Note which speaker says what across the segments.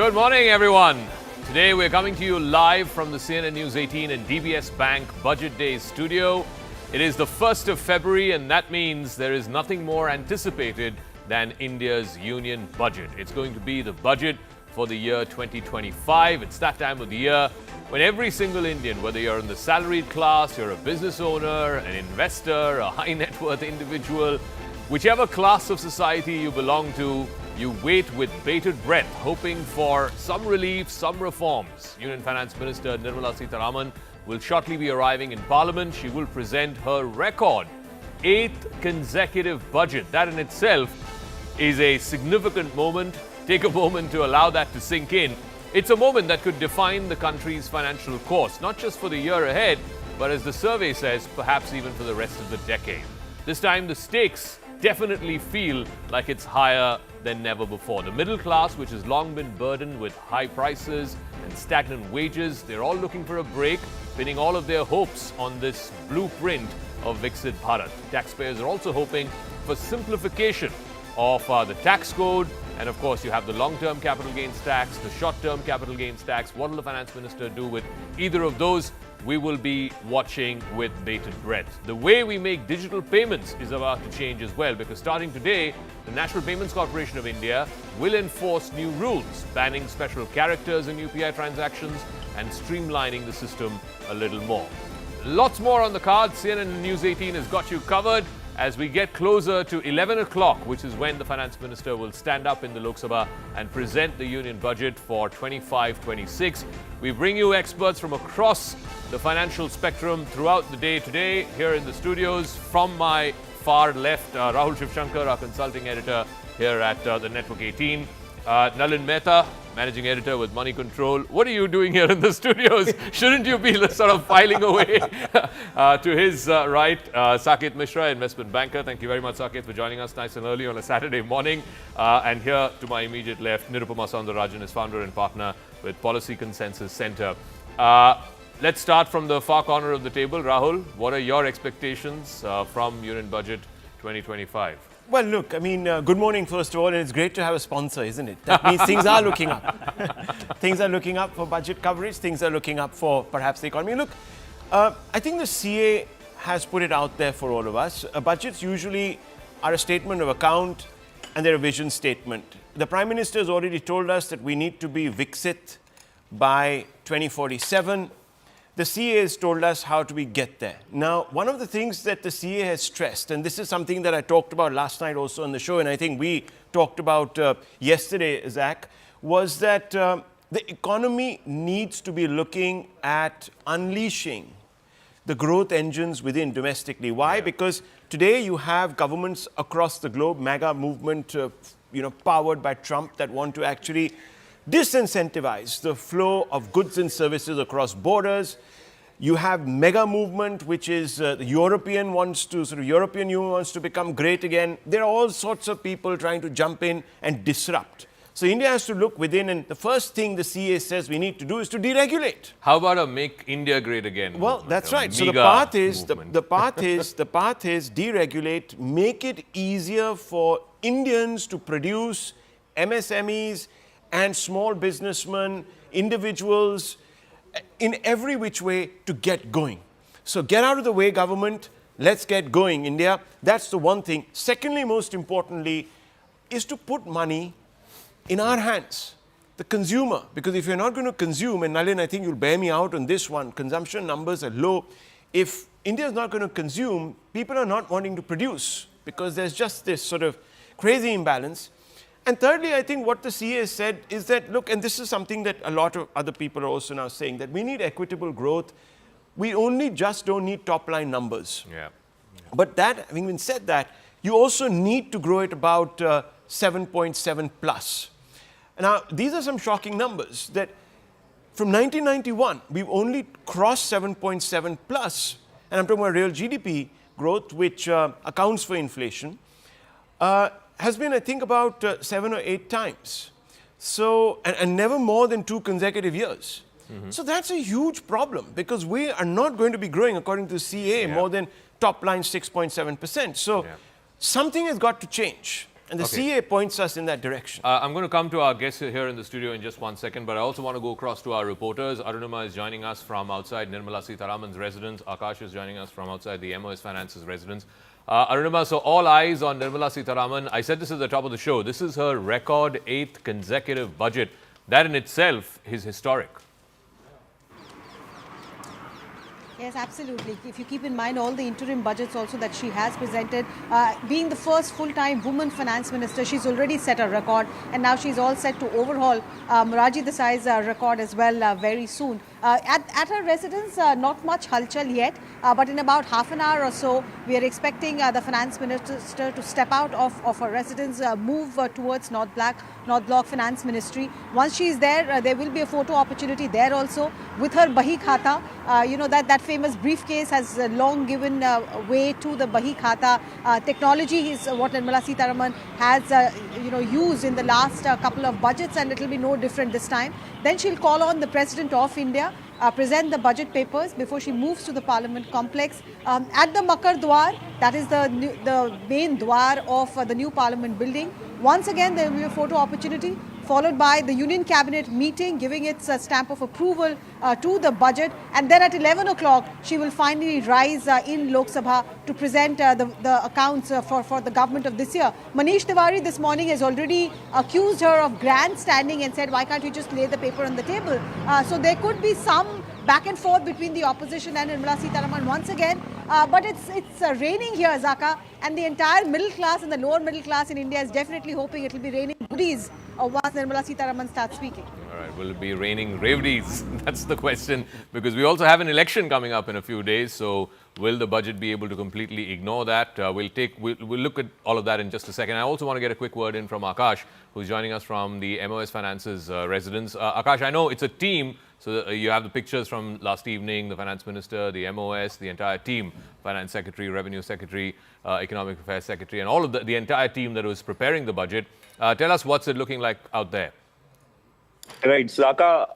Speaker 1: Good morning, everyone. Today we're coming to you live from the CNN News 18 and DBS Bank Budget Day studio. It is the 1st of February, and that means there is nothing more anticipated than India's union budget. It's going to be the budget for the year 2025. It's that time of the year when every single Indian, whether you're in the salaried class, you're a business owner, an investor, a high net worth individual, whichever class of society you belong to, you wait with bated breath, hoping for some relief, some reforms. Union Finance Minister Nirmala Sitharaman will shortly be arriving in Parliament. She will present her record 8th consecutive budget. That in itself is a significant moment. Take a moment to allow that to sink in. It's a moment that could define the country's financial course, not just for the year ahead, but as the survey says, perhaps even for the rest of the decade. This time the stakes definitely feel like it's higher than never before. The middle class, which has long been burdened with high prices and stagnant wages, they're all looking for a break, pinning all of their hopes on this blueprint of Viksit Bharat. Taxpayers are also hoping for simplification of the tax code. And of course, you have the long-term capital gains tax, the short-term capital gains tax. What will the finance minister do with either of those? We will be watching with bated breath. The way we make digital payments is about to change as well, because starting today, the National Payments Corporation of India will enforce new rules, banning special characters in UPI transactions and streamlining the system a little more. Lots more on the card. CNN News 18 has got you covered. As we get closer to 11 o'clock, which is when the finance minister will stand up in the Lok Sabha and present the union budget for 25-26. We bring you experts from across the financial spectrum throughout the day today here in the studios. From my far left, Rahul Shivshankar, our consulting editor here at the Network 18. Nalin Mehta, managing editor with Money Control. What are you doing here in the studios? Shouldn't you be sort of filing away? To his right, Saket Mishra, investment banker. Thank you very much, Saket, for joining us nice and early on a Saturday morning. And here to my immediate left, Nirupama Soundararajan is founder and partner with Policy Consensus Center. Let's start from the far corner of the table. Rahul, what are your expectations from Union Budget 2025?
Speaker 2: Well, look, I mean, good morning, first of all, and it's great to have a sponsor, isn't it? That means things are looking up. Things are looking up for budget coverage. Things are looking up for perhaps the economy. Look, I think the CA has put it out there for all of us. Budgets usually are a statement of account and they're a vision statement. The Prime Minister has already told us that we need to be Viksit by 2047. The CA has told us how do we get there. Now, one of the things that the CA has stressed, and this is something that I talked about last night also on the show, and I think we talked about yesterday, Zach, was that the economy needs to be looking at unleashing the growth engines within domestically. Why? Because today you have governments across the globe, MAGA movement, powered by Trump, that want to actually disincentivize the flow of goods and services across borders. You have mega movement, which is the European Union wants to become great again. There are all sorts of people trying to jump in and disrupt. So India has to look within, and the first thing the CA says we need to do is to deregulate.
Speaker 1: How about a Make India Great Again?
Speaker 2: Well, that's right. So the path is deregulate, make it easier for Indians to produce, MSMEs and small businessmen, individuals, in every which way to get going. So get out of the way, government. Let's get going, India. That's the one thing. Secondly, most importantly, is to put money in our hands, the consumer. Because if you're not going to consume, and Nalin, I think you'll bear me out on this one, consumption numbers are low. If India is not going to consume, people are not wanting to produce because there's just this sort of crazy imbalance. And thirdly, I think what the CA has said is that, look, and this is something that a lot of other people are also now saying, that we need equitable growth. We only just don't need top-line numbers.
Speaker 1: Yeah.
Speaker 2: But that, having been said that, you also need to grow at about 7.7 plus. Now, these are some shocking numbers that from 1991, we've only crossed 7.7 plus, and I'm talking about real GDP growth, which accounts for inflation. Has been, I think, about 7 or 8 times. So, and never more than 2 consecutive years. Mm-hmm. So that's a huge problem because we are not going to be growing, according to CA, more than top line 6.7%. So something has got to change. And the CA points us in that direction.
Speaker 1: I'm going to come to our guests here in the studio in just 1 second, but I also want to go across to our reporters. Arunima is joining us from outside Nirmala Sitharaman's residence. Akash is joining us from outside the MOS Finance's residence. Arunima, so all eyes on Nirmala Sitharaman. I said this at the top of the show. This is her record 8th consecutive budget. That in itself is historic.
Speaker 3: Yes, absolutely. If you keep in mind all the interim budgets also that she has presented, being the first full-time woman finance minister, she's already set a record, and now she's all set to overhaul Morarji Desai's record as well very soon. At her residence, not much halchal yet, but in about half an hour or so, we are expecting the finance minister to step out of her residence, move towards North Block Finance Ministry. Once she is there, there will be a photo opportunity there also with her Bahi Khata. That famous briefcase has long given way to the Bahi Khata. Technology is what Nirmala Sitharaman has used in the last couple of budgets, and it will be no different this time. Then she'll call on the President of India, present the budget papers before she moves to the Parliament complex. At the Makar Dwar, that is the main Dwar of the new Parliament building. Once again, there will be a photo opportunity, followed by the Union Cabinet meeting, giving its stamp of approval to the budget. And then at 11 o'clock, she will finally rise in Lok Sabha to present the accounts for the government of this year. Manish Tiwari this morning has already accused her of grandstanding and said, why can't you just lay the paper on the table? So there could be some back and forth between the opposition and Nirmala Sitharaman once again. But it's raining here, Zaka, and the entire middle class and the lower middle class in India is definitely hoping it will be raining goodies once Nirmala Sitharaman starts speaking.
Speaker 1: All right, will it be raining revdies? That's the question, because we also have an election coming up in a few days. So will the budget be able to completely ignore that? We'll look at all of that in just a second. I also want to get a quick word in from Akash, who's joining us from the MOS Finance's residence. Akash, I know it's a team. So you have the pictures from last evening, the Finance Minister, the MOS, the entire team, Finance Secretary, Revenue Secretary, Economic Affairs Secretary, and all of the entire team that was preparing the budget. Tell us what's it looking like out there.
Speaker 4: Right, Zaka,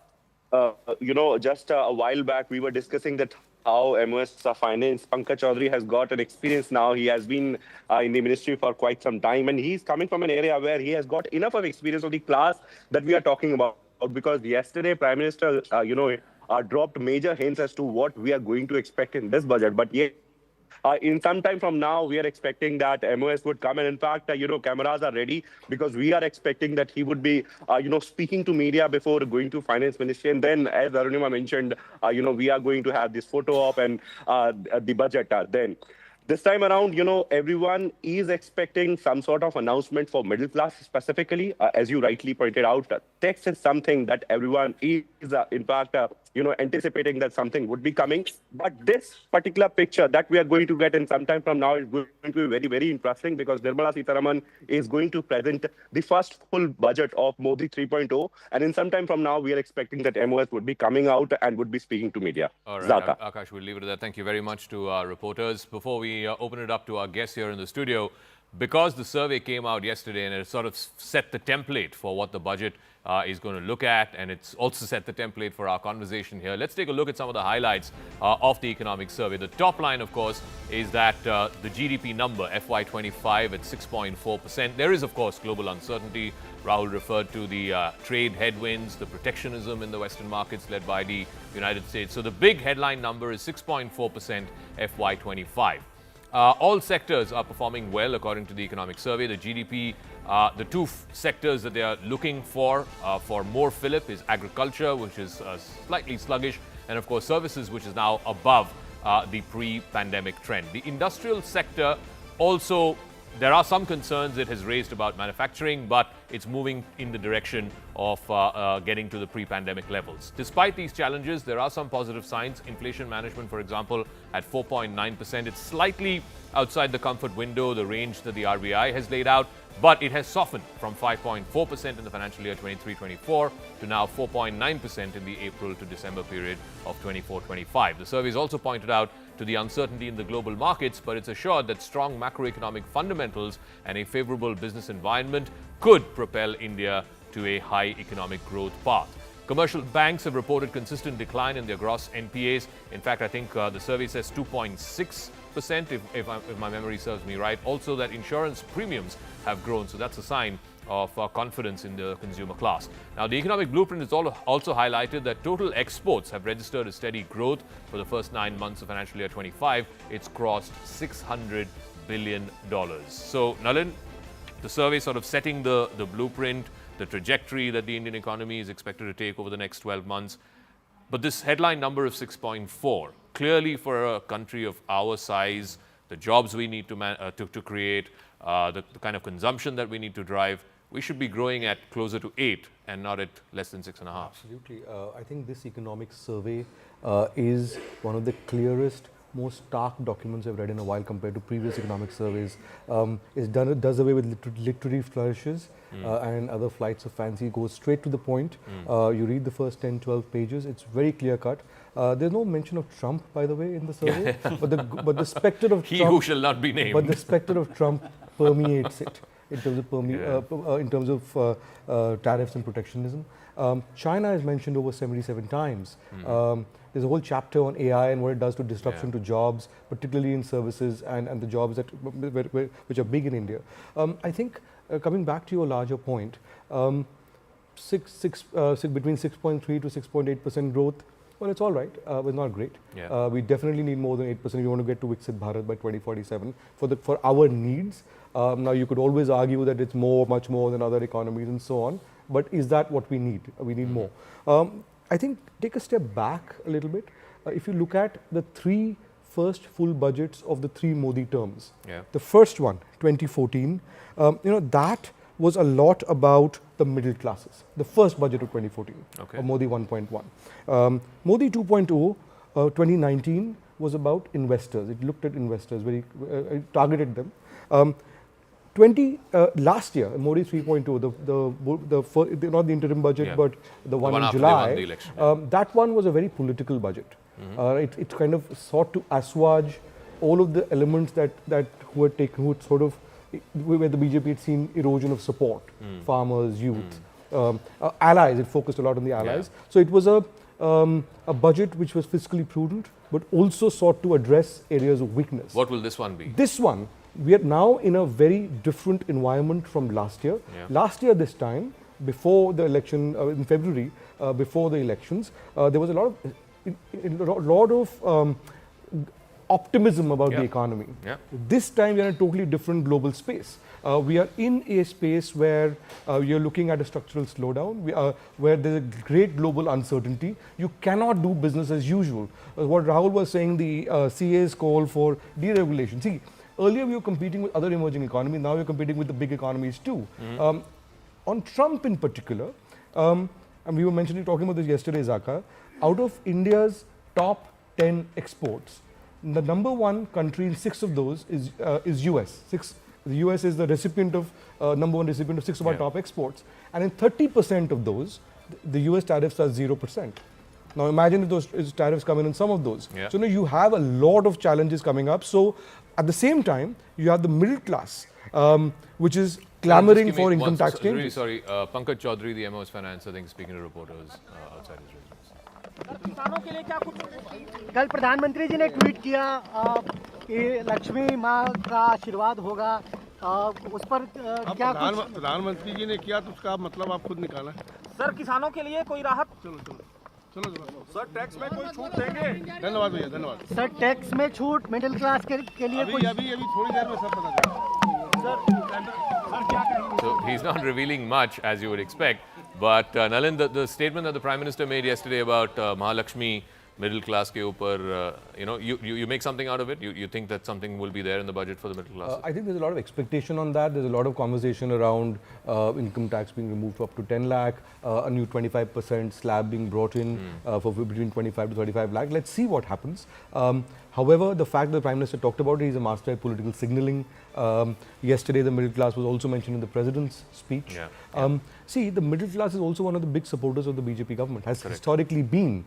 Speaker 4: just a while back, we were discussing that how MOS Finance, Pankaj Chaudhary has got an experience now. He has been in the ministry for quite some time, and he's coming from an area where he has got enough of experience of the class that we are talking about. Because yesterday, Prime Minister, dropped major hints as to what we are going to expect in this budget. But yeah, in some time from now, we are expecting that MOS would come. And in fact, cameras are ready because we are expecting that he would be, speaking to media before going to Finance Ministry. And then, as Arunima mentioned, we are going to have this photo op and the budget then. This time around, everyone is expecting some sort of announcement for middle class specifically. As you rightly pointed out, tax is something that everyone is, in fact, anticipating that something would be coming. But this particular picture that we are going to get in some time from now is going to be very, very interesting because Nirmala Sitharaman is going to present the first full budget of Modi 3.0. And in some time from now, we are expecting that MOS would be coming out and would be speaking to media.
Speaker 1: All right, Akash, we'll leave it at that. Thank you very much to our reporters. Before we open it up to our guests here in the studio, because the survey came out yesterday and it sort of set the template for what the budget is going to look at, and it's also set the template for our conversation here. Let's take a look at some of the highlights of the economic survey. The top line, of course, is that the GDP number, FY25 at 6.4%. There is, of course, global uncertainty. Rahul referred to the trade headwinds, the protectionism in the Western markets led by the United States. So the big headline number is 6.4% FY25. All sectors are performing well according to the economic survey. The GDP, the two sectors that they are looking for more fillip is agriculture, which is slightly sluggish, and of course services, which is now above the pre-pandemic trend. The industrial sector also, there are some concerns it has raised about manufacturing, but it's moving in the direction of getting to the pre-pandemic levels. Despite these challenges, there are some positive signs. Inflation management, for example, at 4.9%. It's slightly outside the comfort window, the range that the RBI has laid out, but it has softened from 5.4% in the financial year 23-24 to now 4.9% in the April to December period of 24-25. The survey has also pointed out to the uncertainty in the global markets, but it's assured that strong macroeconomic fundamentals and a favorable business environment could propel India to a high economic growth path. Commercial banks have reported consistent decline in their gross NPAs. In fact, I think the survey says 2.6 8%, if my memory serves me right. Also, that insurance premiums have grown, so that's a sign of confidence in the consumer class. Now, the economic blueprint has also highlighted that total exports have registered a steady growth for the first 9 months of financial year 25. It's crossed $600 billion. So, Nalin, the survey sort of setting the blueprint, the trajectory that the Indian economy is expected to take over the next 12 months. But this headline number of 6.4, clearly for a country of our size, the jobs we need to create, the kind of consumption that we need to drive, we should be growing at closer to 8 and not at less than 6.5.
Speaker 5: Absolutely. I think this economic survey is one of the clearest, most stark documents I've read in a while compared to previous economic surveys. It does away with literary flourishes and other flights of fancy. It goes straight to the point. You read the first 10, 12 pages. It's very clear cut. There's no mention of Trump, by the way, in the survey. but the specter of
Speaker 1: He
Speaker 5: Trump,
Speaker 1: who shall not be named.
Speaker 5: But the specter of Trump permeates it in terms of tariffs and protectionism. China is mentioned over 77 times. There's a whole chapter on AI and what it does to disruption to jobs, particularly in services and the jobs which are big in India. I think coming back to your larger point, between 6.3 to 6.8% growth. Well, it's all right. It's not great.
Speaker 1: Yeah.
Speaker 5: We definitely need more than 8% if you want to get to Viksit Bharat by 2047 for our needs. Now, you could always argue that it's much more than other economies and so on. But is that what we need? We need more. I think take a step back a little bit. If you look at the 3 first full budgets of the 3 Modi terms, the first one, 2014, that was a lot about the middle classes. The first budget of 2014, Modi 1.1. Modi 2.0, 2019, was about investors. It looked at investors, it targeted them. Last year, Modi 3.2, not the interim budget, but the one in July, that one was a very political budget. It kind of sought to assuage all of the elements where the BJP had seen erosion of support, farmers, youth, allies. It focused a lot on the allies. So it was a budget which was fiscally prudent, but also sought to address areas of weakness.
Speaker 1: What will this one be?
Speaker 5: This one, we are now in a very different environment from last year. Last year, this time, before the election, in February, before the elections, there was a lot of optimism about the economy. This time, we are in a totally different global space. We are in a space where you're looking at a structural slowdown, where there's a great global uncertainty. You cannot do business as usual. What Rahul was saying, the CA's call for deregulation. See, earlier we were competing with other emerging economies, now we're competing with the big economies too. On Trump in particular, and we were talking about this yesterday, Zaka, out of India's top 10 exports, the number 1 country in 6 of those is US. The US is the recipient of, number 1 recipient of 6 of our top exports. And in 30% of those, the US tariffs are 0%. Now imagine if those tariffs come in some of those. So now you have a lot of challenges coming up. So at the same time, you have the middle class, which is clamoring for income tax changes.
Speaker 1: Really sorry, Pankaj Chaudhary, the MOS Finance, I think, speaking to reporters outside his residence.
Speaker 6: किसानों के लिए क्या कुछ कल प्रधानमंत्री जी ने tweet किया कि लक्ष्मी माँ का आशीर्वाद होगा उस पर क्या
Speaker 7: प्रधानमंत्री जी ने किया तो उसका मतलब आप खुद निकाला
Speaker 6: सर किसानों के लिए कोई राहत
Speaker 7: चलो सर टैक्स में कोई छूट देंगे धन्यवाद भैया धन्यवाद
Speaker 6: सर टैक्स में छूट मिडिल क्लास के लिए
Speaker 7: अभी थोड़ी देर में सब पता चलेगा
Speaker 1: So he's not revealing much, as you would expect. But Nalin, the statement that the Prime Minister made yesterday about Mahalakshmi, middle class ke upar, you make something out of it? You think that something will be there in the budget for the middle class?
Speaker 5: I think there's a lot of expectation on that. There's a lot of conversation around income tax being removed to up to 10 lakh, a new 25% slab being brought in for between 25 to 35 lakh. Let's see what happens. However, the fact that the Prime Minister talked about it, he's a master at political signaling. Yesterday, the middle class was also mentioned in the President's speech. See, the middle class is also one of the big supporters of the BJP government, has historically been.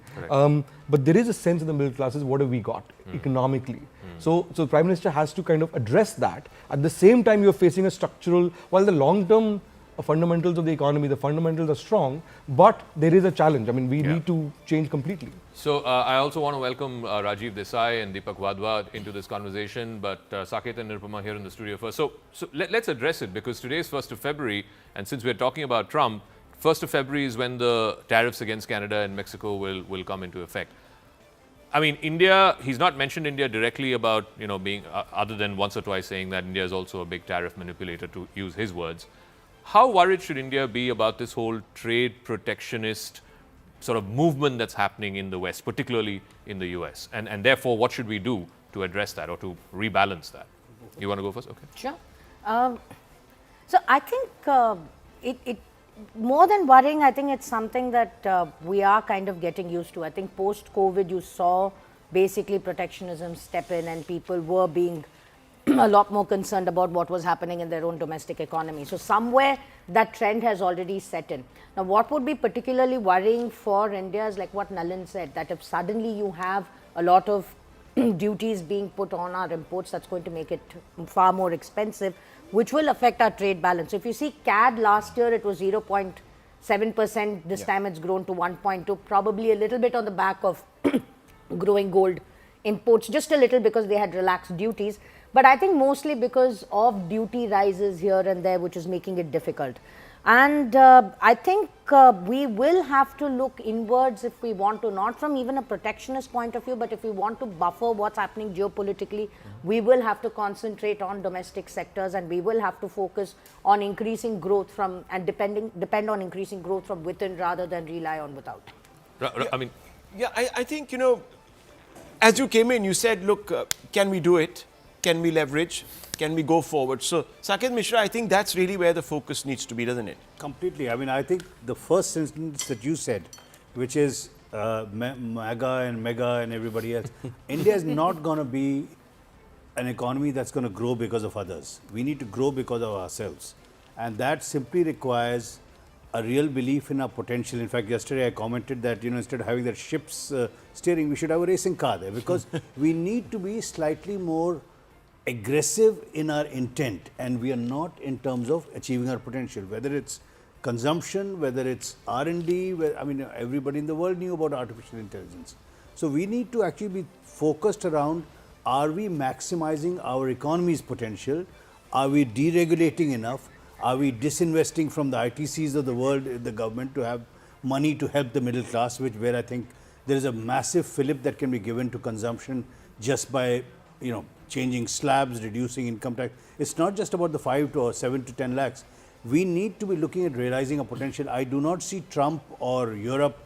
Speaker 5: But there is a sense in the middle classes, what have we got economically? So the Prime Minister has to kind of address that. At the same time, you're facing a structural, while the long-term fundamentals of the economy, the fundamentals are strong, but there is a challenge. I mean, we need to change completely.
Speaker 1: So I also want to welcome Rajiv Desai and Deepak Wadhwa into this conversation, but Saket and Nirupama here in the studio first. So let's address it, because today is 1st of February, and since we're talking about Trump, 1st of February is when the tariffs against Canada and Mexico will come into effect. I mean, India, he's not mentioned India directly about, being, other than once or twice saying that India is also a big tariff manipulator, to use his words. How worried should India be about this whole trade protectionist sort of movement that's happening in the West, particularly in the US? And therefore, what should we do to address that or to rebalance that? You want to go first? Okay.
Speaker 8: Sure. So I think it more than worrying, I think it's something that we are kind of getting used to. I think post-COVID, you saw basically protectionism step in, and people were being a lot more concerned about what was happening in their own domestic economy. So somewhere that trend has already set in. Now, what would be particularly worrying for India is like what Nalin said, that if suddenly you have a lot of duties being put on our imports, that's going to make it far more expensive, which will affect our trade balance. If you see CAD last year, it was 0.7%. This time it's grown to 1.2, probably a little bit on the back of growing gold imports, just a little because they had relaxed duties. But I think mostly because of duty rises here and there, which is making it difficult. And I think we will have to look inwards if we want to, not from even a protectionist point of view, but if we want to buffer what's happening geopolitically, we will have to concentrate on domestic sectors, and we will have to focus on increasing growth from, and depend on increasing growth from within rather than rely on without.
Speaker 1: I mean,
Speaker 2: I think, as you came in, you said, look, can we do it? Can we leverage? Can we go forward? So, Saket Mishra, I think that's really where the focus needs to be, doesn't it?
Speaker 9: Completely. I mean, I think the first sentence that you said, which is MAGA and MEGA and everybody else, India is not going to be an economy that's going to grow because of others. We need to grow because of ourselves. And that simply requires a real belief in our potential. In fact, yesterday I commented that, instead of having that ship's steering, we should have a racing car there, because we need to be slightly more aggressive in our intent, and we are not in terms of achieving our potential, whether it's consumption, whether it's R&D, everybody in the world knew about artificial intelligence. So we need to actually be focused around, are we maximizing our economy's potential? Are we deregulating enough? Are we disinvesting from the ITCs of the world, the government, to have money to help the middle class, where I think there is a massive fillip that can be given to consumption just by, changing slabs, reducing income tax. It's not just about the 5 to 7 to 10 lakhs. We need to be looking at realizing a potential. I do not see Trump or Europe.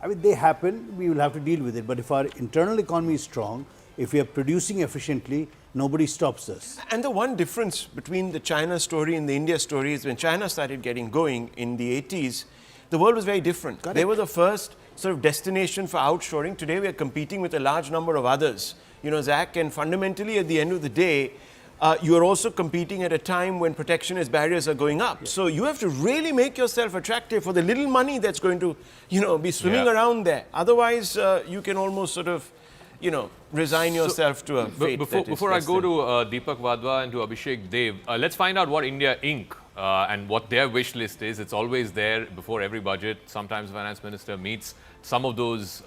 Speaker 9: They happen, we will have to deal with it. But if our internal economy is strong, if we are producing efficiently, nobody stops us.
Speaker 2: And the one difference between the China story and the India story is when China started getting going in the 80s, the world was very different. Correct. They were the first sort of destination for outshoring. Today we are competing with a large number of others. Zach, and fundamentally at the end of the day, you are also competing at a time when protectionist barriers are going up. Yeah. So you have to really make yourself attractive for the little money that's going to, be swimming around there. Otherwise, you can almost sort of, resign yourself to a fate.
Speaker 1: Before I go to Deepak Wadhwa and to Abhishek Dev, let's find out what India Inc. And what their wish list is. It's always there before every budget. Sometimes the finance minister meets some of those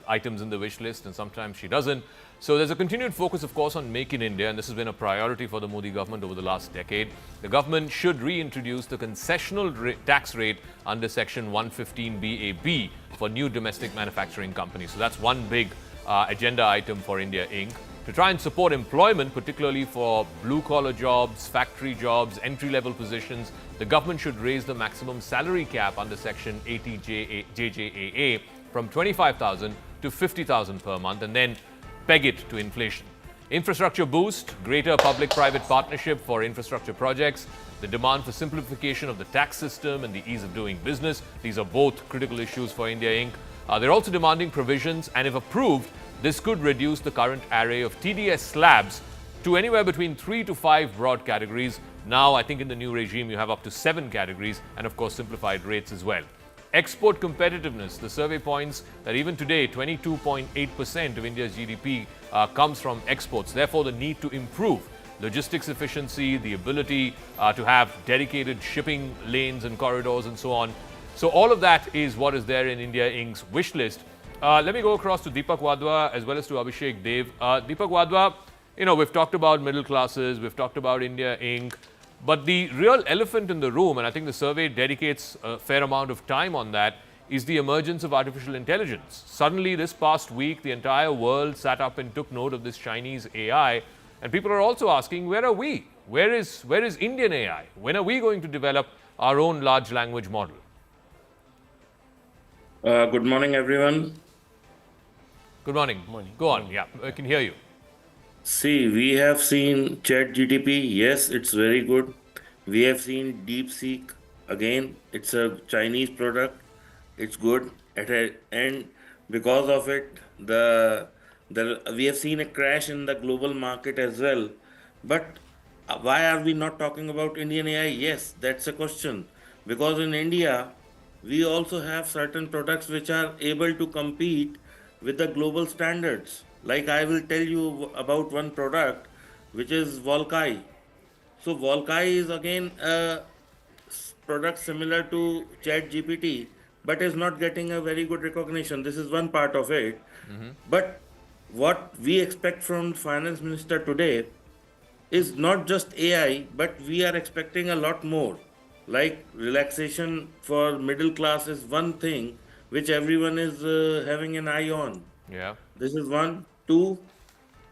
Speaker 1: items in the wish list, and sometimes she doesn't. So there's a continued focus, of course, on Make in India, and this has been a priority for the Modi government over the last decade. The government should reintroduce the concessional tax rate under Section 115BAB for new domestic manufacturing companies. So that's one big agenda item for India Inc. To try and support employment, particularly for blue-collar jobs, factory jobs, entry-level positions, the government should raise the maximum salary cap under Section 80JJAA from 25,000 to 50,000 per month, and then peg it to inflation. Infrastructure boost, greater public-private partnership for infrastructure projects, the demand for simplification of the tax system and the ease of doing business. These are both critical issues for India Inc. They're also demanding provisions, and if approved, this could reduce the current array of TDS slabs to anywhere between 3 to 5 broad categories. Now, I think in the new regime, you have up to 7 categories, and of course, simplified rates as well. Export competitiveness, the survey points that even today, 22.8% of India's GDP comes from exports. Therefore, the need to improve logistics efficiency, the ability to have dedicated shipping lanes and corridors and so on. So all of that is what is there in India Inc.'s wish list. Let me go across to Deepak Wadhwa as well as to Abhishek Dev. Deepak Wadhwa, we've talked about middle classes, we've talked about India Inc., but the real elephant in the room, and I think the survey dedicates a fair amount of time on that, is the emergence of artificial intelligence. Suddenly, this past week, the entire world sat up and took note of this Chinese AI, and people are also asking, where are we? Where is Indian AI? When are we going to develop our own large language model?
Speaker 10: Good morning, everyone.
Speaker 1: Good morning. Go on. Yeah, I can hear you.
Speaker 10: See, we have seen ChatGPT. Yes, it's very good. We have seen DeepSeek. Again, it's a Chinese product. It's good. And because of it, we have seen a crash in the global market as well. But why are we not talking about Indian AI? Yes, that's a question. Because in India, we also have certain products which are able to compete with the global standards. Like I will tell you about one product, which is Volkai. So Volkai is again a product similar to ChatGPT, but is not getting a very good recognition. This is one part of it. But what we expect from Finance Minister today is not just AI, but we are expecting a lot more. Like relaxation for middle class is one thing which everyone is having an eye on.
Speaker 1: Yeah.
Speaker 10: This is one. Two,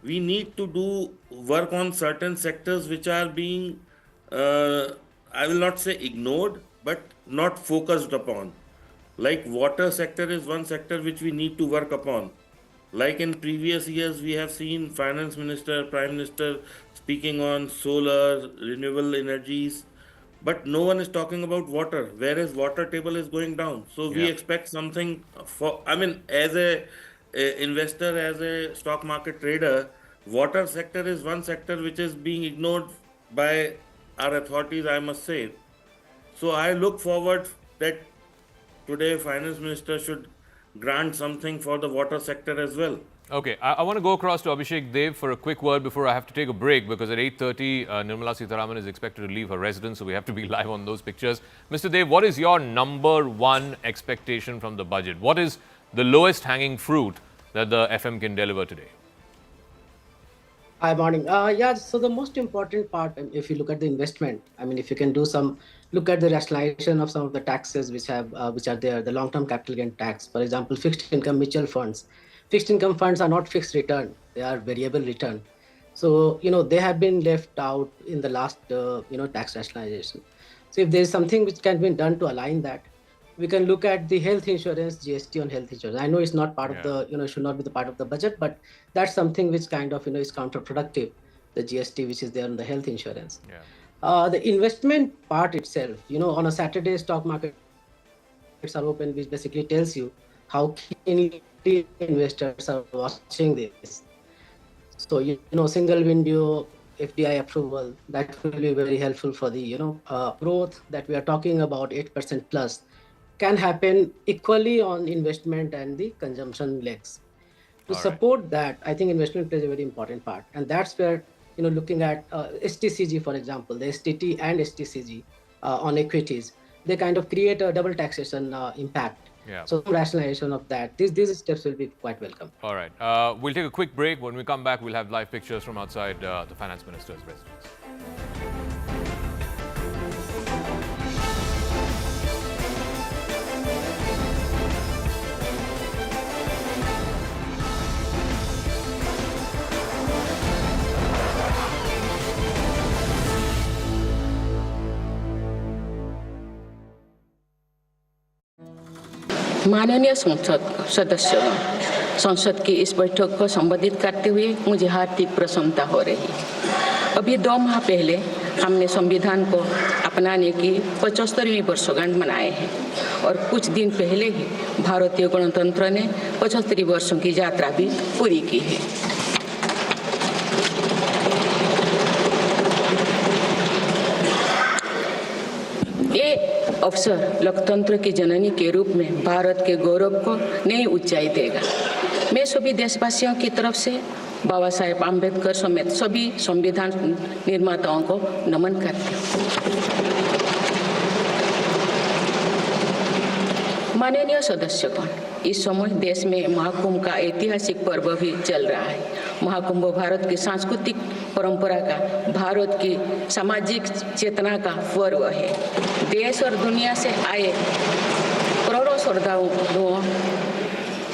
Speaker 10: we need to do work on certain sectors which are being, I will not say ignored, but not focused upon. Like water sector is one sector which we need to work upon. Like in previous years, we have seen Finance Minister, Prime Minister speaking on solar, renewable energies, but no one is talking about water, whereas water table is going down. So we expect something for, as a investor, as a stock market trader, water sector is one sector which is being ignored by our authorities, I must say. So I look forward that today Finance Minister should grant something for the water sector as well.
Speaker 1: Okay, I want to go across to Abhishek Dev for a quick word before I have to take a break, because at 8:30, Nirmala Sitharaman is expected to leave her residence, so we have to be live on those pictures. Mr. Dev, what is your number one expectation from the budget? What is the lowest hanging fruit that the FM can deliver today?
Speaker 11: Hi, morning. So the most important part, if you look at the investment, if you can look at the rationalization of some of the taxes which are there, the long-term capital gain tax, for example, fixed income mutual funds. Fixed income funds are not fixed return; they are variable return. So they have been left out in the last tax rationalization. So if there is something which can be done to align that, we can look at the health insurance, GST on health insurance. I know it's not part of the, should not be the part of the budget, but that's something which kind of, is counterproductive, the GST which is there on the health insurance. The investment part itself, on a Saturday stock markets are open, which basically tells you how keenly investors are watching this. So, single window FDI approval, that will be very helpful for the, growth that we are talking about, 8% plus, can happen equally on investment and the consumption legs. To support that, I think investment plays a very important part. And that's where, looking at STCG, for example, the STT and STCG on equities, they kind of create a double taxation impact. So rationalization of that, these steps will be quite welcome.
Speaker 1: All right. We'll take a quick break. When we come back, we'll have live pictures from outside the Finance Minister's residence.
Speaker 12: माननीय संसद सदस्य, संसद की इस बैठक को संबोधित करते हुए मुझे हार्दिक प्रसन्नता हो रही। अभी 2 माह पहले हमने संविधान को अपनाने की 75वीं वर्षगांठ मनाए हैं और कुछ दिन पहले ही भारतीय गणतंत्र ने 75 वर्षों की यात्रा भी पूरी की है। ये अवसर लोकतंत्र की जननी के रूप में भारत के गौरव को नई ऊंचाई देगा। मैं सभी देशवासियों की तरफ से बाबा साहेब आम्बेडकर समेत सभी संविधान निर्माताओं को नमन करती हूँ। माननीय सदस्यगण, इस समय देश में महाकुंभ का ऐतिहासिक पर्व भी चल रहा है। महाकुंभ भारत की सांस्कृतिक परंपरा का, भारत की सामाजिक चेतना का पर्व है। देश और दुनिया से आए करोड़ों श्रद्धालु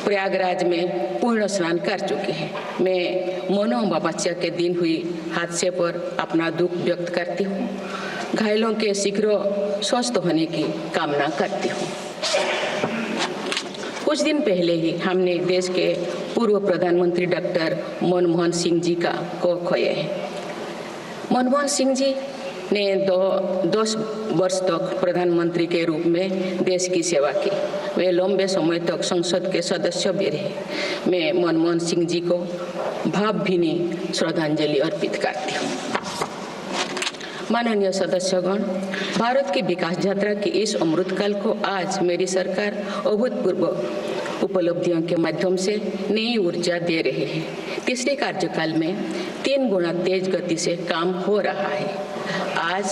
Speaker 12: प्रयागराज में पूर्ण स्नान कर चुके हैं। मैं मोनो अमावस्या के दिन हुई हादसे पर अपना दुख व्यक्त करती हूँ। घायलों के शीघ्र स्वस्थ होने की कामना करती हूँ। कुछ दिन पहले ही हमने देश के पूर्व प्रधानमंत्री डॉक्टर मनमोहन सिंह जी को खोए हैं। मनमोहन सिंह जी ने 10 वर्ष तक प्रधानमंत्री के रूप में देश की सेवा की। वे लंबे समय तक संसद के सदस्य भी रहे। मैं मनमोहन सिंह जी को भावभीनी श्रद्धांजलि अर्पित करती हूँ। माननीय सदस्यगण, भारत की विकास यात्रा की इस अमृतकाल को आज मेरी सरकार अभूतपूर्व उपलब्धियों के माध्यम से नई ऊर्जा दे रही है। तीसरे कार्यकाल में 3 गुना तेज गति से काम हो रहा है। आज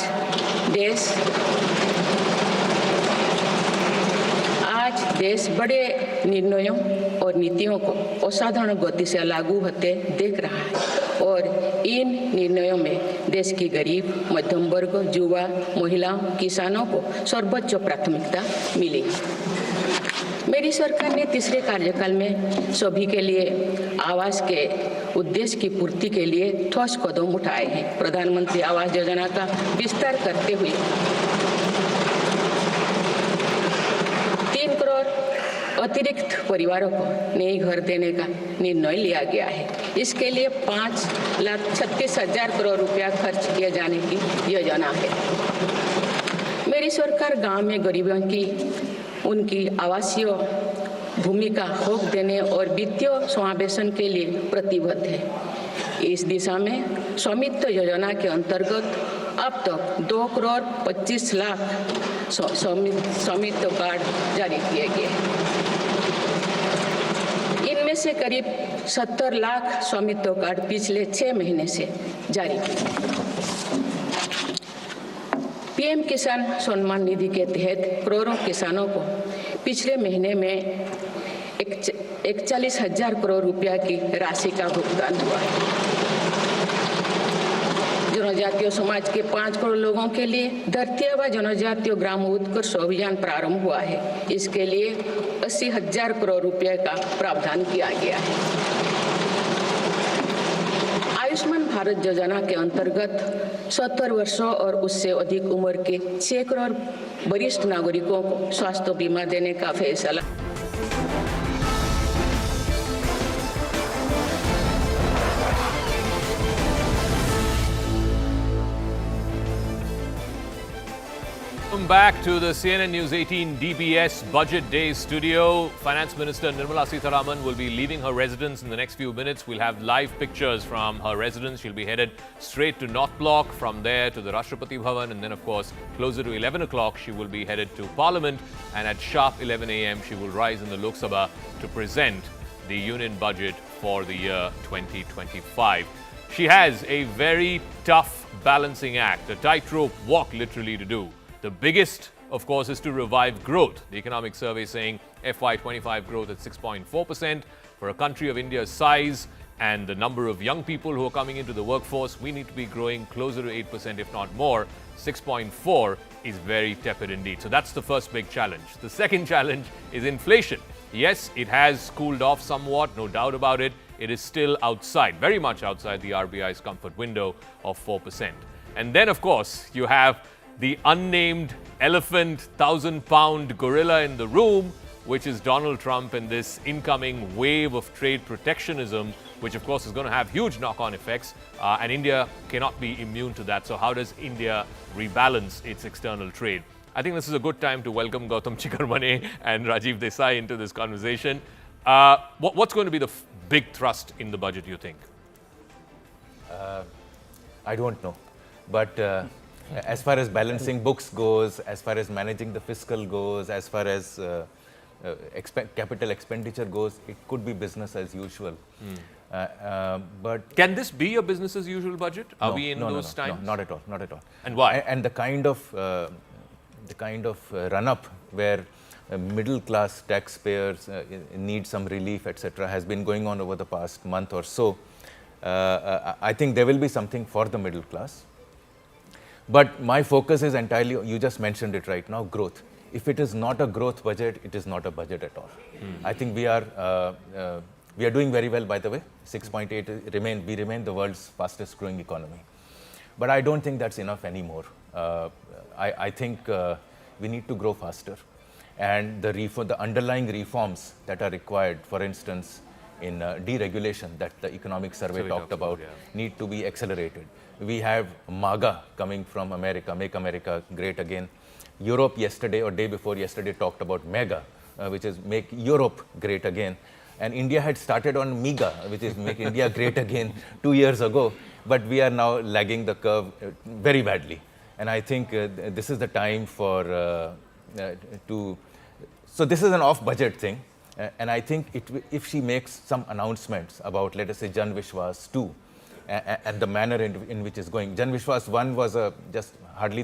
Speaker 12: देश बड़े निर्णयों और नीतियों को असाधारण गति से लागू होते देख रहा है और इन निर्णयों में देश की गरीब, मध्यम वर्ग, युवा, महिलाओं, किसानों को सर्वोच्च प्राथमिकता मिली। मेरी सरकार ने तीसरे कार्यकाल में सभी के लिए आवास के उद्देश्य की पूर्ति के लिए ठोस कदम उठाए हैं। प्रधानमंत्री आवास योजना का विस्तार करते हुए 3 करोड़ अतिरिक्त परिवारों को नए घर देने का निर्णय लिया गया है। इसके लिए 5,36,000 करोड़ रुपया खर्च किए जाने की योजना है। मेरी सरकार गांव में गरीबों की उनकी आवासीय भूमि का हक देने और वित्तीय समावेशन के लिए प्रतिबद्ध है। इस दिशा में स्वामित्व योजना के अंतर्गत अब तक 2 करोड़ 25 लाख स्वामित्व कार्ड जारी किए गए हैं। इनमें से करीब 70 लाख स्वामित्व कार्ड पिछले 6 महीने से जारी किए। पीएम किसान सम्मान निधि के तहत करोड़ों किसानों को पिछले महीने में 41,000 करोड़ रुपया की राशि का भुगतान हुआ है। जनजातीय समाज के 5 करोड़ लोगों के लिए धरती व जनजातीय ग्राम उत्कर्ष अभियान प्रारंभ हुआ है। इसके लिए 80,000 करोड़ रुपये का प्रावधान किया गया है। आयुष्मान भारत योजना के अंतर्गत 70 वर्षों और उससे अधिक उम्र के 6 करोड़ वरिष्ठ नागरिकों को स्वास्थ्य बीमा देने का फैसला।
Speaker 1: Welcome back to the CNN News 18 DBS Budget Day studio. Finance Minister Nirmala Sitharaman will be leaving her residence in the next few minutes. We'll have live pictures from her residence. She'll be headed straight to North Block, from there to the Rashtrapati Bhavan, and then of course closer to 11 o'clock she will be headed to Parliament, and at sharp 11 a.m. she will rise in the Lok Sabha to present the Union Budget for the year 2025. She has a very tough balancing act, a tightrope walk literally to do. The biggest, of course, is to revive growth. The economic survey saying FY25 growth at 6.4%. For a country of India's size and the number of young people who are coming into the workforce, we need to be growing closer to 8%, if not more. 6.4 is very tepid indeed. So that's the first big challenge. The second challenge is inflation. Yes, it has cooled off somewhat, no doubt about it. It is still outside, very much outside the RBI's comfort window of 4%. And then, of course, you have the unnamed elephant, 1,000-pound gorilla in the room, which is Donald Trump and this incoming wave of trade protectionism, which of course is going to have huge knock-on effects, and India cannot be immune to that. So how does India rebalance its external trade? I think this is a good time to welcome Gautam Chikarmane and Rajiv Desai into this conversation. What's going to be the big thrust in the budget, you think?
Speaker 13: I don't know. But as far as balancing books goes, as far as managing the fiscal goes, as far as capital expenditure goes, it could be business as usual. But
Speaker 1: can this be a business as usual budget? Are we in those times?
Speaker 13: No, not at all, not at all.
Speaker 1: And why?
Speaker 13: And the kind of run-up where middle class taxpayers need some relief, etc., has been going on over the past month or so. I think there will be something for the middle class. But my focus is entirely, you just mentioned it right now, growth. If it is not a growth budget, it is not a budget at all. I think we are doing very well, by the way. 6.8 we remain the world's fastest growing economy. But I don't think that's enough anymore. I think we need to grow faster. And the underlying reforms that are required, for instance, in deregulation that the economic survey talked about, need to be accelerated. We have MAGA coming from America, Make America Great Again. Europe yesterday or day before yesterday talked about MEGA, which is Make Europe Great Again. And India had started on MEGA, which is Make India Great Again 2 years ago. But we are now lagging the curve very badly. And I think this is the time for so this is an off-budget thing. And I think if she makes some announcements about, let us say, Jan Vishwas 2, and the manner in which it's going. Jan Vishwas 1 was just hardly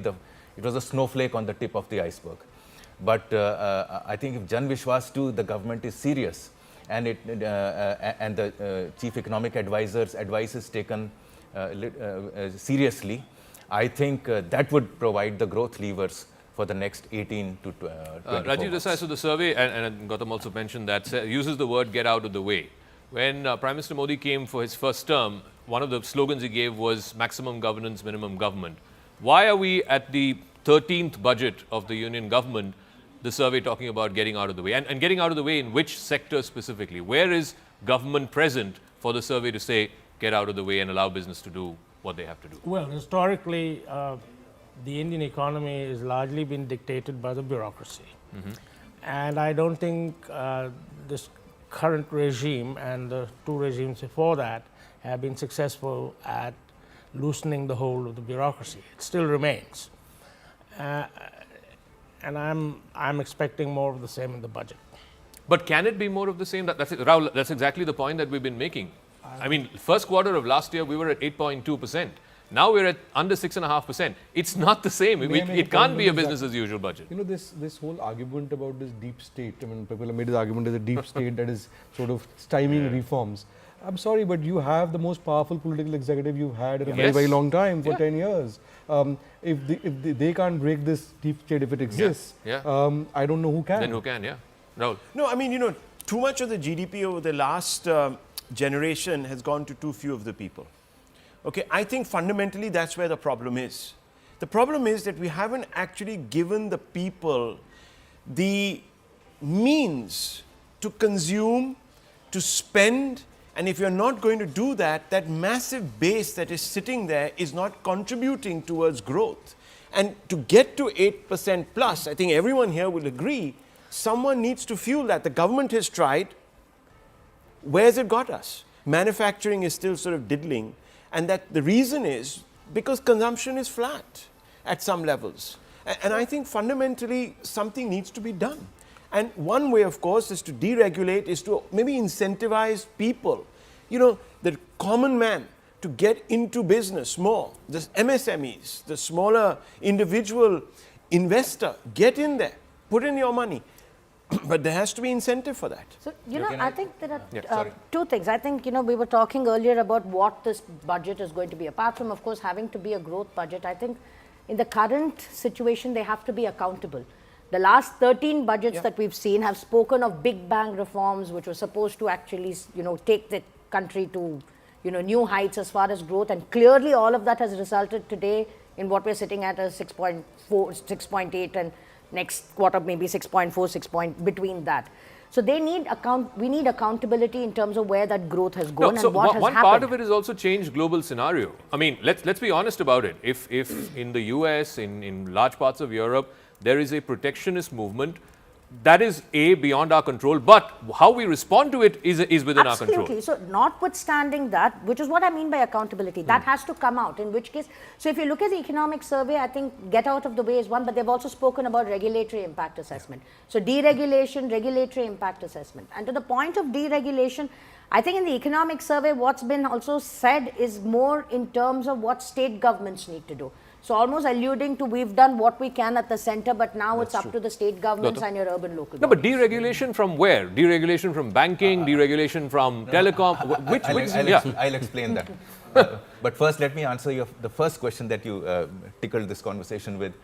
Speaker 13: it was a snowflake on the tip of the iceberg. But I think if Jan Vishwas 2, the government is serious, and the chief economic advisor's advice is taken seriously, I think that would provide the growth levers for the next 18 to 24
Speaker 1: Rajiv
Speaker 13: months.
Speaker 1: Desai, so the survey, and Gautam also mentioned that, uses the word get out of the way. When Prime Minister Modi came for his first term, one of the slogans he gave was maximum governance, minimum government. Why are we at the 13th budget of the union government, the survey talking about getting out of the way? And getting out of the way in which sector specifically? Where is government present for the survey to say, get out of the way and allow business to do what they have to do?
Speaker 14: Well, historically, the Indian economy has largely been dictated by the bureaucracy. And I don't think this current regime and the two regimes before that have been successful at loosening the hold of the bureaucracy. It still remains. And I'm expecting more of the same in the budget.
Speaker 1: But can it be more of the same? Rahul, that's exactly the point that we've been making. I mean, first quarter of last year, we were at 8.2%. Now we're at under 6.5%. It's not the same. It can't be a business as usual budget.
Speaker 5: You know, this whole argument about this deep state, I mean, people have made this argument as a deep state that is sort of stymieing reforms. I'm sorry, but you have the most powerful political executive you've had in a very, very long time, for 10 years. If they can't break this deep state if it exists, I don't know who can.
Speaker 1: Then who can, Rahul?
Speaker 2: No, I mean, you know, too much of the GDP over the last generation has gone to too few of the people. Okay, I think fundamentally that's where the problem is. The problem is that we haven't actually given the people the means to consume, to spend, and if you're not going to do that, that massive base that is sitting there is not contributing towards growth. And to get to 8% plus, I think everyone here will agree, someone needs to fuel that. The government has tried. Where's it got us? Manufacturing is still sort of diddling. And that the reason is because consumption is flat at some levels. And I think fundamentally something needs to be done. And one way, of course, is to deregulate, is to maybe incentivize people, you know, the common man to get into business more. The MSMEs, the smaller individual investor, get in there, put in your money. But there has to be incentive for that.
Speaker 8: So, you know, I think there are two things. I think, you know, we were talking earlier about what this budget is going to be. Apart from, of course, having to be a growth budget, I think in the current situation, they have to be accountable. The last 13 budgets that we've seen have spoken of big bang reforms, which were supposed to actually, you know, take the country to, you know, new heights as far as growth. And clearly all of that has resulted today in what we're sitting at as 6.4, 6.8 and next quarter maybe 6.4, 6 between that. So they need we need accountability in terms of where that growth has gone and what has happened.
Speaker 1: One part of it is also changed global scenario. I mean, let's be honest about it. If in the US, in large parts of Europe, there is a protectionist movement, that is beyond our control, but how we respond to it is within our control.
Speaker 8: Absolutely. So notwithstanding that, which is what I mean by accountability, that has to come out, in which case, so if you look at the economic survey, I think get out of the way is one, but they've also spoken about regulatory impact assessment. So deregulation, regulatory impact assessment. And to the point of deregulation, I think in the economic survey, what's been also said is more in terms of what state governments need to do. So almost alluding to we've done what we can at the center, but now it's up to the state governments and your urban local
Speaker 1: No, but deregulation from where? Deregulation from banking, deregulation from telecom?
Speaker 13: I'll explain that. But first, let me answer the first question that you tickled this conversation with,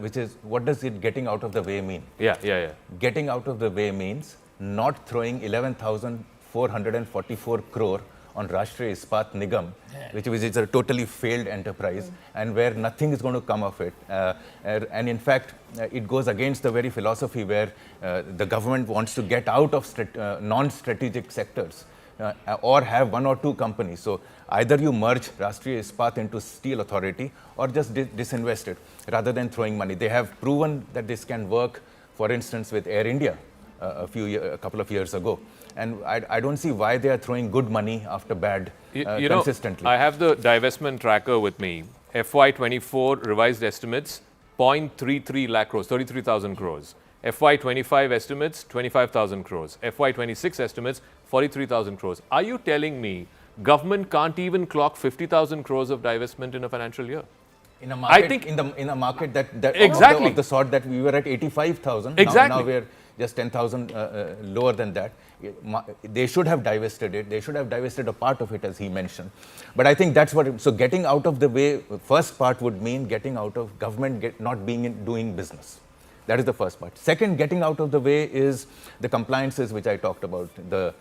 Speaker 13: which is, what does it getting out of the way mean?
Speaker 1: Yeah.
Speaker 13: Getting out of the way means not throwing 11,444 crore on Rashtriya Ispat Nigam, which is a totally failed enterprise, and where nothing is going to come of it. And in fact, it goes against the very philosophy where the government wants to get out of non-strategic sectors or have one or two companies. So either you merge Rashtriya Ispat into Steel Authority or just disinvest it rather than throwing money. They have proven that this can work, for instance, with Air India a couple of years ago. And I don't see why they are throwing good money after bad consistently.
Speaker 1: I have the divestment tracker with me. FY24 revised estimates, 0.33 lakh crores, 33,000 crores. FY25 estimates, 25,000 crores. FY26 estimates, 43,000 crores. Are you telling me government can't even clock 50,000 crores of divestment in a financial year?
Speaker 13: In a market, I think in a market that
Speaker 1: exactly
Speaker 13: of the sort that we were at 85,000.
Speaker 1: Exactly.
Speaker 13: Now we're just 10,000 lower than that. They should have divested it. They should have divested a part of it, as he mentioned. But I think that's what. So getting out of the way, first part would mean getting out of government not being doing business. That is the first part. Second, getting out of the way is the compliances which I talked about. The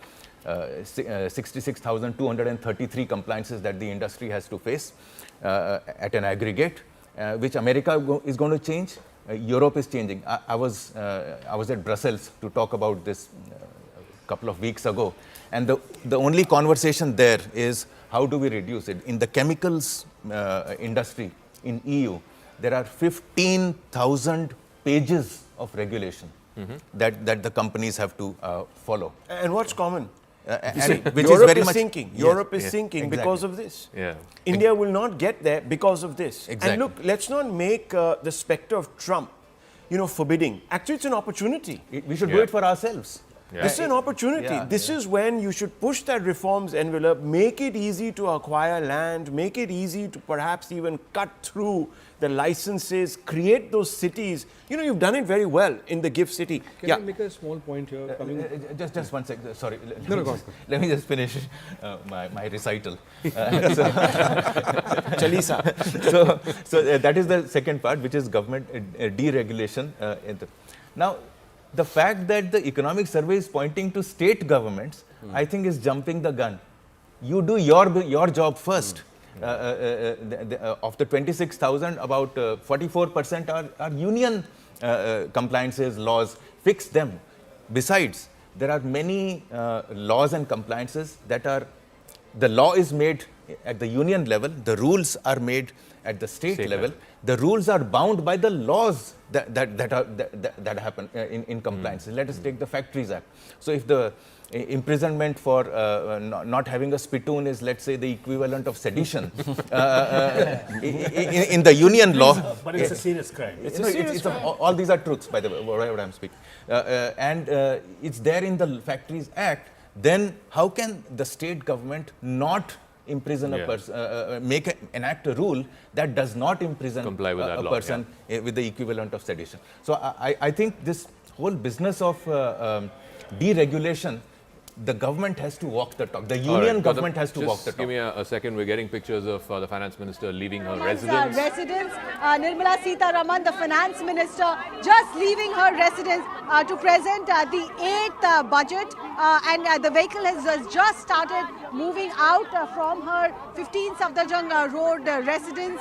Speaker 13: 66,233 compliances that the industry has to face at an aggregate, which America is going to change. Europe is changing. I was at Brussels to talk about this a couple of weeks ago, and the only conversation there is how do we reduce it. In the chemicals industry in EU, there are 15,000 pages of regulation that the companies have to follow.
Speaker 2: And what's common?
Speaker 13: Which
Speaker 2: Europe
Speaker 13: is very
Speaker 2: is
Speaker 13: much
Speaker 2: sinking.
Speaker 13: Yes,
Speaker 2: Europe is
Speaker 13: yes,
Speaker 2: sinking
Speaker 13: exactly.
Speaker 2: because of this.
Speaker 1: Yeah.
Speaker 2: India will not get there because of this.
Speaker 13: Exactly.
Speaker 2: And look, let's not make the specter of Trump, forbidding. Actually, it's an opportunity.
Speaker 13: We should do it for ourselves.
Speaker 1: Yeah.
Speaker 2: This is an opportunity. This is when you should push that reforms envelope, make it easy to acquire land, make it easy to perhaps even cut through the licenses, create those cities. You've done it very well in the GIFT City.
Speaker 5: Can I make a small point here?
Speaker 13: Just one second. Sorry.
Speaker 5: No, go on.
Speaker 13: Let me just finish my recital.
Speaker 2: Chalisa.
Speaker 13: So that is the second part, which is government deregulation. Now, the fact that the economic survey is pointing to state governments, I think is jumping the gun. You do your job first. Of the 26,000, about 44% are union compliances, laws. Fix them. Besides, there are many laws and compliances that are, the law is made at the union level, the rules are made at the state level. The rules are bound by the laws that happen in compliance. Let us take the Factories Act. So if the imprisonment for not having a spittoon is, let's say, the equivalent of sedition in the union law.
Speaker 9: But it's a serious crime.
Speaker 13: All these are truths, by the way, whatever I'm speaking. And it's there in the Factories Act. Then how can the state government not imprison a person, enact a rule that does not imprison a person with the equivalent of sedition? So I think this whole business of deregulation, the government has to walk the talk. The union government has to walk the talk.
Speaker 1: Give me a second. We're getting pictures of the finance minister leaving her residence.
Speaker 3: Nirmala Sitharaman, the finance minister, just leaving her residence to present the 8th budget. And the vehicle has just started moving out from her 15 Safdarjung Road residence.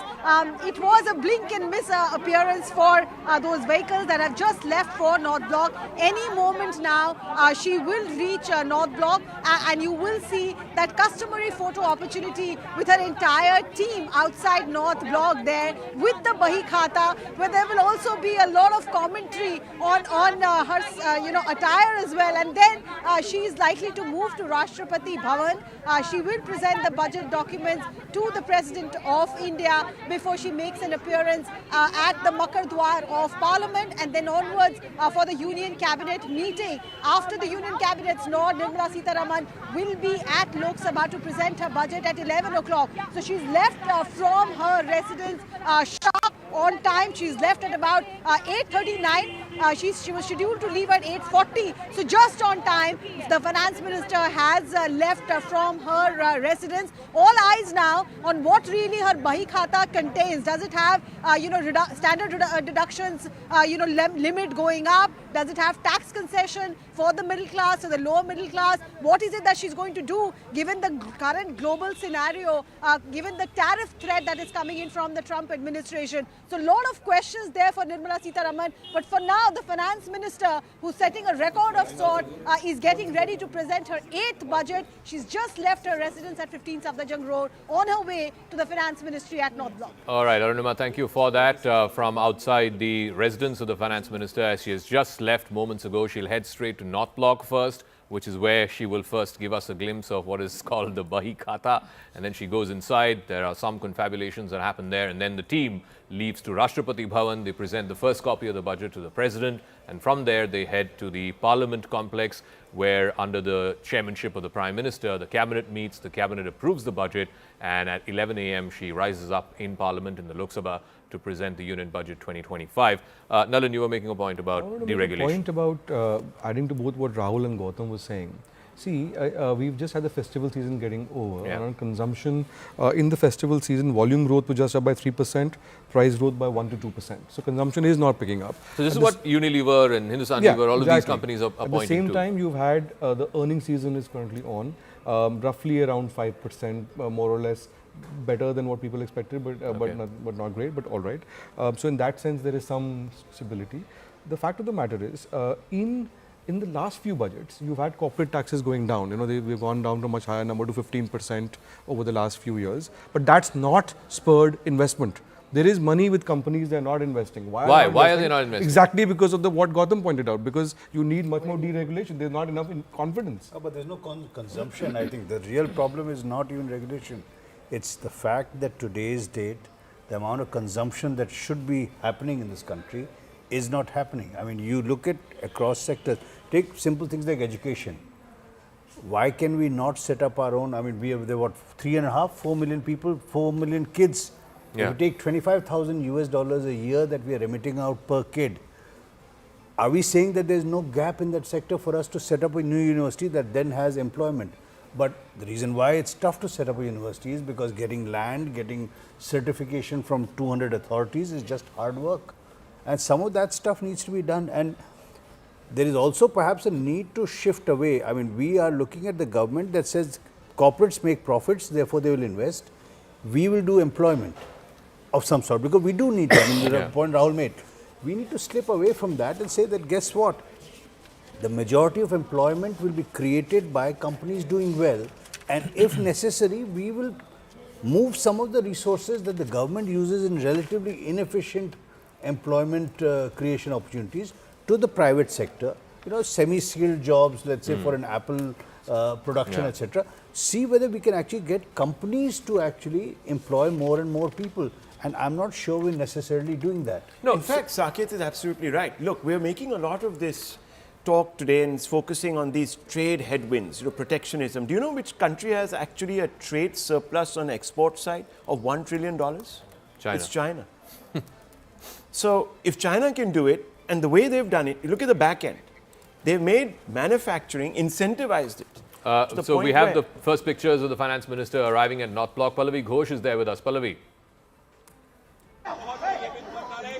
Speaker 3: It was a blink and miss appearance for those vehicles that have just left for North Block. Any moment now, she will reach North Block, and you will see that customary photo opportunity with her entire team outside North Block there with the Bahi Khata, where there will also be a lot of commentary on her attire as well. And then she is likely to move to Rashtrapati Bhavan. She will present the budget documents to the President of India before she makes an appearance at the Makar Dwar of Parliament, and then onwards for the Union Cabinet meeting. After the Union Cabinet's nod, Nirmala Sitharaman will be at Lok Sabha to present her budget at 11 o'clock. So she's left from her residence sharp on time. She's left at about 8:39. She was scheduled to leave at 8:40. So just on time, the Finance Minister has left from her residence. All eyes now on what really her Bahi Khata contains. Does it have, standard deductions, limit going up? Does it have tax concession for the middle class or the lower middle class? What is it that she's going to do given the current global scenario, given the tariff threat that is coming in from the Trump administration? So a lot of questions there for Nirmala Sitharaman. But for now, the Finance Minister, who's setting a record of sort, is getting ready to present her 8th budget. She's just left her residence at 15 Safdarjung Road on her way to the Finance Ministry at North Block.
Speaker 1: All right, Arunima, thank you for that. From outside the residence of the Finance Minister, as she has just left moments ago, she'll head straight to North Block first, which is where she will first give us a glimpse of what is called the Bahi Khata. And then she goes inside. There are some confabulations that happen there. And then the team leaves to Rashtrapati Bhavan. They present the first copy of the budget to the President. And from there, they head to the Parliament complex, where under the chairmanship of the Prime Minister, the Cabinet meets, the Cabinet approves the budget. And at 11 a.m., she rises up in Parliament in the Lok Sabha to present the Union Budget 2025. Nalan, you were making a point about deregulation.
Speaker 5: A point about adding to both what Rahul and Gautam was saying. See, we've just had the festival season getting over.
Speaker 1: Yeah.
Speaker 5: And on consumption, in the festival season, volume growth was just up by 3%, price growth by 1 to 2%. So consumption is not picking up.
Speaker 1: So this is what Unilever and Hindustan Lever, all of these companies are pointing to.
Speaker 5: At the same time, you've had the earnings season is currently on, roughly around 5%, more or less. Better than what people expected, but not great, but all right. So in that sense, there is some stability. The fact of the matter is, in the last few budgets, you've had corporate taxes going down. You know, we've gone down to a much higher number, to 15% over the last few years. But that's not spurred investment. There is money with companies that are not investing.
Speaker 1: Why? Why are they not investing?
Speaker 5: Exactly because of what Gautam pointed out. Because you need much more deregulation. There's not enough confidence.
Speaker 9: But there's no consumption. I think the real problem is not even regulation. It's the fact that today's date, the amount of consumption that should be happening in this country is not happening. I mean, you look at across sectors, take simple things like education. Why can we not set up our own? I mean, we have, there what, 3.5, 4 million people, 4 million kids.
Speaker 1: Yeah.
Speaker 9: If you take $25,000 a year that we are remitting out per kid, are we saying that there's no gap in that sector for us to set up a new university that then has employment? But the reason why it's tough to set up a university is because getting land, getting certification from 200 authorities is just hard work. And some of that stuff needs to be done. And there is also perhaps a need to shift away. I mean, we are looking at the government that says corporates make profits, therefore they will invest. We will do employment of some sort, because we do need to. I mean, there's a point Rahul made. We need to slip away from that and say that, guess what? The majority of employment will be created by companies doing well, and if necessary, we will move some of the resources that the government uses in relatively inefficient employment creation opportunities to the private sector. You know, semi-skilled jobs, let's say for an Apple production, etc. See whether we can actually get companies to actually employ more and more people. And I'm not sure we're necessarily doing that.
Speaker 2: No, in fact, Saket is absolutely right. Look, we're making a lot of this talk today and is focusing on these trade headwinds, protectionism. Do you know which country has actually a trade surplus on export side of $1 trillion?
Speaker 1: China.
Speaker 2: It's China. So if China can do it, and the way they've done it, you look at the back end. They've made manufacturing, incentivized it.
Speaker 1: So we have the first pictures of the Finance Minister arriving at North Block. Pallavi Ghosh is there with us. Pallavi.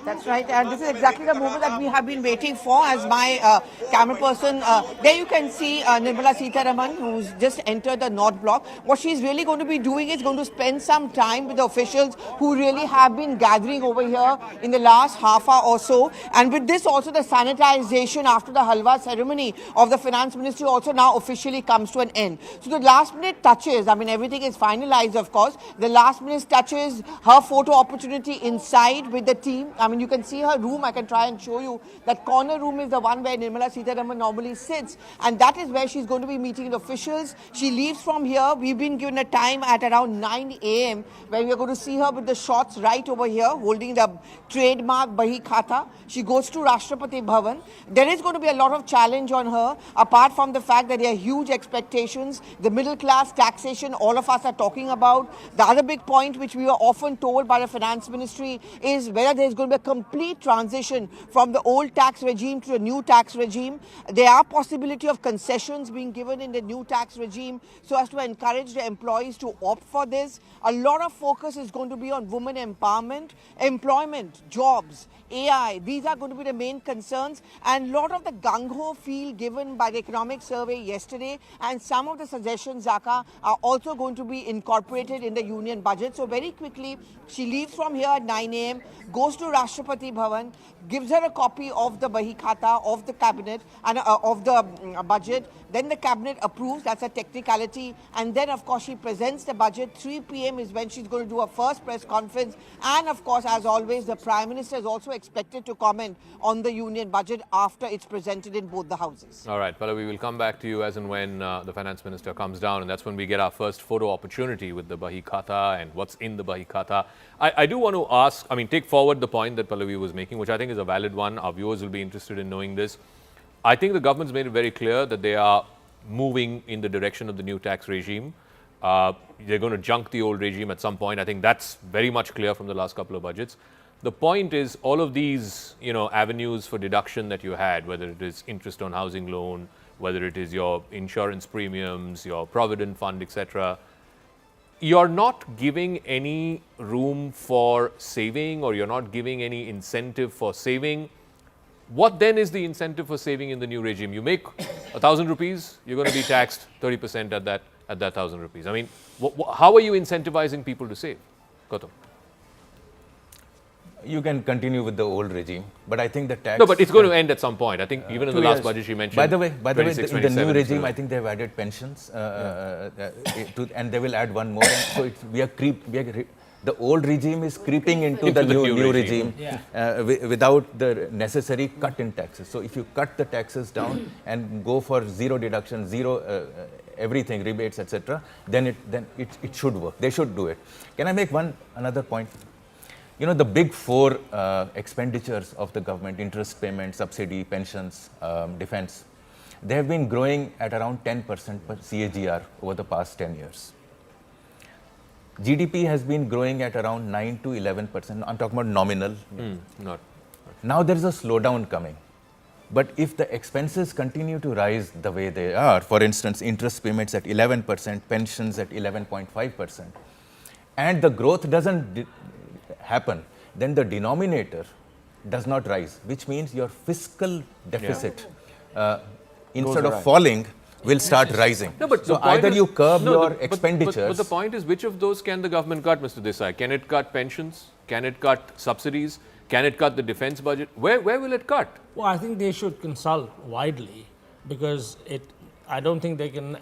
Speaker 15: That's right, and this is exactly the moment that we have been waiting for. As my camera person, there you can see Nirmala Sitharaman, who's just entered the North Block. What she's really going to be doing is going to spend some time with the officials who really have been gathering over here in the last half hour or so. And with this also, the sanitization after the halwa ceremony of the finance ministry also now officially comes to an end. So the last minute touches, I mean everything is finalized of course. The last minute touches, her photo opportunity inside with the team. I mean you can see her room, I can try and show you. That corner room is the one where Nirmala Sitharaman normally sits, and that is where she's going to be meeting the officials. She leaves from here. We've been given a time at around 9 a.m. where we're going to see her with the shots right over here holding the trademark Bahi Khata. She goes to Rashtrapati Bhavan. There is going to be a lot of challenge on her, apart from the fact that there are huge expectations. The middle class taxation, all of us are talking about. The other big point which we were often told by the finance ministry is whether there's going to be a complete transition from the old tax regime to the new tax regime. There are possibility of concessions being given in the new tax regime so as to encourage the employees to opt for this. A lot of focus is going to be on women empowerment, employment, jobs, AI. These are going to be the main concerns, and a lot of the gung-ho feel given by the economic survey yesterday and some of the suggestions, Zaka, are also going to be incorporated in the union budget. So very quickly, she leaves from here at 9 a.m., goes to Rashtrapati Bhavan, gives her a copy of the Bahi Khata of the cabinet and of the budget. Then the cabinet approves, that's a technicality. And then of course she presents the budget. 3 p.m. is when she's going to do her first press conference. And of course, as always, the Prime Minister is also expected to comment on the union budget after it's presented in both the houses.
Speaker 1: All right, Pallavi, we'll come back to you as and when the Finance Minister comes down, and that's when we get our first photo opportunity with the Bahi Khata and what's in the Bahi Khata. I do want to ask, I mean, take forward the point that Pallavi was making, which I think is a valid one. Our viewers will be interested in knowing this. I think the government's made it very clear that they are moving in the direction of the new tax regime. They're going to junk the old regime at some point. I think that's very much clear from the last couple of budgets. The point is, all of these, avenues for deduction that you had, whether it is interest on housing loan, whether it is your insurance premiums, your provident fund, etc., you're not giving any room for saving, or you're not giving any incentive for saving. What then is the incentive for saving in the new regime? You make 1,000 rupees, you're going to be taxed 30% at that 1,000 rupees. I mean, how are you incentivizing people to save? Gautam.
Speaker 13: You can continue with the old regime, but I think the tax...
Speaker 1: No, but it's going to end at some point. I think even in the last budget she mentioned...
Speaker 13: By the way, in the new regime, I think they've added pensions, and they will add one more. And so the old regime is creeping into the new regime without the necessary cut in taxes. So if you cut the taxes down and go for zero deduction, zero everything, rebates, etc., then it should work. They should do it. Can I make another point? The big four expenditures of the government, interest payment, subsidy, pensions, defense, they have been growing at around 10% per CAGR over the past 10 years. GDP has been growing at around 9 to 11%. I'm talking about nominal. Now there is a slowdown coming. But if the expenses continue to rise the way they are, for instance, interest payments at 11%, pensions at 11.5%, and the growth doesn't happen, then the denominator does not rise, which means your fiscal deficit, instead of falling, will start rising.
Speaker 1: No, but
Speaker 13: so either you curb your expenditures.
Speaker 1: But the point is, which of those can the government cut, Mr. Desai? Can it cut pensions? Can it cut subsidies? Can it cut the defense budget? Where will it cut?
Speaker 14: Well, I think they should consult widely, because I don't think they can,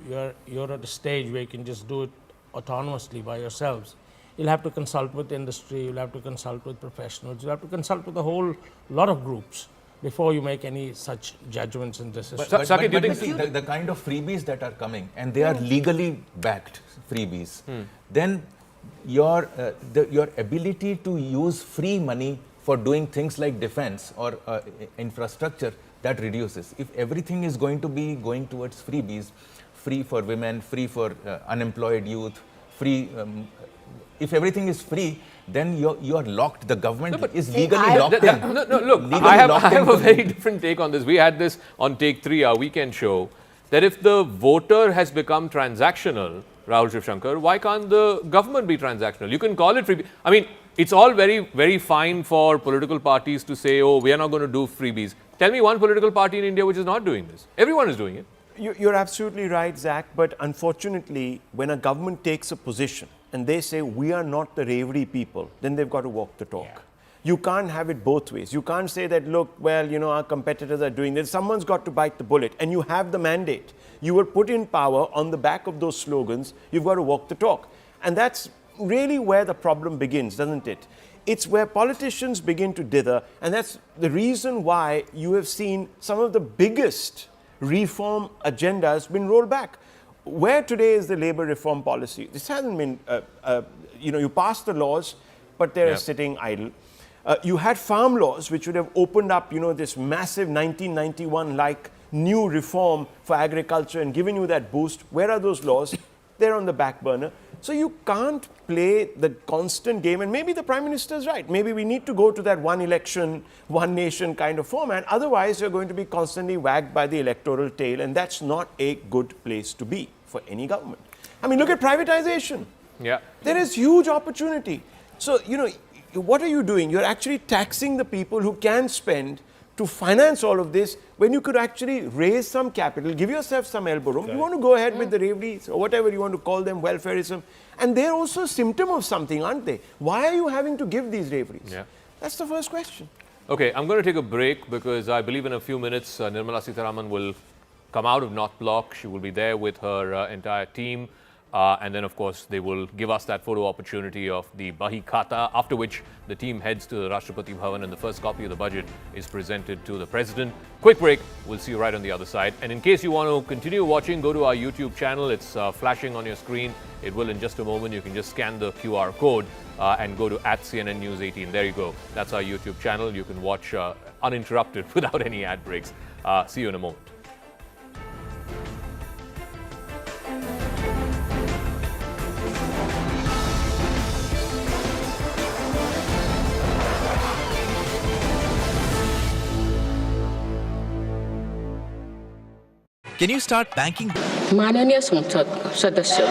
Speaker 14: you're at a stage where you can just do it autonomously by yourselves. You'll have to consult with industry, you'll have to consult with professionals, you'll have to consult with a whole lot of groups before you make any such judgments in this issue.
Speaker 13: But the kind of freebies that are coming, and they are legally backed freebies, then your ability to use free money for doing things like defense or infrastructure, that reduces. If everything is going to be going towards freebies, free for women, free for unemployed youth, free, if everything is free, then you are locked. The government is legally locked in.
Speaker 1: Look, I have a very different take on this. We had this on Take 3, our weekend show, that if the voter has become transactional, Rahul Shivshankar, why can't the government be transactional? You can call it free. I mean, It's all very fine for political parties to say, oh, we are not going to do freebies. Tell me one political party in India which is not doing this. Everyone is doing it.
Speaker 2: You're absolutely right, Zach, but unfortunately, when a government takes a position and they say, we are not the Revdi people, then they've got to walk the talk. Yeah. You can't have it both ways. You can't say that, look, well, you know, our competitors are doing this. Someone's got to bite the bullet, and you have the mandate. You were put in power on the back of those slogans. You've got to walk the talk. And that's really where the problem begins, doesn't it? It's where politicians begin to dither, and that's the reason why you have seen some of the biggest reform agendas been rolled back. Where today is the labor reform policy? This hasn't been, you pass the laws, but they're sitting idle. You had farm laws, which would have opened up, this massive 1991-like new reform for agriculture and given you that boost. Where are those laws? They're on the back burner. So you can't play the constant game. And maybe the Prime Minister is right. Maybe we need to go to that one election, one nation kind of format. Otherwise, you're going to be constantly wagged by the electoral tail. And that's not a good place to be for any government. I mean, look at privatization.
Speaker 1: Yeah.
Speaker 2: There is huge opportunity. So, what are you doing? You're actually taxing the people who can spend to finance all of this when you could actually raise some capital, give yourself some elbow room. You want to go ahead with the Revdis or whatever you want to call them, welfareism. And they're also a symptom of something, aren't they? Why are you having to give these Revdis?
Speaker 1: Yeah.
Speaker 2: That's the first question.
Speaker 1: Okay, I'm going to take a break because I believe in a few minutes Nirmala Sitharaman will come out of North Block. She will be there with her entire team. And then, of course, they will give us that photo opportunity of the Bahi Khata, after which the team heads to the Rashtrapati Bhavan and the first copy of the budget is presented to the President. Quick break. We'll see you right on the other side. And in case you want to continue watching, go to our YouTube channel. It's flashing on your screen. It will in just a moment. You can just scan the QR code and go to @CNN News 18. There you go. That's our YouTube channel. You can watch uninterrupted without any ad breaks. See you in a moment.
Speaker 16: Can you start banking?
Speaker 12: माननीय संसद सदस्य,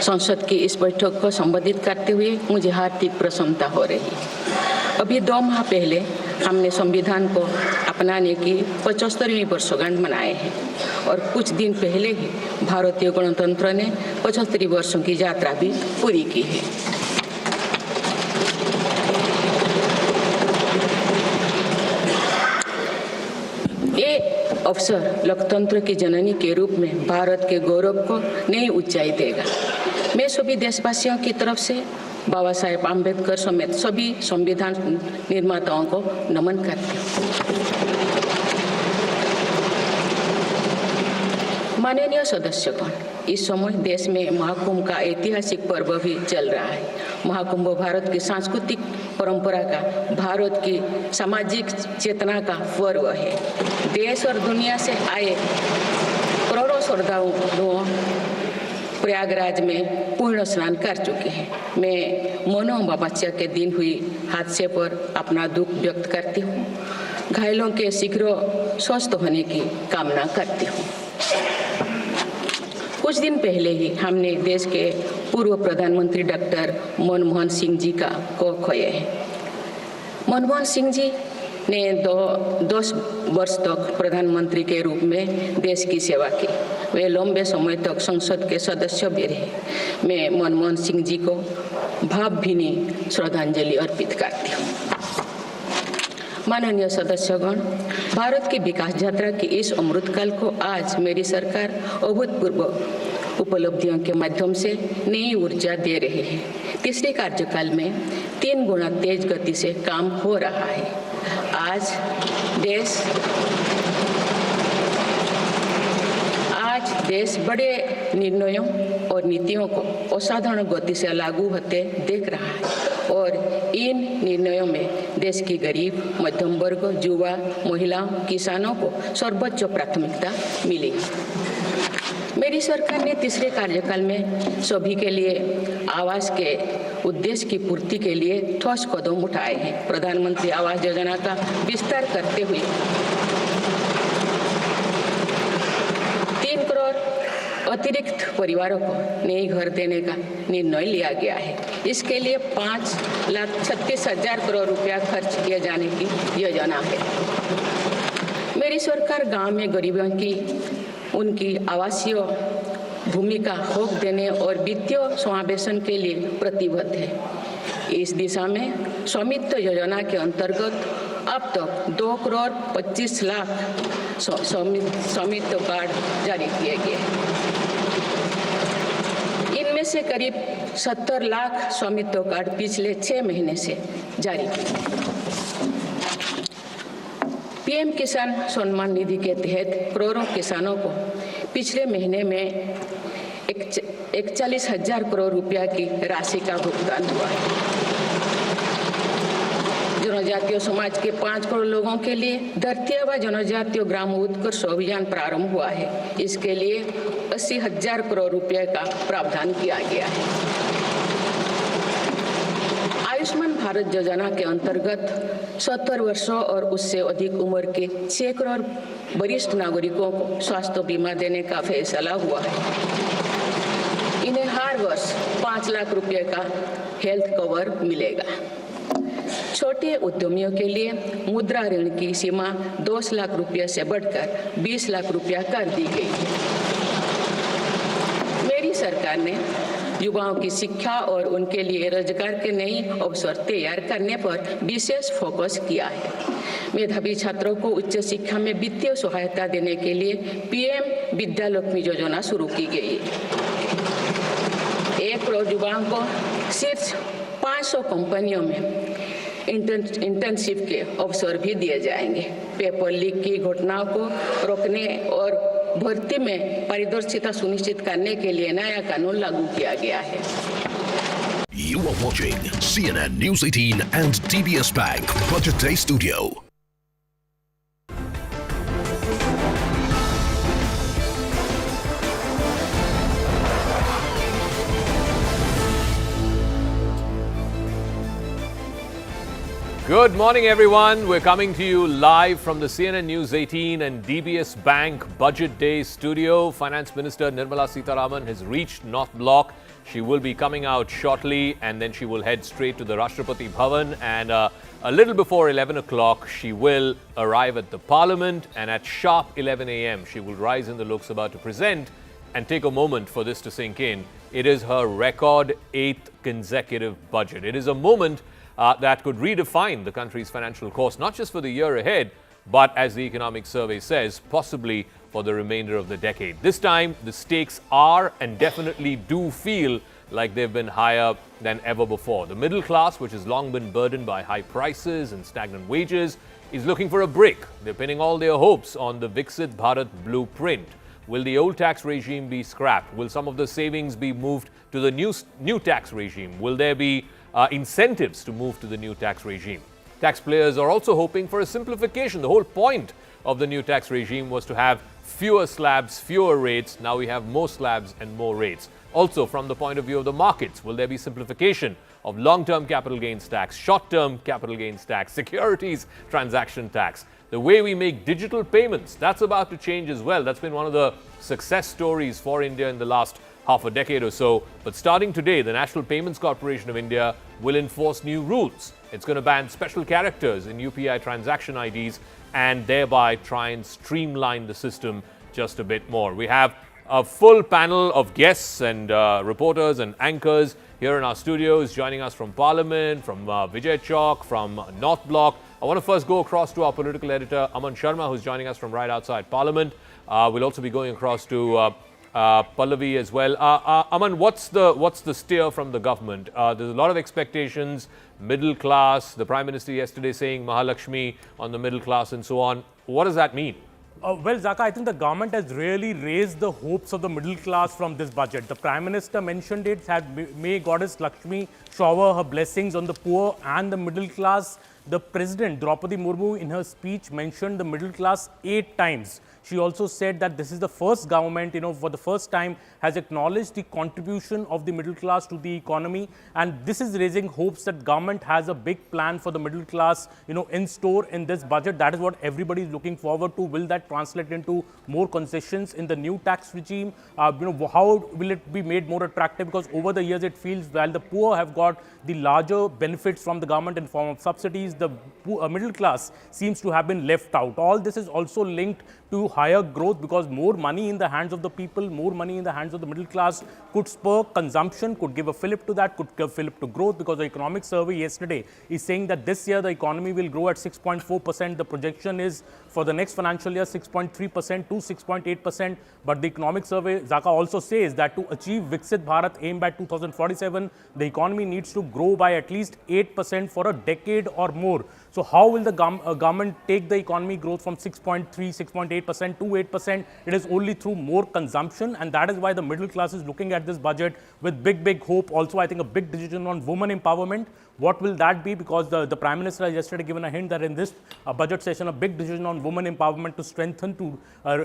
Speaker 12: संसद की इस बैठक को संबोधित करते हुए मुझे हार्दिक प्रसन्नता हो रही है। अभी 2 माह पहले हमने संविधान को अपनाने की 75वीं वर्षगांठ मनाए हैं और कुछ दिन पहले ही भारतीय गणतंत्र ने 75 वर्षों की यात्रा भी पूरी की है। ये अवसर लोकतंत्र की जननी के रूप में भारत के गौरव को नई ऊंचाई देगा। मैं सभी देशवासियों की तरफ से बाबा साहेब आम्बेडकर समेत सभी संविधान निर्माताओं को नमन करती हूँ। माननीय सदस्यगण, इस समय देश में महाकुंभ का ऐतिहासिक पर्व भी चल रहा है। महाकुंभ भारत की सांस्कृतिक परंपरा का, भारत की सामाजिक चेतना का पर्व है। देश और दुनिया से आए करोड़ों श्रद्धालु प्रयागराज में पूर्ण स्नान कर चुके हैं। मैं मोनो अमावस्या के दिन हुई हादसे पर अपना दुख व्यक्त करती हूँ। घायलों के शीघ्र स्वस्थ होने की कामना करती हूँ। कुछ दिन पहले ही हमने देश के पूर्व प्रधानमंत्री डॉक्टर मनमोहन सिंह जी को खोए हैं। मनमोहन सिंह जी ने 10 वर्ष तक प्रधानमंत्री के रूप में देश की सेवा की। वे लंबे समय तक संसद के सदस्य भी रहे। मैं मनमोहन सिंह जी को भावभीनी श्रद्धांजलि अर्पित करती हूँ। माननीय सदस्यगण, भारत की विकास यात्रा की इस अमृतकाल को आज मेरी सरकार अभूतपूर्व उपलब्धियों के माध्यम से नई ऊर्जा दे रही है। तीसरे कार्यकाल में 3 गुना तेज गति से काम हो रहा है। आज देश बड़े निर्णयों और नीतियों को असाधारण गति से लागू होते देख रहा है और इन निर्णयों में देश की गरीब, मध्यम वर्ग, युवा, महिलाओं, किसानों को सर्वोच्च प्राथमिकता मिली। मेरी सरकार ने तीसरे कार्यकाल में सभी के लिए आवास के उद्देश्य की पूर्ति के लिए ठोस कदम उठाए हैं। प्रधानमंत्री आवास योजना का विस्तार करते हुए 3 करोड़ अतिरिक्त परिवारों को नए घर देने का निर्णय लिया गया है। इसके लिए 5,36,000 करोड़ रुपया खर्च किए जाने की योजना है। मेरी सरकार गांव में गरीबों की उनकी आवासीय भूमि का हक देने और वित्तीय समावेशन के लिए प्रतिबद्ध है। इस दिशा में स्वामित्व योजना के अंतर्गत अब तक 2,25,00,000 स्वामित्व कार्ड जारी किए गए हैं। इनमें से करीब 70 लाख स्वामित्व कार्ड पिछले 6 महीने से जारी किए। पीएम किसान सम्मान निधि के तहत करोड़ों किसानों को पिछले महीने में 41,000 करोड़ रुपया की राशि का भुगतान हुआ है। जनजातीय समाज के 5 करोड़ लोगों के लिए धरती व जनजातीय ग्राम उत्कर्ष अभियान प्रारंभ हुआ है। इसके लिए 80,000 करोड़ रुपए का प्रावधान किया गया है। आयुष्मान भारत योजना के अंतर्गत 70 वर्षों और उससे अधिक उम्र के 6 करोड़ वरिष्ठ नागरिकों को स्वास्थ्य बीमा देने का फैसला हुआ है। इन्हें हर वर्ष 5 लाख रुपए का हेल्थ कवर मिलेगा। छोटे उद्यमियों के लिए मुद्रा ऋण की सीमा 10 लाख रुपए से बढ़कर 20 लाख रुपया कर दी गई है। मेरी सरकार ने युवाओं की शिक्षा और उनके लिए रोजगार के नए अवसर तैयार करने पर विशेष फोकस किया है। मेधावी छात्रों को उच्च शिक्षा में वित्तीय सहायता देने के लिए पीएम विद्या लक्ष्मी योजना शुरू की गई है। 1 करोड़ युवाओं को शीर्ष 500 कंपनियों में इंटर्नशिप के अवसर भी दिए जाएंगे। पेपर लीक की घटनाओं को रोकने और भर्ती में पारदर्शिता सुनिश्चित करने के लिए नया कानून लागू किया गया है।
Speaker 16: You are watching CNN News 18 and DBS Bank Budget Day Studio.
Speaker 1: Good morning, everyone. We're coming to you live from the CNN News 18 and DBS Bank Budget Day studio. Finance Minister Nirmala Sitharaman has reached North Block. She will be coming out shortly and then she will head straight to the Rashtrapati Bhavan. And a little before 11 o'clock, she will arrive at the Parliament. And at sharp 11 a.m., she will rise in the Lok Sabha to present and take a moment for this to sink in. It is her record 8th consecutive budget. It is a moment that could redefine the country's financial course, not just for the year ahead, but as the economic survey says, possibly for the remainder of the decade. This time, the stakes are and definitely do feel like they've been higher than ever before. The middle class, which has long been burdened by high prices and stagnant wages, is looking for a break. They're pinning all their hopes on the Viksit Bharat blueprint. Will the old tax regime be scrapped? Will some of the savings be moved to the new tax regime? Will there be incentives to move to the new tax regime? Taxpayers are also hoping for a simplification. The whole point of the new tax regime was to have fewer slabs, fewer rates. Now we have more slabs and more rates. Also, from the point of view of the markets, will there be simplification of long-term capital gains tax, short-term capital gains tax, securities transaction tax? The way we make digital payments, that's about to change as well. That's been one of the success stories for India in the last half a decade or so. But starting today, the National Payments Corporation of India will enforce new rules. It's going to ban special characters in UPI transaction IDs and thereby try and streamline the system just a bit more. We have a full panel of guests and reporters and anchors here in our studios, joining us from Parliament, from Vijay Chowk, from North Block. I want to first go across to our political editor, Aman Sharma, who's joining us from right outside Parliament. We'll also be going across to Pallavi as well. Aman, what's the steer from the government? There's a lot of expectations, middle class, the Prime Minister yesterday saying Mahalakshmi on the middle class and so on. What does that mean?
Speaker 17: Well, Zaka, I think the government has really raised the hopes of the middle class from this budget. The Prime Minister mentioned it, said, may Goddess Lakshmi shower her blessings on the poor and the middle class. The President, Draupadi Murmu, in her speech mentioned the middle class 8 times. She also said that this is the first government, for the first time has acknowledged the contribution of the middle class to the economy, and this is raising hopes that government has a big plan for the middle class, in store in this budget. That is what everybody is looking forward to. Will that translate into more concessions in the new tax regime? How will it be made more attractive? Because over the years it feels while the poor have got the larger benefits from the government in form of subsidies, the middle class seems to have been left out. All this is also linked to higher growth, because more money in the hands of the people, more money in the hands of the middle class could spur consumption, could give a fillip to that, could give a fillip to growth, because the economic survey yesterday is saying that this year the economy will grow at 6.4%. The projection is for the next financial year 6.3% to 6.8%. But the economic survey, Zaka, also says that to achieve Viksit Bharat aim by 2047, the economy needs to grow by at least 8% for a decade or more. So how will the government take the economy growth from 6.3, 6.8% to 8%? It is only through more consumption, and that is why the middle class is looking at this budget with big hope. Also, I think a big decision on women empowerment. What will that be? Because the Prime Minister has yesterday given a hint that in this budget session, a big decision on women empowerment to strengthen to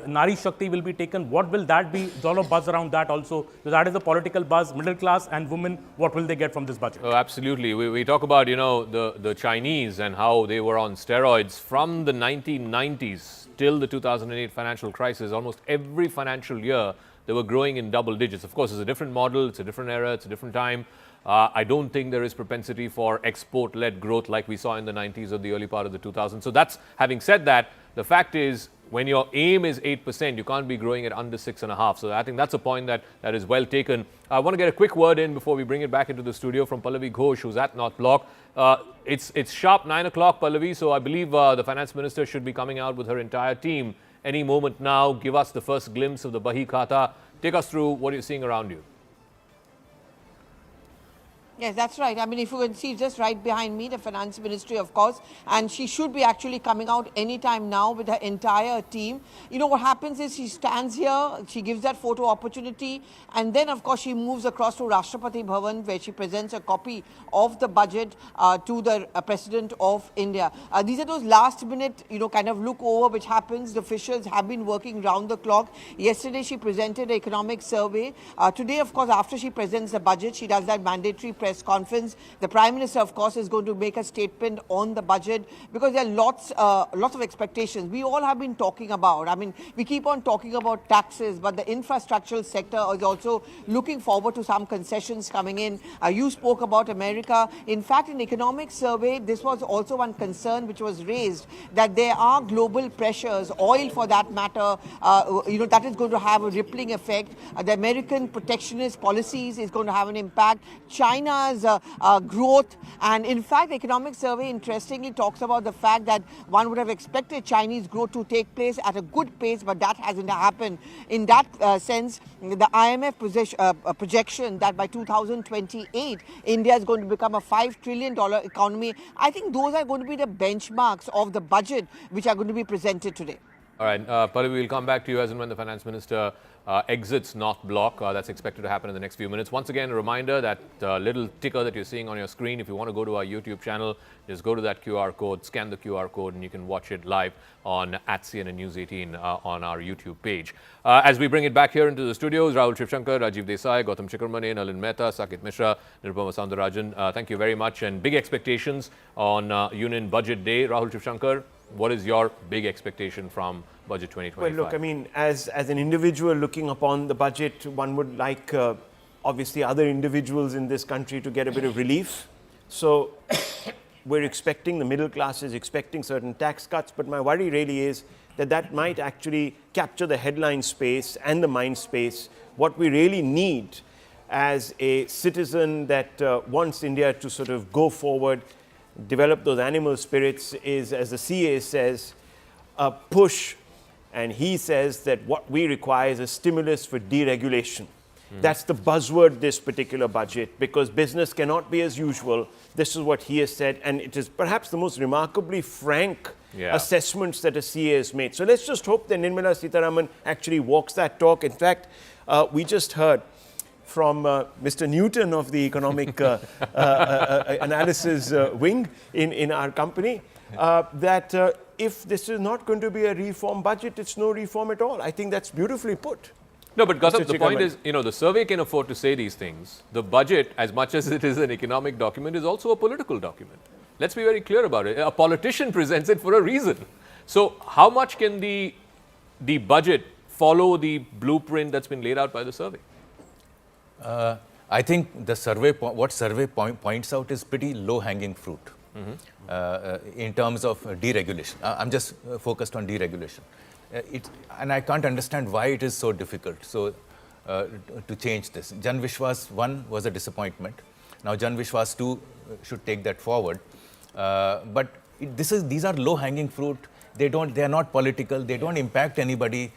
Speaker 17: Nari Shakti will be taken. What will that be? There's a lot of buzz around that also. So that is the political buzz. Middle class and women, what will they get from this budget?
Speaker 1: Oh, absolutely. We talk about, the Chinese and how they were on steroids from the 1990s till the 2008 financial crisis. Almost every financial year, they were growing in double digits. Of course, it's a different model, it's a different era, it's a different time. I don't think there is propensity for export-led growth like we saw in the 90s or the early part of the 2000s. So that's, having said that, the fact is, when your aim is 8%, you can't be growing at under 6.5%. So I think that's a point that is well taken. I want to get a quick word in before we bring it back into the studio from Pallavi Ghosh, who's at North Block. It's sharp 9 o'clock, Pallavi, so I believe the Finance Minister should be coming out with her entire team any moment now. Give us the first glimpse of the Bahi Khata. Take us through what you're seeing around you.
Speaker 15: Yes, that's right. I mean, if you can see just right behind me, the Finance Ministry, of course, and she should be actually coming out anytime now with her entire team. What happens is she stands here, she gives that photo opportunity, and then, of course, she moves across to Rashtrapati Bhavan, where she presents a copy of the budget to the President of India. These are those last-minute, kind of look over which happens. The officials have been working round the clock. Yesterday, she presented an economic survey. Today, of course, after she presents the budget, she does that mandatory press conference. The Prime Minister, of course, is going to make a statement on the budget, because there are lots of expectations. We all have been talking about, we keep on talking about taxes, but the infrastructural sector is also looking forward to some concessions coming in. You spoke about America. In fact, in the economic survey, this was also one concern which was raised, that there are global pressures, oil for that matter, that is going to have a rippling effect. The American protectionist policies is going to have an impact. China's growth, and in fact, the economic survey interestingly talks about the fact that one would have expected Chinese growth to take place at a good pace, but that hasn't happened. In that sense, the IMF projection that by 2028, India is going to become a $5 trillion economy. I think those are going to be the benchmarks of the budget which are going to be presented today.
Speaker 1: All right, Pallavi, we'll come back to you as and when the Finance Minister exits North Block. That's expected to happen in the next few minutes. Once again, a reminder that little ticker that you're seeing on your screen, if you want to go to our YouTube channel, just go to that QR code, scan the QR code, and you can watch it live on @CNN News 18 on our YouTube page. As we bring it back here into the studios, Rahul Shivshankar, Rajiv Desai, Gautam Chikramani, Nalin Mehta, Sakit Mishra, Nirupama Soundarajan, thank you very much, and big expectations on Union Budget Day. Rahul Shivshankar, what is your big expectation from Budget 2025?
Speaker 2: Well, look, as an individual looking upon the budget, one would like, obviously, other individuals in this country to get a bit of relief. So we're expecting, the middle class is expecting certain tax cuts, but my worry really is that might actually capture the headline space and the mind space. What we really need as a citizen that wants India to sort of go forward, develop those animal spirits, is, as the CA says, a push. And he says that what we require is a stimulus for deregulation. That's the buzzword this particular budget, because business cannot be as usual. This is what he has said, and it is perhaps the most remarkably frank assessments that a CA has made. So let's just hope that Nirmala Sitharaman actually walks that talk. In fact, we just heard Mr. Newton of the economic analysis wing in our company, that if this is not going to be a reform budget, it's no reform at all. I think that's beautifully put.
Speaker 1: No, but Gautam, the point is, the survey can afford to say these things. The budget, as much as it is an economic document, is also a political document. Let's be very clear about it. A politician presents it for a reason. So how much can the budget follow the blueprint that's been laid out by the survey?
Speaker 13: I think the survey, what survey points out is pretty low-hanging fruit in terms of deregulation. I'm just focused on deregulation. And I can't understand why it is so difficult to change this. Jan Vishwas 1 was a disappointment. Now Jan Vishwas 2 should take that forward. But these are low-hanging fruit. They are not political. They don't impact anybody.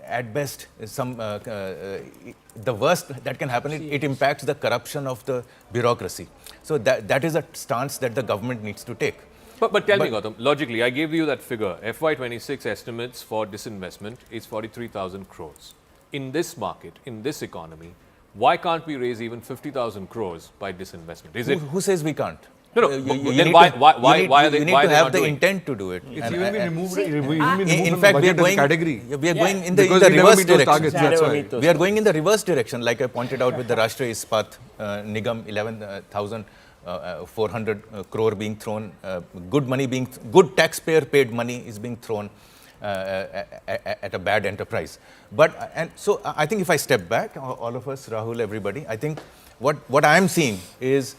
Speaker 13: At best, the worst that can happen, it impacts the corruption of the bureaucracy. So that is a stance that the government needs to take.
Speaker 1: But tell me, Gautam, logically, I gave you that figure. FY26 estimates for disinvestment is 43,000 crores. In this market, in this economy, why can't we raise even 50,000 crores by disinvestment?
Speaker 13: Who says we can't?
Speaker 1: No, then why are they?
Speaker 13: You need to have the intent to do it.
Speaker 5: It's even been removed.
Speaker 13: In fact, we are going in the reverse direction. We are going in the reverse direction, like I pointed out with the Rashtriya Ispat Nigam, 11,400 crore being thrown, good taxpayer paid money is being thrown at a bad enterprise. So I think if I step back, all of us, Rahul, everybody, I think what I am seeing is.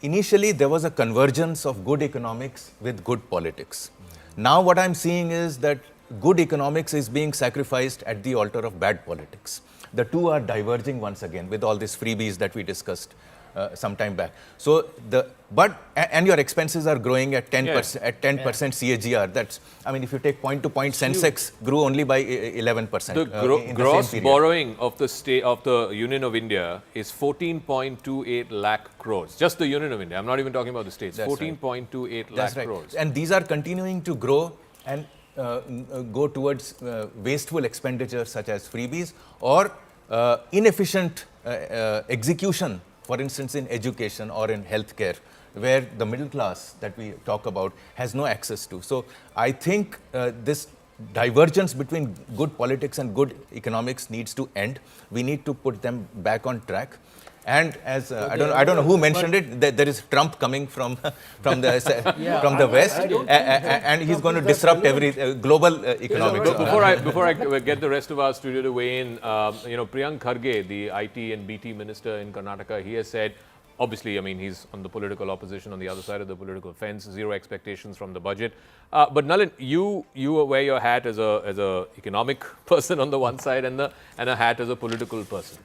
Speaker 13: Initially, there was a convergence of good economics with good politics. Now what I'm seeing is that good economics is being sacrificed at the altar of bad politics. The two are diverging once again with all these freebies that we discussed some time back. So and your expenses are growing at 10% at 10% CAGR. That's, I mean, if you take point to point, Sensex grew only by 11%.
Speaker 1: The gross borrowing of the state of the Union of India is 14.28 lakh crores. Just the Union of India. I'm not even talking about the states. 14.28 lakh crores.
Speaker 13: And these are continuing to grow and go towards wasteful expenditure such as freebies or inefficient execution. For instance, in education or in healthcare, where the middle class that we talk about has no access to. So I think this divergence between good politics and good economics needs to end. We need to put them back on track. And as I don't know who mentioned it, there is Trump coming from the West, and he's going to disrupt every global economics.
Speaker 1: Before I get the rest of our studio to weigh in, Priyank Kharge, the IT and BT minister in Karnataka, he has said, obviously, I mean, he's on the political opposition on the other side of the political fence, zero expectations from the budget. But Nalin, you wear your hat as a economic person on the one side and a hat as a political person.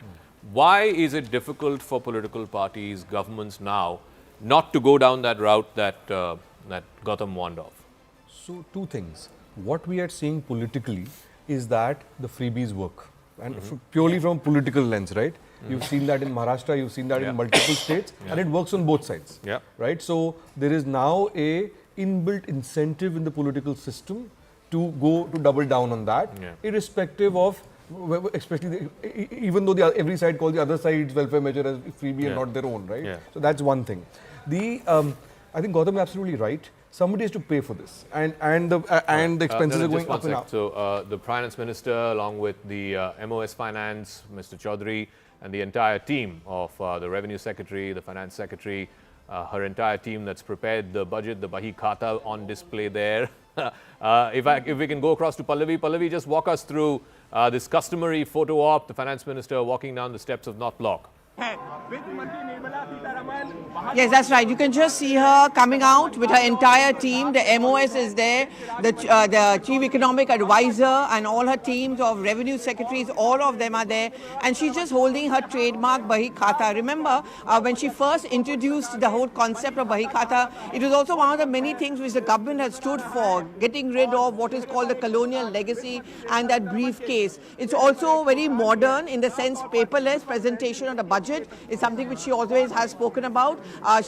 Speaker 1: Why is it difficult for political parties, governments now, not to go down that route that Gautam warned of?
Speaker 5: So, two things. What we are seeing politically is that the freebies work, and purely from a political lens, right? You've seen that in Maharashtra, you've seen that in multiple states, and it works on both sides, right? So, there is now a inbuilt incentive in the political system to go to double down on that, irrespective of, especially even though every side calls the other side's welfare measure as freebie and not their own, right? So that's one thing. I think Gautam is absolutely right. Somebody has to pay for this, and the expenses are going up and up.
Speaker 1: So the finance minister, along with the MOS Finance, Mr. Chaudhary, and the entire team of the revenue secretary, the finance secretary, her entire team that's prepared the budget, the Bahi Khata on display there. If we can go across to Pallavi, just walk us through this customary photo op, the finance minister walking down the steps of North Block.
Speaker 15: Yes, that's right. You can just see her coming out with her entire team. The MOS is there, the chief economic advisor and all her teams of revenue secretaries, all of them are there. And she's just holding her trademark Bahi Khata. Remember, when she first introduced the whole concept of Bahi Khata, it was also one of the many things which the government has stood for, getting rid of what is called the colonial legacy and that briefcase. It's also very modern in the sense paperless presentation of the budget. budget is something which she always has spoken about.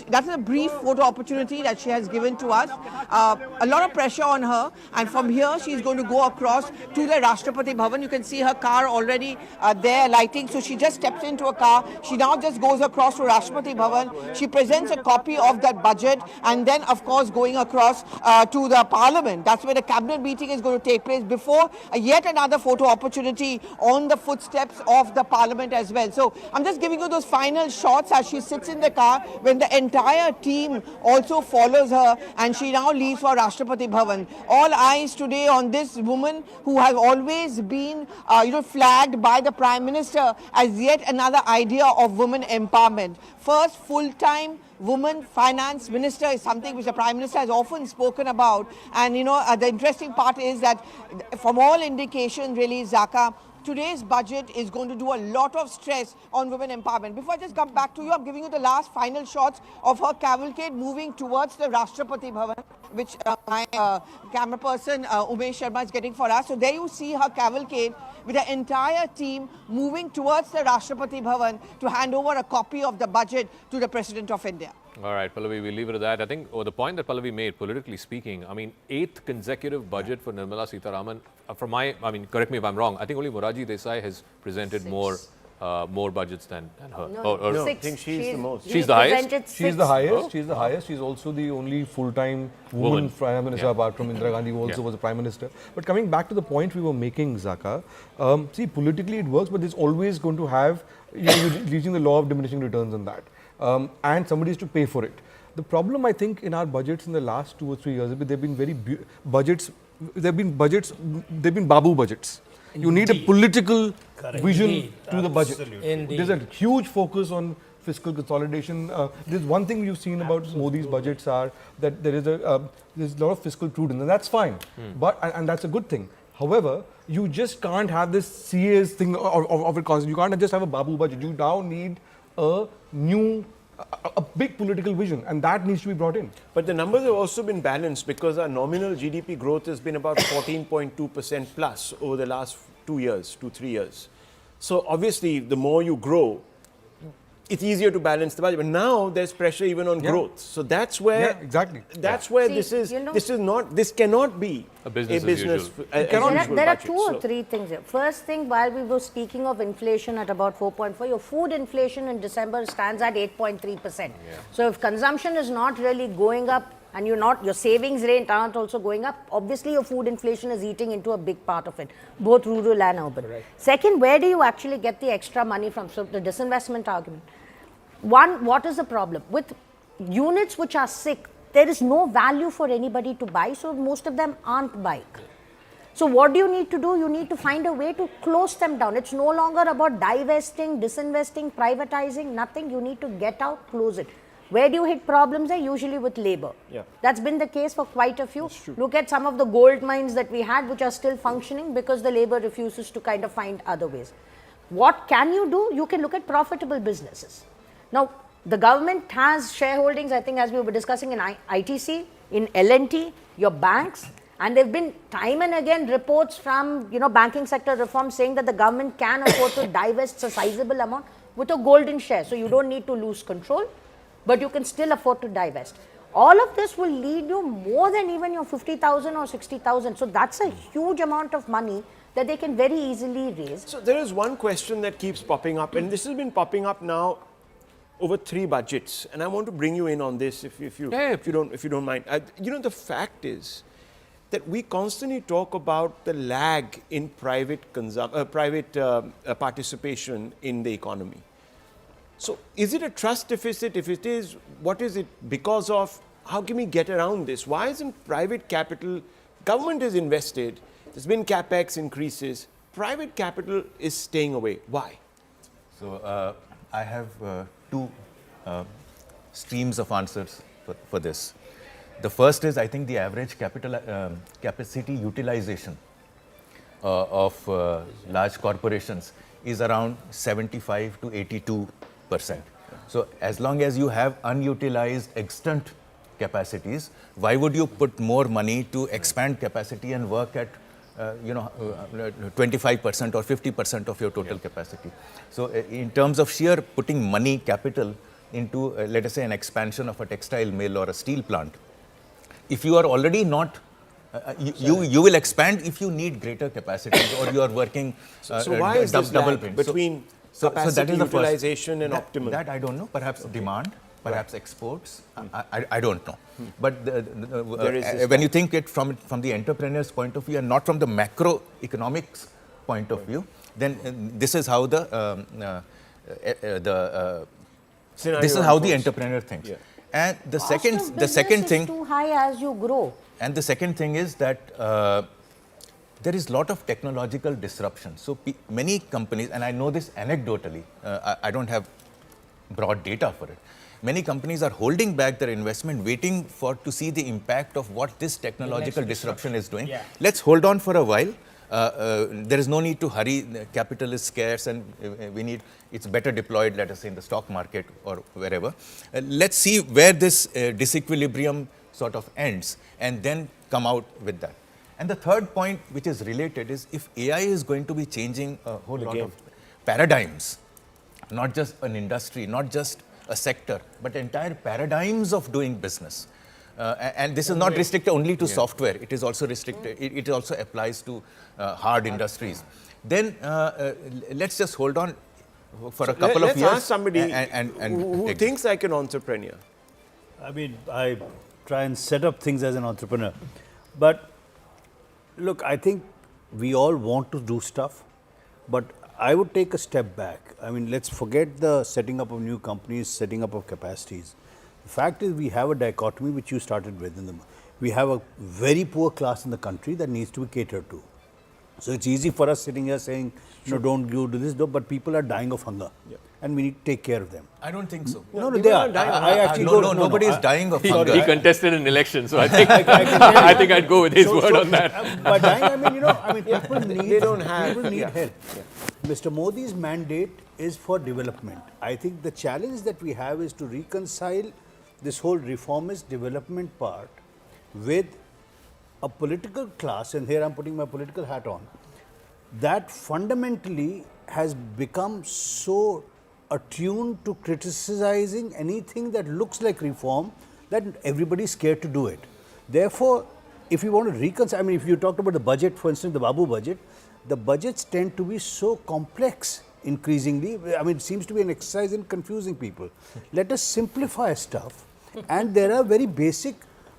Speaker 15: That's a brief photo opportunity that she has given to us. A lot of pressure on her, and from here she's going to go across to the Rashtrapati Bhavan. You can see her car already there lighting. So she just steps into a car. She now just goes across to Rashtrapati Bhavan. She presents a copy of that budget, and then of course going across to the Parliament. That's where the cabinet meeting is going to take place before yet another photo opportunity on the footsteps of the Parliament as well. So I'm just giving you those final shots as she sits in the car when the entire team also follows her, and she now leaves for Rashtrapati Bhavan. All eyes today on this woman who has always been flagged by the Prime Minister as yet another idea of women empowerment. First full-time woman finance minister is something which the Prime Minister has often spoken about. And the interesting part is that from all indications really, Zaka, today's budget is going to do a lot of stress on women empowerment. Before I just come back to you, I'm giving you the last final shots of her cavalcade moving towards the Rashtrapati Bhavan, which my camera person Umesh Sharma is getting for us. So there you see her cavalcade with the entire team moving towards the Rashtrapati Bhavan to hand over a copy of the budget to the President of India.
Speaker 1: All right, Pallavi, we'll leave it at that. I think the point that Pallavi made, politically speaking, I mean, 8th consecutive budget for Nirmala Sitharaman. Correct me if I'm wrong, I think only Morarji Desai has presented more budgets than her.
Speaker 2: No, I think she's the most.
Speaker 1: She's the highest?
Speaker 5: She's the highest. She's the highest. She's also the only full-time woman Prime Minister apart from Indira Gandhi, who also was a Prime Minister. But coming back to the point we were making, Zaka, see, politically it works, but there's always going to have, you're reaching the law of diminishing returns on that. And somebody has to pay for it. The problem, I think, in our budgets in the last 2 or 3 years, they've been they've been babu budgets. You need a political vision to the budget. There's a huge focus on fiscal consolidation. There's one thing you've seen about Modi's budgets are that there's a lot of fiscal prudence, and that's fine. And that's a good thing. However, you just can't have this CA's thing of it constant. You can't just have a babu budget. You now need a big political vision, and that needs to be brought in.
Speaker 2: But the numbers have also been balanced because our nominal GDP growth has been about 14.2% plus over the last 2 years, 2-3 years. So obviously, the more you grow, it's easier to balance the budget. But now there's pressure even on growth. So that's where That's where this cannot be a business.
Speaker 8: There are 2 or 3 things here. First thing, while we were speaking of inflation at about 4.4, your food inflation in December stands at 8.3%. So if consumption is not really going up and your savings rate aren't also going up, obviously your food inflation is eating into a big part of it, both rural and urban. Second, where do you actually get the extra money from? So the disinvestment argument. One, what is the problem? With units which are sick, there is no value for anybody to buy, so most of them aren't buying. So what do you need to do? You need to find a way to close them down. It's no longer about divesting, disinvesting, privatizing, nothing. You need to get out, close it. Where do you hit problems? Usually with labor. That's been the case for quite a few. Look at some of the gold mines that we had, which are still functioning because the labor refuses to kind of find other ways. What can you do? You can look at profitable businesses. Now, the government has shareholdings, I think, as we were discussing, in ITC, in L&T, your banks, and there have been time and again reports from banking sector reform saying that the government can afford to divest a sizable amount with a golden share. So you don't need to lose control, but you can still afford to divest. All of this will lead you more than even your 50,000 or 60,000. So that's a huge amount of money that they can very easily raise.
Speaker 2: So there is one question that keeps popping up, and this has been popping up now over 3 budgets, and I want to bring you in on this if you don't mind. The fact is that we constantly talk about the lag in private participation in the economy. So is it a trust deficit? If it is, what is it because of? How can we get around this? Why isn't private capital, government is invested, there's been capex increases, private capital is staying away. Why?
Speaker 13: So I have 2 streams of answers for this. The first is, I think the average capacity utilization of large corporations is around 75 to 82%. So as long as you have unutilized extant capacities, why would you put more money to expand capacity and work at 25% or 50% of your total capacity. So in terms of sheer putting money, capital into, let us say, an expansion of a textile mill or a steel plant, if you are already not, you will expand if you need greater capacities or you are working
Speaker 2: so why is this
Speaker 13: double
Speaker 2: lag
Speaker 13: print.
Speaker 2: between capacity utilization and optimum?
Speaker 13: That I don't know. Perhaps demand, perhaps exports. I don't know. But when you think it from the entrepreneur's point of view and not from the macroeconomics point of view, then this is how the entrepreneur thinks. And the second thing
Speaker 8: is too high as you grow.
Speaker 13: And the second thing is that there is a lot of technological disruption. So many companies, and I know this anecdotally, I don't have broad data for it. Many companies are holding back their investment, waiting to see the impact of what this technological disruption is doing. Yeah. Let's hold on for a while. There is no need to hurry. Capital is scarce, and it's better deployed, let us say, in the stock market or wherever. Let's see where this disequilibrium sort of ends, and then come out with that. And the third point, which is related, is if AI is going to be changing a whole lot of paradigms, not just an industry, not just a sector, but entire paradigms of doing business. And this is not restricted only to software. It is also restricted. It also applies to hard industries. Then let's just hold on for a couple of years.
Speaker 2: Let's ask somebody who thinks like an entrepreneur.
Speaker 9: I mean, I try and set up things as an entrepreneur. But look, I think we all want to do stuff, but I would take a step back. I mean, let's forget the setting up of new companies, setting up of capacities. The fact is, we have a dichotomy which you started with. We have a very poor class in the country that needs to be catered to. So it's easy for us sitting here saying, don't do this, but people are dying of hunger. And we need to take care of them.
Speaker 13: I don't think so.
Speaker 9: No, they are. I actually
Speaker 13: nobody is dying of hunger.
Speaker 1: He contested an election, so I think I think I'd go with his word on that.
Speaker 9: By dying, I mean, people need help. Mr. Modi's mandate is for development. I think the challenge that we have is to reconcile this whole reformist development part with a political class, and here I'm putting my political hat on, that fundamentally has become so attuned to criticizing anything that looks like reform that everybody's scared to do it. Therefore, if you want to reconcile, I mean, if you talked about the budget, for instance, the Babu budget, the budgets tend to be so complex increasingly. I mean, it seems to be an exercise in confusing people. Let us simplify stuff. And there are very basic,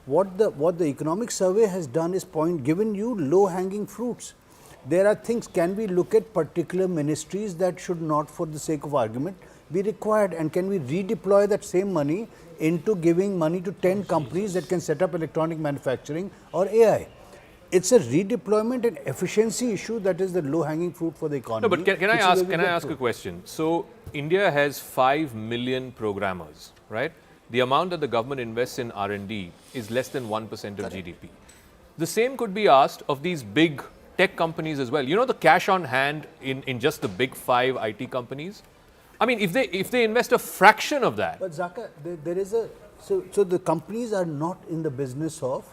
Speaker 9: what the economic survey has done is given you low-hanging fruits. There are things, can we look at particular ministries that should not, for the sake of argument, be required, and can we redeploy that same money into giving money to 10 companies that can set up electronic manufacturing or AI? It's a redeployment and efficiency issue that is the low-hanging fruit for the economy.
Speaker 1: No, but can I ask a question? So India has 5 million programmers, right? The amount that the government invests in R&D is less than 1% of GDP. The same could be asked of these big tech companies as well. You know, the cash on hand in just the big 5 IT companies? I mean, if they invest a fraction of that.
Speaker 9: But Zaka, there is so the companies are not in the business of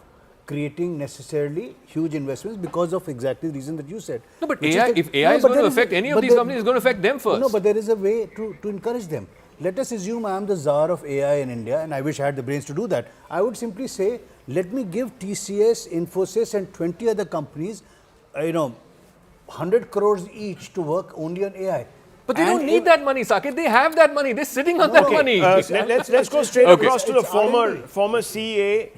Speaker 9: creating necessarily huge investments because of exactly the reason that you said.
Speaker 1: No, but if AI is going to affect any of these companies, it's going to affect them first.
Speaker 9: No, but there is a way to encourage them. Let us assume I am the czar of AI in India, and I wish I had the brains to do that. I would simply say, let me give TCS, Infosys and 20 other companies, 100 crores each to work only on AI.
Speaker 1: But they don't need that money, Saket. They have that money. They're sitting on that money.
Speaker 2: Let's go straight across to the former CA,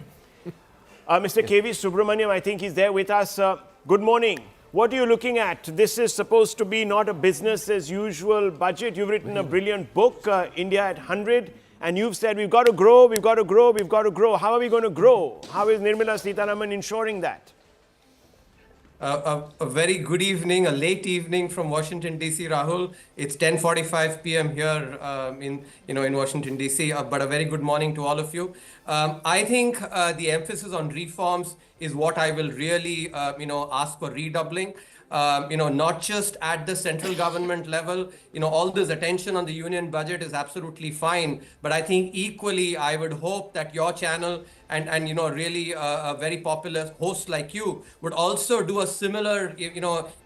Speaker 2: Mr. KV Subramaniam. I think he's there with us. Good morning. What are you looking at? This is supposed to be not a business as usual budget. You've written a brilliant book, India at 100, and you've said we've got to grow, we've got to grow, we've got to grow. How are we going to grow? How is Nirmala Sitharaman ensuring that?
Speaker 18: A very good evening, a late evening from Washington DC, Rahul. It's 10:45 p.m. here in Washington DC. But a very good morning to all of you. I think the emphasis on reforms is what I will really ask for redoubling. not just at the central government level. All this attention on the union budget is absolutely fine. But I think equally, I would hope that your channel and really a very popular host like you would also do a similar,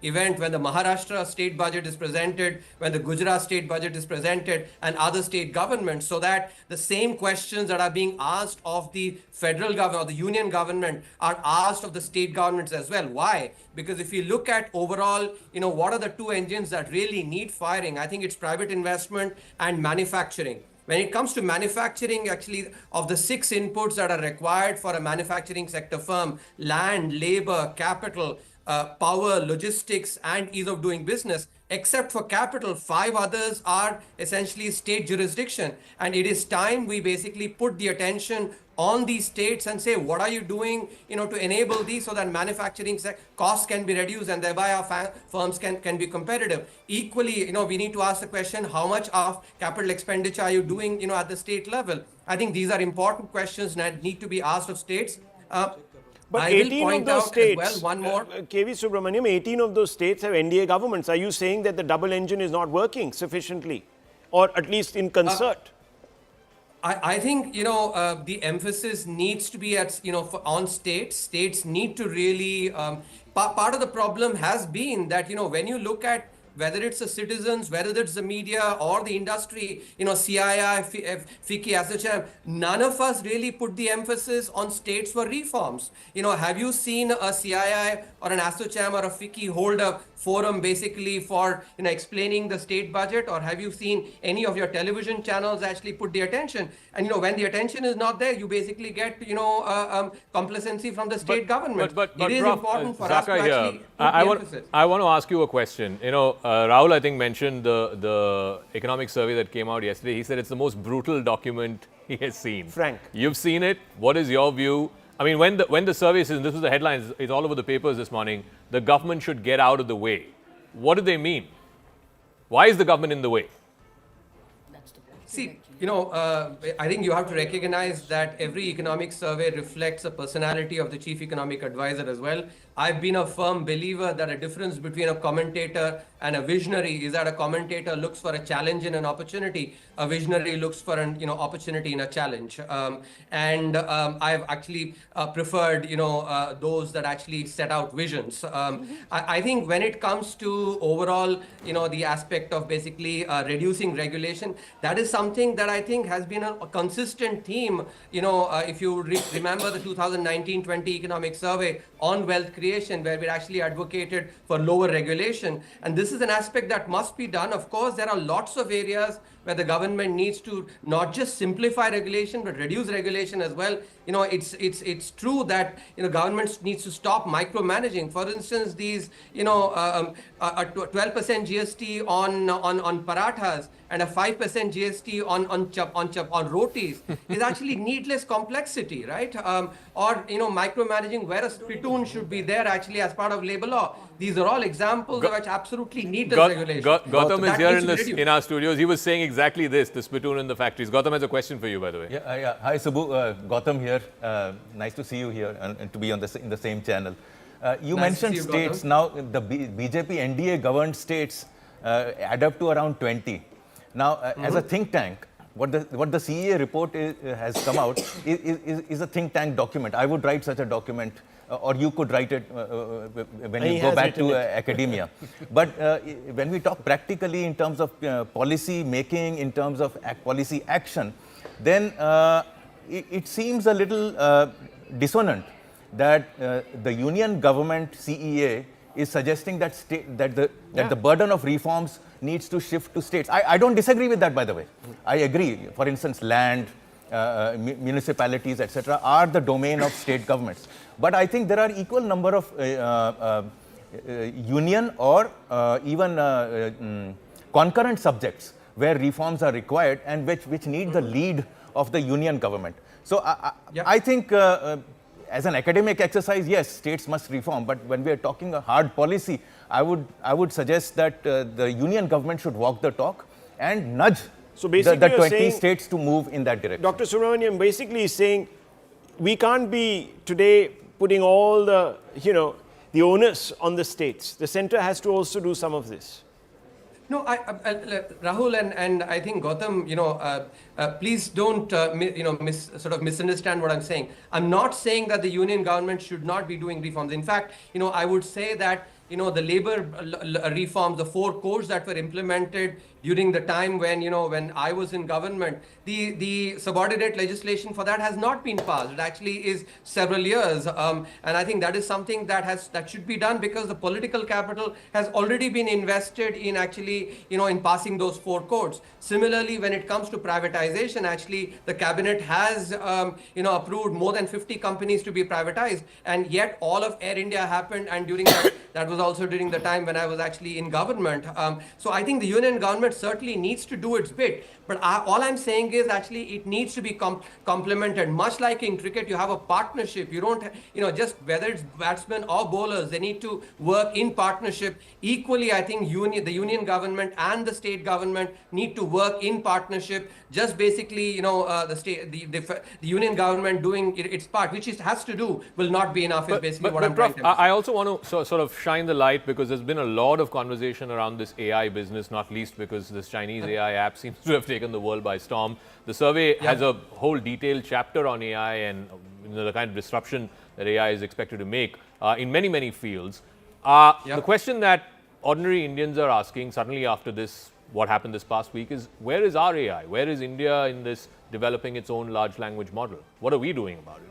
Speaker 18: event when the Maharashtra state budget is presented, when the Gujarat state budget is presented, and other state governments, so that the same questions that are being asked of the federal government or the union government are asked of the state governments as well. Why? Because if you look at overall, what are the two engines that really need firing? I think it's private investment and manufacturing. When it comes to manufacturing, actually, of the 6 inputs that are required for a manufacturing sector firm, land, labor, capital, power, logistics, and ease of doing business, except for capital, 5 others are essentially state jurisdiction. And it is time we basically put the attention on these states and say, what are you doing, to enable these so that manufacturing costs can be reduced and thereby our firms can be competitive. Equally, we need to ask the question, how much of capital expenditure are you doing, at the state level? I think these are important questions that need to be asked of states.
Speaker 2: But 18 of those states, one more. KV Subramaniam, 18 of those states have NDA governments. Are you saying that the double engine is not working sufficiently, or at least in concert?
Speaker 18: I think, the emphasis needs to be at, on states. States need to really, part of the problem has been that, when you look at whether it's the citizens, whether it's the media or the industry, CII, FICCI, ASSOCHAM, none of us really put the emphasis on states for reforms. Have you seen a CII or an ASSOCHAM or a FICCI hold a forum basically for explaining the state budget, or have you seen any of your television channels actually put the attention? And when the attention is not there, you basically get complacency from the state government.
Speaker 1: But
Speaker 18: it is
Speaker 1: Prof,
Speaker 18: important for us to actually put the emphasis.
Speaker 1: I want to ask you a question. Rahul, I think, mentioned the economic survey that came out yesterday. He said it's the most brutal document he has seen.
Speaker 2: Frank,
Speaker 1: you've seen it. What is your view? I mean, when the survey says, and this was the headlines, it's all over the papers this morning, the government should get out of the way. What do they mean? Why is the government in the way?
Speaker 18: See, I think you have to recognize that every economic survey reflects a personality of the chief economic advisor as well. I've been a firm believer that a difference between a commentator and a visionary is that a commentator looks for a challenge and an opportunity. A visionary looks for an opportunity in a challenge. I've actually preferred those that actually set out visions. I think when it comes to overall the aspect of basically reducing regulation, that is something that I think has been a consistent theme. If you remember the 2019-20 economic survey on wealth creation, where we actually advocated for lower regulation. And this is an aspect that must be done. Of course, there are lots of areas where the government needs to not just simplify regulation, but reduce regulation as well. It's true that government needs to stop micromanaging. For instance, these a 12% GST on parathas and a 5% GST on rotis is actually needless complexity, right? Or micromanaging where a spittoon should be there actually as part of labor law. These are all examples which absolutely need this regulation.
Speaker 1: Gautam is here in our studios. He was saying exactly this, the spittoon in the factories. Gautam has a question for you, by the way.
Speaker 13: Yeah. Hi, Subbu. Gautam here. Nice to see you here and to be in the same channel. You mentioned states. Now, the BJP NDA governed states add up to around 20. Now, as a think tank, what the CEA report has come out is a think tank document. I would write such a document, or you could write it when you go back to academia. But when we talk practically in terms of policy making, in terms of policy action, then it seems a little dissonant that the union government CEA is suggesting that the burden of reforms needs to shift to states. I don't disagree with that, by the way. I agree. For instance, land, municipalities, etc., are the domain of state governments. But I think there are equal number of union or even concurrent subjects where reforms are required and which need the lead of the union government. So I think as an academic exercise, yes, states must reform. But when we are talking a hard policy, I would suggest that the union government should walk the talk and nudge the 20 states to move in that direction.
Speaker 2: Dr. Subramaniam basically is saying we can't be today putting all the, the onus on the states. The center has to also do some of this.
Speaker 18: No, Rahul and I think Gautam, please don't sort of misunderstand what I'm saying. I'm not saying that the union government should not be doing reforms. In fact, I would say that the labor reforms, the 4 codes that were implemented during the time when I was in government, the subordinate legislation for that has not been passed. It actually is several years, and I think that is something that should be done because the political capital has already been invested in actually in passing those 4 codes. Similarly, when it comes to privatization, actually the cabinet has approved more than 50 companies to be privatized, and yet all of Air India happened, and during that was also during the time when I was actually in government. So I think the union government certainly needs to do its bit. But all I'm saying is actually it needs to be complemented. Much like in cricket, you have a partnership. You don't, just whether it's batsmen or bowlers, they need to work in partnership. Equally, I think the union government and the state government need to work in partnership. Just basically, the union government doing its part, which it has to do, will not be enough. Is basically what I'm trying to say.
Speaker 1: I also want to sort of shine the light because there's been a lot of conversation around this AI business, not least because this Chinese AI app seems to have taken the world by storm. The survey has a whole detailed chapter on AI and the kind of disruption that AI is expected to make in many, many fields. The question that ordinary Indians are asking suddenly after this, what happened this past week, is where is our AI? Where is India in this developing its own large language model? What are we doing about it?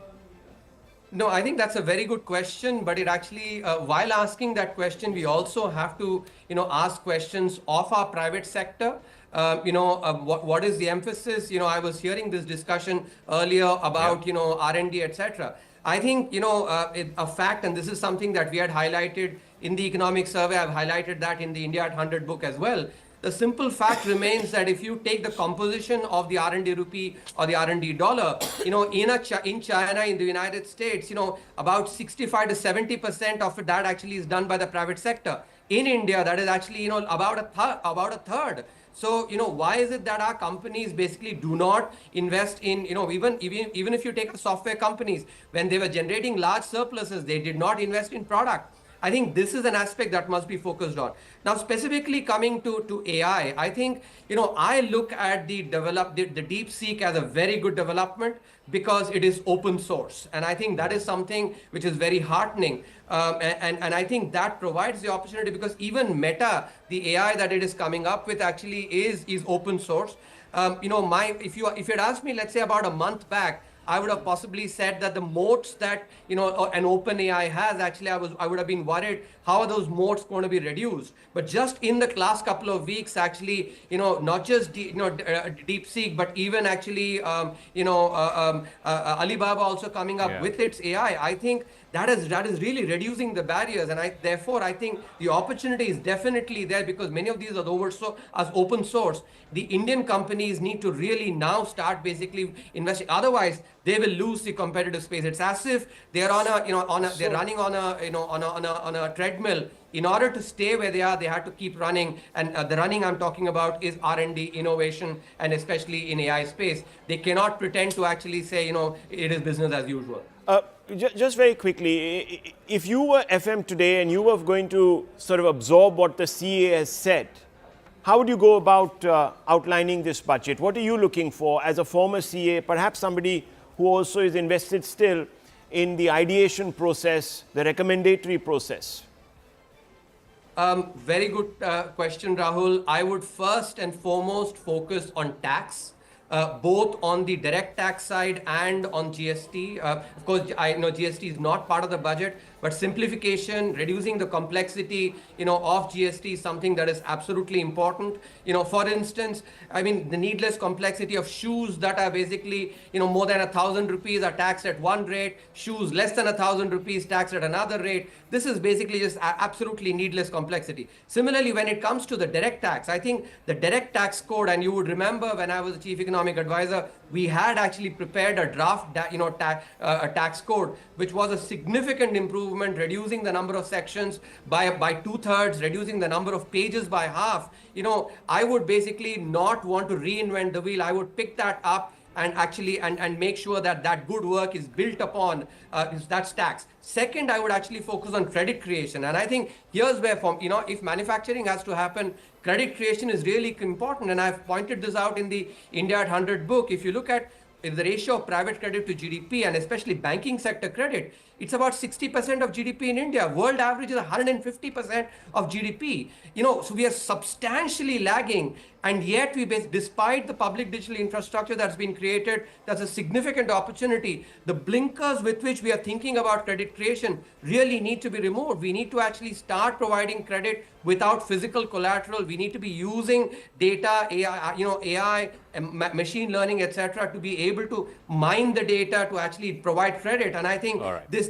Speaker 18: No, I think that's a very good question, but it actually, while asking that question, we also have to, ask questions of our private sector. What is the emphasis? I was hearing this discussion earlier about, R&D, etc. I think, a fact, and this is something that we had highlighted in the economic survey, I've highlighted that in the India at 100 book as well. The simple fact remains that if you take the composition of the R&D rupee or the R&D dollar, in China, in the United States, about 65 to 70% of that actually is done by the private sector. In India, that is actually, about a third. So, why is it that our companies basically do not invest in, even if you take the software companies, when they were generating large surpluses, they did not invest in product. I think this is an aspect that must be focused on. Now, specifically coming to AI, I think, I look at the DeepSeek as a very good development because it is open source. And I think that is something which is very heartening. And I think that provides the opportunity because even Meta, the AI that it is coming up with actually is open source. If you had asked me, let's say about a month back, I would have possibly said that the moats that an open AI has, actually I would have been worried how are those moats going to be reduced. But just in the last couple of weeks, actually, not just DeepSeek, but even actually Alibaba also coming up with its AI. I think that is really reducing the barriers, and therefore I think the opportunity is definitely there because many of these are open source. The Indian companies need to really now start basically investing. Otherwise, they will lose the competitive space. It's as if they're they're running on a treadmill. In order to stay where they are, they have to keep running. And the running I'm talking about is R&D, innovation, and especially in AI space. They cannot pretend to actually say, it is business as usual.
Speaker 2: Just very quickly, if you were FM today and you were going to sort of absorb what the CA has said, how would you go about outlining this budget? What are you looking for as a former CA, perhaps somebody who also is invested still in the ideation process, the recommendatory process?
Speaker 18: Very good question, Rahul. I would first and foremost focus on tax. Both on the direct tax side and on GST. Of course, I know GST is not part of the budget, but simplification, reducing the complexity, of GST is something that is absolutely important. For instance, I mean, the needless complexity of shoes that are basically, more than 1,000 rupees are taxed at one rate, shoes less than 1,000 rupees taxed at another rate. This is basically just absolutely needless complexity. Similarly, when it comes to the direct tax, I think the direct tax code, and you would remember when I was the chief economic advisor, we had actually prepared a draft, tax code, which was a significant improvement, reducing the number of sections by 2/3, reducing the number of pages by half. I would basically not want to reinvent the wheel. I would pick that up and actually and make sure that that good work is built upon that's tax. Second, I would actually focus on credit creation, and I think here's where, if manufacturing has to happen, credit creation is really important, and I've pointed this out in the India at 100 book. If you look at the ratio of private credit to GDP, and especially banking sector credit, it's about 60% of GDP in India. World average is 150% of GDP. So we are substantially lagging, and yet despite the public digital infrastructure that's been created, that's a significant opportunity. The blinkers with which we are thinking about credit creation really need to be removed. We need to actually start providing credit without physical collateral. We need to be using data, AI, machine learning, etc., to be able to mine the data to actually provide credit. And I think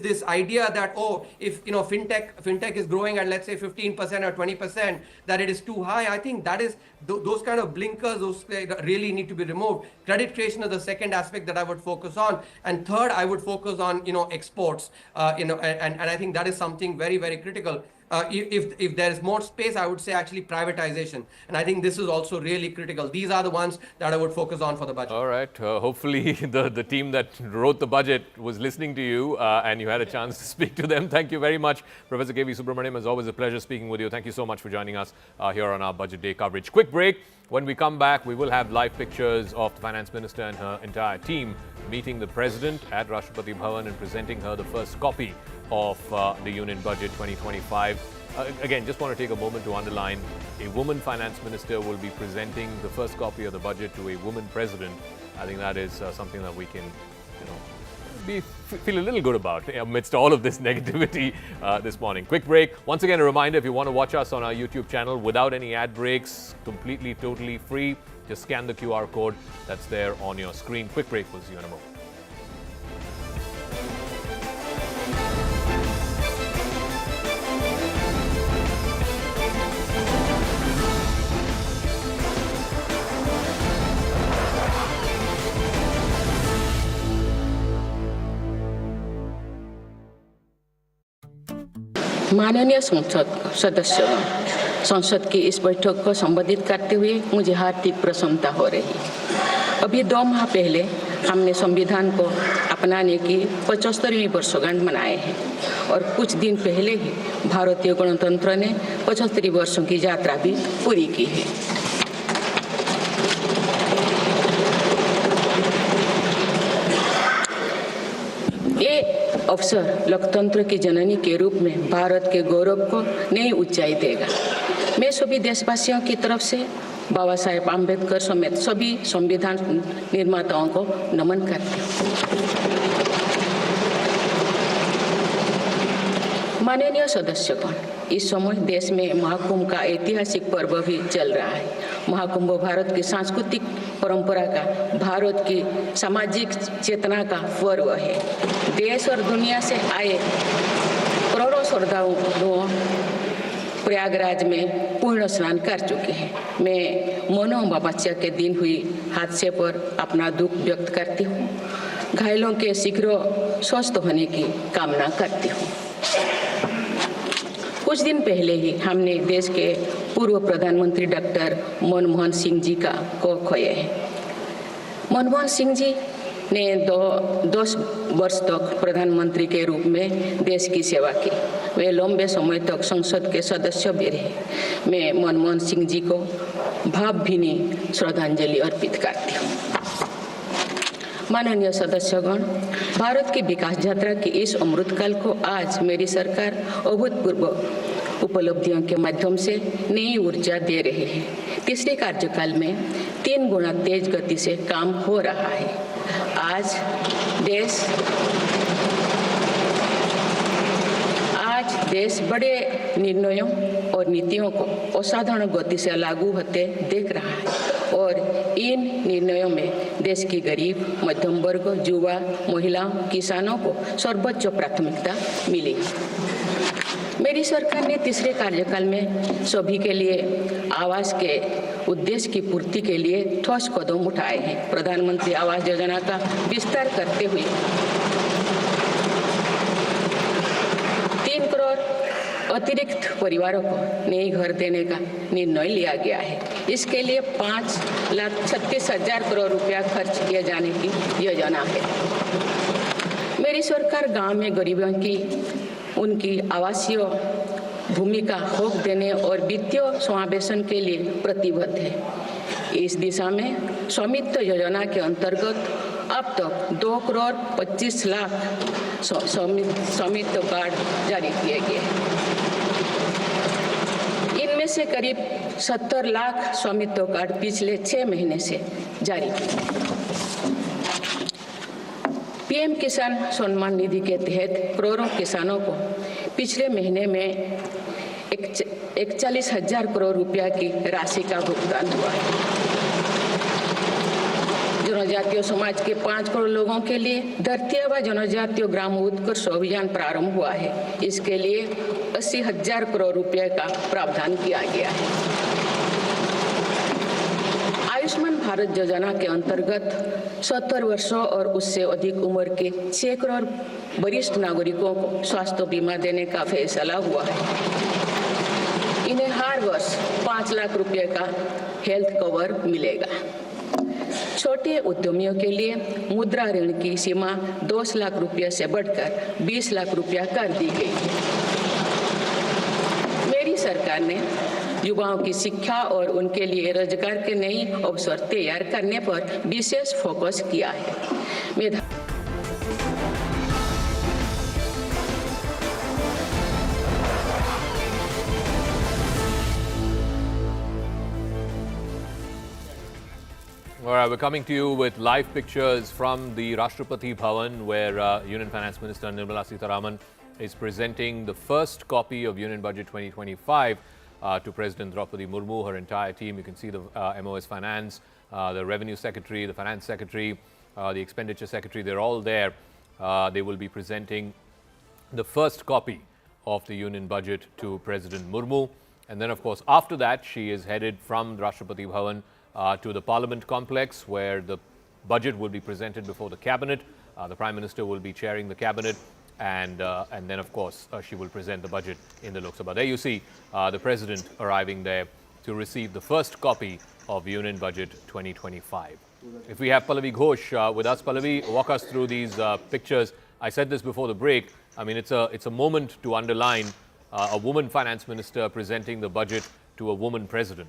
Speaker 18: this idea that, if fintech is growing at, let's say, 15% or 20%, that it is too high, I think that is those kind of blinkers, those really need to be removed. Credit creation is the second aspect that I would focus on, and third, I would focus on exports. And I think that is something very, very critical. If there is more space, I would say actually privatization. And I think this is also really critical. These are the ones that I would focus on for the budget.
Speaker 1: All right. Hopefully the team that wrote the budget was listening to you and you had a chance to speak to them. Thank you very much, Professor K.V. Subramaniam. It's always a pleasure speaking with you. Thank you so much for joining us here on our Budget Day coverage. Quick break. When we come back, we will have live pictures of the Finance Minister and her entire team meeting the President at Rashtrapati Bhavan and presenting her the first copy of the Union Budget 2025. Again, just want to take a moment to underline, a woman finance minister will be presenting the first copy of the budget to a woman president. I think that is something that we can, feel a little good about amidst all of this negativity this morning. Quick break. Once again, a reminder, if you want to watch us on our YouTube channel without any ad breaks, completely, totally free, just scan the QR code that's there on your screen. Quick break. We'll see you in a moment.
Speaker 12: माननीय सदस्य, संसद की इस बैठक को संबोधित करते हुए मुझे हार्दिक प्रसन्नता हो रही। अभी 2 माह पहले हमने संविधान को अपनाने की 75वीं वर्षगांठ मनाए हैं और कुछ दिन पहले ही भारतीय गणतंत्र ने 75 वर्षों की यात्रा भी पूरी की है। ये अवसर लोकतंत्र की जननी के रूप में भारत के गौरव को नई ऊंचाई देगा। मैं सभी देशवासियों की तरफ से बाबा साहेब आम्बेडकर समेत सभी संविधान निर्माताओं को नमन करती हूँ। माननीय सदस्यगण, इस समय देश में महाकुंभ का ऐतिहासिक पर्व भी चल रहा है। महाकुंभ भारत की सांस्कृतिक परंपरा का, भारत की सामाजिक चेतना का पर्व है। देश और दुनिया से आए करोड़ों श्रद्धालु प्रयागराज में पूर्ण स्नान कर चुके हैं। मैं मोनो अमावस्या के दिन हुई हादसे पर अपना दुख व्यक्त करती हूँ। घायलों के शीघ्र स्वस्थ होने की कामना करती हूँ। कुछ दिन पहले ही हमने देश के पूर्व प्रधानमंत्री डॉक्टर मनमोहन सिंह जी को खोए हैं। मनमोहन सिंह जी ने 10 वर्ष तक प्रधानमंत्री के रूप में देश की सेवा की। वे लंबे समय तक संसद के सदस्य भी रहे। मैं मनमोहन सिंह जी को भावभीनी श्रद्धांजलि अर्पित करती हूँ। माननीय सदस्यगण, भारत की विकास यात्रा की इस अमृतकाल को आज मेरी सरकार अभूतपूर्व उपलब्धियों के माध्यम से नई ऊर्जा दे रही है। तीसरे कार्यकाल में 3 गुना तेज गति से काम हो रहा है। आज देश बड़े निर्णयों और नीतियों को असाधारण गति से लागू होते देख रहा है और इन निर्णयों में देश की गरीब, मध्यम वर्ग, युवा, महिलाओं, किसानों को सर्वोच्च प्राथमिकता मिली। मेरी सरकार ने तीसरे कार्यकाल में सभी के लिए आवास के उद्देश्य की पूर्ति के लिए ठोस कदम उठाए हैं। प्रधानमंत्री आवास योजना का विस्तार करते हुए अतिरिक्त परिवारों को नए घर देने का निर्णय लिया गया है। इसके लिए 5,36,000 करोड़ रुपया खर्च किए जाने की योजना है। मेरी सरकार गांव में गरीबों की उनकी आवासीय भूमिका हक देने और वित्तीय समावेशन के लिए प्रतिबद्ध है। इस दिशा में स्वामित्व योजना के अंतर्गत अब तक 2 करोड़ 25 लाख स्वामित्व कार्ड जारी किए गए हैं। इनमें से करीब 70 लाख स्वामित्व कार्ड पिछले 6 महीने से जारी किए। पीएम किसान सम्मान निधि के तहत करोड़ों किसानों को पिछले महीने में 41,000 करोड़ रुपया की राशि का भुगतान हुआ है। जनजातीय समाज के 5 करोड़ लोगों के लिए धरती व जनजातीय ग्राम उत्कर्ष अभियान प्रारंभ हुआ है। इसके लिए 80,000 करोड़ रुपये का प्रावधान किया गया है। आयुष्मान भारत योजना के अंतर्गत 70 वर्षों और उससे अधिक उम्र के 6 करोड़ वरिष्ठ नागरिकों को स्वास्थ्य बीमा देने का फैसला हुआ है। इन्हें हर वर्ष 5 लाख रुपए का हेल्थ कवर मिलेगा। छोटे उद्यमियों के लिए मुद्रा ऋण की सीमा 10 लाख रुपए से बढ़कर 20 लाख रुपया कर दी गई है। मेरी सरकार ने युवाओं की शिक्षा और उनके लिए रोजगार के नए अवसर तैयार करने पर विशेष फोकस किया है।
Speaker 1: All right, we're coming to you with live pictures from the Rashtrapati Bhavan, where Union Finance Minister Nirmala Sitharaman is presenting the first copy of Union Budget 2025 to President Draupadi Murmu, her entire team. You can see the MOS Finance, the Revenue Secretary, the Finance Secretary, the Expenditure Secretary, they're all there. They will be presenting the first copy of the Union Budget to President Murmu. And then, of course, after that, she is headed from the Rashtrapati Bhavan to the Parliament complex, where the budget will be presented before the Cabinet. The Prime Minister will be chairing the Cabinet, and then, of course, she will present the budget in the Lok Sabha. There you see the President arriving there to receive the first copy of Union Budget 2025. If we have Pallavi Ghosh with us, Pallavi, walk us through these pictures. I said this before the break. I mean, it's a moment to underline a woman finance minister presenting the budget to a woman president.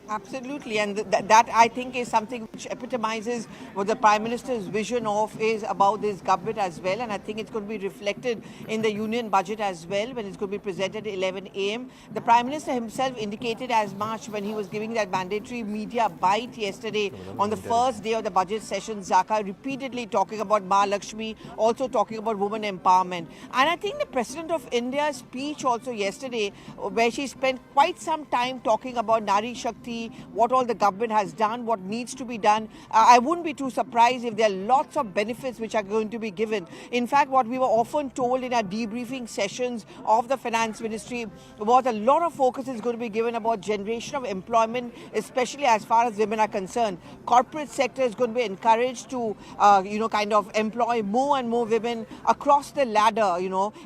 Speaker 15: Absolutely, and that I think is something which epitomizes what the Prime Minister's vision of is about this government as well, and I think it's going to be reflected in the Union Budget as well when it's going to be presented at 11 a.m. The Prime Minister himself indicated as much when he was giving that mandatory media bite yesterday on the first day of the budget session. Zaka repeatedly talking about Ma Lakshmi, also talking about women empowerment, and I think the President of India's speech also yesterday, where she spent quite some time talking about Nari Shakti, what all the government has done, what needs to be done. I wouldn't be too surprised if there are lots of benefits which are going to be given. In fact, what we were often told in our debriefing sessions of the Finance Ministry was a lot of focus is going to be given about generation of employment, especially as far as women are concerned. Corporate sector is going to be encouraged to, kind of employ more and more women across the ladder.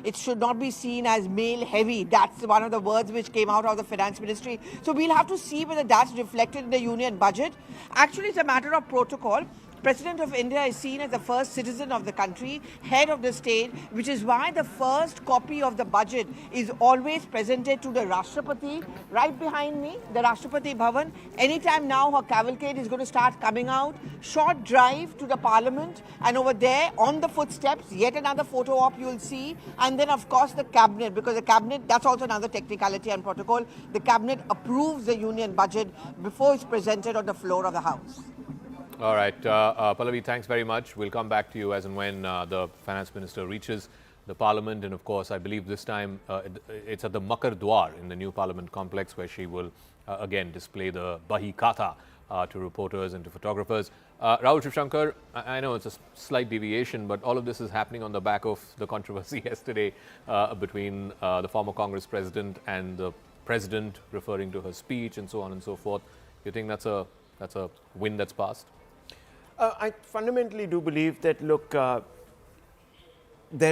Speaker 15: It should not be seen as male heavy. That's one of the words which came out of the Finance Ministry. So we'll have to see whether that's reflected in the Union Budget. Actually, it's a matter of protocol. President of India is seen as the first citizen of the country, head of the state, which is why the first copy of the budget is always presented to the Rashtrapati. Right behind me, the Rashtrapati Bhavan. Anytime now, her cavalcade is going to start coming out. Short drive to the Parliament, and over there, on the footsteps, yet another photo op you'll see. And then, of course, the Cabinet, because the Cabinet, that's also another technicality and protocol. The Cabinet approves the Union Budget before it's presented on the floor of the House.
Speaker 1: All right, Pallavi, thanks very much. We'll come back to you as and when the Finance Minister reaches the Parliament. And of course, I believe this time it's at the Makar Dwar in the new Parliament complex, where she will again display the Bahi Katha to reporters and to photographers. Rahul Shivshankar, I know it's a slight deviation, but all of this is happening on the back of the controversy yesterday between the former Congress president and the president, referring to her speech and so on and so forth. You think that's a win that's passed?
Speaker 2: I fundamentally do believe that, look, there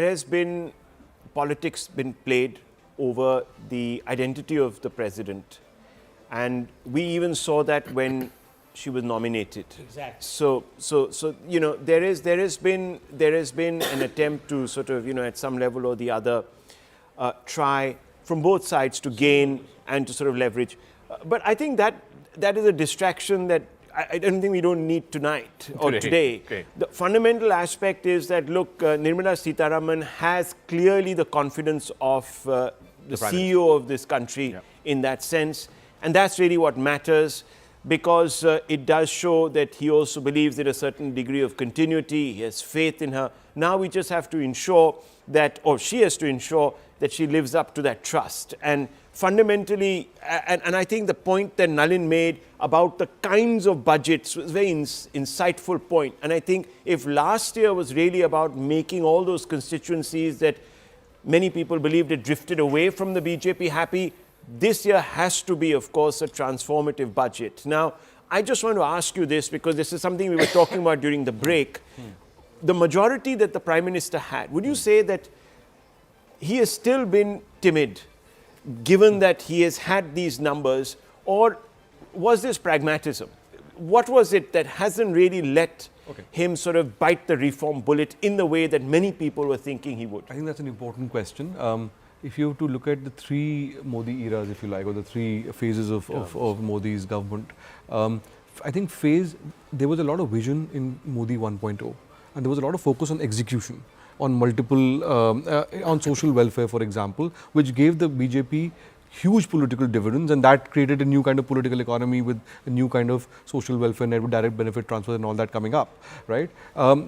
Speaker 2: has been politics been played over the identity of the president. And we even saw that when she was nominated.
Speaker 14: Exactly.
Speaker 2: So you know, there has been an attempt to sort of, you know, at some level or the other, try from both sides to gain and to sort of leverage. But I think that is a distraction that I don't think we don't need tonight or today.
Speaker 1: Okay.
Speaker 2: The fundamental aspect is that, look, Nirmala Sitharaman has clearly the confidence of the CEO of this country in that sense. And that's really what matters, because it does show that he also believes in a certain degree of continuity. He has faith in her. Now we just have to ensure that, or she has to ensure that she lives up to that trust. And fundamentally, and I think the point that Nalin made about the kinds of budgets was a very insightful point. And I think if last year was really about making all those constituencies that many people believed had drifted away from the BJP happy, this year has to be, of course, a transformative budget. Now, I just want to ask you this, because this is something we were talking about during the break. The majority that the Prime Minister had, would you say that he has still been timid, given that he has had these numbers, or was this pragmatism? What was it that hasn't really let him sort of bite the reform bullet in the way that many people were thinking he would?
Speaker 5: I think that's an important question. If you have to look at the three Modi eras, if you like, or the three phases of Modi's government, I think there was a lot of vision in Modi 1.0, and there was a lot of focus on execution, on multiple, on social welfare, for example, which gave the BJP huge political dividends, and that created a new kind of political economy with a new kind of social welfare net, direct benefit transfer and all that coming up, right?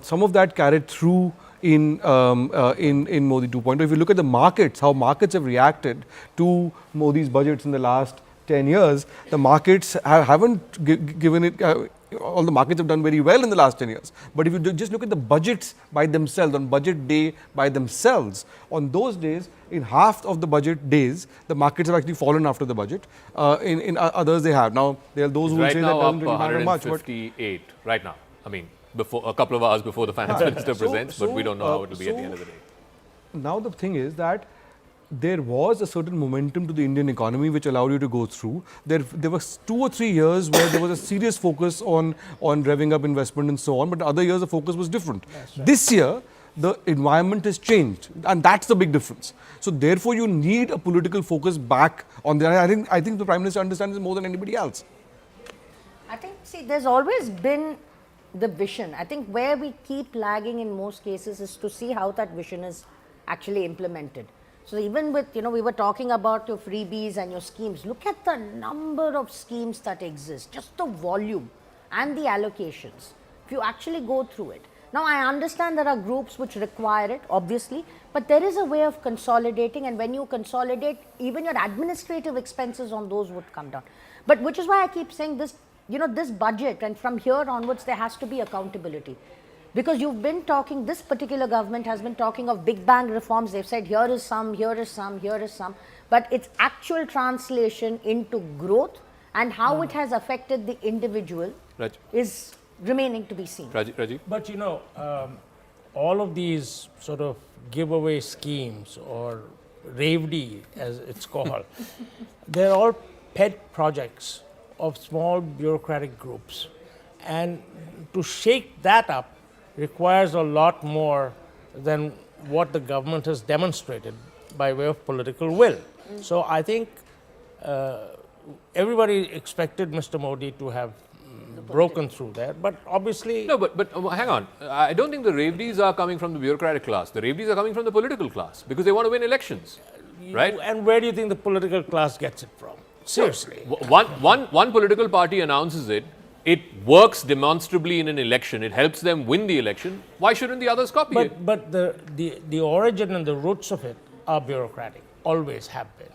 Speaker 5: Some of that carried through in Modi 2.0. If you look at the markets, how markets have reacted to Modi's budgets in the last 10 years, the markets haven't given it, all the markets have done very well in the last 10 years. But if you just look at the budgets by themselves, on budget day by themselves, on those days, in half of the budget days, the markets have actually fallen after the budget. In others they have. Now, there are those who will say that doesn't really matter much.
Speaker 1: 158 right now. I mean, before a couple of hours before the finance minister presents, but we don't know how it will be at the end of the day.
Speaker 5: Now the thing is that there was a certain momentum to the Indian economy which allowed you to go through. There was 2 or 3 years where there was a serious focus on revving up investment and so on, but other years the focus was different. Right. This year, the environment has changed, and that's the big difference. So therefore, you need a political focus back on that. I think the Prime Minister understands this more than anybody else.
Speaker 8: I think, see, there's always been the vision. I think where we keep lagging in most cases is to see how that vision is actually implemented. So even with, we were talking about your freebies and your schemes, look at the number of schemes that exist, just the volume and the allocations, if you actually go through it. Now, I understand there are groups which require it, obviously, but there is a way of consolidating, and when you consolidate, even your administrative expenses on those would come down. But which is why I keep saying this, this budget, and from here onwards, there has to be accountability. Because you've been talking, this particular government has been talking of big bang reforms. They've said here is some, here is some, here is some. But its actual translation into growth and how it has affected the individual is remaining to be seen.
Speaker 1: Rajiv?
Speaker 14: But all of these sort of giveaway schemes, or RAVD as it's called, they're all pet projects of small bureaucratic groups. And to shake that up requires a lot more than what the government has demonstrated by way of political will. So I think everybody expected Mr. Modi to have broken through there, but obviously...
Speaker 1: No, but hang on. I don't think the RAVDs are coming from the bureaucratic class. The RAVDs are coming from the political class, because they want to win elections, right?
Speaker 14: And where do you think the political class gets it from? Seriously.
Speaker 1: One political party announces it. It works demonstrably in an election. It helps them win the election. Why shouldn't the others copy it?
Speaker 14: But the origin and the roots of it are bureaucratic. Always have been.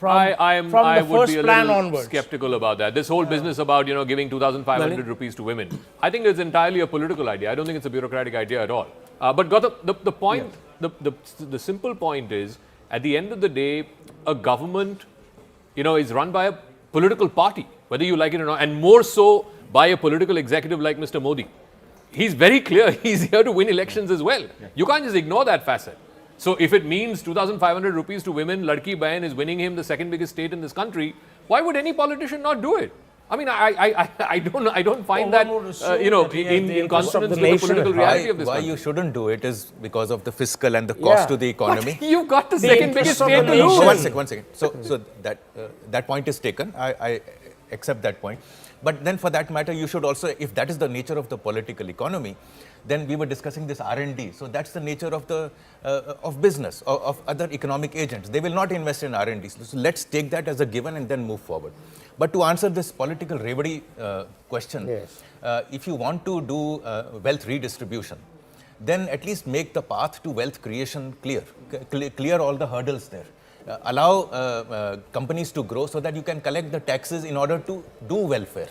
Speaker 1: I
Speaker 14: the
Speaker 1: would
Speaker 14: first
Speaker 1: be a
Speaker 14: plan
Speaker 1: little
Speaker 14: onwards.
Speaker 1: Skeptical about that. This whole business about giving 2,500 rupees to women, I think it's entirely a political idea. I don't think it's a bureaucratic idea at all. But Gautam, the point, the simple point is, at the end of the day, a government, is run by a political party, whether you like it or not, and more so by a political executive like Mr. Modi. He's very clear he's here to win elections as well. You can't just ignore that facet. So if it means 2,500 rupees to women, Ladki Bahan is winning him the second biggest state in this country, why would any politician not do it? I mean, I don't find that, in consonance with the political reality of this country.
Speaker 13: Why you shouldn't do it is because of the fiscal and the cost to the economy.
Speaker 1: But you've got the second biggest state to lose.
Speaker 13: One second. So that point is taken. I accept that point. But then for that matter, you should also, if that is the nature of the political economy, then we were discussing this R&D. So that's the nature of the of business, of other economic agents. They will not invest in R&D. So let's take that as a given and then move forward. But to answer this political reverie question, if you want to do wealth redistribution, then at least make the path to wealth creation clear. Clear all the hurdles there. Allow companies to grow so that you can collect the taxes in order to do welfare.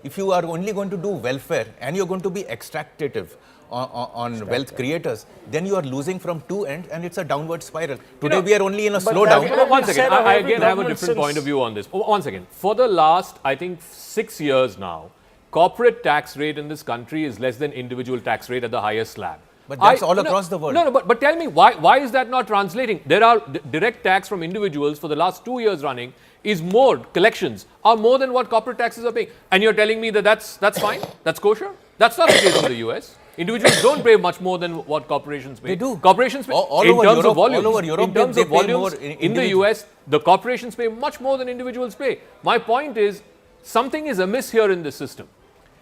Speaker 13: If you are only going to do welfare and you're going to be extractive on wealth creators, then you are losing from two ends and it's a downward spiral. Today we are only in a slowdown.
Speaker 1: One second, I again have a different point of view on this. One second. For the last, I think, 6 years now, corporate tax rate in this country is less than individual tax rate at the highest slab.
Speaker 13: But that's all across the world.
Speaker 1: No, but tell me, why is that not translating? There are direct tax from individuals for the last 2 years running is more, collections are more than what corporate taxes are paying. And you're telling me that that's fine? That's kosher? That's not the case in the US. Individuals don't pay much more than what corporations pay.
Speaker 13: They do.
Speaker 1: Corporations pay
Speaker 13: all
Speaker 1: in
Speaker 13: over
Speaker 1: terms
Speaker 13: Europe,
Speaker 1: of volumes.
Speaker 13: all over Europe,
Speaker 1: in terms
Speaker 13: they
Speaker 1: of
Speaker 13: pay more
Speaker 1: volumes, in the US, the corporations pay much more than individuals pay. My point is, something is amiss here in this system.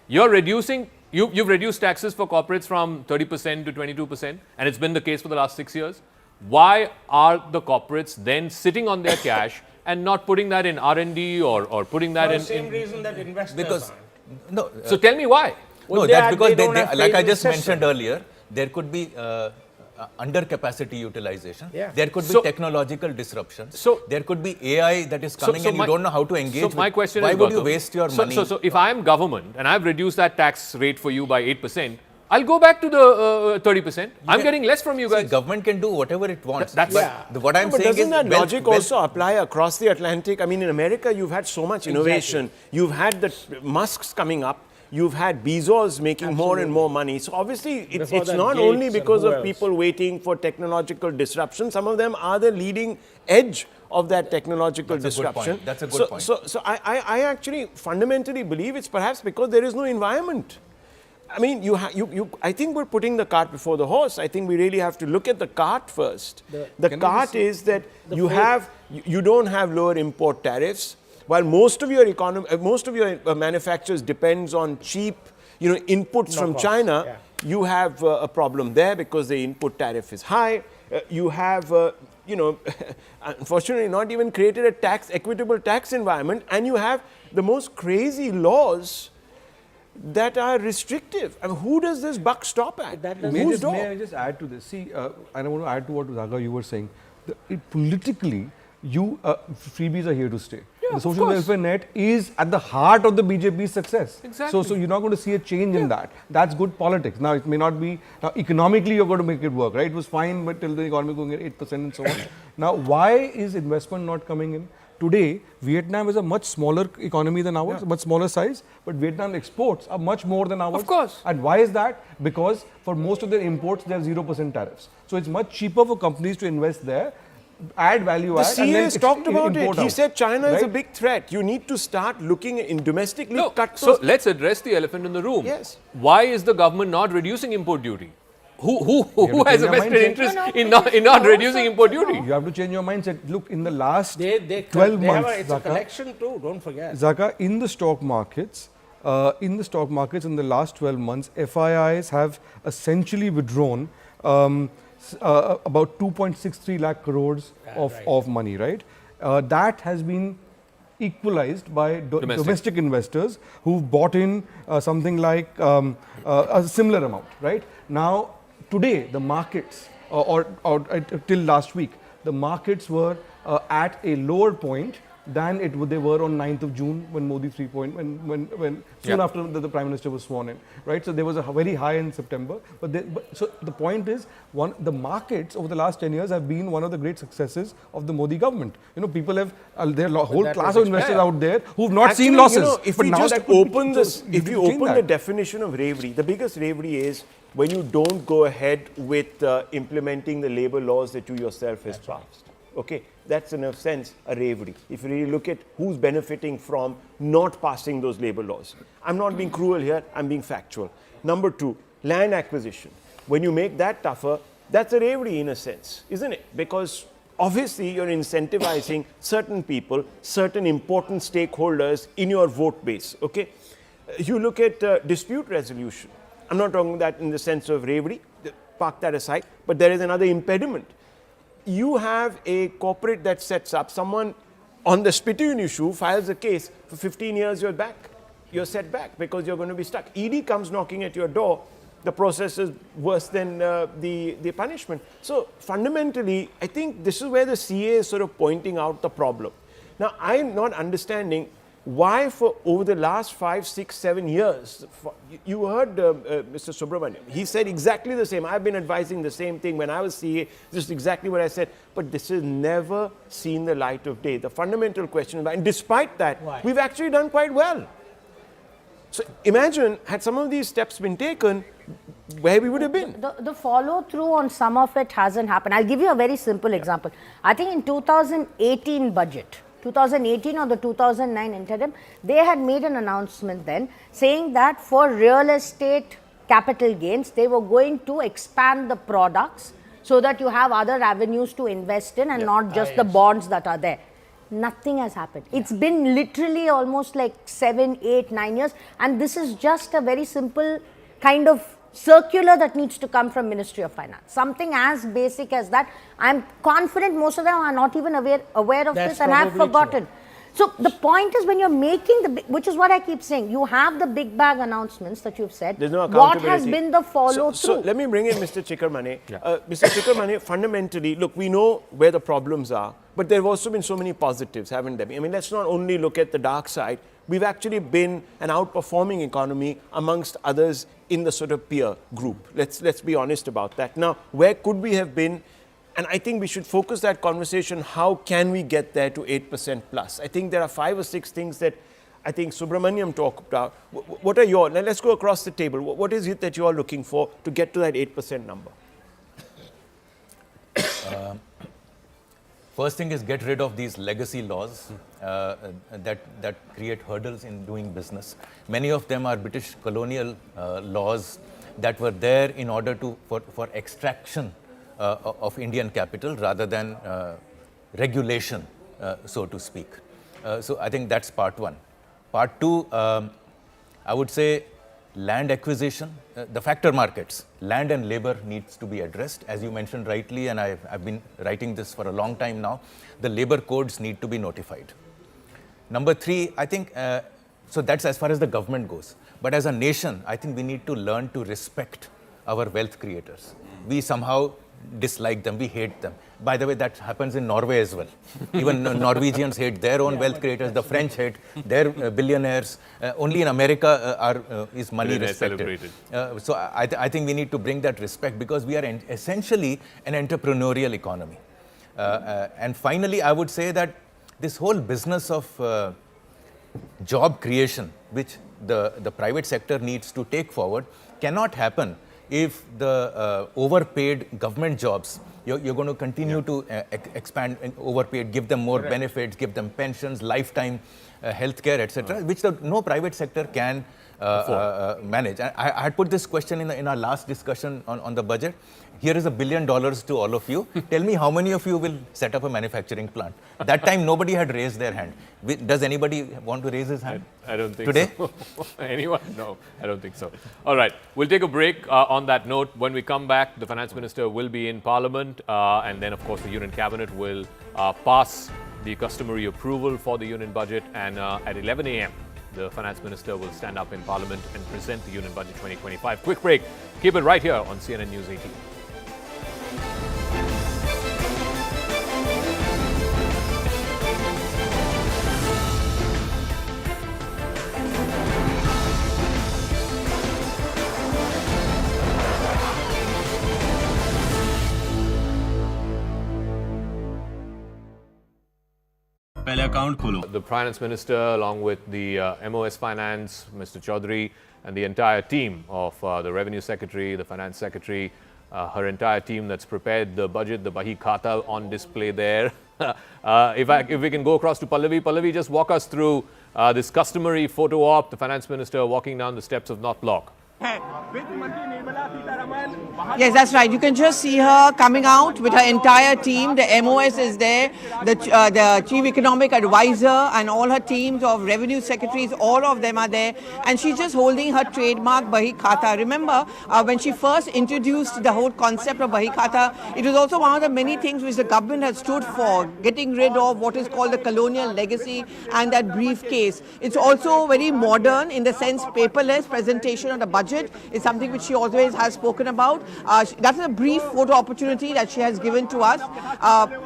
Speaker 1: You're reducing, you've reduced taxes for corporates from 30% to 22%, and it's been the case for the last 6 years. Why are the corporates then sitting on their cash and not putting that in R&D or putting that
Speaker 14: For
Speaker 1: in...
Speaker 14: the same reason that investors aren't.
Speaker 13: No.
Speaker 1: So tell me why.
Speaker 13: No, that's because they like I just mentioned earlier, there could be under capacity utilization.
Speaker 14: Yeah.
Speaker 13: There could be technological disruptions.
Speaker 1: So
Speaker 13: there could be AI that is coming and you don't know how to engage.
Speaker 1: So my question
Speaker 13: why
Speaker 1: is,
Speaker 13: would you waste your money?
Speaker 1: So if I am government and I've reduced that tax rate for you by 8%, I'll go back to the 30%. I'm getting less from you guys.
Speaker 13: Government can do whatever it wants.
Speaker 1: That's
Speaker 13: what I'm saying
Speaker 2: doesn't
Speaker 13: is
Speaker 2: that logic also apply across the Atlantic? I mean, in America, you've had so much innovation. You've had the Musks coming up. You've had Bezos making more and more money. So obviously, it's not only because of people waiting for technological disruption. Some of them are the leading edge of that technological disruption.
Speaker 13: That's a good point.
Speaker 2: So I actually fundamentally believe it's perhaps because there is no environment. I mean, I think we're putting the cart before the horse. I think we really have to look at the cart first. The cart is that you don't have lower import tariffs. While most of your manufacturers depends on cheap, inputs from China, you have a problem there because the input tariff is high. You have, unfortunately, not even created a equitable tax environment, and you have the most crazy laws that are restrictive. I mean, who does this buck stop at?
Speaker 5: May I just add to this? See, I want to add to what Zaga you were saying. Politically, freebies are here to stay. The social welfare net is at the heart of the BJP's success.
Speaker 1: Exactly.
Speaker 5: So you're not going to see a change in that. That's good politics. Now, it may not be, economically you're going to make it work, right? It was fine, but till the economy going at 8% and so on. Now, why is investment not coming in? Today, Vietnam is a much smaller economy than ours, much smaller size, but Vietnam exports are much more than ours.
Speaker 1: Of course.
Speaker 5: And why is that? Because for most of their imports, they have 0% tariffs. So it's much cheaper for companies to invest there, add value add.
Speaker 2: The CA has talked about it. He said China is a
Speaker 5: right?
Speaker 2: big threat. You need to start looking in domestically cut.
Speaker 1: So let's address the elephant in the room.
Speaker 2: Yes.
Speaker 1: Why is the government not reducing import duty? Who has a vested interest in not reducing import duty?
Speaker 5: You have to change your mindset. Look, in the last 12 months,
Speaker 14: it's a collection too, don't forget.
Speaker 5: Zaka, in the stock markets, in the last 12 months, FIIs have essentially withdrawn about 2.63 lakh crores of money, right? That has been equalized by domestic investors who've bought in something like a similar amount, right? Now, today, the markets, or till last week, the markets were at a lower point than they were on 9th of June when Modi 3 point, when soon after the Prime Minister was sworn in, right? So there was a very high in September. So the point is, the markets over the last 10 years have been one of the great successes of the Modi government. You know, people have, there are a whole class of investors out there who've not seen losses.
Speaker 2: You know, if we just open this, if you open the definition of bravery, the biggest bravery is when you don't go ahead with implementing the labor laws that you yourself has passed. Okay, that's in a sense a bravery. If you really look at who's benefiting from not passing those labor laws. I'm not being cruel here, I'm being factual. Number two, land acquisition. When you make that tougher, that's a bravery in a sense, isn't it? Because obviously you're incentivizing certain people, certain important stakeholders in your vote base, okay? You look at dispute resolution. I'm not talking that in the sense of bravery, park that aside, but there is another impediment. You have a corporate that sets up, someone on the spittoon issue files a case, for 15 years you're back. You're set back because you're going to be stuck. ED comes knocking at your door, the process is worse than the punishment. So fundamentally, I think this is where the CA is sort of pointing out the problem. Now, I'm not understanding why for over the last 5, 6, 7 years, you heard Mr. Subramanian, he said exactly the same. I've been advising the same thing when I was CA, just exactly what I said, but this has never seen the light of day. The fundamental question, and despite that, we've actually done quite well. So imagine, had some of these steps been taken, where we would have been.
Speaker 8: The follow through on some of it hasn't happened. I'll give you a very simple example. I think in 2018 budget, 2018 or the 2009 interim, they had made an announcement then saying that for real estate capital gains, they were going to expand the products so that you have other avenues to invest in and not just the bonds that are there. Nothing has happened. It's been literally almost like 7, 8, 9 years, and this is just a very simple kind of circular that needs to come from Ministry of Finance. Something as basic as that. I'm confident most of them are not even aware of this and have forgotten. So the point is, when you're making which is what I keep saying, you have the big bag announcements that you've said.
Speaker 2: There's no
Speaker 8: what has been the follow through?
Speaker 2: So let me bring in Mr. Chikkarmane. Mr. Chikkarmane, fundamentally, look, we know where the problems are, but there have also been so many positives, haven't there? I mean, let's not only look at the dark side. We've actually been an outperforming economy amongst others in the sort of peer group. Let's be honest about that. Now, where could we have been? And I think we should focus that conversation, how can we get there to 8% plus? I think there are 5 or 6 things that I think Subramaniam talked about. What are your, now let's go across the table. What is it that you are looking for to get to that 8% number?
Speaker 13: First thing is get rid of these legacy laws that create hurdles in doing business. Many of them are British colonial laws that were there in order for extraction of Indian capital rather than regulation, so to speak. So I think that's part one. Part two, I would say land acquisition, the factor markets, land and labor needs to be addressed. As you mentioned rightly, and I've been writing this for a long time now, the labor codes need to be notified. Number three, I think, so that's as far as the government goes. But as a nation, I think we need to learn to respect our wealth creators. We somehow dislike them, we hate them. By the way, that happens in Norway as well. Even Norwegians hate their own wealth creators, the French hate their billionaires. Only in America is money respected. So I think we need to bring that respect because we are essentially an entrepreneurial economy. And finally, I would say that this whole business of job creation, which the private sector needs to take forward, cannot happen if the overpaid government jobs, you're going to continue to expand and overpaid, give them more benefits, give them pensions, lifetime healthcare, etc., which no private sector can manage. I had put this question in our last discussion on the budget. Here is $1 billion to all of you. Tell me how many of you will set up a manufacturing plant? That time nobody had raised their hand. Does anybody want to raise his hand?
Speaker 1: I don't think
Speaker 13: today?
Speaker 1: So. Anyone? No, I don't think so. All right, we'll take a break on that note. When we come back, the Finance Minister will be in Parliament and then, of course, the Union Cabinet will pass the customary approval for the Union Budget, and at 11 a.m., the Finance Minister will stand up in Parliament and present the Union Budget 2025. Quick break. Keep it right here on CNN News 18. The Finance Minister, along with the MOS Finance, Mr. Chaudhary, and the entire team of the Revenue Secretary, the Finance Secretary, her entire team that's prepared the budget, the Bahi Khata on display there. If we can go across to Pallavi. Pallavi, just walk us through this customary photo op, the Finance Minister walking down the steps of North Block.
Speaker 15: Yes, that's right. You can just see her coming out with her entire team. The MOS is there, the Chief Economic Advisor and all her teams of Revenue Secretaries, all of them are there. And she's just holding her trademark Bahi Khata. Remember, when she first introduced the whole concept of Bahi Khata, it was also one of the many things which the government has stood for, getting rid of what is called the colonial legacy and that briefcase. It's also very modern in the sense paperless presentation of the budget is something which she always has spoken about. That's a brief photo opportunity that she has given to us.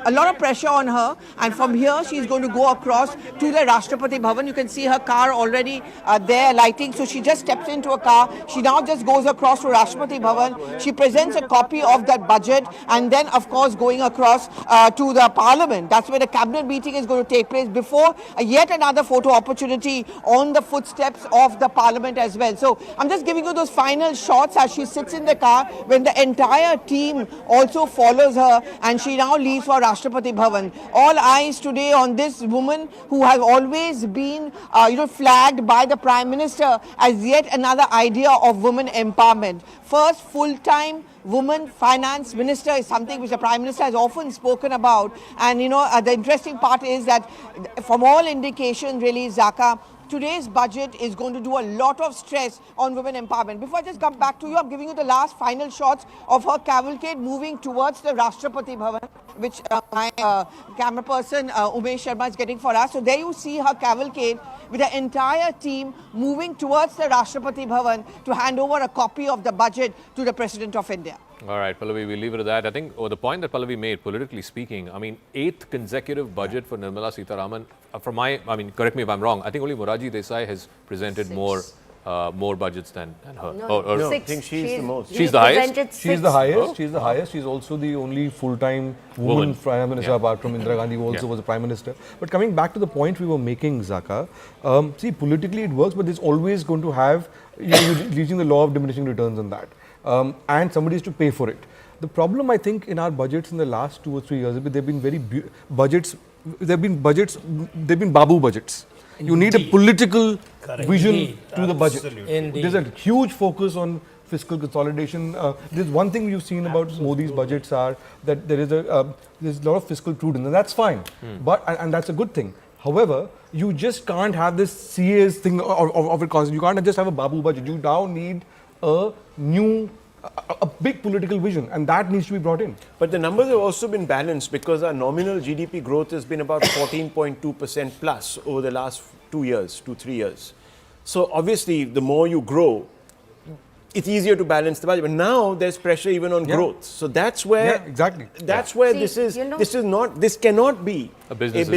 Speaker 15: A lot of pressure on her, and from here she's going to go across to the Rashtrapati Bhavan. You can see her car already there lighting, so she just steps into a car. She now just goes across to Rashtrapati Bhavan. She presents a copy of that budget, and then of course going across to the Parliament. That's where the cabinet meeting is going to take place before yet another photo opportunity on the footsteps of the Parliament as well. So I'm just giving you those final shots as she sits in the car when the entire team also follows her, and she now leaves for Rashtrapati Bhavan. All eyes today on this woman who has always been flagged by the Prime Minister as yet another idea of women empowerment. First full-time woman finance minister is something which the Prime Minister has often spoken about, and the interesting part is that from all indications really, Zaka, today's budget is going to do a lot of stress on women empowerment. Before I just come back to you, I'm giving you the last final shots of her cavalcade moving towards the Rashtrapati Bhavan, which my camera person Umesh Sharma is getting for us. So there you see her cavalcade with the entire team moving towards the Rashtrapati Bhavan to hand over a copy of the budget to the President of India.
Speaker 1: All right, Pallavi, we'll leave it at that. I think the point that Pallavi made, politically speaking, I mean, 8th consecutive budget for Nirmala Sitharaman. Correct me if I'm wrong, I think only Morarji Desai has presented more budgets than her.
Speaker 2: No, I think she's the most.
Speaker 1: She's the highest?
Speaker 5: She's the highest. She's the highest. She's also the only full-time woman Prime Minister apart from Indira Gandhi, who also was a Prime Minister. But coming back to the point we were making, Zaka, see, politically it works, but there's always going to have, reaching the law of diminishing returns on that. And somebody has to pay for it. The problem, I think, in our budgets in the last 2 or 3 years, they've been they've been babu budgets. You need a political vision to the budget. There's a huge focus on fiscal consolidation. There's one thing you've seen about Modi's budgets are that there's a lot of fiscal prudence, and that's fine. And that's a good thing. However, you just can't have this CA's thing of it constant. You can't just have a babu budget. You now need a big political vision, and that needs to be brought in.
Speaker 2: But the numbers have also been balanced because our nominal GDP growth has been about 14.2% plus over the last 2-3 years. So obviously, the more you grow, it's easier to balance the budget. But now there's pressure even on growth. So that's where That's where this cannot be
Speaker 1: a business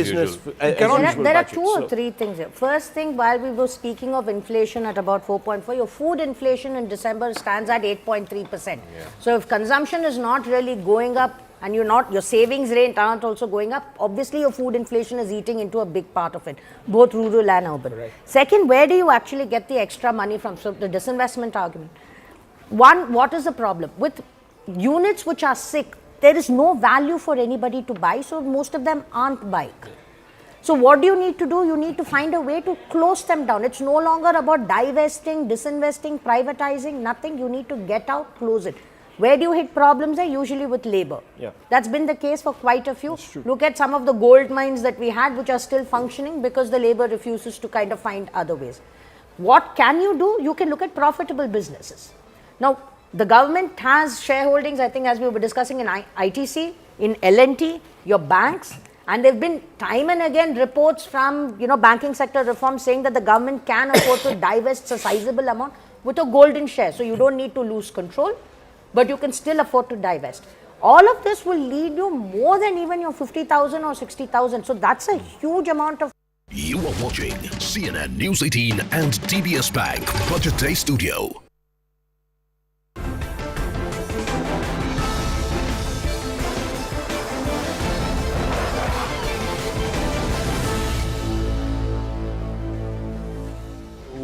Speaker 1: as usual.
Speaker 8: There are 2 or 3 things here. First thing, while we were speaking of inflation at about 4.4, your food inflation in December stands at 8.3%. So if consumption is not really going up and your savings rate aren't also going up, obviously your food inflation is eating into a big part of it, both rural and urban. Second, where do you actually get the extra money from? So the disinvestment argument. One, what is the problem? With units which are sick, there is no value for anybody to buy, so most of them aren't buying. So what do you need to do? You need to find a way to close them down. It's no longer about divesting, disinvesting, privatizing, nothing. You need to get out, close it. Where do you hit problems? Usually with labor. That's been the case for quite a few. Look at some of the gold mines that we had, which are still functioning because the labor refuses to kind of find other ways. What can you do? You can look at profitable businesses. Now, the government has shareholdings, I think, as we were discussing, in ITC, in L&T, your banks, and there have been time and again reports from banking sector reform saying that the government can afford to divest a sizable amount with a golden share. So you don't need to lose control, but you can still afford to divest. All of this will lead you more than even your 50,000 or 60,000. So that's a huge amount of.
Speaker 16: You are watching CNN News 18 and DBS Bank Budget Day Studio.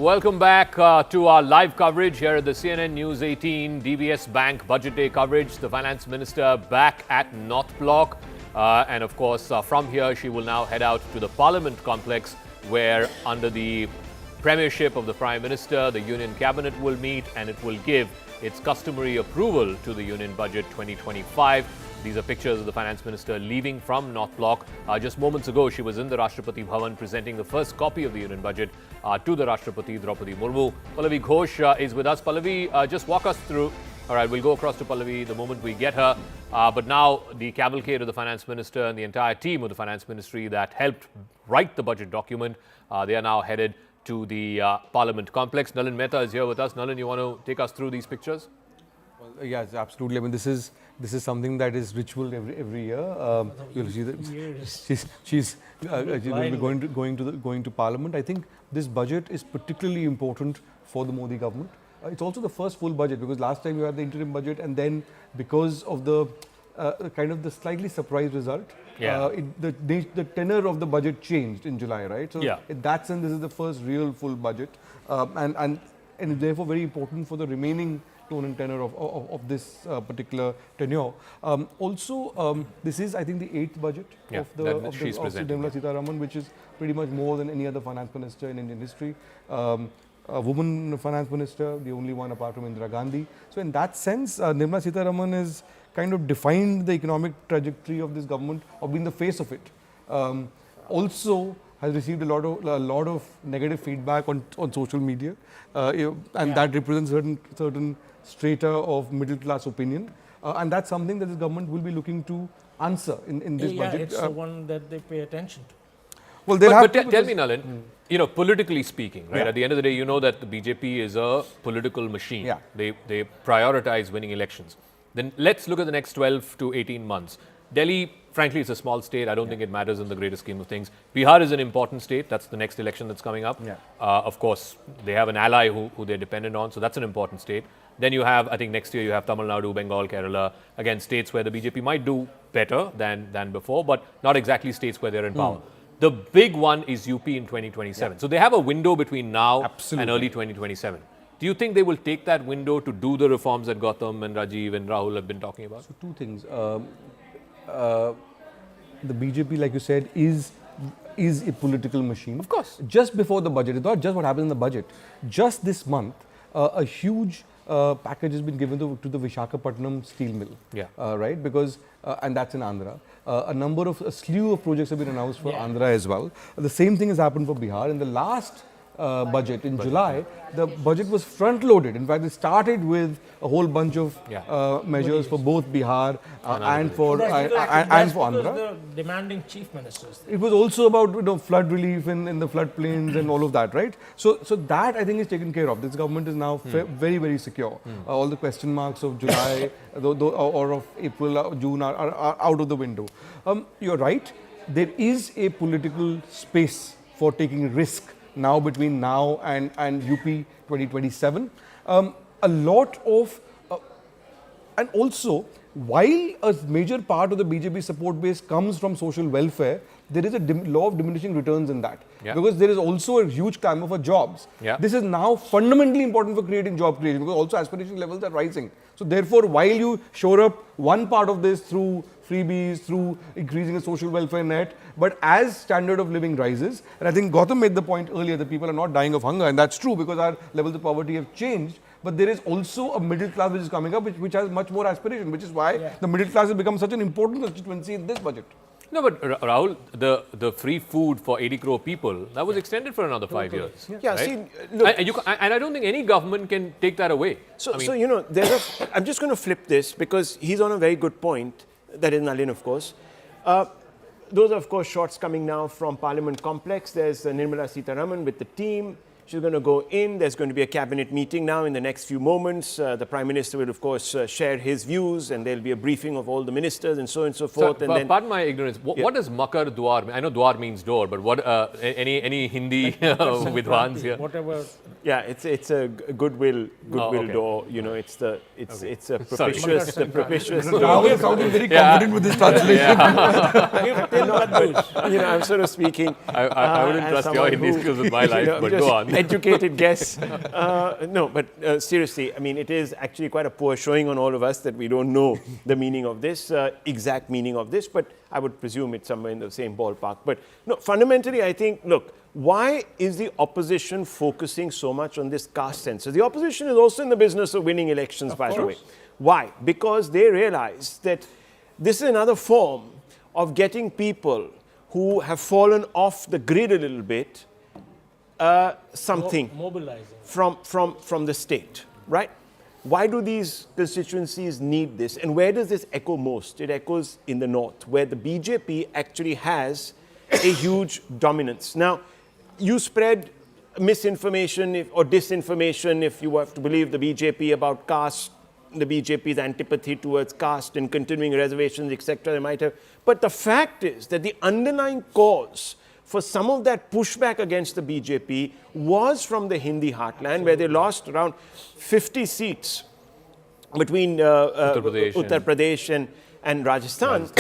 Speaker 1: welcome back to our live coverage here at the CNN News 18 DBS Bank Budget Day coverage. The Finance Minister back at North Block. And of course, from here, she will now head out to the Parliament complex where under the premiership of the Prime Minister, the Union Cabinet will meet and it will give its customary approval to the Union Budget 2025. These are pictures of the Finance Minister leaving from North Block. Just moments ago, she was in the Rashtrapati Bhavan presenting the first copy of the Union Budget to the Rashtrapati Draupadi Murmu. Pallavi Ghosh is with us. Pallavi, just walk us through. All right, we'll go across to Pallavi the moment we get her. But now the cavalcade of the Finance Minister and the entire team of the Finance Ministry that helped write the budget document, they are now headed to the Parliament complex. Nalin Mehta is here with us. Nalin, you want to take us through these pictures?
Speaker 5: Well, yes, absolutely. I mean, this is something that is ritual every year. You'll see that she's will be going to Parliament. I think this budget is particularly important for the Modi government. It's also the first full budget because last time you had the interim budget, and then because of the kind of the slightly surprise result, the tenor of the budget changed in July, right? So in that sense, this is the first real full budget, and therefore very important for the remaining tone and tenor of this particular tenure. Also, this is, I think, the 8th budget of Nirmala Sitharaman, which is pretty much more than any other finance minister in Indian history. A woman finance minister, the only one apart from Indira Gandhi. So in that sense, Nirmala Sitharaman has kind of defined the economic trajectory of this government, or been the face of it. Also has received a lot of negative feedback on social media, and that represents certain strata of middle class opinion, and that's something that this government will be looking to answer in this budget.
Speaker 14: It's the one that they pay attention to.
Speaker 1: Well, but tell me, Nalin, you know, politically speaking, right? At the end of the day, you know that the BJP is a political machine. They prioritize winning elections. Then let's look at the next 12 to 18 months. Delhi, frankly, it's a small state. I don't think it matters in the greater scheme of things. Bihar is an important state. That's the next election that's coming up. Of course, they have an ally who they're dependent on, so that's an important state. Then you have, I think next year you have Tamil Nadu, Bengal, Kerala, again, states where the BJP might do better than before, but not exactly states where they're in power. The big one is UP in 2027. So they have a window between now and early 2027. Do you think they will take that window to do the reforms that Gautam and Rajiv and Rahul have been talking about?
Speaker 5: So two things. The BJP, like you said, is a political machine. Of course. Just before the budget, it's not just what happens in the budget. Just this month, a huge package has been given to the Visakhapatnam steel mill. Right? Because, and that's in Andhra. A slew of projects have been announced for Andhra as well. The same thing has happened for Bihar. In the last budget in July, the budget was front-loaded. In fact, it started with a whole bunch of measures for both Bihar and for Andhra.
Speaker 14: The demanding chief ministers.
Speaker 5: It was also about flood relief in the floodplains and all of that, right? So that I think is taken care of. This government is now very, very secure. All the question marks of July or of April, June are out of the window. You're right. There is a political space for taking risk now between now and UP 2027. A lot of, and also while a major part of the BJP support base comes from social welfare, there is a law of diminishing returns in that. Because there is also a huge clamor for jobs. This is now fundamentally important for creating job creation because also aspiration levels are rising. So therefore, while you shore up one part of this through freebies, through increasing a social welfare net, but as standard of living rises, and I think Gautam made the point earlier that people are not dying of hunger, and that's true because our levels of poverty have changed, but there is also a middle class which is coming up, which has much more aspiration, which is why the middle class has become such an important constituency in this budget.
Speaker 1: No, but Rahul, the free food for 80 crore people, that was extended for another 5 years. Right?
Speaker 2: See, look,
Speaker 1: and I don't think any government can take that away.
Speaker 2: So you know, I'm just going to flip this because he's on a very good point. That is Nalin, of course. Those are, of course, shots coming now from Parliament complex. There's Nirmala Sitharaman with the team. She's going to go in. There's going to be a cabinet meeting now in the next few moments. The Prime Minister will, of course, share his views, and there'll be a briefing of all the ministers and so on and so forth.
Speaker 1: So, pardon my ignorance. What does Makar Dwar mean? I know Dwar means door, but what any Hindi vidwans here?
Speaker 14: Whatever.
Speaker 2: Yeah, it's a goodwill door. You know, it's a propitious door.
Speaker 5: Rahul is sounding very confident with this translation.
Speaker 2: You know, I'm sort of speaking.
Speaker 1: I wouldn't trust your Hindi skills with my life, but go on.
Speaker 2: educated guess. No, but seriously, I mean, it is actually quite a poor showing on all of us that we don't know the meaning of this, exact meaning of this, but I would presume it's somewhere in the same ballpark. But no, fundamentally, I think, look, why is the opposition focusing so much on this caste census? The opposition is also in the business of winning elections, by the way. Why? Because they realize that this is another form of getting people who have fallen off the grid a little bit, something
Speaker 14: mobilizing
Speaker 2: from the state, right? Why do these constituencies need this? And where does this echo most? It echoes in the north, where the BJP actually has a huge dominance. Now, you spread misinformation or disinformation, if you have to believe the BJP, about caste, the BJP's antipathy towards caste and continuing reservations, etc. They might have. But the fact is that the underlying cause for some of that pushback against the BJP was from the Hindi heartland, where they lost around 50 seats between Uttar Pradesh and Rajasthan.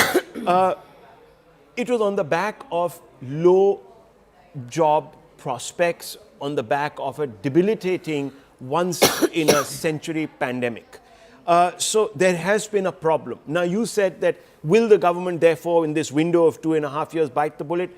Speaker 2: It was on the back of low job prospects, on the back of a debilitating once-in-a-century pandemic. So there has been a problem. Now, you said that will the government, therefore, in this window of 2.5 years, bite the bullet?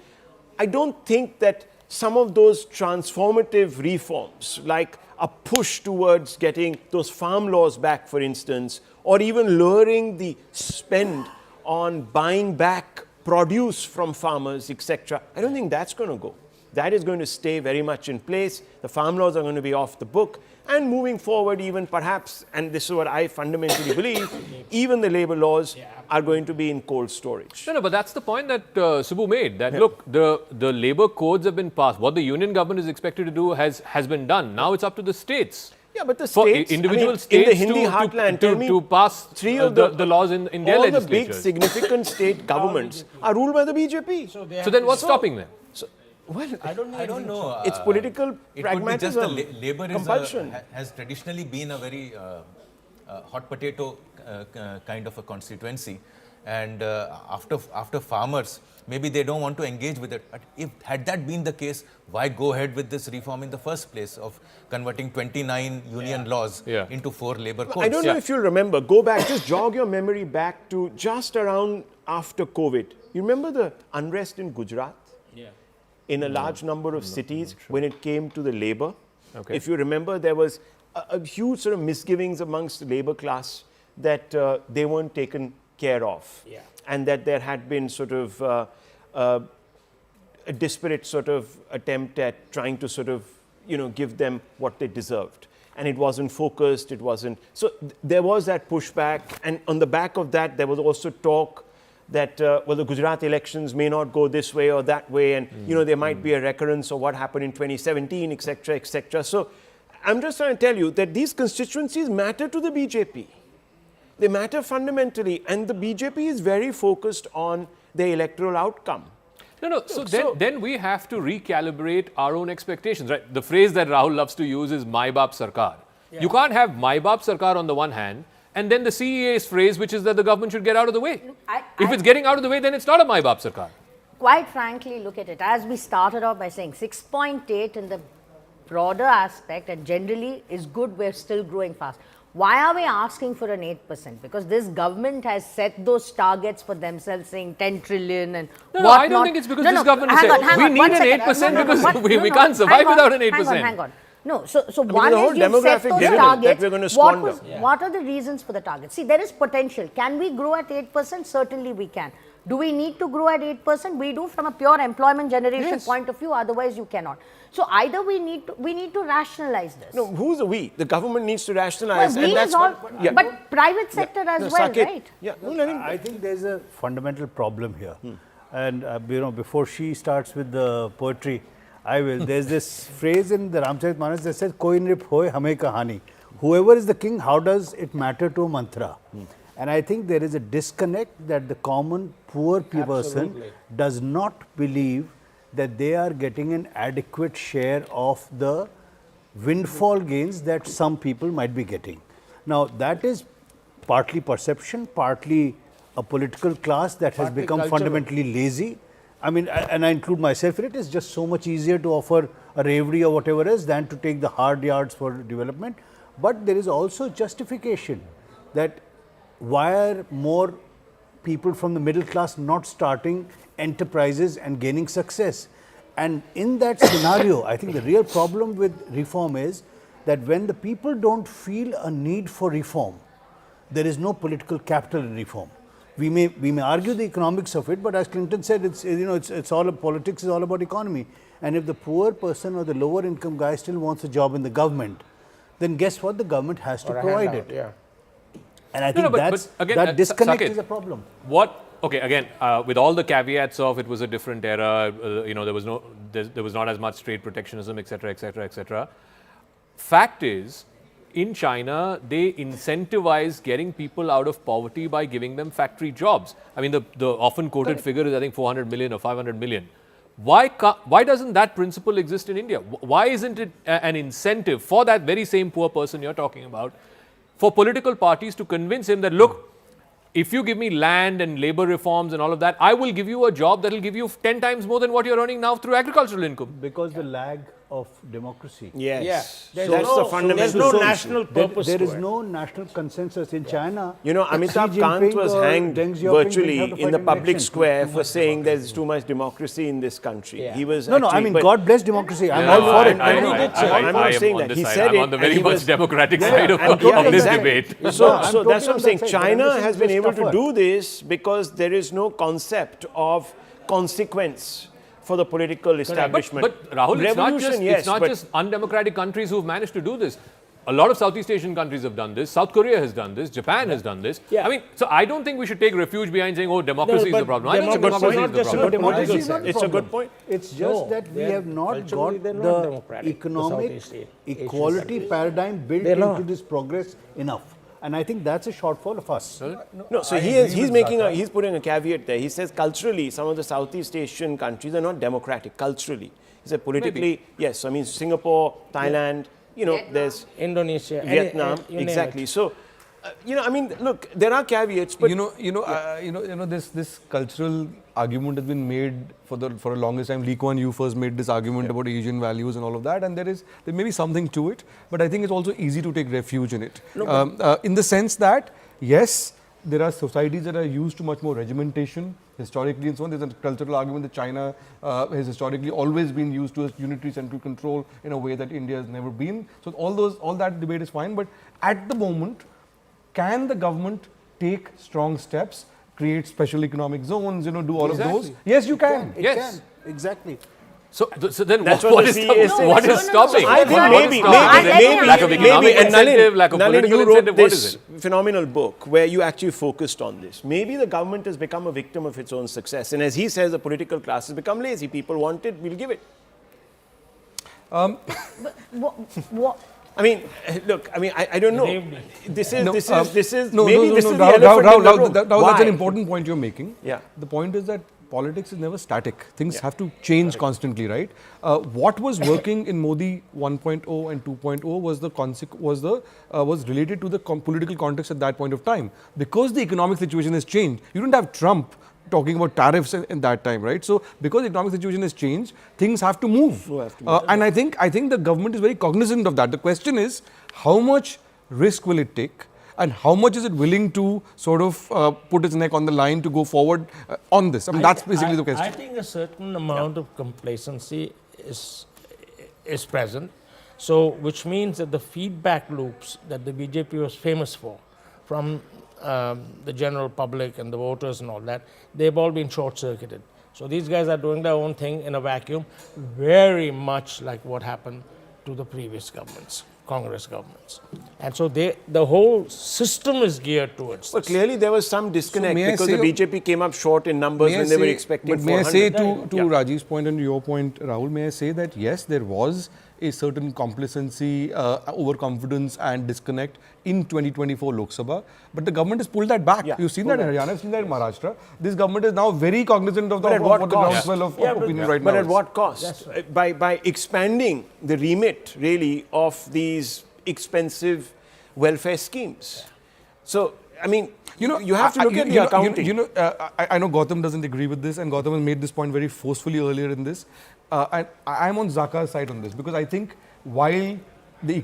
Speaker 2: I don't think that some of those transformative reforms, like a push towards getting those farm laws back, for instance, or even lowering the spend on buying back produce from farmers, etc., I don't think that's going to go. That is going to stay very much in place. The farm laws are going to be off the book. And moving forward, even perhaps, and this is what I fundamentally believe, even the labor laws are going to be in cold storage.
Speaker 1: No, but that's the point that Subbu made, that look, the labor codes have been passed. What the union government is expected to do has been done. Now it's up to the states.
Speaker 2: Yeah, but the states,
Speaker 1: individual states,
Speaker 2: in the Hindi heartland,
Speaker 1: to pass
Speaker 2: three of
Speaker 1: the laws in their legislatures.
Speaker 2: All the big significant state governments are ruled by the BJP.
Speaker 1: So then what's stopping them?
Speaker 2: Well,
Speaker 13: I don't know.
Speaker 2: It's political pragmatism.
Speaker 13: Labor
Speaker 2: compulsion.
Speaker 13: has traditionally been a very hot potato kind of a constituency, and after farmers, maybe they don't want to engage with it. But had that been the case, why go ahead with this reform in the first place of converting 29 union laws into 4 labor codes?
Speaker 2: I don't know if you remember. Go back, just jog your memory back to just around after COVID. You remember the unrest in Gujarat? In a large number of cities when it came to the labor. Okay. If you remember, there was a huge sort of misgivings amongst the labor class that they weren't taken care of. And that there had been sort of a disparate sort of attempt at trying to sort of, give them what they deserved. And it wasn't focused, it wasn't. So there was that pushback. And on the back of that, there was also talk that the Gujarat elections may not go this way or that way, and there might be a recurrence of what happened in 2017, etc., etc. So I'm just trying to tell you that these constituencies matter to the BJP. They matter fundamentally, and the BJP is very focused on the electoral outcome.
Speaker 1: No. So then we have to recalibrate our own expectations, right? The phrase that Rahul loves to use is "My Baap Sarkar." You can't have "My Baap Sarkar" on the one hand, and then the CEA's phrase, which is that the government should get out of the way. If it's getting out of the way, then it's not a My Baap Sarkar.
Speaker 8: Quite frankly, look at it. As we started off by saying, 6.8 in the broader aspect and generally is good. We're still growing fast. Why are we asking for an 8%? Because this government has set those targets for themselves, saying 10 trillion and
Speaker 1: No, I don't think it's because this government has said we need an 8% because we can't survive without an 8%.
Speaker 8: Hang on. No, so one is you've set those targets. What are the reasons for the target? See, there is potential. Can we grow at 8%? Certainly we can. Do we need to grow at 8%? We do from a pure employment generation point of view. Otherwise, you cannot. So either we need to rationalize this.
Speaker 2: No, who's the we? The government needs to rationalize.
Speaker 8: Well, we is all, but private sector as well, right?
Speaker 9: Yeah, I think there's a fundamental problem here. And before she starts with the poetry, I will. There's this phrase in the Ramcharitmanas that says, "Koi nrip hoy, hame kahani." Whoever is the king, how does it matter to mantra? And I think there is a disconnect that the common poor person does not believe that they are getting an adequate share of the windfall gains that some people might be getting. Now, that is partly perception, partly a political class that has become fundamentally lazy. I mean, and I include myself in it, is just so much easier to offer a reverie or whatever it is than to take the hard yards for development. But there is also justification that why are more people from the middle class not starting enterprises and gaining success? And in that scenario, I think the real problem with reform is that when the people don't feel a need for reform, there is no political capital in reform. We may argue the economics of it, but as Clinton said, it's all politics is all about economy. And if the poor person or the lower income guy still wants a job in the government, then guess what? The government has to provide it.
Speaker 14: Yeah.
Speaker 9: And I think that disconnect is a problem.
Speaker 1: Okay, again, with all the caveats of it was a different era, there was not as much trade protectionism, etc., etc., etc. Fact is, in China, they incentivize getting people out of poverty by giving them factory jobs. I mean, the often quoted figure is, I think, 400 million or 500 million. Why doesn't that principle exist in India? Why isn't it an incentive for that very same poor person you're talking about, for political parties to convince him that, look, if you give me land and labor reforms and all of that, I will give you a job that will give you 10 times more than what you're earning now through agricultural income.
Speaker 9: Because the lag of democracy.
Speaker 2: Yes.
Speaker 14: Yeah.
Speaker 2: That's the fundamental.
Speaker 14: There's no national purpose.
Speaker 9: There is no national consensus in China.
Speaker 2: You know, Amitabh Kant was hanged virtually in the public square for saying there's too much democracy in this country.
Speaker 14: Yeah.
Speaker 2: He was
Speaker 9: No, I mean, God bless democracy. I'm all for it.
Speaker 2: I'm not saying that. He said it.
Speaker 1: I'm on the very much democratic side of
Speaker 2: Yeah,
Speaker 1: this
Speaker 2: exactly.
Speaker 1: debate.
Speaker 2: So that's what I'm saying. China has been able to do this because there is no concept of consequence for the political establishment.
Speaker 1: But Rahul, it's not just undemocratic countries who've managed to do this. A lot of Southeast Asian countries have done this. South Korea has done this. Japan has done this.
Speaker 14: Yeah.
Speaker 1: I mean, so I don't think we should take refuge behind saying, oh, democracy is the problem. I don't think
Speaker 14: democracy
Speaker 1: democracy is the problem.
Speaker 2: It's a good point.
Speaker 9: It's just that we have not got the economic equality paradigm built into this progress enough. And I think that's a shortfall of us.
Speaker 2: No, so he's putting a caveat there. He says culturally, some of the Southeast Asian countries are not democratic culturally. He said politically, yes. I mean, Singapore, Thailand, there's
Speaker 14: Indonesia,
Speaker 2: Vietnam, exactly. So, I mean, look, there are caveats, but
Speaker 5: this cultural argument has been made for a longest time. Lee Kuan Yew first made this argument about Asian values and all of that, and there may be something to it, but I think it's also easy to take refuge in it, in the sense that yes, there are societies that are used to much more regimentation historically and so on. There's a cultural argument that China has historically always been used to as unitary central control in a way that India has never been. So all that debate is fine, but at the moment, can the government take strong steps, create special economic zones, do all of those? Yes, you can.
Speaker 9: It can. Exactly.
Speaker 1: So then
Speaker 2: that's
Speaker 1: what is stopping?
Speaker 2: I think maybe
Speaker 1: lack of economic incentive, lack of political incentive. What is it?
Speaker 2: Phenomenal book where you actually focused on this. Maybe the government has become a victim of its own success, and as he says, the political class has become lazy. People want it, we'll give it. I mean, look. I mean, I don't know. This is maybe this is the elephant in the room.
Speaker 5: That's an important point you're making.
Speaker 2: Yeah.
Speaker 5: The point is that politics is never static. Things have to change constantly, right? What was working in Modi 1.0 and 2.0 was related to the political context at that point of time. Because the economic situation has changed, you didn't have Trump talking about tariffs in that time, right? So because the economic situation has changed, things have to move. And I think the government is very cognizant of that. The question is, how much risk will it take? And how much is it willing to sort of put its neck on the line to go forward on this? I mean, that's basically the question.
Speaker 14: I think a certain amount of complacency is present. So, which means that the feedback loops that the BJP was famous for, from the general public and the voters and all that, they've all been short-circuited. So these guys are doing their own thing in a vacuum, very much like what happened to the previous governments. Congress governments. And so the whole system is geared towards
Speaker 2: But clearly there was some disconnect because the BJP came up short in numbers when they were expecting 400.
Speaker 5: But may I say to Rajiv's point and your point, Rahul, may I say that yes, there was a certain complacency, overconfidence and disconnect in 2024 Lok Sabha, but the government has pulled that back. You've seen that in Haryana, you've seen that in Maharashtra. This government is now very cognizant of the groundswell of opinion right now.
Speaker 2: But at what cost? By expanding the remit, really, of these expensive welfare schemes. So, I mean, you have to look at the accounting.
Speaker 5: I know Gautam doesn't agree with this, and Gautam has made this point very forcefully earlier in this. And I'm on Zaka's side on this because I think while the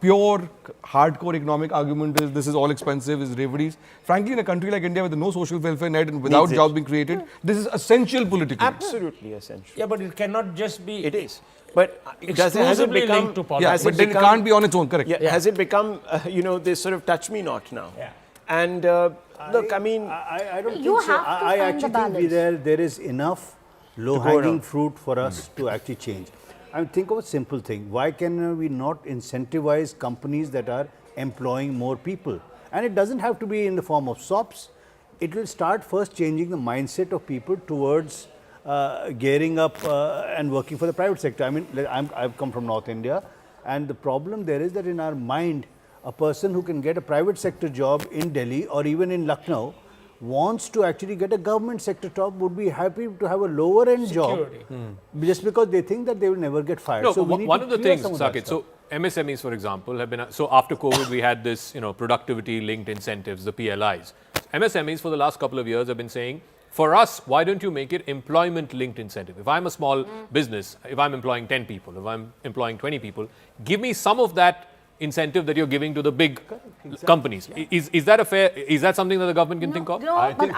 Speaker 5: pure hardcore economic argument is this is all expensive, is reveries. Frankly, in a country like India with no social welfare net and without jobs being created, this is essential politically.
Speaker 2: Absolutely essential.
Speaker 14: Yeah, but it cannot just be.
Speaker 2: It is. But has it become
Speaker 14: linked to politics?
Speaker 5: But then it can't be on its own, correct?
Speaker 2: Yeah. Has it become, this sort of touch me not now?
Speaker 14: Yeah.
Speaker 2: And look, I mean,
Speaker 9: I don't
Speaker 8: You
Speaker 9: think so.
Speaker 8: have to
Speaker 9: I
Speaker 8: find
Speaker 9: actually
Speaker 8: the
Speaker 9: think
Speaker 8: balance.
Speaker 9: there is enough low-hanging fruit for us to actually change. I mean, think of a simple thing. Why can we not incentivize companies that are employing more people? And it doesn't have to be in the form of SOPs. It will start first changing the mindset of people towards gearing up and working for the private sector. I mean, I've come from North India, and the problem there is that in our mind, a person who can get a private sector job in Delhi or even in Lucknow wants to actually get a government sector job, would be happy to have a lower end job just because they think that they will never get fired.
Speaker 1: No,
Speaker 9: so
Speaker 1: one of the things, Saket, so MSMEs, for example, have been, so after COVID, we had this, productivity linked incentives, the PLIs. MSMEs for the last couple of years have been saying, for us, why don't you make it employment linked incentive? If I'm a small business, if I'm employing 10 people, if I'm employing 20 people, give me some of that incentive that you're giving to the big companies. Yeah. Is that something that the government can think of?
Speaker 8: No, but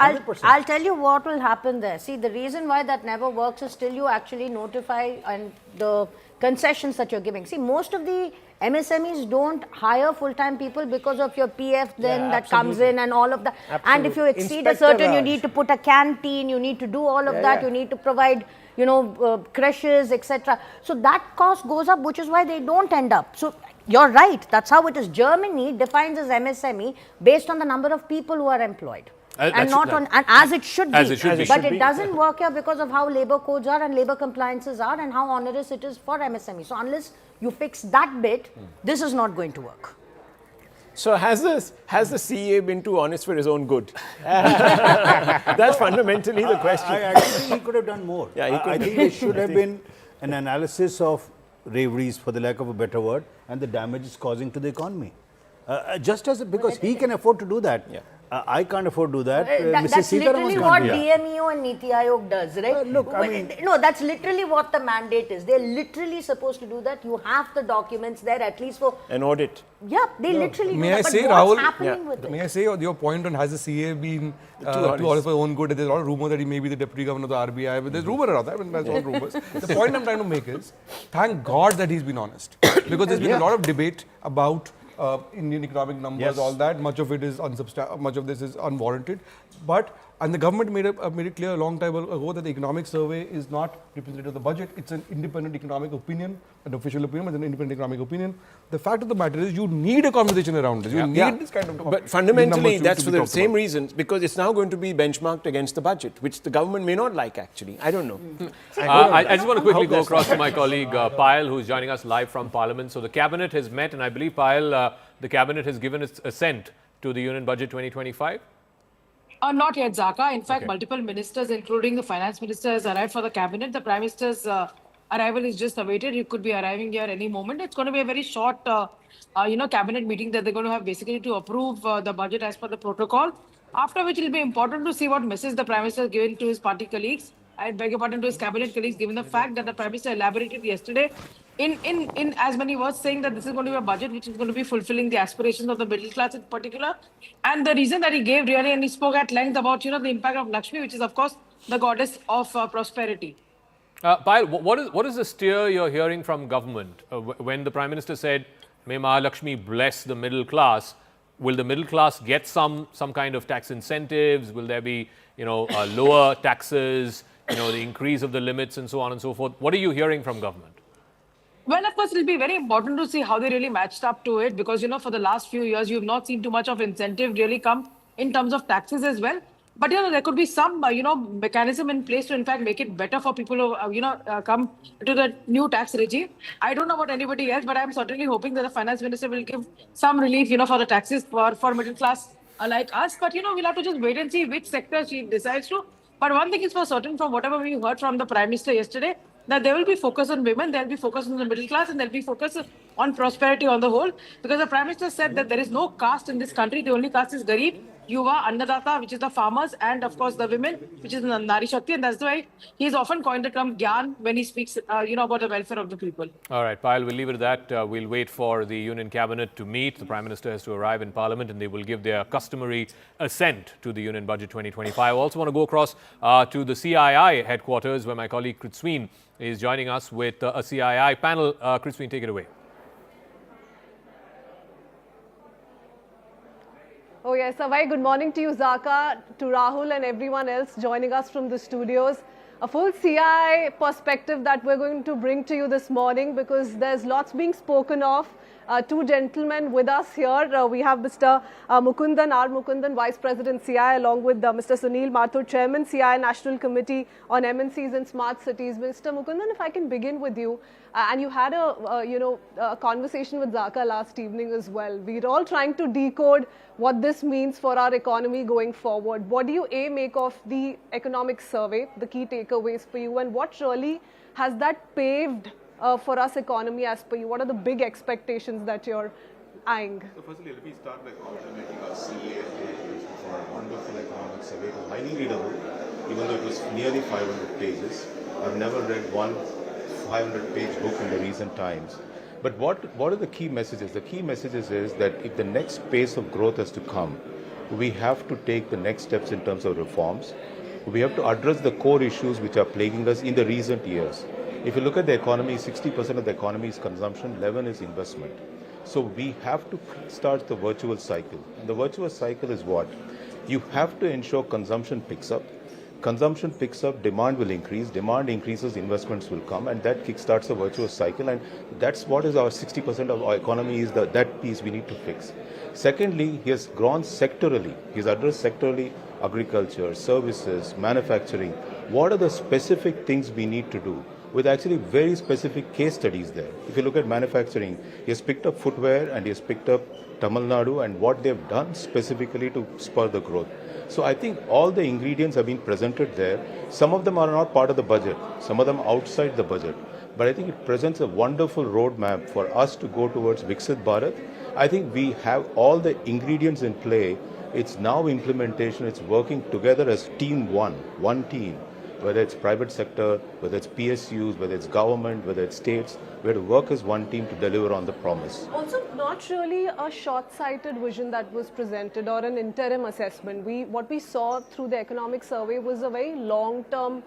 Speaker 8: I'll tell you what will happen there. See, the reason why that never works is till you actually notify and the concessions that you're giving. See, most of the MSMEs don't hire full-time people because of your PF then that comes in and all of that. Absolutely. And if you exceed a certain, you need to put a canteen, you need to do all of that, you need to provide creches, etc. So that cost goes up, which is why they don't end up. So you're right, that's how it is. Germany defines as MSME based on the number of people who are employed. And not on, and as it should be. But it doesn't work here because of how labor codes are and labor compliances are and how onerous it is for MSME. So unless you fix that bit, this is not going to work.
Speaker 2: So has the CA been too honest for his own good? That's fundamentally the question.
Speaker 9: I actually think he could have done more.
Speaker 2: Yeah,
Speaker 9: I think there should have been an analysis of reveries, for the lack of a better word, and the damage it's causing to the economy. Because he can afford to do that. Yeah. I can't afford to do that.
Speaker 8: That's literally what DMEO and Niti Aayog does, right?
Speaker 9: Look, I mean...
Speaker 8: No, that's literally what the mandate is. They're literally supposed to do that. You have the documents there at least for...
Speaker 2: An audit.
Speaker 8: Yeah, they literally do
Speaker 5: that.
Speaker 8: But what's
Speaker 5: Rahul,
Speaker 8: happening with it?
Speaker 5: May I say your point on has the CA been too honest for his own good? There's a lot of rumor that he may be the deputy governor of the RBI, but there's rumor around that. I mean, that's all rumors. The point I'm trying to make is, thank God that he's been honest. Because there's been a lot of debate about Indian economic numbers, all that. Much of it is much of this is unwarranted. And the government made it clear a long time ago that the economic survey is not representative of the budget. It's an independent economic opinion, an official opinion, but an independent economic opinion. The fact of the matter is you need a conversation around this. You need this kind of...
Speaker 2: But fundamentally, that's for the same reasons, because it's now going to be benchmarked against the budget, which the government may not like, actually. I don't know.
Speaker 1: I just want to quickly go across to my colleague Payal, who's joining us live from Parliament. So the Cabinet has met, and I believe, Payal, the Cabinet has given its assent to the Union Budget 2025.
Speaker 19: Not yet, Zaka. In fact, multiple ministers, including the finance minister, has arrived for the cabinet. The prime minister's arrival is just awaited. He could be arriving here any moment. It's going to be a very short, cabinet meeting that they're going to have basically to approve the budget as per the protocol. After which, it will be important to see what message the prime minister has given to his party colleagues. I beg your pardon, to his cabinet colleagues, given the fact that the prime minister elaborated yesterday in as many words, saying that this is going to be a budget which is going to be fulfilling the aspirations of the middle class in particular. And the reason that he gave really, and he spoke at length about, the impact of Lakshmi, which is, of course, the goddess of prosperity.
Speaker 1: Payal, what is the steer you're hearing from government when the Prime Minister said, "May Mahalakshmi bless the middle class"? Will the middle class get some kind of tax incentives? Will there be, lower taxes? The increase of the limits and so on and so forth. What are you hearing from government?
Speaker 19: Well, of course, it will be very important to see how they really matched up to it because, for the last few years, you've not seen too much of incentive really come in terms of taxes as well. But, there could be some, mechanism in place to, in fact, make it better for people who, come to the new tax regime. I don't know about anybody else, but I'm certainly hoping that the finance minister will give some relief, for the taxes for middle class like us. But, we'll have to just wait and see which sector she decides to. But one thing is for certain, from whatever we heard from the Prime Minister yesterday, that there will be focus on women, there will be focus on the middle class, and there will be focus on prosperity on the whole. Because the Prime Minister said that there is no caste in this country. The only caste is Garib, Yuva, Annadata, which is the farmers, and of course the women, which is Nari Shakti. And that's why he's often coined the term Gyan when he speaks, about the welfare of the people.
Speaker 1: All right, Payal, we'll leave it at that. We'll wait for the Union Cabinet to meet. The Prime Minister has to arrive in Parliament and they will give their customary assent to the Union Budget 2025. I also want to go across to the CII headquarters where my colleague Kritsween is joining us with a CII panel. Kritsween, take it away.
Speaker 20: Oh yes, a very good morning to you, Zaka, to Rahul and everyone else joining us from the studios. A full CI perspective that we're going to bring to you this morning because there's lots being spoken of. Two gentlemen with us here. We have Mr. Mukundan, R. Mukundan, Vice President CI, along with Mr. Sunil Mathur, Chairman CI National Committee on MNCs and Smart Cities. Mr. Mukundan, if I can begin with you, and you had a conversation with Zaka last evening as well. We're all trying to decode what this means for our economy going forward. What do you make of the economic survey, the key takeaways for you, and what really has that paved for us economy as per you? What are the big expectations that you're eyeing?
Speaker 21: So firstly, let me start by complimenting our CA for a wonderful economic survey. It was highly readable, even though it was nearly 500 pages. I've never read one 500-page book in the recent times. But what are the key messages? The key messages is that if the next pace of growth has to come, we have to take the next steps in terms of reforms. We have to address the core issues which are plaguing us in the recent years. If you look at the economy, 60% of the economy is consumption, 11% is investment. So we have to start the virtuous cycle. And the virtuous cycle is what? You have to ensure consumption picks up. Consumption picks up, demand will increase. Demand increases, investments will come, and that kickstarts the virtuous cycle. And that's what is our 60% of our economy is that piece we need to fix. Secondly, he has grown sectorally. He's addressed sectorally agriculture, services, manufacturing. What are the specific things we need to do? With actually very specific case studies there. If you look at manufacturing, he has picked up footwear and he has picked up Tamil Nadu and what they've done specifically to spur the growth. So I think all the ingredients have been presented there. Some of them are not part of the budget, some of them outside the budget. But I think it presents a wonderful roadmap for us to go towards Viksit Bharat. I think we have all the ingredients in play. It's now implementation, it's working together as team one team. Whether it's private sector, whether it's PSUs, whether it's government, whether it's states, we have to work as one team to deliver on the promise.
Speaker 20: Also, not really a short-sighted vision that was presented or an interim assessment. What we saw through the economic survey was a very long-term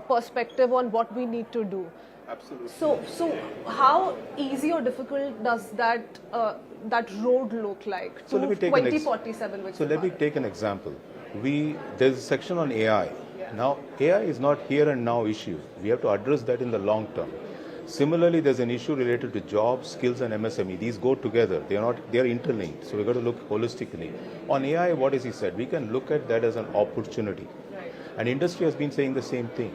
Speaker 20: perspective on what we need to do.
Speaker 21: Absolutely.
Speaker 20: So how easy or difficult does that road look like
Speaker 21: So
Speaker 20: to
Speaker 21: let me take
Speaker 20: 2047?
Speaker 21: So let me take an example. There's a section on AI. Now, AI is not here and now issue. We have to address that in the long term. Similarly, there's an issue related to jobs, skills, and MSME. These go together. They are interlinked. So we've got to look holistically. On AI, what has he said? We can look at that as an opportunity. Right. And industry has been saying the same thing.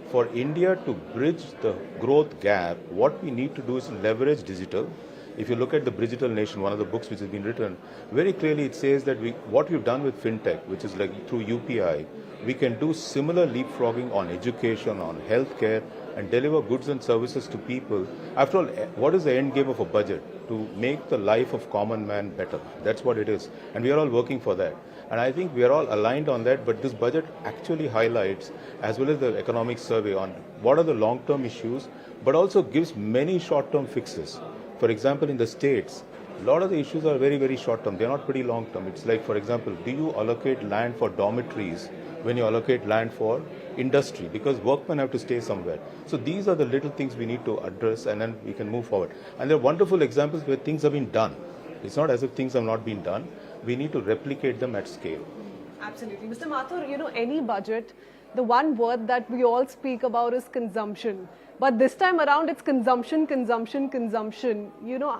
Speaker 21: For India to bridge the growth gap, what we need to do is leverage digital. If you look at the Digital Nation, one of the books which has been written, very clearly it says that what we've done with fintech, which is like through UPI, we can do similar leapfrogging on education, on healthcare, and deliver goods and services to people. After all, what is the end game of a budget? To make the life of common man better. That's what it is. And we are all working for that. And I think we are all aligned on that, but this budget actually highlights, as well as the economic survey, on what are the long-term issues, but also gives many short-term fixes. For example, in the states, a lot of the issues are very, very short-term. They're not pretty long-term. It's like, for example, do you allocate land for dormitories when you allocate land for industry? Because workmen have to stay somewhere. So these are the little things we need to address, and then we can move forward. And there are wonderful examples where things have been done. It's not as if things have not been done. We need to replicate them at scale.
Speaker 20: Absolutely. Mr. Mathur, any budget, the one word that we all speak about is consumption. But this time around, it's consumption, consumption, consumption.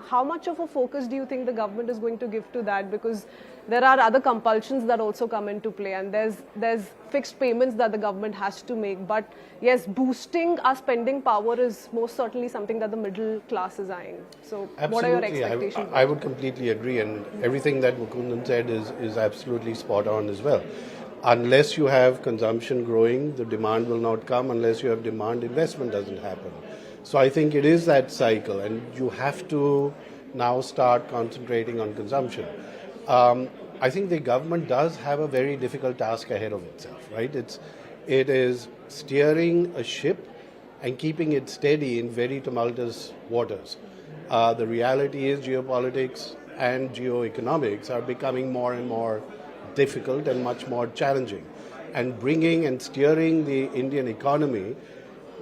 Speaker 20: How much of a focus do you think the government is going to give to that? Because there are other compulsions that also come into play, and there's fixed payments that the government has to make. But yes, boosting our spending power is most certainly something that the middle class is eyeing. So
Speaker 22: absolutely.
Speaker 20: What are your expectations?
Speaker 22: I would completely agree, and everything that Mukundan said is absolutely spot on as well.
Speaker 4: Unless you have consumption growing, the demand will not come. Unless you have demand, investment doesn't happen. So I think it is that cycle, and you have to now start concentrating on consumption. I think the government does have a very difficult task ahead of itself, right? It is steering a ship and keeping it steady in very tumultuous waters. The reality is geopolitics and geoeconomics are becoming more and more difficult and much more challenging. And bringing and steering the Indian economy,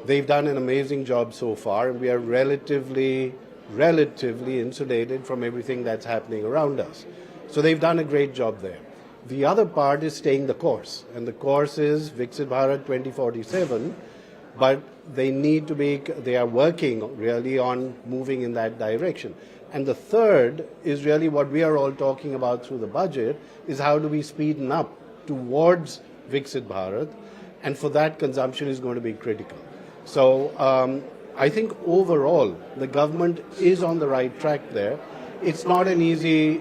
Speaker 4: they've done an amazing job so far, and we are relatively insulated from everything that's happening around us. So they've done a great job there. The other part is staying the course, and the course is Viksit Bharat 2047, but they are working really on moving in that direction. And the third is really what we are all talking about through the budget, is how do we speeden up towards Viksit Bharat, and for that consumption is going to be critical. So I think overall the government is on the right track there. It's not an easy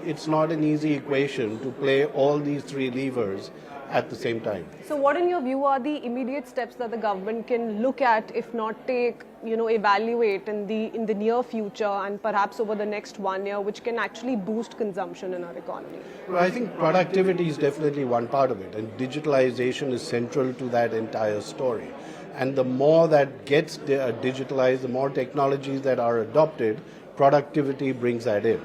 Speaker 4: equation to play all these three levers at the same time.
Speaker 20: So what in your view are the immediate steps that the government can look at, if not take, evaluate in the near future and perhaps over the next 1 year, which can actually boost consumption in our economy?
Speaker 4: Well, I think productivity is definitely one part of it, and digitalization is central to that entire story. And the more that gets digitalized, the more technologies that are adopted, productivity brings that in.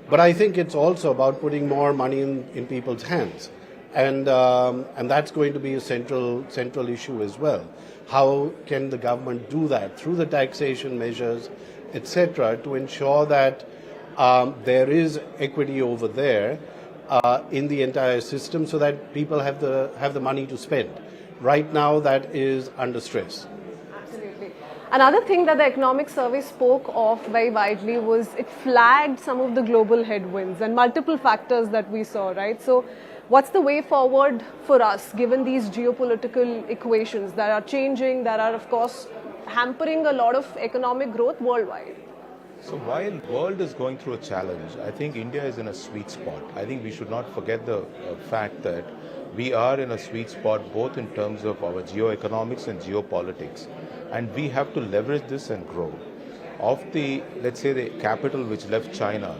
Speaker 4: But I think it's also about putting more money in people's hands. And that's going to be a central issue as well. How can the government do that through the taxation measures, etc., to ensure that there is equity over there in the entire system, so that people have the money to spend. Right now, that is under stress.
Speaker 20: Absolutely. Another thing that the economic survey spoke of very widely was it flagged some of the global headwinds and multiple factors that we saw, right? So what's the way forward for us, given these geopolitical equations that are changing, that are, of course, hampering a lot of economic growth worldwide?
Speaker 22: So while the world is going through a challenge, I think India is in a sweet spot. I think we should not forget the fact that we are in a sweet spot both in terms of our geoeconomics and geopolitics. And we have to leverage this and grow. Of the, let's say, the capital which left China,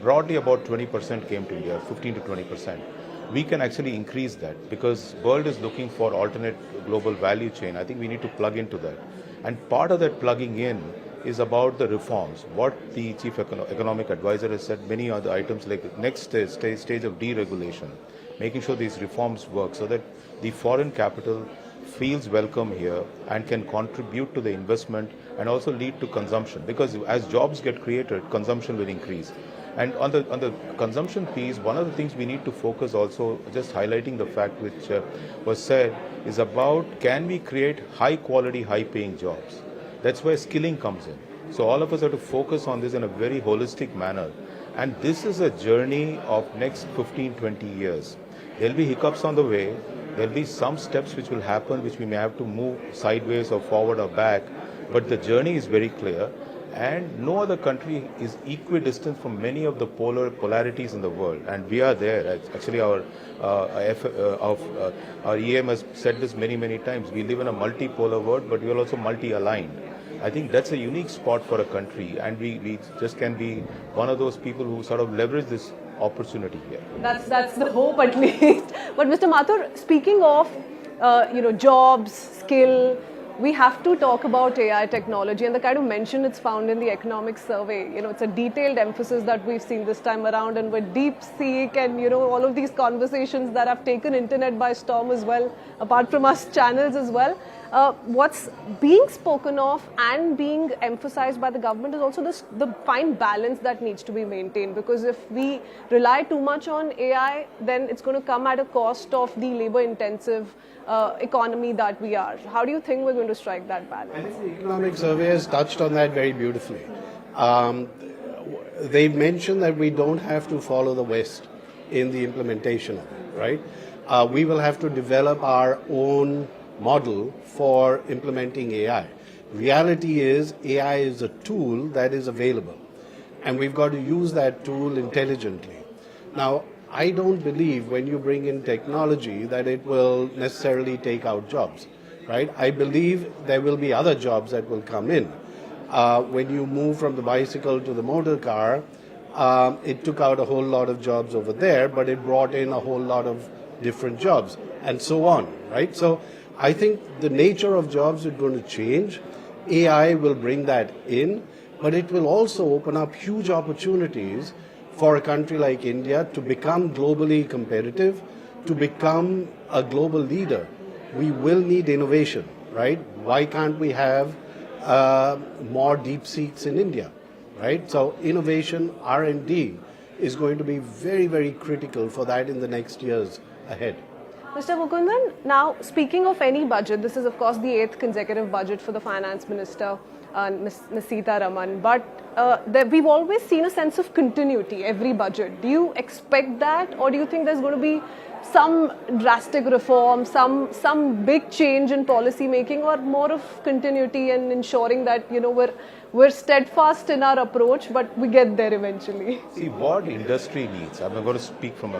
Speaker 22: broadly about 20% came to India, 15 to 20%. We can actually increase that because the world is looking for alternate global value chain. I think we need to plug into that. And part of that plugging in is about the reforms. What the chief economic advisor has said, many other items like the next stage of deregulation, making sure these reforms work so that the foreign capital feels welcome here and can contribute to the investment and also lead to consumption. Because as jobs get created, consumption will increase. And on the consumption piece, one of the things we need to focus also, just highlighting the fact which was said, is about can we create high quality, high paying jobs. That's where skilling comes in. So all of us have to focus on this in a very holistic manner. And this is a journey of next 15, 20 years. There'll be hiccups on the way. There'll be some steps which will happen, which we may have to move sideways or forward or back. But the journey is very clear. And no other country is equidistant from many of the polarities in the world. And we are there. Actually, our EM has said this many, many times. We live in a multipolar world, but we are also multi-aligned. I think that's a unique spot for a country. And we just can be one of those people who sort of leverage this opportunity here.
Speaker 20: That's the hope, at least. But Mr. Mathur, speaking of jobs, skill, we have to talk about AI technology and the kind of mention it's found in the economic survey. It's a detailed emphasis that we've seen this time around, and with DeepSeek and all of these conversations that have taken internet by storm as well, apart from us channels as well. What's being spoken of and being emphasized by the government is also the fine balance that needs to be maintained, because if we rely too much on AI, then it's going to come at a cost of the labor intensive economy that we are. How do you think we're going to strike that balance?
Speaker 4: I think the economic survey has touched on that very beautifully. They've mentioned that we don't have to follow the West in the implementation of it, right? We will have to develop our own model for implementing AI. Reality is AI is a tool that is available, and we've got to use that tool intelligently. Now, I don't believe when you bring in technology that it will necessarily take out jobs, right? I believe there will be other jobs that will come in. When you move from the bicycle to the motor car, it took out a whole lot of jobs over there, but it brought in a whole lot of different jobs and so on, right? So I think the nature of jobs is going to change. AI will bring that in, but it will also open up huge opportunities for a country like India to become globally competitive, to become a global leader. We will need innovation, right? Why can't we have more deep seats in India, right? So innovation, R&D is going to be very, very critical for that in the next years ahead.
Speaker 20: Mr. Mukundan, now speaking of any budget, this is of course the 8th consecutive budget for the Finance Minister, Ms. Sitharaman, but we've always seen a sense of continuity every budget. Do you expect that, or do you think there's going to be some drastic reform, some big change in policy making, or more of continuity and ensuring that, you know, we're steadfast in our approach, but we get there eventually?
Speaker 22: See, what industry needs, I'm going to speak from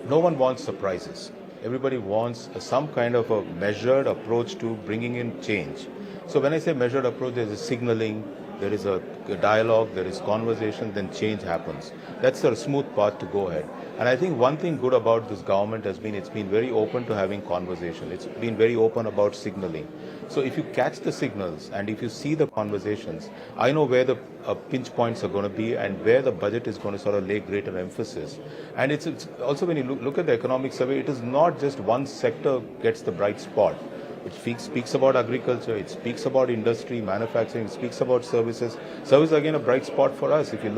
Speaker 22: no one wants surprises. Everybody wants some kind of a measured approach to bringing in change. So when I say measured approach, there is signaling, there is a dialogue, there is conversation, then change happens. That's a smooth path to go ahead. And I think one thing good about this government has been it's been very open to having conversation. It's been very open about signaling. So if you catch the signals and if you see the conversations, I know where the pinch points are going to be and where the budget is going to sort of lay greater emphasis. And it's also when you look at the economic survey, it is not just one sector gets the bright spot. It speaks about agriculture, it speaks about industry, manufacturing, it speaks about services. Service again a bright spot for us. If you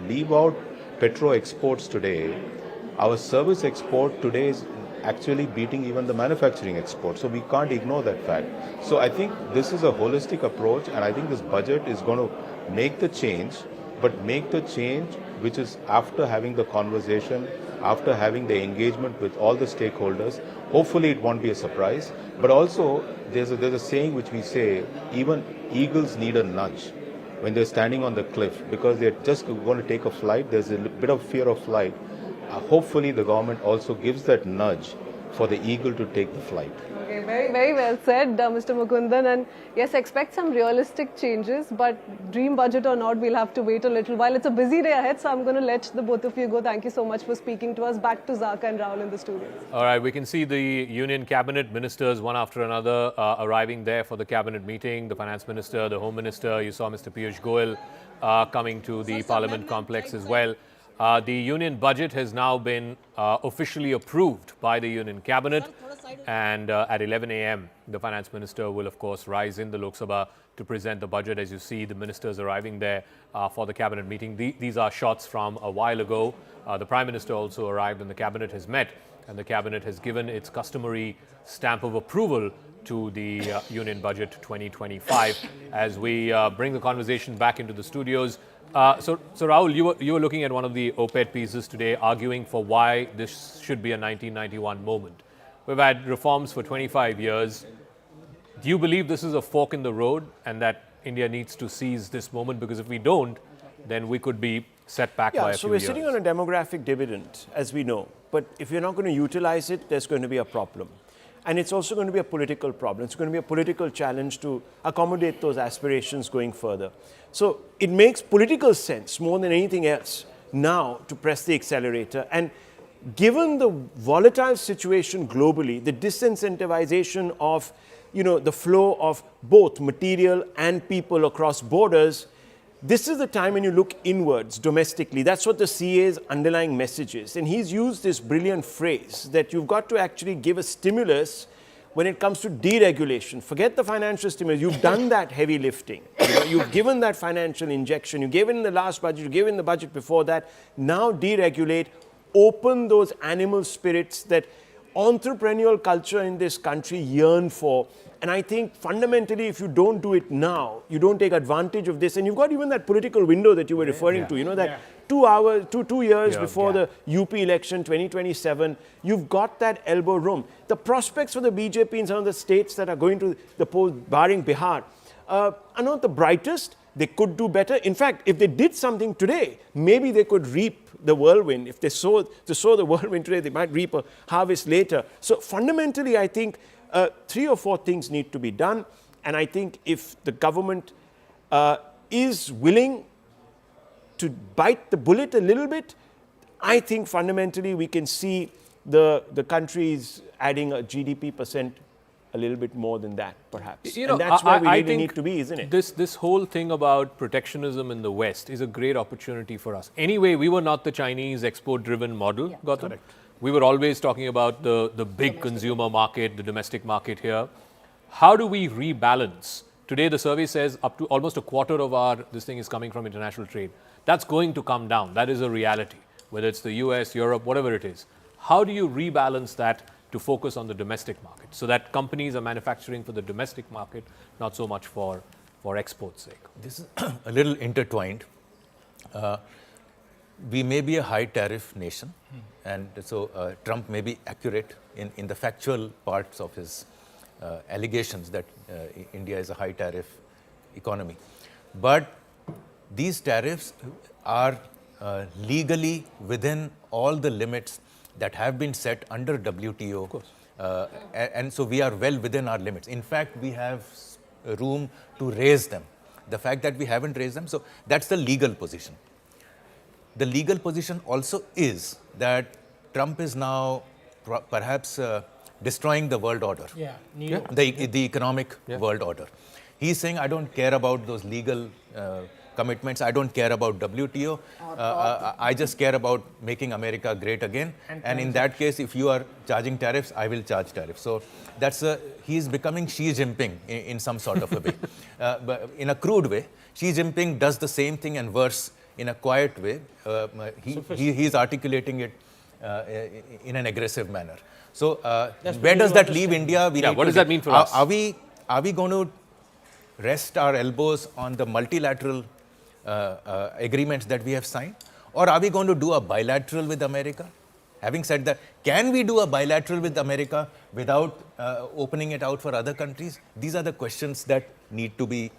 Speaker 22: leave out petro exports today, our service export today is actually beating even the manufacturing export. So we can't ignore that fact. So I think this is a holistic approach, and I think this budget is going to make the change, but make the change which is after having the conversation, after having the engagement with all the stakeholders. Hopefully it won't be a surprise, but also there's a saying which we say, even eagles need a nudge when they're standing on the cliff, because they're just going to take a flight. There's a bit of fear of flight. Hopefully the government also gives that nudge for the eagle to take the flight.
Speaker 20: Okay, very, very well said, Mr. Mukundan. And yes, expect some realistic changes, but dream budget or not, we'll have to wait a little while. It's a busy day ahead, so I'm going to let the both of you go. Thank you so much for speaking to us. Back to Zaka and Rahul in the studio.
Speaker 1: All right, we can see the Union Cabinet ministers, one after another, arriving there for the Cabinet meeting. The Finance Minister, the Home Minister, you saw Mr. Piyush Goyal coming to the Parliament complex as well. The Union budget has now been officially approved by the Union Cabinet, and at 11 a.m. the Finance Minister will of course rise in the Lok Sabha to present the budget. As you see the ministers arriving there for the Cabinet meeting. These are shots from a while ago. The Prime Minister also arrived and the Cabinet has met, and the Cabinet has given its customary stamp of approval to the Union Budget 2025. As we bring the conversation back into the studios, so Rahul, you were looking at one of the op-ed pieces today, arguing for why this should be a 1991 moment. We've had reforms for 25 years. Do you believe this is a fork in the road and that India needs to seize this moment? Because if we don't, then we could be set back by a few years.
Speaker 2: So we're sitting on a demographic dividend, as we know. But if you're not going to utilize it, there's going to be a problem. And it's also going to be a political problem. It's going to be a political challenge to accommodate those aspirations going further. So it makes political sense more than anything else now to press the accelerator. And given the volatile situation globally, the disincentivization of, the flow of both material and people across borders, this is the time when you look inwards domestically. That's what the CA's underlying message is. And he's used this brilliant phrase that you've got to actually give a stimulus when it comes to deregulation. Forget the financial stimulus. You've done that heavy lifting. You've given that financial injection. You gave it in the last budget. You gave it in the budget before that. Now deregulate. Open those animal spirits that entrepreneurial culture in this country yearn for. And I think fundamentally, if you don't do it now, you don't take advantage of this. And you've got even that political window that you were referring to, that 2 years before the UP election, 2027, you've got that elbow room. The prospects for the BJP in some of the states that are going to the polls, barring Bihar, are not the brightest. They could do better. In fact, if they did something today, maybe they could reap the whirlwind. If they sow the whirlwind today, they might reap a harvest later. So fundamentally, I think 3 or 4 things need to be done. And I think if the government is willing to bite the bullet a little bit, I think fundamentally we can see the countries adding a GDP percent a little bit more than that, perhaps.
Speaker 1: You know,
Speaker 2: and that's where we really
Speaker 1: think
Speaker 2: need to be, isn't it?
Speaker 1: This whole thing about protectionism in the West is a great opportunity for us. Anyway, we were not the Chinese export-driven model, Gautam. Correct. We were always talking about the big consumer market, the domestic market here. How do we rebalance? Today, the survey says up to almost a quarter of this thing is coming from international trade. That's going to come down. That is a reality, whether it's the US, Europe, whatever it is. How do you rebalance that to focus on the domestic market so that companies are manufacturing for the domestic market, not so much for export's sake?
Speaker 13: This is a little intertwined. We may be a high tariff nation, and so Trump may be accurate in the factual parts of his allegations that India is a high tariff economy. But these tariffs are legally within all the limits that have been set under WTO. Of course. And so we are well within our limits. In fact, we have room to raise them. The fact that we haven't raised them, so that's the legal position. The legal position also is that Trump is now perhaps destroying the world order, the economic world order. He's saying, I don't care about those legal commitments. I don't care about WTO. I just care about making America great again. And in that case, if you are charging tariffs, I will charge tariffs. So that's he's becoming Xi Jinping in some sort of a way. But in a crude way, Xi Jinping does the same thing and worse in a quiet way. He's articulating it in an aggressive manner. So where does that leave India?
Speaker 1: What does that mean for us?
Speaker 13: Are we going to rest our elbows on the multilateral agreements that we have signed? Or are we going to do a bilateral with America? Having said that, can we do a bilateral with America without opening it out for other countries? These are the questions that need to be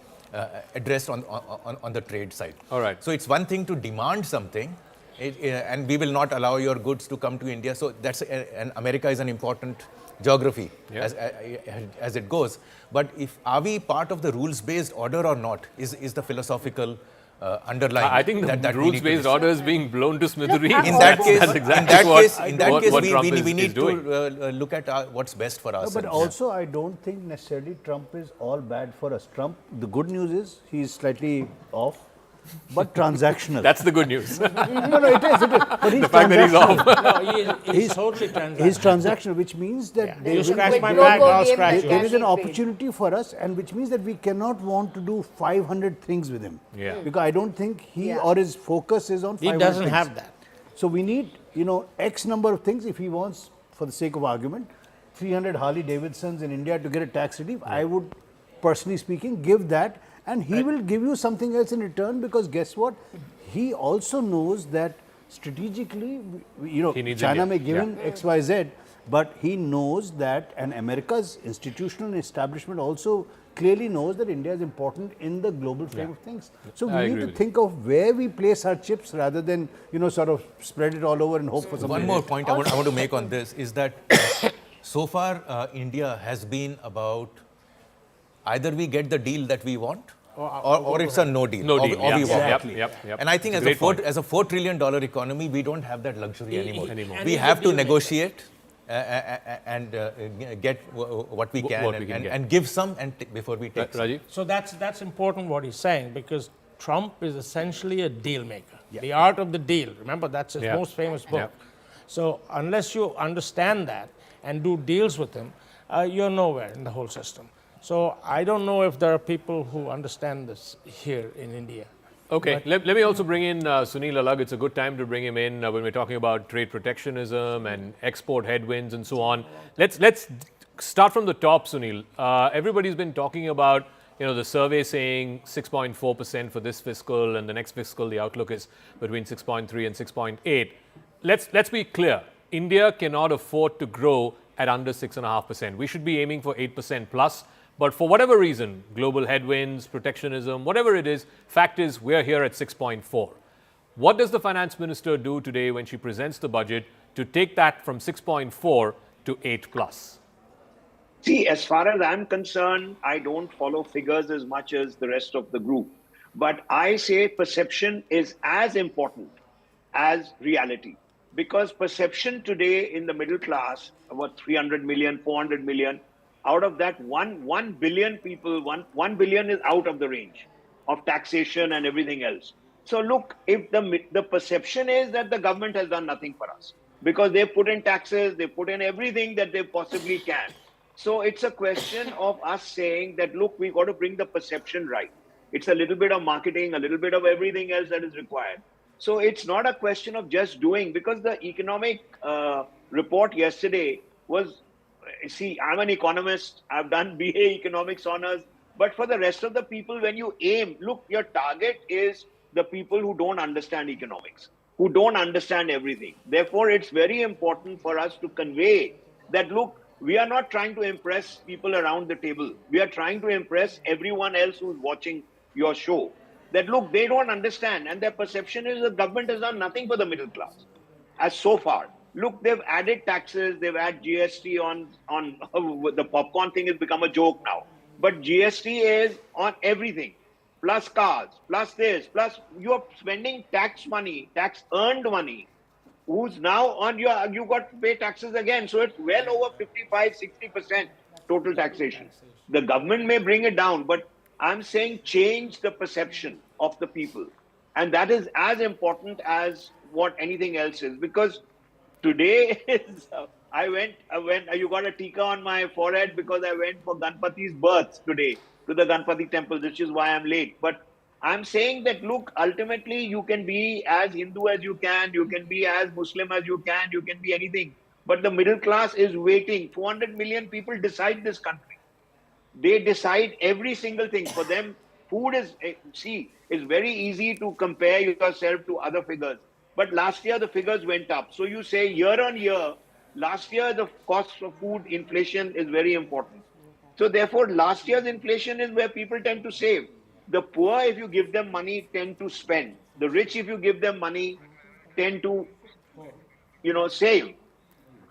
Speaker 13: addressed on the trade side.
Speaker 1: All right.
Speaker 13: So it's one thing to demand something, and we will not allow your goods to come to India. So that's and America is an important geography as it goes. But are we part of the rules-based order or not? Is the philosophical underlying.
Speaker 1: I think the rules-based order is being blown to smithereens.
Speaker 13: In that case,
Speaker 1: what
Speaker 13: we need to look at what's best for us.
Speaker 9: But also, I don't think necessarily Trump is all bad for us. Trump, the good news is he's slightly off, but transactional.
Speaker 1: That's the good news.
Speaker 9: No, it is. But he's
Speaker 1: the fact that he's off.
Speaker 14: No, he's totally transactional.
Speaker 9: He's transactional, which means that
Speaker 14: you scratch my back, I'll scratch
Speaker 9: there is an opportunity for us, and which means that we cannot want to do 500 things with him.
Speaker 1: Yeah.
Speaker 9: Because I don't think he or his focus is on 500
Speaker 14: He doesn't
Speaker 9: things.
Speaker 14: have that.
Speaker 9: So we need, X number of things. If he wants, for the sake of argument, 300 Harley Davidsons in India to get a tax relief, I would, personally speaking, give that. And he will give you something else in return, because guess what? He also knows that strategically, China may give him X, Y, Z, but he knows that, and America's institutional establishment also clearly knows that India is important in the global frame of things. So we need to think of where we place our chips rather than, sort of spread it all over and hope for something.
Speaker 13: One more point I want to make on this is that so far India has been about either we get the deal that we want, or it's a no deal.
Speaker 1: No deal.
Speaker 13: Or we walk.
Speaker 1: Yep.
Speaker 13: And I think as a $4 trillion economy, we don't have that luxury anymore. We have to negotiate and get what we can and give some before we take some.
Speaker 1: Rajiv?
Speaker 14: So that's important what he's saying, because Trump is essentially a deal maker. The art of the deal. Remember, that's his most famous book. So unless you understand that and do deals with him, you're nowhere in the whole system. So I don't know if there are people who understand this here in India.
Speaker 1: Okay, let me also bring in Sunil Alag. It's a good time to bring him in when we're talking about trade protectionism and export headwinds and so on. Let's start from the top, Sunil. Everybody's been talking about the survey saying 6.4% for this fiscal, and the next fiscal the outlook is between 6.3 and 6.8. Let's be clear. India cannot afford to grow at under 6.5%. We should be aiming for 8% plus. But for whatever reason, global headwinds, protectionism, whatever it is, fact is we're here at 6.4. What does the finance minister do today when she presents the budget to take that from 6.4 to 8 plus?
Speaker 6: See, as far as I'm concerned, I don't follow figures as much as the rest of the group. But I say perception is as important as reality. Because perception today in the middle class, about 300 million, 400 million, out of that 1 billion people, 1 billion is out of the range of taxation and everything else. So look, if the perception is that the government has done nothing for us, because they put in taxes, they put in everything that they possibly can. So it's a question of us saying that, look, we've got to bring the perception right. It's a little bit of marketing, a little bit of everything else that is required. So it's not a question of just doing, because the economic report yesterday was, see, I'm an economist, I've done BA economics honors, but for the rest of the people, when you aim, look, your target is the people who don't understand economics, who don't understand everything. Therefore, it's very important for us to convey that, look, we are not trying to impress people around the table. We are trying to impress everyone else who's watching your show. That, look, they don't understand, and their perception is the government has done nothing for the middle class as so far. Look, they've added taxes, they've added GST on the popcorn thing has become a joke now. But GST is on everything, plus cars, plus this, plus you're spending tax money, tax earned money, who's now on you got to pay taxes again. So it's well over 55, 60% total taxation. The government may bring it down, but I'm saying change the perception of the people. And that is as important as what anything else is. Because today is, you got a tika on my forehead because I went for Ganpati's birth today to the Ganpati temple, which is why I'm late. But I'm saying that, look, ultimately you can be as Hindu as you can be as Muslim as you can be anything. But the middle class is waiting. 400 million people decide this country. They decide every single thing. For them, food is, it's very easy to compare yourself to other figures. But last year, the figures went up. So you say year on year, last year, the cost of food inflation is very important. So therefore, last year's inflation is where people tend to save. The poor, if you give them money, tend to spend. The rich, if you give them money, tend to, save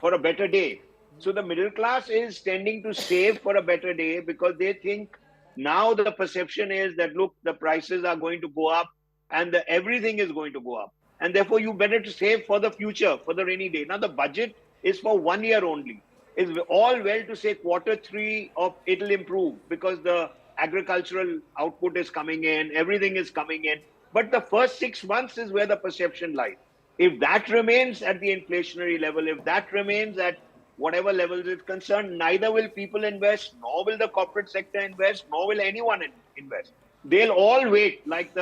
Speaker 6: for a better day. So the middle class is tending to save for a better day because they think now the perception is that, look, the prices are going to go up and everything is going to go up. And therefore, you better to save for the future, for the rainy day. Now, the budget is for 1 year only. It's all well to say Q3 of it'll improve because the agricultural output is coming in, everything is coming in. But the first 6 months is where the perception lies. If that remains at the inflationary level, if that remains at whatever levels it's concerned, neither will people invest, nor will the corporate sector invest, nor will anyone invest. They'll all wait, like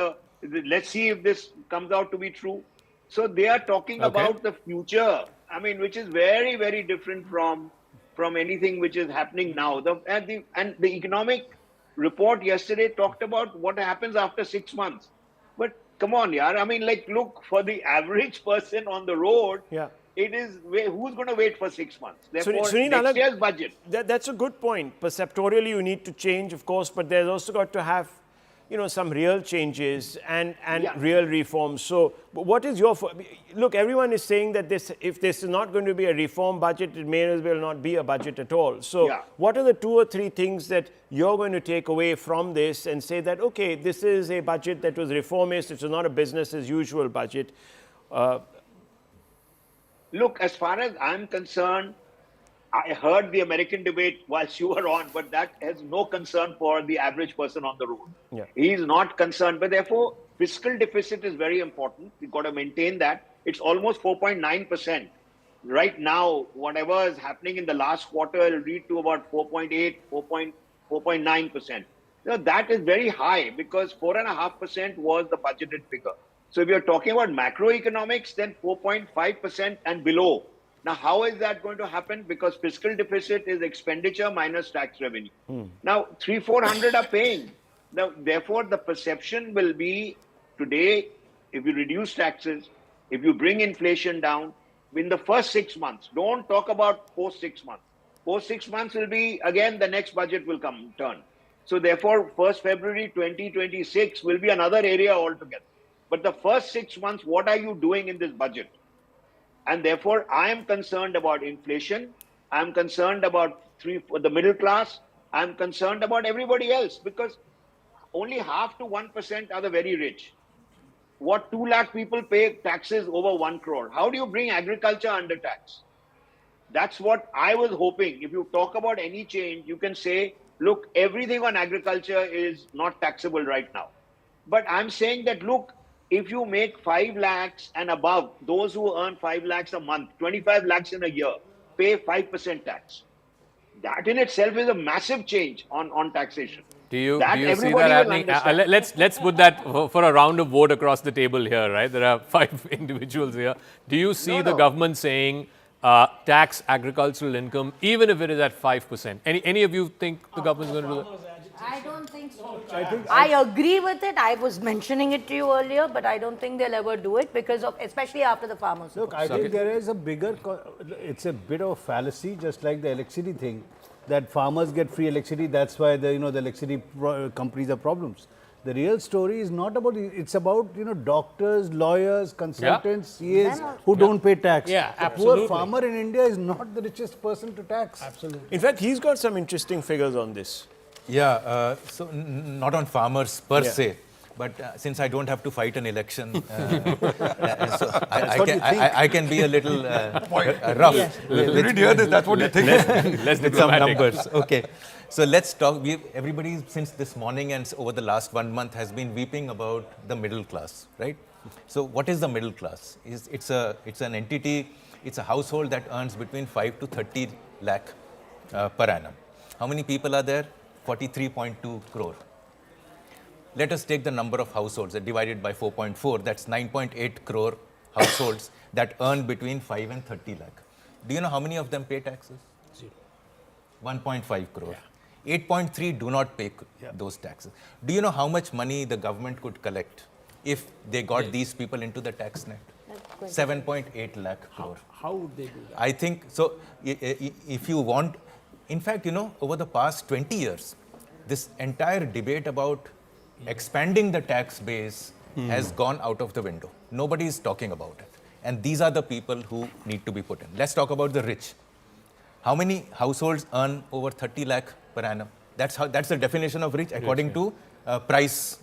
Speaker 6: let's see if this comes out to be true. So they are talking about the future, which is very, very different from anything which is happening now. The economic report yesterday talked about what happens after 6 months. But come on, yaar. Look, for the average person on the road, it is, who's going to wait for 6 months? Therefore, next year's budget.
Speaker 2: That's a good point. Perceptorially, you need to change, of course, but there's also got to have, some real changes and real reforms. So what is your, look, everyone is saying that if this is not going to be a reform budget, it may as well not be a budget at all. So what are the 2 or 3 things that you're going to take away from this and say that, okay, this is a budget that was reformist, it's not a business as usual budget?
Speaker 6: Look, as far as I'm concerned, I heard the American debate whilst you were on, but that has no concern for the average person on the road. He is not concerned. But therefore, fiscal deficit is very important. We've got to maintain that. It's almost 4.9%. Right now, whatever is happening in the last quarter will lead to about 4.8, 4.9%. That is very high because 4.5% was the budgeted figure. So if you're talking about macroeconomics, then 4.5% and below. Now, how is that going to happen? Because fiscal deficit is expenditure minus tax revenue. Now, 300-400 are paying. Now, therefore, the perception will be today, if you reduce taxes, if you bring inflation down, in the first 6 months, don't talk about post 6 months. Post 6 months will be, again, the next budget will turn. So therefore, 1st February 2026 will be another area altogether. But the first 6 months, what are you doing in this budget? And therefore, I am concerned about inflation. I'm concerned about the middle class. I'm concerned about everybody else, because only 0.5 to 1% are the very rich. What 2 lakh people pay taxes over 1 crore? How do you bring agriculture under tax? That's what I was hoping. If you talk about any change, you can say, look, everything on agriculture is not taxable right now. But I'm saying that, look, if you make 5 lakhs and above, those who earn 5 lakhs a month, 25 lakhs in a year, pay 5% tax. That in itself is a massive change on taxation.
Speaker 1: Do you see that happening? Let's put that for a round of vote across the table here, right? There are 5 individuals here. Do you see the government saying tax agricultural income, even if it is at 5%? Any of you think the government is going to do that?
Speaker 8: I don't think so. I agree with it. I was mentioning it to you earlier, but I don't think they'll ever do it because of, especially after the farmers.
Speaker 9: Look, I think there is a bigger, it's a bit of a fallacy, just like the electricity thing, that farmers get free electricity. That's why the electricity companies have problems. The real story is not about, it's about, doctors, lawyers, consultants, CAs who don't pay tax.
Speaker 14: Yeah,
Speaker 9: the
Speaker 14: absolutely.
Speaker 9: poor farmer in India is not the richest person to tax.
Speaker 14: Absolutely.
Speaker 2: In fact, he's got some interesting figures on this.
Speaker 13: Yeah, so not on farmers per se, but since I don't have to fight an election, so I can be a little rough.
Speaker 7: You didn't hear this, that's what you think.
Speaker 13: Let's with some numbers. Okay, so let's talk. Everybody since this morning and over the last 1 month has been weeping about the middle class, right? So what is the middle class? It's an entity, it's a household that earns between 5 to 30 lakh per annum. How many people are there? 43.2 crore. Let us take the number of households divided by 4.4. That's 9.8 crore households that earn between 5 and 30 lakh. Do you know how many of them pay taxes?
Speaker 14: 0.
Speaker 13: 1.5 crore. 8.3 do not pay those taxes. Do you know how much money the government could collect if they got these people into the tax net? 7.8 lakh crore.
Speaker 14: How would they do that?
Speaker 13: I think so. If you want, in fact, over the past 20 years, this entire debate about expanding the tax base has gone out of the window. Nobody is talking about it. And these are the people who need to be put in. Let's talk about the rich. How many households earn over 30 lakh per annum? That's the definition of rich according to price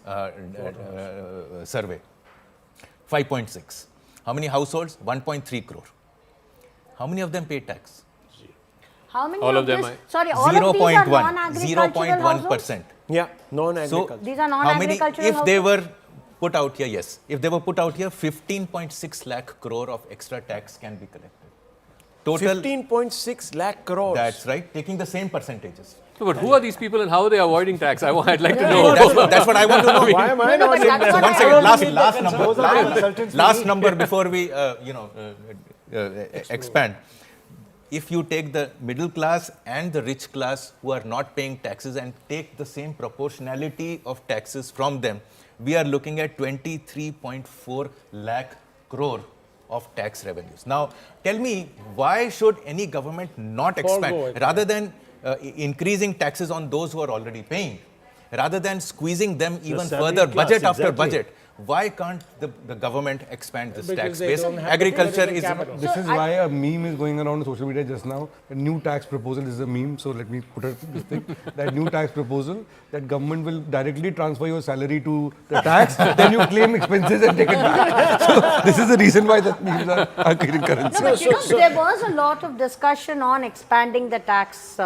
Speaker 13: survey. 5.6. How many households? 1.3 crore. How many of them pay tax?
Speaker 8: How many
Speaker 13: all of them?
Speaker 8: Sorry, all of these are non-agricultural
Speaker 13: 0.1%.
Speaker 2: Yeah, non-agricultural.
Speaker 13: So,
Speaker 8: these are non-agricultural
Speaker 13: if they were put out here, yes. If they were put out here, 15.6 lakh crore of extra tax can be collected. Total
Speaker 2: 15.6 lakh crores.
Speaker 13: That's right, taking the same percentages.
Speaker 1: So, but who are these people and how are they avoiding tax? I'd like to know.
Speaker 13: That's what I want to know.
Speaker 2: Why am I not in that?
Speaker 13: So one second, last number before we expand. If you take the middle class and the rich class who are not paying taxes and take the same proportionality of taxes from them, we are looking at 23.4 lakh crore of tax revenues. Now, tell me, why should any government not expand rather than increasing taxes on those who are already paying, rather than squeezing them even further, budget after budget? Why can't the government expand this tax base? Agriculture is...
Speaker 5: This is why a meme is going around on social media just now. A new tax proposal is a meme, so let me put it this thing. That new tax proposal, that government will directly transfer your salary to the tax, then you claim expenses and take it back. So this is the reason why that memes are creating currency.
Speaker 8: No, but there was a lot of discussion on expanding the tax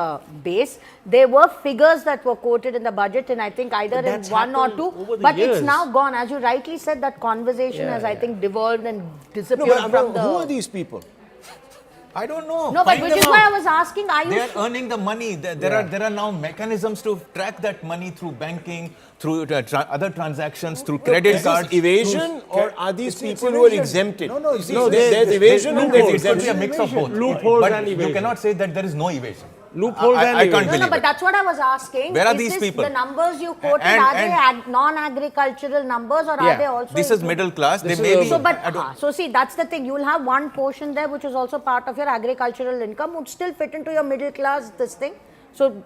Speaker 8: base. There were figures that were quoted in the budget, and I think either in one or two, but it's now gone. As you rightly said, that conversation has, I think, devolved and disappeared from the...
Speaker 2: Who are these people?
Speaker 13: I don't know.
Speaker 8: No, but which is why I was asking,
Speaker 13: They are earning the money. There are now mechanisms to track that money through banking, through other transactions, through credit cards.
Speaker 2: Is this evasion or are these people who are exempted? No, there's evasion and there's exemption.
Speaker 13: It could be a mix of both.
Speaker 14: Loopholes and evasion.
Speaker 13: You cannot say that there is no evasion.
Speaker 14: Loopholes
Speaker 13: I can't
Speaker 8: No,
Speaker 13: believe
Speaker 8: but
Speaker 13: it.
Speaker 8: that's what I was asking.
Speaker 13: Where are
Speaker 8: Is
Speaker 13: these
Speaker 8: this
Speaker 13: people?
Speaker 8: The numbers you quoted,
Speaker 13: And-
Speaker 8: are
Speaker 13: and-
Speaker 8: they non-agricultural numbers or are they also?
Speaker 13: This is middle class. They may be.
Speaker 8: So see, that's the thing. You will have one portion there which is also part of your agricultural income would still fit into your middle class, this thing. So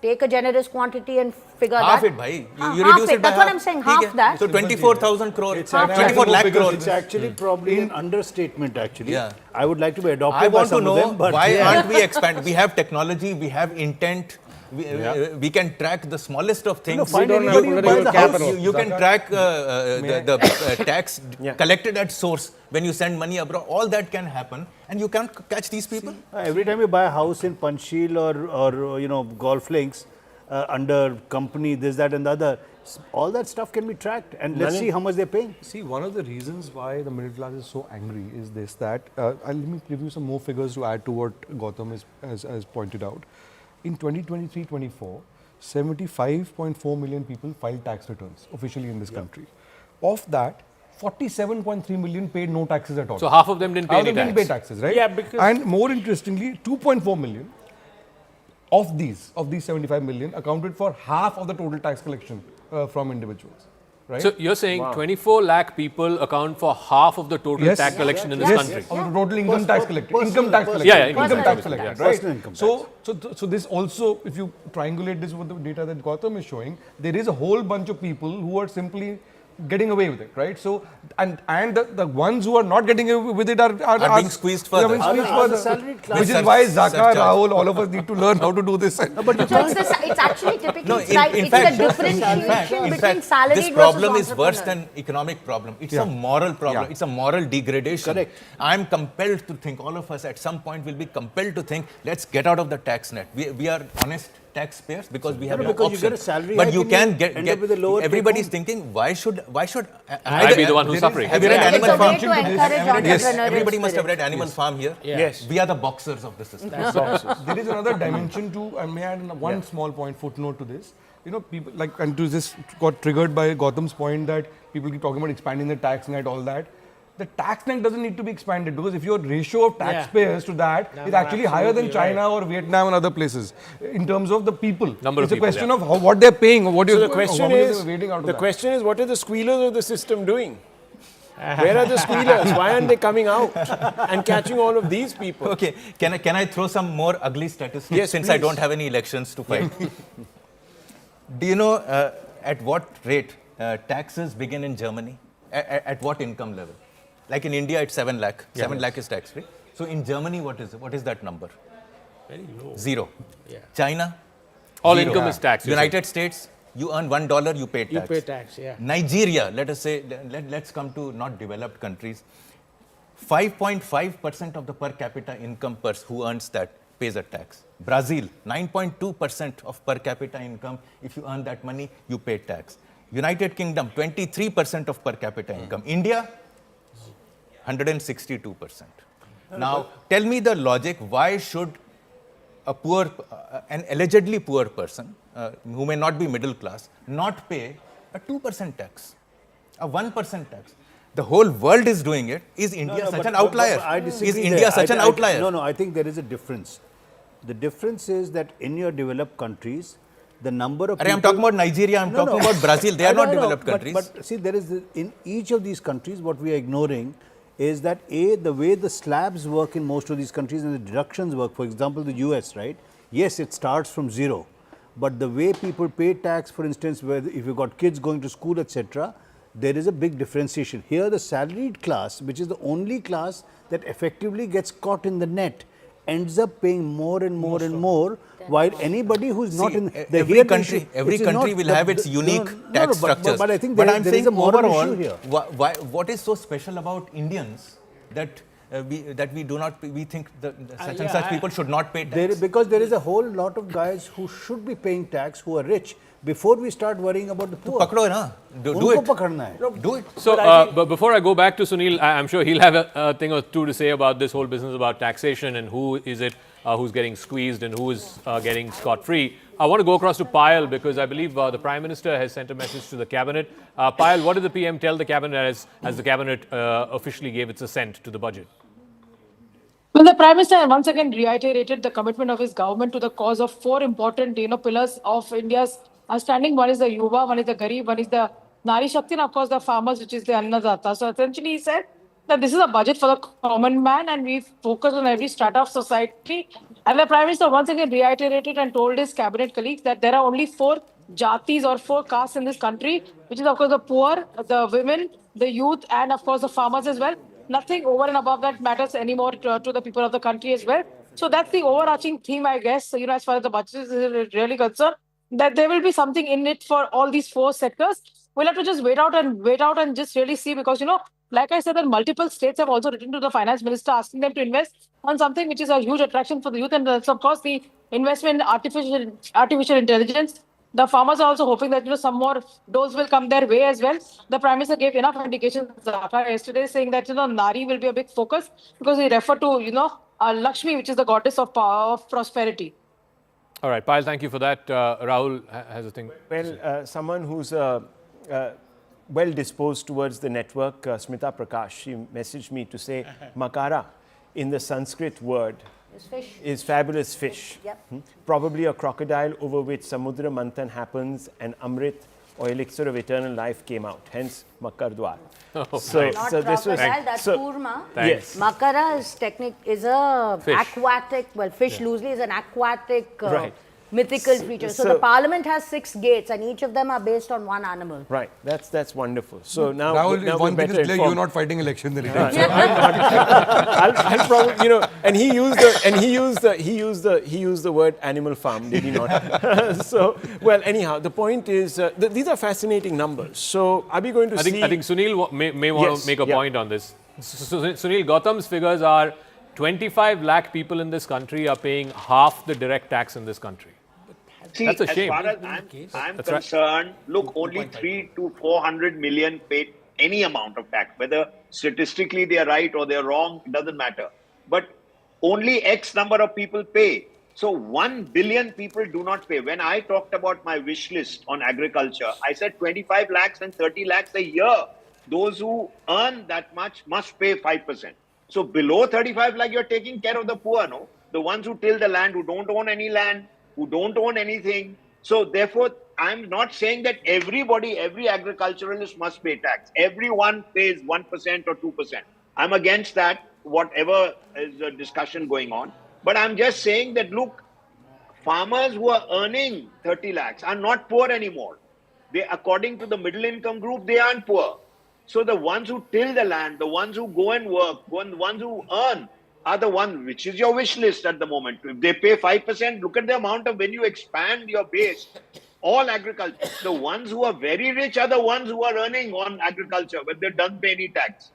Speaker 8: take a generous quantity and figure
Speaker 13: half
Speaker 8: that.
Speaker 13: it, bhai.
Speaker 8: Half
Speaker 13: You reduce it by
Speaker 8: That's what I'm saying, half that.
Speaker 13: So 24,000 crore,
Speaker 9: It's
Speaker 13: 24 lakh crore.
Speaker 9: It's actually probably an understatement. Actually, I would like to be adopted
Speaker 13: I
Speaker 9: by
Speaker 13: want to
Speaker 9: some of
Speaker 13: know
Speaker 9: them, but
Speaker 13: why aren't we expand? We have technology, we have intent. We can track the smallest of things.
Speaker 9: find anybody who buys a house.
Speaker 13: You can track the tax collected at source when you send money abroad. All that can happen, and you can't catch these people.
Speaker 9: Every time you buy a house in Panchsheel or Golf Links under company, this, that, and the other, all that stuff can be tracked, and let's see how much they're paying.
Speaker 5: See, one of the reasons why the middle class is so angry is this, that let me give you some more figures to add to what Gautam has pointed out. In 2023-24, 75.4 million people filed tax returns officially in this country. Of that, 47.3 million paid no taxes at all.
Speaker 1: So half of them didn't pay any tax.
Speaker 5: Didn't pay taxes, right?
Speaker 14: Yeah, because
Speaker 5: and more interestingly, 2.4 million of these 75 million accounted for half of the total tax collection from individuals. Right?
Speaker 1: So you're saying 24 lakh people account for half of the total tax collection in this country?
Speaker 5: Of the total income tax collected. Income tax collected.
Speaker 1: Yeah,
Speaker 5: income tax collected, right?
Speaker 9: Personal income tax.
Speaker 5: So this also, if you triangulate this with the data that Gautam is showing, there is a whole bunch of people who are simply getting away with it, right? So, and the ones who are not getting away with it are
Speaker 13: being squeezed further.
Speaker 5: Which is why Zaka, Rahul, all of us need to learn how to do this.
Speaker 8: So it's actually typically it's a differentiation between salaried
Speaker 13: this
Speaker 8: versus
Speaker 13: problem is worse
Speaker 8: entrepreneur.
Speaker 13: than economic problem. It's a moral problem. It's a moral degradation.
Speaker 9: Correct.
Speaker 13: I'm compelled to think, all of us at some point will be compelled to think, let's get out of the tax net. We are honest taxpayers because we have no
Speaker 9: because
Speaker 13: option.
Speaker 9: you get a salary
Speaker 13: but
Speaker 9: hike
Speaker 13: you
Speaker 9: and
Speaker 13: can
Speaker 9: you
Speaker 13: get
Speaker 9: end up with a lower
Speaker 13: everybody's
Speaker 9: take home.
Speaker 13: thinking, why should
Speaker 1: I be the one who's suffering?
Speaker 13: Have you read
Speaker 8: It's
Speaker 13: Animal
Speaker 8: a way
Speaker 13: Farm?
Speaker 8: to encourage entrepreneurial
Speaker 13: Everybody must have
Speaker 8: spirit.
Speaker 13: read Animal Farm here.
Speaker 5: Yes.
Speaker 13: We are the boxers of the system.
Speaker 5: There is another dimension to, and may I add one small point, footnote to this. You know, people like, and to this got triggered by Gautam's point that people keep talking about expanding the tax net, all that. The tax net doesn't need to be expanded because if your ratio of taxpayers to that is actually higher than China or Vietnam and other places in terms of the people. It's a question of what they're paying or what
Speaker 2: So
Speaker 5: you're
Speaker 2: the question is, what are the squealers of the system doing? Where are the squealers? Why aren't they coming out and catching all of these people?
Speaker 13: Okay, can I throw some more ugly statistics
Speaker 2: Yes,
Speaker 13: since I
Speaker 2: please.
Speaker 13: don't have any elections to fight? Do you know at what rate taxes begin in Germany? At what income level? Like in India, it's 7 lakh. 7 lakh is tax free. So in Germany, what is that number?
Speaker 14: very low.
Speaker 13: 0.
Speaker 14: Yeah.
Speaker 13: China?
Speaker 1: All
Speaker 13: 0.
Speaker 1: income is taxed.
Speaker 13: United States, you earn $1, you pay tax.
Speaker 14: You pay tax, yeah.
Speaker 13: Nigeria, let us say, let's come to not developed countries. 5.5% of the per capita income who earns that pays a tax. Brazil, 9.2% of per capita income. If you earn that money, you pay tax. United Kingdom, 23% of per capita income. India, 162%. Now, tell me the logic. Why should a poor, an allegedly poor person who may not be middle class, not pay a 2% tax, a 1% tax? The whole world is doing it. Is India such an outlier? Is India such an outlier?
Speaker 9: No, I think there is a difference. The difference is that in your developed countries, the number of people...
Speaker 13: I'm talking about Nigeria, I'm talking about Brazil. They are not developed countries.
Speaker 9: But see, there is, in each of these countries, what we are ignoring is that the way the slabs work in most of these countries and the deductions work, for example, the US, right? Yes, it starts from 0. But the way people pay tax, for instance, where if you've got kids going to school, etc., there is a big differentiation. Here, the salaried class, which is the only class that effectively gets caught in the net, ends up paying more and more and more, while anybody who's not in the
Speaker 13: every country will have its unique tax structures.
Speaker 9: But I think
Speaker 13: I'm
Speaker 9: there
Speaker 13: saying
Speaker 9: is a moral
Speaker 13: overall,
Speaker 9: issue here.
Speaker 13: what is so special about Indians that we think that such and such people should not pay tax?
Speaker 9: Because there is a whole lot of guys who should be paying tax who are rich before we start worrying about the poor.
Speaker 13: Do it.
Speaker 9: Do it.
Speaker 1: So, but before I go back to Sunil, I'm sure he'll have a thing or two to say about this whole business about taxation and who is it who's getting squeezed and who is getting scot-free. I want to go across to Payal because I believe the Prime Minister has sent a message to the Cabinet. Payal, what did the PM tell the Cabinet as the Cabinet officially gave its assent to the budget?
Speaker 19: Well, the Prime Minister once again reiterated the commitment of his government to the cause of four important, pillars of India's standing. One is the Yuva, one is the Garib, one is the Nari Shakti, and of course the farmers, which is the Annadata. So essentially, he said that this is a budget for the common man, and we focus on every strata of society. And the Prime Minister once again reiterated and told his cabinet colleagues that there are only four jatis or four castes in this country, which is of course the poor, the women, the youth, and of course the farmers as well. Nothing over and above that matters anymore to the people of the country as well. So that's the overarching theme, I guess, as far as the budget is really concerned, that there will be something in it for all these four sectors. We'll have to just wait out and just really see, because, like I said, that multiple states have also written to the finance minister asking them to invest on something which is a huge attraction for the youth. And that's, of course, the investment in artificial intelligence. The farmers are also hoping that some more dose will come their way as well. The Prime Minister gave enough indications yesterday, saying that Nari will be a big focus, because he referred to Lakshmi, which is the goddess of power, of prosperity.
Speaker 1: All right, Payal, thank you for that. Rahul has a thing.
Speaker 2: Well, someone who's well disposed towards the network, Smita Prakash, she messaged me to say makara in the Sanskrit word is fabulous fish.
Speaker 8: Yep.
Speaker 2: Probably a crocodile over which Samudra Manthan happens and Amrit or elixir of eternal life came out. Hence Makar Dwar.
Speaker 8: So this was that's kurma.
Speaker 2: Yes.
Speaker 8: Makara is a
Speaker 1: fish.
Speaker 8: aquatic, fish loosely is an aquatic mythical creature. So the parliament has 6 gates, and each of them are based on one animal.
Speaker 2: Right. That's wonderful. So now,
Speaker 7: Rahul, one thing is clear, you're not fighting election.
Speaker 2: I'm not. I'll probably, and he used the word animal farm, did he not? So, well, anyhow, the point is, these are fascinating numbers. So, are we going to see?
Speaker 1: I think Sunil may want to make a point on this. So, Sunil, Gautam's figures are 25 lakh people in this country are paying half the direct tax in this country.
Speaker 6: See,
Speaker 1: that's a shame.
Speaker 6: As far as I'm concerned, look, only 300 to 400 million paid any amount of tax. Whether statistically they are right or they're wrong, it doesn't matter. But only X number of people pay. So 1 billion people do not pay. When I talked about my wish list on agriculture, I said 25 lakhs and 30 lakhs a year. Those who earn that much must pay 5%. So below 35 lakh, you're taking care of the poor, no? The ones who till the land, who don't own any land, who don't own anything. So therefore, I'm not saying that every agriculturalist must pay tax. Everyone pays 1% or 2%. I'm against that, whatever is the discussion going on. But I'm just saying that, look, farmers who are earning 30 lakhs are not poor anymore. They, according to the middle income group, they aren't poor. So the ones who till the land, the ones who go and work, the ones who earn, are the ones, which is your wish list at the moment. If they pay 5%, look at the amount of, when you expand your base, all agriculture, the ones who are very rich are the ones who are earning on agriculture, but they don't pay any tax.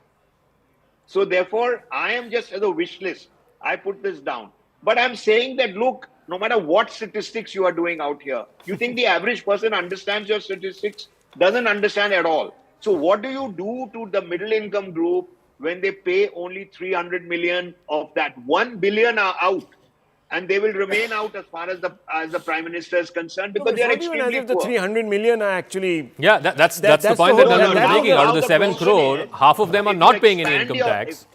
Speaker 6: So therefore, I am just as a wish list, I put this down. But I'm saying that, look, no matter what statistics you are doing out here, you think the average person understands your statistics? Doesn't understand at all. So what do you do to the middle income group when they pay only 300 million of that? 1 billion are out, and they will remain out as far as the Prime Minister is concerned, because they are extremely poor.
Speaker 2: The 300 million are actually...
Speaker 1: Yeah, that's the point that I'm making. Out of the 7 crore, half of them are not paying any income tax.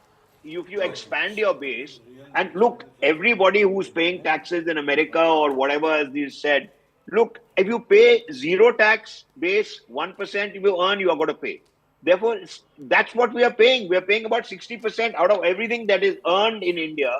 Speaker 6: If you expand your base, and look, everybody who's paying taxes in America or whatever, as you said, look, if you pay 0 tax base, 1%, if you earn, you are going to pay. Therefore, that's what we are paying. We are paying about 60% out of everything that is earned in India.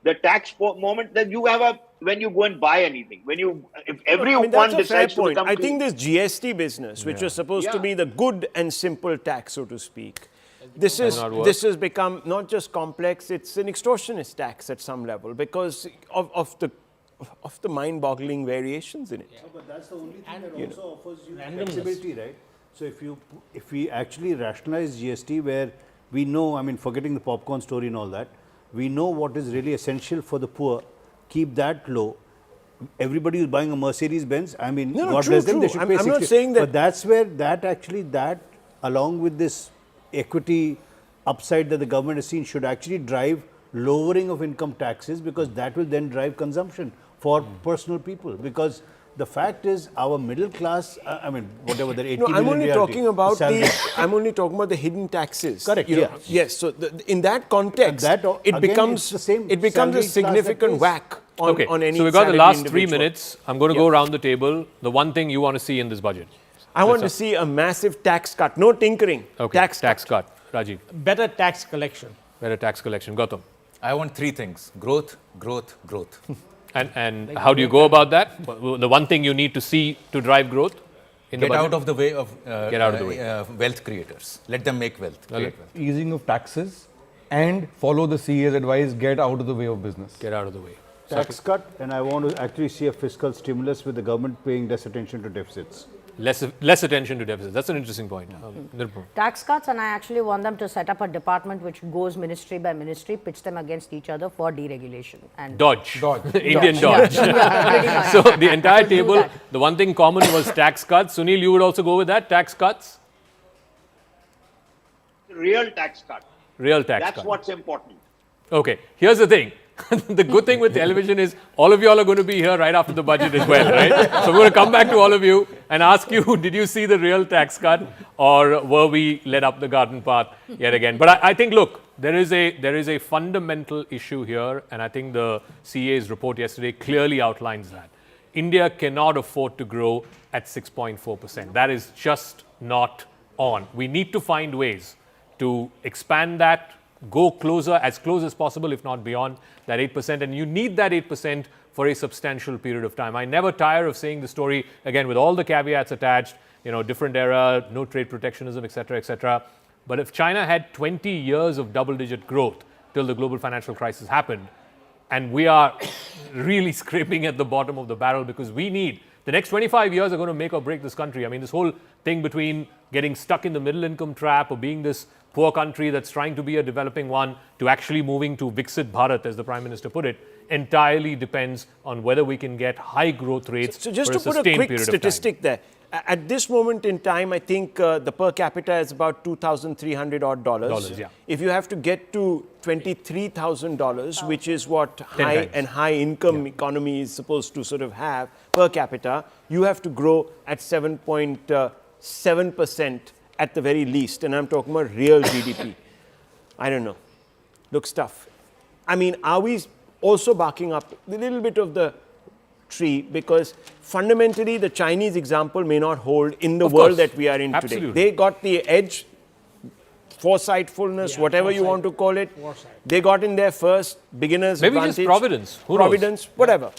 Speaker 6: The tax moment that you have when you go and buy anything, if everyone decides to become...
Speaker 2: I think this GST business, which was supposed to be the good and simple tax, so to speak, this has become not just complex, it's an extortionist tax at some level because of the mind-boggling variations in it.
Speaker 9: Yeah, but that's the only thing that also offers you flexibility, right? So if we actually rationalize GST, where we know, I mean, forgetting the popcorn story and all that, we know what is really essential for the poor, keep that low. Everybody who's buying a Mercedes Benz, I mean, God bless them, they should pay 60.
Speaker 2: I'm not saying that.
Speaker 9: But that's where that along with this equity upside that the government has seen should actually drive lowering of income taxes, because that will then drive consumption for personal people. Because The fact is, our middle class, I mean, whatever the 80
Speaker 2: No, I'm
Speaker 9: million
Speaker 2: only
Speaker 9: reality,
Speaker 2: talking about
Speaker 9: salary.
Speaker 2: I'm only talking about the hidden taxes.
Speaker 9: Correct.
Speaker 2: You know,
Speaker 9: Yes.
Speaker 2: yes. So in that context,
Speaker 9: That,
Speaker 2: it
Speaker 9: again,
Speaker 2: becomes
Speaker 9: it's the same
Speaker 2: it becomes a
Speaker 9: salaried class that
Speaker 2: significant
Speaker 9: pays.
Speaker 2: whack on,
Speaker 1: Okay,
Speaker 2: on any.
Speaker 1: so we've got the
Speaker 2: salaried
Speaker 1: last 3
Speaker 2: individual.
Speaker 1: minutes. I'm going to go around the table. The one thing you want to see in this budget.
Speaker 2: I want to see a massive tax cut. No tinkering.
Speaker 1: Okay.
Speaker 2: Tax
Speaker 1: cut. Rajiv.
Speaker 14: Better tax collection.
Speaker 1: Better tax collection. Gautam.
Speaker 13: I want 3 things: growth, growth, growth.
Speaker 1: And how do you go about that? The one thing you need to see to drive growth in the
Speaker 13: Get
Speaker 1: budget?
Speaker 13: out of the way of
Speaker 1: Get out of the way.
Speaker 13: wealth creators. Let them make wealth. Create wealth.
Speaker 5: Easing of taxes and follow the CA's advice, get out of the way of business.
Speaker 1: Get out of the way.
Speaker 9: Tax cut, and I want to actually see a fiscal stimulus with the government paying less attention to deficits.
Speaker 1: Less attention to deficits. That's an interesting point. Nirmala.
Speaker 8: Tax cuts, and I actually want them to set up a department which goes ministry by ministry, pits them against each other for deregulation. And
Speaker 1: Dodge. Indian dodge.
Speaker 8: Yeah, pretty much.
Speaker 1: So the entire
Speaker 8: Do
Speaker 1: table,
Speaker 8: that.
Speaker 1: the one thing common was tax cuts. Sunil, you would also go with that? Tax cuts?
Speaker 6: Real tax cut.
Speaker 1: Real tax
Speaker 6: That's
Speaker 1: cut.
Speaker 6: what's important.
Speaker 1: Okay, here's the thing. The good thing with television is all of you all are going to be here right after the budget as well, right? So we're going to come back to all of you and ask you, did you see the real tax cut or were we led up the garden path yet again? But I think, look, there is a fundamental issue here, and I think the CA's report yesterday clearly outlines that. India cannot afford to grow at 6.4%. That is just not on. We need to find ways to expand that, go closer, as close as possible, if not beyond that 8%. And you need that 8% for a substantial period of time. I never tire of saying the story, again, with all the caveats attached, you know, different era, no trade protectionism, etc., etc. But if China had 20 years of double-digit growth till the global financial crisis happened, and we are really scraping at the bottom of the barrel because we need, the next 25 years are going to make or break this country. I mean, this whole thing between getting stuck in the middle income trap or being this poor country that's trying to be a developing one to actually moving to Viksit Bharat, as the Prime Minister put it, entirely depends on whether we can get high growth rates
Speaker 2: So just
Speaker 1: for
Speaker 2: to
Speaker 1: a
Speaker 2: put a
Speaker 1: sustained
Speaker 2: quick
Speaker 1: period of time.
Speaker 2: statistic there, at this moment in time, I think the per capita is about $2,300 odd dollars.
Speaker 1: Yeah.
Speaker 2: If you have to get to $23,000, which is what
Speaker 1: 10
Speaker 2: high
Speaker 1: times.
Speaker 2: and high income economy is supposed to sort of have per capita, you have to grow at 7.7% at the very least. And I'm talking about real GDP. I don't know. Looks tough. I mean, are we also barking up a little bit of the tree, because fundamentally the Chinese example may not hold in the
Speaker 1: Of
Speaker 2: world
Speaker 1: course.
Speaker 2: that we are in
Speaker 1: Absolutely.
Speaker 2: today. They got the edge, foresightfulness, whatever you want to call it. They got in there first, beginner's
Speaker 1: Maybe
Speaker 2: advantage.
Speaker 1: just providence. Who knows?
Speaker 2: Providence, whatever.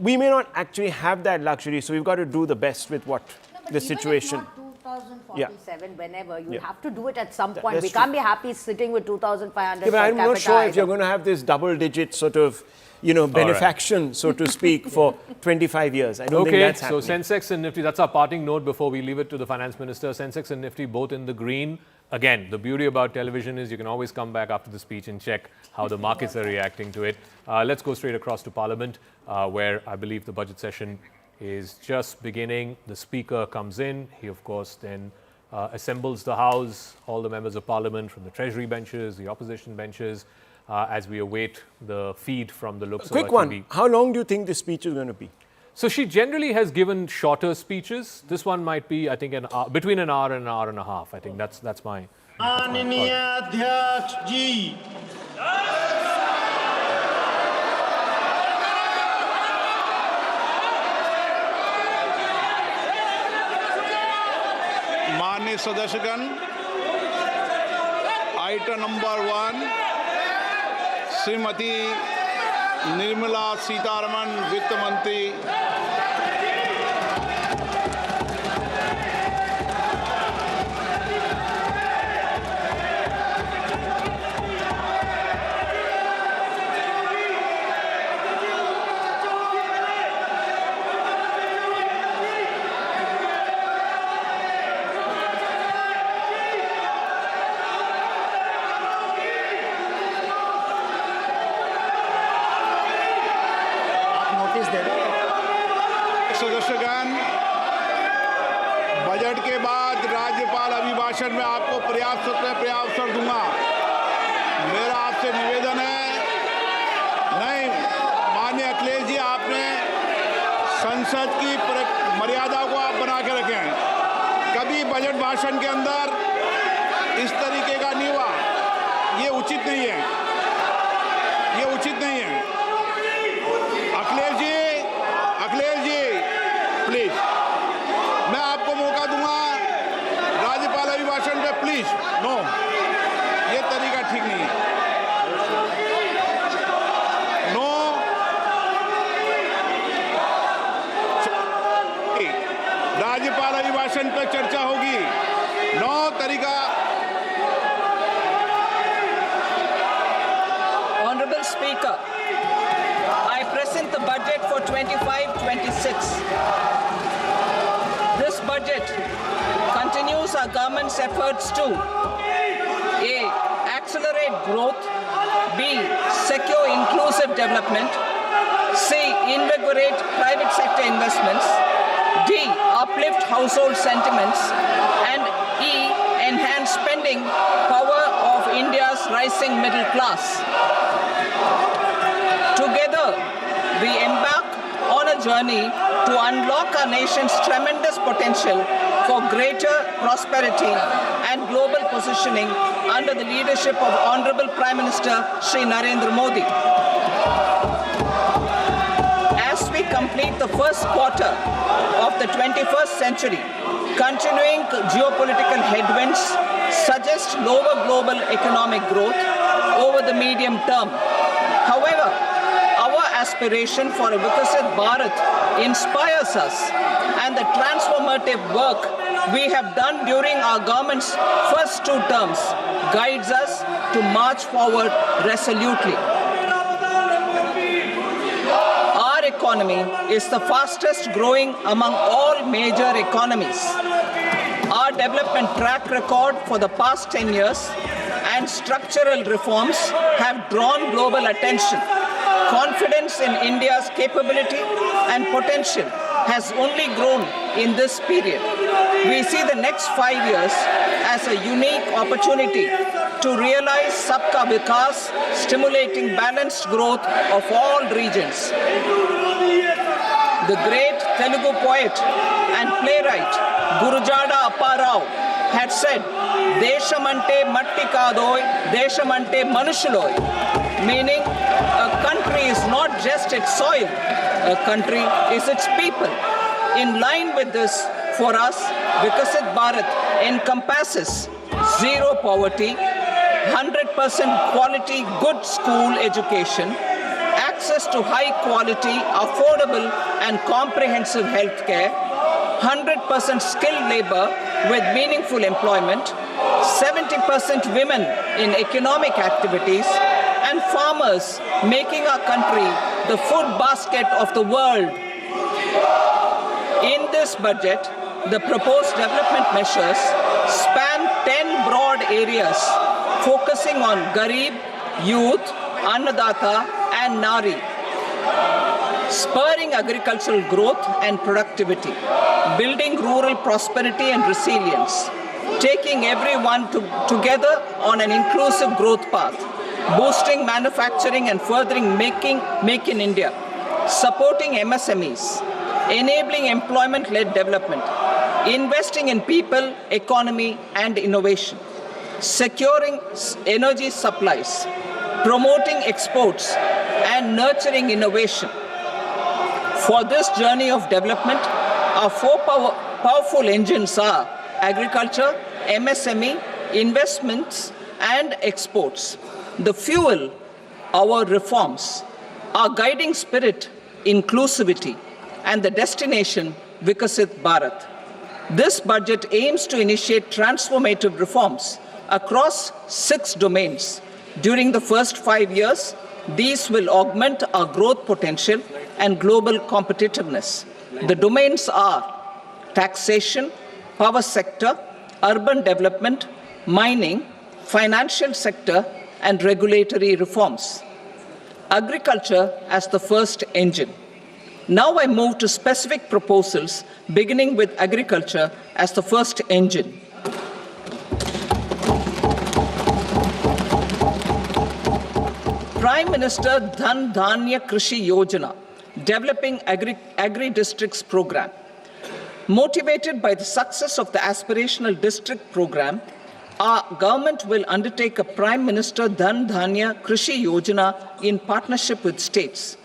Speaker 2: We may not actually have that luxury, so we've got to do the best with what the situation.
Speaker 8: 2047, whenever, you
Speaker 2: Yeah.
Speaker 8: have to do it at some point.
Speaker 2: that's
Speaker 8: We can't be happy sitting with 2,500
Speaker 2: Yeah, but
Speaker 8: per
Speaker 2: I'm not
Speaker 8: capita
Speaker 2: sure if
Speaker 8: either.
Speaker 2: you're going to have this double-digit sort of, you know, benefaction, so to speak, for 25 years. I don't think that's
Speaker 1: so
Speaker 2: happening.
Speaker 1: Sensex and Nifty, that's our parting note before we leave it to the Finance Minister. Sensex and Nifty both in the green. Again, the beauty about television is you can always come back after the speech and check how the markets are reacting to it. Let's go straight across to Parliament, where I believe the budget session is just beginning. The Speaker comes in. He, of course, then assembles the House, all the members of Parliament from the Treasury benches, the opposition benches, as we await the feed from the Lok Sabha
Speaker 2: Quick
Speaker 1: TV.
Speaker 2: one. How long do you think this speech is going to be?
Speaker 1: So she generally has given shorter speeches. This one might be, I think, an hour, between an hour and a half. I think that's my.
Speaker 10: माननीय अध्यक्ष जी माननीय सदस्यगण item number 1 Shrimati Nirmala Sitharaman वित्त मंत्री सदस्यगण budget के बाद राज्यपाल अभिभाषण में आपको पर्याप्त अवसर दूंगा। मेरा आपसे निवेदन है, नहीं माननीय अखिलेश जी, आपने संसद की मर्यादा को आप बना के रखें। कभी बजट भाषण के अंदर इस तरीके का नहीं हुआ, ये उचित नहीं है, ये उचित नहीं है। अखिलेश जी प्लीज, मैं आपको मौका दूंगा राज्यपाल अभिभाषण पे, प्लीज। नो, ये तरीका ठीक नहीं है। नो, राज्यपाल अभिभाषण पे चर्चा होगी। नो तरीका।
Speaker 3: Honorable Speaker, I present the budget for 25-26. This budget continues our government's efforts to A. Accelerate growth, B. Secure inclusive development, C. Invigorate private sector investments, D. Uplift household sentiments, and E. Enhance spending power of India's rising middle class. Together, we embark on a journey to unlock our nation's tremendous potential for greater prosperity and global positioning under the leadership of Honorable Prime Minister Shri Narendra Modi. As we complete the first quarter of the 21st century, continuing geopolitical headwinds suggest lower global economic growth over the medium term. However, our aspiration for a Vikasit Bharat inspires us, and the transformative work we have done during our government's first 2 terms guides us to march forward resolutely. Our economy is the fastest growing among all major economies. Our development track record for the past 10 years and structural reforms have drawn global attention. Confidence in India's capability and potential has only grown in this period. We see the next 5 years as a unique opportunity to realize Sabka Vikas, stimulating balanced growth of all regions. The great Telugu poet and playwright Gurujada Apparao had said, Deshamante matti kadoy, Deshamante manushuloy, meaning a country is not just its soil, a country is its people. In line with this, for us, Vikasit Bharat encompasses zero poverty, 100% quality good school education, access to high quality, affordable and comprehensive health care, 100% skilled labor with meaningful employment, 70% women in economic activities, and farmers making our country the food basket of the world. In this budget, the proposed development measures span 10 broad areas, focusing on Garib, youth, Annadata, and Nari, spurring agricultural growth and productivity, building rural prosperity and resilience, taking everyone together on an inclusive growth path, boosting manufacturing and furthering Make in India, supporting MSMEs, enabling employment-led development, investing in people, economy, and innovation, securing energy supplies, promoting exports, and nurturing innovation. For this journey of development, our 4 powerful engines are agriculture, MSME, investments, and exports. The fuel, our reforms, our guiding spirit, inclusivity, and the destination, Vikasit Bharat. This budget aims to initiate transformative reforms across 6 domains. During the first 5 years, these will augment our growth potential and global competitiveness. The domains are taxation, power sector, urban development, mining, financial sector, and regulatory reforms. Agriculture as the first engine. Now I move to specific proposals, beginning with agriculture as the first engine. Prime Minister Dhan Dhanya Krishi Yojana, Developing Agri-Districts Program. Motivated by the success of the Aspirational District Program, our government will undertake a Prime Minister Dhan Dhanya Krishi Yojana in partnership with states.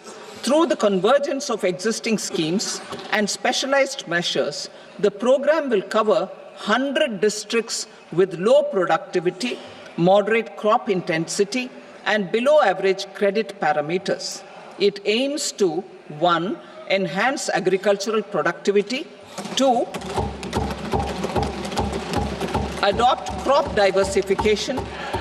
Speaker 3: Through the convergence of existing schemes and specialized measures, the program will cover 100 districts with low productivity, moderate crop intensity, and below average credit parameters. It aims to 1. Enhance agricultural productivity, 2. Adopt crop diversification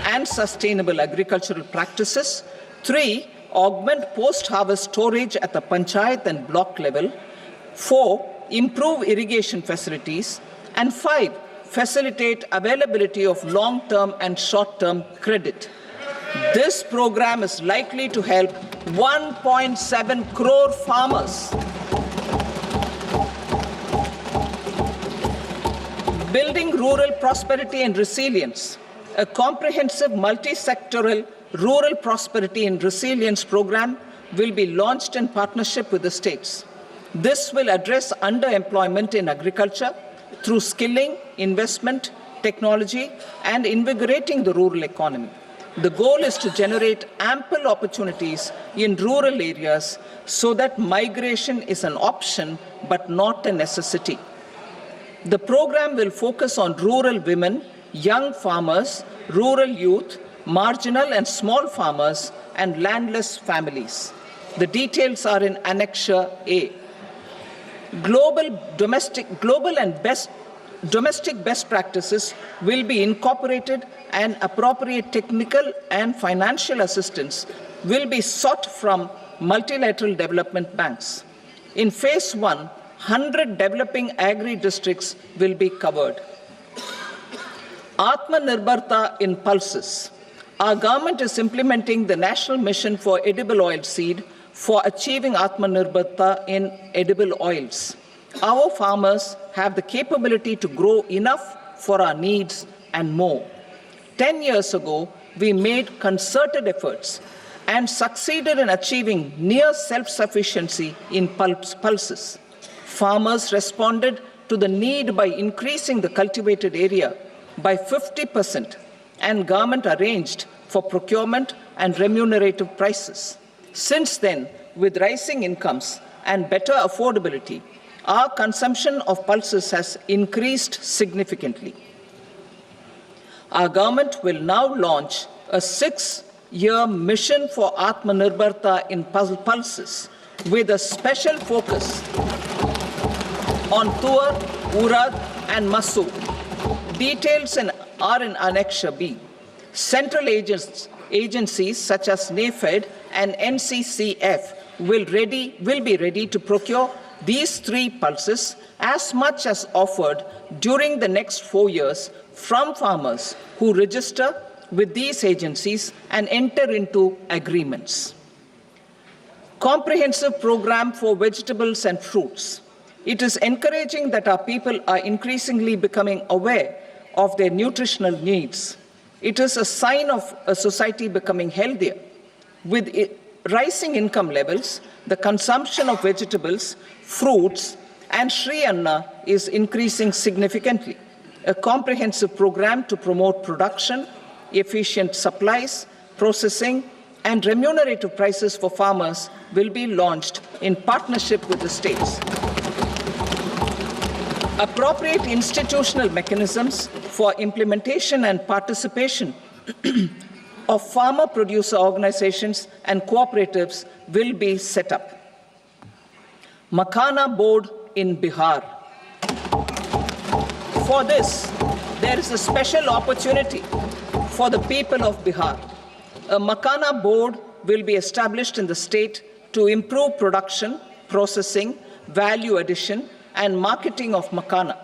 Speaker 3: and sustainable agricultural practices, 3. Augment post-harvest storage at the panchayat and block level, 4. Improve irrigation facilities, and 5. Facilitate availability of long-term and short-term credit. This program is likely to help 1.7 crore farmers. Building rural prosperity and resilience. A comprehensive multi-sectoral rural prosperity and resilience program will be launched in partnership with the states. This will address underemployment in agriculture through skilling, investment, technology, and invigorating the rural economy. The goal is to generate ample opportunities in rural areas so that migration is an option but not a necessity. The program will focus on rural women, young farmers, rural youth, marginal and small farmers, and landless families. The details are in Annexure A. Domestic best practices will be incorporated, and appropriate technical and financial assistance will be sought from multilateral development banks. In Phase 1, 100 developing agri-districts will be covered. Atmanirbharta in pulses. Our government is implementing the National Mission for Edible Oilseed for achieving Atmanirbharta in edible oils. Our farmers have the capability to grow enough for our needs and more. 10 years ago, we made concerted efforts and succeeded in achieving near self-sufficiency in pulses. Farmers responded to the need by increasing the cultivated area by 50%, and government arranged for procurement and remunerative prices. Since then, with rising incomes and better affordability, our consumption of pulses has increased significantly. Our government will now launch a 6-year mission for Atmanirbharta in pulses with a special focus on Tuar, Urad, and Masoor. Details are in Annexure B. Central agencies such as NAFED and NCCF will be ready to procure these 3 pulses as much as offered during the next 4 years from farmers who register with these agencies and enter into agreements. Comprehensive program for vegetables and fruits. It is encouraging that our people are increasingly becoming aware of their nutritional needs. It is a sign of a society becoming healthier. With rising income levels, the consumption of vegetables, fruits, and Shri Anna is increasing significantly. A comprehensive program to promote production, efficient supplies, processing, and remunerative prices for farmers will be launched in partnership with the states. Appropriate institutional mechanisms for implementation and participation of farmer producer organizations and cooperatives will be set up. Makhana board in Bihar. For this, there is a special opportunity for the people of Bihar. A Makhana board will be established in the state to improve production, processing, value addition, and marketing of Makhana.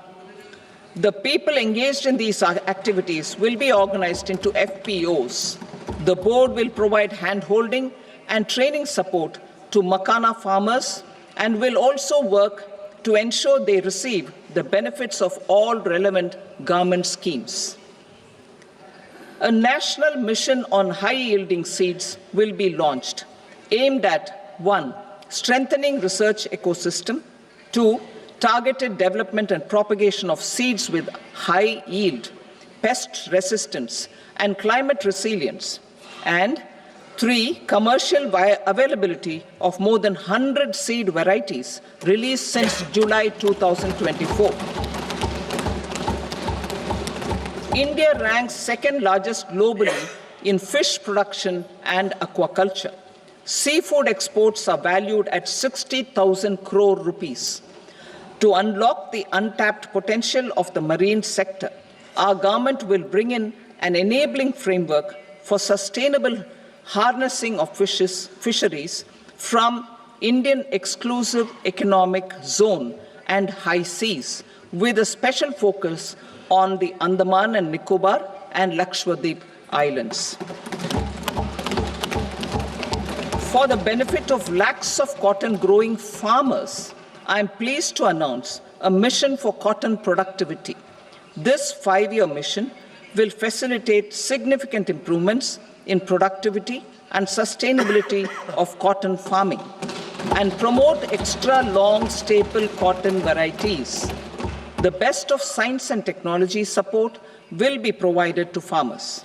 Speaker 3: The people engaged in these activities will be organized into FPOs. The board will provide hand-holding and training support to Makhana farmers and will also work to ensure they receive the benefits of all relevant government schemes. A national mission on high-yielding seeds will be launched, aimed at 1. strengthening research ecosystem. 2, targeted development and propagation of seeds with high yield, pest resistance, and climate resilience. And 3, commercial availability of more than 100 seed varieties released since July 2024. India ranks second largest globally in fish production and aquaculture. Seafood exports are valued at 60,000 crore rupees. To unlock the untapped potential of the marine sector, our government will bring in an enabling framework for sustainable harnessing of fisheries from Indian exclusive economic zone and high seas, with a special focus on the Andaman and Nicobar and Lakshadweep Islands. For the benefit of lakhs of cotton growing farmers, I am pleased to announce a mission for cotton productivity. This 5-year mission will facilitate significant improvements in productivity and sustainability of cotton farming and promote extra long staple cotton varieties. The best of science and technology support will be provided to farmers.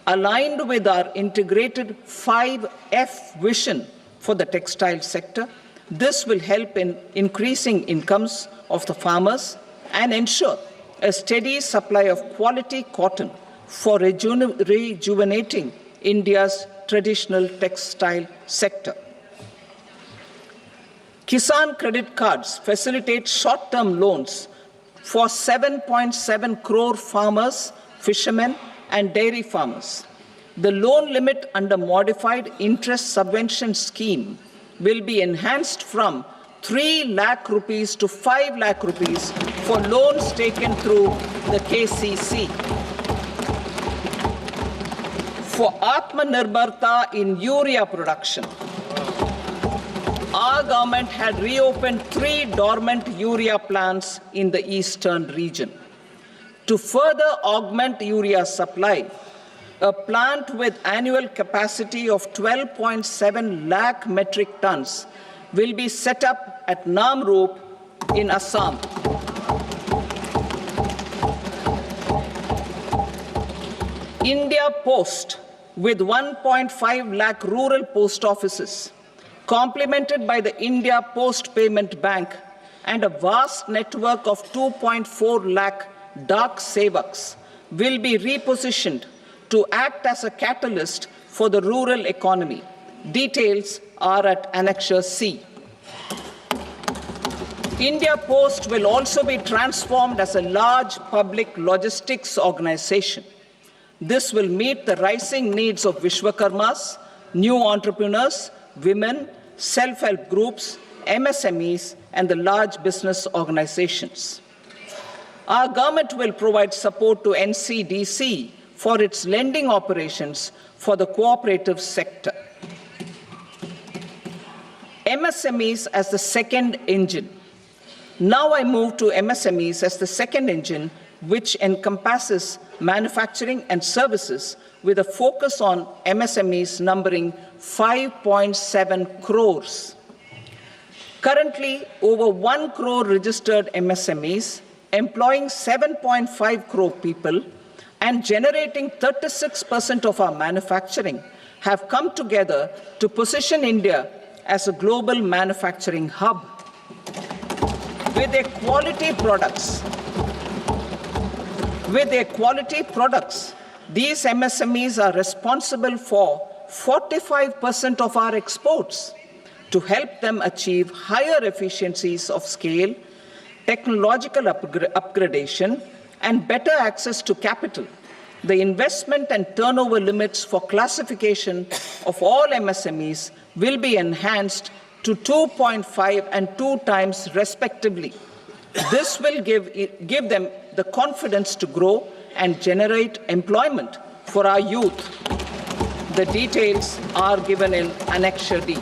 Speaker 3: Aligned with our integrated 5F vision for the textile sector, this will help in increasing incomes of the farmers and ensure a steady supply of quality cotton for rejuvenating India's traditional textile sector. Kisan credit cards facilitate short-term loans for 7.7 crore farmers, fishermen, and dairy farmers. The loan limit under modified interest subvention scheme will be enhanced from 3 lakh rupees to 5 lakh rupees for loans taken through the KCC. For Atmanirbharta in urea production, our government had reopened 3 dormant urea plants in the eastern region. To further augment urea supply, a plant with annual capacity of 12.7 lakh metric tons will be set up at Namrup in Assam. India Post, with 1.5 lakh rural post offices, complemented by the India Post Payment Bank and a vast network of 2.4 lakh Dak Sevaks, will be repositioned to act as a catalyst for the rural economy. Details are at Annexure C. India Post will also be transformed as a large public logistics organization. This will meet the rising needs of Vishwakarmas, new entrepreneurs, women, self-help groups, MSMEs, and the large business organizations. Our government will provide support to NCDC for its lending operations for the cooperative sector. MSMEs as the second engine. Now I move to MSMEs as the second engine, which encompasses manufacturing and services with a focus on MSMEs numbering 5.7 crores. Currently, over 1 crore registered MSMEs, employing 7.5 crore people and generating 36% of our manufacturing, have come together to position India as a global manufacturing hub. With their quality products, these MSMEs are responsible for 45% of our exports. To help them achieve higher efficiencies of scale, technological upgradation, and better access to capital, the investment and turnover limits for classification of all MSMEs will be enhanced to 2.5 and 2 times respectively. This will give them the confidence to grow and generate employment for our youth. The details are given in Annexure D.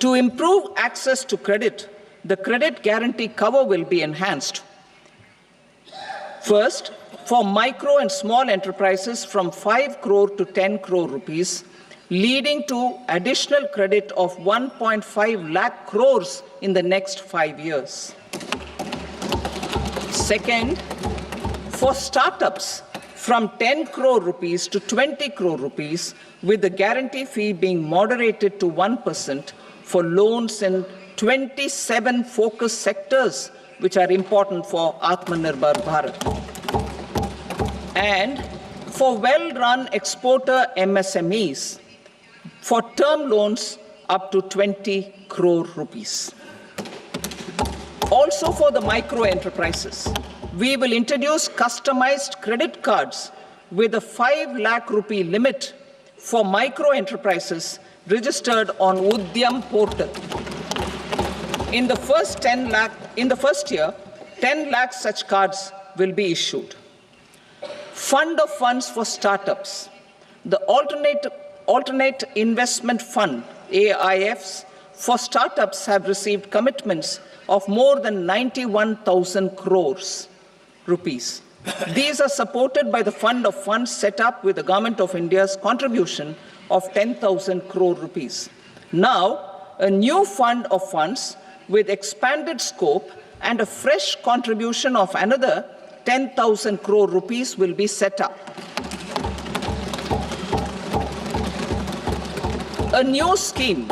Speaker 3: To improve access to credit, the credit guarantee cover will be enhanced. First, for micro and small enterprises from 5 crore to 10 crore rupees, leading to additional credit of 1.5 lakh crores in the next 5 years. Second, for startups, from 10 crore rupees to 20 crore rupees, with the guarantee fee being moderated to 1% for loans in 27 focus sectors which are important for Atmanirbhar Bharat. And for well-run exporter MSMEs, for term loans up to 20 crore rupees. Also for the micro enterprises, we will introduce customized credit cards with a 5 lakh rupee limit for micro enterprises registered on Udyam portal. In the first year, 10 lakh such cards will be issued. Fund of funds for startups. The alternate investment fund, AIFs, for startups have received commitments of more than 91,000 crores rupees. These are supported by the fund of funds set up with the Government of India's contribution of 10,000 crore rupees. Now, a new fund of funds with expanded scope and a fresh contribution of another 10,000 crore rupees will be set up. A new scheme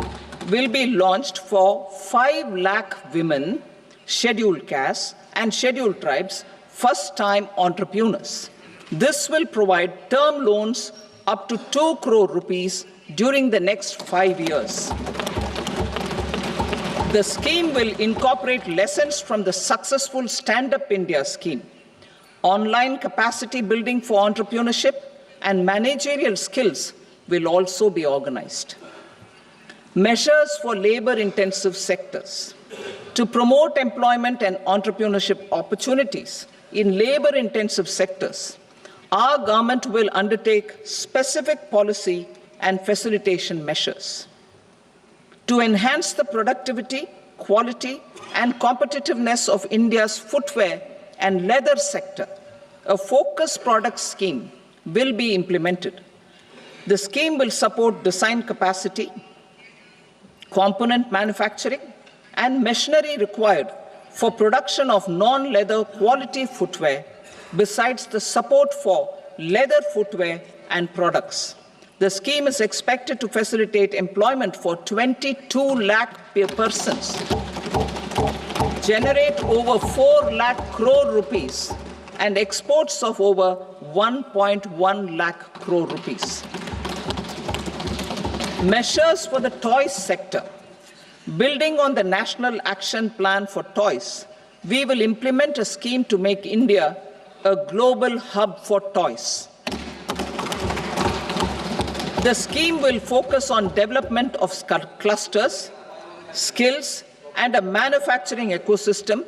Speaker 3: will be launched for 5 lakh women, scheduled castes and scheduled tribes, first-time entrepreneurs. This will provide term loans up to 2 crore rupees during the next 5 years. The scheme will incorporate lessons from the successful Stand Up India scheme. Online capacity building for entrepreneurship and managerial skills will also be organized. Measures for labor-intensive sectors. To promote employment and entrepreneurship opportunities in labor-intensive sectors, our government will undertake specific policy and facilitation measures. To enhance the productivity, quality, and competitiveness of India's footwear and leather sector, a focused product scheme will be implemented. The scheme will support design capacity, component manufacturing, and machinery required for production of non-leather quality footwear, besides the support for leather footwear and products. The scheme is expected to facilitate employment for 22 lakh persons, generate over 4 lakh crore rupees, and exports of over 1.1 lakh crore rupees. Measures for the toys sector. Building on the National Action Plan for Toys, we will implement a scheme to make India a global hub for toys. The scheme will focus on development of clusters, skills, and a manufacturing ecosystem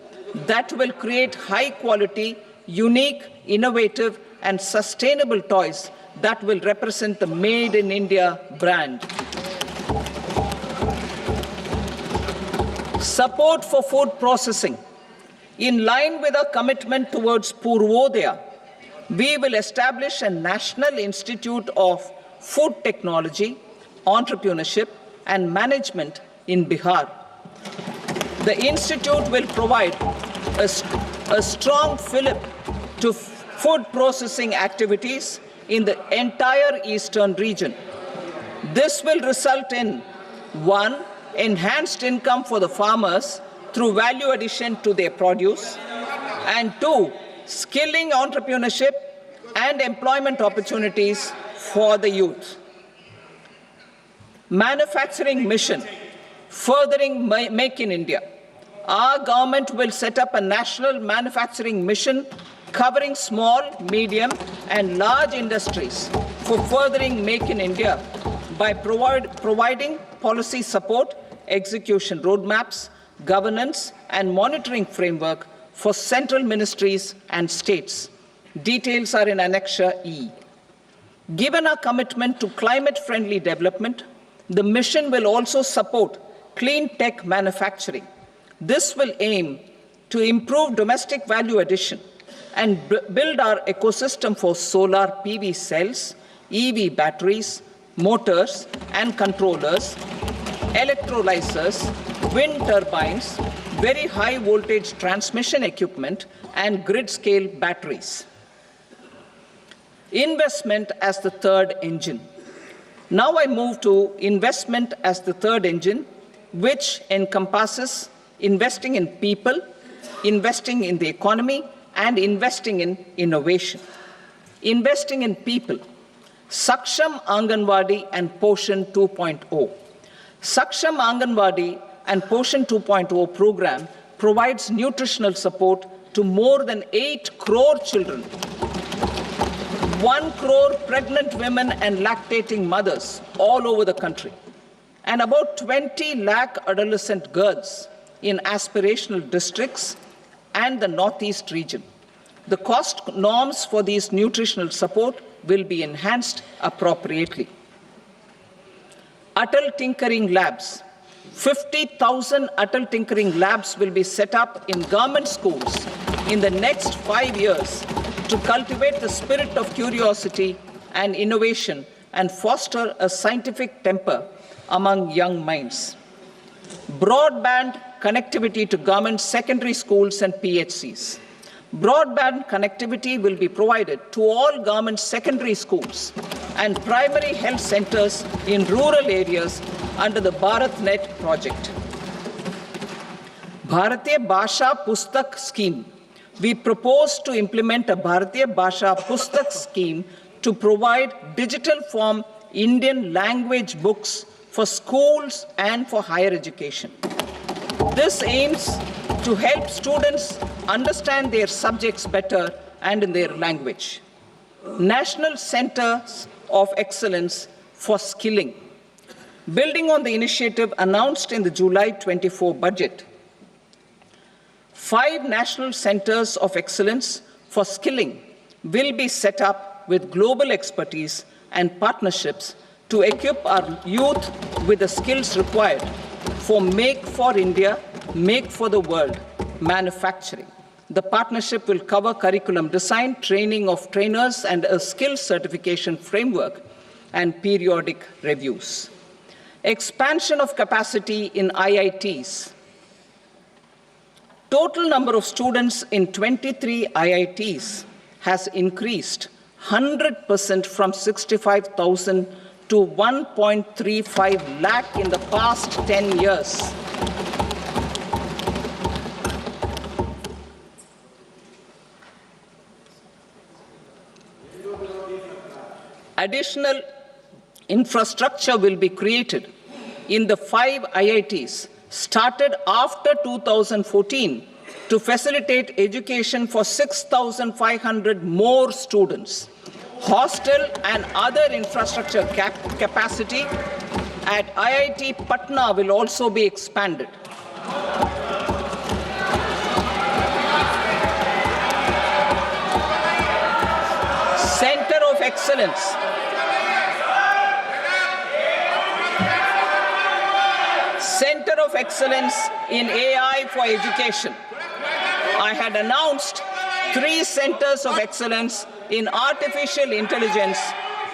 Speaker 3: that will create high-quality, unique, innovative, and sustainable toys that will represent the Made in India brand. Support for food processing. In line with our commitment towards Purvodaya, we will establish a National Institute of Food Technology, Entrepreneurship, and Management in Bihar. The institute will provide a strong fillip to food processing activities in the entire eastern region. This will result in 1. Enhanced income for the farmers through value addition to their produce, and 2. Skilling entrepreneurship and employment opportunities for the youth. Manufacturing mission, furthering Make in India. Our government will set up a national manufacturing mission covering small, medium, and large industries for furthering Make in India by providing policy support, execution roadmaps, governance, and monitoring framework for central ministries and states. Details are in Annexure E. Given our commitment to climate-friendly development, the mission will also support clean tech manufacturing. This will aim to improve domestic value addition and build our ecosystem for solar PV cells, EV batteries, motors and controllers, electrolyzers, wind turbines, very high voltage transmission equipment, and grid scale batteries. Investment as the third engine. Now I move to investment as the third engine, which encompasses investing in people, investing in the economy, and investing in innovation. Investing in people. Saksham Anganwadi and Poshan 2.0. Saksham Anganwadi and Poshan 2.0 program provides nutritional support to more than 8 crore children, 1 crore pregnant women and lactating mothers all over the country, and about 20 lakh adolescent girls in aspirational districts and the Northeast region. The cost norms for these nutritional support will be enhanced appropriately. Atal Tinkering Labs. 50,000 Atal Tinkering Labs will be set up in government schools in the next 5 years to cultivate the spirit of curiosity and innovation and foster a scientific temper among young minds. Broadband connectivity to government secondary schools and PHCs. Broadband connectivity will be provided to all government secondary schools and primary health centers in rural areas under the BharatNet project. Bharatiya Bhasha Pustak Scheme. We propose to implement a Bharatiya Bhasha Pustak scheme to provide digital form Indian language books for schools and for higher education. This aims to help students understand their subjects better and in their language. National Centers of Excellence for Skilling. Building on the initiative announced in the July 24 budget, 5 national centers of excellence for skilling will be set up with global expertise and partnerships to equip our youth with the skills required for Make for India, Make for the World manufacturing. The partnership will cover curriculum design, training of trainers, and a skills certification framework and periodic reviews. Expansion of capacity in IITs. Total number of students in 23 IITs has increased 100% from 65,000 to 1.35 lakh in the past 10 years. Additional infrastructure will be created in the 5 IITs started after 2014 to facilitate education for 6,500 more students. Hostel and other infrastructure capacity at IIT Patna will also be expanded. Center of Excellence. Center of Excellence in AI for Education. I had announced 3 centers of excellence in artificial intelligence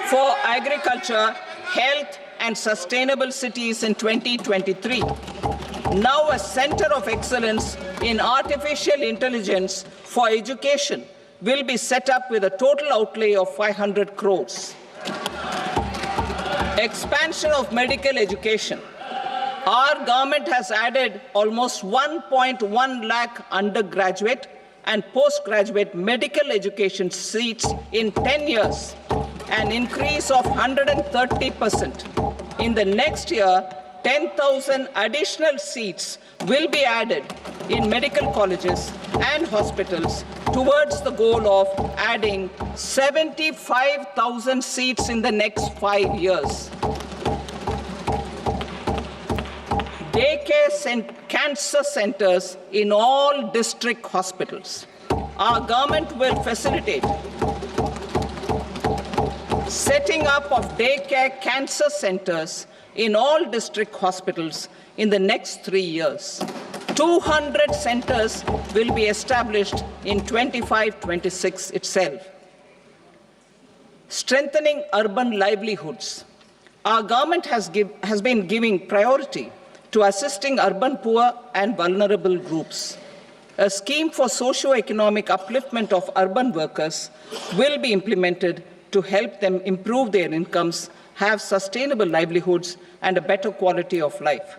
Speaker 3: for agriculture, health, and sustainable cities in 2023. Now a center of excellence in artificial intelligence for education will be set up with a total outlay of 500 crores. Expansion of medical education. Our government has added almost 1.1 lakh undergraduate and postgraduate medical education seats in 10 years, an increase of 130%. In the next year, 10,000 additional seats will be added in medical colleges and hospitals towards the goal of adding 75,000 seats in the next 5 years. Daycare cancer centers in all district hospitals. Our government will facilitate setting up of daycare cancer centers in all district hospitals in the next 3 years. 200 centers will be established in 25-26 itself. Strengthening urban livelihoods. Our government has been giving priority to assisting urban poor and vulnerable groups. A scheme for socio-economic upliftment of urban workers will be implemented to help them improve their incomes, have sustainable livelihoods, and a better quality of life.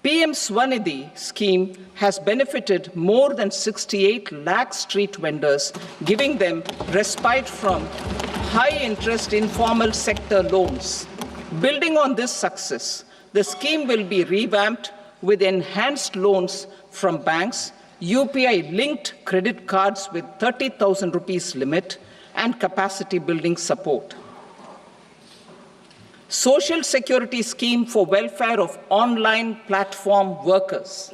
Speaker 3: PM Swanidhi scheme has benefited more than 68 lakh street vendors, giving them respite from high-interest informal sector loans. Building on this success, the scheme will be revamped with enhanced loans from banks, UPI-linked credit cards with 30,000 rupees limit, and capacity building support. Social Security scheme for welfare of online platform workers.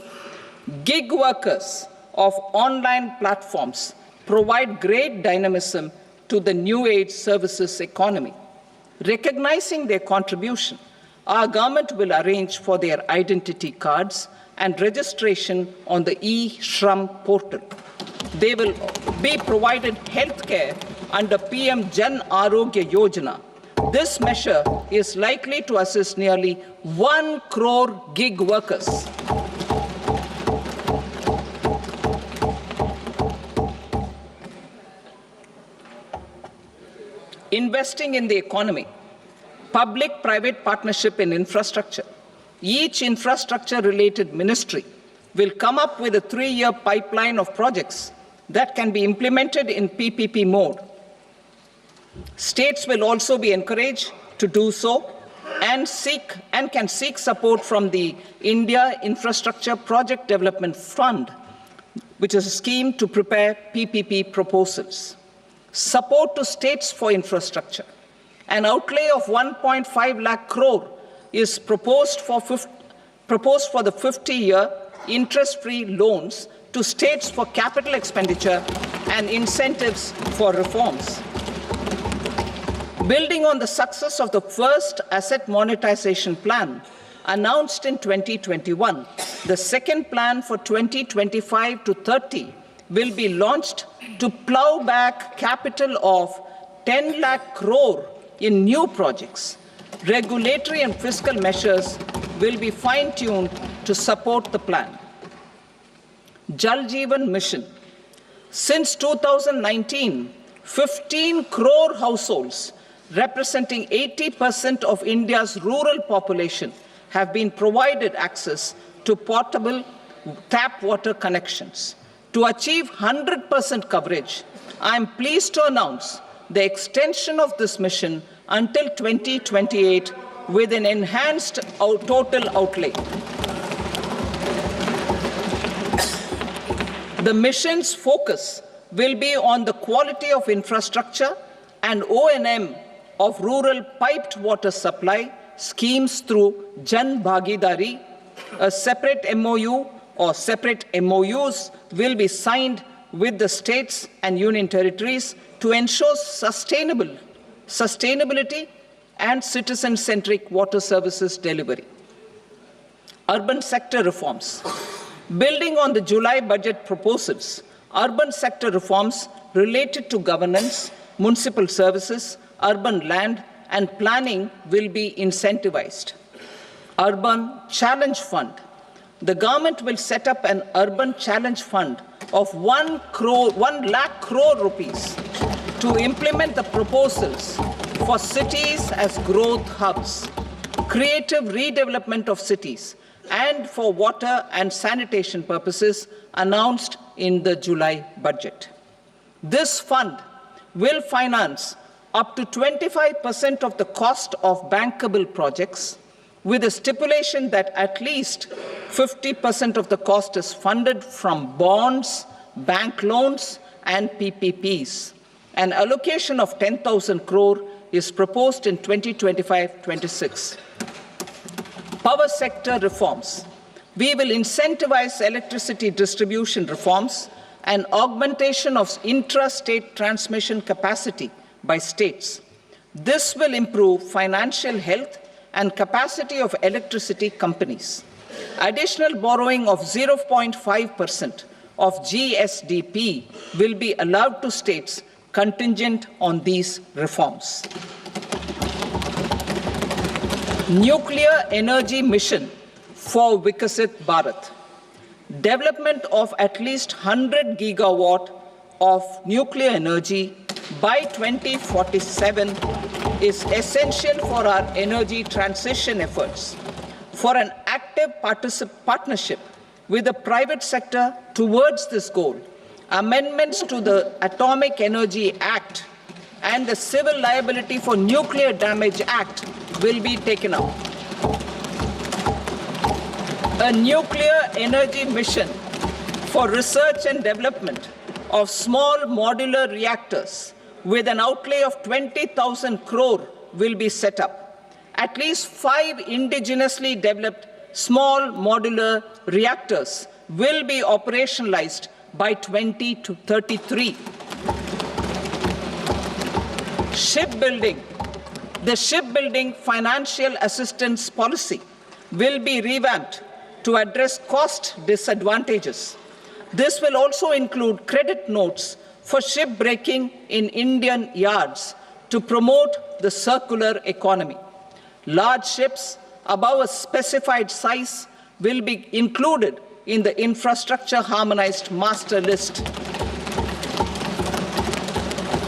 Speaker 3: Gig workers of online platforms provide great dynamism to the new age services economy. Recognizing their contribution, our government will arrange for their identity cards and registration on the e-Shram portal. They will be provided healthcare under PM Jan Arogya Yojana. This measure is likely to assist nearly 1 crore gig workers. Investing in the economy, public-private partnership in infrastructure. Each infrastructure-related ministry will come up with a 3-year pipeline of projects that can be implemented in PPP mode. States will also be encouraged to do so and can seek support from the India Infrastructure Project Development Fund, which is a scheme to prepare PPP proposals. Support to states for infrastructure. An outlay of 1.5 lakh crore is proposed for the 50-year interest-free loans to states for capital expenditure and incentives for reforms. Building on the success of the first asset monetization plan announced in 2021, the second plan for 2025 to 30 will be launched to plow back capital of 10 lakh crore in new projects. Regulatory and fiscal measures will be fine-tuned to support the plan. Jal Jeevan Mission. Since 2019, 15 crore households, representing 80% of India's rural population, have been provided access to portable tap water connections. To achieve 100% coverage, I am pleased to announce the extension of this mission until 2028 with an enhanced total outlay. The mission's focus will be on the quality of infrastructure and O&M of rural piped water supply schemes through Jan Bhagidari. A separate MOU or separate MOUs will be signed with the states and union territories to ensure sustainability and citizen-centric water services delivery. Urban sector reforms. Building on the July budget proposals, urban sector reforms related to governance, municipal services, urban land, and planning will be incentivized. Urban Challenge Fund. The government will set up an Urban Challenge Fund of 1 lakh crore rupees to implement the proposals for cities as growth hubs, creative redevelopment of cities, and for water and sanitation purposes announced in the July budget. This fund will finance up to 25% of the cost of bankable projects, with a stipulation that at least 50% of the cost is funded from bonds, bank loans, and PPPs. An allocation of 10,000 crore is proposed in 2025-26. Power sector reforms. We will incentivize electricity distribution reforms and augmentation of intrastate transmission capacity by states. This will improve financial health and capacity of electricity companies. Additional borrowing of 0.5% of GSDP will be allowed to states contingent on these reforms. Nuclear energy mission for Vikasit Bharat. Development of at least 100 gigawatt of nuclear energy by 2047 is essential for our energy transition efforts. For an active partnership with the private sector towards this goal, amendments to the Atomic Energy Act and the Civil Liability for Nuclear Damage Act will be taken up. A nuclear energy mission for research and development of small modular reactors with an outlay of 20,000 crore will be set up. At least 5 indigenously developed small modular reactors will be operationalized by 2033. Shipbuilding. The shipbuilding financial assistance policy will be revamped to address cost disadvantages. This will also include credit notes for shipbreaking in Indian yards to promote the circular economy. Large ships above a specified size will be included in the infrastructure harmonized master list.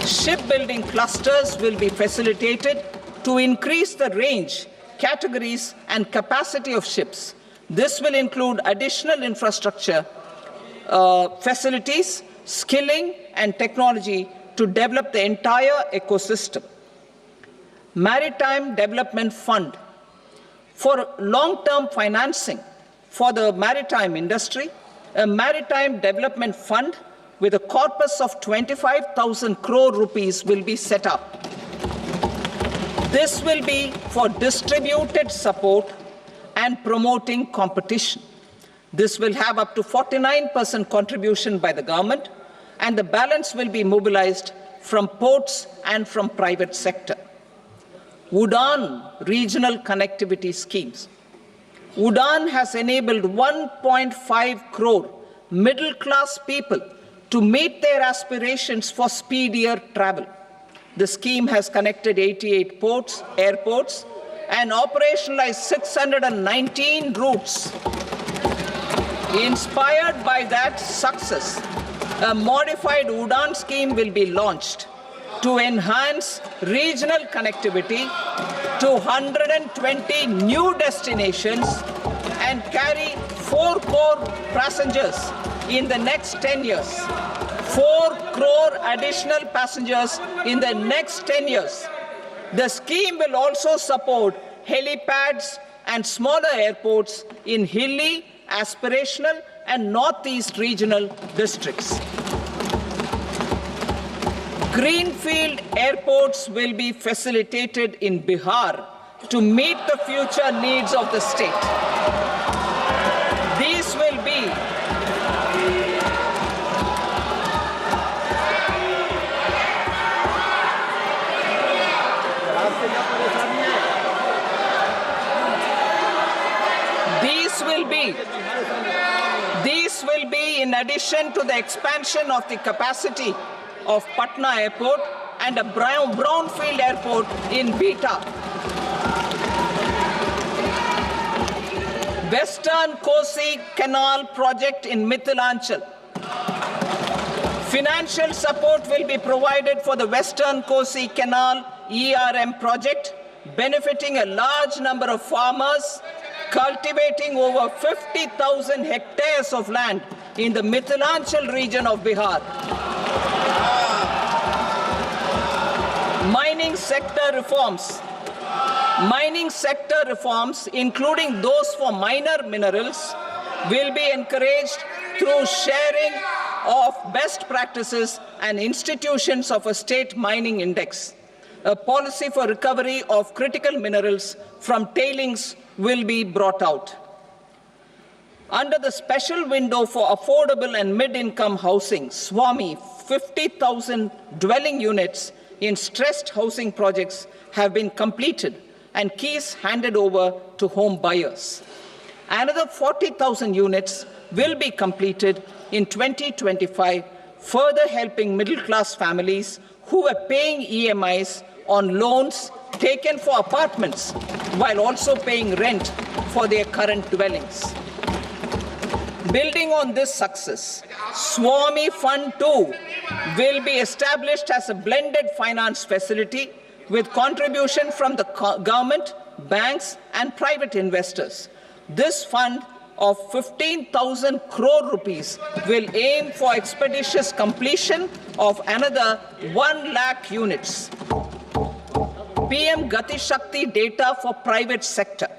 Speaker 3: Shipbuilding clusters will be facilitated to increase the range, categories, and capacity of ships. This will include additional infrastructure, facilities, skilling, and technology to develop the entire ecosystem. Maritime Development Fund. For long-term financing for the maritime industry, a Maritime Development Fund with a corpus of 25,000 crore rupees will be set up. This will be for distributed support and promoting competition. This will have up to 49% contribution by the government, and the balance will be mobilized from ports and from private sector. UDAN regional connectivity schemes. UDAN has enabled 1.5 crore middle-class people to meet their aspirations for speedier travel. The scheme has connected 88 airports, and operationalized 619 routes. Inspired by that success, a modified UDAN scheme will be launched to enhance regional connectivity to 120 new destinations and carry 4 crore passengers in the next 10 years. 4 crore additional passengers in the next 10 years. The scheme will also support helipads and smaller airports in hilly, aspirational, and northeast regional districts. Greenfield airports will be facilitated in Bihar to meet the future needs of the state. These will be These will be in addition to the expansion of the capacity of Patna Airport and a brownfield airport in Bihar. Western Kosi Canal project in Mithilanchal. Financial support will be provided for the Western Kosi Canal ERM project, benefiting a large number of farmers cultivating over 50,000 hectares of land in the Mithilanchal region of Bihar. Mining sector reforms. Mining sector reforms, including those for minor minerals, will be encouraged through sharing of best practices and institutions of a state mining index. A policy for recovery of critical minerals from tailings will be brought out. Under the special window for affordable and mid-income housing, SWAMI, 50,000 dwelling units in stressed housing projects have been completed and keys handed over to home buyers. Another 40,000 units will be completed in 2025, further helping middle-class families who are paying EMIs on loans taken for apartments while also paying rent for their current dwellings. Building on this success, Swami Fund 2 will be established as a blended finance facility with contribution from the government, banks and private investors. This fund of 15,000 crore rupees will aim for expeditious completion of another 1 lakh units. PM Gati Shakti data for private sector.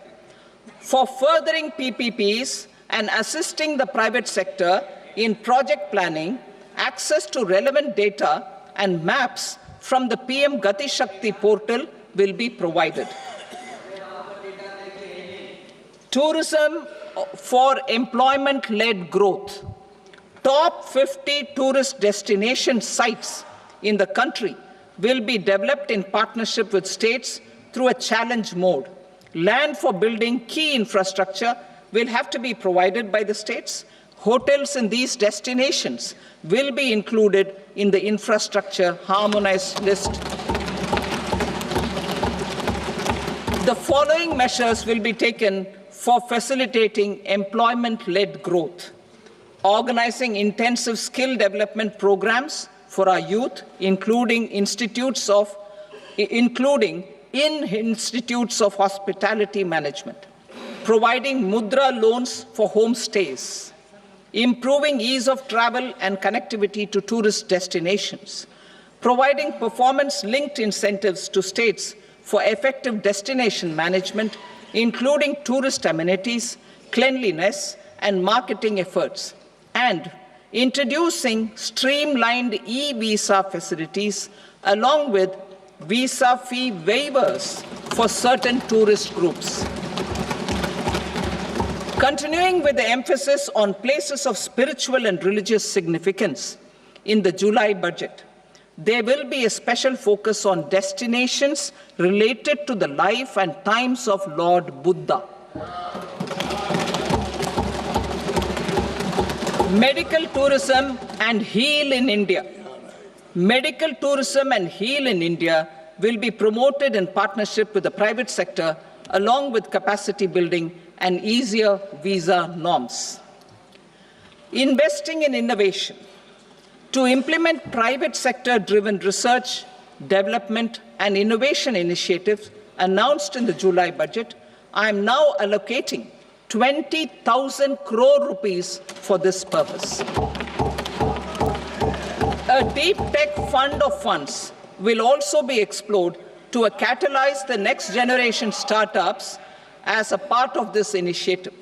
Speaker 3: For furthering PPPs and assisting the private sector in project planning, access to relevant data and maps from the PM Gati Shakti portal will be provided. Tourism for employment-led growth. Top 50 tourist destination sites in the country will be developed in partnership with states through a challenge mode. Land for building key infrastructure will have to be provided by the states. Hotels in these destinations will be included in the infrastructure harmonized list. The following measures will be taken for facilitating employment-led growth. Organizing intensive skill development programs for our youth, including in institutes of hospitality management. Providing mudra loans for homestays. Improving ease of travel and connectivity to tourist destinations. Providing performance-linked incentives to states for effective destination management, including tourist amenities, cleanliness, and marketing efforts, and introducing streamlined e-visa facilities along with visa fee waivers for certain tourist groups. Continuing with the emphasis on places of spiritual and religious significance in the July budget, there will be a special focus on destinations related to the life and times of Lord Buddha. Medical tourism and heal in India. Medical tourism and heal in India will be promoted in partnership with the private sector, along with capacity building and easier visa norms. Investing in innovation. To implement private sector-driven research, development, and innovation initiatives announced in the July budget, I am now allocating 20,000 crore rupees for this purpose. A deep tech fund of funds will also be explored to catalyze the next generation startups as a part of this initiative.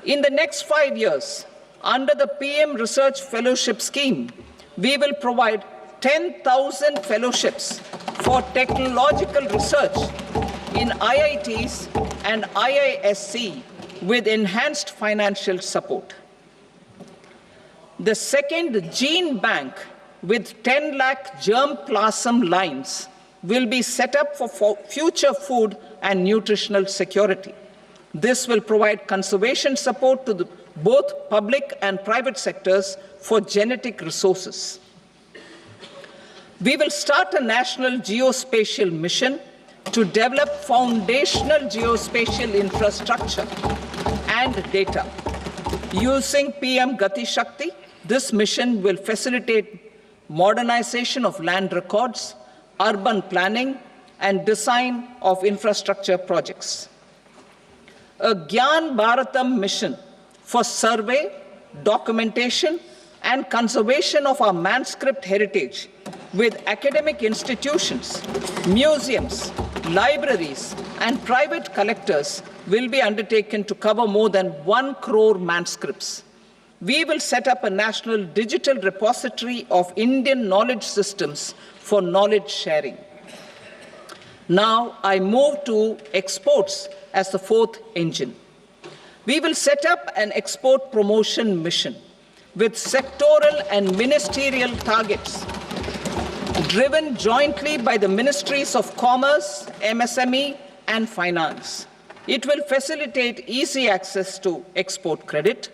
Speaker 3: In the next 5 years, under the PM Research Fellowship Scheme, we will provide 10,000 fellowships for technological research in IITs and IISc with enhanced financial support. The second gene bank with 10 lakh germplasm lines will be set up for future food and nutritional security. This will provide conservation support to both public and private sectors for genetic resources. We will start a national geospatial mission to develop foundational geospatial infrastructure and data. Using PM Gati Shakti, this mission will facilitate modernization of land records, urban planning, and design of infrastructure projects. A Gyan Bharatam mission for survey, documentation, and conservation of our manuscript heritage with academic institutions, museums, libraries, and private collectors will be undertaken to cover more than 1 crore manuscripts. We will set up a national digital repository of Indian knowledge systems for knowledge sharing. Now I move to exports as the fourth engine. We will set up an export promotion mission with sectoral and ministerial targets driven jointly by the Ministries of Commerce, MSME, and Finance. It will facilitate easy access to export credit,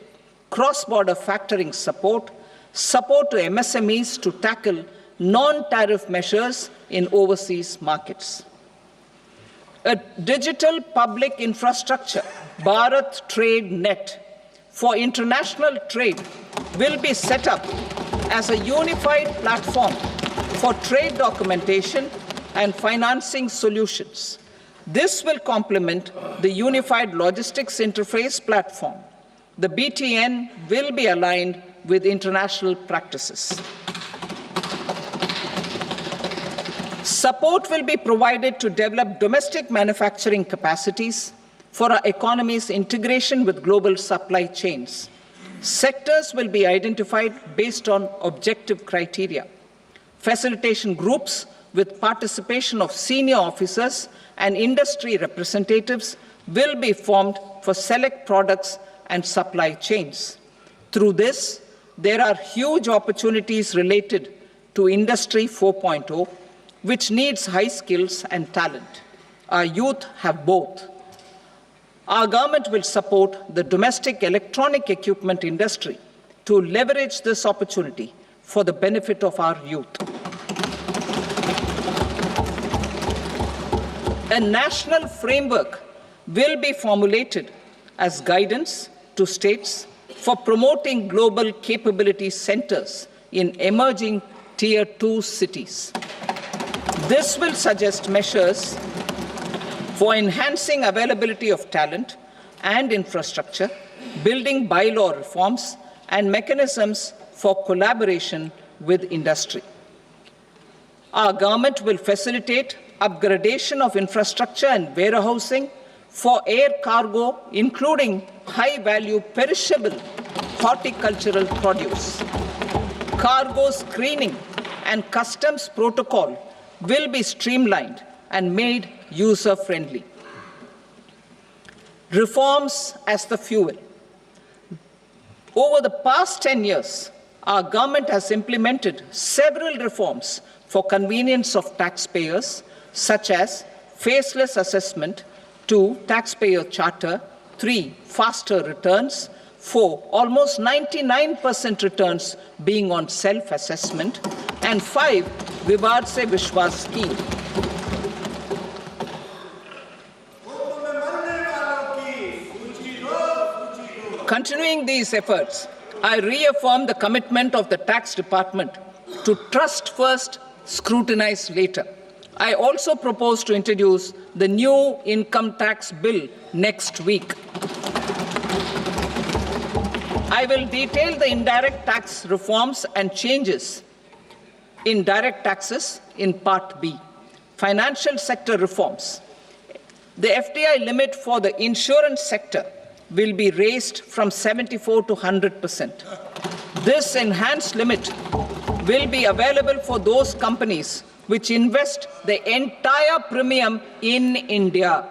Speaker 3: cross-border factoring support, support to MSMEs to tackle non-tariff measures in overseas markets. A digital public infrastructure, Bharat Trade Net, for international trade will be set up as a unified platform for trade documentation and financing solutions. This will complement the Unified Logistics Interface platform. The BTN will be aligned with international practices. Support will be provided to develop domestic manufacturing capacities for our economy's integration with global supply chains. Sectors will be identified based on objective criteria. Facilitation groups with participation of senior officers and industry representatives will be formed for select products and supply chains. Through this, there are huge opportunities related to Industry 4.0, which needs high skills and talent. Our youth have both. Our government will support the domestic electronic equipment industry to leverage this opportunity for the benefit of our youth. A national framework will be formulated as guidance to states for promoting global capability centers in emerging Tier 2 cities. This will suggest measures for enhancing availability of talent and infrastructure, building bylaw reforms, and mechanisms for collaboration with industry. Our government will facilitate upgradation of infrastructure and warehousing for air cargo, including high-value perishable horticultural produce. Cargo screening and customs protocol will be streamlined and made user-friendly. Reforms as the fuel. Over the past 10 years, our government has implemented several reforms for convenience of taxpayers, such as faceless assessment, 2, taxpayer charter, 3, faster returns, 4, almost 99% returns being on self-assessment, and 5, Vivad Se Vishwas scheme. Continuing these efforts, I reaffirm the commitment of the Tax Department to trust first, scrutinize later. I also propose to introduce the new income tax bill next week. I will detail the indirect tax reforms and changes in direct taxes in Part B. Financial sector reforms. The FDI limit for the insurance sector will be raised from 74 to 100%. This enhanced limit will be available for those companies which invest the entire premium in India.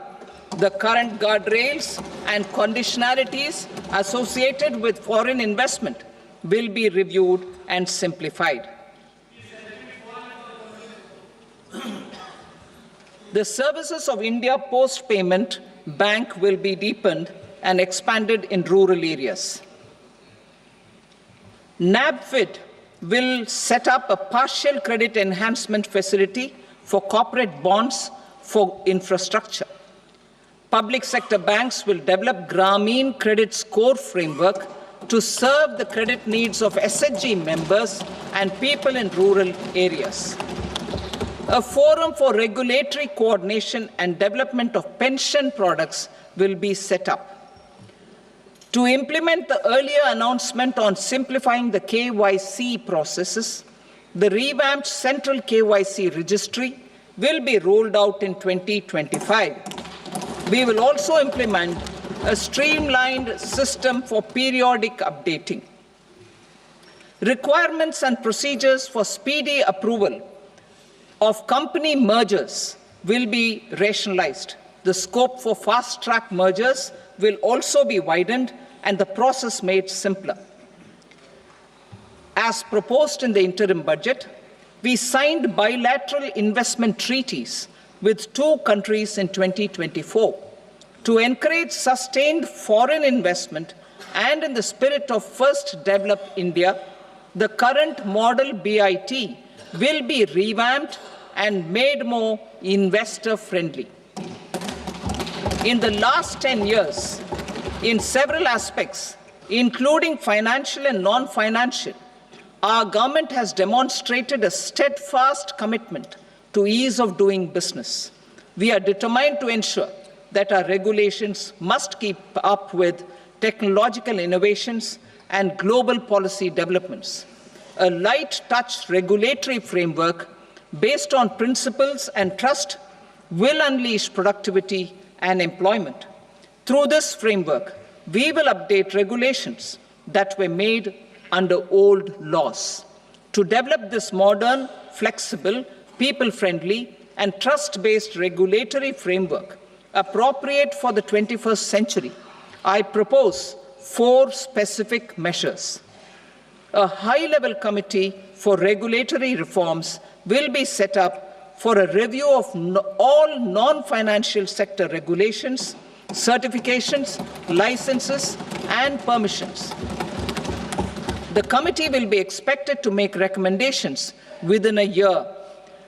Speaker 3: The current guardrails and conditionalities associated with foreign investment will be reviewed and simplified. The services of India Post Payment Bank will be deepened and expanded in rural areas. NABFID will set up a partial credit enhancement facility for corporate bonds for infrastructure. Public sector banks will develop Grameen Credit Score framework to serve the credit needs of SHG members and people in rural areas. A forum for regulatory coordination and development of pension products will be set up. To implement the earlier announcement on simplifying the KYC processes, the revamped central KYC registry will be rolled out in 2025. We will also implement a streamlined system for periodic updating. Requirements and procedures for speedy approval of company mergers will be rationalized. The scope for fast-track mergers will also be widened and the process made simpler. As proposed in the interim budget, we signed bilateral investment treaties with 2 countries in 2024 to encourage sustained foreign investment, and in the spirit of First Develop India, the current model BIT will be revamped and made more investor-friendly. In the last 10 years, in several aspects, including financial and non-financial, our government has demonstrated a steadfast commitment to ease of doing business. We are determined to ensure that our regulations must keep up with technological innovations and global policy developments. A light touch regulatory framework based on principles and trust will unleash productivity and employment. Through this framework, we will update regulations that were made under old laws. To develop this modern, flexible, people-friendly, and trust-based regulatory framework appropriate for the 21st century, I propose 4 specific measures. A high-level committee for regulatory reforms will be set up for a review of all non-financial sector regulations, certifications, licenses, and permissions. The committee will be expected to make recommendations within a year.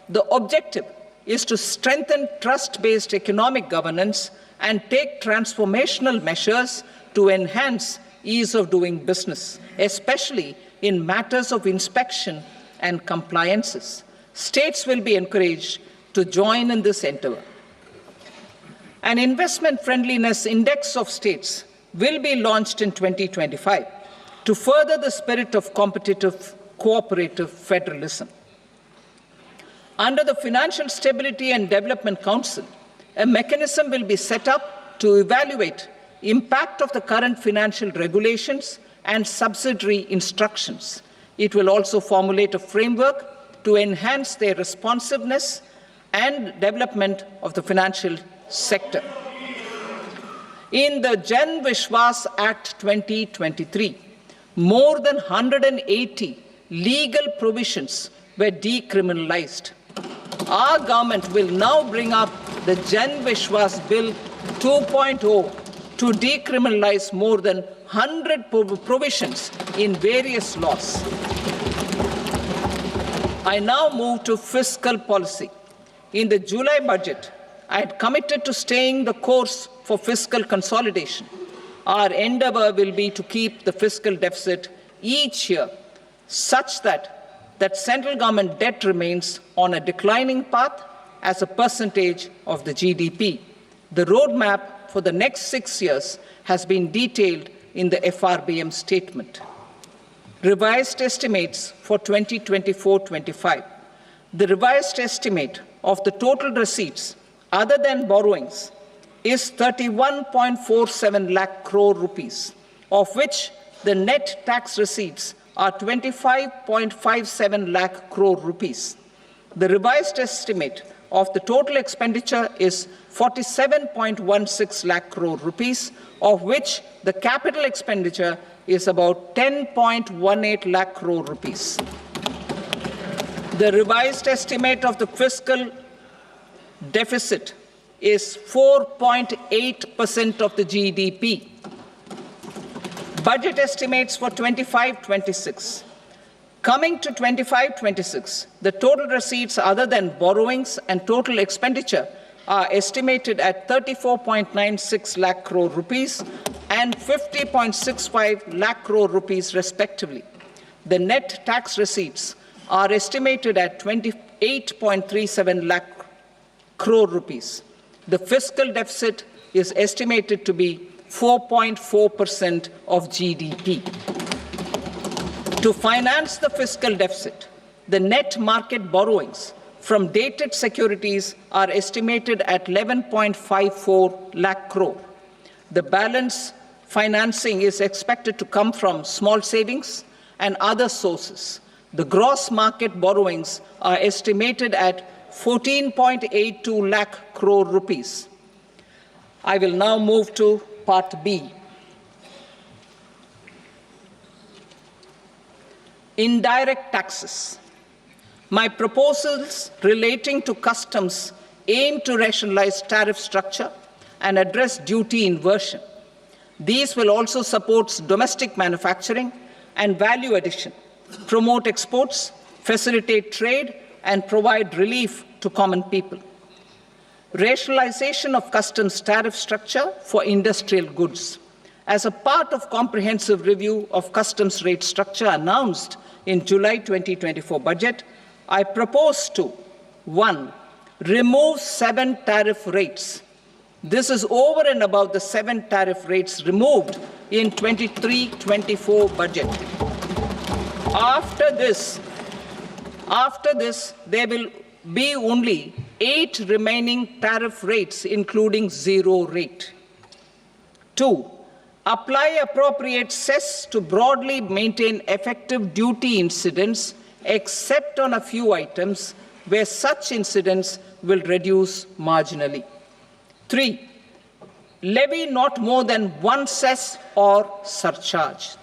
Speaker 3: The objective is to strengthen trust-based economic governance and take transformational measures to enhance ease of doing business, especially in matters of inspection and compliances. States will be encouraged to join in this endeavor. An investment friendliness index of states will be launched in 2025 to further the spirit of competitive, cooperative federalism. Under the Financial Stability and Development Council, a mechanism will be set up to evaluate impact of the current financial regulations and subsidiary instructions. It will also formulate a framework to enhance their responsiveness and development of the financial sector. In the Jan Vishwas Act 2023, more than 180 legal provisions were decriminalized. Our government will now bring up the Jan Vishwas Bill 2.0 to decriminalize more than 100 provisions in various laws. I now move to fiscal policy. In the July budget, I had committed to staying the course for fiscal consolidation. Our endeavor will be to keep the fiscal deficit each year such that central government debt remains on a declining path as a percentage of the GDP. The roadmap for the next 6 years has been detailed in the FRBM statement. Revised estimates for 2024-25. The revised estimate of the total receipts other than borrowings is 31.47 lakh crore rupees, of which the net tax receipts are 25.57 lakh crore rupees. The revised estimate of the total expenditure is 47.16 lakh crore rupees, of which the capital expenditure is about 10.18 lakh crore rupees. The revised estimate of the fiscal deficit is 4.8% of the GDP. Budget estimates for 25-26. Coming to 25-26, the total receipts other than borrowings and total expenditure are estimated at 34.96 lakh crore rupees and 50.65 lakh crore rupees respectively. The net tax receipts are estimated at 28.37 lakh crore rupees. The fiscal deficit is estimated to be 4.4% of GDP. To finance the fiscal deficit, the net market borrowings from dated securities are estimated at 11.54 lakh crore. The balance financing is expected to come from small savings and other sources. The gross market borrowings are estimated at 14.82 lakh crore rupees. I will now move to Part B. Indirect taxes. My proposals relating to customs aim to rationalize tariff structure and address duty inversion. These will also support domestic manufacturing and value addition, promote exports, facilitate trade, and provide relief to common people. rationalization of customs tariff structure for industrial goods. As a part of comprehensive review of customs rate structure announced in July 2024 budget, I propose to 1. Remove 7 tariff rates. This is over and above the 7 tariff rates removed in 23-24 budget. After this, there will be only 8 remaining tariff rates, including 0 rate. 2. Apply appropriate cess to broadly maintain effective duty incidence, except on a few items where such incidence will reduce marginally. 3. Levy not more than 1 cess or surcharge.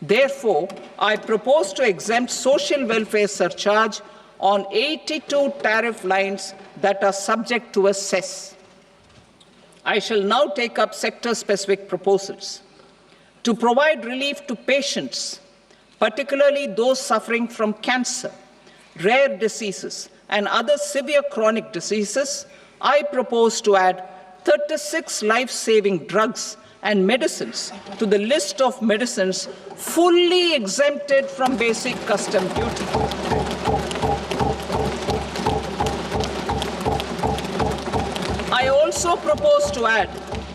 Speaker 3: Therefore, I propose to exempt social welfare surcharge on 82 tariff lines that are subject to a cess. I shall now take up sector-specific proposals. To provide relief to patients, particularly those suffering from cancer, rare diseases, and other severe chronic diseases, I propose to add 36 life-saving drugs and medicines to the list of medicines fully exempted from basic custom duty. I also propose to add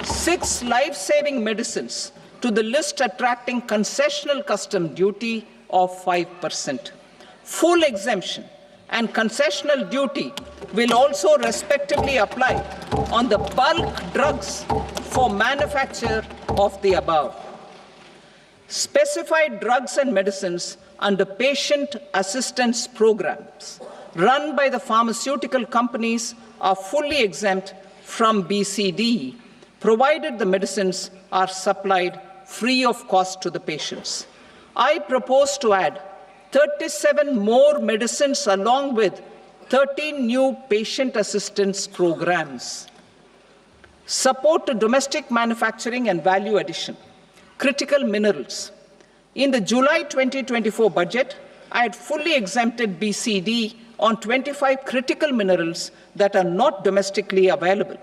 Speaker 3: 6 life-saving medicines to the list attracting concessional custom duty of 5%. Full exemption and concessional duty will also respectively apply on the bulk drugs for manufacture of the above. Specified drugs and medicines under patient assistance programs run by the pharmaceutical companies are fully exempt from BCD, provided the medicines are supplied free of cost to the patients. I propose to add 37 more medicines along with 13 new patient assistance programs. Support to domestic manufacturing and value addition. Critical minerals. In the July 2024 budget, I had fully exempted BCD on 25 critical minerals that are not domestically available.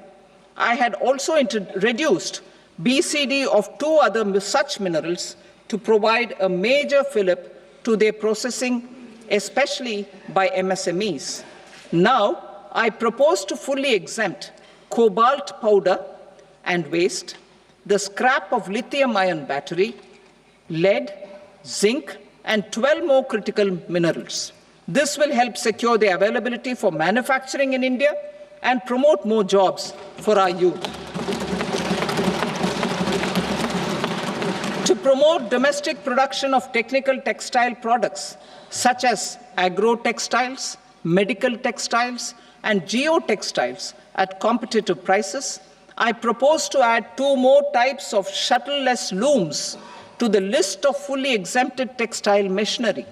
Speaker 3: I had also reduced BCD of 2 other such minerals to provide a major fillip to their processing, especially by MSMEs. Now, I propose to fully exempt cobalt powder and waste, the scrap of lithium-ion battery, lead, zinc, and 12 more critical minerals. This will help secure their availability for manufacturing in India and promote more jobs for our youth. To promote domestic production of technical textile products such as agro-textiles, medical textiles, and geotextiles at competitive prices, I propose to add 2 more types of shuttle-less looms to the list of fully exempted textile machinery.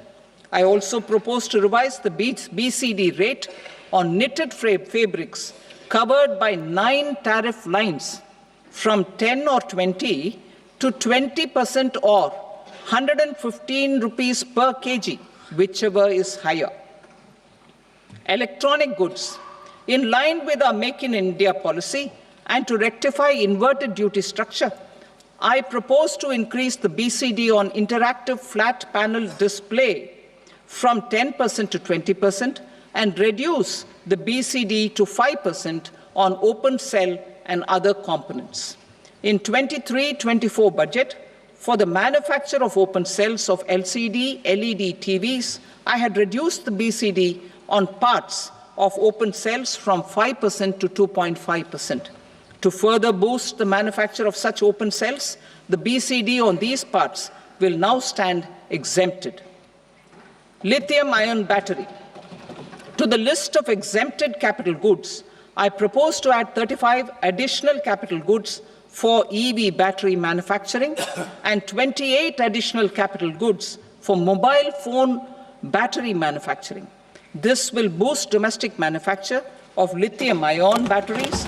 Speaker 3: I also propose to revise the BCD rate on knitted fabrics covered by 9 tariff lines from 10 or 20 to 20% or 115 rupees per kg, whichever is higher. Electronic goods. In line with our Make in India policy and to rectify inverted duty structure, I propose to increase the BCD on interactive flat panel display from 10% to 20% and reduce the BCD to 5% on open cell and other components. In 23-24 budget, for the manufacture of open cells of LCD, LED TVs, I had reduced the BCD on parts of open cells from 5% to 2.5%. To further boost the manufacture of such open cells, the BCD on these parts will now stand exempted. Lithium-ion battery. To the list of exempted capital goods, I propose to add 35 additional capital goods for EV battery manufacturing and 28 additional capital goods for mobile phone battery manufacturing. This will boost domestic manufacture of lithium-ion batteries,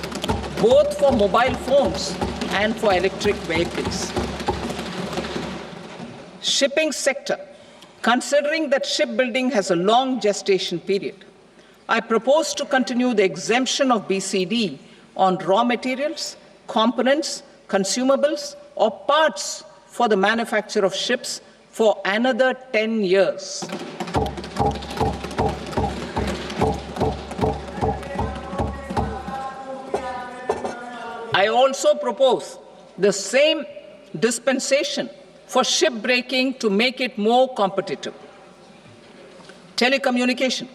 Speaker 3: both for mobile phones and for electric vehicles. Shipping sector. Considering that shipbuilding has a long gestation period, I propose to continue the exemption of BCD on raw materials, components, consumables, or parts for the manufacture of ships for another 10 years. I also propose the same dispensation for shipbreaking to make it more competitive. Telecommunication.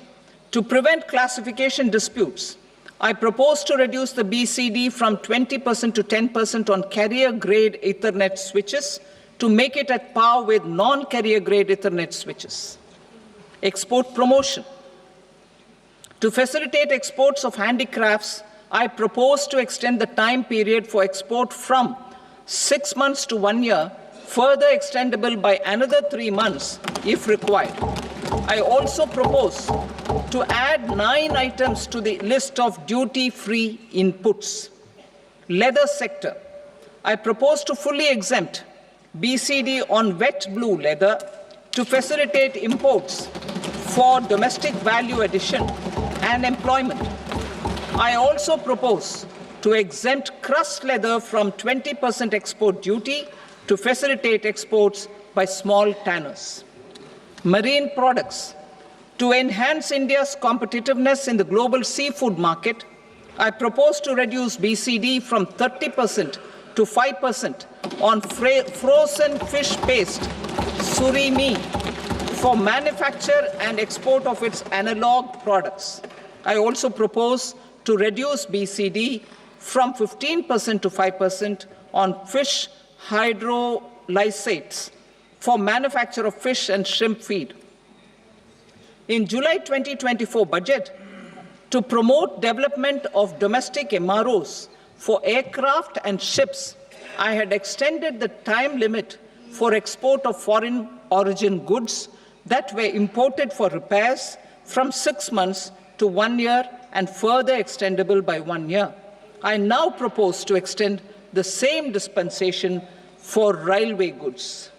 Speaker 3: To prevent classification disputes, I propose to reduce the BCD from 20% to 10% on carrier-grade Ethernet switches to make it at par with non-carrier-grade Ethernet switches. Export promotion. To facilitate exports of handicrafts, I propose to extend the time period for export from 6 months to 1 year, further extendable by another 3 months if required. I also propose to add 9 items to the list of duty-free inputs. Leather sector. I propose to fully exempt BCD on wet blue leather to facilitate imports for domestic value addition and employment. I also propose to exempt crust leather from 20% export duty to facilitate exports by small tanners. Marine products. To enhance India's competitiveness in the global seafood market, I propose to reduce BCD from 30% to 5% on frozen fish paste, surimi, for manufacture and export of its analog products. I also propose to reduce BCD from 15% to 5% on fish hydrolysates for manufacture of fish and shrimp feed. In July 2024 budget, to promote development of domestic MROs for aircraft and ships, I had extended the time limit for export of foreign origin goods that were imported for repairs from 6 months to 1 year and further extendable by 1 year. I now propose to extend the same dispensation for railway goods.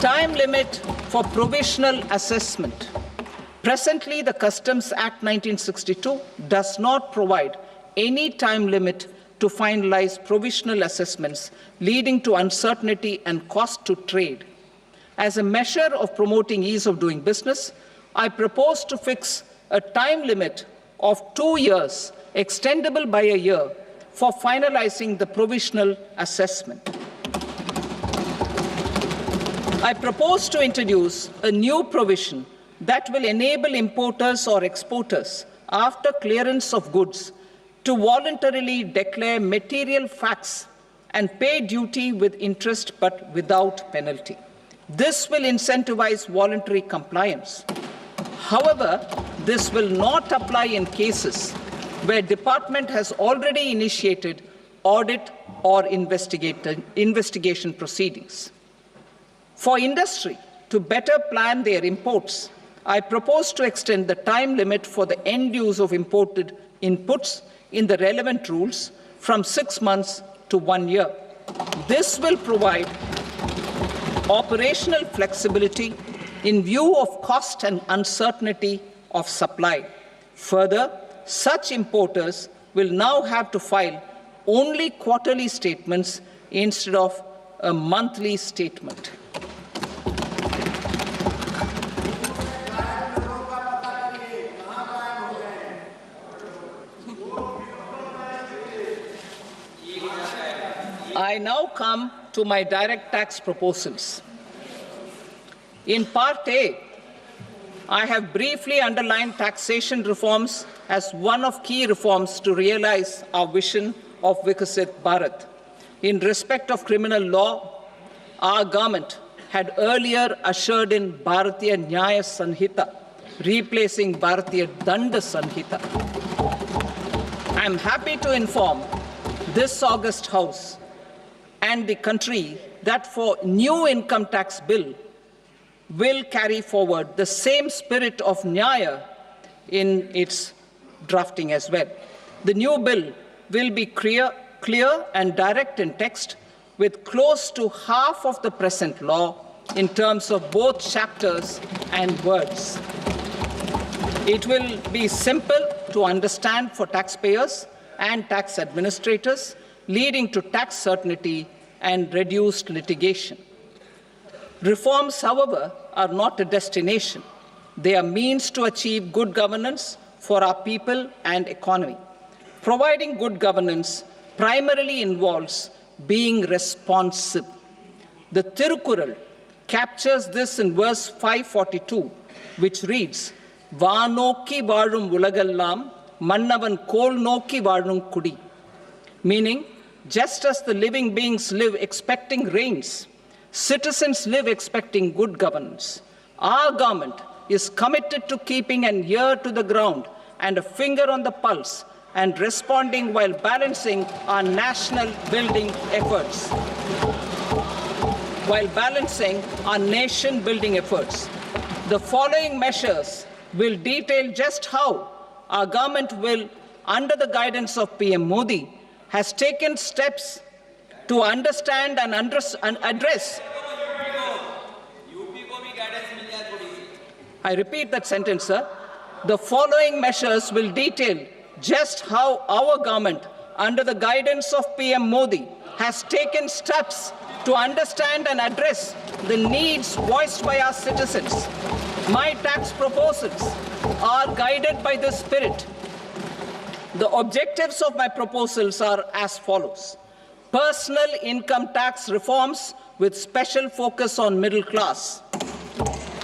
Speaker 3: Time limit for provisional assessment. Presently, the Customs Act 1962 does not provide any time limit to finalize provisional assessments, leading to uncertainty and cost to trade. As a measure of promoting ease of doing business, I propose to fix a time limit of 2 years, extendable by a year, for finalizing the provisional assessment. I propose to introduce a new provision that will enable importers or exporters, after clearance of goods, to voluntarily declare material facts and pay duty with interest but without penalty. This will incentivize voluntary compliance. However, this will not apply in cases where department has already initiated audit or investigation proceedings. For industry to better plan their imports, I propose to extend the time limit for the end use of imported inputs in the relevant rules from 6 months to 1 year. This will provide operational flexibility in view of cost and uncertainty of supply. Further, such importers will now have to file only quarterly statements instead of a monthly statement. I now come to my direct tax proposals. In Part A, I have briefly underlined taxation reforms as one of key reforms to realize our vision of Vikasit Bharat. In respect of criminal law, our government had earlier ushered in Bharatiya Nyaya Sanhita, replacing Bharatiya Danda Sanhita. I am happy to inform this august House and the country that for new income tax bill will carry forward the same spirit of Nyaya in its drafting as well. The new bill will be clear and direct in text, with close to half of the present law in terms of both chapters and words. It will be simple to understand for taxpayers and tax administrators, leading to tax certainty and reduced litigation. Reforms, however, are not a destination. They are means to achieve good governance for our people and economy. Providing good governance primarily involves being responsive. The Tirukural captures this in verse 542, which reads, Vaanokki vaazhum ulagallam, mannavan kol nokki vaazhum kudi. Meaning, just as the living beings live expecting rains, citizens live expecting good governance. Our government is committed to keeping an ear to the ground and a finger on the pulse and responding while balancing our national building efforts. The following measures will detail just how our government will, under the guidance of PM Modi, has taken steps to understand and address. I repeat that sentence, sir. The following measures will detail just how our government, under the guidance of PM Modi, has taken steps to understand and address the needs voiced by our citizens. My tax proposals are guided by this spirit. The objectives of my proposals are as follows. Personal income tax reforms with special focus on middle class.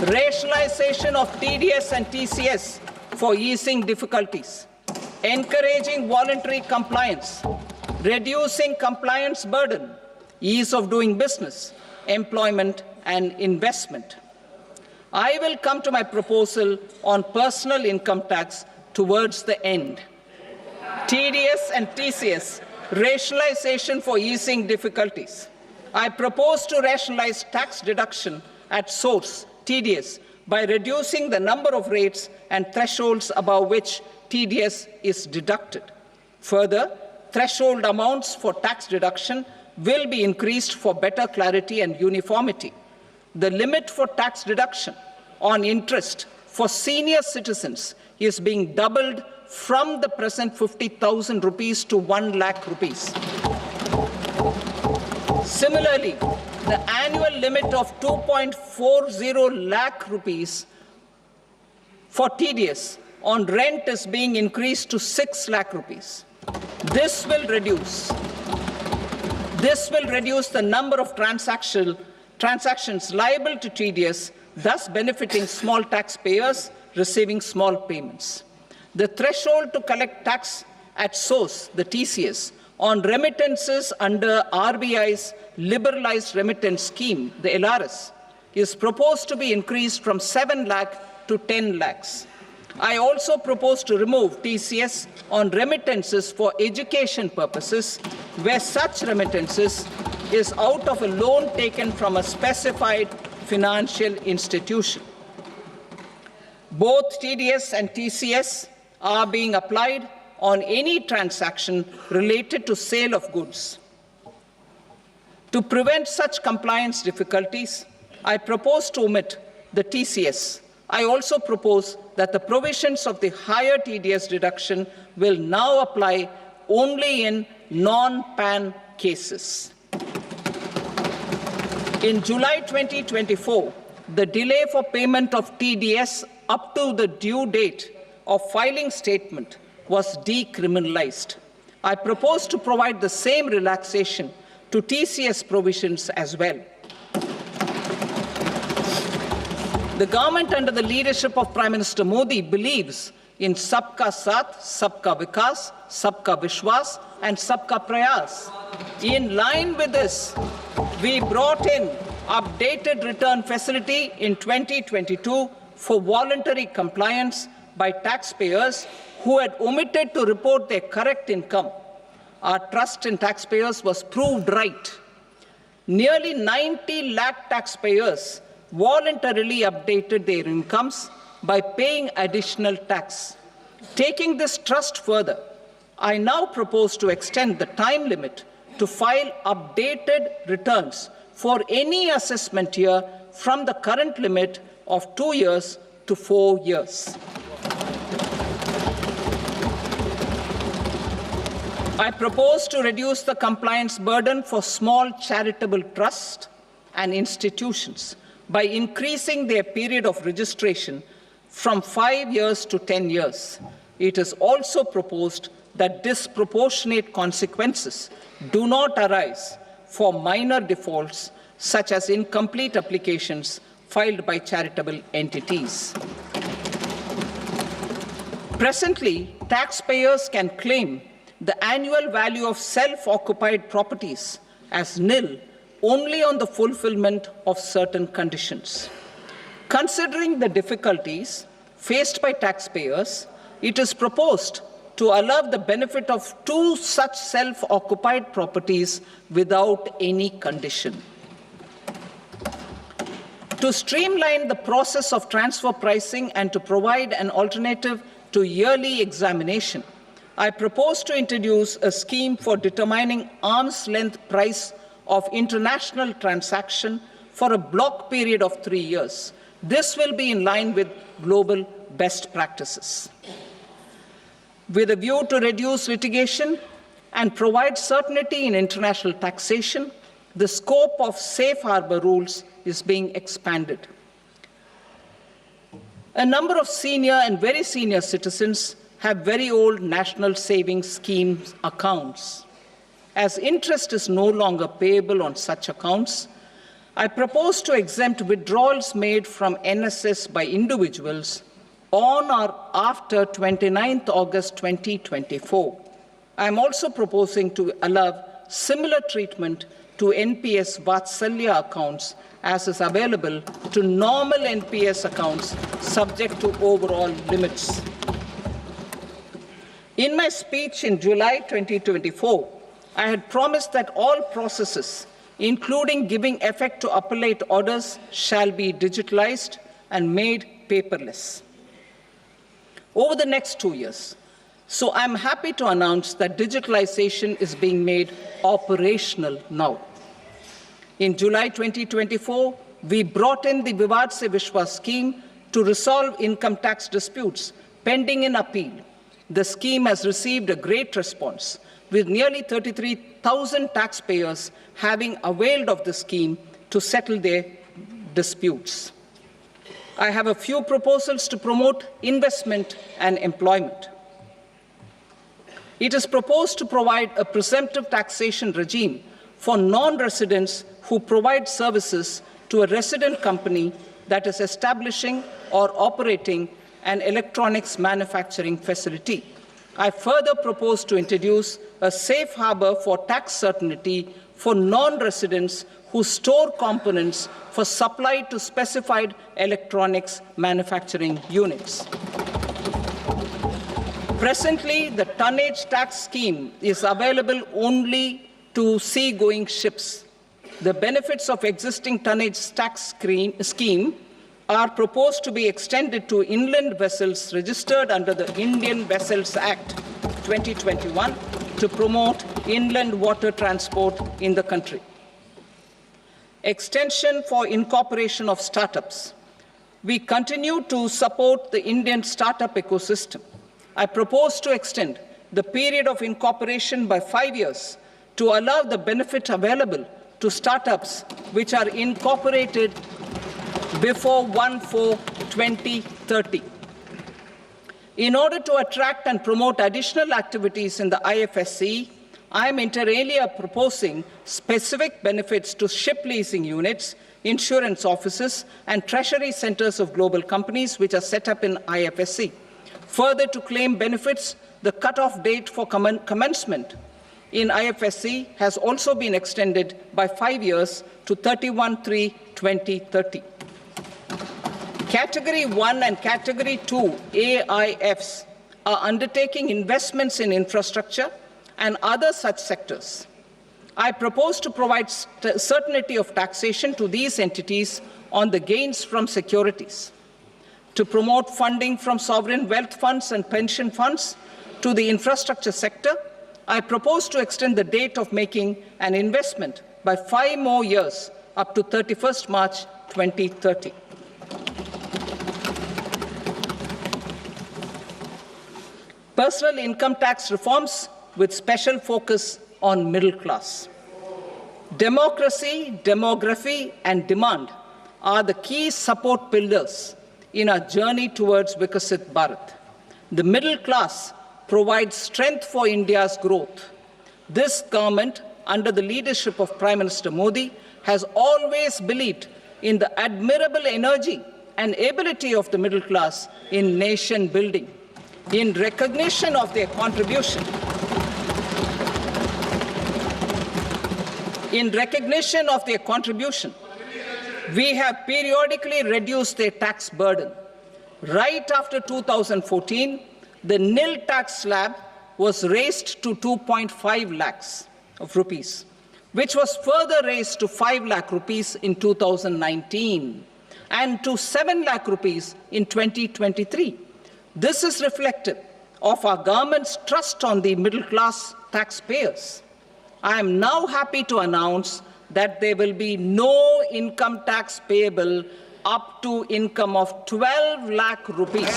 Speaker 3: Rationalization of TDS and TCS for easing difficulties. Encouraging voluntary compliance. Reducing compliance burden. Ease of doing business, employment and investment. I will come to my proposal on personal income tax towards the end. TDS and TCS, rationalization for easing difficulties. I propose to rationalize tax deduction at source, TDS, by reducing the number of rates and thresholds above which TDS is deducted. Further, threshold amounts for tax deduction will be increased for better clarity and uniformity. The limit for tax deduction on interest for senior citizens is being doubled from the present 50,000 rupees to 1 lakh rupees. Similarly, the annual limit of 2.40 lakh rupees for TDS on rent is being increased to 6 lakh rupees. This will reduce the number of transactions liable to TDS, thus benefiting small taxpayers receiving small payments. The threshold to collect tax at source, the TCS, on remittances under RBI's liberalized remittance scheme, the LRS, is proposed to be increased from 7 lakh to 10 lakhs. I also propose to remove TCS on remittances for education purposes, where such remittances is out of a loan taken from a specified financial institution. Both TDS and TCS are being applied on any transaction related to sale of goods. To prevent such compliance difficulties, I propose to omit the TCS. I also propose that the provisions of the higher TDS deduction will now apply only in non-PAN cases. In July 2024, the delay for payment of TDS up to the due date of filing statement was decriminalized. I propose to provide the same relaxation to TCS provisions as well. The government under the leadership of Prime Minister Modi believes in Sabka Saath, Sabka Vikas, Sabka Vishwas and Sabka Prayas. In line with this, we brought in updated return facility in 2022 for voluntary compliance by taxpayers who had omitted to report their correct income. Our trust in taxpayers was proved right. Nearly 90 lakh taxpayers voluntarily updated their incomes by paying additional tax. Taking this trust further, I now propose to extend the time limit to file updated returns for any assessment year from the current limit of 2 years to 4 years. I propose to reduce the compliance burden for small charitable trusts and institutions by increasing their period of registration from 5 years to 10 years. It is also proposed that disproportionate consequences do not arise for minor defaults such as incomplete applications filed by charitable entities. Presently, taxpayers can claim the annual value of self-occupied properties as nil only on the fulfillment of certain conditions. Considering the difficulties faced by taxpayers, it is proposed to allow the benefit of 2 such self-occupied properties without any condition. To streamline the process of transfer pricing and to provide an alternative to yearly examination, I propose to introduce a scheme for determining arm's length price of international transaction for a block period of 3 years. This will be in line with global best practices. With a view to reduce litigation and provide certainty in international taxation, the scope of safe harbor rules is being expanded. A number of senior and very senior citizens have very old national savings schemes accounts. As interest is no longer payable on such accounts, I propose to exempt withdrawals made from NSS by individuals on or after 29th August 2024. I am also proposing to allow similar treatment to NPS Vatsalya accounts as is available to normal NPS accounts subject to overall limits. In my speech in July 2024, I had promised that all processes, including giving effect to appellate orders, shall be digitalized and made paperless over the next 2 years. So I'm happy to announce that digitalization is being made operational now. In July 2024, we brought in the Vivad Se Vishwas scheme to resolve income tax disputes pending in appeal. The scheme has received a great response, with nearly 33,000 taxpayers having availed of the scheme to settle their disputes. I have a few proposals to promote investment and employment. It is proposed to provide a presumptive taxation regime for non-residents who provide services to a resident company that is establishing or operating an electronics manufacturing facility. I further propose to introduce a safe harbor for tax certainty for non-residents who store components for supply to specified electronics manufacturing units. Presently, the tonnage tax scheme is available only to sea-going ships. The benefits of existing tonnage tax scheme are proposed to be extended to inland vessels registered under the Indian Vessels Act 2021 to promote inland water transport in the country. Extension for incorporation of startups. We continue to support the Indian startup ecosystem. I propose to extend the period of incorporation by 5 years to allow the benefit available to startups which are incorporated before 1/4/2030. In order to attract and promote additional activities in the IFSC, I am inter alia proposing specific benefits to ship leasing units, insurance offices, and treasury centers of global companies which are set up in IFSC. Further, to claim benefits, the cutoff date for commencement in IFSC has also been extended by 5 years to 31/3/2030. Category 1 and Category 2 AIFs are undertaking investments in infrastructure and other such sectors. I propose to provide certainty of taxation to these entities on the gains from securities, to promote funding from sovereign wealth funds and pension funds to the infrastructure sector. I propose to extend the date of making an investment by 5 more years up to 31st March 2030. Personal income tax reforms with special focus on middle class. Democracy, demography, and demand are the key support pillars in our journey towards Vikasit Bharat. The middle class provides strength for India's growth. This government, under the leadership of Prime Minister Modi, has always believed in the admirable energy and ability of the middle class in nation building. In recognition of their contribution, we have periodically reduced their tax burden. Right after 2014, the nil tax slab was raised to 2.5 lakhs of rupees, which was further raised to 5 lakh rupees in 2019 and to 7 lakh rupees in 2023. This is reflective of our government's trust on the middle class taxpayers. I am now happy to announce that there will be no income tax payable up to income of 12 lakh rupees.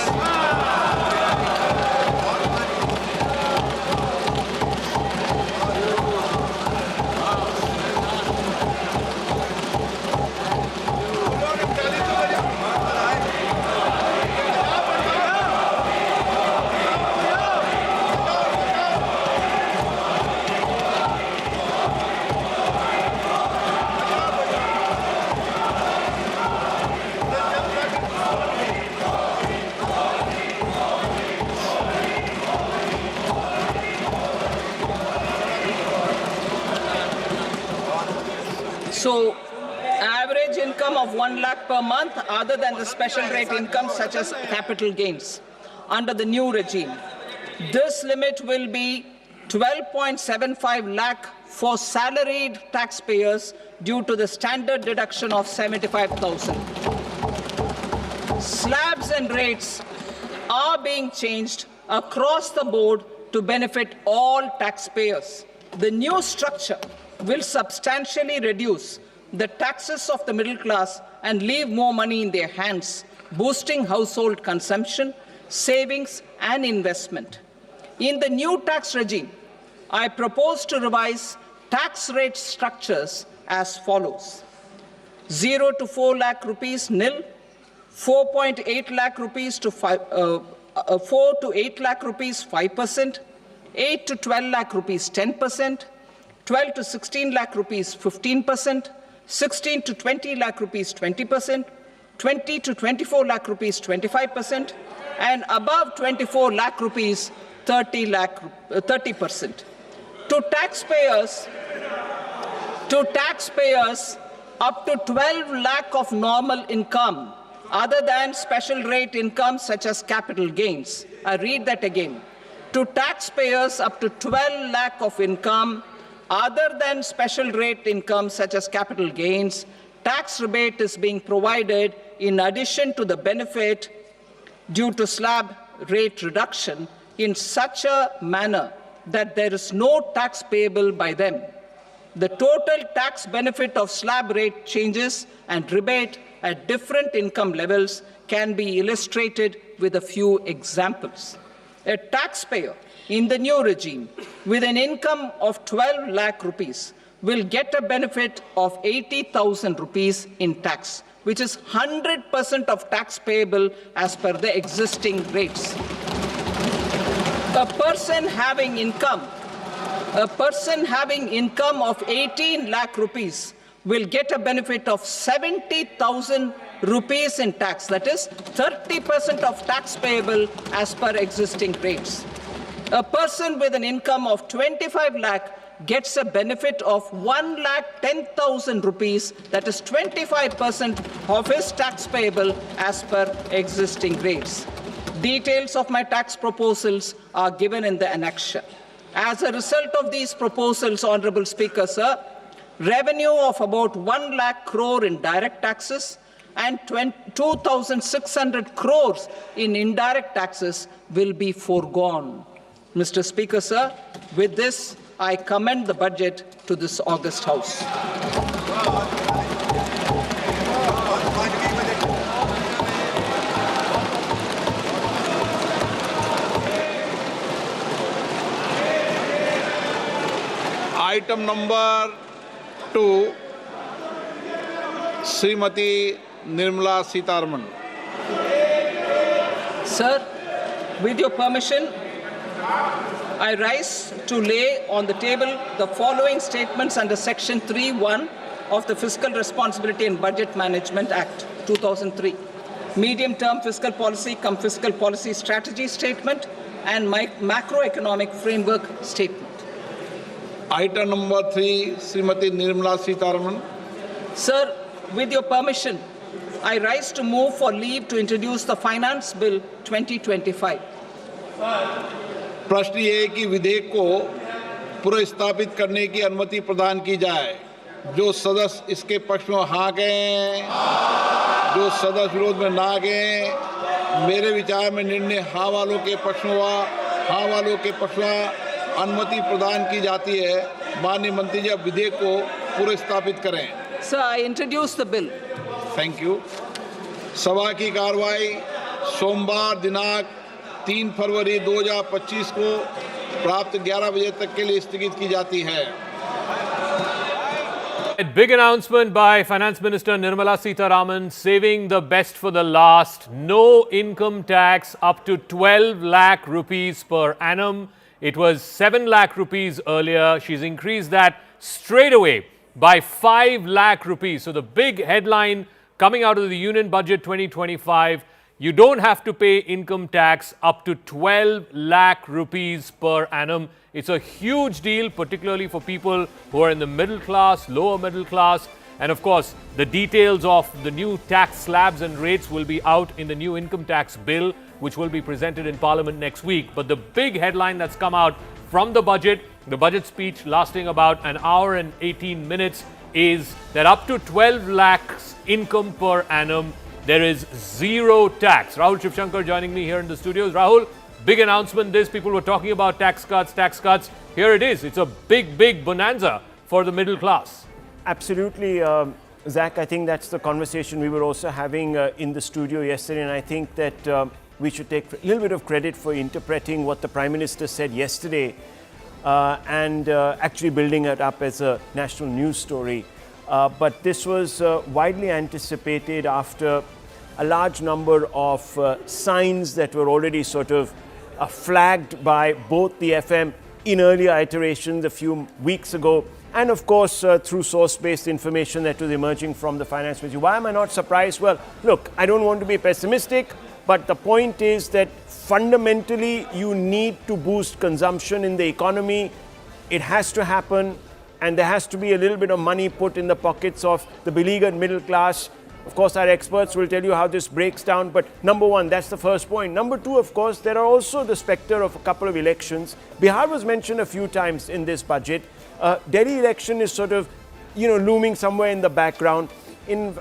Speaker 3: So, average income of 1 lakh per month, other than the special rate income such as capital gains, under the new regime. This limit will be 12.75 lakh for salaried taxpayers due to the standard deduction of 75,000. Slabs and rates are being changed across the board to benefit all taxpayers. The new structure will substantially reduce the taxes of the middle class and leave more money in their hands, boosting household consumption, savings, and investment. In the new tax regime, I propose to revise tax rate structures as follows: 0 to 4 lakh rupees nil, 4.8 lakh rupees to 4 to 8 lakh rupees 5%, 8 to 12 lakh rupees 10%, 12 to 16 lakh rupees 15%, 16 to 20 lakh rupees 20%, 20 to 24 lakh rupees 25%, and above 24 lakh rupees 30%. To taxpayers up to 12 lakh of normal income, other than special rate income such as capital gains. I read that again. To taxpayers up to 12 lakh of income, other than special rate income such as capital gains, tax rebate is being provided in addition to the benefit due to slab rate reduction in such a manner that there is no tax payable by them. The total tax benefit of slab rate changes and rebate at different income levels can be illustrated with a few examples. A taxpayer in the new regime with an income of 12 lakh rupees will get a benefit of 80,000 rupees in tax, which is 100% of tax payable as per the existing rates. A person having income of 18 lakh rupees will get a benefit of 70,000 rupees in tax, that is 30% of tax payable as per existing rates. A person with an income of 25 lakh gets a benefit of 1,10,000 rupees, that is 25% of his tax payable as per existing rates. Details of my tax proposals are given in the annexure. As a result of these proposals, Honorable Speaker, sir, revenue of about 1 lakh crore in direct taxes and 2,600 crores in indirect taxes will be foregone. Mr. Speaker, sir, with this, I commend the budget to this august House.
Speaker 10: item number 2, Srimati Nirmala Sitharaman.
Speaker 3: Sir, with your permission, I rise to lay on the table the following statements under Section 3(1) of the Fiscal Responsibility and Budget Management Act, 2003. Medium-term fiscal policy cum fiscal policy strategy statement and macroeconomic framework statement.
Speaker 10: Item number 3, Srimati Nirmala Sitharaman.
Speaker 3: Sir, with your permission, I rise to move for leave to introduce the Finance Bill 2025.
Speaker 10: प्रश्न ये है कि विधेयक को पुनर्स्थापित करने की अनुमति प्रदान की जाए। जो सदस्य इसके पक्ष में हाँ गए, जो सदस्य विरोध में ना गए, मेरे विचार में निर्णय हाँ वालों के पक्ष में हुआ, हाँ वालों के पक्ष में अनुमति प्रदान की जाती है। माननीय मंत्री जी, अब विधेयक को पुनर्स्थापित करें।
Speaker 3: Sir, I introduce the bill.
Speaker 10: Thank you. सभा की कार्रवाई सोमवार दिनांक 3 फरवरी 2025 को प्राप्त 11 बजे तक के लिए स्थगित की जाती है।
Speaker 1: A big announcement by Finance Minister Nirmala Sitharaman, saving the best for the last. No income tax up to 12 lakh rupees per annum. It was 7 lakh rupees earlier. She's increased that straight away by 5 lakh rupees. So the big headline coming out of the Union Budget 2025, you don't have to pay income tax up to 12 lakh rupees per annum. It's a huge deal, particularly for people who are in the middle class, lower middle class. And of course, the details of the new tax slabs and rates will be out in the new income tax bill, which will be presented in Parliament next week. But the big headline that's come out from the budget speech lasting about an hour and 18 minutes, is that up to 12 lakhs income per annum, there is zero tax. Rahul Shivshankar joining me here in the studios. Rahul, big announcement this. People were talking about tax cuts. Here it is. It's a big bonanza for the middle class.
Speaker 2: Absolutely, Zach. I think that's the conversation we were also having in the studio yesterday. And I think that we should take a little bit of credit for interpreting what the Prime Minister said yesterday and actually building it up as a national news story. But this was widely anticipated after a large number of signs that were already sort of flagged by both the FM in earlier iterations a few weeks ago, and of course through source-based information that was emerging from the Finance Ministry. Why am I not surprised? Well, look, I don't want to be pessimistic, but the point is that fundamentally you need to boost consumption in the economy. It has to happen, and there has to be a little bit of money put in the pockets of the beleaguered middle class. Of course, our experts will tell you how this breaks down, but number one, that's the first point. Number two, of course, there are also the spectre of a couple of elections. Bihar was mentioned a few times in this budget. Delhi election is sort of, looming somewhere in the background. In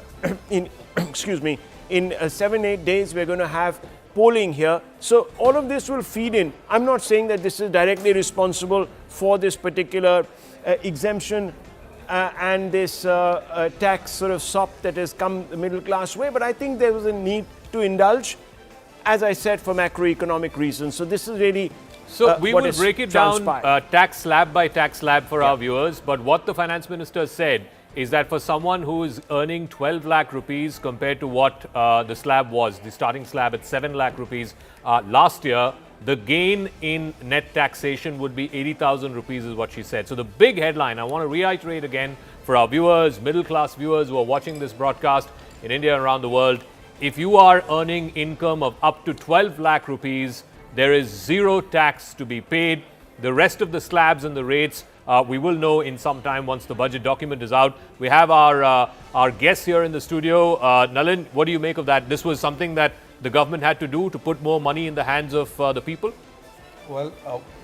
Speaker 2: 7-8 days, we're going to have polling here. So all of this will feed in. I'm not saying that this is directly responsible for this particular exemption and this tax sort of sop that has come the middle class way, but I think there was a need to indulge, as I said, for macroeconomic reasons. So this is really
Speaker 1: so we will break it down tax slab by tax slab for our viewers, but what the Finance Minister said is that for someone who is earning 12 lakh rupees compared to what the slab was, the starting slab at 7 lakh rupees last year, the gain in net taxation would be 80,000 rupees is what she said. So the big headline, I want to reiterate again for our viewers, middle class viewers who are watching this broadcast in India and around the world, if you are earning income of up to 12 lakh rupees, there is zero tax to be paid. The rest of the slabs and the rates, we will know in some time once the budget document is out. We have our guests here in the studio. Nalin, what do you make of that? This was something that the government had to do to put more money in the hands of the people?
Speaker 5: Well,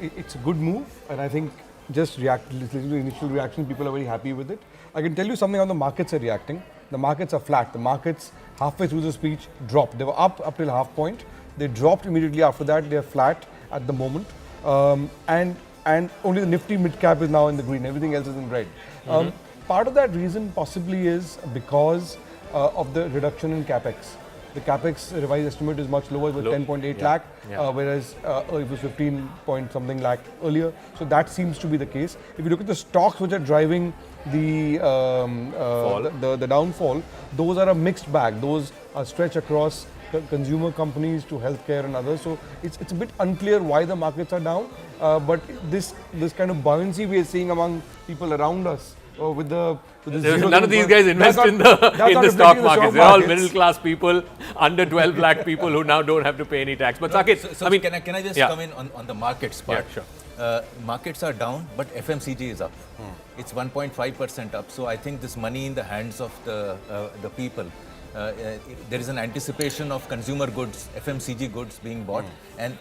Speaker 5: it's a good move, and I think just listening to the initial reaction, people are very happy with it. I can tell you something how the markets are reacting. The markets are flat. The markets halfway through the speech dropped. They were up till half point. They dropped immediately after that. They are flat at the moment, and only the Nifty mid cap is now in the green. Everything else is in red. Part of that reason possibly is because of the reduction in capex. the capex revised estimate is much lower with 10.8 lakh, whereas it was 15 point something lakh earlier. So that seems to be the case. If you look at the stocks which are driving the the downfall, those are a mixed bag. Those are stretch across consumer companies to healthcare and others. So it's a bit unclear why the markets are down. But this kind of buoyancy we are seeing among people around us with the
Speaker 1: none of these guys invest in the stock markets. They're all middle class people, under 12 lakh people who now don't have to pay any tax. But Saket,
Speaker 13: I mean, can I just come in on the markets part?
Speaker 1: Yeah, sure.
Speaker 13: Markets are down, but FMCG is up. It's 1.5% up. So I think this money in the hands of the people. There is an anticipation of consumer goods, FMCG goods being bought, and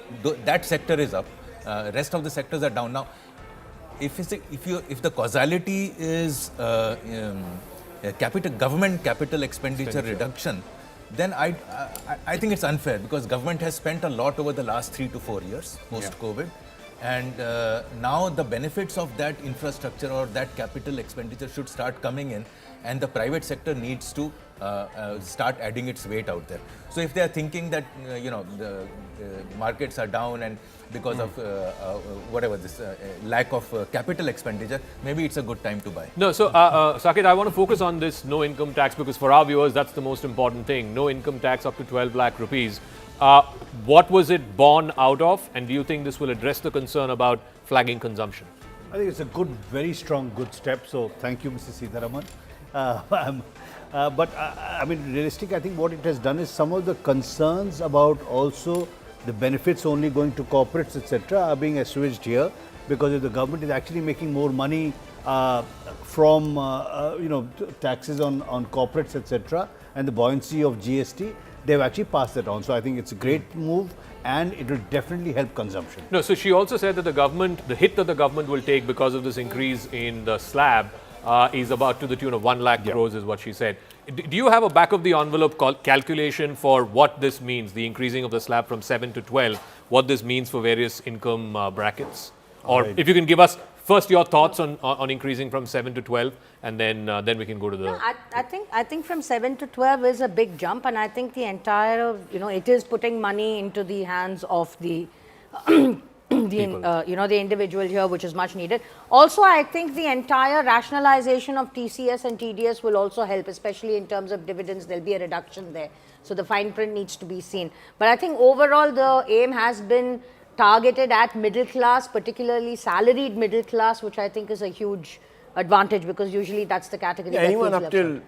Speaker 13: that sector is up. Rest of the sectors are down. Now, if the causality is government capital expenditure reduction, then I think it's unfair, because government has spent a lot over the last 3 to 4 years post-COVID, and now the benefits of that infrastructure or that capital expenditure should start coming in, and the private sector needs to start adding its weight out there. So if they are thinking that the markets are down and because of whatever this lack of capital expenditure, maybe it's a good time to buy.
Speaker 1: No, so Saket, I want to focus on this no income tax, because for our viewers that's the most important thing. No income tax up to 12 lakh rupees. What was it born out of, and do you think this will address the concern about flagging consumption?
Speaker 9: I think it's a very strong, good step. So thank you, Mr. Sitharaman. But I mean, realistic, I think what it has done is some of the concerns about also the benefits only going to corporates, etc., are being assuaged here, because if the government is actually making more money from taxes on corporates, etc., and the buoyancy of GST, they've actually passed that on. So I think it's a great move, and it will definitely help consumption.
Speaker 1: No, so she also said that the hit that the government will take because of this increase in the slab is about to the tune of 1 lakh crores, is what she said. Do you have a back of the envelope calculation for what this means, the increasing of the slab from 7 to 12, what this means for various income brackets? Or if you can give us first your thoughts on increasing from 7 to 12, and then we can go to the...
Speaker 8: No, I think from 7 to 12 is a big jump, and I think the entire, it is putting money into the hands of the the individual here, which is much needed. Also, I think the entire rationalization of TCS and TDS will also help, especially in terms of dividends. There'll be a reduction there. So the fine print needs to be seen. But I think overall the aim has been targeted at middle class, particularly salaried middle class, which I think is a huge advantage, because usually that's the category.
Speaker 2: Anyone up till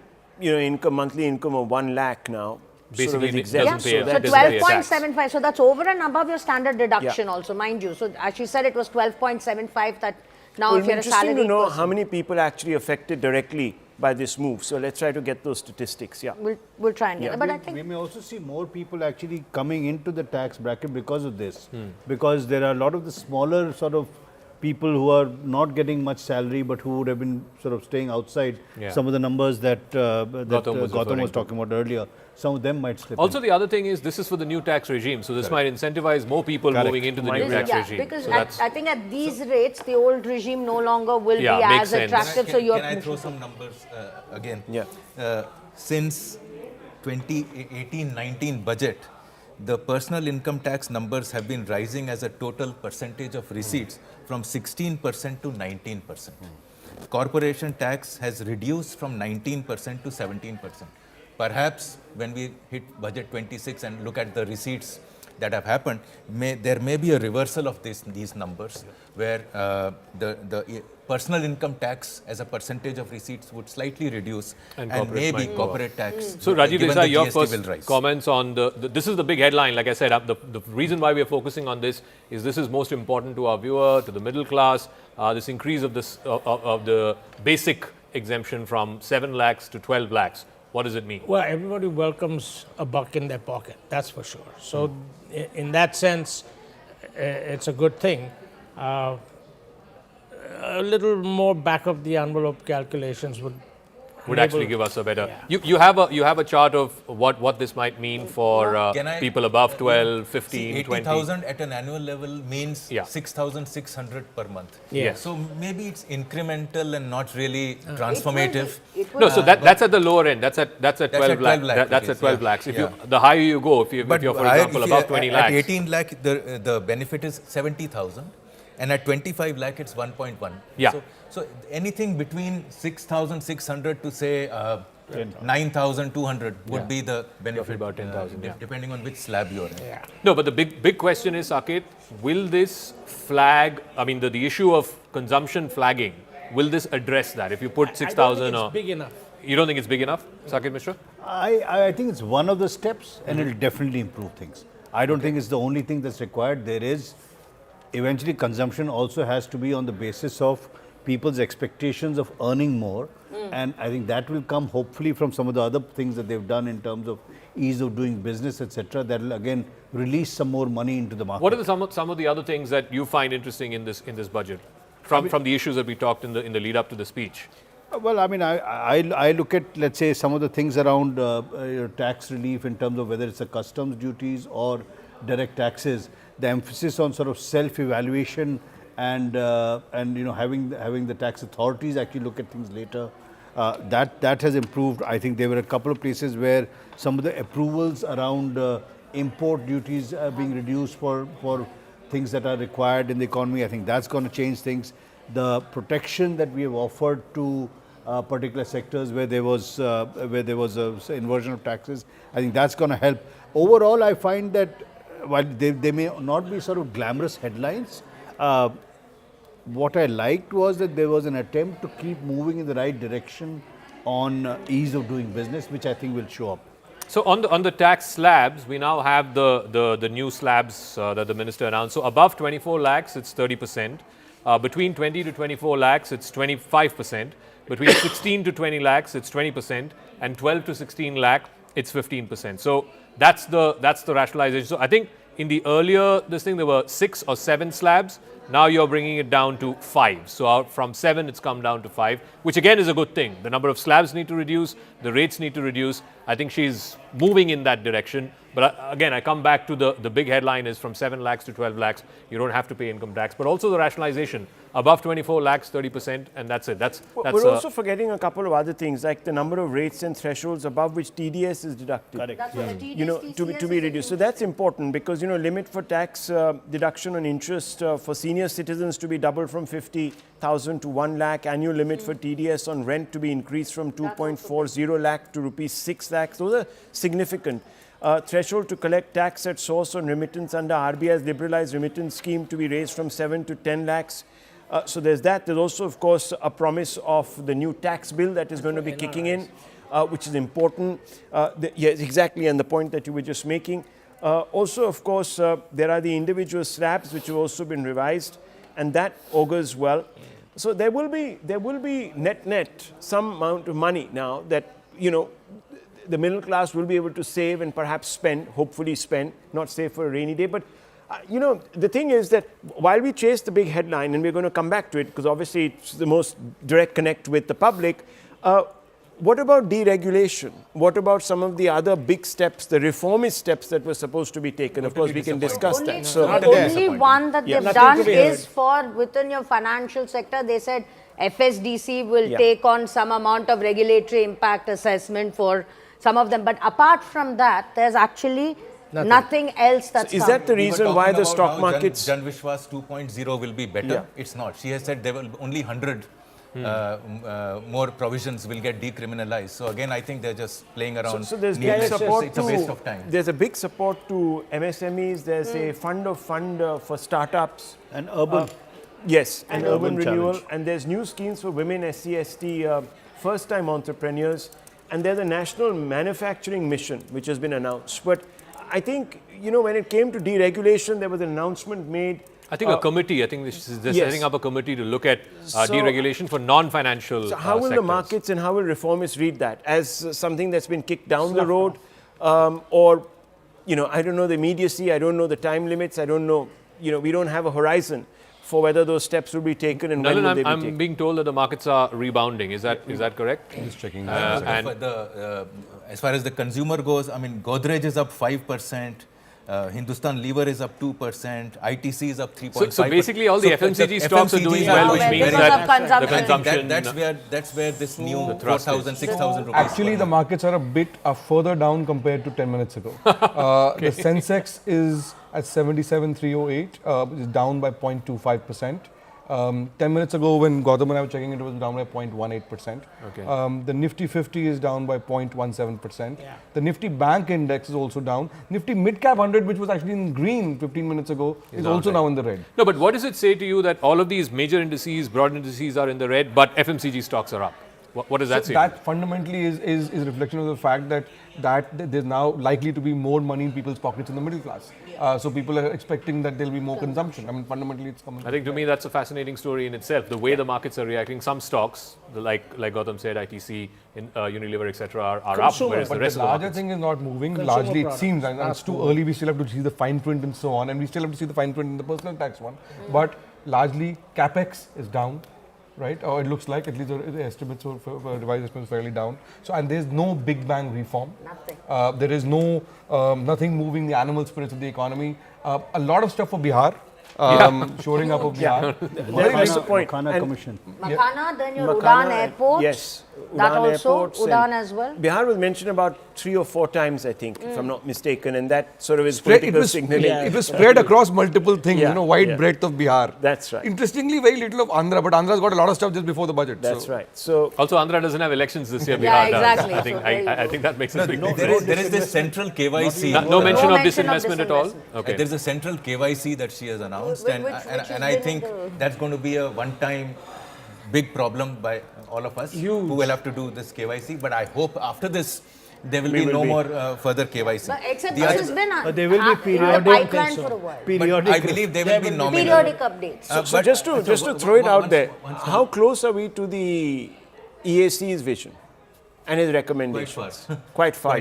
Speaker 2: monthly income of 1 lakh now.
Speaker 1: Basically,
Speaker 8: so 12.75. So that's over and above your standard deduction, also, mind you. So as she said, it was 12.75. That now, if you're a salary,
Speaker 2: interesting to know how many people actually affected directly by this move. So let's try to get those statistics. Yeah,
Speaker 8: we'll try and get it. But I think
Speaker 9: we may also see more people actually coming into the tax bracket because of this, because there are a lot of the smaller sort of people who are not getting much salary, but who would have been sort of staying outside some of the numbers that Gautam was talking about earlier. Some of them might slip
Speaker 1: Also, the other thing is this is for the new tax regime. So this might incentivize more people moving into the new tax regime.
Speaker 8: Because I think at these rates, the old regime no longer will be as attractive.
Speaker 13: So can I throw some numbers again?
Speaker 2: Yeah.
Speaker 13: Since 2018-19 budget, the personal income tax numbers have been rising as a total percentage of receipts from 16% to 19%. Corporation tax has reduced from 19% to 17%. Perhaps when we hit budget 26 and look at the receipts that have happened, there may be a reversal of these numbers, where the personal income tax as a percentage of receipts would slightly reduce, and maybe corporate tax.
Speaker 1: So Rajiv Desai, your first comments on this is the big headline. Like I said, the reason why we are focusing on this is most important to our viewer, to the middle class. This increase of the basic exemption from 7 lakhs to 12 lakhs. What does it mean?
Speaker 14: Well, everybody welcomes a buck in their pocket, that's for sure. So in that sense, it's a good thing. A little more back of the envelope calculations would
Speaker 1: would actually give us a better. You have a chart of what this might mean for people above 12, 15, 20.
Speaker 13: 80,000 at an annual level means 6,600 per month.
Speaker 1: Yes.
Speaker 13: So maybe it's incremental and not really transformative.
Speaker 1: No, so that's at the lower end. That's at 12 lakh. That's at 12 lakhs. If the higher you go, if you're for example above 20 lakhs.
Speaker 13: At 18 lakh, the benefit is 70,000, and at 25 lakh it's 1.1.
Speaker 1: Yeah.
Speaker 13: So anything between 6,600 to say 9,200 would be the benefit.
Speaker 1: About 10,000,
Speaker 13: depending on which slab you're in.
Speaker 1: No, but the big question is, Saket, will this flag? I mean, the issue of consumption flagging. Will this address that? If you put 6,000 or
Speaker 14: big enough.
Speaker 1: You don't think it's big enough, Saket Mishra?
Speaker 9: I think it's one of the steps, and it'll definitely improve things. I don't think it's the only thing that's required. There is eventually consumption also has to be on the basis of people's expectations of earning more, and I think that will come hopefully from some of the other things that they've done in terms of ease of doing business, etc. That will again release some more money into the market.
Speaker 1: What are some of the other things that you find interesting in this budget, from the issues that we talked in the lead up to the speech?
Speaker 9: Well, I mean, I look at, let's say, some of the things around tax relief in terms of whether it's the customs duties or direct taxes. The emphasis on sort of self-evaluation and having the tax authorities actually look at things later. That has improved. I think there were a couple of places where some of the approvals around import duties are being reduced for things that are required in the economy. I think that's going to change things. The protection that we have offered to particular sectors where there was a inversion of taxes, I think that's going to help. Overall, I find that while they may not be sort of glamorous headlines, what I liked was that there was an attempt to keep moving in the right direction on ease of doing business, which I think will show up.
Speaker 1: So on the tax slabs, we now have the new slabs that the minister announced. So above 24 lakhs, it's 30%. Between 20 to 24 lakhs, it's 25%. Between 16 to 20 lakhs, it's 20%. And 12 to 16 lakh, it's 15%. So that's the rationalization. So I think in the earlier there were 6 or 7 slabs. Now you're bringing it down to 5. So from 7, it's come down to 5, which again is a good thing. The number of slabs need to reduce, the rates need to reduce. I think she's moving in that direction. But again, I come back to the big headline is from 7 lakhs to 12 lakhs, you don't have to pay income tax. But also the rationalization, above 24 lakhs, 30%, and that's it.
Speaker 2: We're also forgetting a couple of other things, like the number of rates and thresholds above which TDS is deducted.
Speaker 9: Correct.
Speaker 8: That's what the TDS,
Speaker 2: to be reduced. So that's important because, limit for tax deduction on interest for senior citizens to be doubled from 50,000 to 1 lakh. Annual limit for TDS on rent to be increased from 2.40 lakh to rupees 6 lakhs. Those are significant. Threshold to collect tax at source on remittance under RBI's liberalized remittance scheme to be raised from 7 to 10 lakhs. So there's that. There's also, of course, a promise of the new tax bill that is going to be kicking in, which is important. Yes, exactly, and the point that you were just making. Also, of course, there are the individual slabs which have also been revised, and that augurs well. So there will be net some amount of money now that the middle class will be able to save and perhaps spend, hopefully spend, not save for a rainy day. But, the thing is that while we chase the big headline, and we're going to come back to it because obviously it's the most direct connect with the public, what about deregulation? What about some of the other big steps, the reformist steps that were supposed to be taken? Of course, we can discuss that.
Speaker 8: So only one that they've done is for within your financial sector. They said FSDC will take on some amount of regulatory impact assessment for some of them. But apart from that, there's actually nothing else that's
Speaker 2: Is that the reason why the stock markets...
Speaker 13: Jan Vishwas 2.0 will be better? Yeah. It's not. She has said there will only 100 more provisions will get decriminalized. So again, I think they're just playing around.
Speaker 2: So there's big support
Speaker 13: it's a waste of time.
Speaker 2: There's a big support to MSMEs. There's a fund for startups.
Speaker 9: And urban.
Speaker 2: Yes, and urban renewal. And there's new schemes for women, SC/ST, first-time entrepreneurs. And there's a national manufacturing mission which has been announced. But I think, when it came to deregulation, there was an announcement made.
Speaker 1: I think a committee, they're setting up a committee to look at deregulation for non-financial
Speaker 2: So how will
Speaker 1: sectors.
Speaker 2: the markets and how will reformists read that? As something that's been kicked down the road? Or, I don't know the immediacy, I don't know the time limits, I don't know, we don't have a horizon. for whether those steps will be taken and when will they be taken.
Speaker 1: I'm being told that the markets are rebounding. Is that correct?
Speaker 5: Just checking.
Speaker 13: As far as the consumer goes, I mean, Godrej is up 5%. Hindustan Lever is up 2%, ITC is up 3.5%.
Speaker 1: So basically all the FMCG stocks are doing well, which means that the consumption...
Speaker 13: That's where this new 4,000, 6,000 rupees...
Speaker 5: Actually, the markets are further down compared to 10 minutes ago. The Sensex is at 77,308, which is down by 0.25%. 10 minutes ago when Gautam and I were checking it was down by 0.18%.
Speaker 1: Okay.
Speaker 5: The Nifty 50 is down by 0.17%. The Nifty Bank Index is also down. Nifty Mid Cap 100, which was actually in green 15 minutes ago, is also now in the red.
Speaker 1: No, but what does it say to you that all of these major indices, broad indices are in the red, but FMCG stocks are up? What does that say?
Speaker 5: That fundamentally is a reflection of the fact that there's now likely to be more money in people's pockets in the middle class. So people are expecting that there'll be more consumption. I mean, fundamentally, it's coming.
Speaker 1: I think to me that's a fascinating story in itself. The way the markets are reacting. Some stocks, like Gautam said, ITC, Unilever, etc., are up, whereas the rest of the
Speaker 5: larger thing is not moving. Largely, it seems, and it's too early. We still have to see the fine print and so on, and we still have to see the fine print in the personal tax one. But largely, capex is down. Right, or it looks like at least the estimates for revised estimates fairly down. So, and there's no big bang reform. Nothing. There is no nothing moving the animal spirits of the economy. A lot of stuff for Bihar. Shoring up of Bihar.
Speaker 2: That's the point.
Speaker 9: Makhana Commission.
Speaker 8: Makhana, then your Udan Airport.
Speaker 2: Yes.
Speaker 8: That also, Udan as well.
Speaker 2: Bihar was mentioned about 3 or 4 times, I think, if I'm not mistaken, and that sort of is political signaling.
Speaker 5: It was spread across multiple things, wide breadth of Bihar.
Speaker 2: That's right.
Speaker 5: Interestingly, very little of Andhra, but Andhra's got a lot of stuff just before the budget.
Speaker 2: That's right. So
Speaker 1: also, Andhra doesn't have elections this year. Bihar
Speaker 8: exactly.
Speaker 1: does. I think that makes a big
Speaker 13: difference. There is this central KYC.
Speaker 1: No mention of disinvestment at all.
Speaker 13: Okay. There is a central KYC that she has announced, and I think that's going to be a one-time big problem by all of us who will have to do this KYC. But I hope after this, there will be no more further KYC.
Speaker 8: But except this has been
Speaker 9: there will be periodic
Speaker 8: pipeline for a while.
Speaker 13: But I believe they will be nominal.
Speaker 8: Periodic updates.
Speaker 2: So just to throw it out there, how close are we to the EAC's vision and his recommendations? Quite far.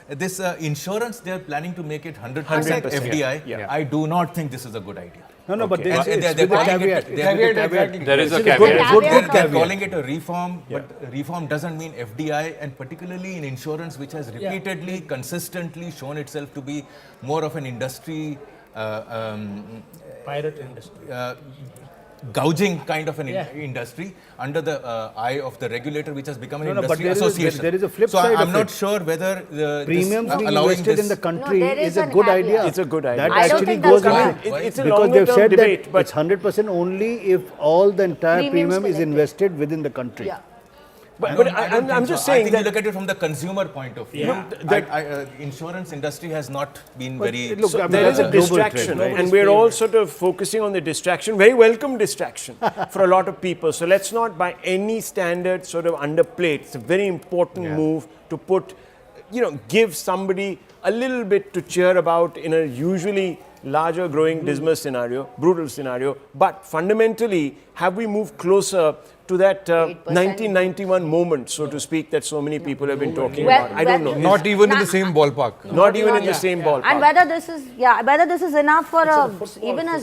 Speaker 13: This insurance, they are planning to make it 100% FDI. I do not think this is a good idea.
Speaker 9: No, but they're calling it
Speaker 1: there is a caveat.
Speaker 13: Good they're calling it a reform, but reform doesn't mean FDI, and particularly in insurance, which has repeatedly, consistently shown itself to be more of an industry,
Speaker 14: pirate industry.
Speaker 13: Gouging kind of an industry under the eye of the regulator, which has become an industry association.
Speaker 9: There is a flip side.
Speaker 13: So I'm not sure whether
Speaker 9: premiums being invested in the country is a good idea.
Speaker 2: It's a good idea.
Speaker 9: That actually goes
Speaker 2: it's a
Speaker 9: because they've said
Speaker 2: debate,
Speaker 9: that
Speaker 2: but
Speaker 9: it's 100% only if all the entire premium is invested within the country.
Speaker 2: But I'm just saying
Speaker 13: I think
Speaker 2: that
Speaker 13: you look at it from the consumer point of view. Insurance industry has not been very...
Speaker 2: Look, there is a distraction, and we're all sort of focusing on the distraction, very welcome distraction for a lot of people. So let's not by any standard sort of underplay. It's a very important move to put, give somebody a little bit to cheer about in a usually larger growing dismal scenario, brutal scenario. But fundamentally, have we moved closer to that 1991 moment, so to speak, that so many people have been talking about? I don't know.
Speaker 5: Not even in the same ballpark.
Speaker 2: Not even in the same ballpark.
Speaker 8: And whether this is enough for even a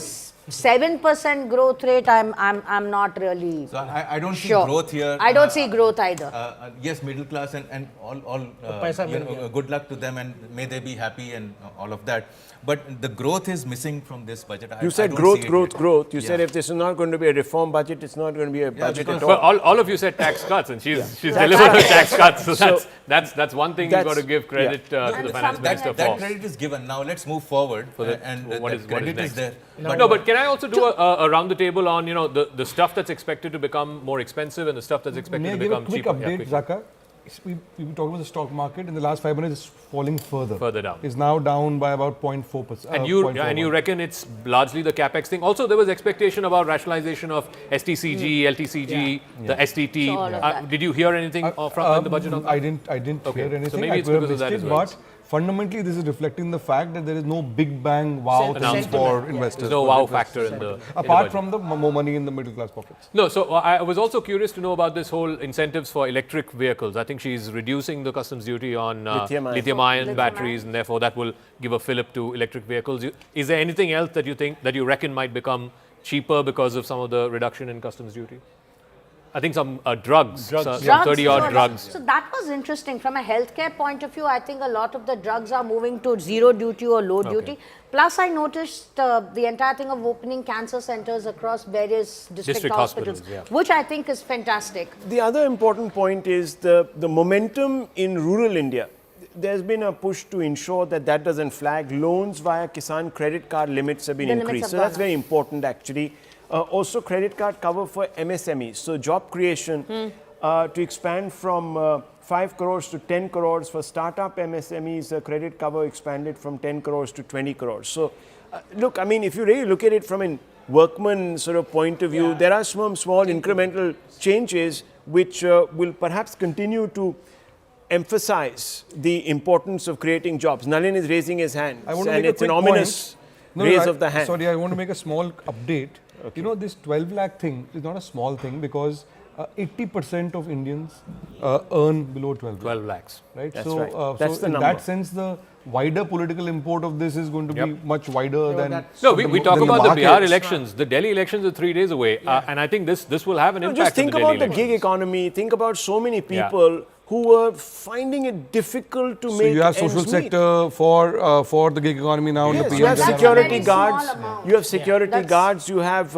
Speaker 8: 7% growth rate, I'm not really.
Speaker 13: So I don't see
Speaker 8: sure.
Speaker 13: growth here.
Speaker 8: I don't see growth either.
Speaker 13: Yes, middle class and all good luck to them, and may they be happy and all of that. But the growth is missing from this budget.
Speaker 2: You said growth. You said if this is not going to be a reform budget, it's not going to be a budget at all.
Speaker 1: All of you said tax cuts, and she's delivered her tax cuts. So that's one thing you've got to give credit to the finance minister for.
Speaker 13: That credit is given. Now let's move forward. And that credit is there.
Speaker 1: But can I also do a round the table on the stuff that's expected to become more expensive and the stuff that's expected to become cheaper?
Speaker 5: May I give a quick update, Zaka? We talked about the stock market. In the last 5 minutes, it's falling further
Speaker 1: down.
Speaker 5: It's now down by about 0.4%.
Speaker 1: And you reckon it's largely the capex thing. Also, there was expectation about rationalization of STCG, LTCG, the STT. Did you hear anything from the budget on that?
Speaker 5: I didn't hear anything.
Speaker 1: So maybe it's because of that as well.
Speaker 5: But fundamentally, this is reflecting the fact that there is no big bang wow things for investors.
Speaker 1: There's no wow factor in the
Speaker 5: apart from the more money in the middle class pockets.
Speaker 1: No, so I was also curious to know about this whole incentives for electric vehicles. I think she's reducing the customs duty on lithium-ion batteries, and therefore that will give a fillip to electric vehicles. Is there anything else that you reckon might become cheaper because of some of the reduction in customs duty? I think some drugs, some
Speaker 8: Drugs.
Speaker 1: 30-odd drugs.
Speaker 8: So that was interesting. From a healthcare point of view, I think a lot of the drugs are moving to zero duty or low duty. Plus, I noticed the entire thing of opening cancer centers across various district hospitals, which I think is fantastic.
Speaker 2: The other important point is the momentum in rural India. There's been a push to ensure that that doesn't flag. Loans via Kisan credit card limits have been increased. So that's very important actually. Also credit card cover for MSMEs. So job creation to expand from 5 crores to 10 crores for startup MSMEs, credit cover expanded from 10 crores to 20 crores. So look, I mean, if you really look at it from a workman sort of point of view, there are some small incremental changes which will perhaps continue to emphasize the importance of creating jobs. Nalin is raising his hand, and it's an ominous raise of the hand.
Speaker 5: Sorry, I want to make a small update. Okay. You know, this 12 lakh thing is not a small thing because 80% of Indians earn below 12
Speaker 1: lakhs.
Speaker 5: Right?
Speaker 2: That's
Speaker 5: so,
Speaker 2: right. That's
Speaker 5: so
Speaker 2: the
Speaker 5: in
Speaker 2: number.
Speaker 5: that sense, the wider political import of this is going to be much wider than...
Speaker 1: No, we talk about the Bihar elections. The Delhi elections are 3 days away. And I think this will have an impact
Speaker 2: just think
Speaker 1: on the
Speaker 2: about
Speaker 1: Delhi
Speaker 2: the gig economy. Think about so many people who were finding it difficult to make
Speaker 5: So you have social
Speaker 2: ends meet.
Speaker 5: sector for the gig economy now.
Speaker 2: Yes,
Speaker 5: in the
Speaker 2: you have
Speaker 5: PM
Speaker 2: security guards. You have security guards. You have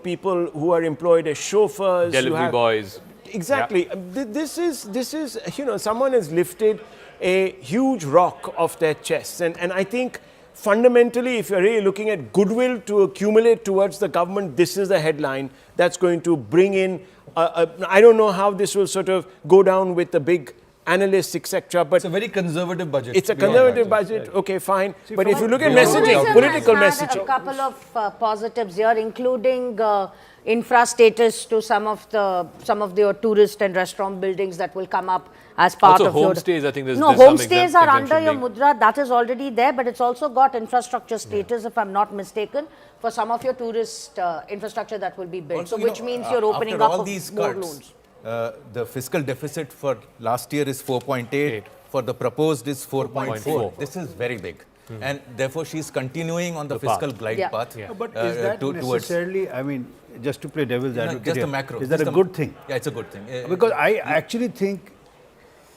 Speaker 2: people who are employed as chauffeurs.
Speaker 1: Delivery boys.
Speaker 2: Exactly. This is someone has lifted a huge rock off their chests, and I think fundamentally, if you're really looking at goodwill to accumulate towards the government, this is the headline that's going to bring in. I don't know how this will sort of go down with the big analysts, etc. But
Speaker 5: it's a very conservative budget.
Speaker 2: It's a conservative budget. Okay, fine. But if you look at messaging, political messaging,
Speaker 8: a couple of positives here, including infra status to some of the tourist and restaurant buildings that will come up as part
Speaker 1: also
Speaker 8: of your
Speaker 1: homestays. I think there's
Speaker 8: homestays are under your mudra. That is already there, but it's also got infrastructure status, if I'm not mistaken, for some of your tourist infrastructure that will be built.
Speaker 13: Also,
Speaker 8: so which means you're opening
Speaker 13: after
Speaker 8: up
Speaker 13: all these
Speaker 8: more
Speaker 13: cuts,
Speaker 8: loans.
Speaker 13: The fiscal deficit for last year is 4.8. For the proposed is 4.4. This is very big. And therefore, she's continuing on the fiscal glide path.
Speaker 9: But is that necessarily, I mean, just to play devil's advocate,
Speaker 13: just a macro.
Speaker 9: Is that a good thing?
Speaker 13: Yeah, it's a good thing.
Speaker 9: Because I actually think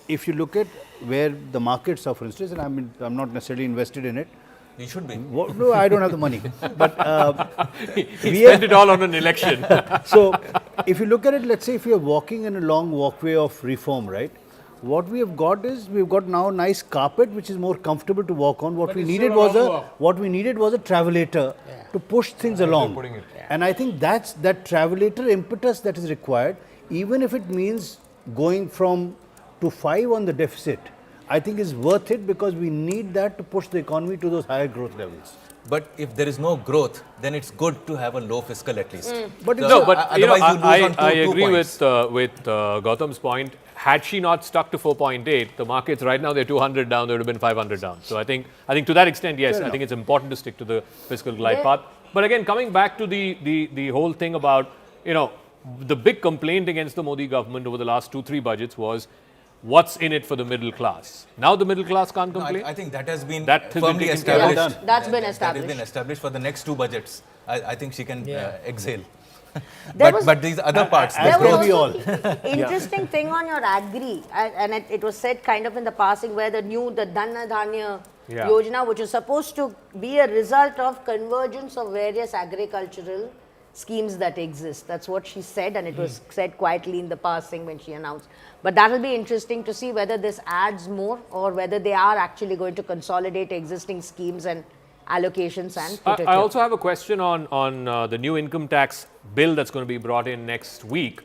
Speaker 9: if you look at where the markets are, for instance, and I'm not necessarily invested in it.
Speaker 13: You should be.
Speaker 9: No, I don't have the money. But
Speaker 1: he spent it all on an election.
Speaker 9: So if you look at it, let's say if you're walking in a long walkway of reform, right? What we have got is we've got now a nice carpet which is more comfortable to walk on. What we needed was a travelator to push things along. And I think that's that travelator impetus that is required, even if it means going from to 5 on the deficit. I think is worth it because we need that to push the economy to those higher growth levels.
Speaker 13: But if there is no growth, then it's good to have a low fiscal at least.
Speaker 9: But
Speaker 1: I agree with Gautam's point. Had she not stuck to 4.8, the markets right now they're 200 down, they would have been 500 down. So I think to that extent, yes, I think it's important to stick to the fiscal glide path. But again, coming back to the whole thing about the big complaint against the Modi government over the last 2-3 budgets was what's in it for the middle class. Now the middle class can't complain.
Speaker 13: I think that has been firmly established.
Speaker 8: That's been established.
Speaker 13: That has been established for the next 2 budgets. I think she can exhale. But these other parts,
Speaker 8: there was also interesting thing on your agri, and it was said kind of in the passing where the Dhanna Dhanya Yojana, which is supposed to be a result of convergence of various agricultural schemes that exist. That's what she said, and it was said quietly in the passing when she announced. But that will be interesting to see whether this adds more or whether they are actually going to consolidate existing schemes and allocations and put it
Speaker 1: I also have a question on the new income tax bill that's going to be brought in next week.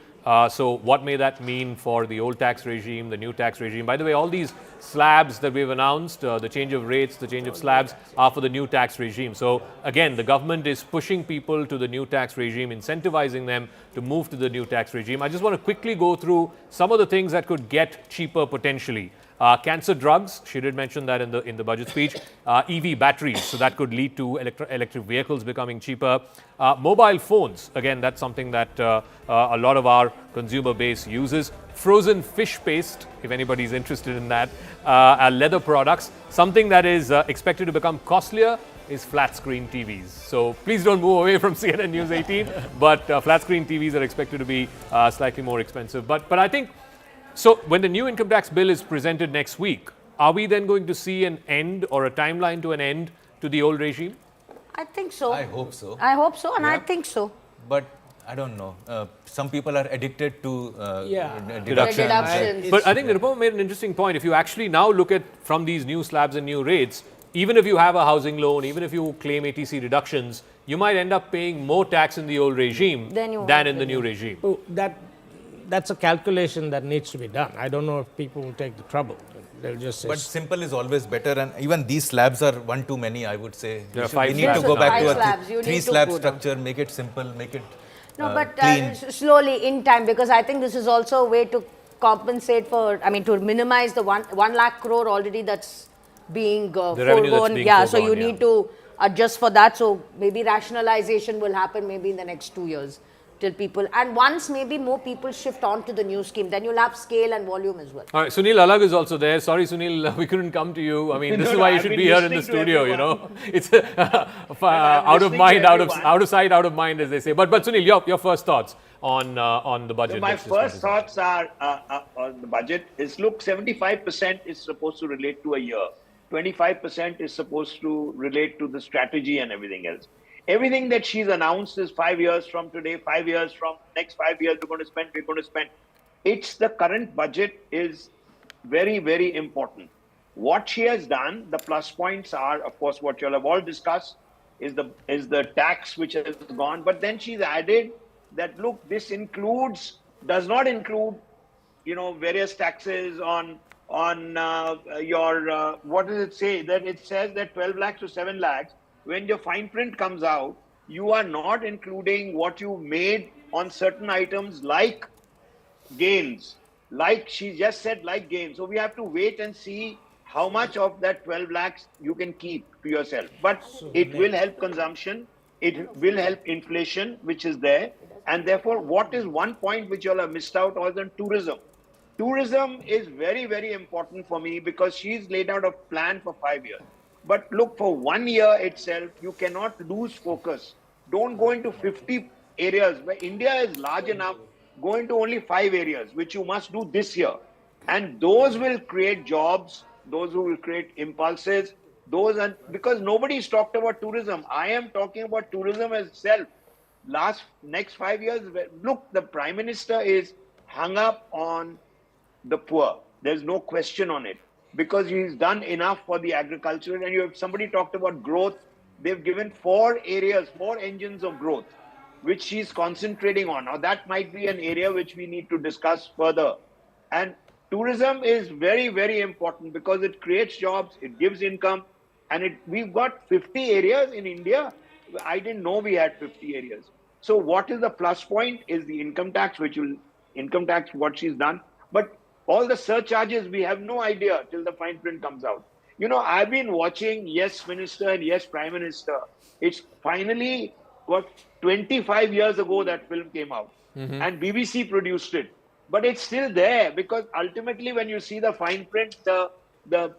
Speaker 1: So what may that mean for the old tax regime, the new tax regime? By the way, all these slabs that we've announced, the change of rates, the change of slabs are for the new tax regime. So again, the government is pushing people to the new tax regime, incentivizing them to move to the new tax regime. I just want to quickly go through some of the things that could get cheaper potentially. Cancer drugs, she did mention that in the budget speech. EV batteries, so that could lead to electric vehicles becoming cheaper. Mobile phones, again, that's something that a lot of our consumer base uses. Frozen fish paste, if anybody's interested in that. Leather products, something that is expected to become costlier is flat screen TVs. So please don't move away from CNN News 18, but flat screen TVs are expected to be slightly more expensive. But I think, so when the new income tax bill is presented next week, are we then going to see an end or a timeline to an end to the old regime?
Speaker 8: I think so.
Speaker 13: I hope so.
Speaker 8: I hope so, and
Speaker 13: Yeah.
Speaker 8: I think so.
Speaker 13: But I don't know. Some people are addicted to
Speaker 8: deductions.
Speaker 1: But I think Nirmala made an interesting point. If you actually now look at from these new slabs and new rates, even if you have a housing loan, even if you claim ATC reductions, you might end up paying more tax in the old regime than in the new regime.
Speaker 14: Oh, that's a calculation that needs to be done. I don't know if people will take the trouble. They'll just say.
Speaker 13: But simple is always better, and even these slabs are one too many, I would say.
Speaker 1: There are 5
Speaker 13: we need to go back to a
Speaker 8: You need to
Speaker 13: slab
Speaker 8: put
Speaker 13: structure, make it simple, make it
Speaker 8: No, but
Speaker 13: clean.
Speaker 8: slowly in time, because I think this is also a way to compensate for, I mean, to minimize the 1 lakh crore already that's being foregone. Yeah, so you need to adjust for that. So maybe rationalization will happen maybe in the next 2 years till people, and once maybe more people shift on to the new scheme, then you'll have scale and volume as well.
Speaker 1: All right, Sunil Alag is also there. Sorry, Sunil, we couldn't come to you. I mean, this is why you should be here in the studio, you know. It's out of mind, out of sight, out of mind, as they say. But Sunil, your first thoughts on the budget.
Speaker 6: So my first thoughts are on the budget is, look, 75% is supposed to relate to a year. 25% is supposed to relate to the strategy and everything else. Everything that she's announced is 5 years from today, 5 years from next 5 years, we're going to spend. It's the current budget is very, very important. What she has done, the plus points are, of course, what you'll have all discussed is the tax which has gone. But then she's added that, look, this does not include, various taxes on your, what does it say? That it says that 12 lakhs to 7 lakhs. When your fine print comes out, you are not including what you made on certain items like gains, like she just said, like gains. So we have to wait and see how much of that 12 lakhs you can keep to yourself. But it will help consumption. It will help inflation, which is there. And therefore, what is one point which you all have missed out on tourism? Tourism is very, very important for me because she's laid out a plan for 5 years. But look, for 1 year itself, you cannot lose focus. Don't go into 50 areas where India is large enough. Go into only 5 areas, which you must do this year. And those will create jobs, those who will create impulses, because nobody's talked about tourism. I am talking about tourism itself. Next 5 years, look, the Prime Minister is hung up on the poor. There's no question on it. Because he's done enough for the agriculture, and somebody talked about growth. They've given 4 areas, 4 engines of growth, which she's concentrating on. Now that might be an area which we need to discuss further. And tourism is very, very important because it creates jobs, it gives income, and we've got 50 areas in India. I didn't know we had 50 areas. So what is the plus point is the income tax, what she's done. But all the surcharges, we have no idea till the fine print comes out. I've been watching Yes Minister and Yes Prime Minister. It's finally, 25 years ago that film came out. And BBC produced it. But it's still there because ultimately when you see the fine print, the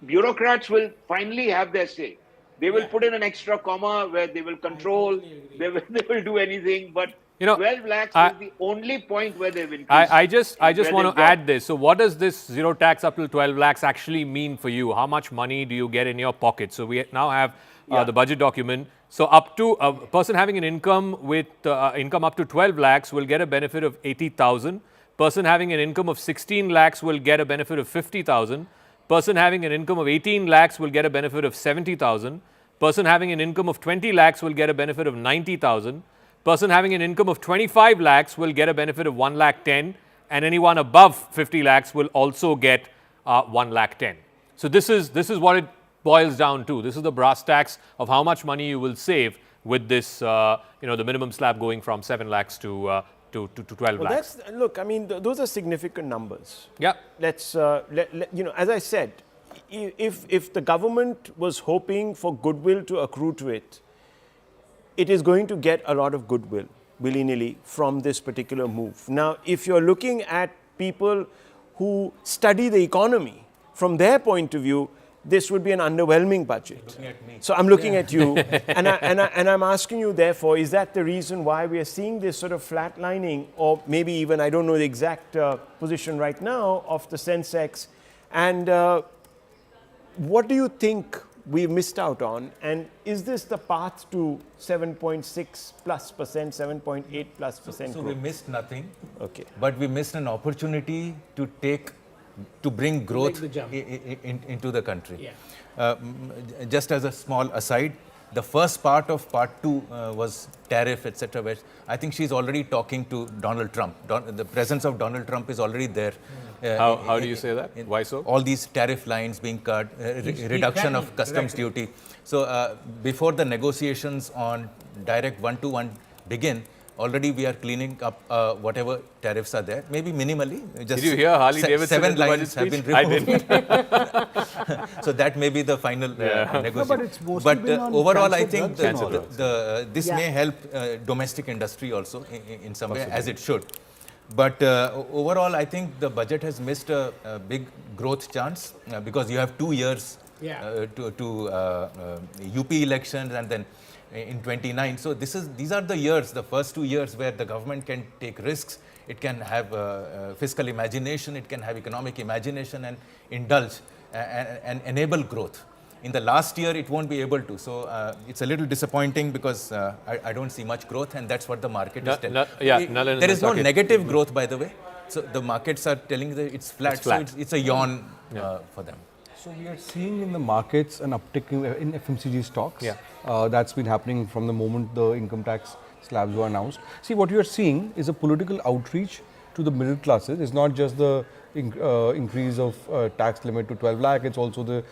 Speaker 6: bureaucrats will finally have their say. They will put in an extra comma where they will control, they will do anything. But 12 lakhs is the only point where they've increased.
Speaker 1: I just want to add this. So what does this zero tax up to 12 lakhs actually mean for you? How much money do you get in your pocket? So we now have the budget document. So up to a person having an income with income up to 12 lakhs will get a benefit of 80,000. Person having an income of 16 lakhs will get a benefit of 50,000. Person having an income of 18 lakhs will get a benefit of 70,000. Person having an income of 20 lakhs will get a benefit of 90,000. Person having an income of 25 lakhs will get a benefit of 1 lakh 10, and anyone above 50 lakhs will also get 1 lakh 10. So this is what it boils down to. This is the brass tacks of how much money you will save with this, the minimum slab going from 7 lakhs to 12 lakhs.
Speaker 2: Look, I mean, those are significant numbers.
Speaker 1: Yeah.
Speaker 2: Let's, as I said, if the government was hoping for goodwill to accrue to it, it is going to get a lot of goodwill, willy-nilly, from this particular move. Now, if you're looking at people who study the economy, from their point of view, this would be an underwhelming budget.
Speaker 13: Looking at me.
Speaker 2: So I'm looking at you, and I'm asking you, therefore, is that the reason why we are seeing this sort of flatlining, or maybe even, I don't know the exact position right now, of the Sensex? And what do you think we've missed out on? And is this the path to 7.6 plus %, 7.8 plus %?
Speaker 13: So we missed nothing.
Speaker 2: Okay.
Speaker 13: But we missed an opportunity to bring growth into the country.
Speaker 14: Yeah.
Speaker 13: Just as a small aside, the first part of part 2 was tariff, etc. Where I think she's already talking to Donald Trump. The presence of Donald Trump is already there.
Speaker 1: How do you say that? Why so?
Speaker 13: All these tariff lines being cut, reduction of customs duty. So before the negotiations on direct one-to-one begin, already we are cleaning up whatever tariffs are there, maybe minimally.
Speaker 1: Did you hear Harley Davidson?
Speaker 13: 7 lines have been removed.
Speaker 1: I did.
Speaker 13: So that may be the final negotiation.
Speaker 9: No, but it's mostly been on
Speaker 13: overall, I
Speaker 9: cancer
Speaker 13: think
Speaker 9: drugs
Speaker 13: this may help domestic industry also in some way, as it should. But overall, I think the budget has missed a big growth chance because you have 2 years to UP elections and then in 29. So these are the years, the first 2 years where the government can take risks. It can have fiscal imagination, it can have economic imagination and indulge and enable growth. In the last year, it won't be able to. So it's a little disappointing because I don't see much growth, and that's what the market is telling. There is no negative growth, by the way. So the markets are telling that it's flat. So it's a yawn for them.
Speaker 5: So we are seeing in the markets an uptick in FMCG stocks. That's been happening from the moment the income tax slabs were announced. See, what you are seeing is a political outreach to the middle classes. It's not just the increase of tax limit to 12 lakh, it's also the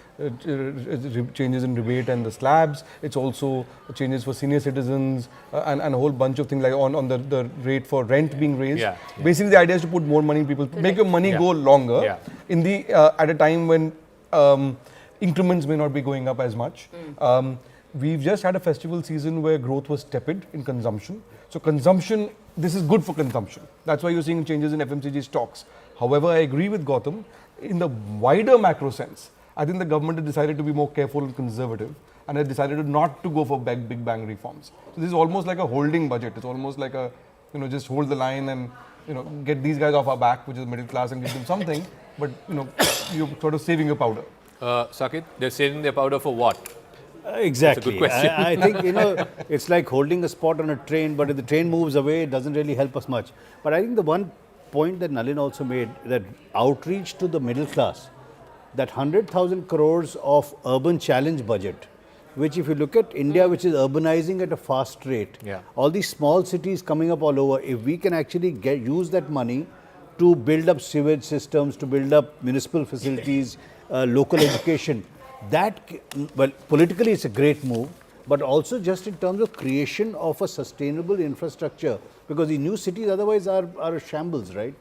Speaker 5: changes in rebate and the slabs, it's also changes for senior citizens and a whole bunch of things like on the rate for rent being raised. Basically the idea is to put more money in people, make your money go longer in the at a time when increments may not be going up as much. We've just had a festival season where growth was tepid in consumption. So consumption, this is good for consumption. That's why you're seeing changes in FMCG stocks. However, I agree with Gautam, in the wider macro sense, I think the government has decided to be more careful and conservative and has decided not to go for big bang reforms. So this is almost like a holding budget. It's almost like a, just hold the line and, get these guys off our back, which is middle class, and give them something. But, you're sort of saving your powder.
Speaker 1: Sakit, they're saving their powder for what?
Speaker 9: Exactly.
Speaker 1: That's a good question.
Speaker 9: I think, it's like holding a spot on a train, but if the train moves away, it doesn't really help us much. But I think the one point that Nalin also made, that outreach to the middle class, that 100,000 crores of urban challenge budget, which if you look at India, which is urbanizing at a fast rate, all these small cities coming up all over, if we can actually use that money to build up sewage systems, to build up municipal facilities, local education, that, well, politically it's a great move, but also just in terms of creation of a sustainable infrastructure, because the new cities otherwise are a shambles, right?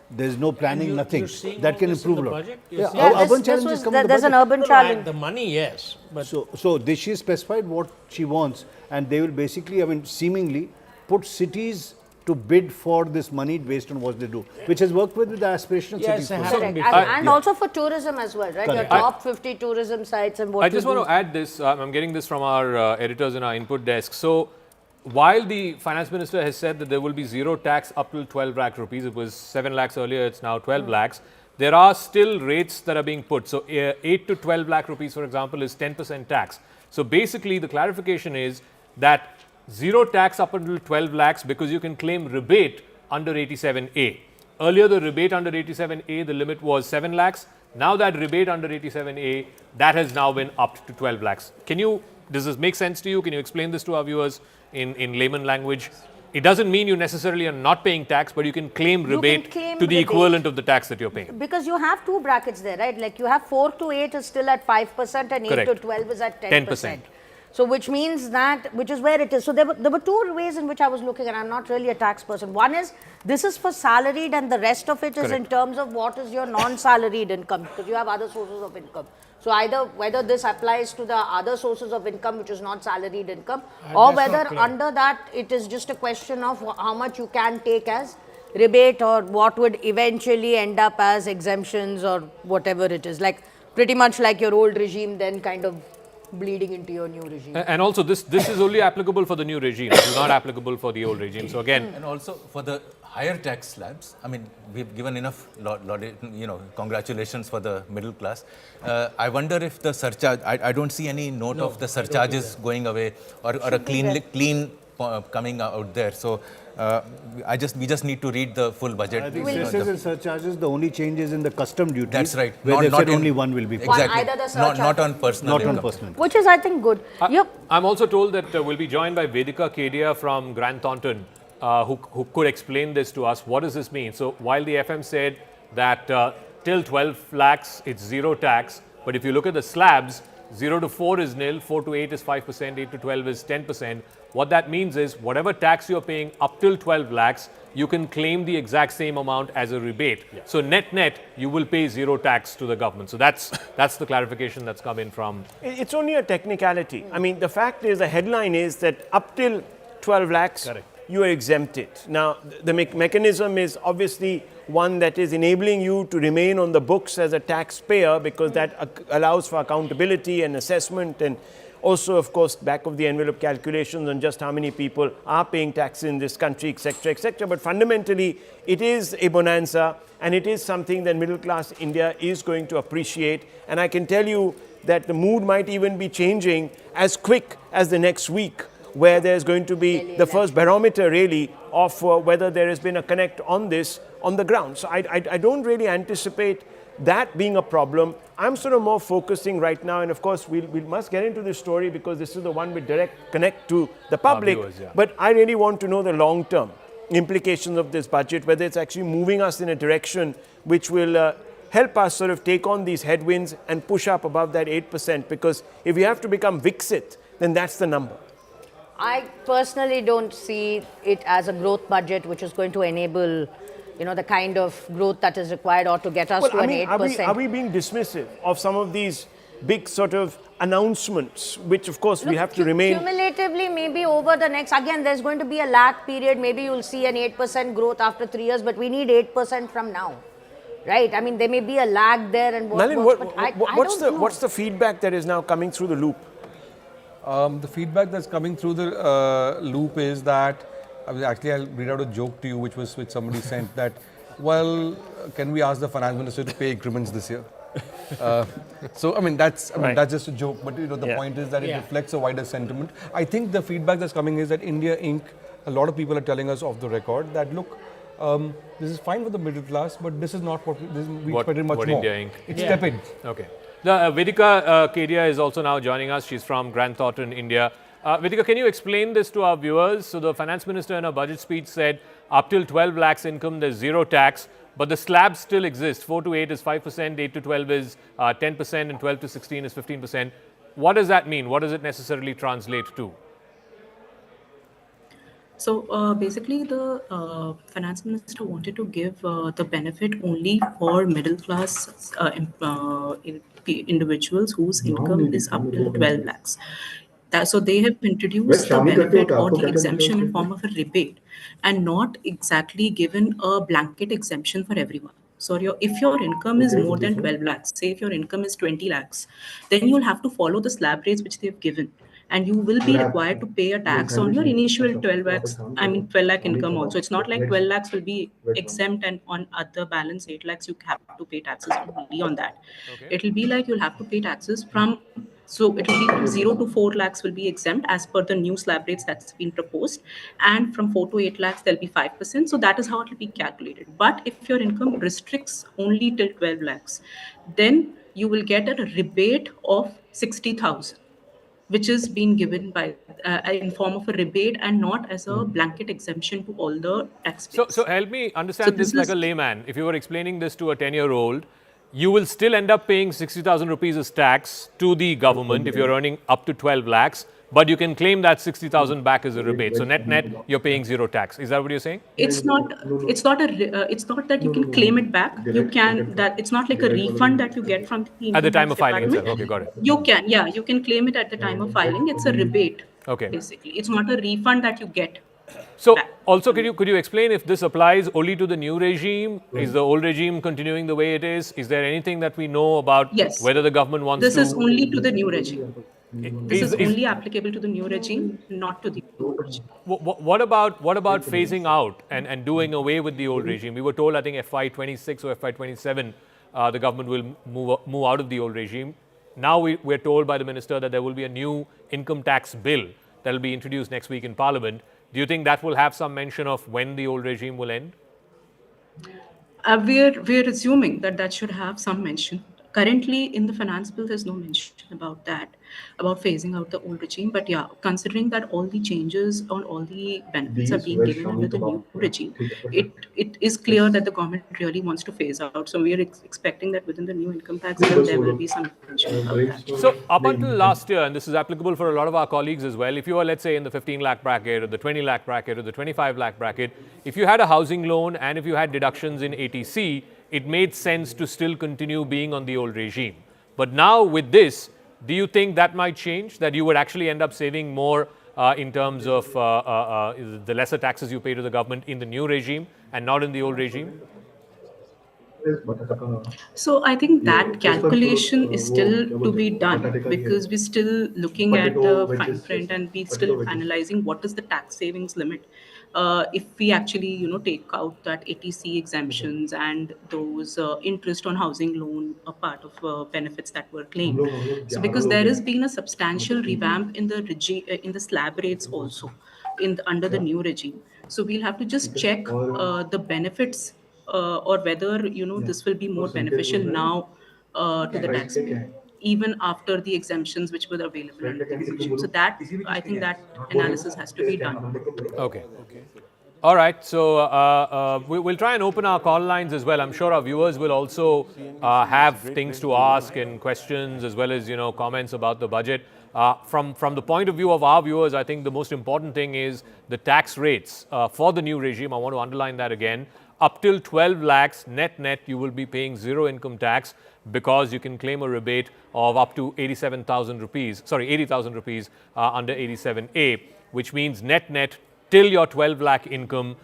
Speaker 9: There's no planning, nothing. That can improve a lot.
Speaker 8: Urban challenges come there's an urban challenge.
Speaker 14: The money, yes. But
Speaker 9: so she specified what she wants, and they will basically, seemingly put cities to bid for this money based on what they do, which has worked with the aspirational cities.
Speaker 8: And also for tourism as well, right? Your top 50 tourism sites and what
Speaker 1: I just want to add this. I'm getting this from our editors in our input desk. So, while the finance minister has said that there will be zero tax up till 12 lakh rupees, it was 7 lakhs earlier, it's now 12 lakhs, there are still rates that are being put. So, 8 to 12 lakh rupees, for example, is 10% tax. So, basically, the clarification is that zero tax up until 12 lakhs because you can claim rebate under 87A. Earlier, the rebate under 87A, the limit was 7 lakhs. Now that rebate under 87A, that has now been upped to 12 lakhs. Does this make sense to you? Can you explain this to our viewers in layman language? It doesn't mean you necessarily are not paying tax, but you can claim rebate to the equivalent of the tax that you're paying.
Speaker 8: Because you have two brackets there, right? Like you have 4 to 8 is still at 5% and 8 to 12 is at 10%. So which means that, which is where it is. So there were two ways in which I was looking, and I'm not really a tax person. One is, this is for salaried and the rest of it is in terms of what is your non-salaried income, because you have other sources of income. So either whether this applies to the other sources of income, which is not salaried income, or whether under that it is just a question of how much you can take as rebate or what would eventually end up as exemptions or whatever it is. Like pretty much like your old regime then kind of bleeding into your new regime.
Speaker 1: And also this is only applicable for the new regime. It is not applicable for the old regime. So again,
Speaker 13: and also for the higher tax slabs, I mean, we've given enough, congratulations for the middle class. I wonder if the surcharge, I don't see any note of the surcharges going away or a clean coming out there. So we just need to read the full budget.
Speaker 9: I think cesses and surcharges, the only change is in the custom duties.
Speaker 13: That's right.
Speaker 9: Where they've said only one will be paid.
Speaker 13: Exactly.
Speaker 8: Either the surcharge
Speaker 13: not on personal income.
Speaker 8: Which is, I think, good.
Speaker 1: I'm also told that we'll be joined by Vedika Kedia from Grant Thornton, who could explain this to us. What does this mean? So while the FM said that till 12 lakhs, it's zero tax, but if you look at the slabs, 0 to 4 is nil, 4 to 8 is 5%, 8 to 12 is 10%. What that means is whatever tax you're paying up till 12 lakhs, you can claim the exact same amount as a rebate. Yeah. So net, you will pay zero tax to the government. So that's the clarification that's come in from...
Speaker 2: It's only a technicality. I mean, the fact is, the headline is that up till 12 lakhs, you are exempted. Now, the mechanism is obviously one that is enabling you to remain on the books as a taxpayer because that allows for accountability and assessment and also, of course, back of the envelope calculations on just how many people are paying taxes in this country, etc., etc. But fundamentally, it is a bonanza and it is something that middle class India is going to appreciate. And I can tell you that the mood might even be changing as quick as the next week, where there's going to be the first barometer really of whether there has been a connect on this on the ground. So I don't really anticipate that being a problem. I'm sort of more focusing right now, and of course we must get into this story because this is the one with direct connect to the public.
Speaker 1: Viewers, yeah.
Speaker 2: But I really want to know the long-term implications of this budget, whether it's actually moving us in a direction which will help us sort of take on these headwinds and push up above that 8%, because if we have to become Viksit, then that's the number.
Speaker 8: I personally don't see it as a growth budget which is going to enable the kind of growth that is required or to get us to an 8%.
Speaker 2: Are we being dismissive of some of these big sort of announcements, which of course we have to remain...
Speaker 8: Cumulatively, maybe over the next, again, there's going to be a lag period. Maybe you'll see an 8% growth after 3 years, but we need 8% from now. Right? I mean, there may be a lag there and
Speaker 2: Nalin, what's the feedback that is now coming through the loop?
Speaker 7: The feedback that's coming through the loop is that, I'll read out a joke to you which somebody sent that, well, can we ask the finance minister to pay increments this year? That's just a joke, but the point is that it reflects a wider sentiment. I think the feedback that's coming is that India Inc., a lot of people are telling us off the record that, look, this is fine for the middle class, but this is not what we expected much more.
Speaker 1: India Inc.
Speaker 7: It's tepid.
Speaker 1: Okay. The Vedika Kedia is also now joining us. She's from Grant Thornton, India. Vedika, can you explain this to our viewers? So the finance minister in her budget speech said up till 12 lakhs income, there's zero tax, but the slabs still exist. 4 to 8 is 5%, 8 to 12 is 10%, and 12 to 16 is 15%. What does that mean? What does it necessarily translate to?
Speaker 11: So basically, the finance minister wanted to give the benefit only for middle class individuals whose income is up to 12 lakhs. So they have introduced the benefit or the exemption in form of a rebate and not exactly given a blanket exemption for everyone. So if your income is more than 12 lakhs, say if your income is 20 lakhs, then you'll have to follow the slab rates which they've given. And you will be required to pay a tax on your initial 12 lakh income also. It's not like 12 lakhs will be exempt and on other balance 8 lakhs, you have to pay taxes only on that. Okay. It'll be like you'll have to pay taxes from, so it will be from 0 to 4 lakhs will be exempt as per the new slab rates that's been proposed. And from 4 to 8 lakhs, there'll be 5%. So that is how it will be calculated. But if your income restricts only till 12 lakhs, then you will get a rebate of 60,000. Which is being given by in form of a rebate and not as a blanket exemption to all the taxpayers.
Speaker 1: So help me understand this like a layman. If you were explaining this to a 10-year-old, you will still end up paying 60,000 rupees as tax to the government if you're earning up to 12 lakhs, but you can claim that 60,000 back as a rebate. So net, you're paying zero tax. Is that what you're saying?
Speaker 11: It's not that you can claim it back. You can, that it's not like a refund that you get from the
Speaker 1: at the time of filing itself. Okay, got it.
Speaker 11: You can claim it at the time of filing. It's a rebate.
Speaker 1: Okay.
Speaker 11: Basically, it's not a refund that you get.
Speaker 1: So also could you explain if this applies only to the new regime? Is the old regime continuing the way it is? Is there anything that we know about
Speaker 11: Yes.
Speaker 1: whether the government wants
Speaker 11: This
Speaker 1: to?
Speaker 11: is only to the new regime. This is
Speaker 1: Is
Speaker 11: only applicable to the new regime, not to the old regime.
Speaker 1: what about phasing out and doing away with the old regime? We were told, I think FY26 or FY27, the government will move out of the old regime. Now we're told by the minister that there will be a new income tax bill that will be introduced next week in Parliament. Do you think that will have some mention of when the old regime will end?
Speaker 11: We're assuming that should have some mention. Currently, in the finance bill, there's no mention about that, about phasing out the old regime. But yeah, considering that all the changes on all the benefits are being given under the new regime, it is clear that the government really wants to phase out. So we are expecting that within the new income tax bill, there will be some mention about that.
Speaker 1: So up until last year, and this is applicable for a lot of our colleagues as well, if you are, let's say, in the 15 lakh bracket or the 20 lakh bracket or the 25 lakh bracket, if you had a housing loan and if you had deductions in ATC, it made sense to still continue being on the old regime. But now with this, do you think that might change, that you would actually end up saving more in terms of the lesser taxes you pay to the government in the new regime and not in the old regime?
Speaker 11: So I think that calculation is still to be done because we're still looking at the fine print and we're still analyzing what is the tax savings limit. If we actually, take out that ATC exemptions and those interest on housing loan, a part of benefits that were claimed. So because there has been a substantial revamp in the slab rates also under the new regime. So we'll have to just check the benefits or whether this will be more beneficial now to the taxpayer, even after the exemptions which were available under the regime. So that I think that analysis has to be done.
Speaker 1: Okay. All right. So we'll try and open our call lines as well. I'm sure our viewers will also have things to ask and questions as well as comments about the budget. From the point of view of our viewers, I think the most important thing is the tax rates for the new regime. I want to underline that again. Up till 12 lakhs net, you will be paying zero income tax because you can claim a rebate of up to 80,000 rupees under 87A, which means net till your 12 lakh income,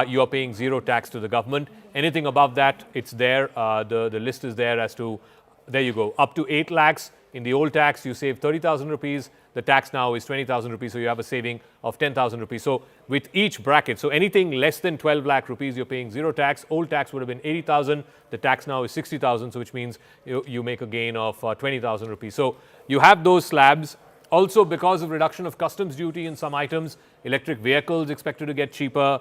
Speaker 1: you are paying zero tax to the government. Anything above that, it's there. The list is there as to, there you go, up to 8 lakhs. In the old tax, you save 30,000 rupees. The tax now is 20,000 rupees, so you have a saving of 10,000 rupees. So with each bracket, so anything less than 12 lakh rupees, you're paying zero tax. Old tax would have been 80,000. The tax now is 60,000, so which means you make a gain of 20,000 rupees. So you have those slabs. Also, because of reduction of customs duty in some items, electric vehicles expected to get cheaper,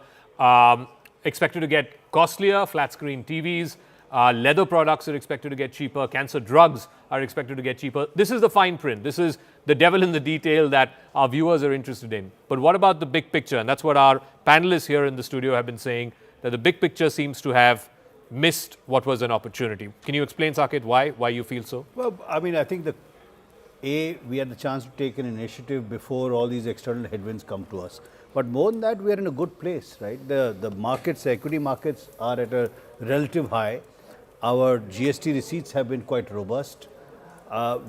Speaker 1: expected to get costlier, flat screen TVs, leather products are expected to get cheaper, cancer drugs are expected to get cheaper. This is the fine print. This is the devil in the detail that our viewers are interested in. But what about the big picture? And that's what our panelists here in the studio have been saying, that the big picture seems to have missed what was an opportunity. Can you explain, Saket, why you feel so?
Speaker 9: Well, I mean, I think we had the chance to take an initiative before all these external headwinds come to us. But more than that, we are in a good place, right? The markets, the equity markets are at a relative high. Our GST receipts have been quite robust.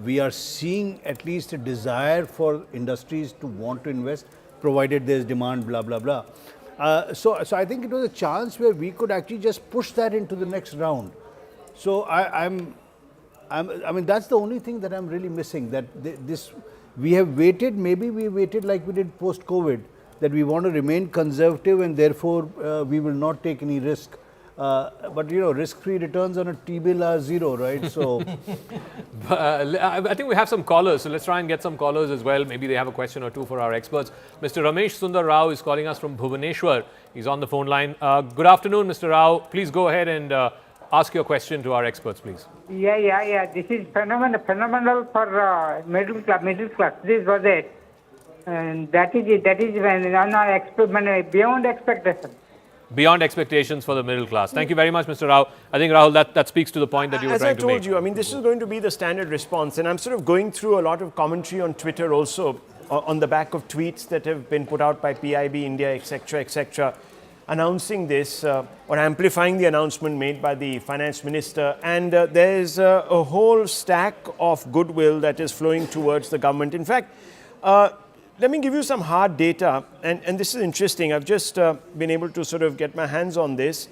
Speaker 9: We are seeing at least a desire for industries to want to invest, provided there's demand, blah, blah, blah. So I think it was a chance where we could actually just push that into the next round. So I mean, that's the only thing that I'm really missing, that we have waited, maybe we waited like we did post-COVID, that we want to remain conservative and therefore we will not take any risk. But risk-free returns on a T-bill are zero, right? So,
Speaker 1: I think we have some callers, so let's try and get some callers as well. Maybe they have a question or two for our experts. Mr. Ramesh Sundar Rao is calling us from Bhubaneswar. He's on the phone line. Good afternoon, Mr. Rao. Please go ahead and ask your question to our experts, please.
Speaker 17: Yeah. This is phenomenal for middle class. This was it, and that is beyond expectation.
Speaker 1: Beyond expectations for the middle class. Thank you very much, Mr. Rao. I think, Rahul, that speaks to the point that you were trying to make.
Speaker 2: As I told you, I mean, this is going to be the standard response. And I'm sort of going through a lot of commentary on Twitter also, on the back of tweets that have been put out by PIB India, etc., announcing this or amplifying the announcement made by the finance minister. And there's a whole stack of goodwill that is flowing towards the government. In fact, let me give you some hard data, and this is interesting. I've just been able to sort of get my hands on this.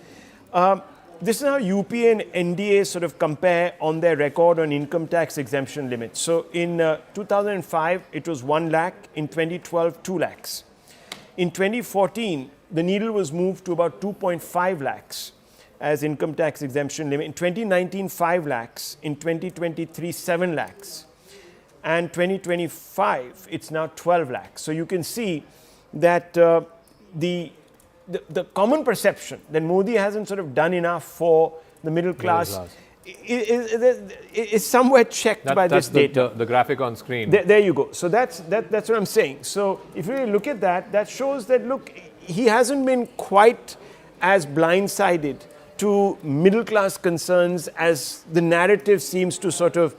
Speaker 2: This is how UPA and NDA sort of compare on their record on income tax exemption limits. So in 2005, it was 1 lakh. In 2012, 2 lakhs. In 2014, the needle was moved to about 2.5 lakhs as income tax exemption limit. In 2019, 5 lakhs. In 2023, 7 lakhs. And 2025, it's now 12 lakhs. So you can see that the common perception that Modi hasn't sort of done enough for the middle class is somewhere checked by this data.
Speaker 1: The graphic on screen.
Speaker 2: There you go. So that's what I'm saying. So if you really look at that, that shows that, look, he hasn't been quite as blindsided to middle class concerns as the narrative seems to sort of,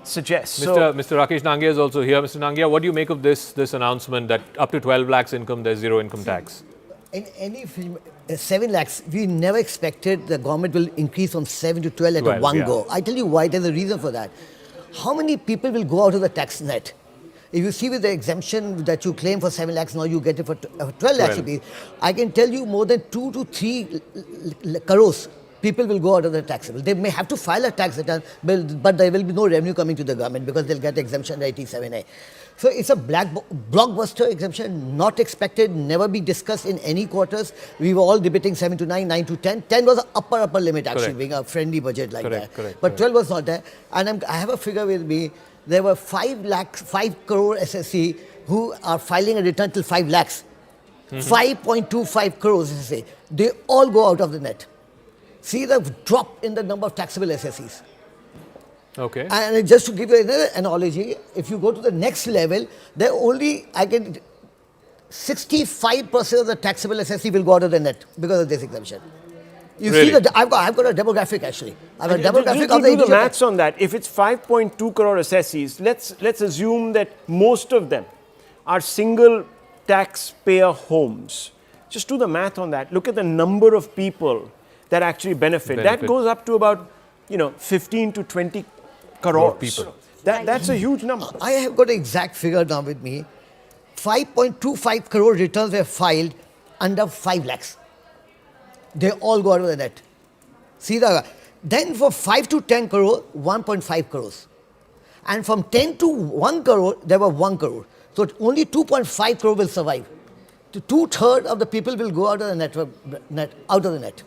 Speaker 2: suggest.
Speaker 1: Mr. Rakesh Nangia is also here. Mr. Nangia, what do you make of this announcement that up to 12 lakhs income, there's zero income tax?
Speaker 12: In any film, 7 lakhs, we never expected the government will increase from 7 to 12 at one go. I tell you why, there's a reason for that. How many people will go out of the tax net? If you see with the exemption that you claim for 7 lakhs, now you get it for 12 lakhs rupees. I can tell you more than 2 to 3 crores people will go out of the taxable. They may have to file a tax return, but there will be no revenue coming to the government because they'll get exemption 87A. So it's a blockbuster exemption, not expected, never be discussed in any quarters. We were all debating 7 to 9, 9 to 10. 10 was the upper limit actually, being a friendly budget like that. But 12 was not there. And I have a figure with me. There were 5 crore SSC who are filing a return till 5 lakhs. 5.25 crores SSC. They all go out of the net. See the drop in the number of taxable SSCs.
Speaker 1: Okay.
Speaker 12: And just to give you another analogy, if you go to the next level, there only 65% of the taxable SSC will go out of the net because of this exemption. You see that I've got a demographic actually. I've got a demographic of
Speaker 2: the maths on that. If it's 5.2 crore assessees, let's assume that most of them are single taxpayer homes. Just do the math on that. Look at the number of people that actually benefit. That goes up to about 15 to 20 crores. People. That's a huge number.
Speaker 12: I have got an exact figure now with me. 5.25 crore returns were filed under 5 lakhs. They all go out of the net. See that? Then for 5 to 10 crore, 1.5 crores. And from 10 to 1 crore, there were 1 crore. So only 2.5 crore will survive. 2/3 of the people will go out of the net.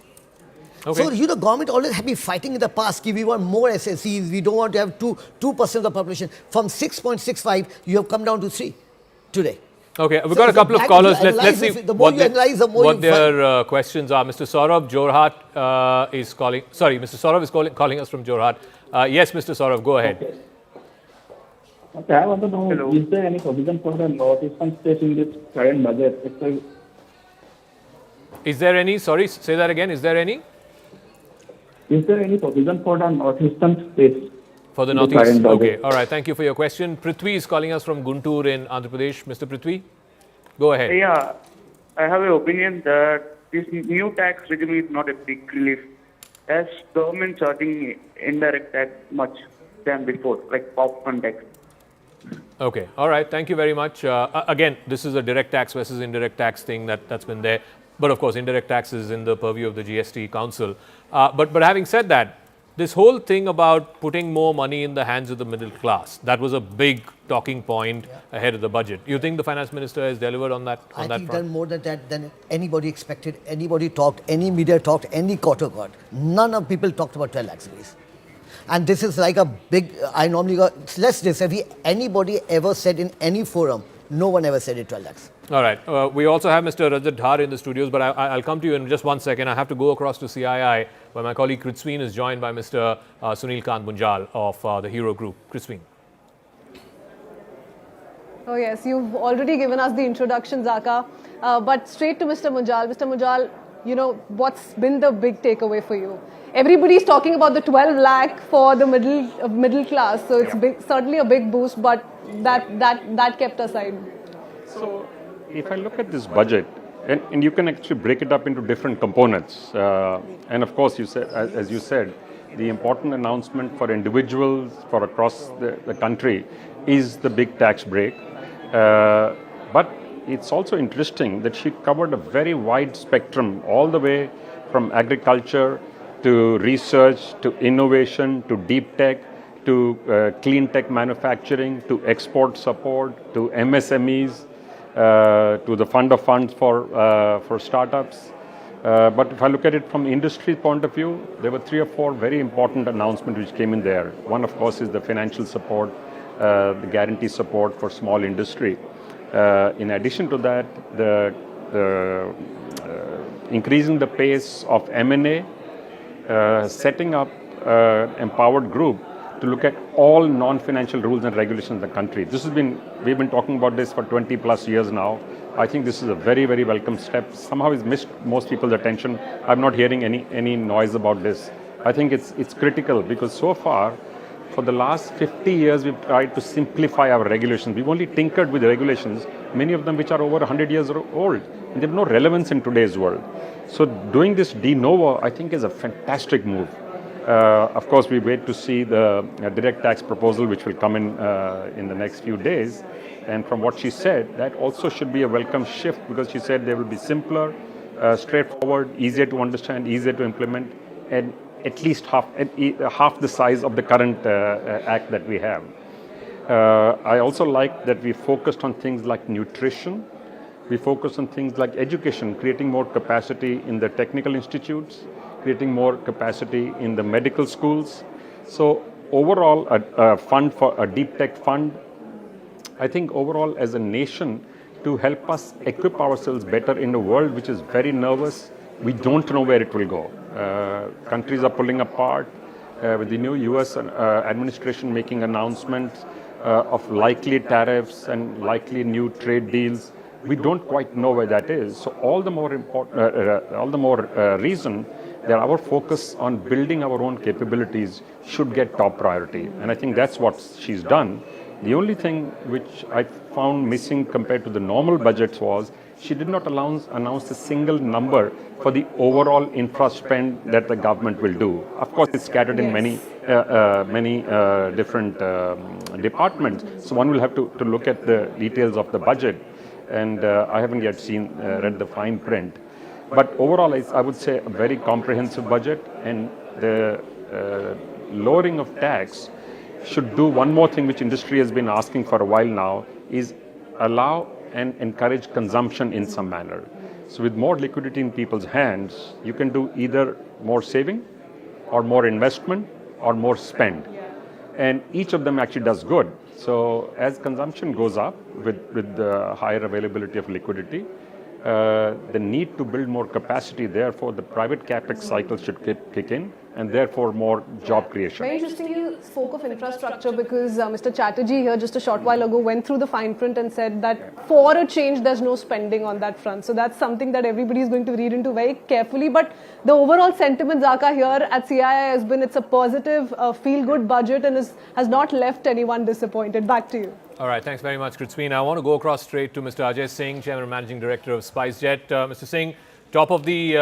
Speaker 12: Okay. So, government always have been fighting in the past. We want more SSCs. We don't want to have 2% of the population. From 6.65, you have come down to 3 today.
Speaker 1: Okay, we've got a couple of callers. Let's see
Speaker 12: what
Speaker 1: their questions are. Mr. Saurabh, Jorhat is calling. Sorry, Mr. Saurabh is calling us from Jorhat. Yes, Mr. Saurabh, go ahead.
Speaker 18: Okay, I want to know, is there any provision for the northeastern states in this current budget?
Speaker 1: Is there any? Sorry, say that again. Is there any?
Speaker 18: Is there any provision for the northeastern states?
Speaker 1: For the northeast? Okay, all right. Thank you for your question. Prithvi is calling us from Guntur in Andhra Pradesh. Mr. Prithvi, go ahead.
Speaker 23: Yeah, I have an opinion that this new tax regime is not a big relief, as government charging indirect tax much than before, like popcorn tax.
Speaker 1: Okay, all right. Thank you very much. Again, this is a direct tax versus indirect tax thing that's been there. But of course, indirect tax is in the purview of the GST Council. But having said that, this whole thing about putting more money in the hands of the middle class, that was a big talking point ahead of the budget. You think the finance minister has delivered on that front? I think
Speaker 12: done more than that than anybody expected. Anybody talked, any media talked, any quarter got. None of people talked about 12 lakhs rupees. And this is like a big, I normally got less this. Have anybody ever said in any forum, no one ever said it 12 lakhs.
Speaker 1: All right. We also have Mr. Rajat Dhar in the studios, but I'll come to you in just one second. I have to go across to CII, where my colleague Kritzween is joined by Mr. Sunil Kant Bunjal of the Hero Group. Kritzween.
Speaker 20: Oh yes, you've already given us the introduction, Zaka. But straight to Mr. Munjal. Mr. Munjal, what's been the big takeaway for you? Everybody's talking about the 12 lakh for the middle class, so it's certainly a big boost, but that kept aside.
Speaker 24: So, if I look at this budget, and you can actually break it up into different components, and of course, you said, as you said, the important announcement for individuals for across the country is the big tax break. But it's also interesting that she covered a very wide spectrum, all the way from agriculture to research, to innovation, to deep tech, to clean tech manufacturing, to export support, to MSMEs, to the fund of funds for startups. But if I look at it from industry point of view, there were 3 or 4 very important announcements which came in there. One, of course, is the financial support, the guarantee support for small industry. In addition to that, increasing the pace of M&A, setting up empowered group to look at all non-financial rules and regulations in the country. We've been talking about this for 20 plus years now. I think this is a very, very welcome step. Somehow it's missed most people's attention. I'm not hearing any noise about this. I think it's critical because so far, for the last 50 years, we've tried to simplify our regulations. We've only tinkered with regulations, many of them which are over 100 years old, and they have no relevance in today's world. So doing this de novo, I think, is a fantastic move. Of course, we wait to see the direct tax proposal, which will come in the next few days. And from what she said, that also should be a welcome shift because she said they will be simpler, straightforward, easier to understand, easier to implement, and at least half the size of the current act that we have. I also like that we focused on things like nutrition. We focused on things like education, creating more capacity in the technical institutes, creating more capacity in the medical schools. So overall, a fund for a deep tech fund, I think overall as a nation, to help us equip ourselves better in a world which is very nervous. We don't know where it will go. Countries are pulling apart with the new US administration making announcements of likely tariffs and likely new trade deals. We don't quite know where that is. So all the more reason that our focus on building our own capabilities should get top priority. And I think that's what she's done. The only thing which I found missing compared to the normal budgets was she did not announce a single number for the overall infra spend that the government will do. Of course, it's scattered in many different departments. So one will have to look at the details of the budget. And I haven't yet read the fine print. But overall, I would say a very comprehensive budget, and the lowering of tax should do one more thing which industry has been asking for a while now, is allow and encourage consumption in some manner. So with more liquidity in people's hands, you can do either more saving or more investment or more spend. And each of them actually does good. So as consumption goes up with the higher availability of liquidity, the need to build more capacity, therefore the private capex cycle should kick in, and therefore more job creation.
Speaker 20: Very interesting you spoke of infrastructure because Mr. Chatterjee here just a short while ago went through the fine print and said that for a change there's no spending on that front. So that's something that everybody is going to read into very carefully. But the overall sentiment, Zaka, here at CII has been it's a positive, feel-good budget and has not left anyone disappointed. Back to you.
Speaker 1: All right, thanks very much, Kritzveen. I want to go across straight to Mr. Ajay Singh, Chairman and Managing Director of SpiceJet. Mr. Singh, top of the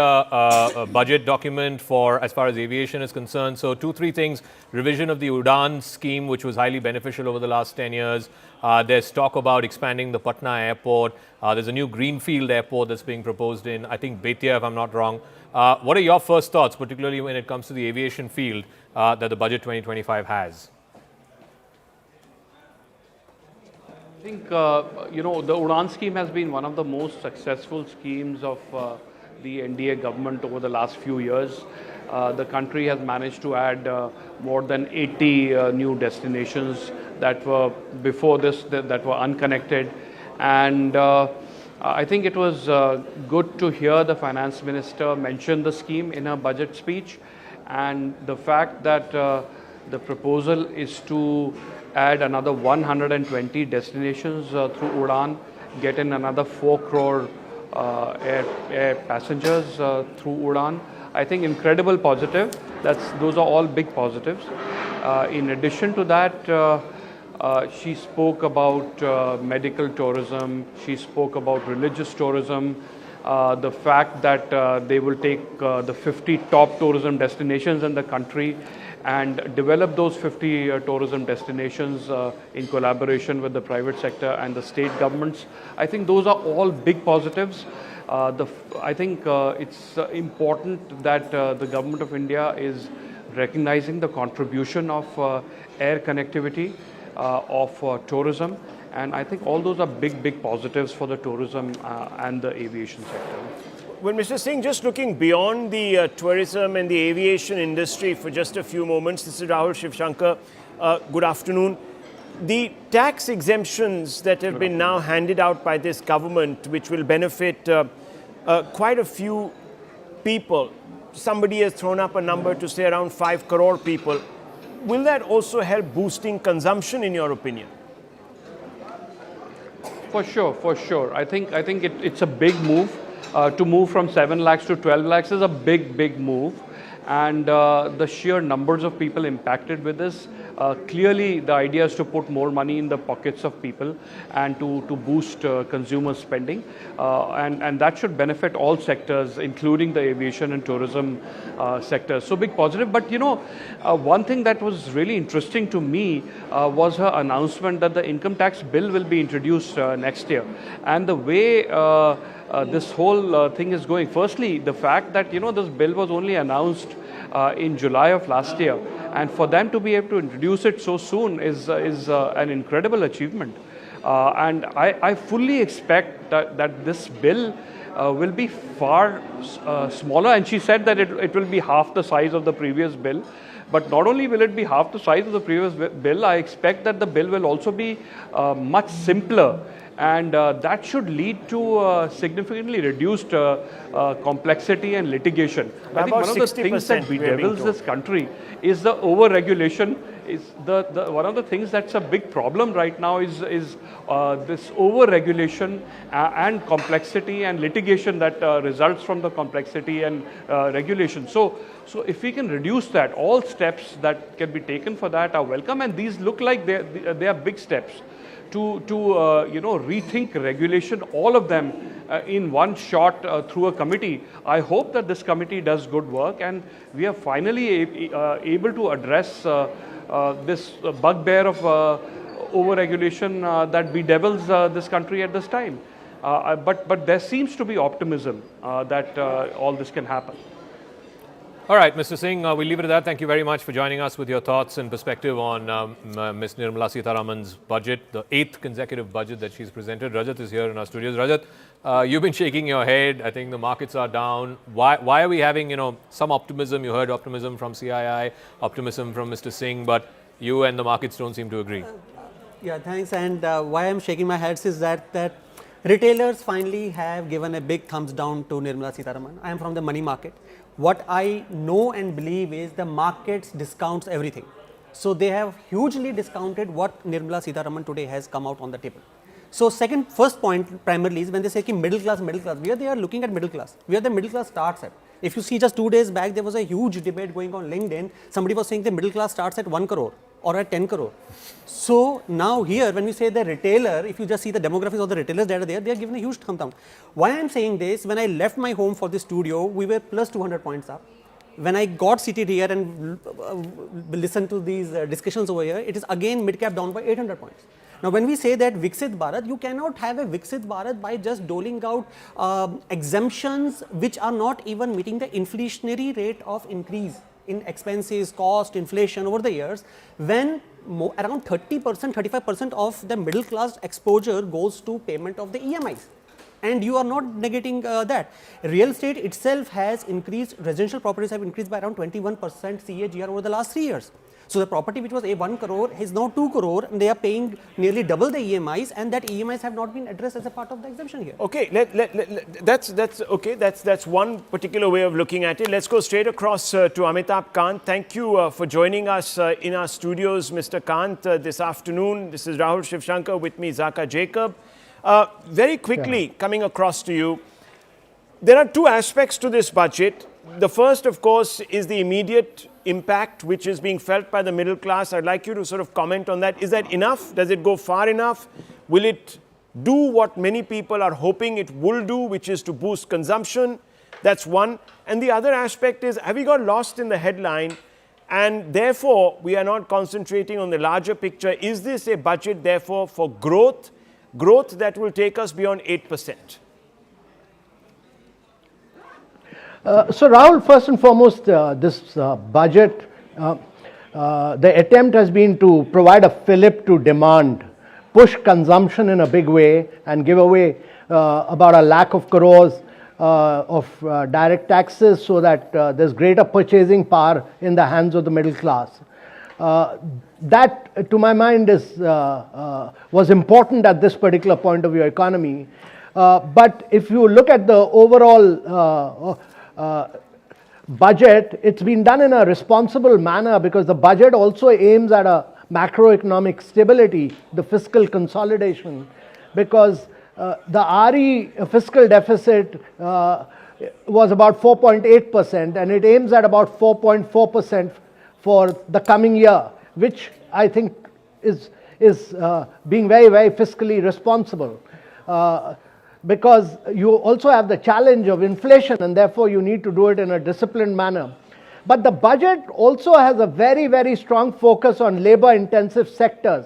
Speaker 1: budget document for as far as aviation is concerned. So 2-3 things. Revision of the UDAN scheme, which was highly beneficial over the last 10 years. There's talk about expanding the Patna airport. There's a new greenfield airport that's being proposed in, I think, Betia, if I'm not wrong. What are your first thoughts, particularly when it comes to the aviation field that the Budget 2025 has?
Speaker 4: I think, the UDAN scheme has been one of the most successful schemes of the NDA government over the last few years. The country has managed to add more than 80 new destinations that were before this, that were unconnected. And I think it was good to hear the finance minister mention the scheme in her budget speech. And the fact that the proposal is to add another 120 destinations through UDAN, get in another 4 crore air passengers through UDAN. I think incredible positive. Those are all big positives. In addition to that, she spoke about medical tourism. She spoke about religious tourism. the fact that they will take the 50 top tourism destinations in the country and develop those 50 tourism destinations in collaboration with the private sector and the state governments. I think those are all big positives. I think it's important that the government of India is recognizing the contribution of air connectivity, of tourism, and I think all those are big positives for the tourism and the aviation sector.
Speaker 2: Well, Mr. Singh, just looking beyond the tourism and the aviation industry for just a few moments, this is Rahul Shivshankar. Good afternoon. The tax exemptions that have been now handed out by this government, which will benefit quite a few people, somebody has thrown up a number to say around 5 crore people. Will that also help boosting consumption, in your opinion?
Speaker 4: For sure. I think it's a big move. To move from 7 lakhs to 12 lakhs is a big move, and the sheer numbers of people impacted with this, clearly the idea is to put more money in the pockets of people and to boost consumer spending, and that should benefit all sectors, including the aviation and tourism sectors. So big positive. But one thing that was really interesting to me was her announcement that the income tax bill will be introduced next year, and the way this whole thing is going. Firstly, the fact that this bill was only announced in July of last year, and for them to be able to introduce it so soon is an incredible achievement. And I fully expect that this bill will be far smaller. And she said that it will be half the size of the previous bill. But not only will it be half the size of the previous bill, I expect that the bill will also be much simpler. And that should lead to significantly reduced complexity and litigation. I think one of the things that bedevils this country is the over-regulation. Is one of the things that's a big problem right now is this over-regulation and complexity and litigation that results from the complexity and regulation. So if we can reduce that, all steps that can be taken for that are welcome, and these look like they are big steps to rethink regulation, all of them in one shot through a committee. I hope that this committee does good work, and we are finally able to address this bugbear of over-regulation that bedevils this country at this time. But there seems to be optimism that all this can happen.
Speaker 1: All right, Mr. Singh, we'll leave it at that. Thank you very much for joining us with your thoughts and perspective on Ms. Nirmala Sitharaman's budget, the 8th consecutive budget that she's presented. Rajat is here in our studios. Rajat, you've been shaking your head. I think the markets are down. Why are we having, some optimism? You heard optimism from CII, optimism from Mr. Singh, but you and the markets don't seem to agree.
Speaker 15: Yeah, thanks. And why I'm shaking my head is that retailers finally have given a big thumbs down to Nirmala Sitharaman. I am from the money market. What I know and believe is the markets discounts everything. So they have hugely discounted what Nirmala Sitharaman today has come out on the table. So first point primarily is when they say middle class, where they are looking at middle class, where the middle class starts at. If you see just 2 days back, there was a huge debate going on LinkedIn. Somebody was saying the middle class starts at 1 crore or at 10 crore. So now here, when we say the retailer, if you just see the demographics of the retailers that are there, they are given a huge thumb down. Why I am saying this, when I left my home for the studio, we were plus 200 points up. When I got seated here and listened to these discussions over here, it is again mid-cap down by 800 points. Now, when we say that Viksit Bharat, you cannot have a Viksit Bharat by just doling out exemptions which are not even meeting the inflationary rate of increase in expenses, cost, inflation over the years, when around 30%, 35% of the middle class exposure goes to payment of the EMIs. And you are not negating that. Real estate itself has increased, residential properties have increased by around 21% CAGR over the last 3 years. So the property which was a 1 crore is now 2 crore, and they are paying nearly double the EMIs, and that EMIs have not been addressed as a part of the exemption here.
Speaker 2: Okay, that's one particular way of looking at it. Let's go straight across to Amitabh Kant. Thank you for joining us in our studios, Mr. Kant, this afternoon. This is Rahul Shivshankar, with me, Zaka Jacob. Very quickly, coming across to you, there are two aspects to this budget. The first, of course, is the immediate impact which is being felt by the middle class. I'd like you to sort of comment on that. Is that enough? Does it go far enough? Will it do what many people are hoping it will do, which is to boost consumption. That's one. And the other aspect is, have we got lost in the headline? And therefore, we are not concentrating on the larger picture. Is this a budget, therefore, for growth? Growth that will take us beyond 8%.
Speaker 16: So Rahul, first and foremost, this budget, the attempt has been to provide a fillip to demand, push consumption in a big way, and give away about 1 lakh of crores of direct taxes, so that there's greater purchasing power in the hands of the middle class. That, to my mind, was important at this particular point of your economy. But if you look at the overall budget, it's been done in a responsible manner, because the budget also aims at a macroeconomic stability, the fiscal consolidation, because the RE fiscal deficit was about 4.8%, and it aims at about 4.4% for the coming year, which I think is being very, very fiscally responsible. Because you also have the challenge of inflation, and therefore you need to do it in a disciplined manner. But the budget also has a very, very strong focus on labor-intensive sectors.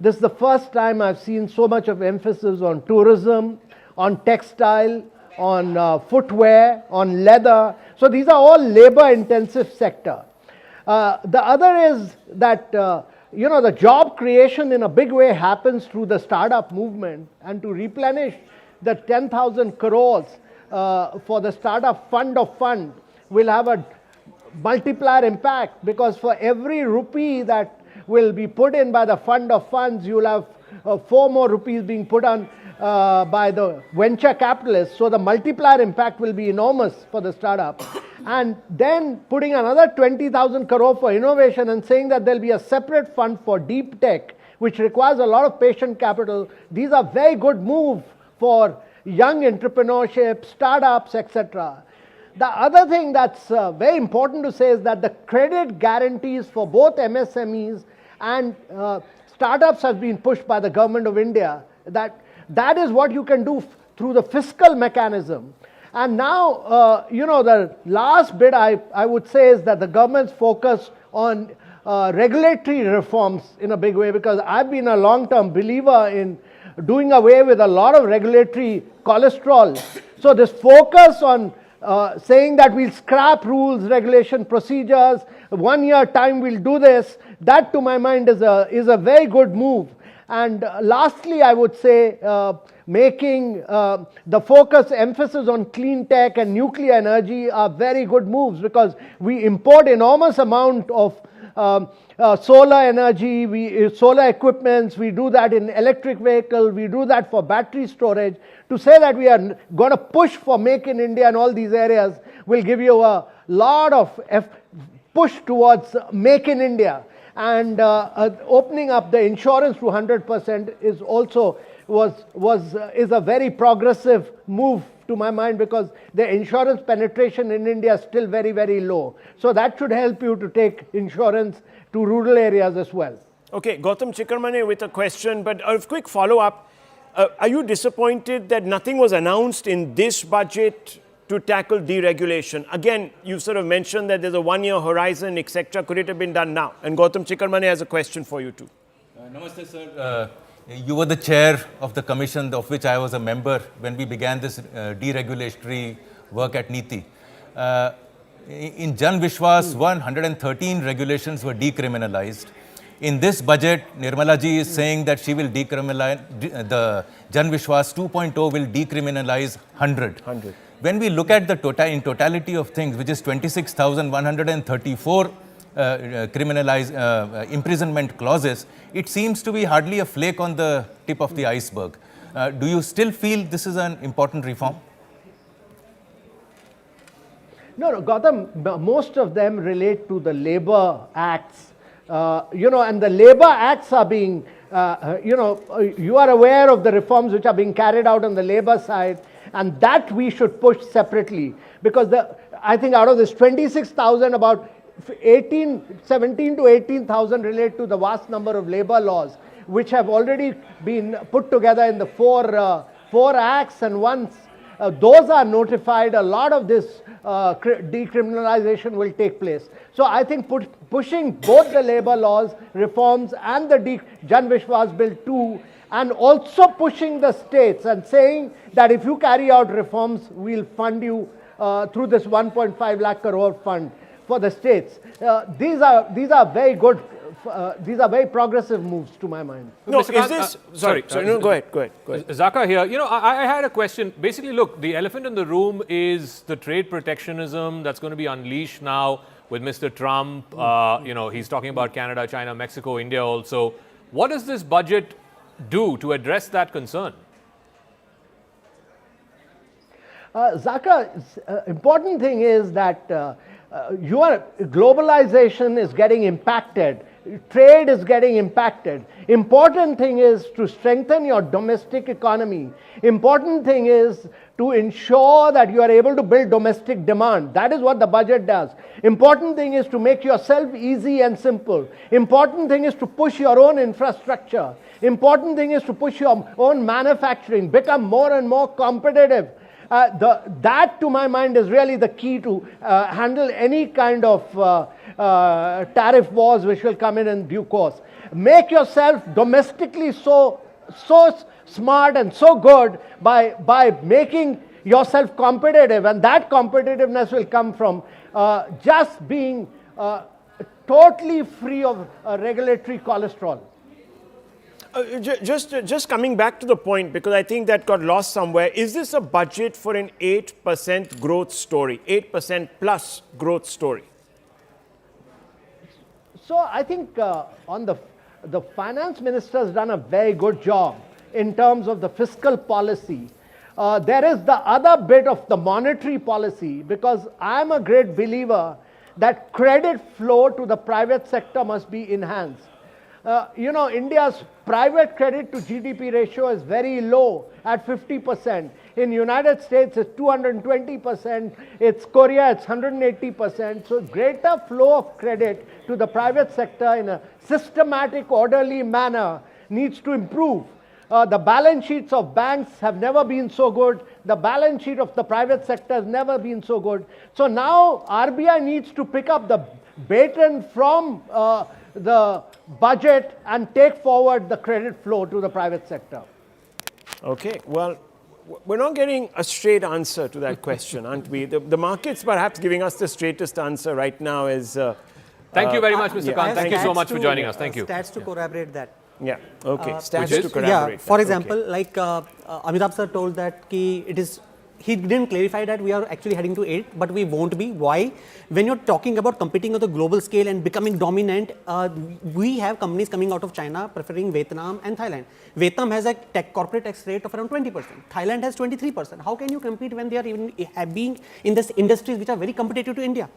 Speaker 16: This is the first time I've seen so much of emphasis on tourism, on textile, on footwear, on leather. So these are all labor-intensive sector. The other is that the job creation in a big way happens through the startup movement, and to replenish the 10,000 crores for the startup fund of fund will have a multiplier impact, because for every rupee that will be put in by the fund of funds, you will have 4 more rupees being put on by the venture capitalists. So the multiplier impact will be enormous for the startup. And then putting another 20,000 crore for innovation and saying that there will be a separate fund for deep tech, which requires a lot of patient capital. These are very good moves for young entrepreneurship, startups, etc. The other thing that's very important to say is that the credit guarantees for both MSMEs and startups has been pushed by the government of India. That is what you can do through the fiscal mechanism. And now, the last bit I would say is that the government's focus on regulatory reforms in a big way, because I've been a long-term believer in doing away with a lot of regulatory cholesterol. So this focus on saying that we'll scrap rules, regulation, procedures, 1 year time we'll do this, that to my mind is a very good move. And lastly, I would say making the focus emphasis on clean tech and nuclear energy are very good moves, because we import enormous amount of solar energy, solar equipments, we do that in electric vehicles, we do that for battery storage. To say that we are going to push for Make in India and all these areas will give you a lot of push towards Make in India. And opening up the insurance to 100% is also is a very progressive move to my mind, because the insurance penetration in India is still very, very low. So that should help you to take insurance to rural areas as well.
Speaker 2: Okay, Gautam Chikkarmane with a question, but a quick follow-up. Are you disappointed that nothing was announced in this budget to tackle deregulation? Again, you sort of mentioned that there's a 1-year horizon, etc. Could it have been done now? And Gautam Chikkarmane has a question for you too.
Speaker 13: Namaste, sir. You were the chair of the commission of which I was a member when we began this deregulatory work at NITI. In Jan Vishwas 113 regulations were decriminalized. In this budget, Nirmala ji is saying that she will decriminalize, the Jan Vishwas 2.0 will decriminalize 100. When we look at the totality of things, which is 26,134 imprisonment clauses, it seems to be hardly a flake on the tip of the iceberg. Do you still feel this is an important reform?
Speaker 16: No, Gautam, most of them relate to the labor acts. And the labor acts are being, you are aware of the reforms which are being carried out on the labor side, and that we should push separately. Because I think out of this 26,000, about 17 to 18,000 relate to the vast number of labor laws, which have already been put together in the four acts, and once those are notified, a lot of this decriminalization will take place. So I think pushing both the labor laws reforms and the Jan Vishwas Bill 2, and also pushing the states and saying that if you carry out reforms, we'll fund you through this 1.5 lakh crore fund for the states. These are very good. These are very progressive moves to my mind.
Speaker 1: No,
Speaker 2: is this... sorry, no, go ahead.
Speaker 1: Zaka here, I had a question. Basically, look, the elephant in the room is the trade protectionism that's going to be unleashed now with Mr. Trump. He's talking about Canada, China, Mexico, India also. What does this budget do to address that concern?
Speaker 16: Zaka, important thing is that your globalization is getting impacted. Trade is getting impacted. Important thing is to strengthen your domestic economy. Important thing is to ensure that you are able to build domestic demand. That is what the budget does. Important thing is to make yourself easy and simple. Important thing is to push your own infrastructure. Important thing is to push your own manufacturing, become more and more competitive. That, to my mind, is really the key to handle any kind of tariff wars which will come in due course. Make yourself domestically so smart and so good by making yourself competitive, and that competitiveness will come from just being totally free of regulatory cholesterol.
Speaker 2: Just coming back to the point, because I think that got lost somewhere. Is this a budget for an 8% growth story, 8% plus growth story?
Speaker 16: So I think on the finance minister has done a very good job in terms of the fiscal policy. There is the other bit of the monetary policy, because I am a great believer that credit flow to the private sector must be enhanced. India's private credit to GDP ratio is very low at 50%. In United States, it's 220%. It's Korea, it's 180%. So greater flow of credit to the private sector in a systematic, orderly manner needs to improve. The balance sheets of banks have never been so good. The balance sheet of the private sector has never been so good. So now RBI needs to pick up the baton from the budget and take forward the credit flow to the private sector.
Speaker 2: Okay, well, we're not getting a straight answer to that question, aren't we? The market's perhaps giving us the straightest answer right now is...
Speaker 1: Thank you very much, Mr. Kant. Thank you so much for joining us. Thank you.
Speaker 15: Stats to corroborate that.
Speaker 2: Yeah, okay. Stats to corroborate
Speaker 15: that. For example, like Amitabh sir told that he didn't clarify that we are actually heading to 8, but we won't be. Why? When you're talking about competing on the global scale and becoming dominant, we have companies coming out of China preferring Vietnam and Thailand. Vietnam has a corporate tax rate of around 20%. Thailand has 23%. How can you compete when they are even being in this industries which are very competitive to India?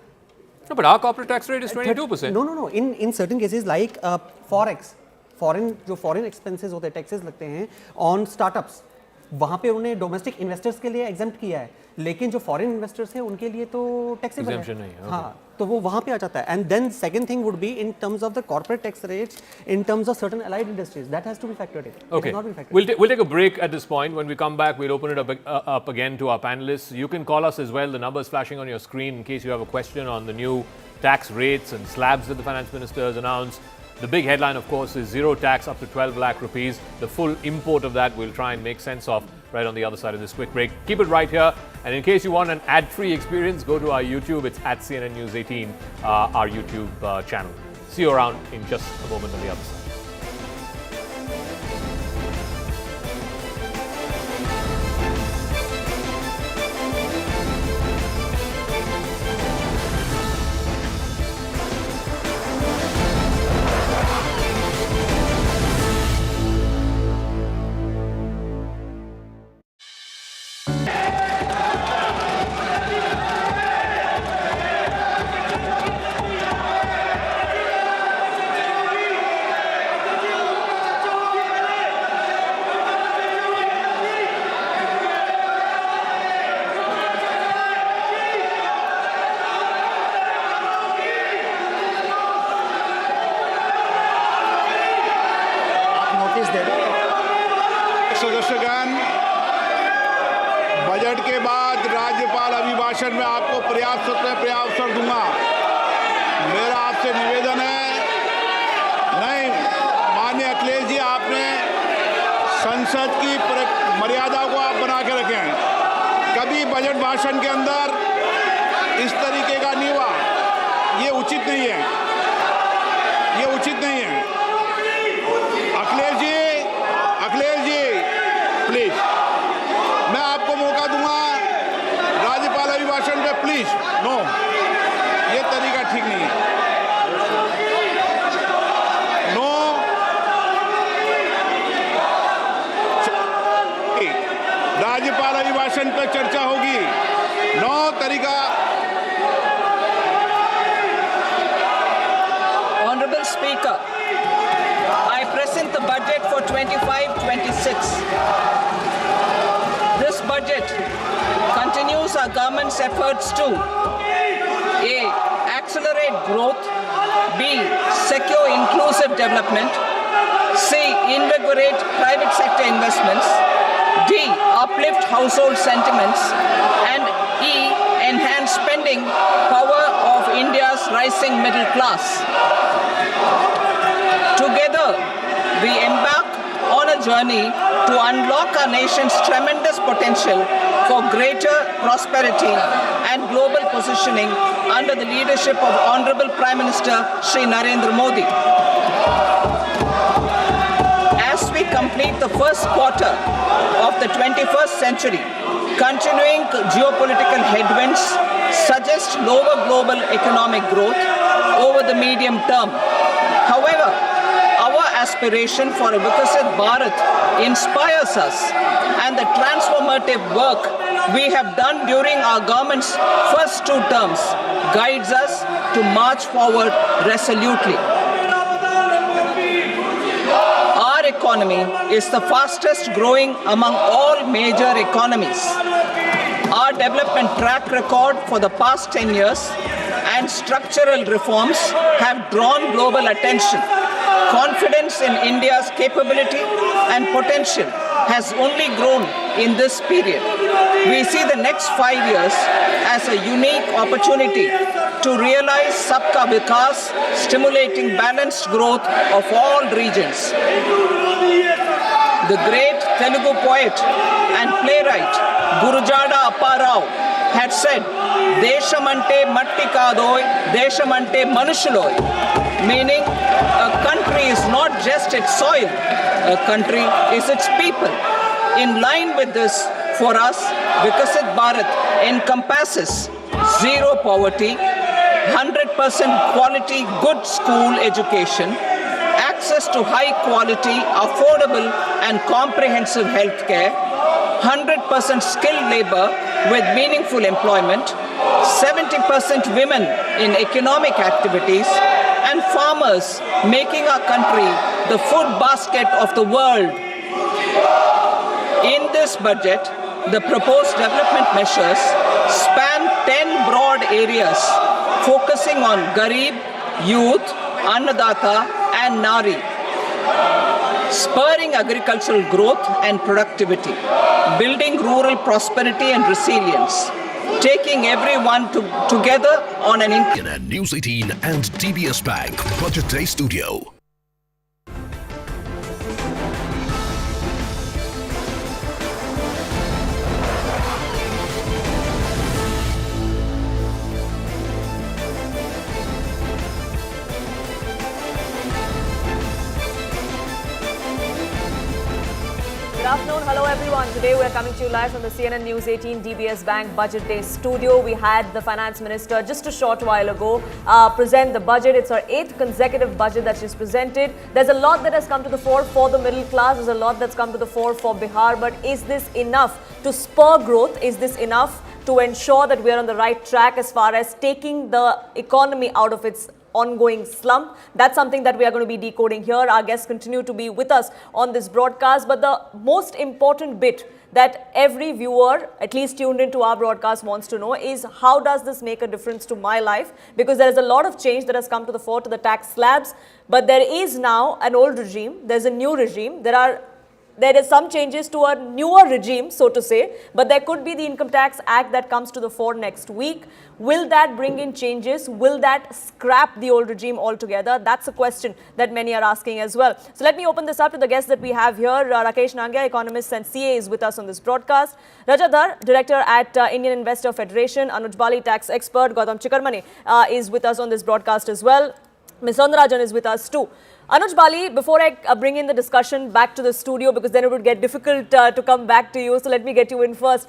Speaker 1: No, but our corporate tax rate is 22%.
Speaker 15: No. In certain cases like forex, foreign expenses होते हैं, taxes लगते हैं on startups. वहाँ पे उन्हें domestic investors के लिए exempt किया है, लेकिन जो फॉरेन इन्वेस्टर्स हैं उनके लिए तो टैक्सेबल है। हाँ, तो वो वहाँ पे आ जाता है। And then second thing would be in terms of the corporate tax rates in terms of certain allied industries that has to be factored in.
Speaker 1: Okay, we'll take a break at this point. When we come back, we'll open it up again to our panelists. You can call us as well. The number is flashing on your screen in case you have a question on the new tax rates and slabs that the finance minister has announced. The big headline, of course, is zero tax up to 12 lakh rupees. The full import of that we'll try and make sense of right on the other side of this quick break. Keep it right here. And in case you want an ad-free experience, go to our YouTube. It's at CNN News 18, our YouTube channel. See you around in just a moment on the other side.
Speaker 10: सदस्यगण, budget के बाद राज्यपाल अभिभाषण में आपको पर्याप्त अवसर दूंगा। मेरा आपसे निवेदन है, नहीं माननीय अखिलेश जी, आपने संसद की मर्यादा को आप बना के रखें। कभी बजट भाषण के अंदर इस तरीके का नहीं हुआ, ये उचित नहीं है, ये उचित नहीं है। अखिलेश जी प्लीज, मैं आपको मौका दूंगा राज्यपाल अभिभाषण पे, प्लीज। नो, ये तरीका ठीक नहीं है। नो, राज्यपाल अभिभाषण पे चर्चा होगी। नो तरीका।
Speaker 3: Honorable Speaker, I present the budget for 25-26. This budget continues our government's efforts to A. Accelerate growth, B. Secure inclusive development, C. Invigorate private sector investments, D. Uplift household sentiments, and E. Enhance spending power of India's rising middle class. Together, we embark on a journey to unlock our nation's tremendous potential for greater prosperity and global positioning under the leadership of Honorable Prime Minister Shri Narendra Modi. As we complete the first quarter of the 21st century, continuing geopolitical headwinds suggest lower global economic growth over the medium term. However, our aspiration for a Vikasit Bharat inspires us, and the transformative work we have done during our government's first 2 terms guides us to march forward resolutely. Our economy is the fastest growing among all major economies. Our development track record for the past 10 years and structural reforms have drawn global attention. Confidence in India's capability and potential has only grown in this period. We see the next 5 years as a unique opportunity to realize Sabka Vikas, stimulating balanced growth of all regions. The great Telugu poet and playwright Gurujada Apparao had said, Deshamante matti kadoy, Deshamante manushuloy, meaning a country is not just its soil, a country is its people. In line with this, for us, Vikasit Bharat encompasses zero poverty, 100% quality good school education, access to high quality, affordable and comprehensive health care, 100% skilled labor with meaningful employment, 70% women in economic activities, and farmers making our country the food basket of the world. In this budget, the proposed development measures span 10 broad areas, focusing on Garib, youth, Annadata, and Nari, spurring agricultural growth and productivity, building rural prosperity and resilience, taking everyone together on an
Speaker 19: News 18 and DBS Bank Budget Day Studio.
Speaker 21: Good afternoon. Hello, everyone. Today we are coming to you live from the CNN News 18 DBS Bank Budget Day studio. We had the Finance Minister just a short while ago present the budget. It's her 8th consecutive budget that she's presented. There's a lot that has come to the fore for the middle class. There's a lot that's come to the fore for Bihar. But is this enough to spur growth? Is this enough to ensure that we are on the right track as far as taking the economy out of its ongoing slump? That's something that we are going to be decoding here. Our guests continue to be with us on this broadcast. But the most important bit that every viewer, at least tuned into our broadcast, wants to know is how does this make a difference to my life? Because there is a lot of change that has come to the fore to the tax slabs. But there is now an old regime. There's a new regime. There are there is some changes to a newer regime, so to say, but there could be the Income Tax Act that comes to the fore next week. Will that bring in changes? Will that scrap the old regime altogether? That's a question that many are asking as well. So let me open this up to the guests that we have here. Rakesh Nangia, economist and CA, is with us on this broadcast. Rajadhar, director at Indian Investor Federation. Anuj Bali, tax expert. Gautam Chikarmani is with us on this broadcast as well. Ms. Soundarajan is with us too. Anuj Bali, before I bring in the discussion back to the studio, because then it would get difficult to come back to you, so let me get you in first.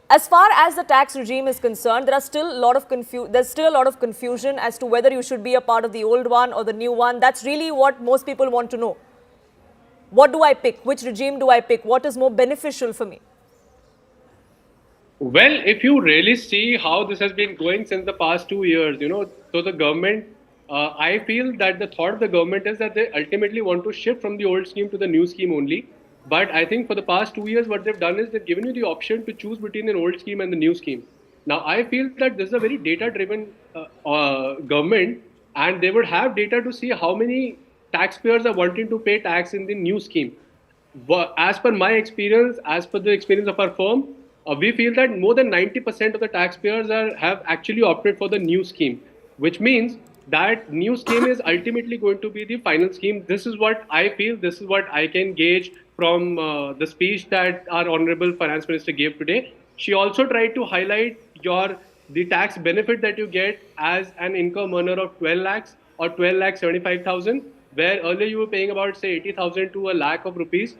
Speaker 21: As far as the tax regime is concerned, there's still a lot of confusion as to whether you should be a part of the old one or the new one. That's really what most people want to know. What do I pick? Which regime do I pick? What is more beneficial for me?
Speaker 5: Well, if you really see how this has been going since the past 2 years, so the government, I feel that the thought of the government is that they ultimately want to shift from the old scheme to the new scheme only. But I think for the past 2 years, what they've done is they've given you the option to choose between an old scheme and the new scheme. Now, I feel that this is a very data-driven government, and they would have data to see how many taxpayers are wanting to pay tax in the new scheme. As per my experience, as per the experience of our firm, we feel that more than 90% of the taxpayers have actually opted for the new scheme, which means that new scheme is ultimately going to be the final scheme. This is what I feel. This is what I can gauge from the speech that our Honorable Finance Minister gave today. She also tried to highlight the tax benefit that you get as an income earner of 12 lakhs or 12,75,000, where earlier you were paying about, say, 80,000 to a lakh of rupees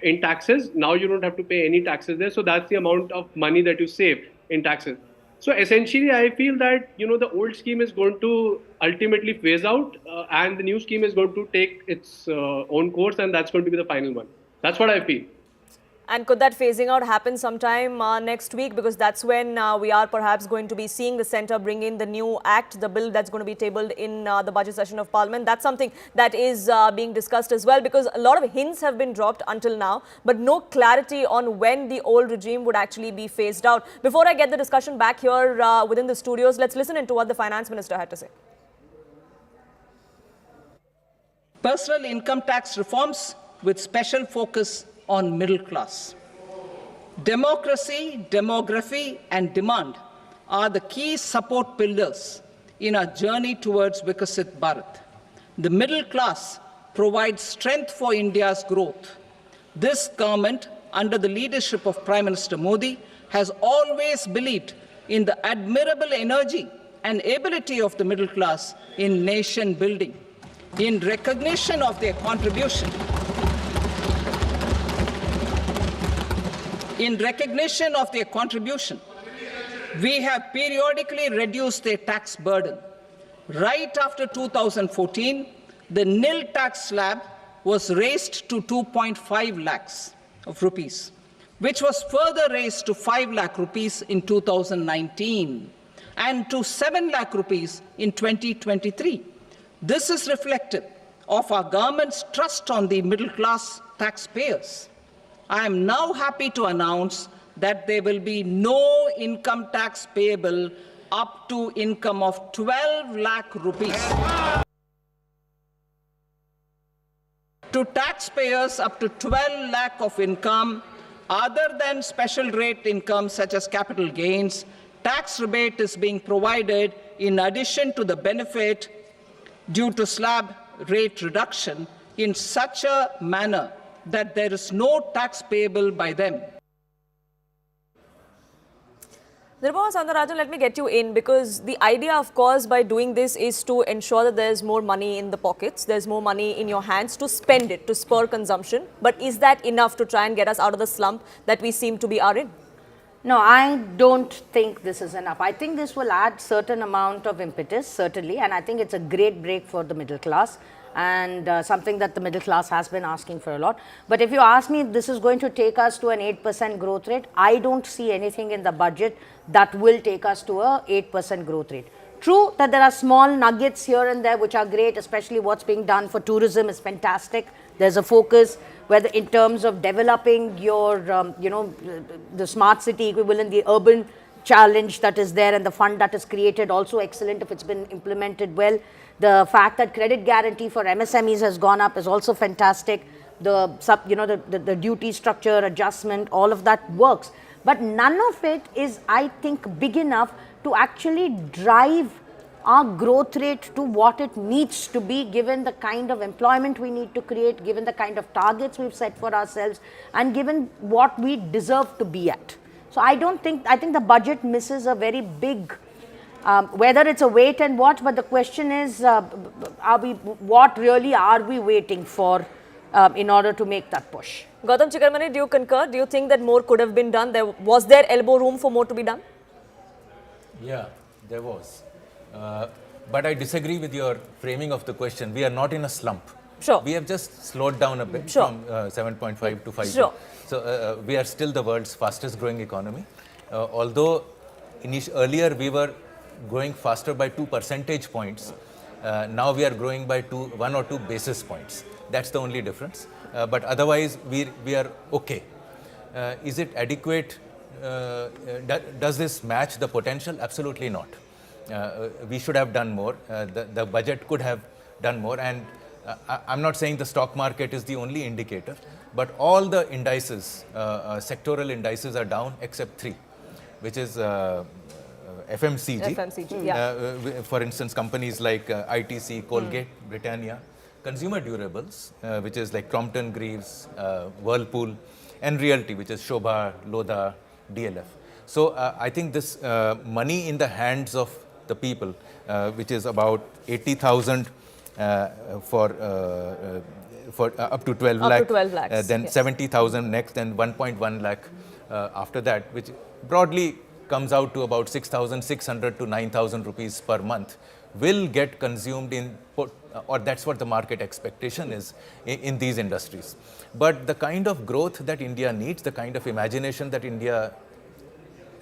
Speaker 5: in taxes. Now you don't have to pay any taxes there. So that's the amount of money that you save in taxes. So essentially, I feel that, the old scheme is going to ultimately phase out and the new scheme is going to take its own course, and that's going to be the final one. That's what I feel.
Speaker 21: And could that phasing out happen sometime next week? Because that's when we are perhaps going to be seeing the centre bring in the new act, the bill that's going to be tabled in the budget session of Parliament. That's something that is being discussed as well, because a lot of hints have been dropped until now, but no clarity on when the old regime would actually be phased out. Before I get the discussion back here within the studios, let's listen into what the Finance Minister had to say.
Speaker 3: Personal income tax reforms with special focus on middle class. Democracy, demography, and demand are the key support pillars in our journey towards Vikasit Bharat. The middle class provides strength for India's growth. This government, under the leadership of Prime Minister Modi, has always believed in the admirable energy and ability of the middle class in nation building. In recognition of their contribution, we have periodically reduced their tax burden. Right after 2014, the nil tax slab was raised to 2.5 lakhs of rupees, which was further raised to 5 lakh rupees in 2019 and to 7 lakh rupees in 2023. This is reflective of our government's trust on the middle class taxpayers. I am now happy to announce that there will be no income tax payable up to income of 12 lakh rupees. To taxpayers up to 12 lakh of income, other than special rate income such as capital gains, tax rebate is being provided in addition to the benefit due to slab rate reduction in such a manner that there is no tax payable by them.
Speaker 21: Nirmala Sitharaman, let me get you in, because the idea, of course, by doing this is to ensure that there's more money in the pockets, there's more money in your hands to spend it, to spur consumption. But is that enough to try and get us out of the slump that we seem to be in?
Speaker 8: No, I don't think this is enough. I think this will add certain amount of impetus, certainly, and I think it's a great break for the middle class, and something that the middle class has been asking for a lot. But if you ask me, this is going to take us to an 8% growth rate. I don't see anything in the budget that will take us to a 8% growth rate. True that there are small nuggets here and there which are great, especially what's being done for tourism is fantastic. There's a focus whether in terms of developing your, the smart city equivalent, the urban challenge that is there, and the fund that is created, also excellent if it's been implemented well. The fact that credit guarantee for MSMEs has gone up is also fantastic. the duty structure adjustment, all of that works. But none of it is, I think, big enough to actually drive our growth rate to what it needs to be, given the kind of employment we need to create, given the kind of targets we've set for ourselves, and given what we deserve to be at. So I think the budget misses a very big, whether it's a wait and watch, but the question is, what really are we waiting for in order to make that push?
Speaker 21: Gautam Chikkarmani, do you concur? Do you think that more could have been done? Was there elbow room for more to be done?
Speaker 13: Yeah, there was. But I disagree with your framing of the question. We are not in a slump.
Speaker 21: Sure.
Speaker 13: We have just slowed down a bit
Speaker 21: Sure.
Speaker 13: from 7.5 to 5.
Speaker 21: Sure.
Speaker 13: So we are still the world's fastest growing economy. Although earlier we were growing faster by 2 percentage points, now we are growing by 1 or 2 basis points. That's the only difference. But otherwise we are okay. Is it adequate? Does this match the potential? Absolutely not. We should have done more. The budget could have done more, and I'm not saying the stock market is the only indicator, but all the indices, sectoral indices are down except 3, which is FMCG.
Speaker 21: FMCG, yeah.
Speaker 13: For instance, companies like ITC, Colgate, Britannia, consumer durables, which is like Crompton Greaves, Whirlpool, and realty, which is Shobha, Lodha, DLF. So I think this money in the hands of the people, which is about 80,000 for up to 12 lakh,
Speaker 21: to 12 lakhs,
Speaker 13: then
Speaker 21: yes.
Speaker 13: 70,000 next, then 1.1 lakh after that, which broadly comes out to about 6,600 to 9,000 rupees per month, will get consumed or that's what the market expectation is in these industries. But the kind of growth that India needs, the kind of imagination that India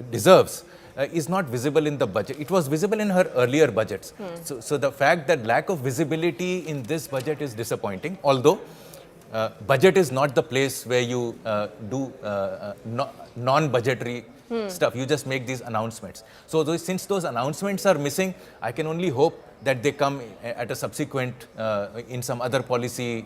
Speaker 13: deserves, is not visible in the budget. It was visible in her earlier budgets. So the fact that lack of visibility in this budget is disappointing, although budget is not the place where you do non-budgetary stuff. You just make these announcements. So since those announcements are missing, I can only hope that they come at a subsequent, in some other policy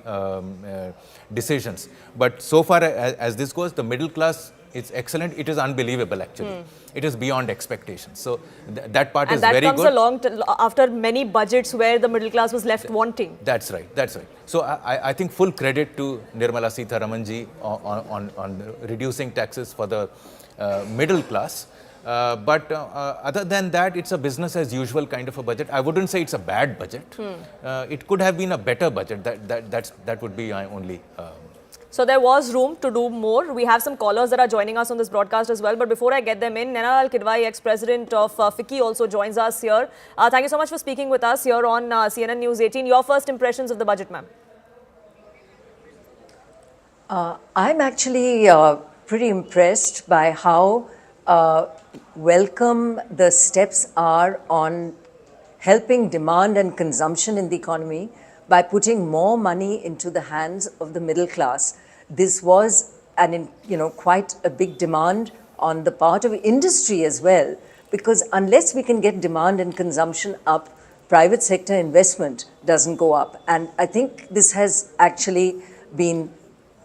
Speaker 13: decisions. But so far as this goes, the middle class, it's excellent. It is unbelievable, actually. It is beyond expectations. So that part is very good.
Speaker 21: And that comes along after many budgets where the middle class was left wanting.
Speaker 13: That's right. That's right. So I think full credit to Nirmala Sitharaman ji on reducing taxes for the middle class. But other than that, it's a business as usual kind of a budget. I wouldn't say it's a bad budget. It could have been a better budget. That would be my only.
Speaker 21: So there was room to do more. We have some callers that are joining us on this broadcast as well. But before I get them in, Nirmala Sitharaman, ex-president of FICCI, also joins us here. Thank you so much for speaking with us here on CNN News 18. Your first impressions of the budget, ma'am?
Speaker 6: I'm actually pretty impressed by how welcome the steps are on helping demand and consumption in the economy by putting more money into the hands of the middle class. This was quite a big demand on the part of industry as well, because unless we can get demand and consumption up, private sector investment doesn't go up. And I think this has actually been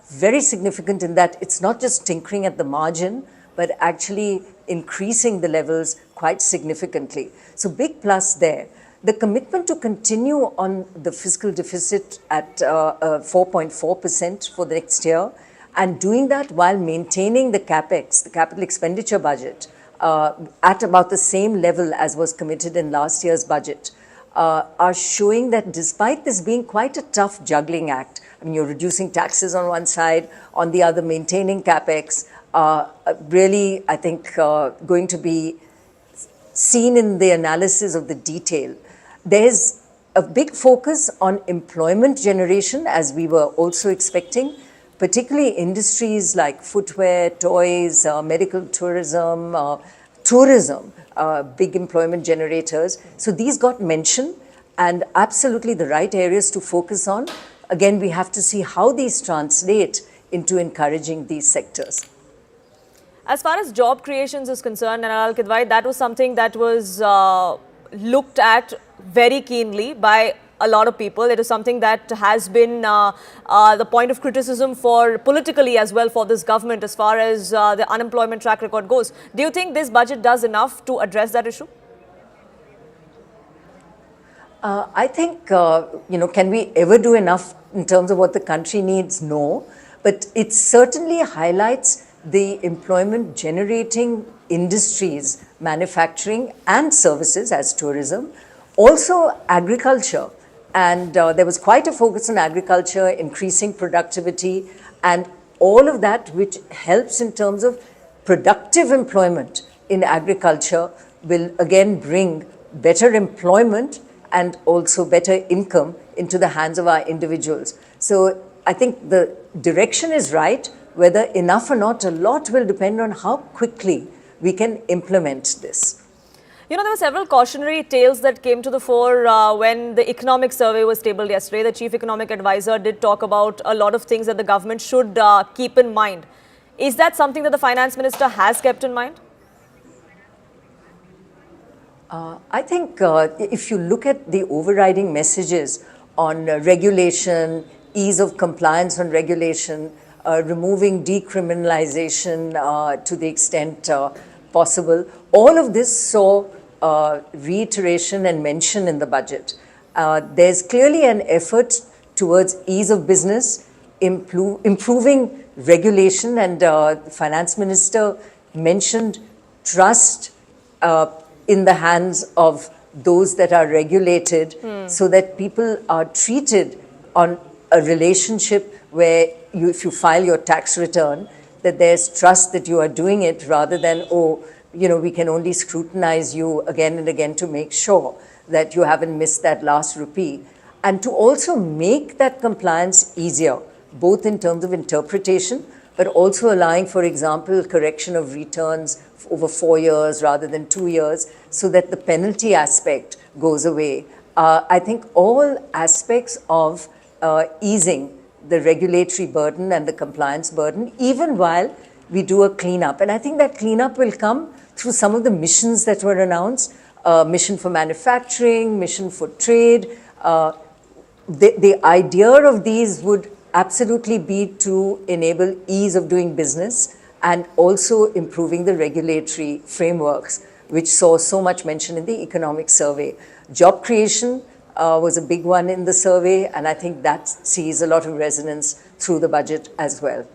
Speaker 6: very significant in that it's not just tinkering at the margin, but actually increasing the levels quite significantly. So big plus there. The commitment to continue on the fiscal deficit at 4.4% for the next year, and doing that while maintaining the CapEx, the capital expenditure budget, at about the same level as was committed in last year's budget, are showing that despite this being quite a tough juggling act, I mean, you're reducing taxes on one side, on the other maintaining CapEx, really, I think, going to be seen in the analysis of the detail. There's a big focus on employment generation, as we were also expecting, particularly industries like footwear, toys, medical tourism, big employment generators. So these got mentioned, and absolutely the right areas to focus on. Again, we have to see how these translate into encouraging these sectors.
Speaker 21: As far as job creations is concerned, Nirmala Sitharaman, that was something that was looked at very keenly by a lot of people. It is something that has been the point of criticism for politically as well for this government as far as the unemployment track record goes. Do you think this budget does enough to address that issue?
Speaker 6: I think, can we ever do enough in terms of what the country needs? No. But it certainly highlights the employment generating industries, manufacturing and services as tourism, also agriculture. And there was quite a focus on agriculture, increasing productivity and all of that which helps in terms of productive employment in agriculture will again bring better employment and also better income into the hands of our individuals. So I think the direction is right. Whether enough or not, a lot will depend on how quickly we can implement this.
Speaker 21: You know, there were several cautionary tales that came to the fore when the economic survey was tabled yesterday. The chief economic advisor did talk about a lot of things that the government should keep in mind. Is that something that the finance minister has kept in mind?
Speaker 6: I think if you look at the overriding messages on regulation, ease of compliance on regulation, removing decriminalization to the extent possible, all of this saw reiteration and mention in the budget. There's clearly an effort towards ease of business, improving regulation, and the finance minister mentioned trust in the hands of those that are regulated so that people are treated on a relationship where if you file your tax return, that there's trust that you are doing it rather than, we can only scrutinize you again and again to make sure that you haven't missed that last rupee. And to also make that compliance easier, both in terms of interpretation, but also allowing, for example, correction of returns over 4 years rather than 2 years, so that the penalty aspect goes away. I think all aspects of easing the regulatory burden and the compliance burden, even while we do a cleanup. And I think that cleanup will come through some of the missions that were announced, mission for manufacturing, mission for trade. The idea of these would absolutely be to enable ease of doing business and also improving the regulatory frameworks, which saw so much mention in the economic survey. Job creation was a big one in the survey, and I think that sees a lot of resonance through the budget as well.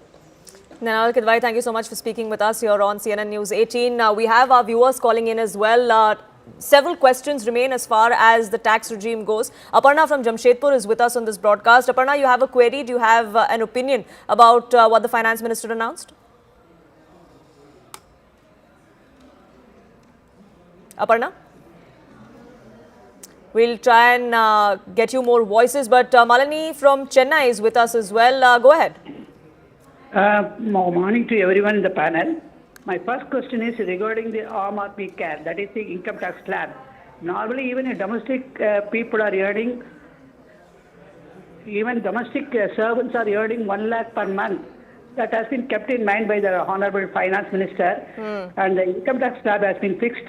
Speaker 21: Nirmala Sitharaman, thank you so much for speaking with us here on CNN News 18. We have our viewers calling in as well. Several questions remain as far as the tax regime goes. Aparna from Jamshedpur is with us on this broadcast. Aparna, you have a query. Do you have an opinion about what the finance minister announced? Aparna? We'll try and get you more voices, but Malini from Chennai is with us as well. Go ahead.
Speaker 7: Morning to everyone in the panel. My first question is regarding the Aam Aadmi Care, that is the income tax slab. Normally, even domestic people are earning, even domestic servants are earning 1 lakh per month. That has been kept in mind by the Honorable Finance Minister, and the income tax slab has been fixed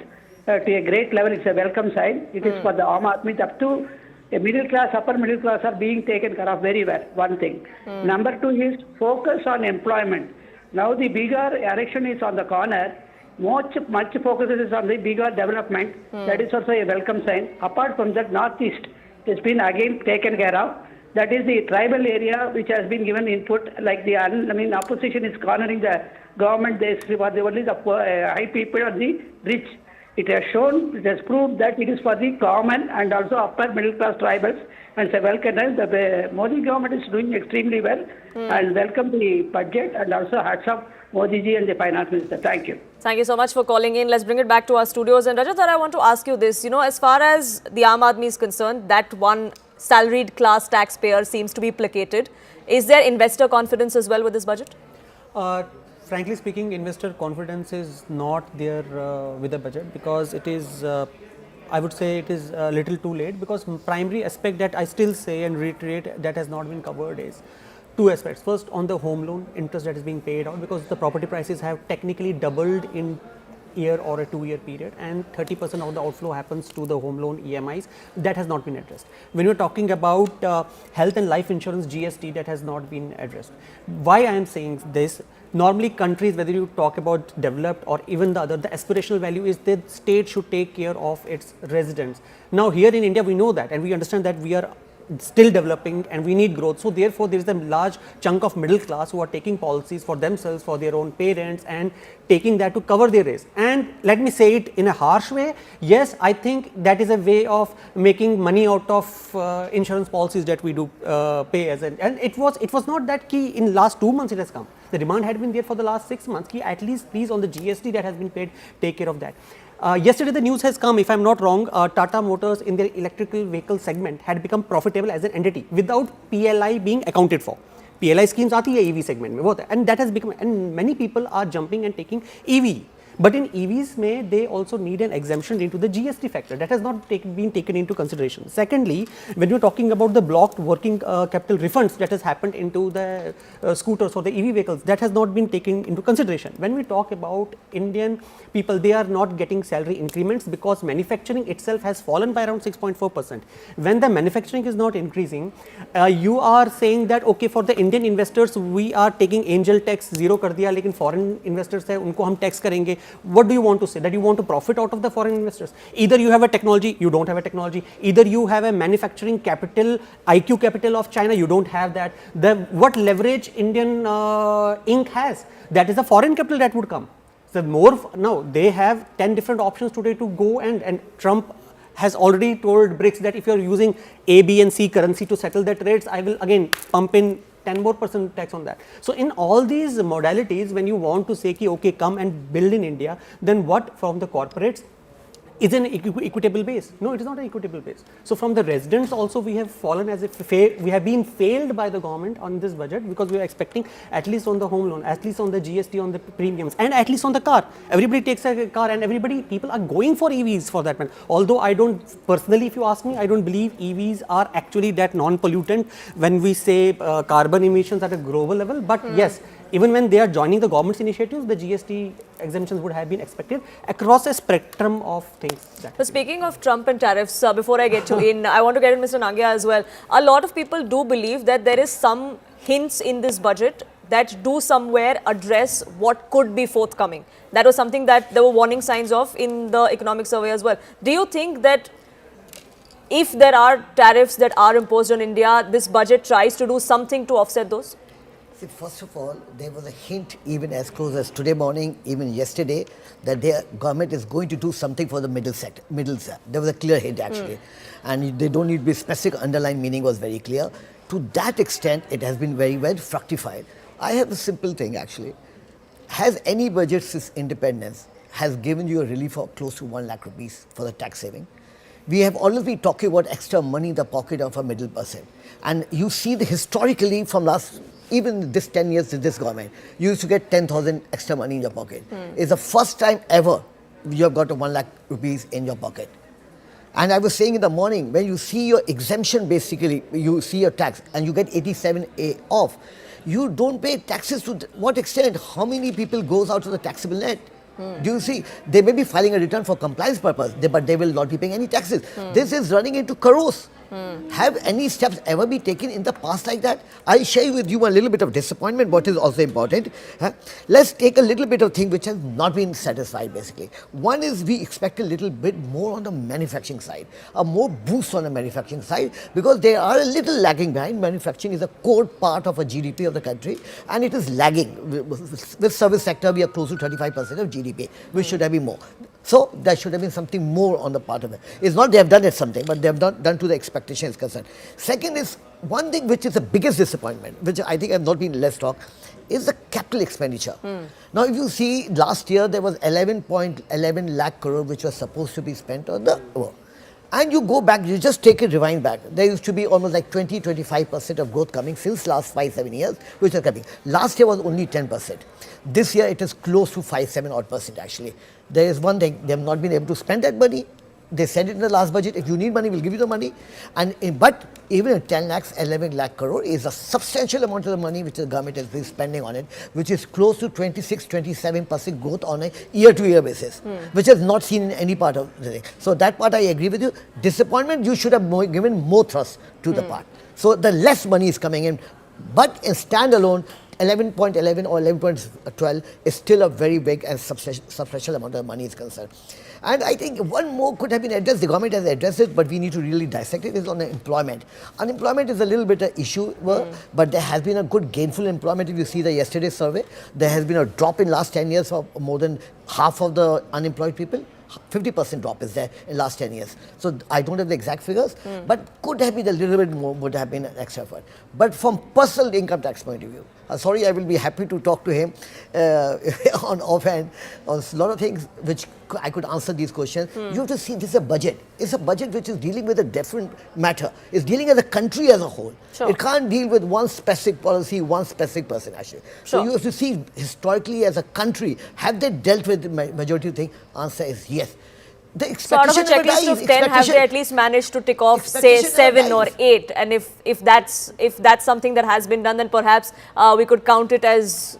Speaker 7: to a great level. It's a welcome sign. It is for the Aam Aadmi up to a middle class, upper middle class are being taken care of very well, one thing. Number two is focus on employment. Now the Bihar election is on the corner. Much focus is on the Bihar development. That is also a welcome sign. Apart from that, Northeast has been again taken care of. That is the tribal area which has been given input. Like the opposition is cornering the government. They reward only the high people or the rich. It has shown, it has proved that it is for the common and also upper middle class tribals. And it's a welcome. The Modi government is doing extremely well, and welcome the budget, and also hats off Modi ji and the finance minister. Thank you.
Speaker 21: Thank you so much for calling in. Let's bring it back to our studios. And Rajat, I want to ask you this. You know, as far as the Aam Aadmi is concerned, that one salaried class taxpayer seems to be placated. Is there investor confidence as well with this budget?
Speaker 15: Frankly speaking, investor confidence is not there with the budget, because it is, I would say it is a little too late, because primary aspect that I still say and reiterate that has not been covered is two aspects. First, on the home loan interest that is being paid out, because the property prices have technically doubled in year or a 2-year period, and 30% of the outflow happens to the home loan EMIs. That has not been addressed. When you're talking about health and life insurance GST, that has not been addressed. Why I am saying this? Normally countries, whether you talk about developed or even the other, the aspirational value is that state should take care of its residents. Now here in India we know that, and we understand that we are still developing and we need growth. So therefore there is a large chunk of middle class who are taking policies for themselves, for their own parents, and taking that to cover their risk. And let me say it in a harsh way, yes, I think that is a way of making money out of insurance policies that we do pay as an, and it was not that key in last 2 months it has come. The demand had been there for the last 6 months. Key, at least please on the GST that has been paid, take care of that. Yesterday the news has come, if I am not wrong, Tata Motors in their electrical vehicle segment had become profitable as an entity without PLI being accounted for. PLI schemes aati hai EV segment mein, and that has become, and many people are jumping and taking EV. But in EVs, they also need an exemption into the GST factor. That has not been taken into consideration. Secondly, when you're talking about the blocked working capital refunds that has happened into the scooters or the EV vehicles, that has not been taken into consideration. When we talk about Indian people, they are not getting salary increments because manufacturing itself has fallen by around 6.4%. When the manufacturing is not increasing, you are saying that, okay, for the Indian investors, we are taking angel tax zero kar diya, lekin foreign investors hai, unko hum tax karenge. What do you want to say? That you want to profit out of the foreign investors? Either you have a technology, you don't have a technology. Either you have a manufacturing capital, IQ capital of China, you don't have that. What leverage Indian Inc. has? That is a foreign capital that would come. So more now they have 10 different options today to go, and Trump has already told BRICS that if you are using A, B and C currency to settle the trades, I will again pump in 10% more tax on that. So in all these modalities, when you want to say, okay, come and build in India, then what from the corporates is an equitable base? No, it is not an equitable base. So from the residents also we have fallen as if we have been failed by the government on this budget, because we are expecting at least on the home loan, at least on the GST on the premiums, and at least on the car. Everybody takes a car, and people are going for EVs for that matter. Although I don't personally, if you ask me, I don't believe EVs are actually that non-pollutant when we say carbon emissions at a global level. But yes, even when they are joining the government's initiatives, the GST exemptions would have been expected across a spectrum of things.
Speaker 21: But speaking of Trump and tariffs, before I get to in, I want to get in Mr. Nangia as well. A lot of people do believe that there is some hints in this budget that do somewhere address what could be forthcoming. That was something that there were warning signs of in the economic survey as well. Do you think that if there are tariffs that are imposed on India, this budget tries to do something to offset those?
Speaker 12: See, first of all, there was a hint even as close as today morning, even yesterday, that their government is going to do something for the middle sector. There was a clear hint actually. And they don't need to be specific, underlying meaning was very clear. To that extent, it has been very well fructified. I have a simple thing actually. Has any budget since independence has given you a relief of close to 1 lakh rupees for the tax saving? We have always been talking about extra money in the pocket of a middle person. And you see the historically from last, even this 10 years to this government, you used to get 10,000 extra money in your pocket. It's the first time ever you have got a 1 lakh rupees in your pocket. And I was saying in the morning, when you see your exemption basically, you see your tax and you get 87A off, you don't pay taxes to what extent? How many people goes out to the taxable net? Do you see? They may be filing a return for compliance purpose, but they will not be paying any taxes. This is running into crores. Have any steps ever been taken in the past like that? I share with you a little bit of disappointment, what is also important. Let's take a little bit of thing which has not been satisfied basically. One is we expect a little bit more on the manufacturing side, a more boost on the manufacturing side, because they are a little lagging behind. Manufacturing is a core part of a GDP of the country and it is lagging. With service sector, we are close to 35% of GDP. We should have been more. So there should have been something more on the part of it. It's not they have done it something, but they have not done to the expectation is concerned. Second is one thing which is the biggest disappointment, which I think have not been less talk, is the capital expenditure. Now if you see last year there was 11.11 lakh crore which was supposed to be spent on the and you go back, you just take a rewind back. There used to be almost like 20-25% of growth coming since last 5-7 years, which are coming. Last year was only 10%. This year it is close to 5-7% actually. There is one thing, they have not been able to spend that money. They said it in the last budget, if you need money, we'll give you the money. But even at 10 lakhs, 11 lakh crore is a substantial amount of the money which the government has been spending on it, which is close to 26-27% growth on a year-to-year basis, which is not seen in any part of the thing. So that part I agree with you. Disappointment, you should have given more thrust to the part. So the less money is coming in, but in standalone, 11.11 or 11.12 is still a very big and substantial amount of money is concerned. And I think one more could have been addressed. The government has addressed it, but we need to really dissect it. Is on employment. Unemployment is a little bit an issue, but there has been a good gainful employment. If you see the yesterday's survey, there has been a drop in last 10 years of more than half of the unemployed people. 50% drop is there in last 10 years. So I don't have the exact figures, but could have been a little bit more, would have been an extra effort. But from personal income tax point of view, sorry, I will be happy to talk to him on offhand on a lot of things which I could answer these questions. You have to see this is a budget. It's a budget which is dealing with a different matter. It's dealing as a country as a whole. It can't deal with one specific policy, one specific person actually. So you have to see historically as a country, have they dealt with the majority thing? Answer is yes. The
Speaker 21: so out of a checklist of 10, have they at least managed to tick off, say, 7 or 8? And if that's something that has been done, then perhaps we could count it as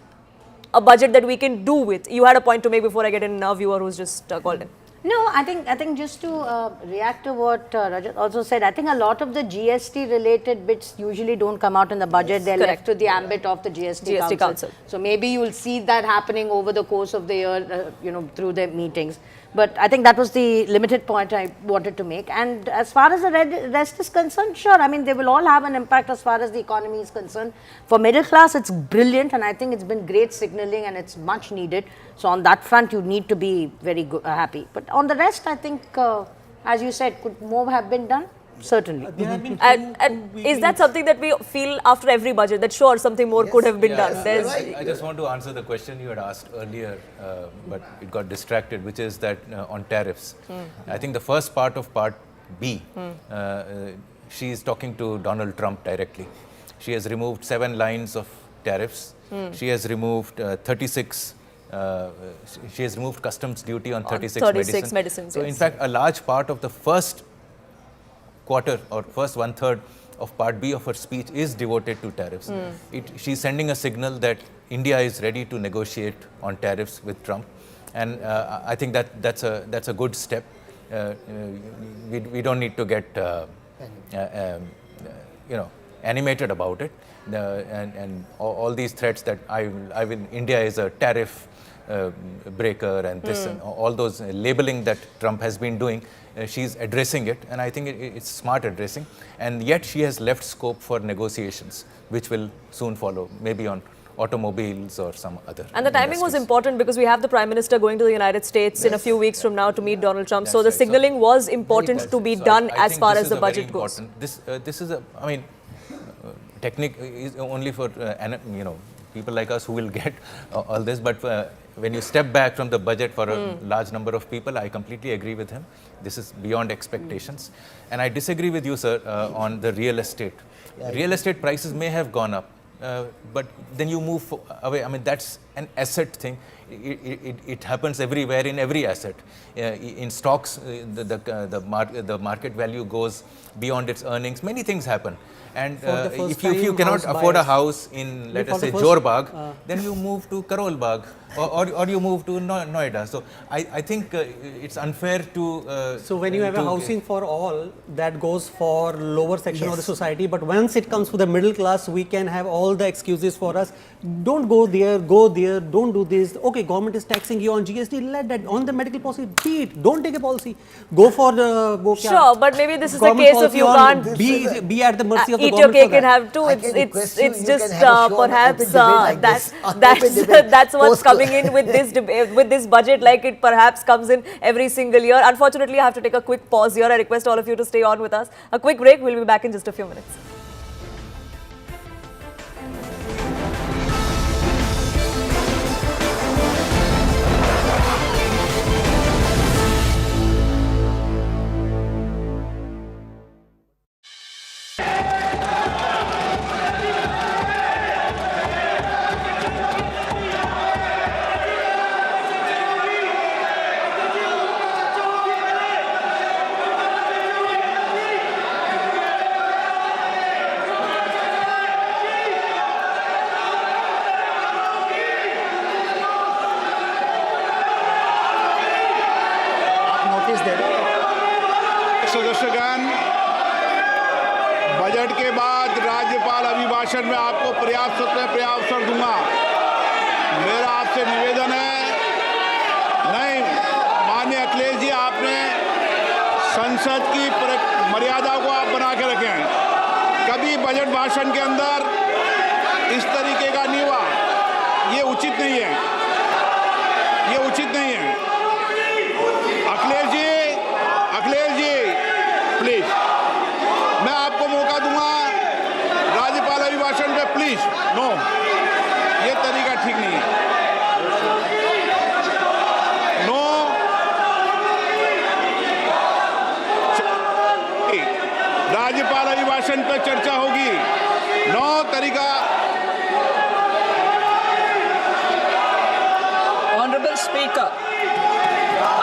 Speaker 21: a budget that we can do with. You had a point to make before I get in a viewer who's just called in.
Speaker 8: No, I think just to react to what Rajat also said, I think a lot of the GST related bits usually don't come out in the budget. They're left to the ambit of the GST Council. So maybe you'll see that happening over the course of the year, through the meetings. But I think that was the limited point I wanted to make. And as far as the rest is concerned, sure, I mean, they will all have an impact as far as the economy is concerned. For middle class, it's brilliant, and I think it's been great signaling and it's much needed. So on that front, you need to be very happy. But on the rest, I think, as you said, could more have been done? Certainly.
Speaker 21: And is that something that we feel after every budget, that sure, something more could have been done?
Speaker 13: I just want to answer the question you had asked earlier, but it got distracted, which is that on tariffs. I think the first part of part B, she is talking to Donald Trump directly. She has removed 7 lines of tariffs. She has removed 36 she has removed customs duty on 36
Speaker 21: medicines.
Speaker 13: So in fact, a large part of the first quarter or first 1/3 of part B of her speech is devoted to tariffs. She's sending a signal that India is ready to negotiate on tariffs with Trump, and I think that's a good step. We don't need to get animated about it, and all these threats that India is a tariff breaker and this and all those labeling that Trump has been doing, she's addressing it, and I think it's smart addressing, and yet she has left scope for negotiations which will soon follow, maybe on automobiles or some other.
Speaker 21: And the timing was important because we have the Prime Minister going to the United States in a few weeks from now to meet Donald Trump. So the signaling was important to be done as far as the budget goes.
Speaker 13: This is technique is only for people like us who will get all this, but when you step back from the budget for a large number of people, I completely agree with him. This is beyond expectations. And I disagree with you, sir, on the real estate. Real estate prices may have gone up, but then you move away. I mean, that's an asset thing. It happens everywhere in every asset. In stocks, the market value goes beyond its earnings. Many things happen. And if you cannot afford a house in, let us say, Johor Bagh, then you move to Karol Bagh or you move to Noida. So I think it's unfair to...
Speaker 15: so when you have a housing for all, that goes for lower section of the society, but once it comes to the middle class, we can have all the excuses for us. Don't go there, don't do this. Okay, government is taxing you on GST, let that. On the medical policy, be it. Don't take a policy. Go for the...
Speaker 21: Sure, but maybe this is a case of you can't...
Speaker 15: Be at the mercy of the
Speaker 21: eat your cake and have two. It's just perhaps that's what's coming in with this debate, with this budget, like it perhaps comes in every single year. Unfortunately, I have to take a quick pause here. I request all of you to stay on with us. A quick break. We'll be back in just a few minutes.
Speaker 10: सदस्यगण, budget के बाद राज्यपाल अभिभाषण में आपको पर्याप्त अवसर दूंगा। मेरा आपसे निवेदन है, नहीं माननीय अखिलेश जी, आपने संसद की मर्यादा को आप बना के रखे हैं। कभी बजट भाषण के अंदर इस तरीके का नहीं हुआ, ये उचित नहीं है, ये उचित नहीं है। अखिलेश जी प्लीज, मैं आपको मौका दूंगा राज्यपाल अभिभाषण पे, प्लीज। नो, ये तरीका ठीक नहीं है। नो, राज्यपाल अभिभाषण पे चर्चा होगी। नो तरीका।
Speaker 3: Honorable Speaker,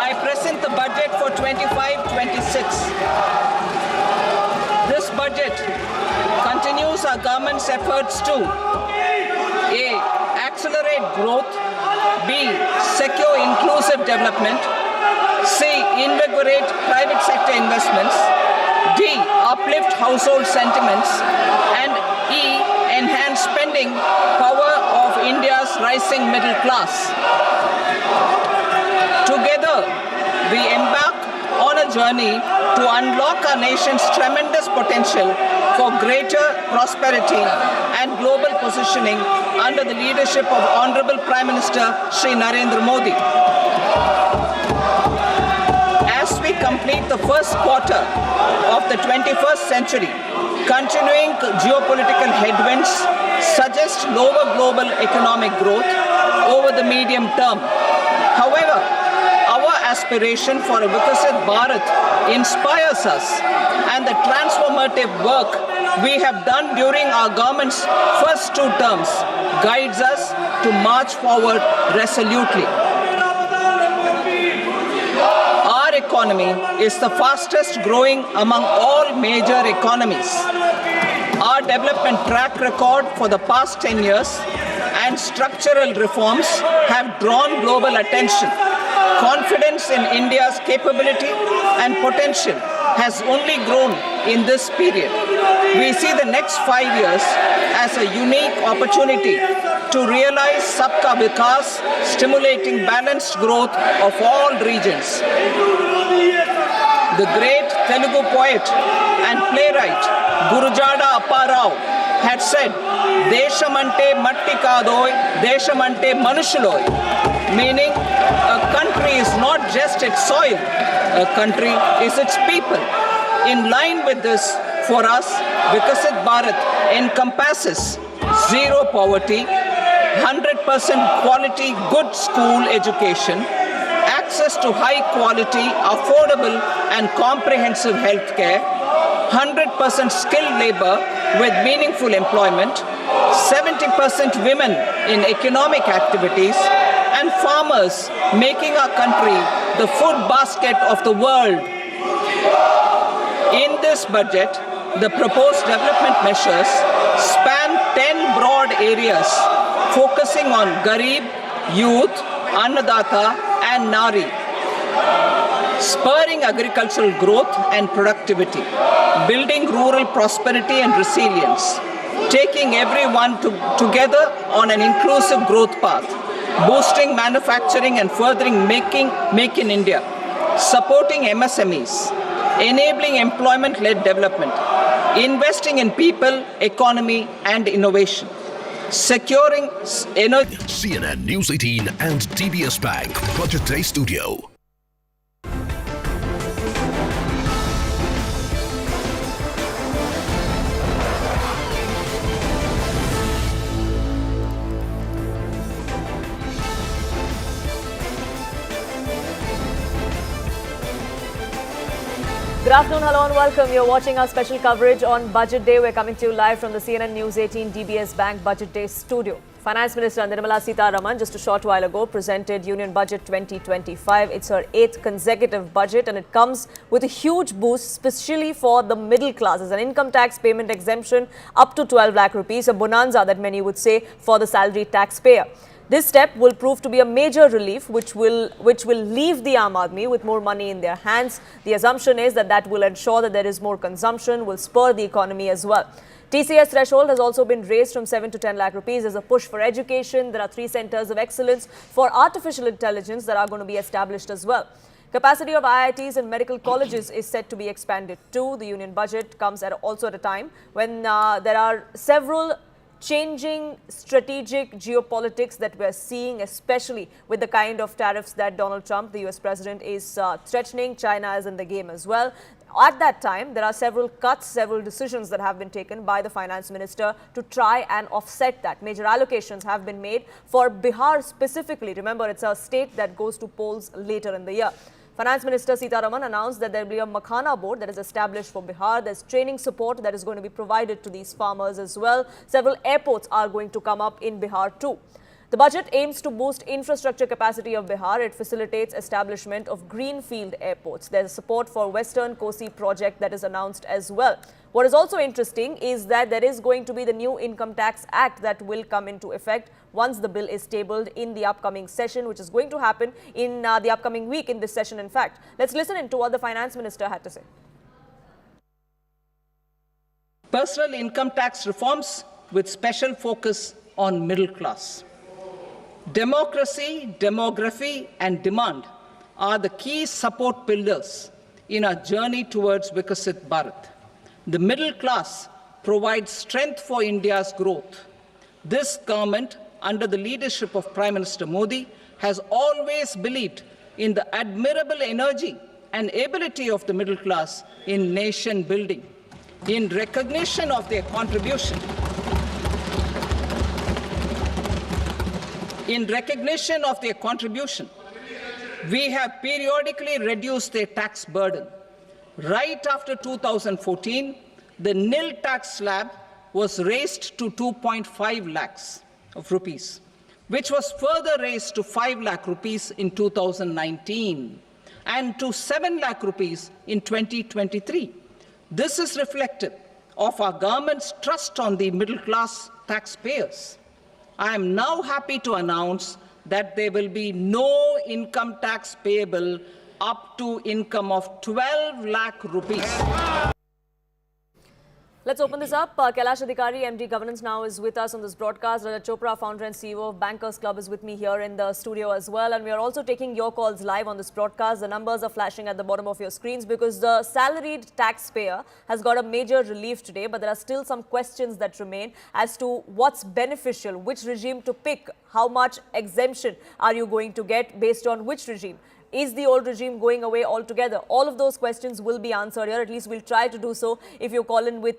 Speaker 3: I present the budget for 25-26. This budget continues our government's efforts to A. Accelerate growth, B. Secure inclusive development, C. Invigorate private sector investments, D. Uplift household sentiments, and E. Enhance spending power of India's rising middle class. Together, we embark on a journey to unlock our nation's tremendous potential for greater prosperity and global positioning under the leadership of Honorable Prime Minister Shri Narendra Modi. As we complete the first quarter of the 21st century, continuing geopolitical headwinds suggest lower global economic growth over the medium term. However, our aspiration for a Vikasit Bharat inspires us, and the transformative work we have done during our government's first 2 terms guides us to march forward resolutely. Our economy is the fastest growing among all major economies. Our development track record for the past 10 years and structural reforms have drawn global attention. Confidence in India's capability and potential has only grown in this period. We see the next 5 years as a unique opportunity to realize Sabka Vikas, stimulating balanced growth of all regions. The great Telugu poet and playwright Gurujada Apparao had said, "Deshamante matti kadoy, deshamante manushuloy," meaning a country is not just its soil, a country is its people. In line with this, for us, Vikasit Bharat encompasses zero poverty, 100% quality good school education, access to high quality, affordable and comprehensive health care, 100% skilled labor with meaningful employment, 70% women in economic activities, and farmers making our country the food basket of the world. In this budget, the proposed development measures span 10 broad areas, focusing on Garib, youth, Annadata, and Nari, spurring agricultural growth and productivity, building rural prosperity and resilience, taking everyone together on an inclusive growth path, boosting manufacturing and furthering Make in India, supporting MSMEs, enabling employment-led development, investing in people, economy, and innovation, securing energy.
Speaker 19: CNN News 18 and DBS Bank Budget Day Studio.
Speaker 21: Good afternoon, hello and welcome. You're watching our special coverage on Budget Day. We're coming to you live from the CNN News 18 DBS Bank Budget Day studio. Finance Minister Nirmala Sitharaman just a short while ago presented Union Budget 2025. It's her 8th consecutive budget and it comes with a huge boost, especially for the middle classes. An income tax payment exemption up to 12 lakh rupees, a bonanza that many would say for the salary taxpayer. This step will prove to be a major relief which will leave the Aam Aadmi with more money in their hands. The assumption is that that will ensure that there is more consumption, will spur the economy as well. TCS threshold has also been raised from 7 to 10 lakh rupees as a push for education. There are 3 centers of excellence for artificial intelligence that are going to be established as well. Capacity of IITs and medical colleges is set to be expanded too. The union budget comes also at a time when there are several changing strategic geopolitics that we're seeing, especially with the kind of tariffs that Donald Trump, the US president, is threatening. China is in the game as well. At that time, there are several cuts, several decisions that have been taken by the finance minister to try and offset that. Major allocations have been made for Bihar specifically. Remember, it's a state that goes to polls later in the year. Finance Minister Sitharaman announced that there will be a Makhana board that is established for Bihar. There's training support that is going to be provided to these farmers as well. Several airports are going to come up in Bihar too. The budget aims to boost infrastructure capacity of Bihar. It facilitates establishment of greenfield airports. There's support for Western Kosi project that is announced as well. What is also interesting is that there is going to be the new Income Tax Act that will come into effect once the bill is tabled in the upcoming session, which is going to happen in the upcoming week, in this session in fact. Let's listen into what the Finance Minister had to say.
Speaker 3: Personal income tax reforms with special focus on middle class. Democracy, demography, and demand are the key support pillars in our journey towards Vikasit Bharat. The middle class provides strength for India's growth. This government, under the leadership of Prime Minister Modi, has always believed in the admirable energy and ability of the middle class in nation building. In recognition of their contribution, we have periodically reduced their tax burden. Right after 2014, the nil tax slab was raised to 2.5 lakhs of rupees, which was further raised to 5 lakh rupees in 2019 and to 7 lakh rupees in 2023. This is reflective of our government's trust on the middle class taxpayers. I am now happy to announce that there will be no income tax payable up to income of 12 lakh rupees.
Speaker 21: Let's open this up. Kailash Adhikari, MD Governance Now, is with us on this broadcast. Rajat Chopra, founder and CEO of Bankers Club, is with me here in the studio as well. And we are also taking your calls live on this broadcast. The numbers are flashing at the bottom of your screens because the salaried taxpayer has got a major relief today. But there are still some questions that remain as to what's beneficial, which regime to pick, how much exemption are you going to get based on which regime. Is the old regime going away altogether? All of those questions will be answered here. At least we'll try to do so if you call in with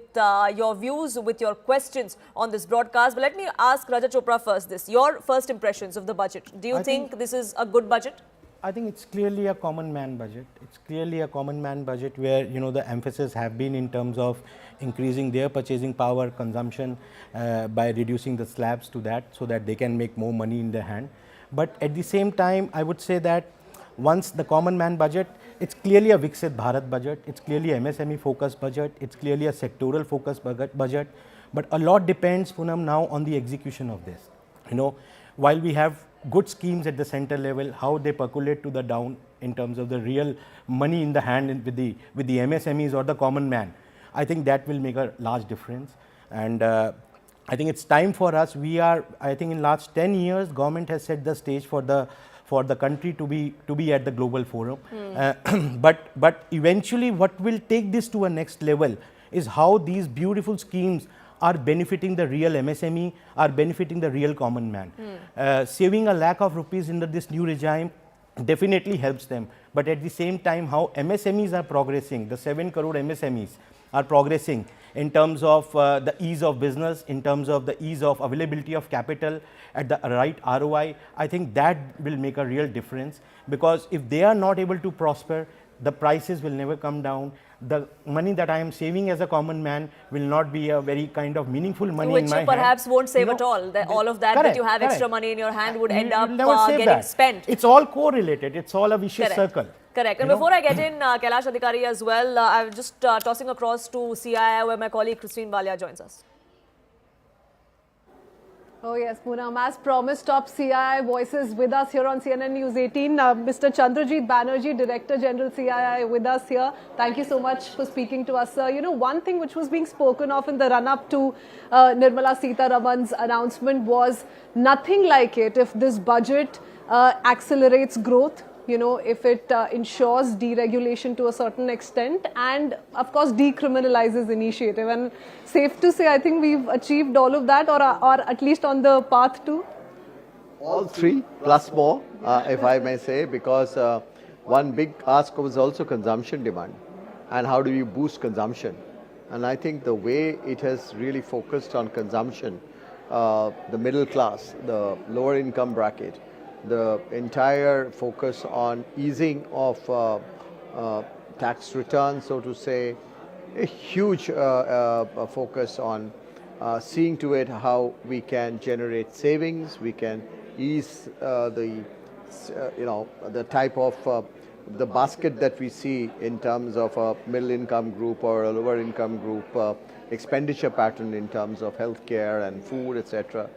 Speaker 21: your views, with your questions on this broadcast. But let me ask Rajat Chopra first this. Your first impressions of the budget. Do you think this is a good budget?
Speaker 9: I think it's clearly a common man budget. It's clearly a common man budget where, you know, the emphasis have been in terms of increasing their purchasing power, consumption by reducing the slabs to that so that they can make more money in their hand. But at the same time, I would say that once the common man budget, it's clearly a Viksit Bharat budget, it's clearly a MSME focused budget, it's clearly a sectoral focused budget, but a lot depends, Poonam, now on the execution of this. You know, while we have good schemes at the center level, how they percolate to the down in terms of the real money in the hand with the MSMEs or the common man, I think that will make a large difference. And I think it's time for us. I think in last 10 years, government has set the stage for the country to be at the global forum. But eventually what will take this to a next level is how these beautiful schemes are benefiting the real MSME, are benefiting the real common man. Saving a lakh of rupees in this new regime definitely helps them. But at the same time, how MSMEs are progressing, the 7 crore MSMEs are progressing in terms of the ease of business, in terms of the ease of availability of capital at the right ROI, I think that will make a real difference, because if they are not able to prosper, the prices will never come down. The money that I am saving as a common man will not be a very kind of meaningful money
Speaker 21: which in my hand. Which you perhaps won't save at all. All of that
Speaker 9: correct,
Speaker 21: that you have extra money in your hand would end up getting spent.
Speaker 9: It's all correlated. It's all a vicious circle.
Speaker 21: Correct. And before I get in Kailash Adhikari as well, I'm just tossing across to CII where my colleague Christine Balia joins us.
Speaker 20: Oh yes, Poonam, as promised, top CII voices with us here on CNN News 18. Mr. Chandrajit Banerjee, Director General CII, with us here. Thank you so much for speaking to us, sir. You know, one thing which was being spoken of in the run-up to Nirmala Sitharaman's announcement was nothing like it if this budget accelerates growth. You know, if it ensures deregulation to a certain extent and, of course, decriminalizes initiative. And safe to say, I think we've achieved all of that or at least on the path to?
Speaker 11: All three, plus more, if I may say, because one big ask was also consumption demand. And how do you boost consumption? And I think the way it has really focused on consumption, the middle class, the lower income bracket, the entire focus on easing of tax returns, so to say, a huge focus on seeing to it how we can generate savings, we can ease the type of the basket that we see in terms of a middle income group or a lower income group expenditure pattern in terms of healthcare and food, etc.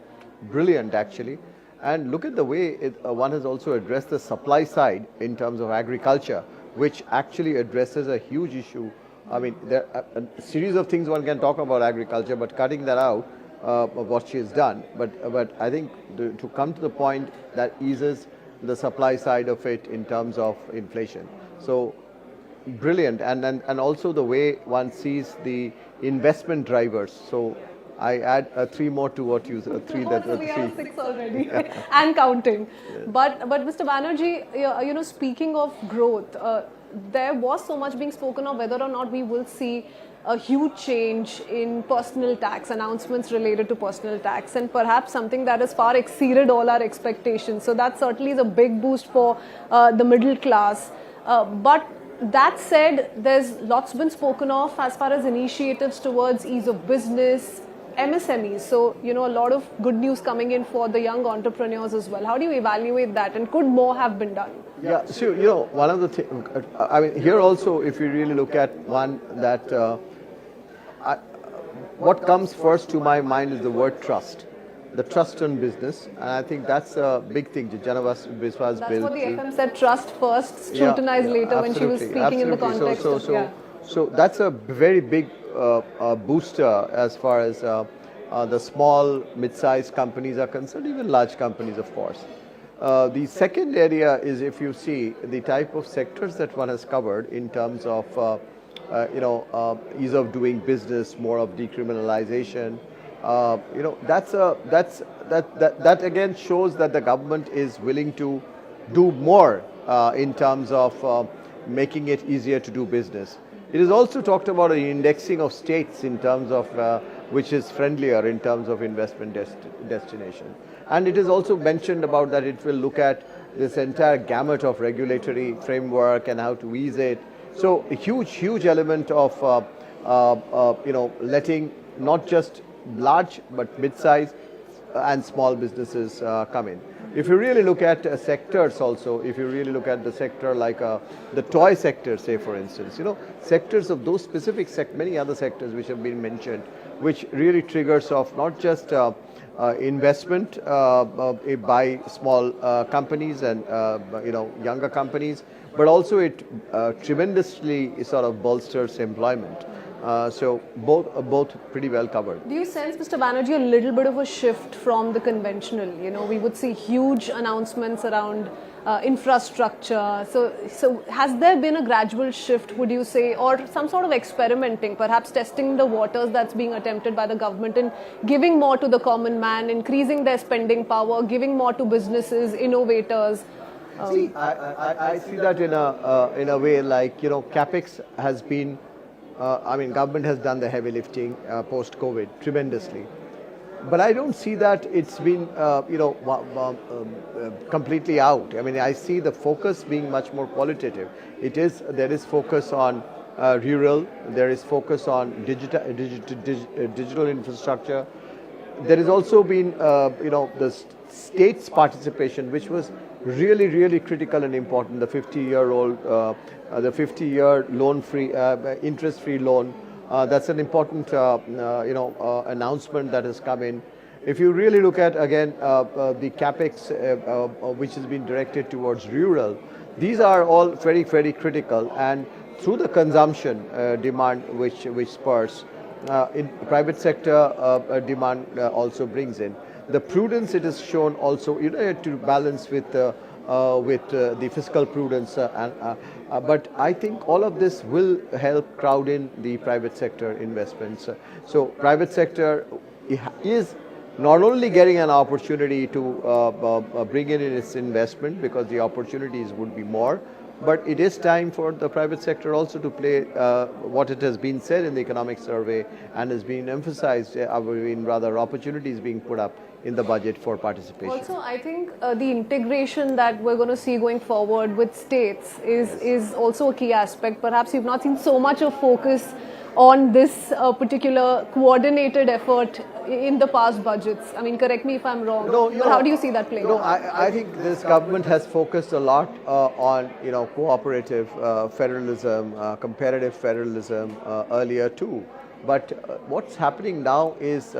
Speaker 11: Brilliant, actually. And look at the way one has also addressed the supply side in terms of agriculture, which actually addresses a huge issue. I mean, there are a series of things one can talk about agriculture, but cutting that out of what she has done. But I think to come to the point that eases the supply side of it in terms of inflation. So brilliant. And also the way one sees the investment drivers. So I add three more to what you said. Three that
Speaker 20: we have 6 already and counting. Yes. But Mr. Banerjee, you know, speaking of growth, there was so much being spoken of whether or not we will see a huge change in personal tax, announcements related to personal tax, and perhaps something that has far exceeded all our expectations. So that certainly is a big boost for the middle class. But that said, there's lots been spoken of as far as initiatives towards ease of business, MSMEs. So, you know, a lot of good news coming in for the young entrepreneurs as well. How do you evaluate that, and could more have been done?
Speaker 11: Yeah, so, you know, one of the things, I mean, here also, if you really look at one that, what comes first to my mind is the word trust. The trust on business, and I think that's a big thing. Janavas Biswas
Speaker 20: That's
Speaker 11: built.
Speaker 20: what the FM said, trust first, scrutinize later, when she was speaking in the context
Speaker 11: So that's a very big booster as far as the small, mid-sized companies are concerned, even large companies, of course. The second area is, if you see the type of sectors that one has covered in terms of ease of doing business, more of decriminalization. You know, that again shows that the government is willing to do more in terms of making it easier to do business. It is also talked about an indexing of states in terms of which is friendlier in terms of investment destination. And it is also mentioned about that it will look at this entire gamut of regulatory framework and how to ease it. So a huge element of letting not just large but mid-sized and small businesses come in. If you really look at sectors also, if you really look at the sector like the toy sector, say for instance, you know, sectors of those specific many other sectors which have been mentioned, which really triggers off not just investment by small companies and younger companies, but also it tremendously sort of bolsters employment. So both pretty well covered.
Speaker 20: Do you sense, Mr. Banerjee, a little bit of a shift from the conventional? You know, we would see huge announcements around infrastructure. So has there been a gradual shift, would you say, or some sort of experimenting, perhaps testing the waters that's being attempted by the government and giving more to the common man, increasing their spending power, giving more to businesses, innovators?
Speaker 11: See, I see that in a way like, you know, CapEx has been. Government has done the heavy lifting post-COVID tremendously, but I don't see that it's been, completely out. I mean, I see the focus being much more qualitative. There is focus on rural, there is focus on digital infrastructure. There has also been, the state's participation, which was really critical and important. The 50-year loan-free, interest-free loan. That's an important, announcement that has come in. if you really look at again the capex which has been directed towards rural, these are all very, very critical, and through the consumption demand which spurs, in private sector demand also brings in. The prudence it is shown also, to balance with the fiscal prudence, but I think all of this will help crowd in the private sector investments. So private sector is not only getting an opportunity to bring in its investment because the opportunities would be more, but it is time for the private sector also to play what it has been said in the economic survey and has been emphasized, rather opportunities being put up in the budget for participation.
Speaker 20: Also, I think the integration that we're going to see going forward with states is also a key aspect. Perhaps you've not seen so much of focus on this particular coordinated effort in the past budgets. I mean, correct me if I'm wrong, but how do you see that playing out?
Speaker 11: I think this government has focused a lot on, cooperative federalism, comparative federalism earlier too. But what's happening now is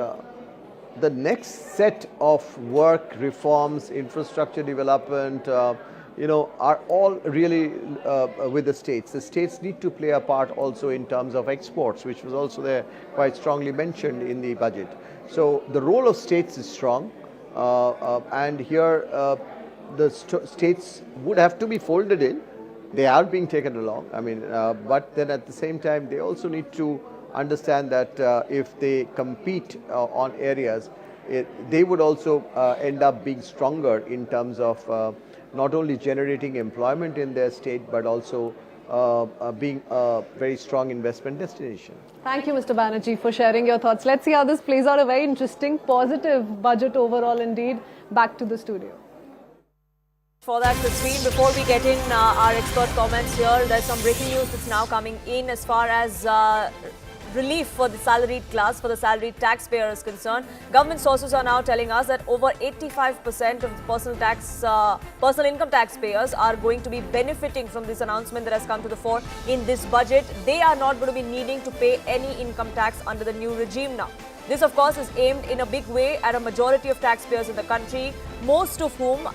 Speaker 11: the next set of work, reforms, infrastructure development, are all really with the states. The states need to play a part also in terms of exports, which was also there quite strongly mentioned in the budget. So the role of states is strong, and here the states would have to be folded in. They are being taken along, but then at the same time they also need to understand that if they compete on areas, they would also end up being stronger in terms of not only generating employment in their state, but also being a very strong investment destination.
Speaker 20: Thank you, Mr. Banerjee, for sharing your thoughts. Let's see how this plays out. A very interesting, positive budget overall indeed. Back to the studio.
Speaker 21: For that, Christine, before we get in our expert comments here, there's some breaking news that's now coming in as far as relief for the salaried class, for the salaried taxpayer is concerned. Government sources are now telling us that over 85% of the personal income taxpayers are going to be benefiting from this announcement that has come to the fore in this budget. They are not going to be needing to pay any income tax under the new regime now. This, of course, is aimed in a big way at a majority of taxpayers in the country, most of whom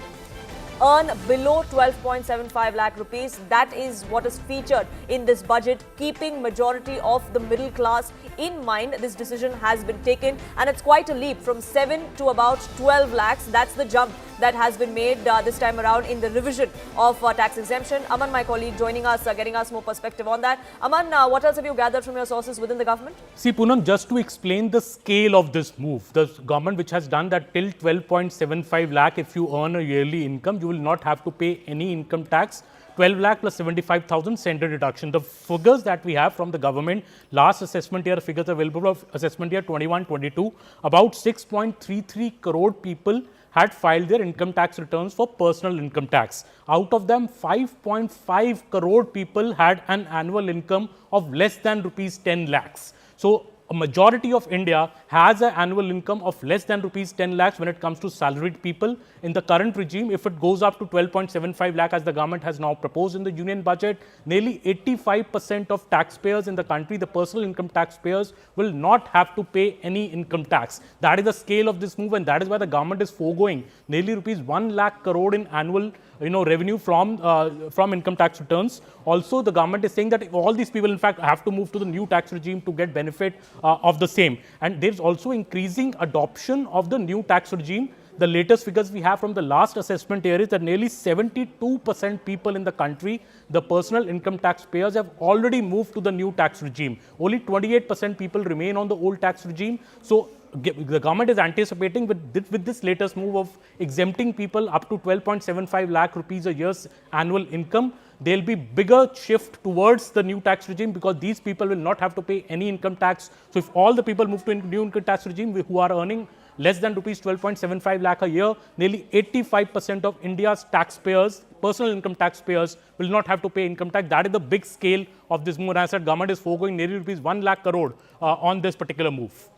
Speaker 21: earn below 12.75 lakh rupees. That is what is featured in this budget, keeping majority of the middle class in mind. This decision has been taken, and it's quite a leap from 7 to about 12 lakhs. That's the jump that has been made this time around in the revision of tax exemption. Aman, my colleague, joining us, getting us more perspective on that. Aman, what else have you gathered from your sources within the government?
Speaker 14: See, Poonam, just to explain the scale of this move, the government which has done that till 12.75 lakh, if you earn a yearly income, you will not have to pay any income tax. 12 lakh plus 75,000 standard deduction. The figures that we have from the government, last assessment year figures available of assessment year 21-22, about 6.33 crore people had filed their income tax returns for personal income tax. Out of them, 5.5 crore people had an annual income of less than rupees 10 lakhs. So a majority of India has an annual income of less than rupees 10 lakhs when it comes to salaried people. In the current regime, if it goes up to 12.75 lakh as the government has now proposed in the union budget, nearly 85% of taxpayers in the country, the personal income taxpayers, will not have to pay any income tax. That is the scale of this move, and that is why the government is foregoing nearly rupees 1 lakh crore in annual revenue from income tax returns. Also, the government is saying that all these people, in fact, have to move to the new tax regime to get benefit of the same. And there's also increasing adoption of the new tax regime. The latest figures we have from the last assessment year is that nearly 72% people in the country, the personal income taxpayers, have already moved to the new tax regime. Only 28% people remain on the old tax regime. So the government is anticipating with this latest move of exempting people up to 12.75 lakh rupees a year's annual income, there will be bigger shift towards the new tax regime, because these people will not have to pay any income tax. So if all the people move to new income tax regime who are earning less than rupees 12.75 lakh a year, nearly 85% of India's taxpayers, personal income taxpayers, will not have to pay income tax. That is the big scale of this move. As I said, government is foregoing nearly rupees 1 lakh crore on this particular move.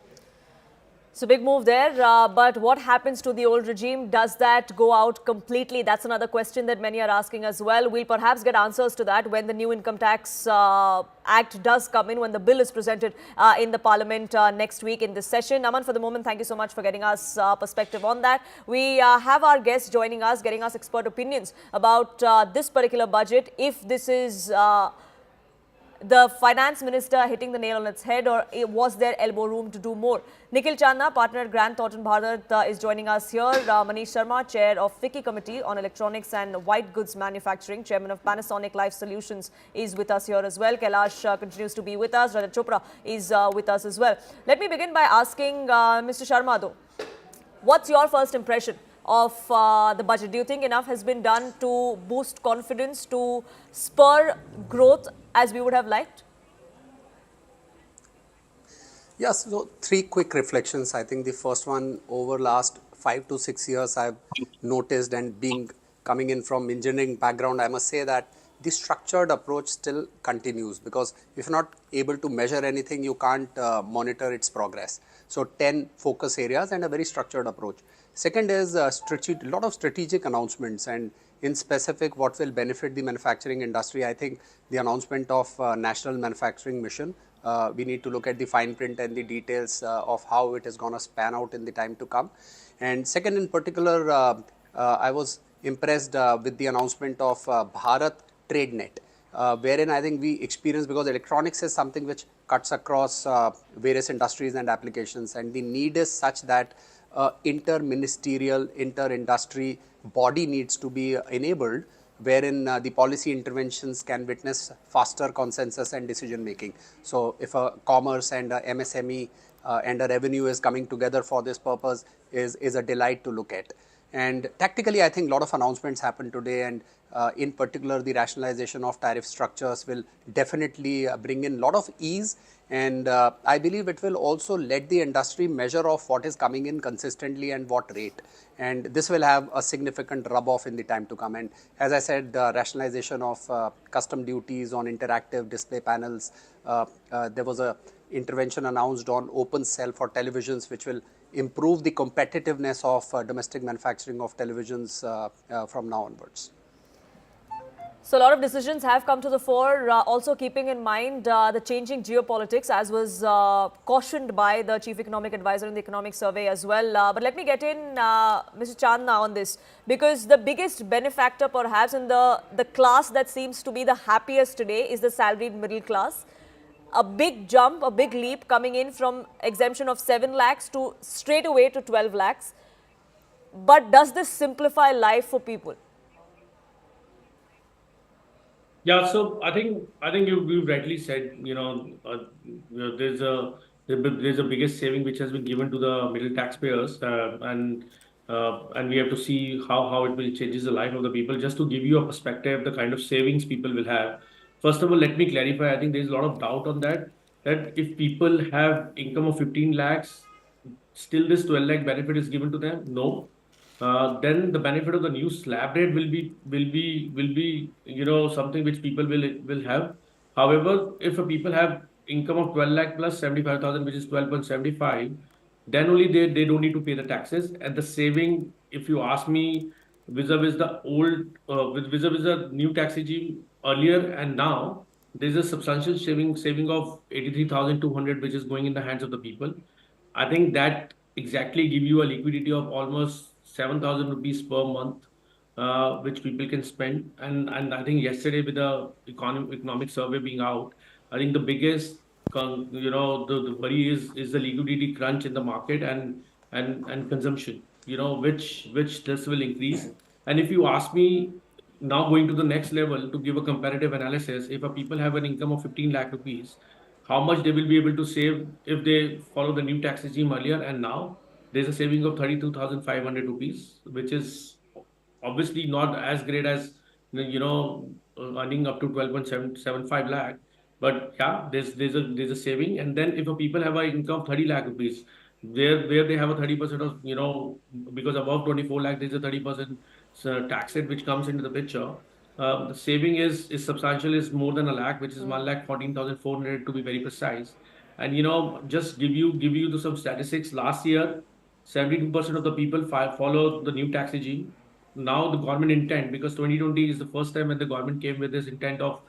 Speaker 21: So big move there, but what happens to the old regime? Does that go out completely? That's another question that many are asking as well. We'll perhaps get answers to that when the new income tax act does come in, when the bill is presented in the parliament next week in this session. Aman, for the moment, thank you so much for getting us perspective on that. We have our guests joining us, getting us expert opinions about this particular budget. If this is the finance minister hitting the nail on its head, or was there elbow room to do more? Nikhil Channa, partner at Grant Thornton Bharat, is joining us here. Manish Sharma, chair of FICCI Committee on Electronics and White Goods Manufacturing, chairman of Panasonic Life Solutions, is with us here as well. Kailash continues to be with us. Rajat Chopra is with us as well. Let me begin by asking Mr. Sharma, though, what's your first impression of the budget? Do you think enough has been done to boost confidence, to spur growth as we would have liked?
Speaker 17: Yes, so three quick reflections. I think the first one, over last 5 to 6 years, I've noticed, and coming in from engineering background, I must say that the structured approach still continues, because if you're not able to measure anything, you can't monitor its progress. So 10 focus areas and a very structured approach. Second is a lot of strategic announcements, and in specific what will benefit the manufacturing industry. I think the announcement of National Manufacturing Mission, we need to look at the fine print and the details of how it is going to span out in the time to come. And second in particular, I was impressed with the announcement of Bharat TradeNet, wherein I think we experience, because electronics is something which cuts across various industries and applications, and the need is such that inter-ministerial, inter-industry body needs to be enabled, wherein the policy interventions can witness faster consensus and decision making. So if a commerce and a MSME and a revenue is coming together for this purpose, is a delight to look at. And tactically, I think a lot of announcements happened today, and in particular, the rationalization of tariff structures will definitely bring in a lot of ease. And I believe it will also let the industry measure of what is coming in consistently and what rate. And this will have a significant rub-off in the time to come. And as I said, the rationalization of custom duties on interactive display panels, there was a intervention announced on open cell for televisions, which will improve the competitiveness of domestic manufacturing of televisions from now onwards.
Speaker 21: So a lot of decisions have come to the fore, also keeping in mind the changing geopolitics, as was cautioned by the Chief Economic Advisor in the Economic Survey as well. But let me get in Mr. Chandna on this, because the biggest benefactor perhaps in the class that seems to be the happiest today is the salaried middle class. A big jump, a big leap coming in from exemption of 7 lakhs to straight away to 12 lakhs. But does this simplify life for people?
Speaker 18: Yeah, so I think you rightly said, there's a biggest saving which has been given to the middle taxpayers, and we have to see how it will changes the life of the people. Just to give you a perspective, the kind of savings people will have. First of all, let me clarify. I think there's a lot of doubt on that if people have income of 15 lakhs, still this 12 lakh benefit is given to them. No. Then the benefit of the new slab rate will be something which people will have. However, if people have income of 12 lakh plus 75,000, which is 12.75, then only they don't need to pay the taxes. And the saving, if you ask me, vis-a-vis the vis-a-vis the new tax regime earlier and now, there's a substantial saving of 83,200, which is going in the hands of the people. I think that exactly give you a liquidity of almost 7,000 rupees per month, which people can spend. And I think yesterday, with the economic survey being out, I think the biggest the worry is the liquidity crunch in the market and consumption, which this will increase. And if you ask me, now going to the next level to give a comparative analysis, if a people have an income of 15 lakh rupees, how much they will be able to save if they follow the new tax regime earlier and now? There's a saving of 32,500 rupees, which is obviously not as great as earning up to 12.75 lakh. But yeah, there's a saving. And then if a people have an income of 30 lakh rupees, where they have a 30% of because above 24 lakh there's a 30% tax rate which comes into the picture. The saving is substantial, is more than a lakh, which is 1,14,400 to be very precise. And just give you some statistics. Last year, 72% of the people follow the new tax regime. Now the government intent, because 2020 is the first time when the government came with this intent of,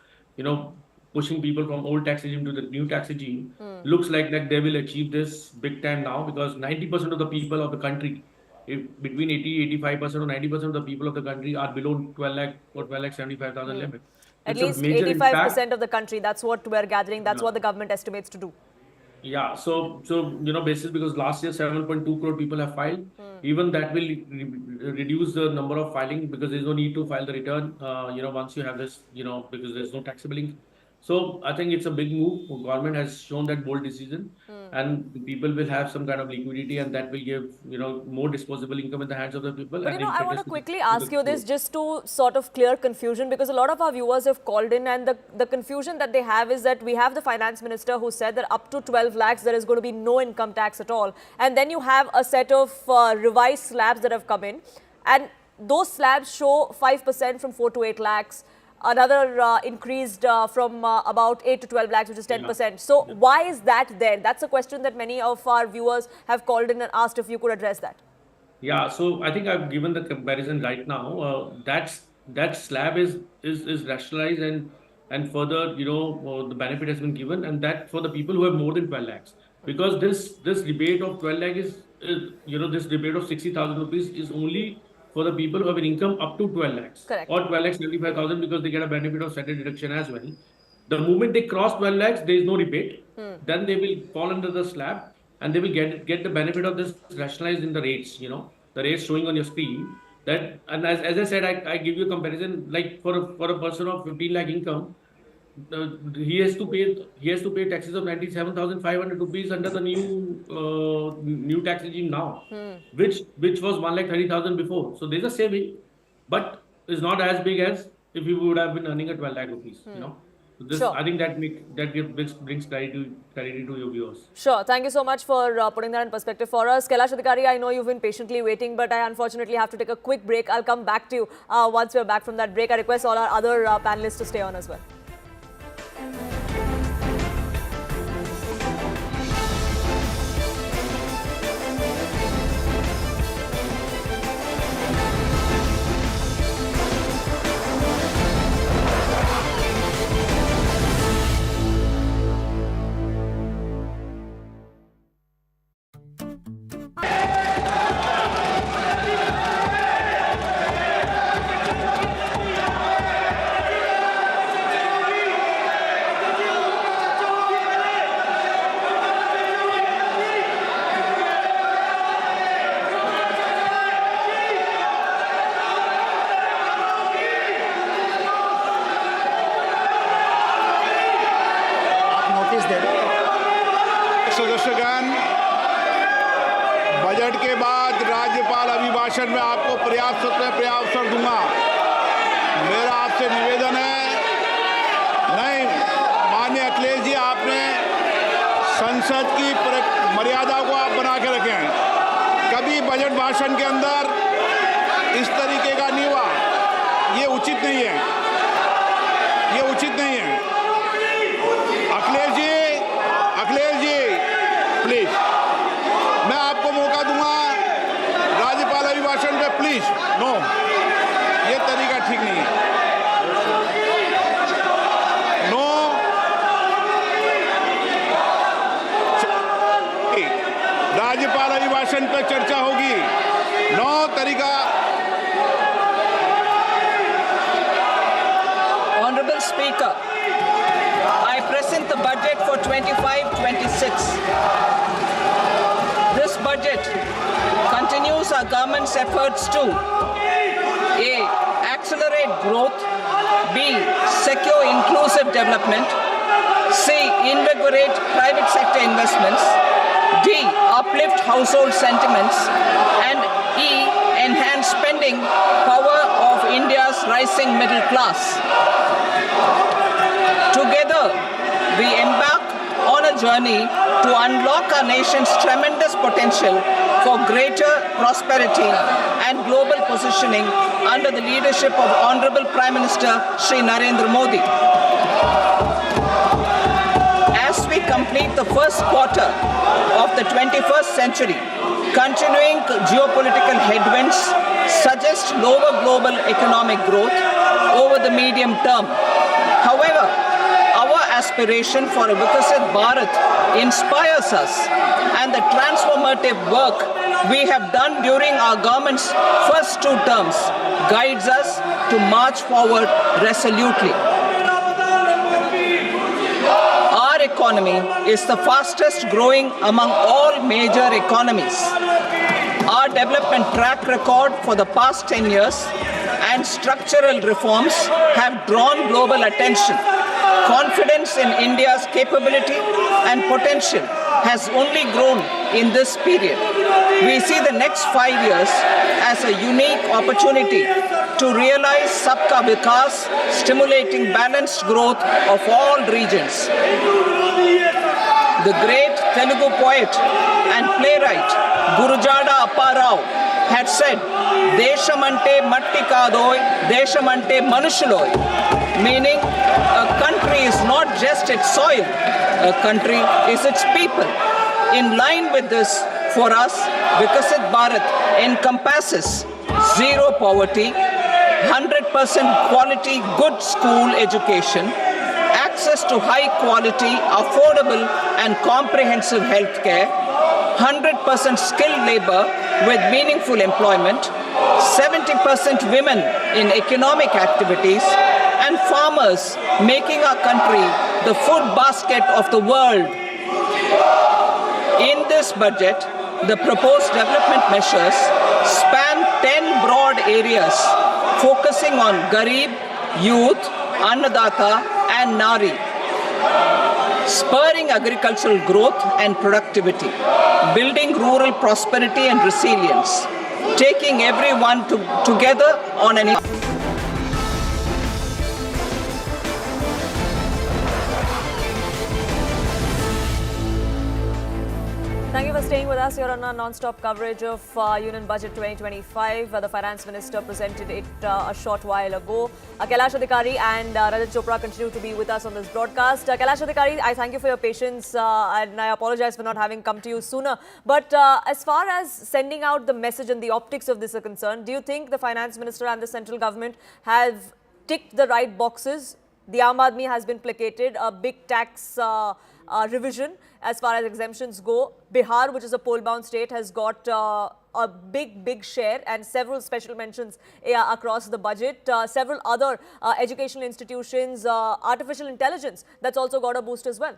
Speaker 18: pushing people from old tax regime to the new tax regime, looks like they will achieve this big time now, because 90% of the people of the country, between 85% or 90% of the people of the country are below 12 lakh or 12 lakh 75,000 limit.
Speaker 21: At
Speaker 18: It's a
Speaker 21: least
Speaker 18: major
Speaker 21: 85%
Speaker 18: impact.
Speaker 21: of the country. That's what we're gathering. That's what the government estimates to do.
Speaker 18: Yeah, so basis, because last year 7.2 crore people have filed. Even that will reduce the number of filing, because there's no need to file the return. Once you have this, because there's no taxable income. So I think it's a big move. Government has shown that bold decision, and people will have some kind of liquidity, and that will give more disposable income in the hands of the people.
Speaker 21: But
Speaker 18: and
Speaker 21: I want to
Speaker 18: impetus
Speaker 21: quickly
Speaker 18: to
Speaker 21: ask you this, just to sort of clear confusion, because a lot of our viewers have called in, and the confusion that they have is that we have the finance minister who said that up to 12 lakhs there is going to be no income tax at all, and then you have a set of revised slabs that have come in, and those slabs show 5% from 4 to 8 lakhs. Another increased from about 8 to 12 lakhs, which is 10%. So why is that there? That's a question that many of our viewers have called in and asked if you could address that.
Speaker 18: Yeah, so I think I've given the comparison right now. That slab is rationalized, and further, the benefit has been given, and that for the people who have more than 12 lakhs. Because this rebate of 12 lakh is this rebate of 60,000 rupees is only for the people who have an income up to 12 lakhs.
Speaker 21: Correct.
Speaker 18: Or 12 lakhs 75,000, because they get a benefit of standard deduction as well. The moment they cross 12 lakhs, there is no rebate. Then they will fall under the slab, and they will get the benefit of this rationalized in the rates. The rates showing on your screen. That, and as I said, I give you a comparison. Like for a person of 15 lakh income, he has to pay taxes of 97,500 rupees under the new tax regime now, which was 1,30,000 before. So there's a saving, but it's not as big as if you would have been earning a 12 lakh rupees. So this,
Speaker 21: Sure.
Speaker 18: I think that brings clarity to your viewers.
Speaker 21: Sure. Thank you so much for putting that in perspective for us. Kailash Adhikari, I know you've been patiently waiting, but I unfortunately have to take a quick break. I'll come back to you once we're back from that break. I request all our other panelists to stay on as well.
Speaker 10: सदस्यगण, budget के बाद राज्यपाल अभिभाषण में आपको पर्याप्त अवसर दूंगा। मेरा आपसे निवेदन है, नहीं माननीय अखिलेश जी, आपने संसद की मर्यादा को आप बना के रखें। कभी बजट भाषण के अंदर इस तरीके का नहीं हुआ, ये उचित नहीं है, ये उचित नहीं है। अखिलेश जी प्लीज, मैं आपको मौका दूंगा राज्यपाल अभिभाषण पे, प्लीज। नो, ये तरीका ठीक नहीं है। नो, राज्यपाल अभिभाषण पे चर्चा होगी। नो तरीका।
Speaker 3: Honorable Speaker, I present the budget for 25-26. This budget continues our government's efforts to A. Accelerate growth, B. Secure inclusive development, C. Invigorate private sector investments, D. Uplift household sentiments, and E. Enhance spending power of India's rising middle class. Together, we embark on a journey to unlock our nation's tremendous potential for greater prosperity and global positioning under the leadership of Honorable Prime Minister Shri Narendra Modi. As we complete complete the first quarter of the 21st century, continuing geopolitical headwinds suggest lower global economic growth over the medium term. However, our aspiration for a Vikasit Bharat inspires us, and the transformative work we have done during our government's first 2 terms guides us to march forward resolutely. Our economy is the fastest growing among all major economies. Our development track record for the past 10 years and structural reforms have drawn global attention. Confidence in India's capability and potential has only grown in this period. We see the next 5 years as a unique opportunity to realize Sabka Vikas, stimulating balanced growth of all regions. The great Telugu poet and playwright Gurujada Apparao had said, Deshamante matti kadoy, Deshamante manushuloy, meaning a country is not just its soil, a country is its people. In line with this, for us, Vikasit Bharat encompasses zero poverty, 100% quality good school education, access to high quality, affordable and comprehensive health care, 100% skilled labor with meaningful employment, 70% women in economic activities, and farmers making our country the food basket of the world. In this budget, the proposed development measures span 10 broad areas focusing on Garib, youth, Annadata and Nari, spurring agricultural growth and productivity, building rural prosperity and resilience, taking everyone together on an
Speaker 21: Thank you for staying with us. You're on our non-stop coverage of Union Budget 2025. The Finance Minister presented it a short while ago. Kailash Adhikari and Rajat Chopra continue to be with us on this broadcast. Kailash Adhikari, I thank you for your patience and I apologize for not having come to you sooner. But as far as sending out the message and the optics of this are concerned, do you think the Finance Minister and the central government have ticked the right boxes? The Aam Aadmi has been placated, a big tax revision as far as exemptions go. Bihar, which is a poll-bound state, has got a big share and several special mentions across the budget. Several other educational institutions, artificial intelligence, that's also got a boost as well.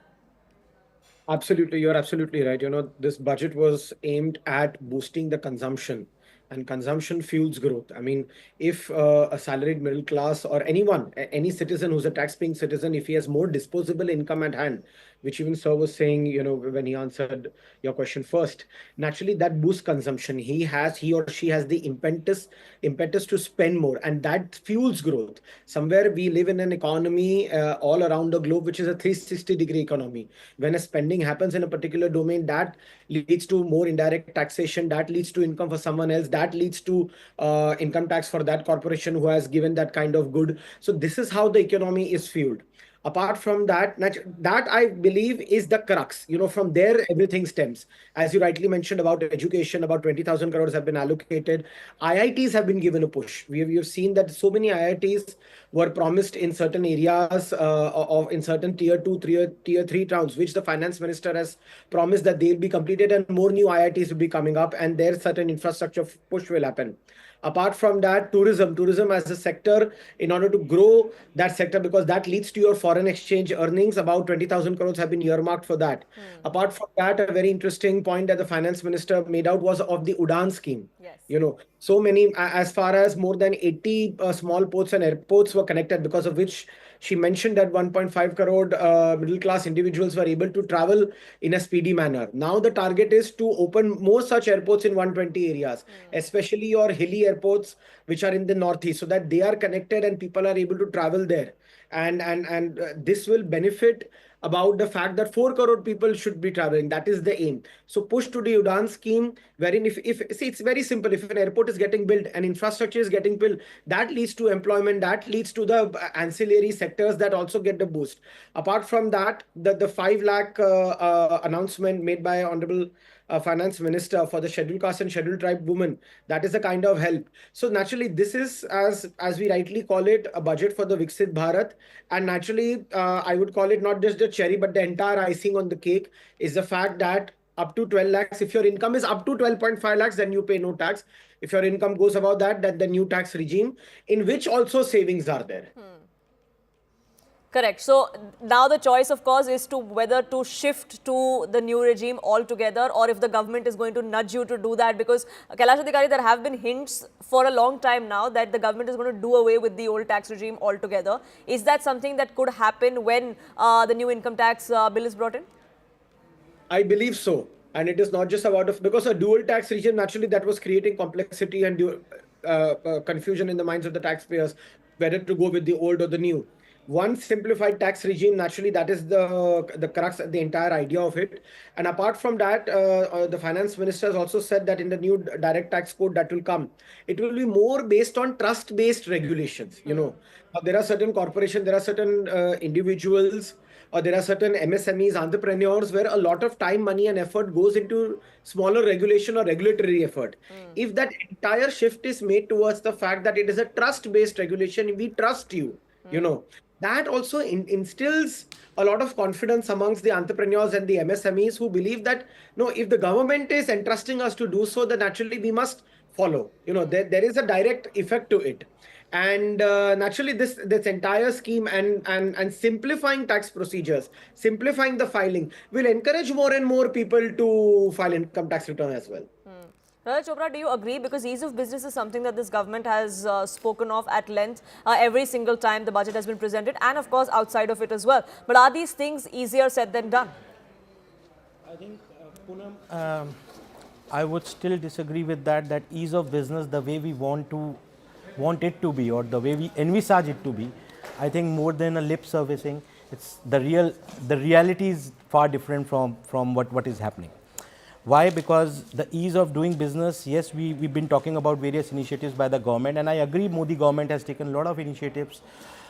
Speaker 4: Absolutely, you're absolutely right. You know, this budget was aimed at boosting the consumption, and consumption fuels growth. I mean, if a salaried middle class or anyone, any citizen who's a tax-paying citizen, if he has more disposable income at hand, which even Sir was saying, you know, when he answered your question first, naturally that boosts consumption. He or she has the impetus to spend more, and that fuels growth. Somewhere we live in an economy all around the globe, which is a 360-degree economy. When a spending happens in a particular domain, that leads to more indirect taxation, that leads to income for someone else, that leads to income tax for that corporation who has given that kind of good. So this is how the economy is fueled. Apart from that, that I believe is the crux. You know, from there everything stems. As you rightly mentioned about education, about 20,000 crores have been allocated. IITs have been given a push. We have seen that so many IITs were promised in certain areas in certain tier 2, tier 3 towns, which the finance minister has promised that they'll be completed, and more new IITs will be coming up, and there certain infrastructure push will happen. Apart from that, tourism as a sector, in order to grow that sector, because that leads to your foreign exchange earnings, about 20,000 crores have been earmarked for that. Apart from that, a very interesting point that the finance minister made out was of the Udan scheme. Yes. You know, so many, as far as more than 80 small ports and airports were connected, because of which she mentioned that 1.5 crore middle class individuals were able to travel in a speedy manner. Now the target is to open more such airports in 120 areas, especially your hilly airports which are in the northeast, so that they are connected and people are able to travel there. And this will benefit about the fact that 4 crore people should be traveling. That is the aim. So push to the Udan scheme, wherein if see, it's very simple. If an airport is getting built and infrastructure is getting built, that leads to employment, that leads to the ancillary sectors that also get the boost. Apart from that, the 5 lakh announcement made by Honorable Finance Minister for the scheduled caste and scheduled tribe women, that is a kind of help. So naturally, this is, as we rightly call it, a budget for the Viksit Bharat. And naturally, I would call it not just the cherry, but the entire icing on the cake is the fact that up to 12 lakhs, if your income is up to 12.5 lakhs, then you pay no tax. If your income goes above that, then the new tax regime, in which also savings are there.
Speaker 21: Correct. So now the choice, of course, is to whether to shift to the new regime altogether, or if the government is going to nudge you to do that. Because Kailash Adhikari, there have been hints for a long time now that the government is going to do away with the old tax regime altogether. Is that something that could happen when the new income tax bill is brought in?
Speaker 4: I believe so. And it is not just about, because a dual tax regime, naturally, that was creating complexity and confusion in the minds of the taxpayers, whether to go with the old or the new. One simplified tax regime, naturally, that is the crux, the entire idea of it. And apart from that, the finance minister has also said that in the new direct tax code that will come, it will be more based on trust-based regulations. You know, there are certain corporations, there are certain individuals, or there are certain MSMEs, entrepreneurs, where a lot of time, money and effort goes into smaller regulation or regulatory effort. If that entire shift is made towards the fact that it is a trust-based regulation, we trust you, you know, that also instills a lot of confidence amongst the entrepreneurs and the MSMEs who believe that, no, if the government is entrusting us to do so, then naturally we must follow. You know, there is a direct effect to it. And naturally, this entire scheme and simplifying tax procedures, simplifying the filing, will encourage more and more people to file income tax return as well.
Speaker 21: Rajat Chopra, do you agree? Because ease of business is something that this government has spoken of at length every single time the budget has been presented, and of course outside of it as well. But are these things easier said than done?
Speaker 9: I think, Poonam, I would still disagree with that ease of business, the way we want it to be, or the way we envisage it to be, I think more than a lip servicing, it's the reality is far different from what is happening. Why? Because the ease of doing business, yes, we've been talking about various initiatives by the government, and I agree Modi government has taken a lot of initiatives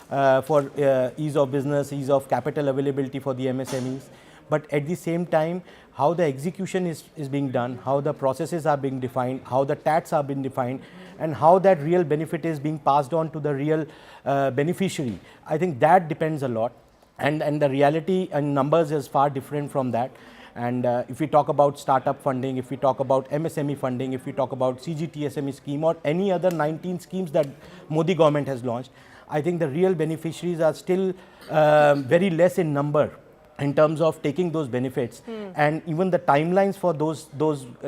Speaker 9: for ease of business, ease of capital availability for the MSMEs. But at the same time, how the execution is being done, how the processes are being defined, how the tax are being defined, and how that real benefit is being passed on to the real beneficiary, I think that depends a lot. And the reality and numbers is far different from that. And if we talk about startup funding, if we talk about MSME funding, if we talk about CGTSME scheme or any other 19 schemes that Modi government has launched, I think the real beneficiaries are still very less in number in terms of taking those benefits. And even the timelines for those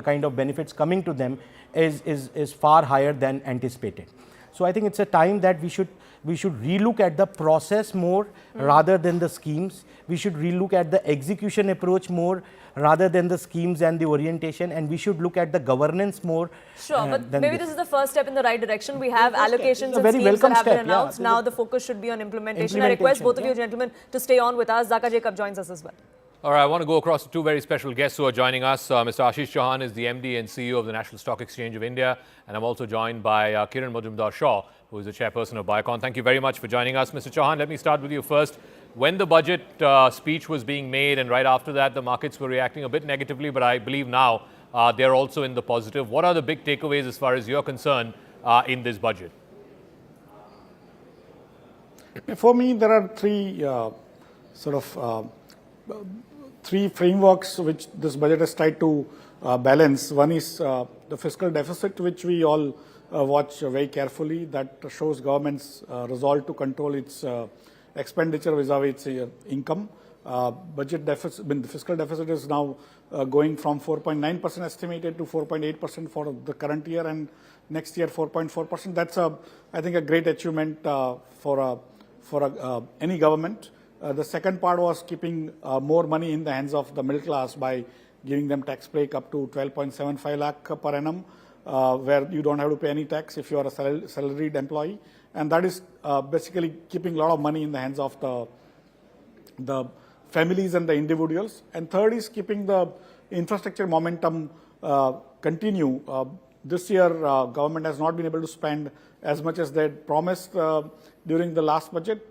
Speaker 9: kind of benefits coming to them is far higher than anticipated. So I think it's a time that we should relook at the process more rather than the schemes. We should relook at the execution approach more rather than the schemes and the orientation, and we should look at the governance more.
Speaker 21: Sure, but maybe this is the first step in the right direction. We have allocations and schemes that have been announced. Now the focus should be on implementation. I request both of you gentlemen to stay on with us. Zaka Jacob joins us as well.
Speaker 1: All right, I want to go across to two very special guests who are joining us. Mr. Ashish Chauhan is the MD and CEO of the National Stock Exchange of India, and I'm also joined by Kiran Majumdar-Shaw, who is the chairperson of Biocon. Thank you very much for joining us. Mr. Chauhan, let me start with you first. When the budget speech was being made and right after that, the markets were reacting a bit negatively, but I believe now they're also in the positive. What are the big takeaways as far as you're concerned in this budget?
Speaker 16: For me, there are three frameworks which this budget has tried to balance. One is the fiscal deficit, which we all watch very carefully. That shows government's resolve to control its expenditure vis-a-vis its income. Budget deficit, the fiscal deficit is now going from 4.9% estimated to 4.8% for the current year, and next year 4.4%. That's I think a great achievement for any government. The second part was keeping more money in the hands of the middle class by giving them tax break up to 12.75 lakh per annum, where you don't have to pay any tax if you are a salaried employee. And that is basically keeping a lot of money in the hands of the families and the individuals. And third is keeping the infrastructure momentum continue. This year, government has not been able to spend as much as they had promised during the last budget,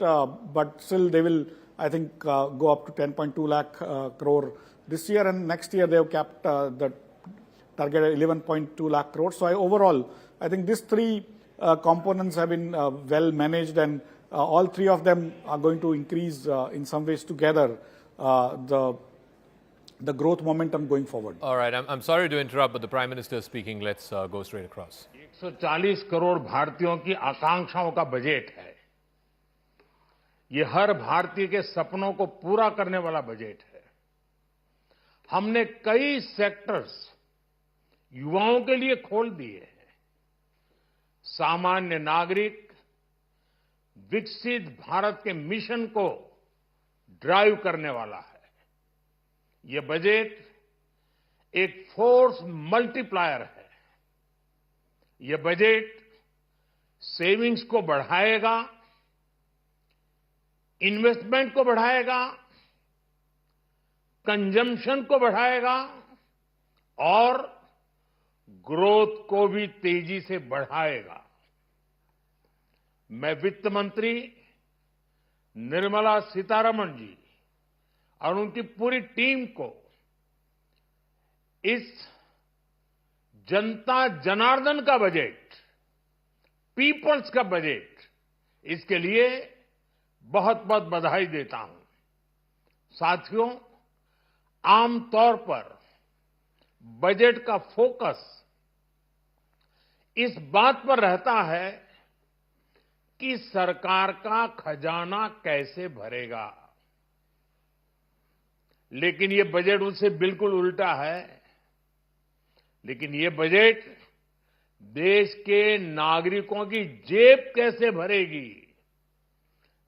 Speaker 16: but still they will, I think, go up to 10.2 lakh crore this year, and next year they have capped the target at 11.2 lakh crore. So overall, I think these three components have been well managed, and all three of them are going to increase in some ways together the growth momentum going forward.
Speaker 1: All right, I'm sorry to interrupt, but the Prime Minister is speaking. Let's go straight across.
Speaker 2: 140 crore भारतीयों की आकांक्षाओं का budget है। ये हर भारतीय के सपनों को पूरा करने वाला बजट है। हमने कई सेक्टर्स युवाओं के लिए खोल दिए हैं। सामान्य नागरिक विकसित भारत के मिशन को ड्राइव करने वाला है। ये बजट एक फोर्स मल्टीप्लायर है। ये बजट सेविंग्स को बढ़ाएगा, इन्वेस्टमेंट को बढ़ाएगा, कंजम्पशन को बढ़ाएगा और ग्रोथ को भी तेजी से बढ़ाएगा। मैं वित्त मंत्री निर्मला सीतारमण जी और उनकी पूरी टीम को इस जनता जनार्दन का बजट, पीपल्स का बजट, इसके लिए बहुत बहुत बधाई देता हूं। साथियों, आमतौर पर बजट का फोकस इस बात पर रहता है कि सरकार का खजाना कैसे भरेगा, लेकिन ये बजट उससे बिल्कुल उल्टा है। लेकिन ये बजट देश के नागरिकों की जेब कैसे भरेगी,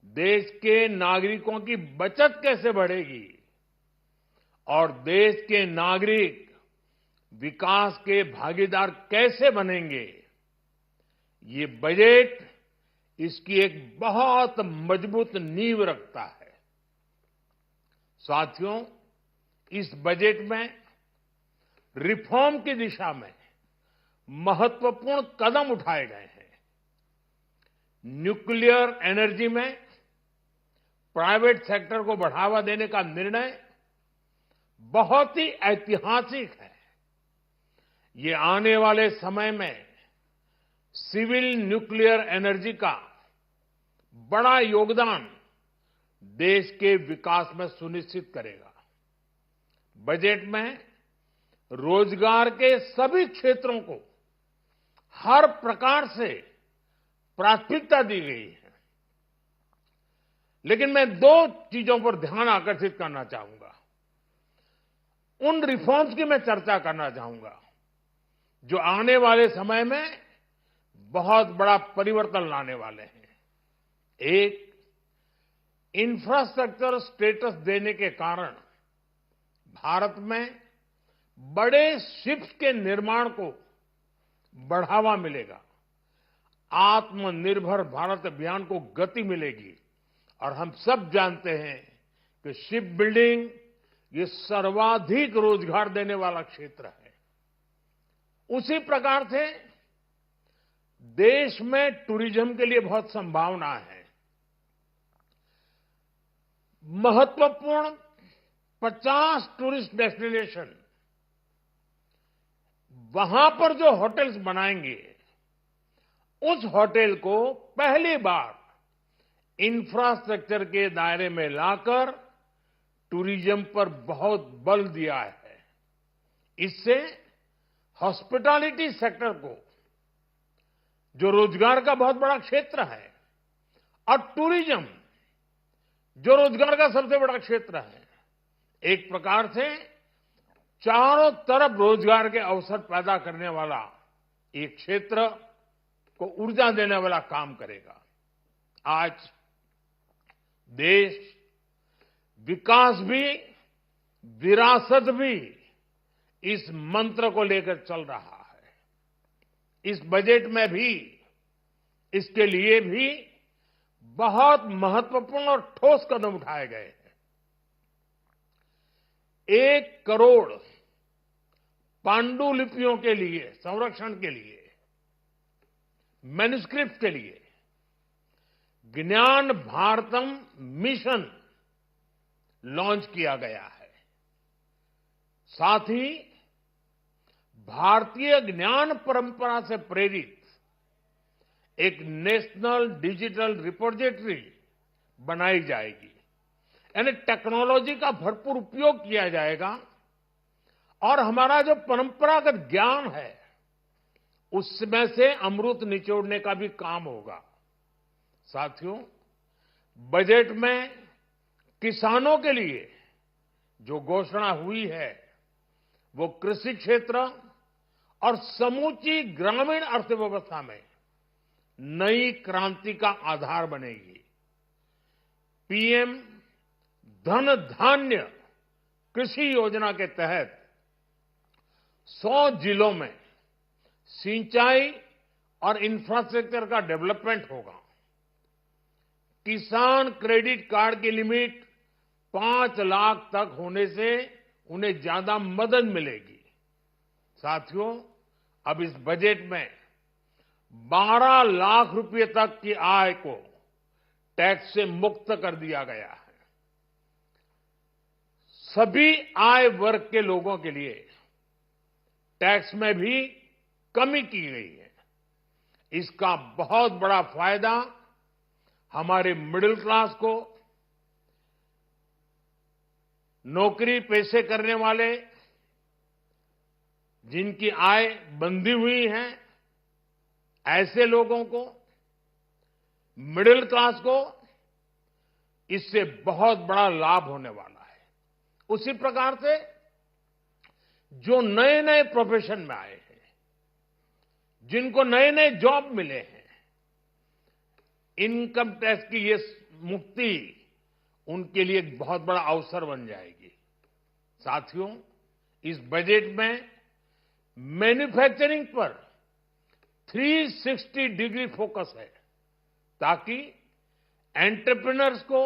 Speaker 2: देश के नागरिकों की बचत कैसे बढ़ेगी और देश के नागरिक विकास के भागीदार कैसे बनेंगे, ये बजट इसकी एक बहुत मजबूत नींव रखता है। साथियों, इस बजट में रिफॉर्म की दिशा में महत्वपूर्ण कदम उठाए गए हैं। न्यूक्लियर एनर्जी में प्राइवेट सेक्टर को बढ़ावा देने का निर्णय बहुत ही ऐतिहासिक है। ये आने वाले समय में सिविल न्यूक्लियर एनर्जी का बड़ा योगदान देश के विकास में सुनिश्चित करेगा। बजट में रोजगार के सभी क्षेत्रों को हर प्रकार से प्राथमिकता दी गई है। लेकिन मैं दो चीजों पर ध्यान आकर्षित करना चाहूंगा। उन रिफॉर्म्स की मैं चर्चा करना चाहूंगा जो आने वाले समय में बहुत बड़ा परिवर्तन लाने वाले हैं। एक, इंफ्रास्ट्रक्चर स्टेटस देने के कारण भारत में बड़े शिप्स के निर्माण को बढ़ावा मिलेगा। आत्मनिर्भर भारत अभियान को गति मिलेगी और हम सब जानते हैं कि शिप बिल्डिंग ये सर्वाधिक रोजगार देने वाला क्षेत्र है। उसी प्रकार से देश में टूरिज्म के लिए बहुत संभावना है। महत्वपूर्ण 50 टूरिस्ट डेस्टिनेशन, वहां पर जो होटल्स बनाएंगे, उस होटल को पहली बार इंफ्रास्ट्रक्चर के दायरे में लाकर टूरिज्म पर बहुत बल दिया है। इससे हॉस्पिटैलिटी सेक्टर को, जो रोजगार का बहुत बड़ा क्षेत्र है, और टूरिज्म जो रोजगार का सबसे बड़ा क्षेत्र है, एक प्रकार से चारों तरफ रोजगार के अवसर पैदा करने वाला एक क्षेत्र को ऊर्जा देने वाला काम करेगा। आज देश विकास भी विरासत भी इस मंत्र को लेकर चल रहा है। इस बजट में भी इसके लिए भी बहुत महत्वपूर्ण और ठोस कदम उठाए गए हैं। 1 करोड़ पांडुलिपियों के लिए, संरक्षण के लिए, मैन्युस्क्रिप्ट के लिए ज्ञान भारतम मिशन लॉन्च किया गया है। साथ ही भारतीय ज्ञान परंपरा से प्रेरित एक नेशनल डिजिटल रिपोजिटरी बनाई जाएगी। यानी टेक्नोलॉजी का भरपूर उपयोग किया जाएगा और हमारा जो परंपरागत ज्ञान है उसमें से अमृत निचोड़ने का भी काम होगा। साथियों, बजट में किसानों के लिए जो घोषणा हुई है वो कृषि क्षेत्र और समूची ग्रामीण अर्थव्यवस्था में नई क्रांति का आधार बनेगी। पीएम धन धान्य कृषि योजना के तहत 100 जिलों में सिंचाई और इंफ्रास्ट्रक्चर का डेवलपमेंट होगा। किसान क्रेडिट कार्ड की लिमिट 5 लाख तक होने से उन्हें ज्यादा मदद मिलेगी। साथियों, अब इस बजट में 12 लाख रुपए तक की आय को टैक्स से मुक्त कर दिया गया है। सभी आय वर्ग के लोगों के लिए टैक्स में भी कमी की गई है। इसका बहुत बड़ा फायदा हमारे मिडिल क्लास को, नौकरी पेशे करने वाले जिनकी आय बंधी हुई है ऐसे लोगों को, मिडिल क्लास को इससे बहुत बड़ा लाभ होने वाला है। उसी प्रकार से जो नए नए प्रोफेशन में आए हैं, जिनको नए नए जॉब मिले हैं, इनकम टैक्स की ये मुक्ति उनके लिए एक बहुत बड़ा अवसर बन जाएगी। साथियों, इस बजट में मैन्युफैक्चरिंग पर 360 डिग्री फोकस है ताकि एंटरप्रेन्योर्स को,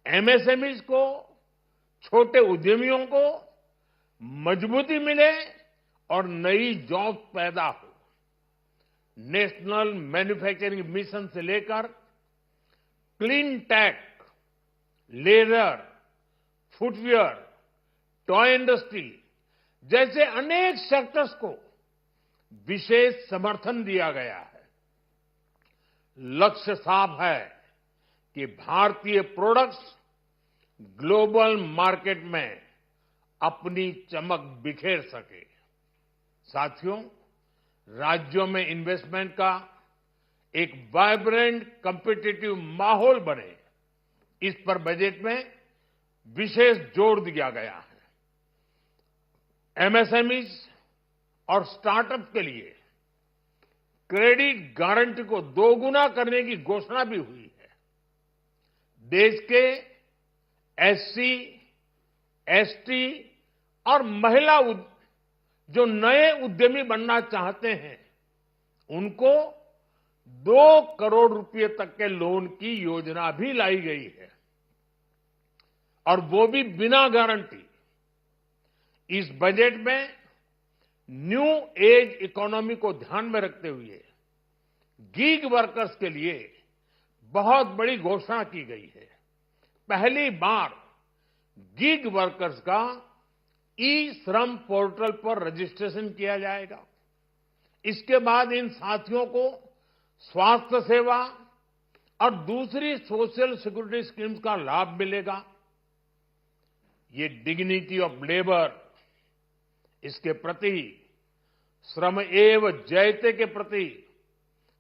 Speaker 2: एमएसएमईज को, छोटे उद्यमियों को मजबूती मिले और नई जॉब पैदा हो। नेशनल मैन्युफैक्चरिंग मिशन से लेकर clean tech, leather, footwear, toy industry जैसे अनेक सेक्टर्स को विशेष समर्थन दिया गया है। लक्ष्य साफ है कि भारतीय प्रोडक्ट्स ग्लोबल मार्केट में अपनी चमक बिखेर सके। साथियों, राज्यों में इन्वेस्टमेंट का एक वाइब्रेंट कॉम्पिटिटिव माहौल बने, इस पर बजट में विशेष जोर दिया गया है। एमएसएमईज और स्टार्टअप के लिए क्रेडिट गारंटी को 2 गुना करने की घोषणा भी हुई है। देश के एससी, एसटी और महिला जो नए उद्यमी बनना चाहते हैं उनको 2 करोड़ रुपए तक के लोन की योजना भी लाई गई है और वो भी बिना गारंटी। इस बजट में न्यू एज इकोनॉमी को ध्यान में रखते हुए गीग वर्कर्स के लिए बहुत बड़ी घोषणा की गई है। पहली बार गीग वर्कर्स का ई श्रम पोर्टल पर रजिस्ट्रेशन किया जाएगा। इसके बाद इन साथियों को स्वास्थ्य सेवा और दूसरी सोशल सिक्योरिटी स्कीम्स का लाभ मिलेगा। ये डिग्निटी ऑफ लेबर, इसके प्रति श्रम एव जयते के प्रति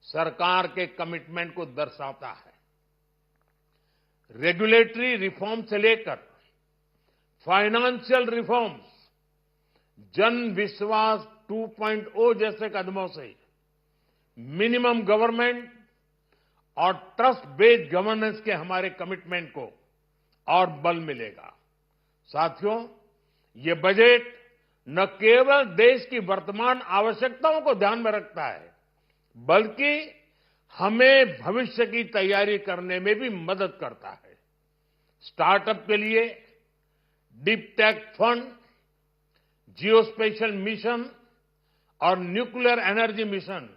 Speaker 2: सरकार के कमिटमेंट को दर्शाता है। रेगुलेटरी रिफॉर्म से लेकर फाइनेंशियल रिफॉर्म्स, जन विश्वास 2.0 जैसे कदमों से मिनिमम गवर्नमेंट और ट्रस्ट बेस्ड गवर्नेंस के हमारे कमिटमेंट को और बल मिलेगा। साथियों, ये बजट न केवल देश की वर्तमान आवश्यकताओं को ध्यान में रखता है बल्कि हमें भविष्य की तैयारी करने में भी मदद करता है। स्टार्टअप के लिए deep tech fund, geospatial mission और न्यूक्लियर एनर्जी मिशन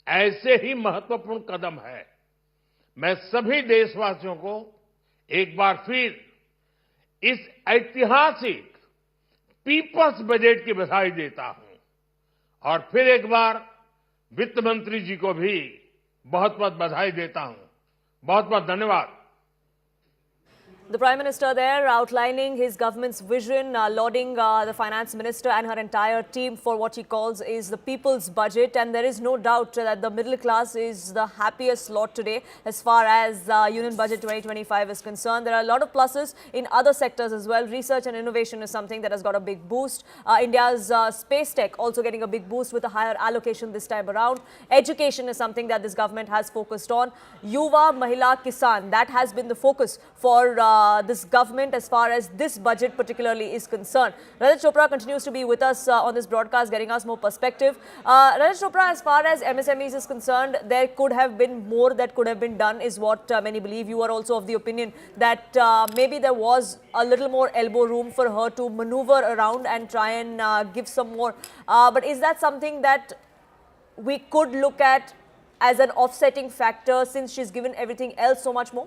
Speaker 2: ऐसे ही महत्वपूर्ण कदम है। मैं सभी देशवासियों को एक बार फिर इस ऐतिहासिक पीपल्स बजट की बधाई देता हूं और फिर एक बार वित्त मंत्री जी को भी बहुत बहुत बधाई देता हूं। बहुत बहुत धन्यवाद।
Speaker 21: The Prime Minister there outlining his government's vision, lauding the Finance Minister and her entire team for what he calls is the people's budget. And there is no doubt that the middle class is the happiest lot today as far as Union Budget 2025 is concerned. There are a lot of pluses in other sectors as well. Research and innovation is something that has got a big boost. India's space tech also getting a big boost with a higher allocation this time around. Education is something that this government has focused on. Yuva, Mahila, Kisan, that has been the focus for this government as far as this budget particularly is concerned. Rajat Chopra continues to be with us on this broadcast, getting us more perspective. Rajat Chopra, as far as MSMEs is concerned, there could have been more that could have been done is what many believe. You are also of the opinion that maybe there was a little more elbow room for her to maneuver around and try and give some more. But is that something that we could look at as an offsetting factor since she's given everything else so much more?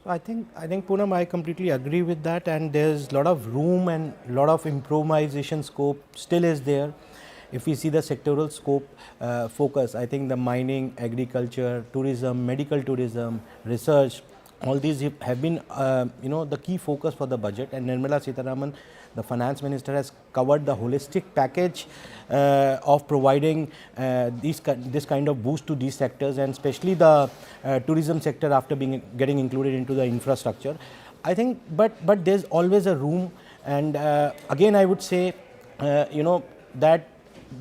Speaker 9: I think Poonam, I completely agree with that, and there's a lot of room and a lot of improvisation scope still is there. If we see the sectoral scope focus, I think the mining, agriculture, tourism, medical tourism, research, all these have been the key focus for the budget, and Nirmala Sitharaman, the finance minister, has covered the holistic package of providing this kind of boost to these sectors, and especially the tourism sector after getting included into the infrastructure. I think, but there's always a room, and again I would say, that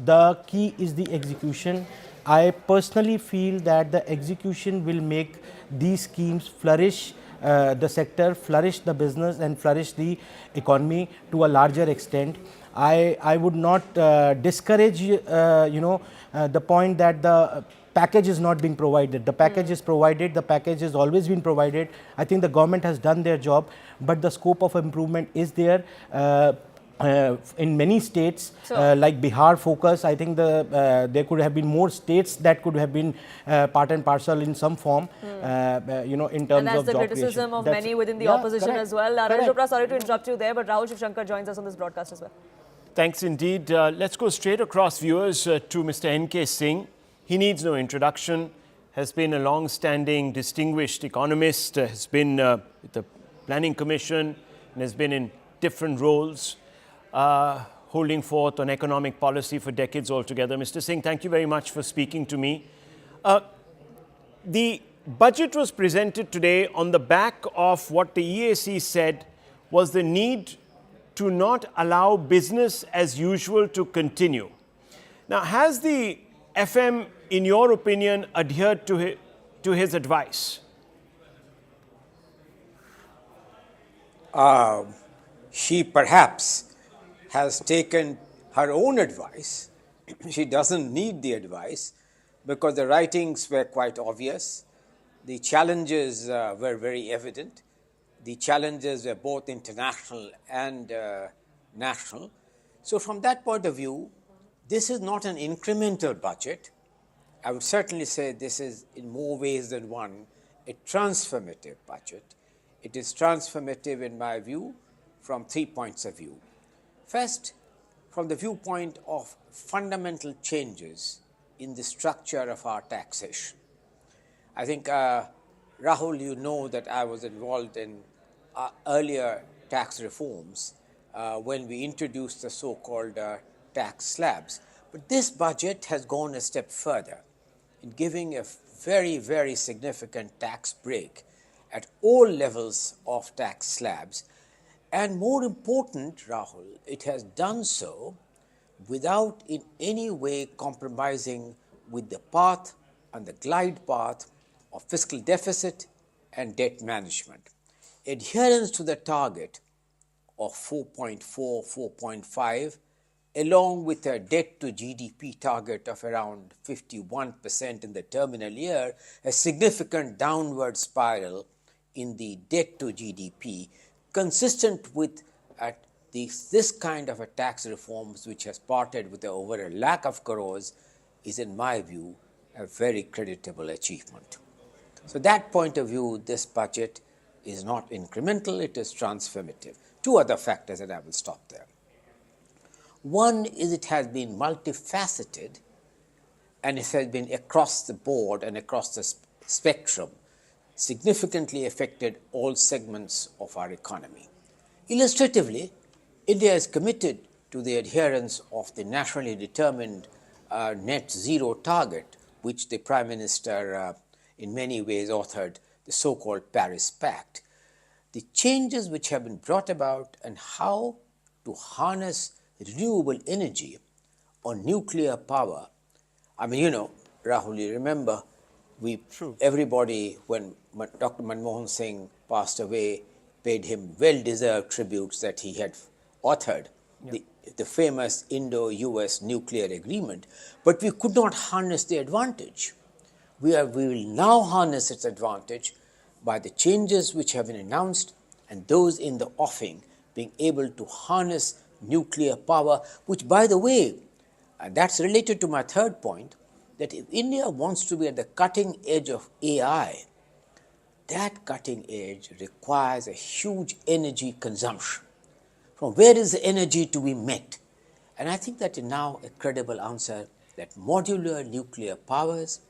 Speaker 9: the key is the execution. I personally feel that the execution will make these schemes flourish, the sector, flourish the business and flourish the economy to a larger extent. I would not discourage the point that the package is not being provided. The package is provided, the package has always been provided. I think the government has done their job, but the scope of improvement is there. In many states, like Bihar focus, I think there could have been more states that could have been part and parcel in some form, in terms of job creation.
Speaker 21: And that's the criticism of many within the opposition as well. Rajat Chopra, sorry to interrupt you there, but Rahul Shivshankar joins us on this broadcast as well.
Speaker 5: Thanks indeed. Let's go straight across, viewers, to Mr. N.K. Singh. He needs no introduction, has been a long-standing distinguished economist, has been with the Planning Commission and has been in different roles. Holding forth on economic policy for decades altogether. Mr. Singh, thank you very much for speaking to me. The budget was presented today on the back of what the EAC said was the need to not allow business as usual to continue. Now, has the FM, in your opinion, adhered to his advice?
Speaker 22: She perhaps has taken her own advice. She doesn't need the advice because the writings were quite obvious. The challenges were very evident. The challenges were both international and national. So from that point of view, this is not an incremental budget. I would certainly say this is in more ways than one, a transformative budget. It is transformative in my view from 3 points of view. First, from the viewpoint of fundamental changes in the structure of our taxation. I think, Rahul, you know that I was involved in earlier tax reforms when we introduced the so-called tax slabs. But this budget has gone a step further in giving a very, very significant tax break at all levels of tax slabs. And more important, Rahul, it has done so without in any way compromising with the path and the glide path of fiscal deficit and debt management. Adherence to the target of 4.4, 4.5, along with a debt to GDP target of around 51% in the terminal year, a significant downward spiral in the debt to GDP, consistent with this kind of a tax reforms which has parted with over a lakh of crores is, in my view, a very creditable achievement. So that point of view, this budget is not incremental, it is transformative. Two other factors, and I will stop there. One is it has been multifaceted, and it has been across the board and across the spectrum, significantly affected all segments of our economy. Illustratively, India is committed to the adherence of the nationally determined net zero target, which the Prime Minister in many ways authored, the so-called Paris Pact. The changes which have been brought about and how to harness renewable energy or nuclear power. I mean, Rahul, you remember, everybody, when Dr. Manmohan Singh passed away, paid him well-deserved tributes that he had authored, the famous Indo-US nuclear agreement, but we could not harness the advantage. We will now harness its advantage by the changes which have been announced and those in the offing, being able to harness nuclear power, which, by the way, that's related to my third point, that if India wants to be at the cutting edge of AI, that cutting edge requires a huge energy consumption. From where is the energy to be met? And I think that is now a credible answer that modular nuclear powers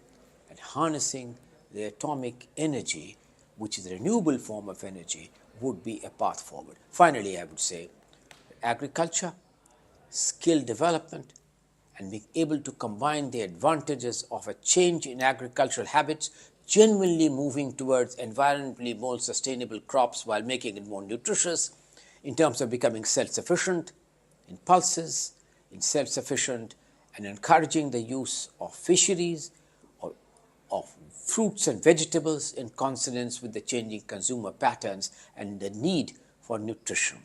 Speaker 22: and harnessing the atomic energy, which is a renewable form of energy, would be a path forward. Finally, I would say agriculture, skill development, and being able to combine the advantages of a change in agricultural habits, genuinely moving towards environmentally more sustainable crops while making it more nutritious, in terms of becoming self-sufficient in pulses, in self-sufficient and encouraging the use of fisheries, of fruits and vegetables in consonance with the changing consumer patterns and the need for nutrition.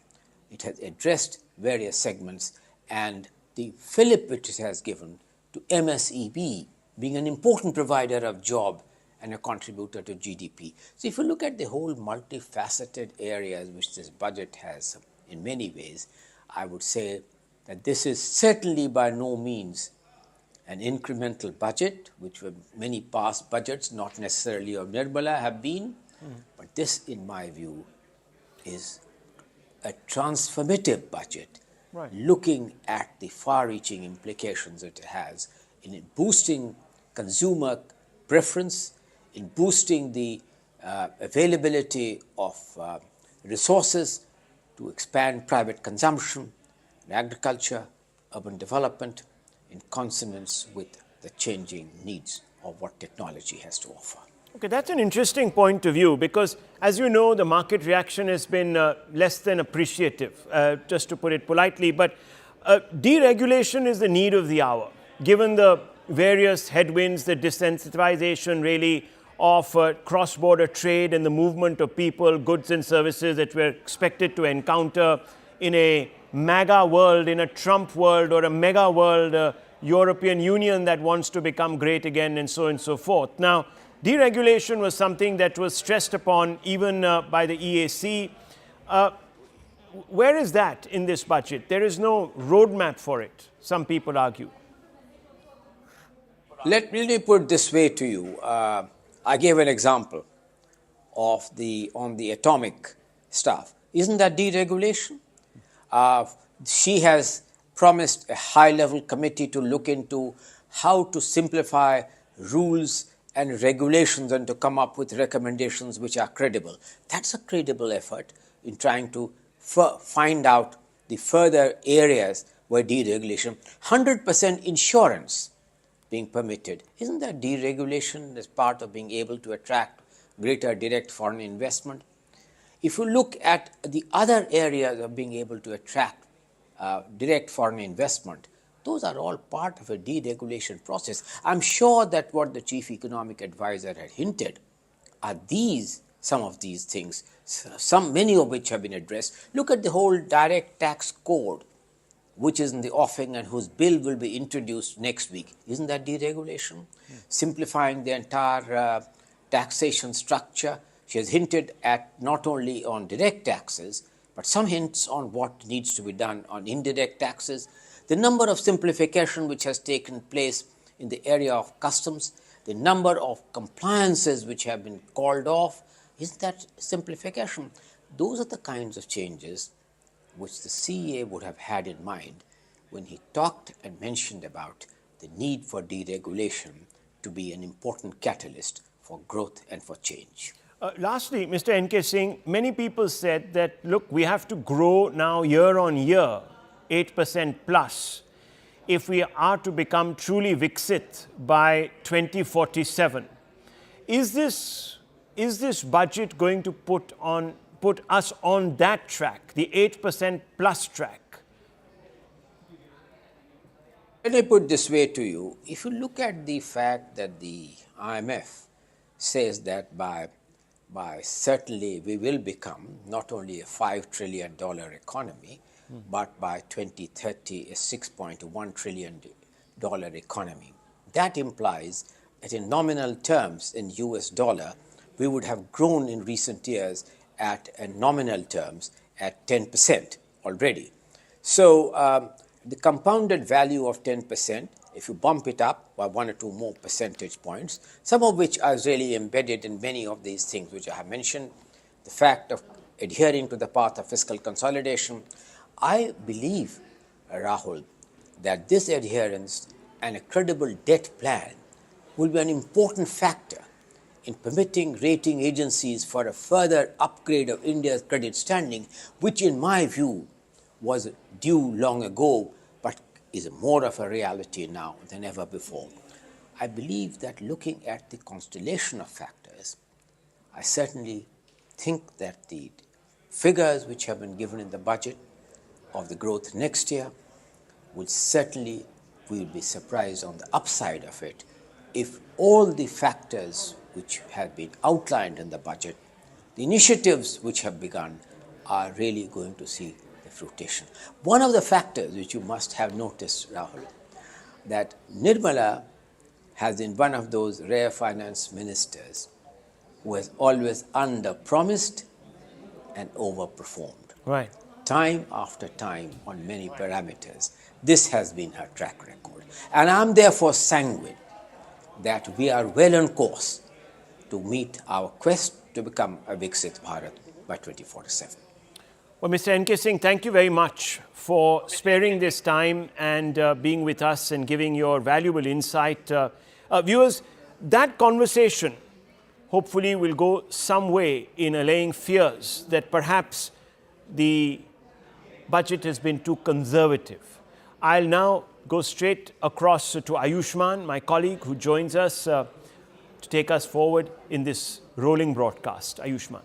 Speaker 22: It has addressed various segments, and the fillip which it has given to MSEB, being an important provider of job and a contributor to GDP. So if you look at the whole multifaceted areas which this budget has in many ways, I would say that this is certainly by no means an incremental budget, which were many past budgets, not necessarily of Nirmala, have been. But this, in my view, is a transformative budget, looking at the far-reaching implications it has in boosting consumer preference, in boosting the availability of resources to expand private consumption, agriculture, urban development, in consonance with the changing needs of what technology has to offer.
Speaker 5: Okay, that's an interesting point of view because, as you know, the market reaction has been less than appreciative, just to put it politely. But deregulation is the need of the hour, given the various headwinds, the desensitization really of cross-border trade and the movement of people, goods and services that we're expected to encounter in a MAGA world, in a Trump world or a mega world, European Union that wants to become great again and so on and so forth. Now, deregulation was something that was stressed upon even by the EAC. Where is that in this budget? There is no roadmap for it, some people argue.
Speaker 22: Let me put it this way to you. I gave an example of on the atomic stuff. Isn't that deregulation? She has promised a high-level committee to look into how to simplify rules and regulations and to come up with recommendations which are credible. That's a credible effort in trying to find out the further areas where deregulation, 100% insurance being permitted. Isn't that deregulation as part of being able to attract greater direct foreign investment? If you look at the other areas of being able to attract direct foreign investment, those are all part of a deregulation process. I'm sure that what the chief economic advisor had hinted are some of these things, many of which have been addressed. Look at the whole direct tax code, which is in the offing and whose bill will be introduced next week. Isn't that deregulation? Simplifying the entire taxation structure She has hinted at not only on direct taxes, but some hints on what needs to be done on indirect taxes, the number of simplification which has taken place in the area of customs, the number of compliances which have been called off. Is that simplification? Those are the kinds of changes which the CA would have had in mind when he talked and mentioned about the need for deregulation to be an important catalyst for growth and for change.
Speaker 5: Lastly, Mr. N.K. Singh, many people said that, look, we have to grow now year on year, 8% plus, if we are to become truly Viksit by 2047. Is this budget going to put us on that track, the 8% plus track?
Speaker 22: Let me put this way to you. If you look at the fact that the IMF says that by certainly we will become not only a $5 trillion economy, but by 2030 a $6.1 trillion economy. That implies that in nominal terms in US dollar, we would have grown in recent years at nominal terms at 10% already. So the compounded value of 10%, if you bump it up by 1 or 2 more percentage points, some of which are really embedded in many of these things which I have mentioned, the fact of adhering to the path of fiscal consolidation, I believe, Rahul, that this adherence and a credible debt plan will be an important factor in permitting rating agencies for a further upgrade of India's credit standing, which in my view was due long ago, but is more of a reality now than ever before. I believe that looking at the constellation of factors, I certainly think that the figures which have been given in the budget of the growth next year will certainly, we will be surprised on the upside of it if all the factors which have been outlined in the budget, the initiatives which have begun, are really going to see the fruition. One of the factors which you must have noticed, Rahul, that Nirmala has been one of those rare finance ministers who has always under-promised and over-performed.
Speaker 5: Right.
Speaker 22: Time after time on many parameters. This has been her track record. And I'm therefore sanguine that we are well on course to meet our quest to become a Viksit Bharat by 2047.
Speaker 5: Well, Mr. N.K. Singh, thank you very much for sparing this time and being with us and giving your valuable insight. Viewers, that conversation hopefully will go some way in allaying fears that perhaps the budget has been too conservative. I'll now go straight across to Ayushman, my colleague who joins us to take us forward in this rolling broadcast. Ayushman.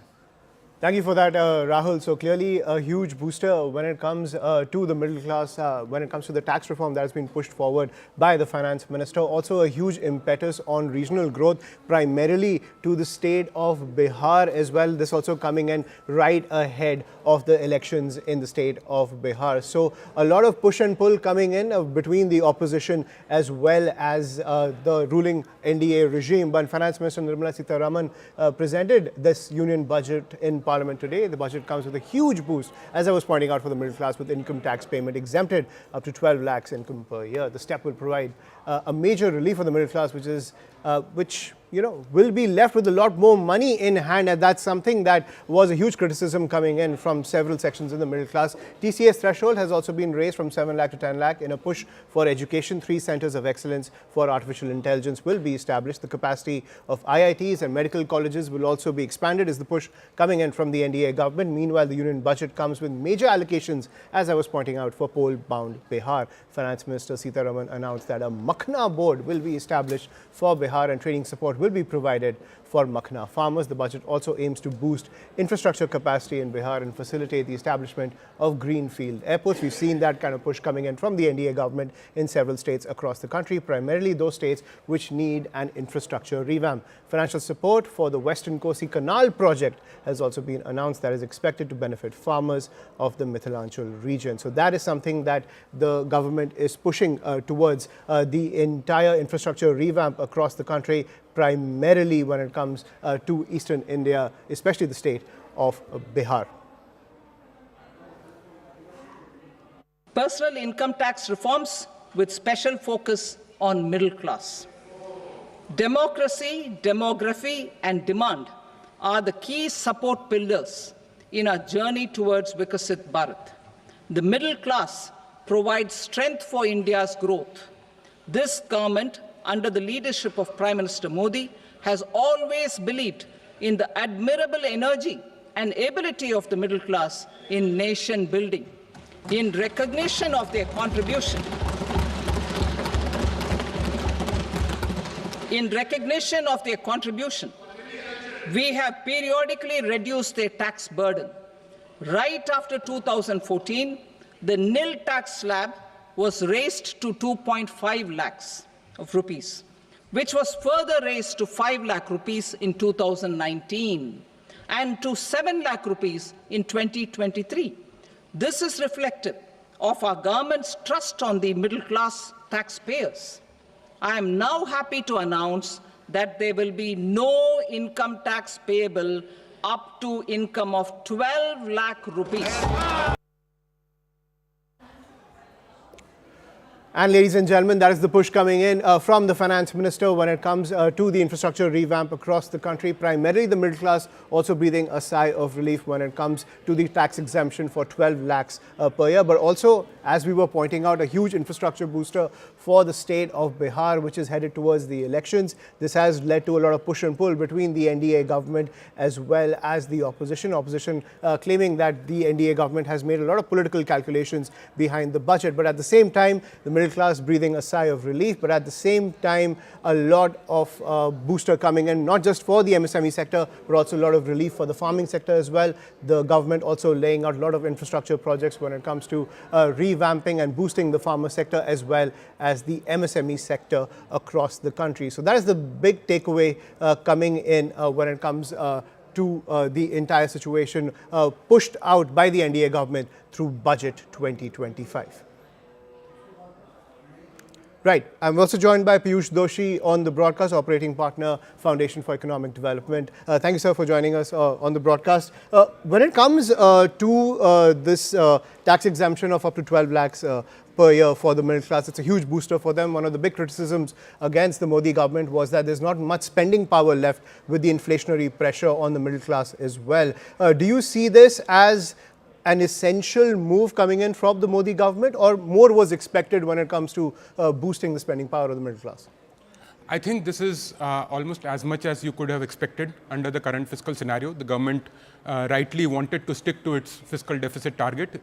Speaker 6: Thank you for that, Rahul. So clearly a huge booster when it comes to the middle class, when it comes to the tax reform that has been pushed forward by the finance minister. Also a huge impetus on regional growth, primarily to the state of Bihar as well. This also coming in right ahead of the elections in the state of Bihar. So a lot of push and pull coming in between the opposition as well as the ruling NDA regime. But Finance Minister Nirmala Sitharaman presented this union budget in Parliament today. The budget comes with a huge boost, as I was pointing out, for the middle class, with income tax payment exempted up to 12 lakhs income per year. The step will provide a major relief for the middle class, which will be left with a lot more money in hand, and that's something that was a huge criticism coming in from several sections in the middle class. TCS threshold has also been raised from 7 lakh to 10 lakh in a push for education. 3 centers of excellence for artificial intelligence will be established. The capacity of IITs and medical colleges will also be expanded, is the push coming in from the NDA government. Meanwhile, the union budget comes with major allocations, as I was pointing out, for poll-bound Bihar. Finance Minister Sitharaman announced that a Makhna board will be established for Bihar and training support will be provided for Makhna farmers. The budget also aims to boost infrastructure capacity in Bihar and facilitate the establishment of greenfield airports. We've seen that kind of push coming in from the NDA government in several states across the country, primarily those states which need an infrastructure revamp. Financial support for the Western Kosi Canal project has also been announced that is expected to benefit farmers of the Mithilanchal region. So that is something that the government is pushing towards, the entire infrastructure revamp across the country, primarily when it comes to eastern India, especially the state of Bihar.
Speaker 3: Personal income tax reforms with special focus on middle class. Democracy, demography, and demand are the key support pillars in our journey towards Vikasit Bharat. The middle class provides strength for India's growth. This government, under the leadership of Prime Minister Modi, has always believed in the admirable energy and ability of the middle class in nation building. In recognition of their contribution, we have periodically reduced their tax burden. Right after 2014, the nil tax slab was raised to 2.5 lakhs of rupees, which was further raised to 5 lakh rupees in 2019 and to 7 lakh rupees in 2023. This is reflective of our government's trust on the middle class taxpayers. I am now happy to announce that there will be no income tax payable up to income of 12 lakh rupees.
Speaker 6: And ladies and gentlemen, that is the push coming in from the finance minister when it comes to the infrastructure revamp across the country, primarily the middle class also breathing a sigh of relief when it comes to the tax exemption for 12 lakhs per year. But also, as we were pointing out, a huge infrastructure booster for the state of Bihar, which is headed towards the elections. This has led to a lot of push and pull between the NDA government as well as the opposition. Opposition claiming that the NDA government has made a lot of political calculations behind the budget. But at the same time, the middle class breathing a sigh of relief, but at the same time, a lot of booster coming in, not just for the MSME sector, but also a lot of relief for the farming sector as well. The government also laying out a lot of infrastructure projects when it comes to revamping and boosting the farmer sector as well as the MSME sector across the country. So that is the big takeaway coming in when it comes to the entire situation pushed out by the NDA government through Budget 2025. Right. I'm also joined by Piyush Doshi on the broadcast, operating partner, Foundation for Economic Development. Thank you, sir, for joining us on the broadcast. When it comes to this tax exemption of up to 12 lakhs per year for the middle class, it's a huge booster for them. One of the big criticisms against the Modi government was that there's not much spending power left with the inflationary pressure on the middle class as well. Do you see this as an essential move coming in from the Modi government, or more was expected when it comes to boosting the spending power of the middle class?
Speaker 7: I think this is almost as much as you could have expected under the current fiscal scenario. The government rightly wanted to stick to its fiscal deficit target.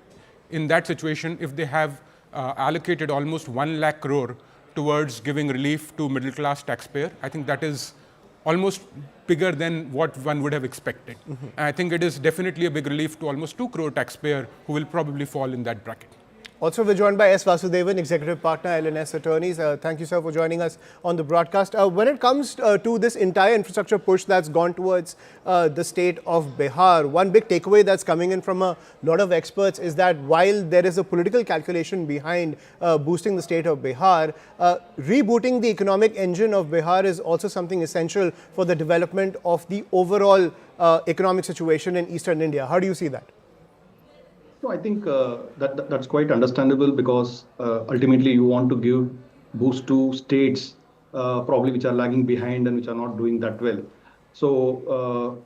Speaker 7: In that situation, if they have allocated almost 1 lakh crore towards giving relief to middle class taxpayer, I think that is almost bigger than what one would have expected. I think it is definitely a big relief to almost 2 crore taxpayer who will probably fall in that bracket.
Speaker 6: Also, we're joined by S. Vasudevan, Executive Partner, LNS Attorneys. Thank you, sir, for joining us on the broadcast. When it comes to this entire infrastructure push that's gone towards the state of Bihar, one big takeaway that's coming in from a lot of experts is that while there is a political calculation behind boosting the state of Bihar, rebooting the economic engine of Bihar is also something essential for the development of the overall economic situation in eastern India. How do you see that?
Speaker 12: So I think that's quite understandable, because ultimately you want to give boost to states probably which are lagging behind and which are not doing that well. So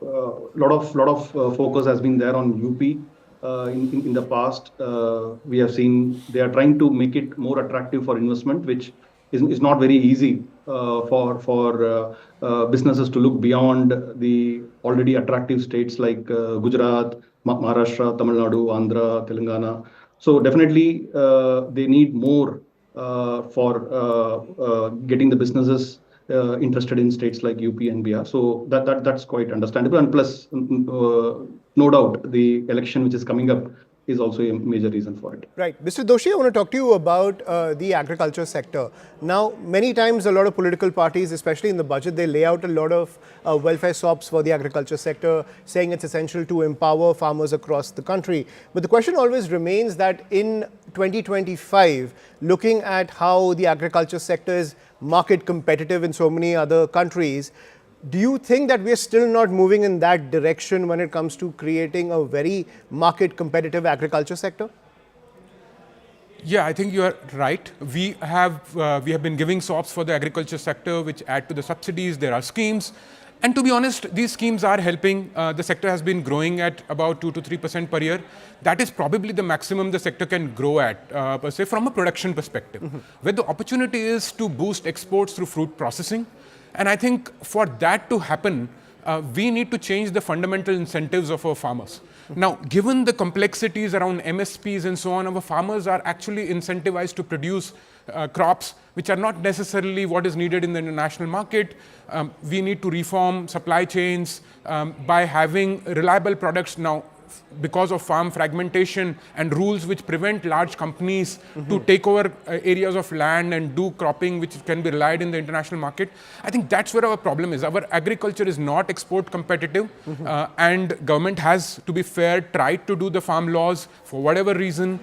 Speaker 12: lot of focus has been there on UP in the past. We have seen they are trying to make it more attractive for investment, which is not very easy for businesses to look beyond the already attractive states like Gujarat, Maharashtra, Tamil Nadu, Andhra, Telangana. So definitely they need more for getting the businesses interested in states like UP and Bihar. So that's quite understandable. And plus, no doubt, the election which is coming up is also a major reason for it.
Speaker 6: Right. Mr. Doshi, I want to talk to you about the agriculture sector. Now, many times a lot of political parties, especially in the budget, they lay out a lot of welfare sops for the agriculture sector, saying it's essential to empower farmers across the country. But the question always remains that in 2025, looking at how the agriculture sector is market competitive in so many other countries, do you think that we're still not moving in that direction when it comes to creating a very market competitive agriculture sector?
Speaker 7: Yeah, I think you are right. We have been giving SOPs for the agriculture sector, which add to the subsidies. There are schemes. And to be honest, these schemes are helping. The sector has been growing at about 2 to 3% per year. That is probably the maximum the sector can grow at, per se, from a production perspective. Where the opportunity is to boost exports through fruit processing. And I think for that to happen, we need to change the fundamental incentives of our farmers. Now, given the complexities around MSPs and so on, our farmers are actually incentivized to produce crops which are not necessarily what is needed in the international market. We need to reform supply chains by having reliable products now. Because of farm fragmentation and rules which prevent large companies to take over areas of land and do cropping which can be relied in the international market. I think that's where our problem is. Our agriculture is not export competitive and government has, to be fair, tried to do the farm laws. For whatever reason,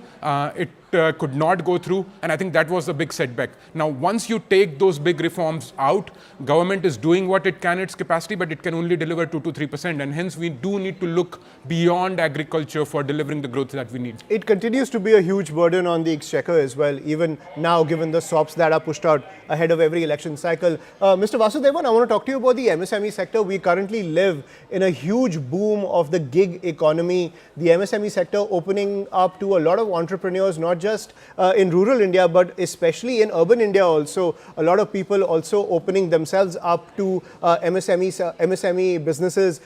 Speaker 7: it could not go through, and I think that was a big setback. Now, once you take those big reforms out, government is doing what it can its capacity, but it can only deliver 2 to 3%, and hence we do need to look beyond agriculture for delivering the growth that we need.
Speaker 6: It continues to be a huge burden on the exchequer as well, even now, given the SOPs that are pushed out ahead of every election cycle. Mr. Vasudevan, I want to talk to you about the MSME sector. We currently live in a huge boom of the gig economy, the MSME sector opening up to a lot of entrepreneurs, not just in rural India, but especially in urban India also. A lot of people also opening themselves up to MSME businesses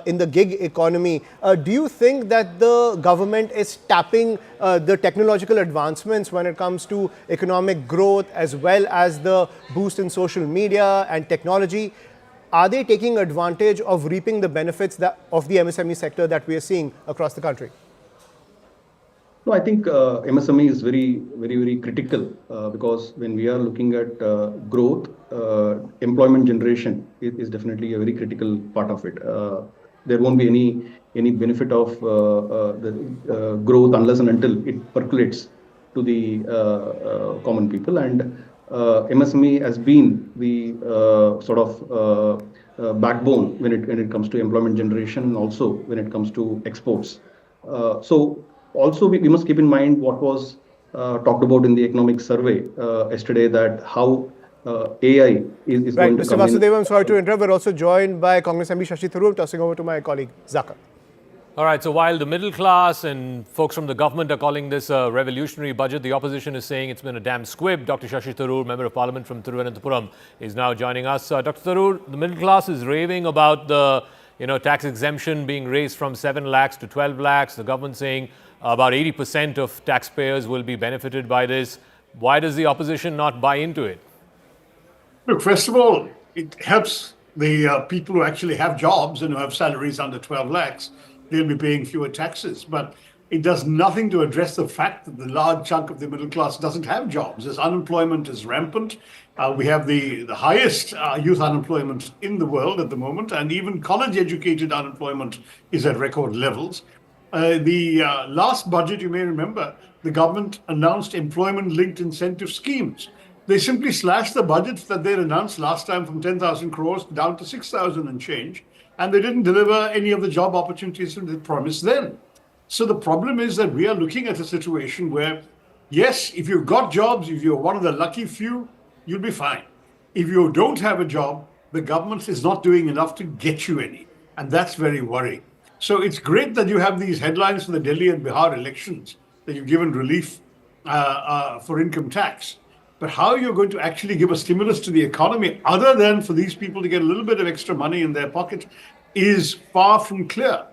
Speaker 6: in the gig economy. Do you think that the government is tapping the technological advancements when it comes to economic growth as well as the boost in social media and technology? Are they taking advantage of reaping the benefits of the MSME sector that we are seeing across the country?
Speaker 12: No, I think MSME is very, very critical because when we are looking at growth, employment generation is definitely a very critical part of it. There won't be any benefit of the growth unless and until it percolates to the common people. And MSME has been the sort of backbone when it comes to employment generation and also when it comes to exports. So also we must keep in mind what was talked about in the economic survey yesterday, that how AI is
Speaker 6: right,
Speaker 12: going to
Speaker 6: Mr.
Speaker 12: come
Speaker 6: Vasudevan,
Speaker 12: in.
Speaker 6: sorry to interrupt. We're also joined by Congress MP Shashi Tharoor. Tossing over to my colleague Zaka.
Speaker 1: All right, so while the middle class and folks from the government are calling this a revolutionary budget, the opposition is saying it's been a damn squib. Dr. Shashi Tharoor, Member of Parliament from Thiruvananthapuram, is now joining us. Dr. Tharoor, the middle class is raving about the tax exemption being raised from 7 lakhs to 12 lakhs. The government saying about 80% of taxpayers will be benefited by this. Why does the opposition not buy into it?
Speaker 8: Look, first of all, it helps the people who actually have jobs and who have salaries under 12 lakhs. They'll be paying fewer taxes. But it does nothing to address the fact that the large chunk of the middle class doesn't have jobs. As unemployment is rampant, we have the highest youth unemployment in the world at the moment, and even college-educated unemployment is at record levels. The last budget, you may remember, the government announced employment-linked incentive schemes. They simply slashed the budgets that they announced last time from 10,000 crores down to 6,000 and change, and they didn't deliver any of the job opportunities that they promised then. So the problem is that we are looking at a situation where, yes, if you've got jobs, if you're one of the lucky few, you'll be fine. If you don't have a job, the government is not doing enough to get you any, and that's very worrying. So it's great that you have these headlines for the Delhi and Bihar elections, that you've given relief for income tax. But how you're going to actually give a stimulus to the economy other than for these people to get a little bit of extra money in their pocket is far from clear.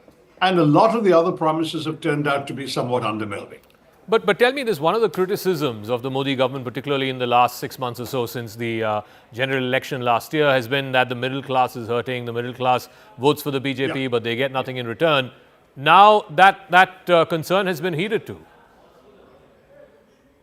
Speaker 8: And a lot of the other promises have turned out to be somewhat underwhelming.
Speaker 1: But tell me this, one of the criticisms of the Modi government, particularly in the last 6 months or so since the general election last year, has been that the middle class is hurting. The middle class votes for the BJP, but they get nothing in return. now that concern has been heeded to.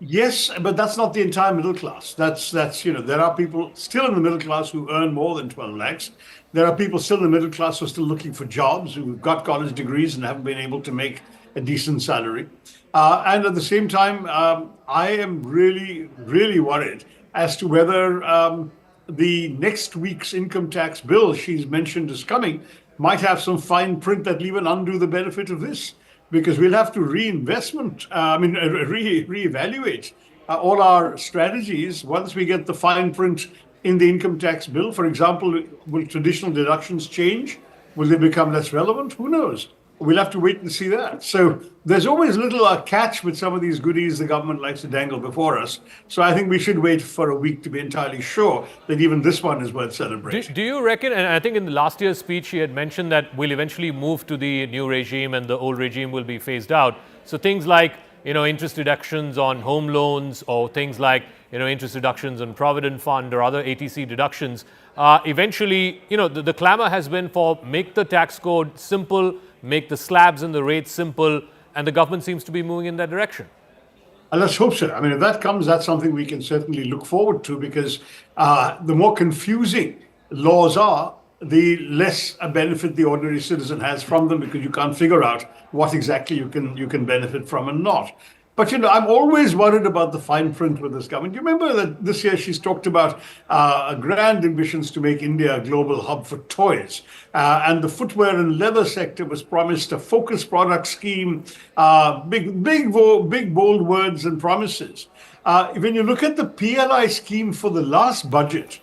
Speaker 8: Yes, but that's not the entire middle class. That's there are people still in the middle class who earn more than 12 lakhs. There are people still in the middle class who are still looking for jobs, who've got college degrees and haven't been able to make a decent salary. And at the same time, I am really, really worried as to whether the next week's income tax bill she's mentioned is coming might have some fine print that will even undo the benefit of this. Because we'll have to reevaluate all our strategies once we get the fine print in the income tax bill. For example, will traditional deductions change? Will they become less relevant? Who knows? We'll have to wait and see that. So there's always a little catch with some of these goodies the government likes to dangle before us. So I think we should wait for a week to be entirely sure that even this one is worth celebrating.
Speaker 1: Do you reckon, and I think in the last year's speech she had mentioned that we'll eventually move to the new regime and the old regime will be phased out. So things like, interest deductions on home loans or things like, interest deductions on Provident Fund or other ATC deductions, eventually, the clamor has been for make the tax code simple, make the slabs and the rates simple, and the government seems to be moving in that direction.
Speaker 8: Let's hope so. I mean, if that comes, that's something we can certainly look forward to, because the more confusing laws are, the less a benefit the ordinary citizen has from them, because you can't figure out what exactly you can benefit from and not. But, I'm always worried about the fine print with this government. You remember that this year she's talked about grand ambitions to make India a global hub for toys. And the footwear and leather sector was promised a focus product scheme, big, bold words and promises. When you look at the PLI scheme for the last budget,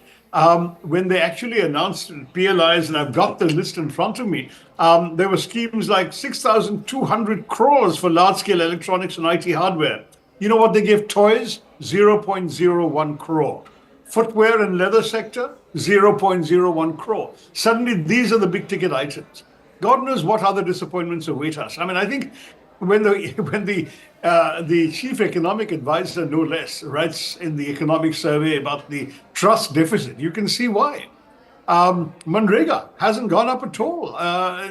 Speaker 8: when they actually announced PLIs, and I've got the list in front of me, there were schemes like 6,200 crores for large-scale electronics and IT hardware. You know what they gave toys? 0.01 crore. Footwear and leather sector, 0.01 crore. Suddenly, these are the big-ticket items. God knows what other disappointments await us. I mean, I think when the chief economic advisor, no less, writes in the economic survey about the trust deficit, you can see why. Manrega hasn't gone up at all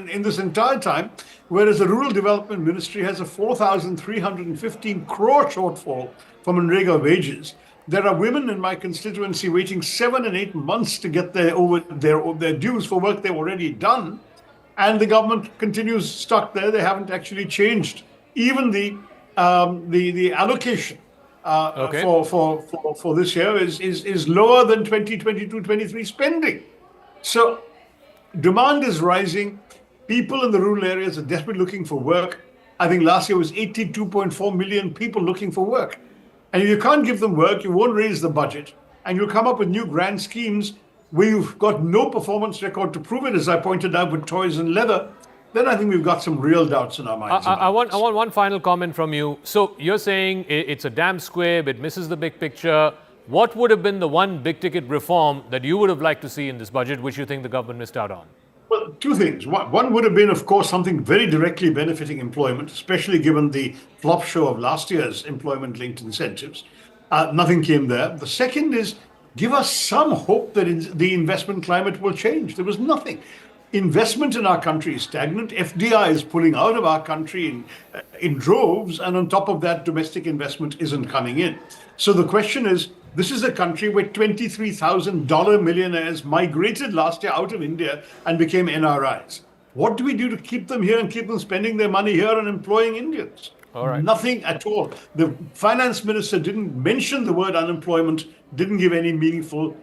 Speaker 8: in this entire time, whereas the Rural Development Ministry has a 4,315 crore shortfall for Manrega wages. There are women in my constituency waiting 7 and 8 months to get their dues for work they've already done. And the government continues stuck there. They haven't actually changed even the allocation for this year is lower than 2022-23 spending. So demand is rising. People in the rural areas are desperately looking for work. I think last year was 82.4 million people looking for work. And if you can't give them work, you won't raise the budget, and you'll come up with new grand schemes where you've got no performance record to prove it, as I pointed out with toys and leather. Then I think we've got some real doubts in our minds.
Speaker 1: I want one final comment from you. So you're saying it's a damn squib, it misses the big picture. What would have been the one big ticket reform that you would have liked to see in this budget, which you think the government missed out on?
Speaker 8: Well, two things. One would have been, of course, something very directly benefiting employment, especially given the flop show of last year's employment-linked incentives. Nothing came there. The second is, give us some hope that the investment climate will change. There was nothing. Investment in our country is stagnant. FDI is pulling out of our country in droves, and on top of that, domestic investment isn't coming in. So the question is, this is a country where $23,000 millionaires migrated last year out of India and became NRIs. What do we do to keep them here and keep them spending their money here and employing Indians?
Speaker 1: All right.
Speaker 8: Nothing at all. The finance minister didn't mention the word unemployment, didn't give any meaningful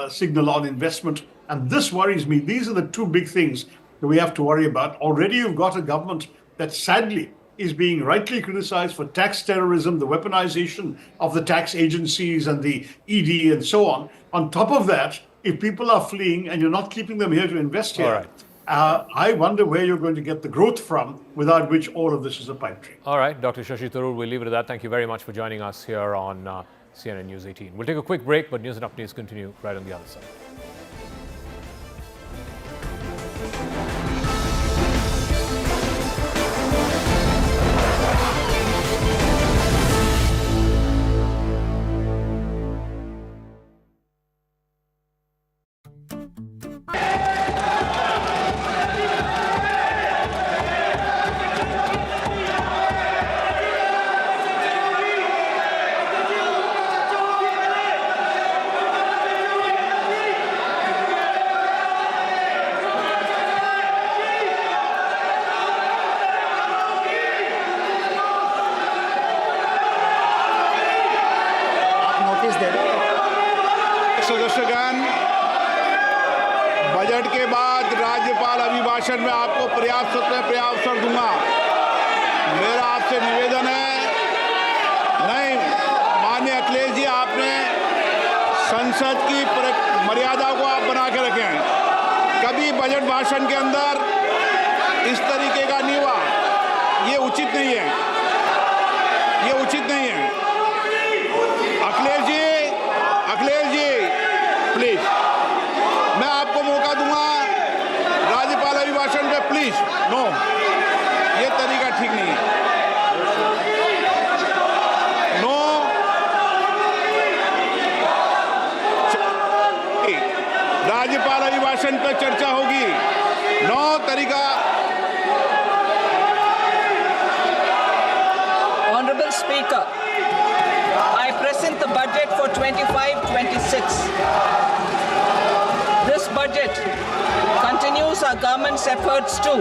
Speaker 8: signal on investment. And this worries me. These are the two big things that we have to worry about. Already you've got a government that sadly is being rightly criticized for tax terrorism, the weaponization of the tax agencies and the ED and so on. On top of that, if people are fleeing and you're not keeping them here to invest here,
Speaker 1: all right.
Speaker 8: I wonder where you're going to get the growth from, without which all of this is a pipe dream.
Speaker 1: All right, Dr. Shashi Tharoor, we'll leave it at that. Thank you very much for joining us here on CNN News 18. We'll take a quick break, but news and updates continue right on the other side.
Speaker 10: सदस्यगण, budget के बाद राज्यपाल अभिभाषण में आपको पर्याप्त अवसर दूंगा। मेरा आपसे निवेदन है, नहीं माननीय अखिलेश जी, आपने संसद की मर्यादा को आप बना के रखें। कभी बजट भाषण के अंदर इस तरीके का नहीं हुआ, ये उचित नहीं है, ये उचित नहीं है। अखिलेश जी प्लीज, मैं आपको मौका दूंगा राज्यपाल अभिभाषण पे, प्लीज। नो, ये तरीका ठीक नहीं है। नो, राज्यपाल अभिभाषण पे चर्चा होगी। नो तरीका।
Speaker 3: Honorable Speaker, I present the budget for 25-26. This budget continues our government's efforts to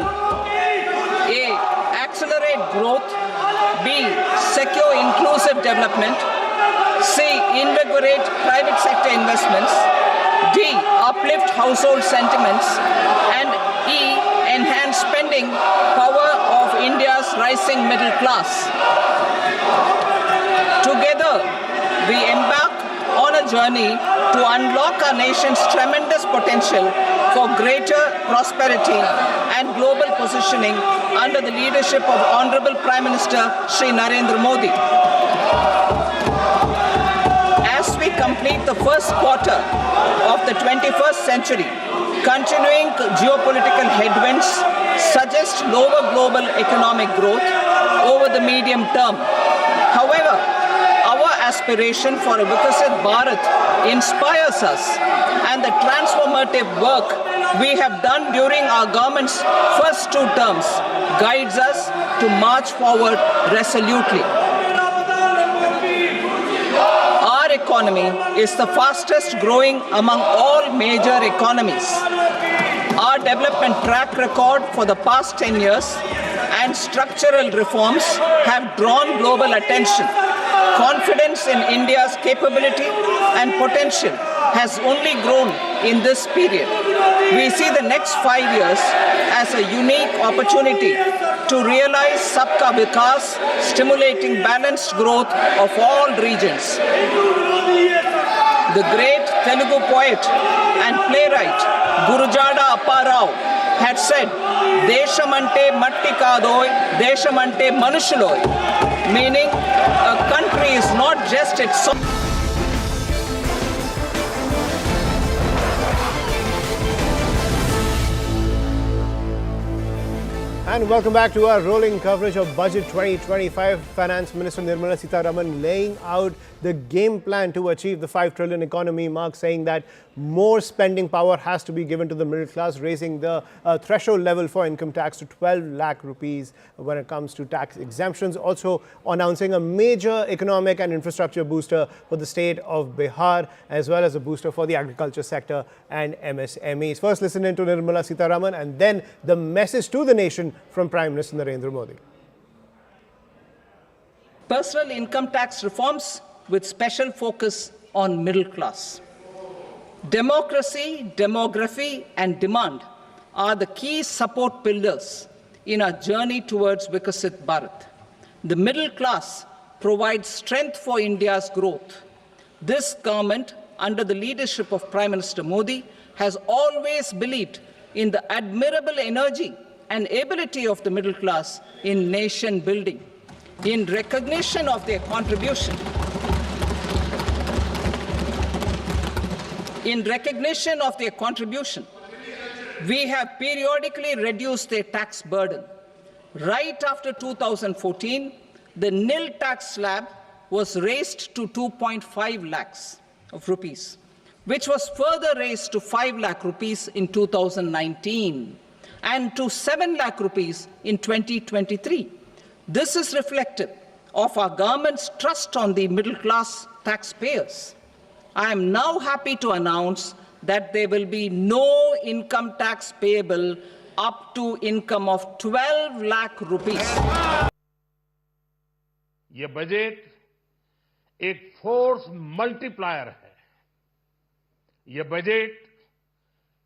Speaker 3: A. Accelerate growth, B. Secure inclusive development, C. Invigorate private sector investments, D. Uplift household sentiments, and E. Enhance spending power of India's rising middle class. Together, we embark on a journey to unlock our nation's tremendous potential for greater prosperity and global positioning under the leadership of Honorable Prime Minister Shri Narendra Modi. As we complete the first quarter of the 21st century, continuing geopolitical headwinds suggest lower global economic growth over the medium term. However, our aspiration for a Vikasit Bharat inspires us, and the transformative work we have done during our government's first 2 terms guides us to march forward resolutely. Our economy is the fastest growing among all major economies. Our development track record for the past 10 years and structural reforms have drawn global attention. Confidence in India's capability and potential has only grown in this period. We see the next 5 years as a unique opportunity to realize Sabka Vikas, stimulating balanced growth of all regions. The great Telugu poet and playwright Gurujada Apparao had said, "Deshamante matti kadoy, deshamante manushuloy," meaning a country is not just its
Speaker 6: And welcome back to our rolling coverage of Budget 2025. Finance Minister Nirmala Sitharaman laying out the game plan to achieve the 5 trillion economy mark, saying that more spending power has to be given to the middle class, raising the threshold level for income tax to 12 lakh rupees when it comes to tax exemptions. Also announcing a major economic and infrastructure booster for the state of Bihar, as well as a booster for the agriculture sector and MSMEs. First, listen in to Nirmala Sitharaman and then the message to the nation from Prime Minister Narendra Modi.
Speaker 3: Personal income tax reforms with special focus on middle class. Democracy, demography, and demand are the key support pillars in our journey towards Vikasit Bharat. The middle class provides strength for India's growth. This government, under the leadership of Prime Minister Modi, has always believed in the admirable energy and ability of the middle class in nation building. In recognition of their contribution, we have periodically reduced their tax burden. Right after 2014, the nil tax slab was raised to 2.5 lakhs of rupees, which was further raised to 5 lakh rupees in 2019 and to 7 lakh rupees in 2023. This is reflective of our government's trust on the middle class taxpayers. I am now happy to announce that there will be no income tax payable up to income of 12 lakh rupees.
Speaker 2: ये budget एक force multiplier है। यह budget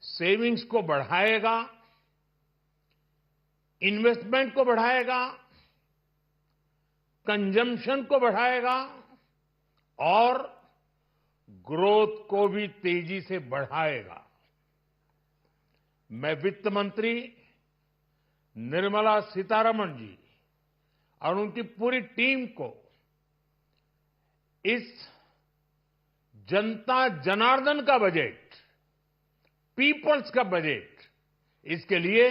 Speaker 2: savings को बढ़ाएगा, investment को बढ़ाएगा, consumption को बढ़ाएगा और ग्रोथ को भी तेजी से बढ़ाएगा। मैं वित्त मंत्री निर्मला सीतारमण जी और उनकी पूरी टीम को इस जनता जनार्दन का बजट, पीपल्स का बजट, इसके लिए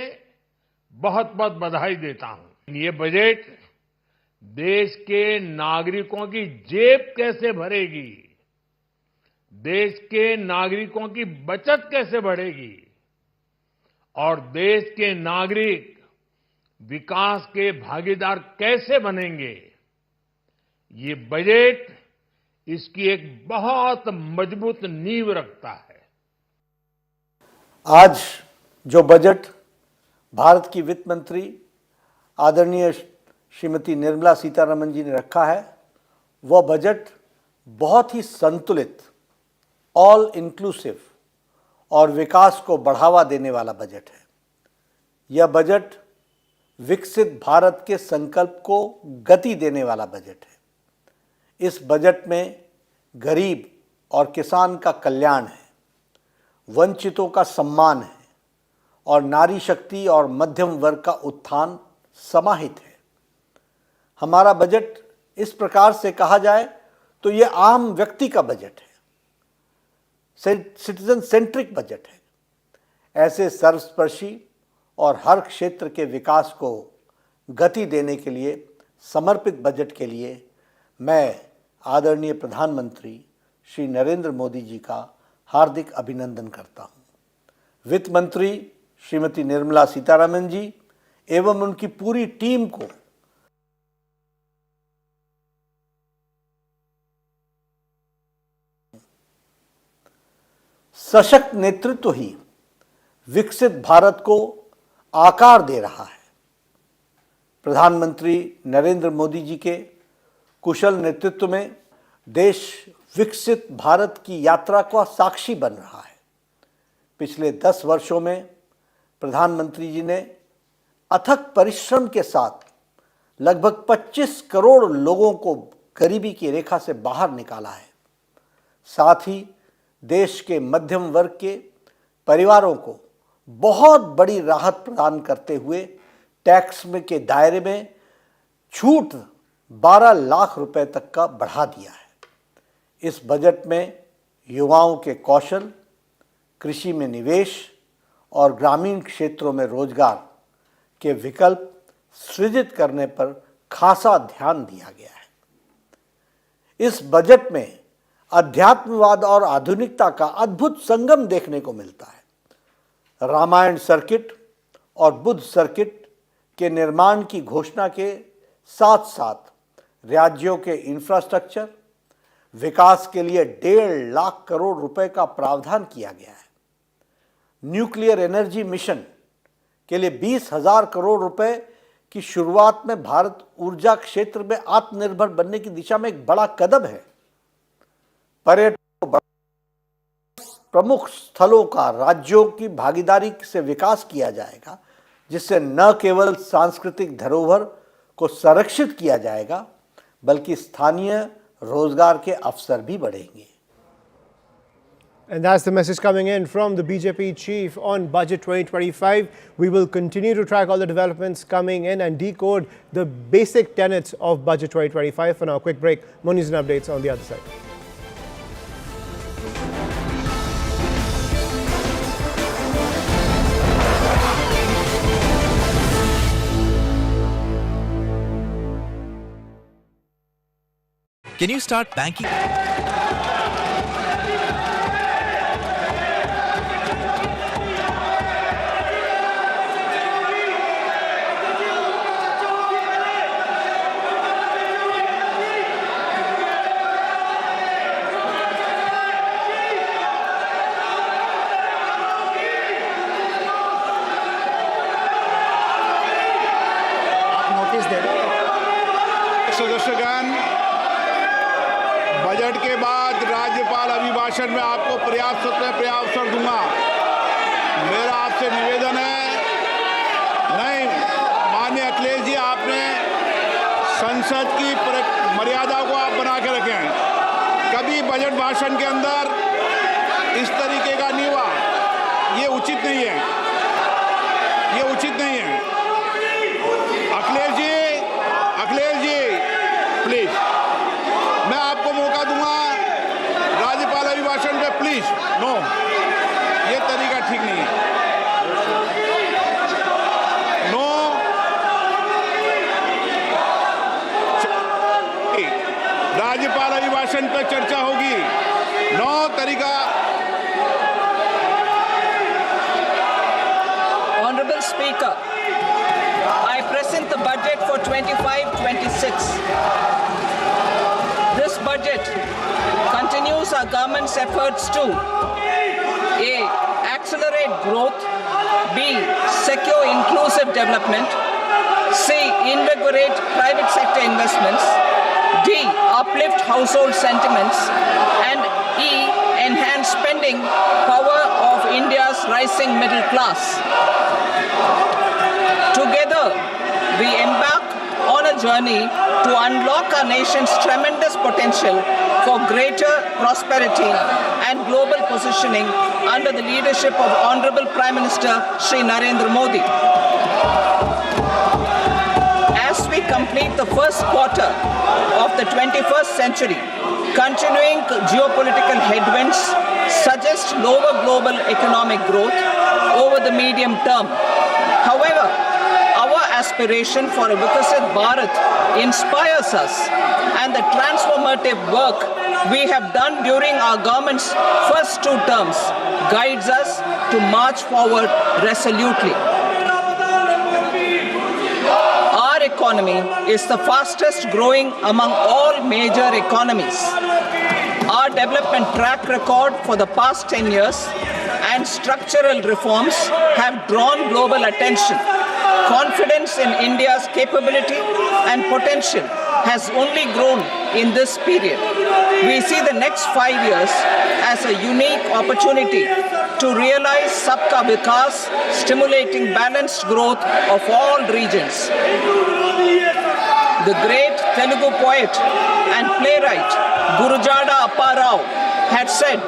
Speaker 2: बहुत बहुत बधाई देता हूं। ये बजट देश के नागरिकों की जेब कैसे भरेगी, देश के नागरिकों की बचत कैसे बढ़ेगी और देश के नागरिक विकास के भागीदार कैसे बनेंगे, ये बजट इसकी एक बहुत मजबूत नींव रखता है।
Speaker 13: आज जो बजट भारत की वित्त मंत्री आदरणीय श्रीमती निर्मला सीतारमण जी ने रखा है, वह बजट बहुत ही संतुलित, ऑल इंक्लूसिव और विकास को बढ़ावा देने वाला बजट है। यह बजट विकसित भारत के संकल्प को गति देने वाला बजट है। इस बजट में गरीब और किसान का कल्याण है, वंचितों का सम्मान है और नारी शक्ति और मध्यम वर्ग का उत्थान समाहित है। हमारा बजट इस प्रकार से कहा जाए तो यह आम व्यक्ति का बजट है, सिटीजन सेंट्रिक बजट है। ऐसे सर्वस्पर्शी और हर क्षेत्र के विकास को गति देने के लिए समर्पित बजट के लिए मैं आदरणीय प्रधानमंत्री श्री नरेंद्र मोदी जी का हार्दिक अभिनंदन करता हूं। वित्त मंत्री श्रीमती निर्मला सीतारमण जी एवं उनकी पूरी टीम को सशक्त नेतृत्व ही विकसित भारत को आकार दे रहा है। प्रधानमंत्री नरेंद्र मोदी जी के कुशल नेतृत्व में देश विकसित भारत की यात्रा का साक्षी बन रहा है। पिछले 10 वर्षों में प्रधानमंत्री जी ने अथक परिश्रम के साथ लगभग 25 करोड़ लोगों को गरीबी की रेखा से बाहर निकाला है। साथ ही देश के मध्यम वर्ग के परिवारों को बहुत बड़ी राहत प्रदान करते हुए टैक्स में के दायरे में छूट 12 लाख रुपए तक का बढ़ा दिया है। इस बजट में युवाओं के कौशल, कृषि में निवेश और ग्रामीण क्षेत्रों में रोजगार के विकल्प सृजित करने पर खासा ध्यान दिया गया है। इस बजट में अध्यात्मवाद और आधुनिकता का अद्भुत संगम देखने को मिलता है। रामायण सर्किट और बुद्ध सर्किट के निर्माण की घोषणा के साथ साथ राज्यों के इंफ्रास्ट्रक्चर विकास के लिए 1.5 लाख करोड़ रुपए का प्रावधान किया गया है। न्यूक्लियर एनर्जी मिशन के लिए 20,000 करोड़ रुपए की शुरुआत में भारत ऊर्जा क्षेत्र में आत्मनिर्भर बनने की दिशा में एक बड़ा कदम है। पर्यटन प्रमुख स्थलों का राज्यों की भागीदारी से विकास किया जाएगा, जिससे न केवल सांस्कृतिक धरोहर को संरक्षित किया जाएगा बल्कि स्थानीय रोजगार के अवसर भी बढ़ेंगे।
Speaker 6: And that's the message coming in from the BJP chief on Budget 2025. We will continue to track all the developments coming in and decode the basic tenets of Budget 2025. For now, a quick break. More news and updates on the other side.
Speaker 15: Can you start banking?
Speaker 10: भाषण में आपको पर्याप्त अवसर दूंगा। मेरा आपसे निवेदन है, नहीं माननीय अखिलेश जी, आपने संसद की मर्यादा को आप बना के रखें। कभी बजट भाषण के अंदर इस तरीके का नहीं हुआ, ये उचित नहीं है, ये उचित नहीं है। अखिलेश जी प्लीज, मैं आपको मौका दूंगा राज्यपाल अभिभाषण पे, प्लीज। नो, ये तरीका ठीक नहीं है। नो, राज्यपाल अभिभाषण पे चर्चा होगी। नो तरीका।
Speaker 3: Honorable Speaker, I present the budget for 25-26. This budget continues our government's efforts to A. Accelerate growth, B. Secure inclusive development, C. Invigorate private sector investments, D. Uplift household sentiments, and E. Enhance spending power of India's rising middle class. Together, we embark on a journey to unlock our nation's tremendous potential for greater prosperity and global positioning under the leadership of Honorable Prime Minister Shri Narendra Modi. As we complete the first quarter of the 21st century, continuing geopolitical headwinds suggest lower global economic growth over the medium term. However, our aspiration for a Vikasit Bharat inspires us, and the transformative work we have done during our government's first 2 terms guides us to march forward resolutely. Our economy is the fastest growing among all major economies. Our development track record for the past 10 years and structural reforms have drawn global attention. Confidence in India's capability and potential has only grown in this period. We see the next 5 years as a unique opportunity to realize Sabka Vikas, stimulating balanced growth of all regions. The great Telugu poet and playwright Gurujada Apparao had said,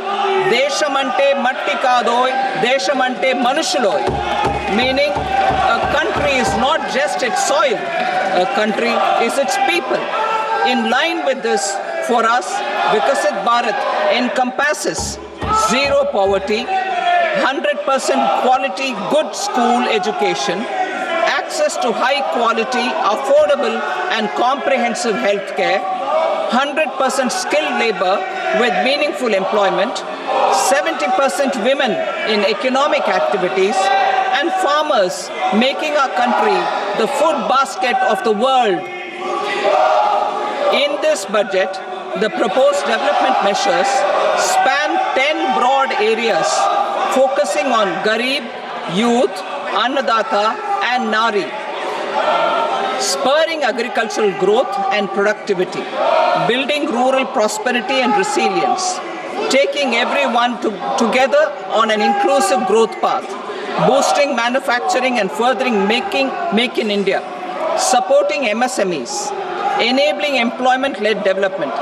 Speaker 3: "Deshamante matti kadoy, deshamante manushuloy," meaning a country is not just its soil, a country is its people. In line with this, for us, Vikasit Bharat encompasses zero poverty, 100% quality good school education, access to high quality, affordable and comprehensive health care, 100% skilled labor with meaningful employment, 70% women in economic activities, and farmers making our country the food basket of the world. In this budget, the proposed development measures span 10 broad areas, focusing on Garib, youth, Annadata, and Nari, spurring agricultural growth and productivity, building rural prosperity and resilience, taking everyone together on an inclusive growth path, boosting manufacturing and furthering Make in India, supporting MSMEs, enabling employment-led development,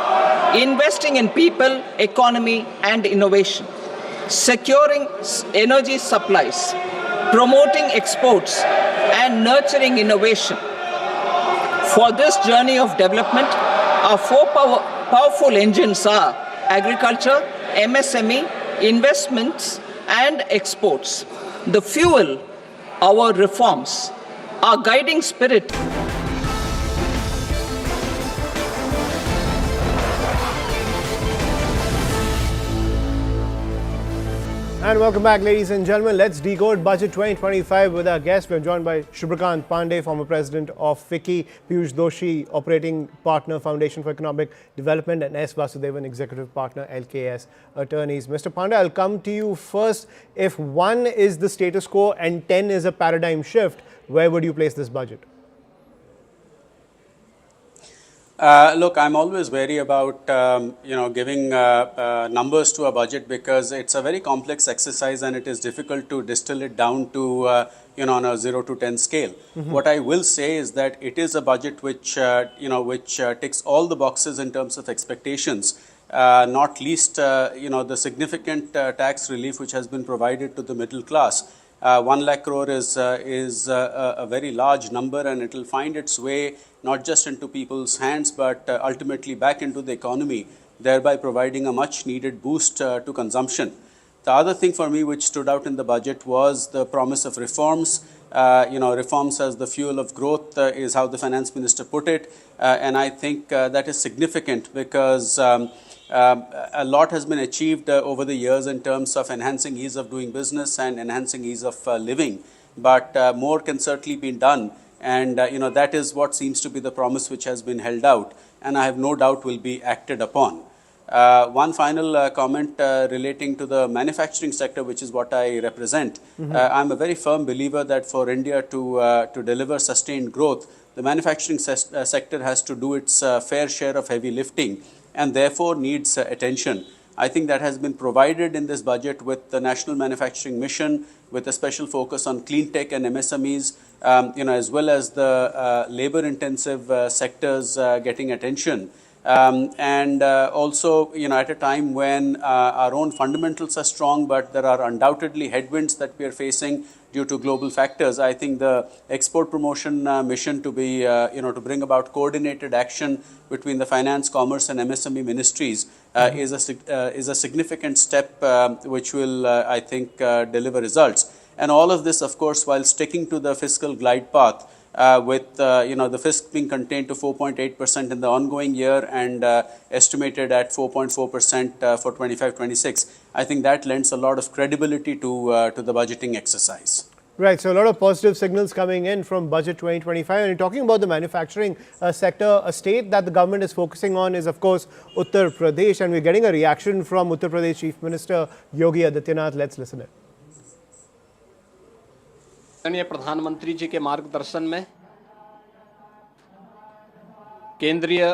Speaker 3: investing in people, economy, and innovation, securing energy supplies, promoting exports, and nurturing innovation. For this journey of development, our 4 powerful engines are agriculture, MSME, investments, and exports. The fuel, our reforms, our guiding spirit.
Speaker 6: And welcome back, ladies and gentlemen. Let's decode Budget 2025 with our guests. We're joined by Shubhrakant Pandey, former president of FICCI, Piyush Doshi, operating partner, Foundation for Economic Development, and S. Vasudevan, executive partner, LKS Attorneys. Mr. Pandey, I'll come to you first. If 1 is the status quo and 10 is a paradigm shift, where would you place this budget?
Speaker 11: Look, I'm always wary about giving numbers to a budget because it's a very complex exercise and it is difficult to distill it down to on a 0 to 10 scale. What I will say is that it is a budget which ticks all the boxes in terms of expectations. Not least the significant tax relief which has been provided to the middle class. 1 lakh crore is a very large number, and it will find its way not just into people's hands but ultimately back into the economy, thereby providing a much needed boost to consumption. The other thing for me which stood out in the budget was the promise of reforms. Reforms as the fuel of growth is how the finance minister put it, and I think that is significant because a lot has been achieved over the years in terms of enhancing ease of doing business and enhancing ease of living, but more can certainly be done, and that is what seems to be the promise which has been held out, and I have no doubt will be acted upon. One final comment relating to the manufacturing sector, which is what I represent. I'm a very firm believer that for India to deliver sustained growth, the manufacturing sector has to do its fair share of heavy lifting and therefore needs attention. I think that has been provided in this budget with the National Manufacturing Mission, with a special focus on clean tech and MSMEs, as well as the labor-intensive sectors getting attention. Also, at a time when our own fundamentals are strong, but there are undoubtedly headwinds that we are facing due to global factors. I think the export promotion mission to be, to bring about coordinated action between the finance, commerce, and MSME ministries is a significant step which will, I think, deliver results. And all of this, of course, while sticking to the fiscal glide path. With the fisc being contained to 4.8% in the ongoing year and estimated at 4.4% for 25-26. I think that lends a lot of credibility to the budgeting exercise.
Speaker 6: Right, so a lot of positive signals coming in from Budget 2025. And you're talking about the manufacturing sector, a state that the government is focusing on is, of course, Uttar Pradesh. And we're getting a reaction from Uttar Pradesh Chief Minister Yogi Adityanath. Let's listen in.
Speaker 19: माननीय प्रधानमंत्री जी के मार्गदर्शन में केंद्रीय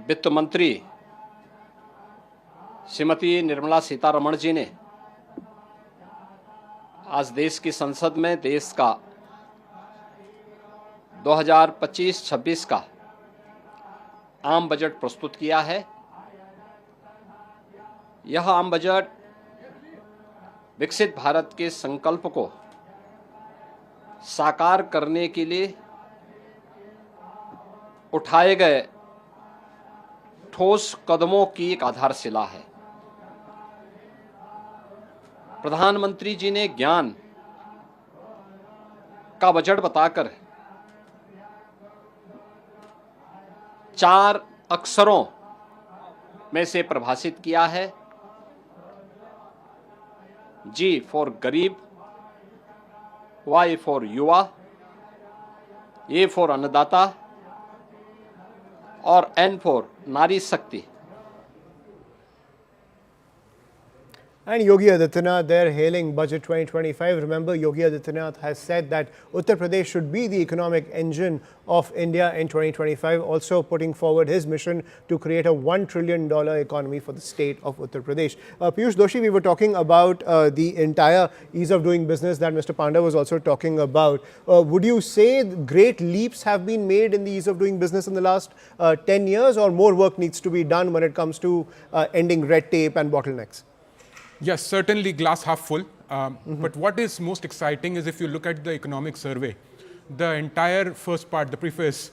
Speaker 19: वित्त मंत्री श्रीमती निर्मला सीतारमण जी ने आज देश की संसद में देश का 2025-26 का आम बजट प्रस्तुत किया है। यह आम बजट विकसित भारत के संकल्प को साकार करने के लिए उठाए गए ठोस कदमों की एक आधारशिला है। प्रधानमंत्री जी ने ज्ञान का बजट बताकर 4 अक्षरों में से परिभाषित किया है। जी फॉर गरीब, Y फॉर युवा, A फॉर अन्नदाता और N फॉर नारी शक्ति।
Speaker 6: And Yogi Adityanath, they're hailing Budget 2025. Remember, Yogi Adityanath has said that Uttar Pradesh should be the economic engine of India in 2025, also putting forward his mission to create a $1 trillion economy for the state of Uttar Pradesh. Piyush Doshi, we were talking about the entire ease of doing business that Mr. Panda was also talking about. Would you say great leaps have been made in the ease of doing business in the last 10 years, or more work needs to be done when it comes to ending red tape and bottlenecks?
Speaker 7: Yes, certainly glass half full. But what is most exciting is if you look at the economic survey, the entire first part, the preface,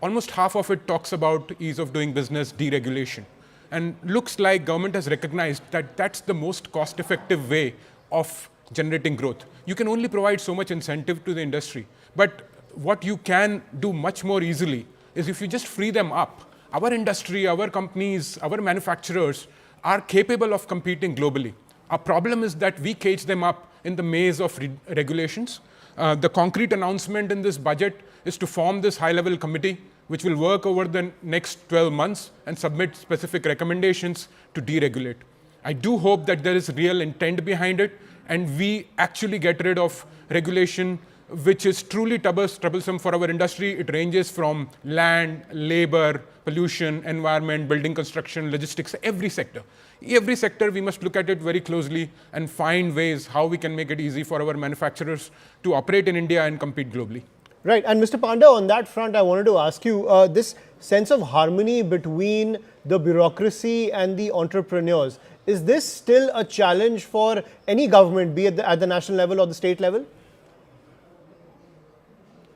Speaker 7: almost half of it talks about ease of doing business, deregulation. And looks like government has recognized that that's the most cost-effective way of generating growth. You can only provide so much incentive to the industry. But what you can do much more easily is if you just free them up. Our industry, our companies, our manufacturers are capable of competing globally. Our problem is that we cage them up in the maze of regulations. The concrete announcement in this budget is to form this high-level committee which will work over the next 12 months and submit specific recommendations to deregulate. I do hope that there is real intent behind it and we actually get rid of regulation which is truly troublesome for our industry. It ranges from land, labor, pollution, environment, building construction, logistics, every sector. Every sector, we must look at it very closely and find ways how we can make it easy for our manufacturers to operate in India and compete globally.
Speaker 6: Right. And Mr. Panda, on that front, I wanted to ask you, this sense of harmony between the bureaucracy and the entrepreneurs, is this still a challenge for any government, be it at the national level or the state level?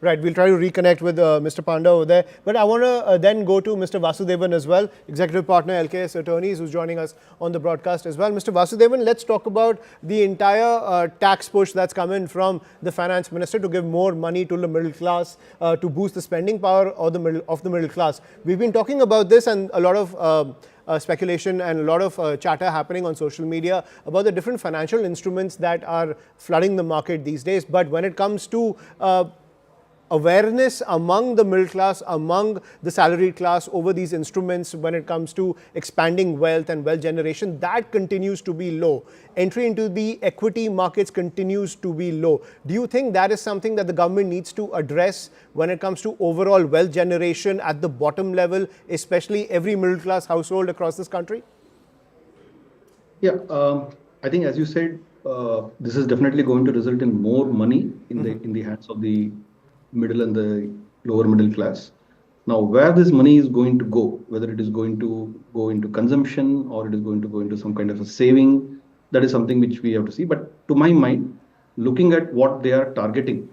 Speaker 6: Right, we'll try to reconnect with Mr. Panda over there. But I want to then go to Mr. Vasudevan as well, Executive Partner, LKS Attorneys, who's joining us on the broadcast as well. Mr. Vasudevan, let's talk about the entire tax push that's come in from the Finance Minister to give more money to the middle class, to boost the spending power of the middle class. We've been talking about this, and a lot of speculation and a lot of chatter happening on social media about the different financial instruments that are flooding the market these days. But when it comes to awareness among the middle class, among the salaried class over these instruments when it comes to expanding wealth and wealth generation, that continues to be low. Entry into the equity markets continues to be low. Do you think that is something that the government needs to address when it comes to overall wealth generation at the bottom level, especially every middle class household across this country?
Speaker 12: Yeah, I think as you said, this is definitely going to result in more money in the hands of the middle and the lower middle class. Now, where this money is going to go, whether it is going to go into consumption or it is going to go into some kind of a saving, that is something which we have to see. But to my mind, looking at what they are targeting,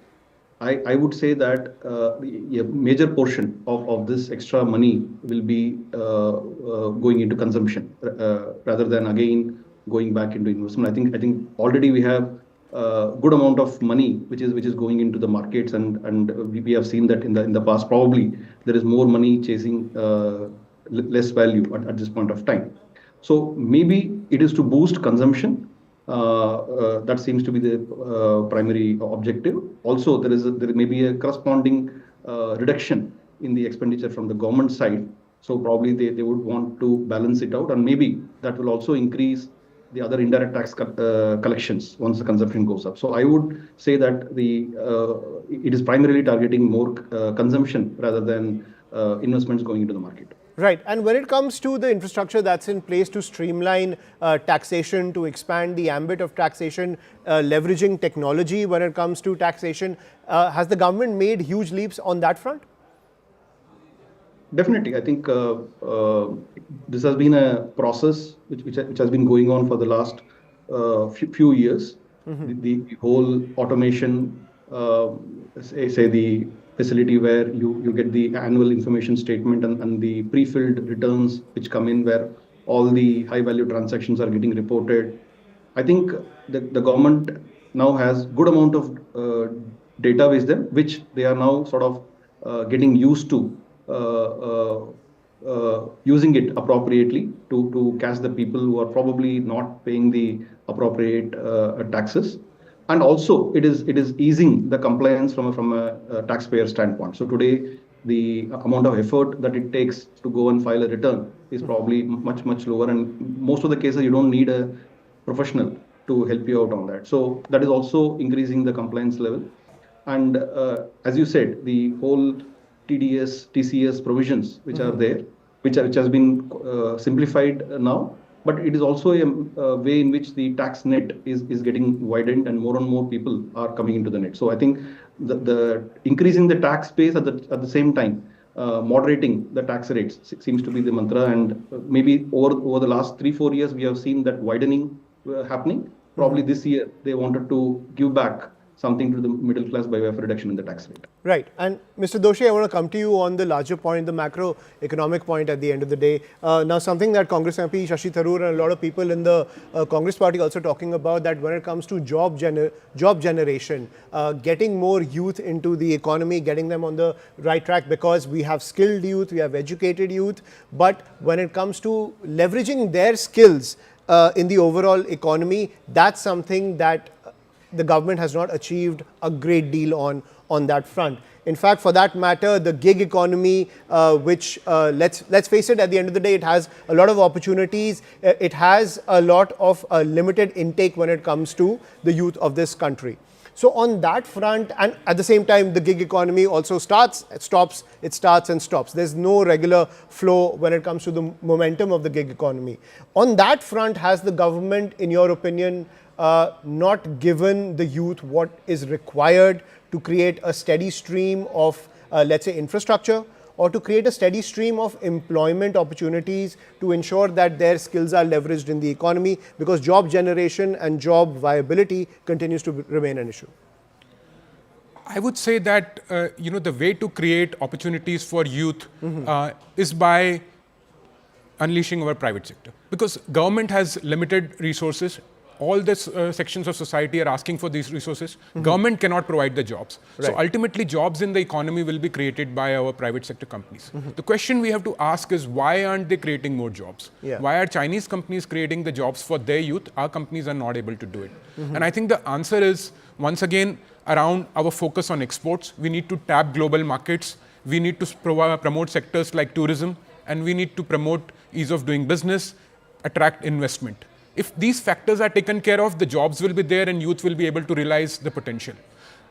Speaker 12: I would say that a major portion of this extra money will be going into consumption rather than again going back into investment. I think already we have good amount of money which is going into the markets, and we have seen that in the past. Probably there is more money chasing less value at this point of time. So maybe it is to boost consumption. That seems to be the primary objective. Also, there may be a corresponding reduction in the expenditure from the government side. So probably they would want to balance it out, and maybe that will also increase the other indirect tax collections once the consumption goes up. So I would say that it is primarily targeting more consumption rather than investments going into the market.
Speaker 6: Right. And when it comes to the infrastructure that's in place to streamline taxation, to expand the ambit of taxation, leveraging technology when it comes to taxation, has the government made huge leaps on that front?
Speaker 12: Definitely. I think this has been a process which has been going on for the last few years. The whole automation, say the facility where you get the annual information statement and the pre-filled returns which come in, where all the high value transactions are getting reported. I think the government now has good amount of data with them, which they are now sort of getting used to using it appropriately to catch the people who are probably not paying the appropriate taxes. And also it is easing the compliance from a taxpayer standpoint. So today the amount of effort that it takes to go and file a return is probably much lower, and most of the cases you don't need a professional to help you out on that. So that is also increasing the compliance level. And as you said, the whole TDS, TCS provisions which are there, which has been simplified now, but it is also a way in which the tax net is getting widened and more people are coming into the net. So I think the increasing the tax base at the same time, moderating the tax rates seems to be the mantra. And maybe over the last 3-4 years, we have seen that widening happening. Probably this year, they wanted to give back something to the middle class by way of reduction in the tax rate.
Speaker 6: Right. And Mr. Doshi, I want to come to you on the larger point, the macroeconomic point at the end of the day. Now, something that Congress MP Shashi Tharoor and a lot of people in the Congress party also talking about, that when it comes to job generation, getting more youth into the economy, getting them on the right track, because we have skilled youth, we have educated youth, but when it comes to leveraging their skills in the overall economy, that's something that the government has not achieved a great deal on that front. In fact, for that matter, the gig economy, which let's face it, at the end of the day, it has a lot of opportunities. It has a lot of limited intake when it comes to the youth of this country. So on that front, and at the same time, the gig economy also starts, stops, it starts and stops. There's no regular flow when it comes to the momentum of the gig economy. On that front, has the government, in your opinion, not given the youth what is required to create a steady stream of, let's say, infrastructure, or to create a steady stream of employment opportunities to ensure that their skills are leveraged in the economy, because job generation and job viability continues to remain an issue?
Speaker 7: I would say that the way to create opportunities for youth is by unleashing our private sector, because government has limited resources. All the sections of society are asking for these resources. Government cannot provide the jobs.
Speaker 6: Right.
Speaker 7: So ultimately, jobs in the economy will be created by our private sector companies. The question we have to ask is, why aren't they creating more jobs?
Speaker 6: Yeah.
Speaker 7: Why are Chinese companies creating the jobs for their youth? Our companies are not able to do it. And I think the answer is, once again, around our focus on exports. We need to tap global markets. We need to promote sectors like tourism, and we need to promote ease of doing business, attract investment. If these factors are taken care of, the jobs will be there and youth will be able to realize the potential.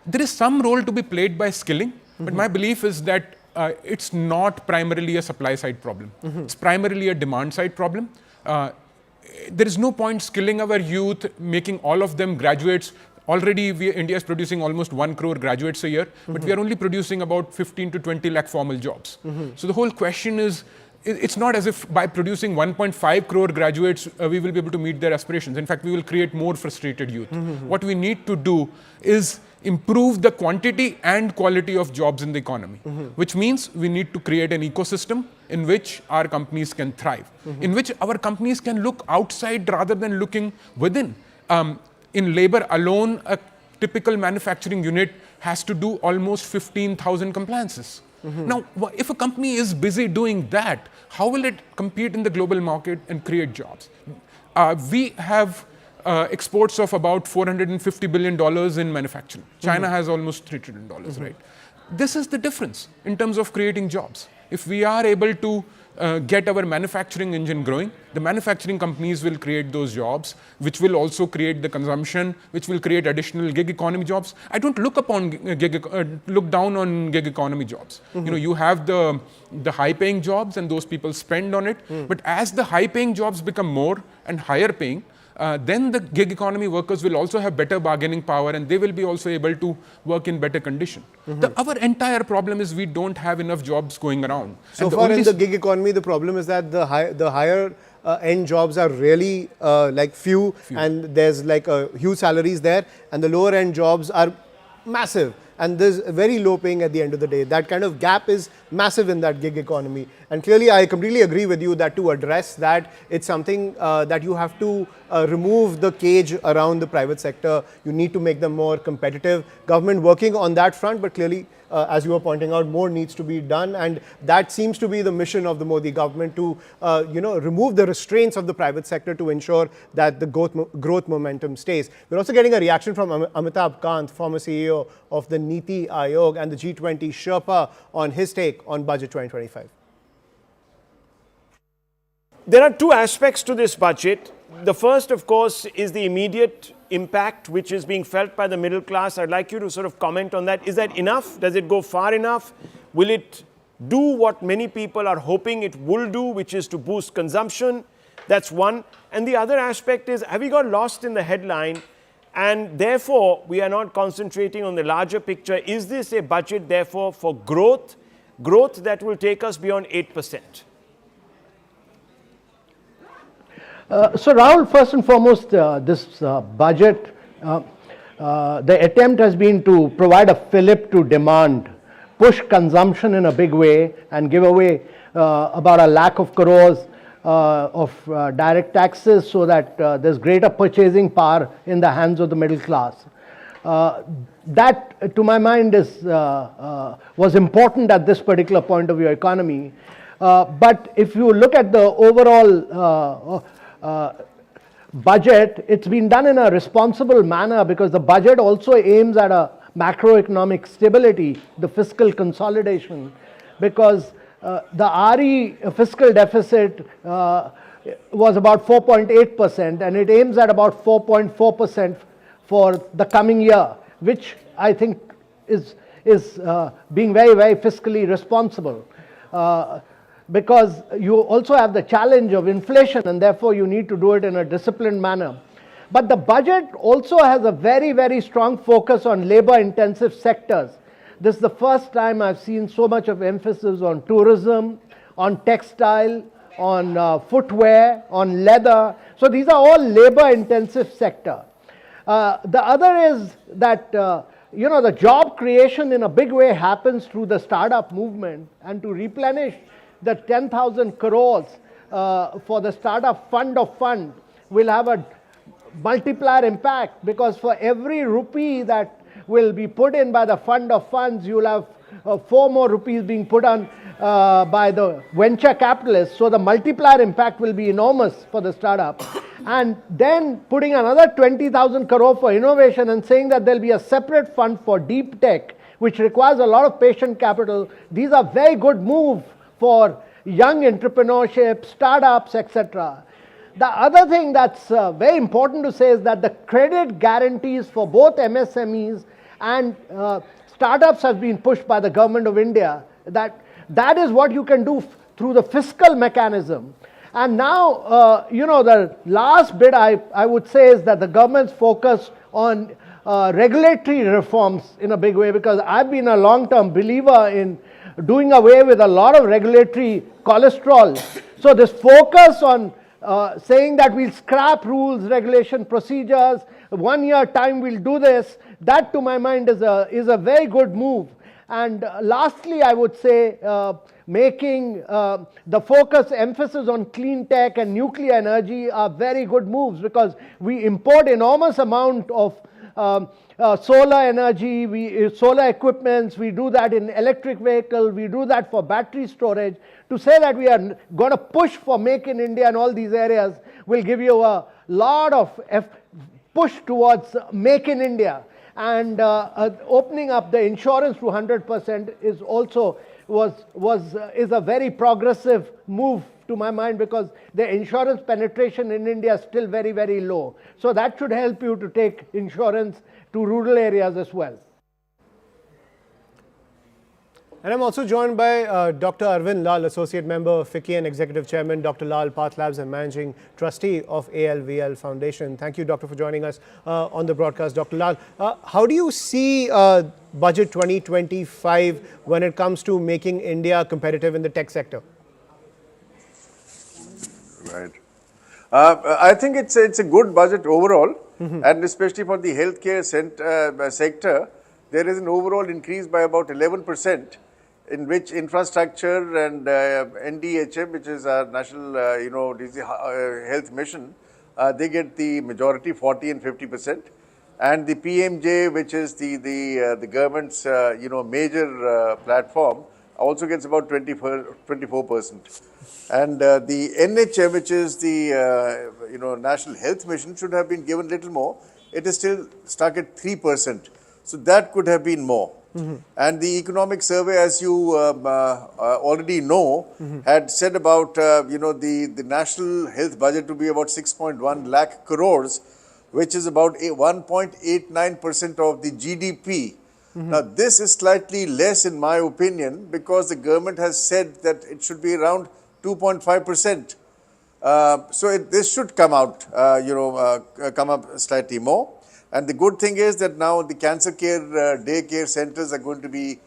Speaker 7: There is some role to be played by skilling, but my belief is that it's not primarily a supply side problem. It's primarily a demand side problem. There is no point skilling our youth, making all of them graduates. Already India is producing almost 1 crore graduates a year, but we are only producing about 15 to 20 lakh formal jobs. So the whole question is, it's not as if by producing 1.5 crore graduates, we will be able to meet their aspirations. In fact, we will create more frustrated youth. What we need to do is improve the quantity and quality of jobs in the economy, which means we need to create an ecosystem in which our companies can thrive, in which our companies can look outside rather than looking within. In labor alone, a typical manufacturing unit has to do almost 15,000 compliances. Now, if a company is busy doing that, how will it compete in the global market and create jobs? We have exports of about $450 billion in manufacturing. China has almost $3 trillion, right? This is the difference in terms of creating jobs. If we are able to get our manufacturing engine growing, the manufacturing companies will create those jobs, which will also create the consumption, which will create additional gig economy jobs. I don't look down on gig economy jobs. You have the high-paying jobs, and those people spend on it. But as the high-paying jobs become more and higher-paying, then the gig economy workers will also have better bargaining power, and they will be also able to work in better condition. Our entire problem is we don't have enough jobs going around.
Speaker 6: So far in the gig economy, the problem is that the higher end jobs are really few, and there's huge salaries there, and the lower end jobs are massive, and there's very low paying at the end of the day. That kind of gap is massive in that gig economy. And clearly, I completely agree with you that to address that, it's something that you have to remove the cage around the private sector. You need to make them more competitive. Government working on that front, but clearly, as you were pointing out, more needs to be done, and that seems to be the mission of the Modi government, to remove the restraints of the private sector to ensure that the growth momentum stays. We're also getting a reaction from Amitabh Kant, former CEO of the Niti Aayog and the G20 Sherpa, on his take on Budget 2025.
Speaker 5: There are two aspects to this budget. The first, of course, is the immediate impact which is being felt by the middle class. I'd like you to sort of comment on that. Is that enough? Does it go far enough? Will it do what many people are hoping it will do, which is to boost consumption? That's one. And the other aspect is, have we got lost in the headline, and therefore we are not concentrating on the larger picture? Is this a budget, therefore, for growth that will take us beyond 8%?
Speaker 14: So Rahul, first and foremost, this budget, the attempt has been to provide a fillip to demand, push consumption in a big way, and give away about 1 lakh of crores of direct taxes, so that there's greater purchasing power in the hands of the middle class. That, to my mind, was important at this particular point of your economy. But if you look at the overall budget, it's been done in a responsible manner, because the budget also aims at a macroeconomic stability, the fiscal consolidation, because the RE fiscal deficit was about 4.8%, and it aims at about 4.4% for the coming year. which I think is being very, very fiscally responsible. Because you also have the challenge of inflation, and therefore you need to do it in a disciplined manner. But the budget also has a very, very strong focus on labor-intensive sectors. This is the first time I've seen so much of emphasis on tourism, on textile, on footwear, on leather. So these are all labor-intensive sector. The other is that the job creation in a big way happens through the startup movement, and to replenish the 10,000 crores for the startup fund of fund will have a multiplier impact, because for every rupee that will be put in by the fund of funds, you will have 4 more rupees being put on by the venture capitalists. So the multiplier impact will be enormous for the startup. And then putting another 20,000 crore for innovation and saying that there will be a separate fund for deep tech, which requires a lot of patient capital. These are very good moves for young entrepreneurship, startups, etc. The other thing that's very important to say is that the credit guarantees for both MSMEs and startups have been pushed by the government of India. That is what you can do through the fiscal mechanism. And now, the last bit I would say is that the government's focus on regulatory reforms in a big way, because I've been a long-term believer in doing away with a lot of regulatory cholesterol. So this focus on saying that we'll scrap rules, regulation, procedures, 1 year time we'll do this, that to my mind is a very good move. And lastly, I would say making the focus emphasis on clean tech and nuclear energy are very good moves, because we import enormous amount of solar energy, solar equipments, we do that in electric vehicle, we do that for battery storage. To say that we are going to push for Make in India and all these areas will give you a lot of push towards Make in India. And opening up the insurance to 100% is also is a very progressive move to my mind, because the insurance penetration in India is still very, very low. So that should help you to take insurance to rural areas as well.
Speaker 6: And I'm also joined by Dr. Arvind Lal, Associate Member, FICCI and Executive Chairman, Dr. Lal, Path Labs and Managing Trustee of ALVL Foundation. Thank you, Doctor, for joining us on the broadcast. Dr. Lal, how do you see Budget 2025 when it comes to making India competitive in the tech sector?
Speaker 17: Right. I think it's a good budget overall, and especially for the healthcare sector, there is an overall increase by about 11%, in which infrastructure and NDHM, which is our national health mission, they get the majority, 40 and 50%, and the PMJ, which is the government's major platform, also gets about 24%. And the NHM, which is the National Health Mission, should have been given a little more. It is still stuck at 3%. So that could have been more. And the economic survey, as you already know, had said about the national health budget to be about 6.1 lakh crores, which is about 1.89% of the GDP. Now, this is slightly less in my opinion, because the government has said that it should be around 2.5%. So this should come out, come up slightly more. And the good thing is that now the cancer care daycare centers are going to be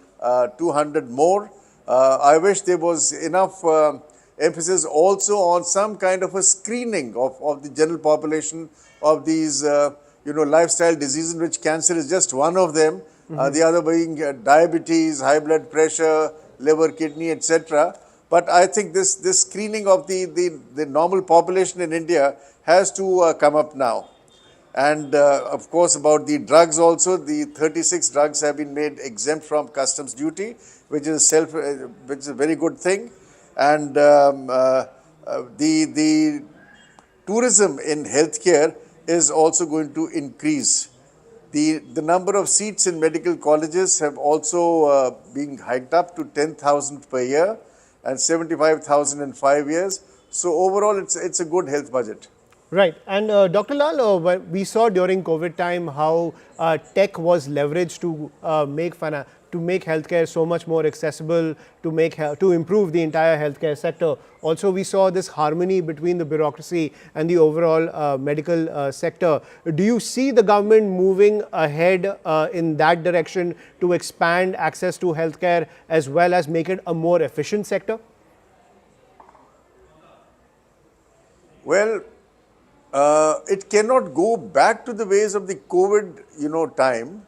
Speaker 17: 200 more. I wish there was enough emphasis also on some kind of a screening of the general population of these lifestyle diseases, which cancer is just one of them. The other being diabetes, high blood pressure, liver, kidney, etc. But I think this screening of the normal population in India has to come up now. And of course, about the drugs also, the 36 drugs have been made exempt from customs duty, which is a very good thing. And the tourism in healthcare is also going to increase. The number of seats in medical colleges have also been hiked up to 10,000 per year and 75,000 in 5 years. So overall, it's a good health budget.
Speaker 6: Right. And Dr. Lal, we saw during COVID time how tech was leveraged to make healthcare so much more accessible, to improve the entire healthcare sector. Also, we saw this harmony between the bureaucracy and the overall medical sector. Do you see the government moving ahead in that direction to expand access to healthcare as well as make it a more efficient sector?
Speaker 17: Well, it cannot go back to the ways of the COVID, time.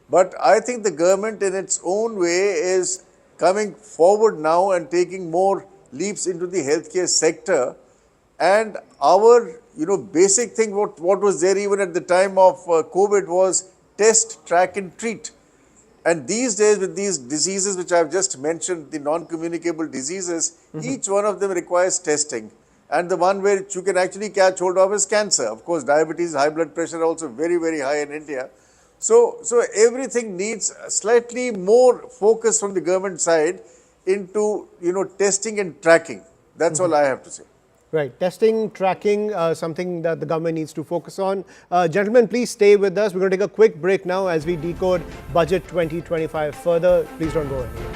Speaker 17: But I think the government in its own way is coming forward now and taking more leaps into the healthcare sector. And our, basic thing, what was there even at the time of COVID was test, track and treat. And these days with these diseases which I have just mentioned, the non-communicable diseases, each one of them requires testing. And the one where you can actually catch hold of is cancer. Of course, diabetes, high blood pressure are also very, very high in India. So everything needs slightly more focus from the government side into, testing and tracking. That's all I have to say.
Speaker 6: Right. Testing, tracking, something that the government needs to focus on. Gentlemen, please stay with us. We're going to take a quick break now as we decode Budget 2025 further. Please don't go anywhere.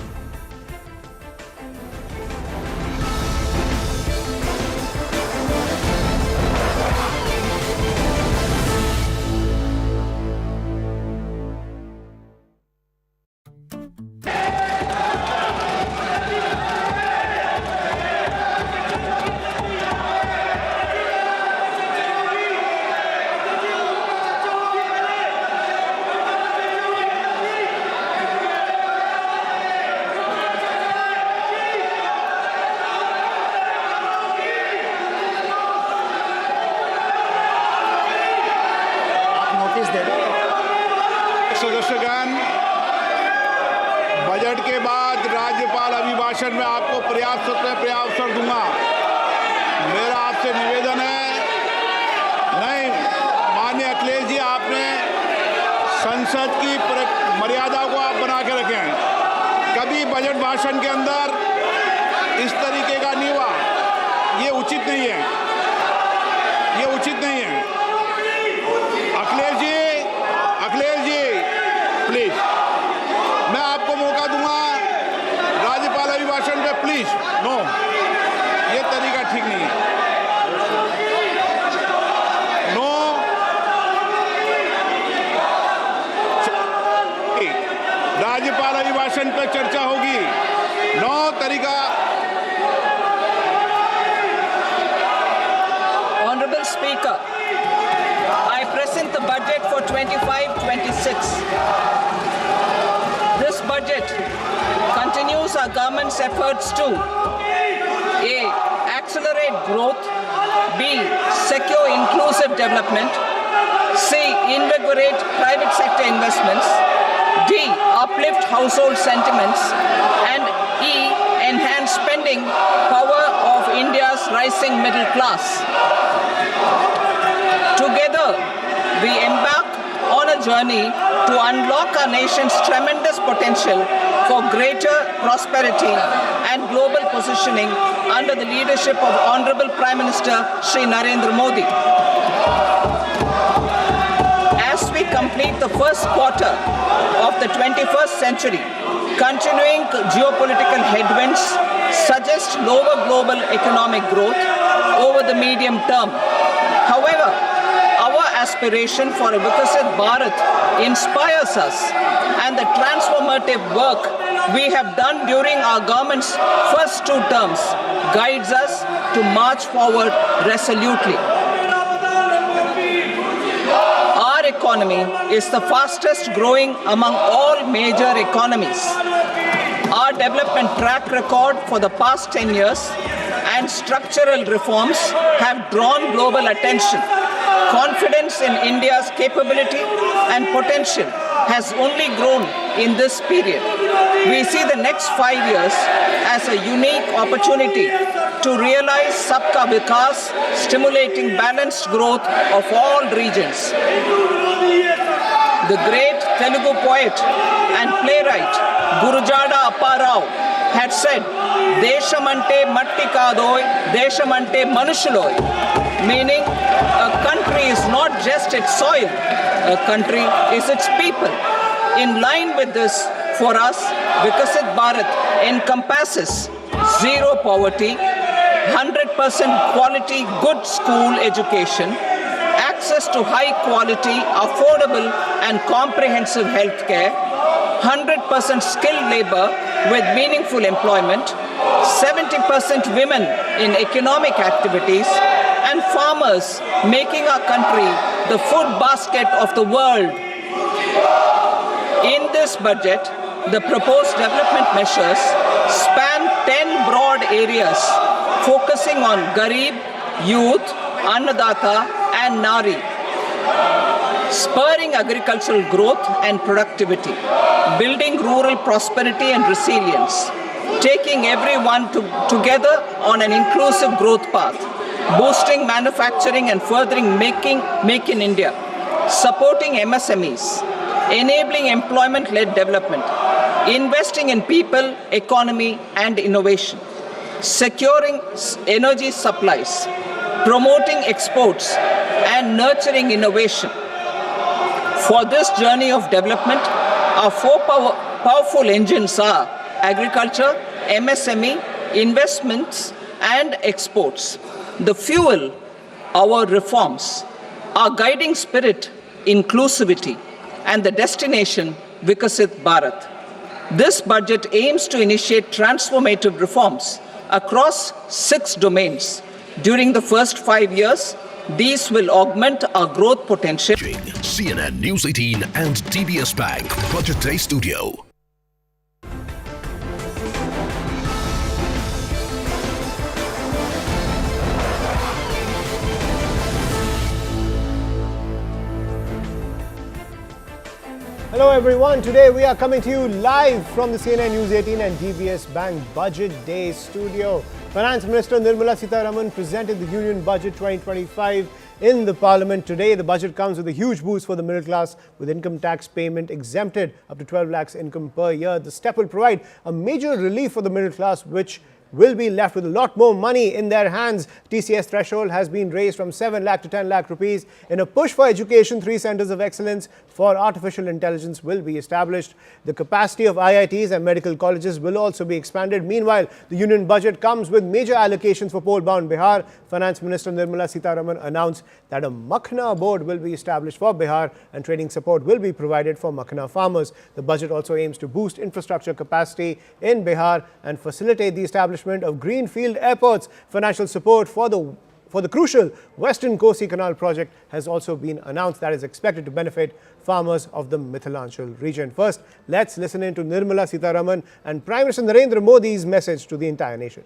Speaker 10: सदस्यगण, budget के बाद राज्यपाल अभिभाषण में आपको पर्याप्त अवसर दूंगा। मेरा आपसे निवेदन है, नहीं माननीय अखिलेश जी, आपने संसद की मर्यादा को आप बना के रखें। कभी बजट भाषण के अंदर इस तरीके का नहीं हुआ, ये उचित नहीं है, ये उचित नहीं है। अखिलेश जी प्लीज, मैं आपको मौका दूंगा राज्यपाल अभिभाषण पे, प्लीज। नो, ये तरीका ठीक नहीं है। नो, राज्यपाल अभिभाषण पे चर्चा होगी। नो तरीका।
Speaker 3: Honorable Speaker, I present the budget for 25-26. This budget continues our government's efforts to A. Accelerate growth, B. Secure inclusive development, C. Invigorate private sector investments, D. Uplift household sentiments, and E. Enhance spending power of India's rising middle class. Together, we embark on a journey to unlock our nation's tremendous potential for greater prosperity and global positioning under the leadership of Honorable Prime Minister Shri Narendra Modi. As we complete the first quarter of the 21st century, continuing geopolitical headwinds suggest lower global economic growth over the medium term. However, our aspiration for a Vikasit Bharat inspires us, and the transformative work we have done during our government's first 2 terms guides us to march forward resolutely. Our economy is the fastest growing among all major economies. Our development track record for the past 10 years and structural reforms have drawn global attention. Confidence in India's capability and potential has only grown in this period. We see the next 5 years as a unique opportunity to realize Sabka Vikas, stimulating balanced growth of all regions. The great Telugu poet and playwright Gurujada Apparao had said, "Deshamante matti kadoy, deshamante manushuloy," meaning a country is not just its soil, a country is its people. In line with this, for us, Viksit Bharat encompasses zero poverty, 100% quality good school education, access to high quality, affordable and comprehensive health care, 100% skilled labor with meaningful employment, 70% women in economic activities, and farmers making our country the food basket of the world. In this budget, the proposed development measures span 10 broad areas focusing on Garib, Youth, Annadata and Nari, spurring agricultural growth and productivity, building rural prosperity and resilience, taking everyone together on an inclusive growth path, boosting manufacturing and furthering Make in India, supporting MSMEs, enabling employment-led development, investing in people, economy and innovation, securing energy supplies, promoting exports and nurturing innovation. For this journey of development, our four powerful engines are agriculture, MSME, investments and exports. The fuel, our reforms, our guiding spirit, inclusivity, and the destination, Viksit Bharat. This budget aims to initiate transformative reforms across 6 domains. During the first 5 years, these will augment our growth potential.
Speaker 18: CNN News 18 and DBS Bank Budget Day Studio.
Speaker 6: Hello everyone, today we are coming to you live from the CNN News 18 and DBS Bank Budget Day Studio. Finance Minister Nirmala Sitharaman presented the Union Budget 2025 in the Parliament today. The budget comes with a huge boost for the middle class, with income tax payment exempted up to 12 lakhs income per year. The step will provide a major relief for the middle class, which will be left with a lot more money in their hands. TCS threshold has been raised from 7 lakh to 10 lakh rupees. In a push for education, 3 centers of excellence for artificial intelligence will be established. The capacity of IITs and medical colleges will also be expanded. Meanwhile, the union budget comes with major allocations for poll-bound Bihar. Finance Minister Nirmala Sitharaman announced that a Makhana board will be established for Bihar and training support will be provided for Makhana farmers. The budget also aims to boost infrastructure capacity in Bihar and facilitate the establishment of greenfield airports. Financial support for the crucial Western Kosi Canal project has also been announced that is expected to benefit farmers of the Mithilanchal region. First, let's listen in to Nirmala Sitharaman and Prime Minister Narendra Modi's message to the entire nation.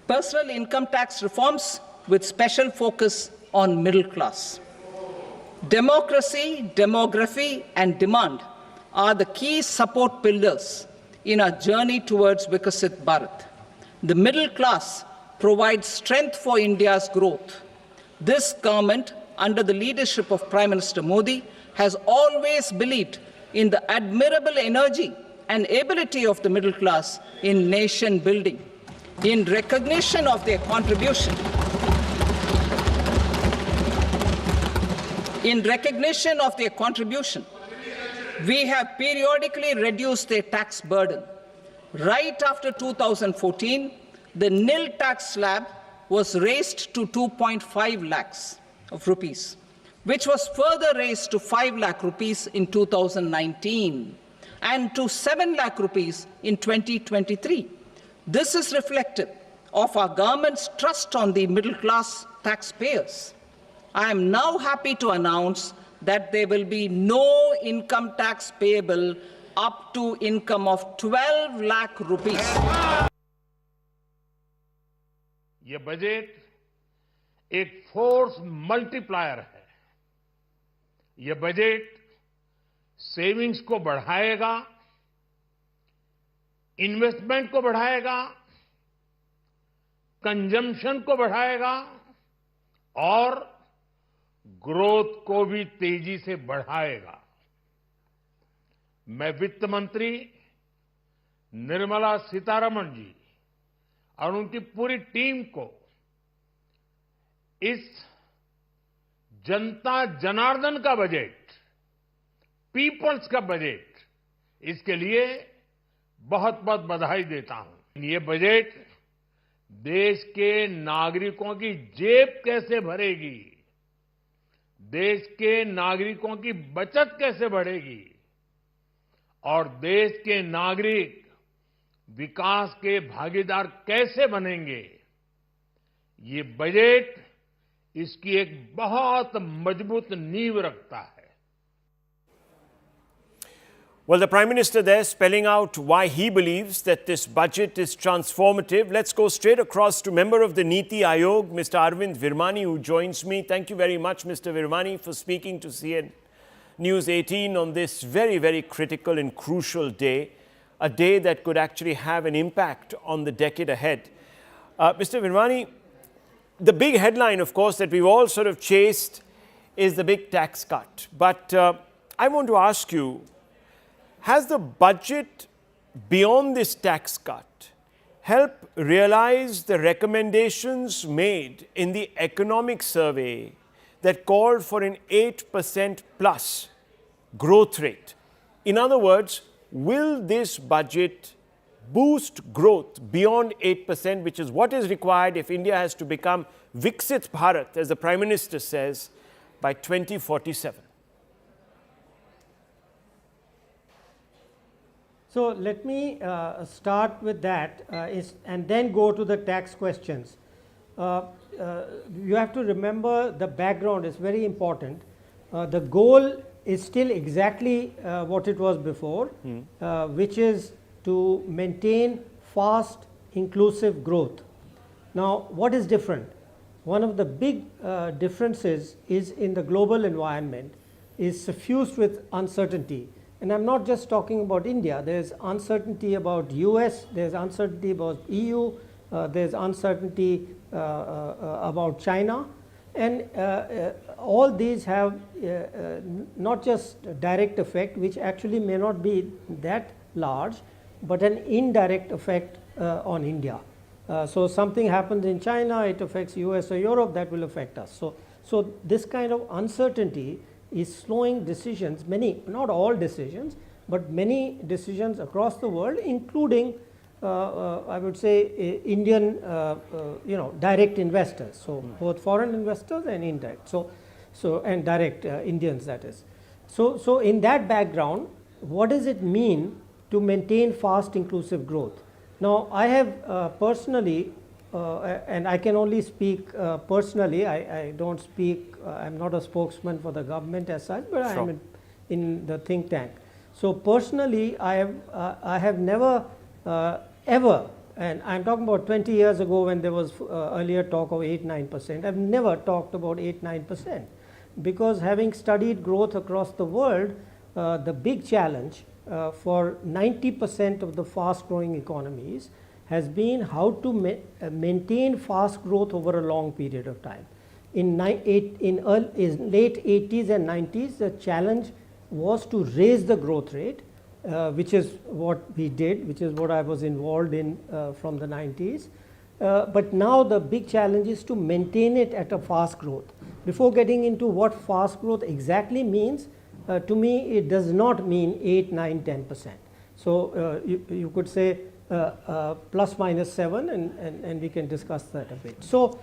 Speaker 3: Personal income tax reforms with special focus on middle class. Democracy, demography and demand are the key support pillars in our journey towards Viksit Bharat. The middle class provides strength for India's growth. This government, under the leadership of Prime Minister Modi, has always believed in the admirable energy and ability of the middle class in nation building. In recognition of their contribution, we have periodically reduced their tax burden. Right after 2014, the nil tax slab was raised to 2.5 lakhs of rupees, which was further raised to 5 lakh rupees in 2019 and to 7 lakh rupees in 2023. This is reflective of our government's trust on the middle class taxpayers. I am now happy to announce that there will be no income tax payable up to income of 12 lakh rupees.
Speaker 2: ये budget एक force multiplier है। ये budget savings को बढ़ाएगा, investment को बढ़ाएगा, consumption को बढ़ाएगा और ग्रोथ को भी तेजी से बढ़ाएगा। मैं वित्त मंत्री निर्मला सीतारमण जी और उनकी पूरी टीम को इस जनता जनार्दन का बजट, पीपल्स का बजट, इसके लिए बहुत बहुत बधाई देता हूं। ये बजट देश के नागरिकों की जेब कैसे भरेगी, देश के नागरिकों की बचत कैसे बढ़ेगी और देश के नागरिक विकास के भागीदार कैसे बनेंगे, ये बजट इसकी एक बहुत मजबूत नींव रखता है।
Speaker 5: Well, the Prime Minister there spelling out why he believes that this budget is transformative. Let's go straight across to member of the Niti Aayog, Mr. Arvind Virmani, who joins me. Thank you very much, Mr. Virmani, for speaking to CNN News 18 on this very, very critical and crucial day, a day that could actually have an impact on the decade ahead. Mr. Virmani, the big headline, of course, that we've all sort of chased is the big tax cut. But I want to ask you, has the budget beyond this tax cut help realize the recommendations made in the economic survey that called for an 8% plus growth rate? In other words, will this budget boost growth beyond 8%, which is what is required if India has to become Viksit Bharat, as the Prime Minister says, by 2047?
Speaker 4: So let me start with that and then go to the tax questions. You have to remember the background is very important. The goal is still exactly what it was before, which is to maintain fast, inclusive growth. Now, what is different? One of the big differences is in the global environment is suffused with uncertainty. And I'm not just talking about India. There's uncertainty about US, there's uncertainty about EU, there's uncertainty about China. And all these have not just direct effect, which actually may not be that large, but an indirect effect on India. So something happens in China, it affects US or Europe, that will affect us. So this kind of uncertainty is slowing decisions, many, not all decisions, but many decisions across the world, including, I would say, Indian, direct investors. So both foreign investors and indirect. And direct Indians, that is. So in that background, what does it mean to maintain fast, inclusive growth? Now, I have personally, and I can only speak personally, I don't speak, I'm not a spokesman for the government as such, but I am in the think tank. So personally, I have never ever, and I'm talking about 20 years ago when there was earlier talk of 8-9%, I've never talked about 8-9%, because having studied growth across the world, the big challenge for 90% of the fast growing economies has been how to maintain fast growth over a long period of time. In late 80s and 90s, the challenge was to raise the growth rate, which is what we did, which is what I was involved in from the 90s. But now the big challenge is to maintain it at a fast growth. Before getting into what fast growth exactly means, to me it does not mean 8, 9, 10%. So you could say plus minus 7, and we can discuss that a bit. So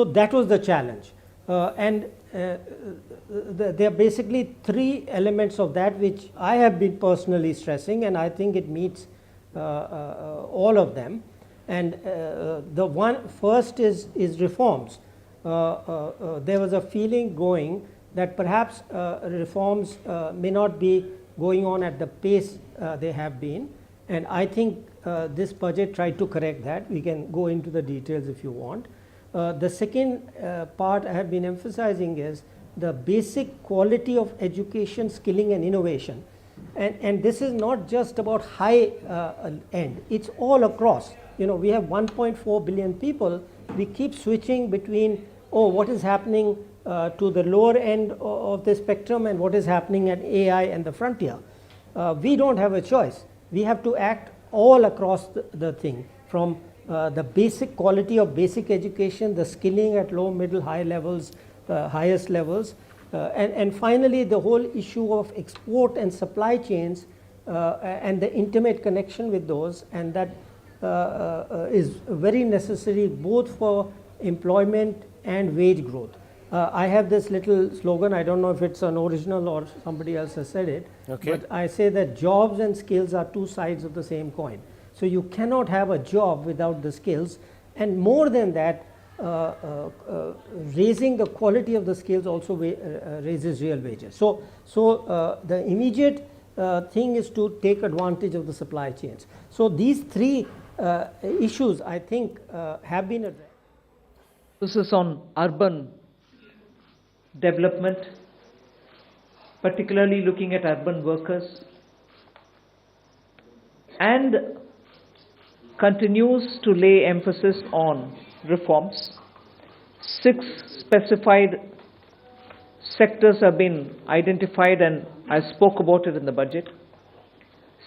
Speaker 4: that was the challenge. There are basically three elements of that which I have been personally stressing, and I think it meets all of them. And the one first is reforms. There was a feeling going that perhaps reforms may not be going on at the pace they have been, and I think this budget tried to correct that. We can go into the details if you want. The second part I have been emphasizing is the basic quality of education, skilling and innovation. And this is not just about high end, it's all across. We have 1.4 billion people. We keep switching between, what is happening to the lower end of the spectrum and what is happening at AI and the frontier. We don't have a choice. We have to act all across the thing, from the basic quality of basic education, the skilling at low, middle, high levels, highest levels, and finally the whole issue of export and supply chains and the intimate connection with those, and that is very necessary both for employment and wage growth. I have this little slogan, I don't know if it's an original or somebody else has said it, but I say that jobs and skills are two sides of the same coin. So you cannot have a job without the skills, and more than that, raising the quality of the skills also raises real wages. So the immediate thing is to take advantage of the supply chains. So these three issues, I think, have been addressed.
Speaker 16: This is on urban development, particularly looking at urban workers, and continues to lay emphasis on reforms. 6 specified sectors have been identified, and I spoke about it in the budget.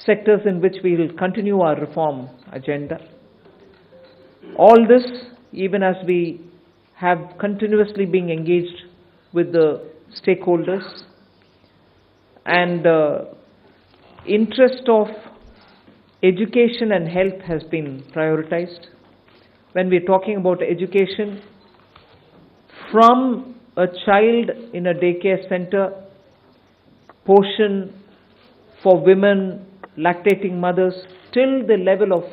Speaker 16: Sectors in which we will continue our reform agenda. All this, even as we have continuously been engaged with the stakeholders, and interest of education and health has been prioritized. When we're talking about education, from a child in a daycare center, portion for women, lactating mothers, till the level of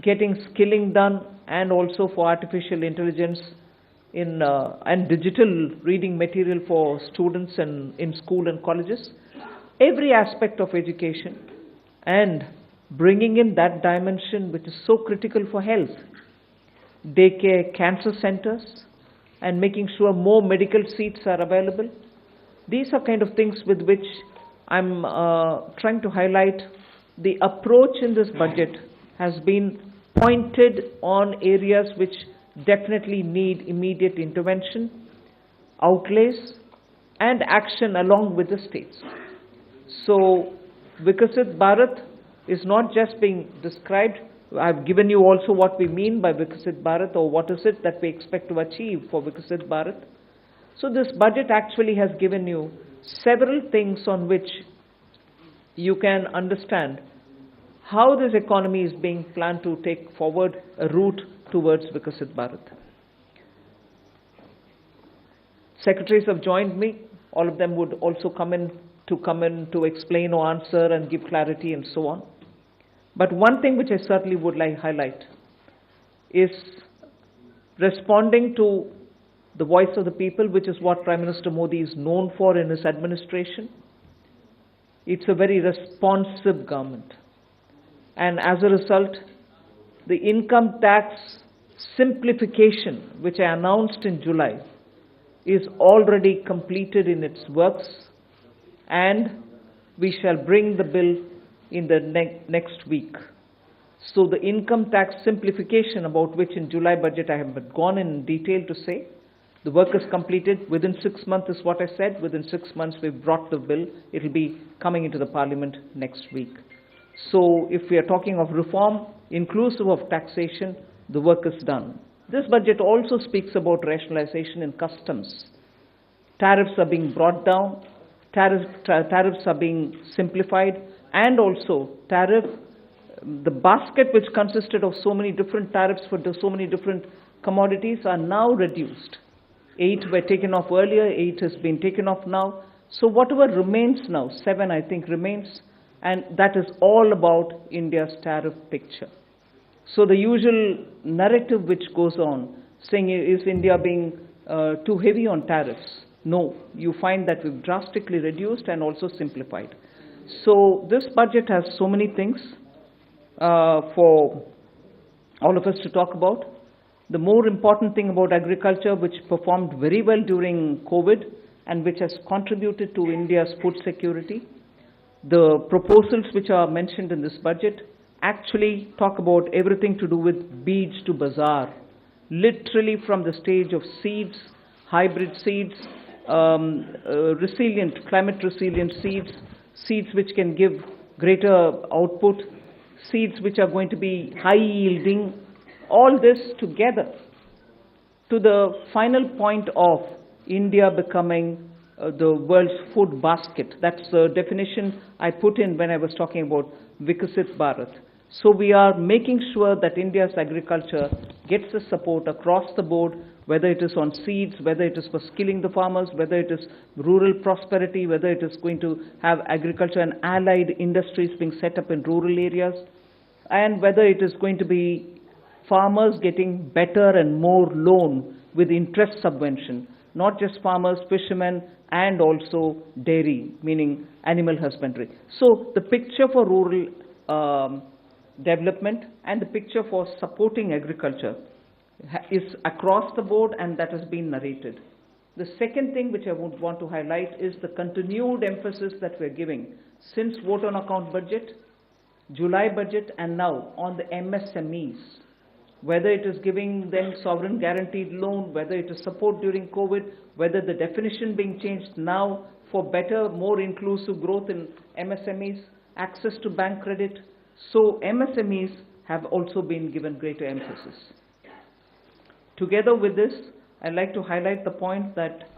Speaker 16: getting skilling done, and also for artificial intelligence and digital reading material for students in school and colleges. Every aspect of education, and bringing in that dimension which is so critical for health. Daycare, cancer centers, and making sure more medical seats are available. These are kind of things with which I'm trying to highlight. The approach in this budget has been pointed on areas which definitely need immediate intervention, outlays, and action along with the states. So Vikasit Bharat is not just being described. I've given you also what we mean by Vikasit Bharat, or what is it that we expect to achieve for Vikasit Bharat. So this budget actually has given you several things on which you can understand how this economy is being planned to take forward a route towards Vikasit Bharat. Secretaries have joined me. All of them would also come in to explain or answer and give clarity and so on. But one thing which I certainly would like to highlight is responding to the voice of the people, which is what Prime Minister Modi is known for in his administration. It's a very responsive government. And as a result, the income tax simplification, which I announced in July, is already completed in its works, and we shall bring the bill in the next week. So the income tax simplification, about which in July budget I have gone in detail to say, the work is completed within 6 months is what I said. Within 6 months we've brought the bill. It will be coming into the parliament next week. So if we are talking of reform, inclusive of taxation, the work is done. This budget also speaks about rationalization in customs. Tariffs are being brought down, tariffs are being simplified, and also the basket which consisted of so many different tariffs for so many different commodities are now reduced. 8 were taken off earlier, 8 has been taken off now. So whatever remains now, 7 I think remains, and that is all about India's tariff picture. So the usual narrative which goes on, saying is India being too heavy on tariffs? No, you find that we've drastically reduced and also simplified. So this budget has so many things for all of us to talk about. The more important thing about agriculture, which performed very well during COVID and which has contributed to India's food security, the proposals which are mentioned in this budget actually talk about everything to do with beej to bazaar, literally from the stage of seeds, hybrid seeds, climate resilient seeds, seeds which can give greater output, seeds which are going to be high yielding, all this together to the final point of India becoming the world's food basket. That's the definition I put in when I was talking about Vikasit Bharat. So we are making sure that India's agriculture gets the support across the board, whether it is on seeds, whether it is for skilling the farmers, whether it is rural prosperity, whether it is going to have agriculture and allied industries being set up in rural areas, and whether it is going to be farmers getting better and more loan with interest subvention, not just farmers, fishermen, and also dairy, meaning animal husbandry. So the picture for rural development and the picture for supporting agriculture is across the board, and that has been narrated. The second thing which I would want to highlight is the continued emphasis that we're giving since vote on account budget, July budget, and now on the MSMEs. Whether it is giving them sovereign guaranteed loan, whether it is support during COVID, whether the definition being changed now for better, more inclusive growth in MSMEs, access to bank credit. So MSMEs have also been given greater emphasis. Together with this, I'd like to highlight the point that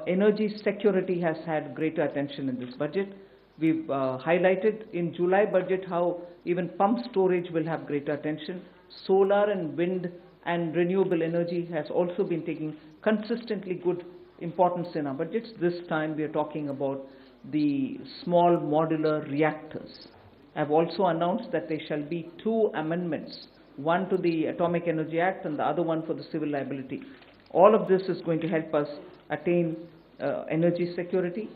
Speaker 16: energy security has had greater attention in this budget. We've highlighted in July budget how even pump storage will have greater attention. Solar and wind and renewable energy has also been taking consistently good importance in our budgets. This time we are talking about the small modular reactors. I've also announced that there shall be 2 amendments, one to the Atomic Energy Act and the other one for the civil liability. All of this is going to help us attain energy security.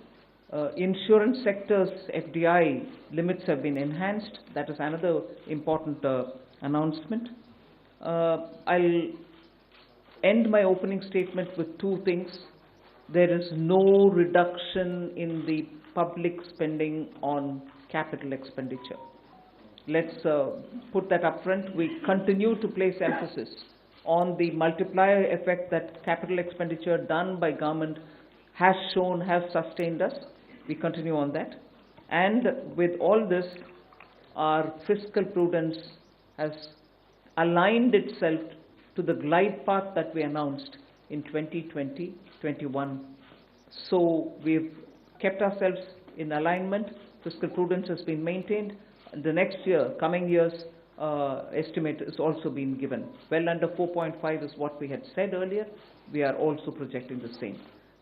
Speaker 16: Insurance sector's FDI limits have been enhanced. That is another important announcement. I'll end my opening statement with 2 things. There is no reduction in the public spending on capital expenditure. Let's put that up front. We continue to place emphasis on the multiplier effect that capital expenditure done by government has shown, has sustained us. We continue on that. And with all this, our fiscal prudence has aligned itself to the glide path that we announced in 2020-21. So we've kept ourselves in alignment. Fiscal prudence has been maintained. The next year, coming years, estimate is also been given. Well under 4.5 is what we had said earlier. We are also projecting the same.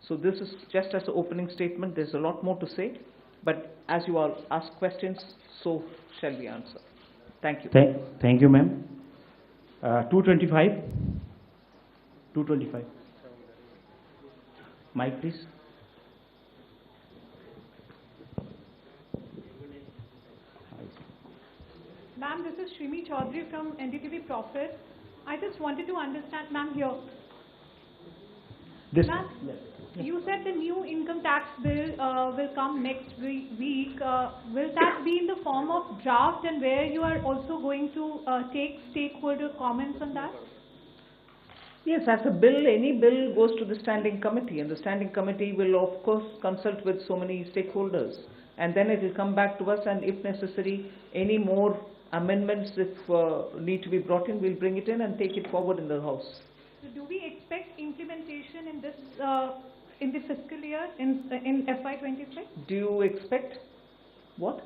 Speaker 16: So this is just as an opening statement. There's a lot more to say, but as you all ask questions, so shall we answer. Thank you.
Speaker 9: Thank you, ma'am. 225. 225. Mic, please.
Speaker 20: Ma'am, this is Shrimi Chaudhary from NDTV Profit. I just wanted to understand, ma'am, here. Ma'am, you said the new income tax bill will come next week. Will that be in the form of draft, and where you are also going to take stakeholder comments on that?
Speaker 16: Yes, as a bill, any bill goes to the standing committee, and the standing committee will of course consult with so many stakeholders, and then it will come back to us, and if necessary, any more amendments if need to be brought in, we'll bring it in and take it forward in the House.
Speaker 20: So do we expect implementation in this in the fiscal year in FY26?
Speaker 16: Do you expect what?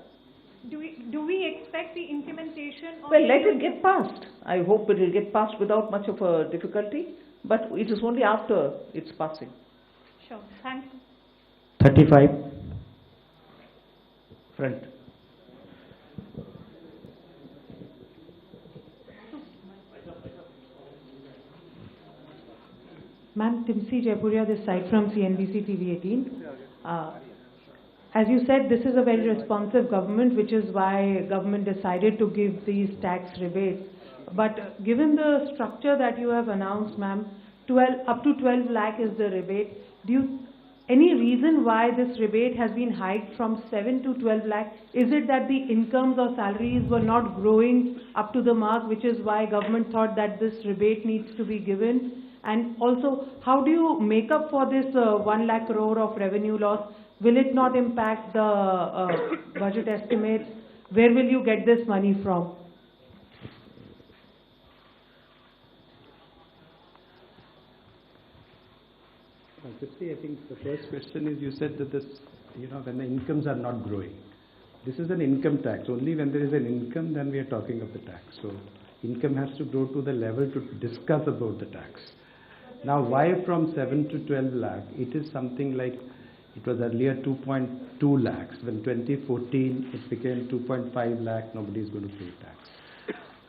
Speaker 20: Do we expect the implementation?
Speaker 16: Well, let it get passed. I hope it will get passed without much of a difficulty, but it is only after its passing.
Speaker 20: Sure. Thank you.
Speaker 9: 35. Front.
Speaker 23: Ma'am, Timsi Jaipuria, this side from CNBC TV 18. As you said, this is a very responsive government, which is why government decided to give these tax rebates. But given the structure that you have announced, ma'am, up to 12 lakh is the rebate. Any reason why this rebate has been hiked from 7 to 12 lakh? Is it that the incomes or salaries were not growing up to the mark, which is why government thought that this rebate needs to be given? And also, how do you make up for this 1 lakh crore of revenue loss? Will it not impact the budget estimates? Where will you get this money from?
Speaker 9: I think the first question is, you said that this, when the incomes are not growing. This is an income tax. Only when there is an income, then we are talking of the tax. So income has to grow to the level to discuss about the tax. Now, why from 7 to 12 lakh? It is something like, it was earlier 2.2 lakhs. When 2014, it became 2.5 lakh, nobody is going to pay tax.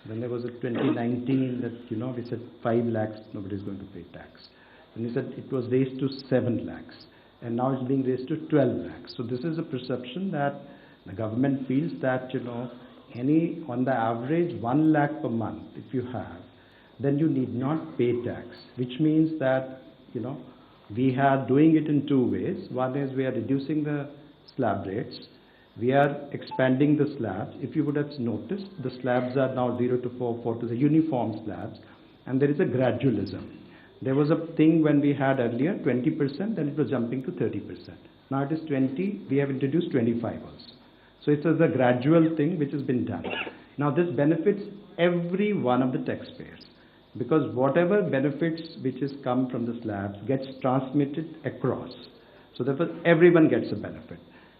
Speaker 9: Then there was a 2019 that, we said 5 lakhs, nobody is going to pay tax. And we said it was raised to 7 lakhs. And now it's being raised to 12 lakhs. So this is a perception that the government feels that, on the average 1 lakh per month, if you have, then you need not pay tax, which means that, we are doing it in two ways. One is we are reducing the slab rates. We are expanding the slabs. If you would have noticed, the slabs are now 0 to 4 to the uniform slabs, and there is a gradualism. There was a thing when we had earlier 20%, then it was jumping to 30%. Now it is 20, we have introduced 25 also. So it is a gradual thing which has been done. Now this benefits every one of the taxpayers, because whatever benefits which has come from the slabs gets transmitted across. So therefore everyone gets a benefit.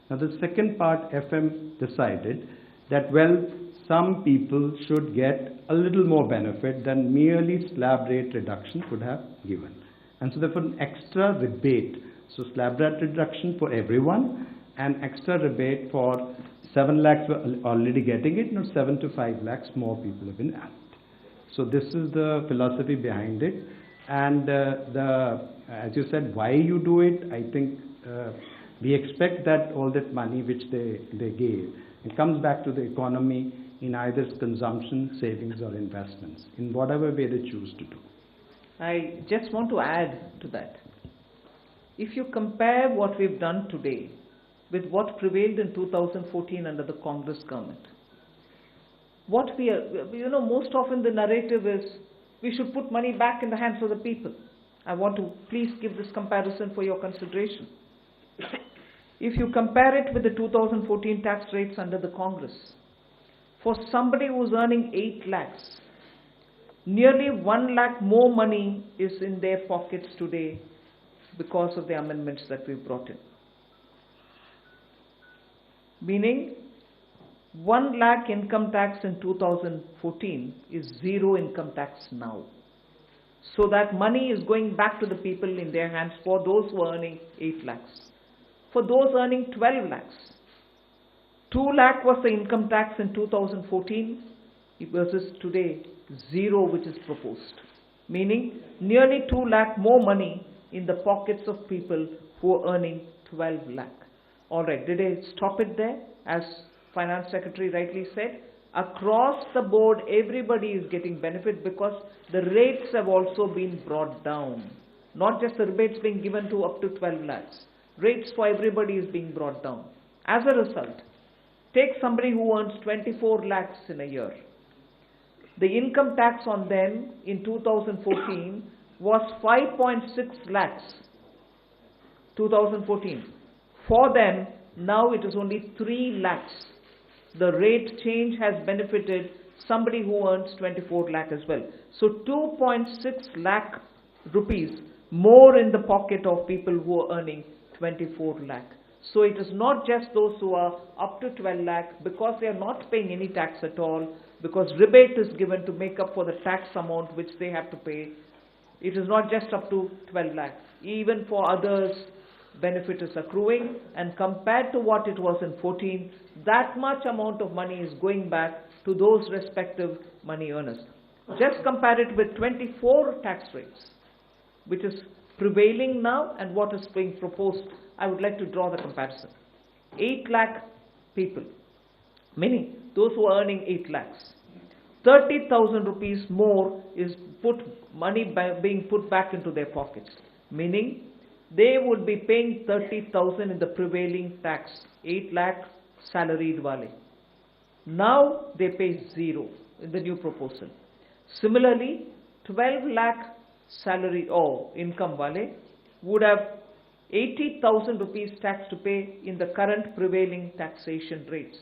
Speaker 9: Now the second part, FM decided that, well, some people should get a little more benefit than merely slab rate reduction could have given. And so therefore an extra rebate. So slab rate reduction for everyone, and extra rebate for 7 lakhs were already getting it, now 7 to 5 lakhs more people have been added. So this is the philosophy behind it. And as you said, why you do it, I think we expect that all that money which they gave, it comes back to the economy in either consumption, savings or investments, in whatever way they choose to do.
Speaker 16: I just want to add to that. If you compare what we've done today with what prevailed in 2014 under the Congress government, what we are, most often the narrative is we should put money back in the hands of the people. I want to please give this comparison for your consideration. If you compare it with the 2014 tax rates under the Congress, for somebody who's earning 8 lakhs, nearly 1 lakh more money is in their pockets today because of the amendments that we've brought in. Meaning, 1 lakh income tax in 2014 is 0 income tax now. So that money is going back to the people in their hands for those who are earning 8 lakhs. For those earning 12 lakhs, 2 lakh was the income tax in 2014 versus today 0 which is proposed. Meaning nearly 2 lakh more money in the pockets of people who are earning 12 lakh. Alright, did I stop it there? As Finance Secretary rightly said, across the board everybody is getting benefit because the rates have also been brought down. Not just the rebates being given to up to 12 lakhs. Rates for everybody is being brought down. As a result, take somebody who earns 24 lakhs in a year. The income tax on them in 2014 was 5.6 lakhs. 2014. For them, now it is only 3 lakhs. The rate change has benefited somebody who earns 24 lakh as well. So 2.6 lakh rupees more in the pocket of people who are earning 24 lakh. So it is not just those who are up to 12 lakh because they are not paying any tax at all, because rebate is given to make up for the tax amount which they have to pay. It is not just up to 12 lakh. Even for others, benefit is accruing, and compared to what it was in 14, that much amount of money is going back to those respective money earners. Just compare it with 24 tax rates, which is prevailing now, and what is being proposed. I would like to draw the comparison. 8 lakh people, meaning those who are earning 8 lakhs. 30,000 rupees more is being put back into their pockets, meaning they would be paying 30,000 in the prevailing tax, 8 lakh salaried wale. Now they pay 0 in the new proposal. Similarly, 12 lakh salary or income wale would have 80,000 rupees tax to pay in the current prevailing taxation rates.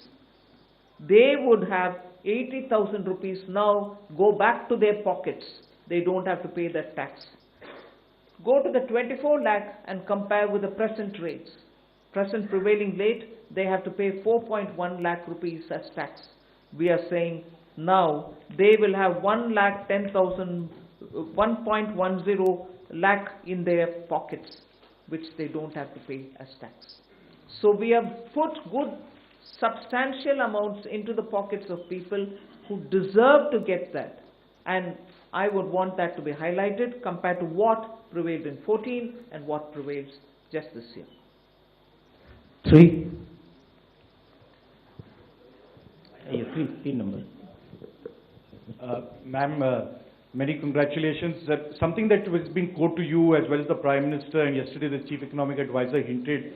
Speaker 16: They would have 80,000 rupees now go back to their pockets. They don't have to pay that tax. Go to the 24 lakh and compare with the present rates. Present prevailing rate, they have to pay 4.1 lakh rupees as tax. We are saying now they will have 1.10 lakh in their pockets, which they don't have to pay as tax. So we have put good substantial amounts into the pockets of people who deserve to get that. And I would want that to be highlighted compared to what prevailed in 14 and what prevails just this year.
Speaker 8: 3. Three number. Ma'am, many congratulations. Something that has been quoted to you as well as the Prime Minister and yesterday the Chief Economic Advisor hinted,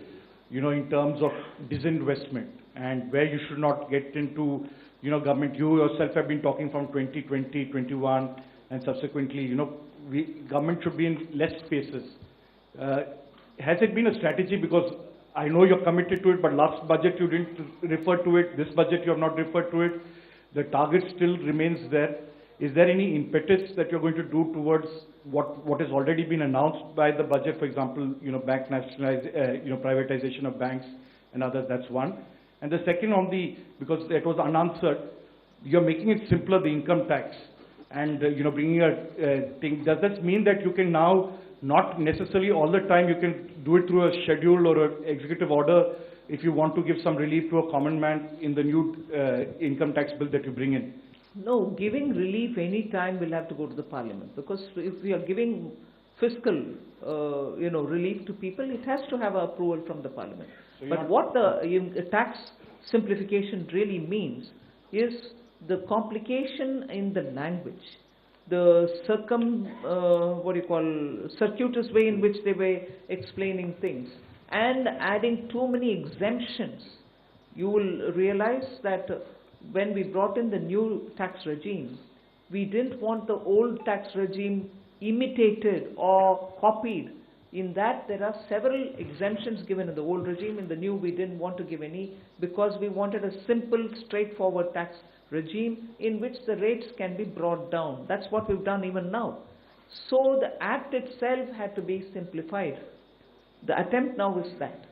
Speaker 8: in terms of disinvestment and where you should not get into, government. You yourself have been talking from 2020, 21 and subsequently, government should be in less spaces. Has it been a strategy? Because I know you're committed to it, but last budget you didn't refer to it. This budget you have not referred to it. The target still remains there. Is there any impetus that you're going to do towards what has already been announced by the budget? For example, bank privatization of banks and others. That's one. And the second because it was unanswered, you're making it simpler, the income tax, and bringing a thing. Does that mean that you can now not necessarily all the time you can do it through a schedule or an executive order if you want to give some relief to a common man in the new income tax bill that you bring in?
Speaker 16: No, giving relief any time will have to go to the parliament, because if we are giving fiscal, relief to people, it has to have approval from the parliament. So but what the tax simplification really means is the complication in the language, the circuitous way in which they were explaining things, and adding too many exemptions. You will realize that when we brought in the new tax regime, we didn't want the old tax regime imitated or copied. In that, there are several exemptions given in the old regime. In the new, we didn't want to give any, because we wanted a simple, straightforward tax regime in which the rates can be brought down. That's what we've done even now. So the act itself had to be simplified. The attempt now is that.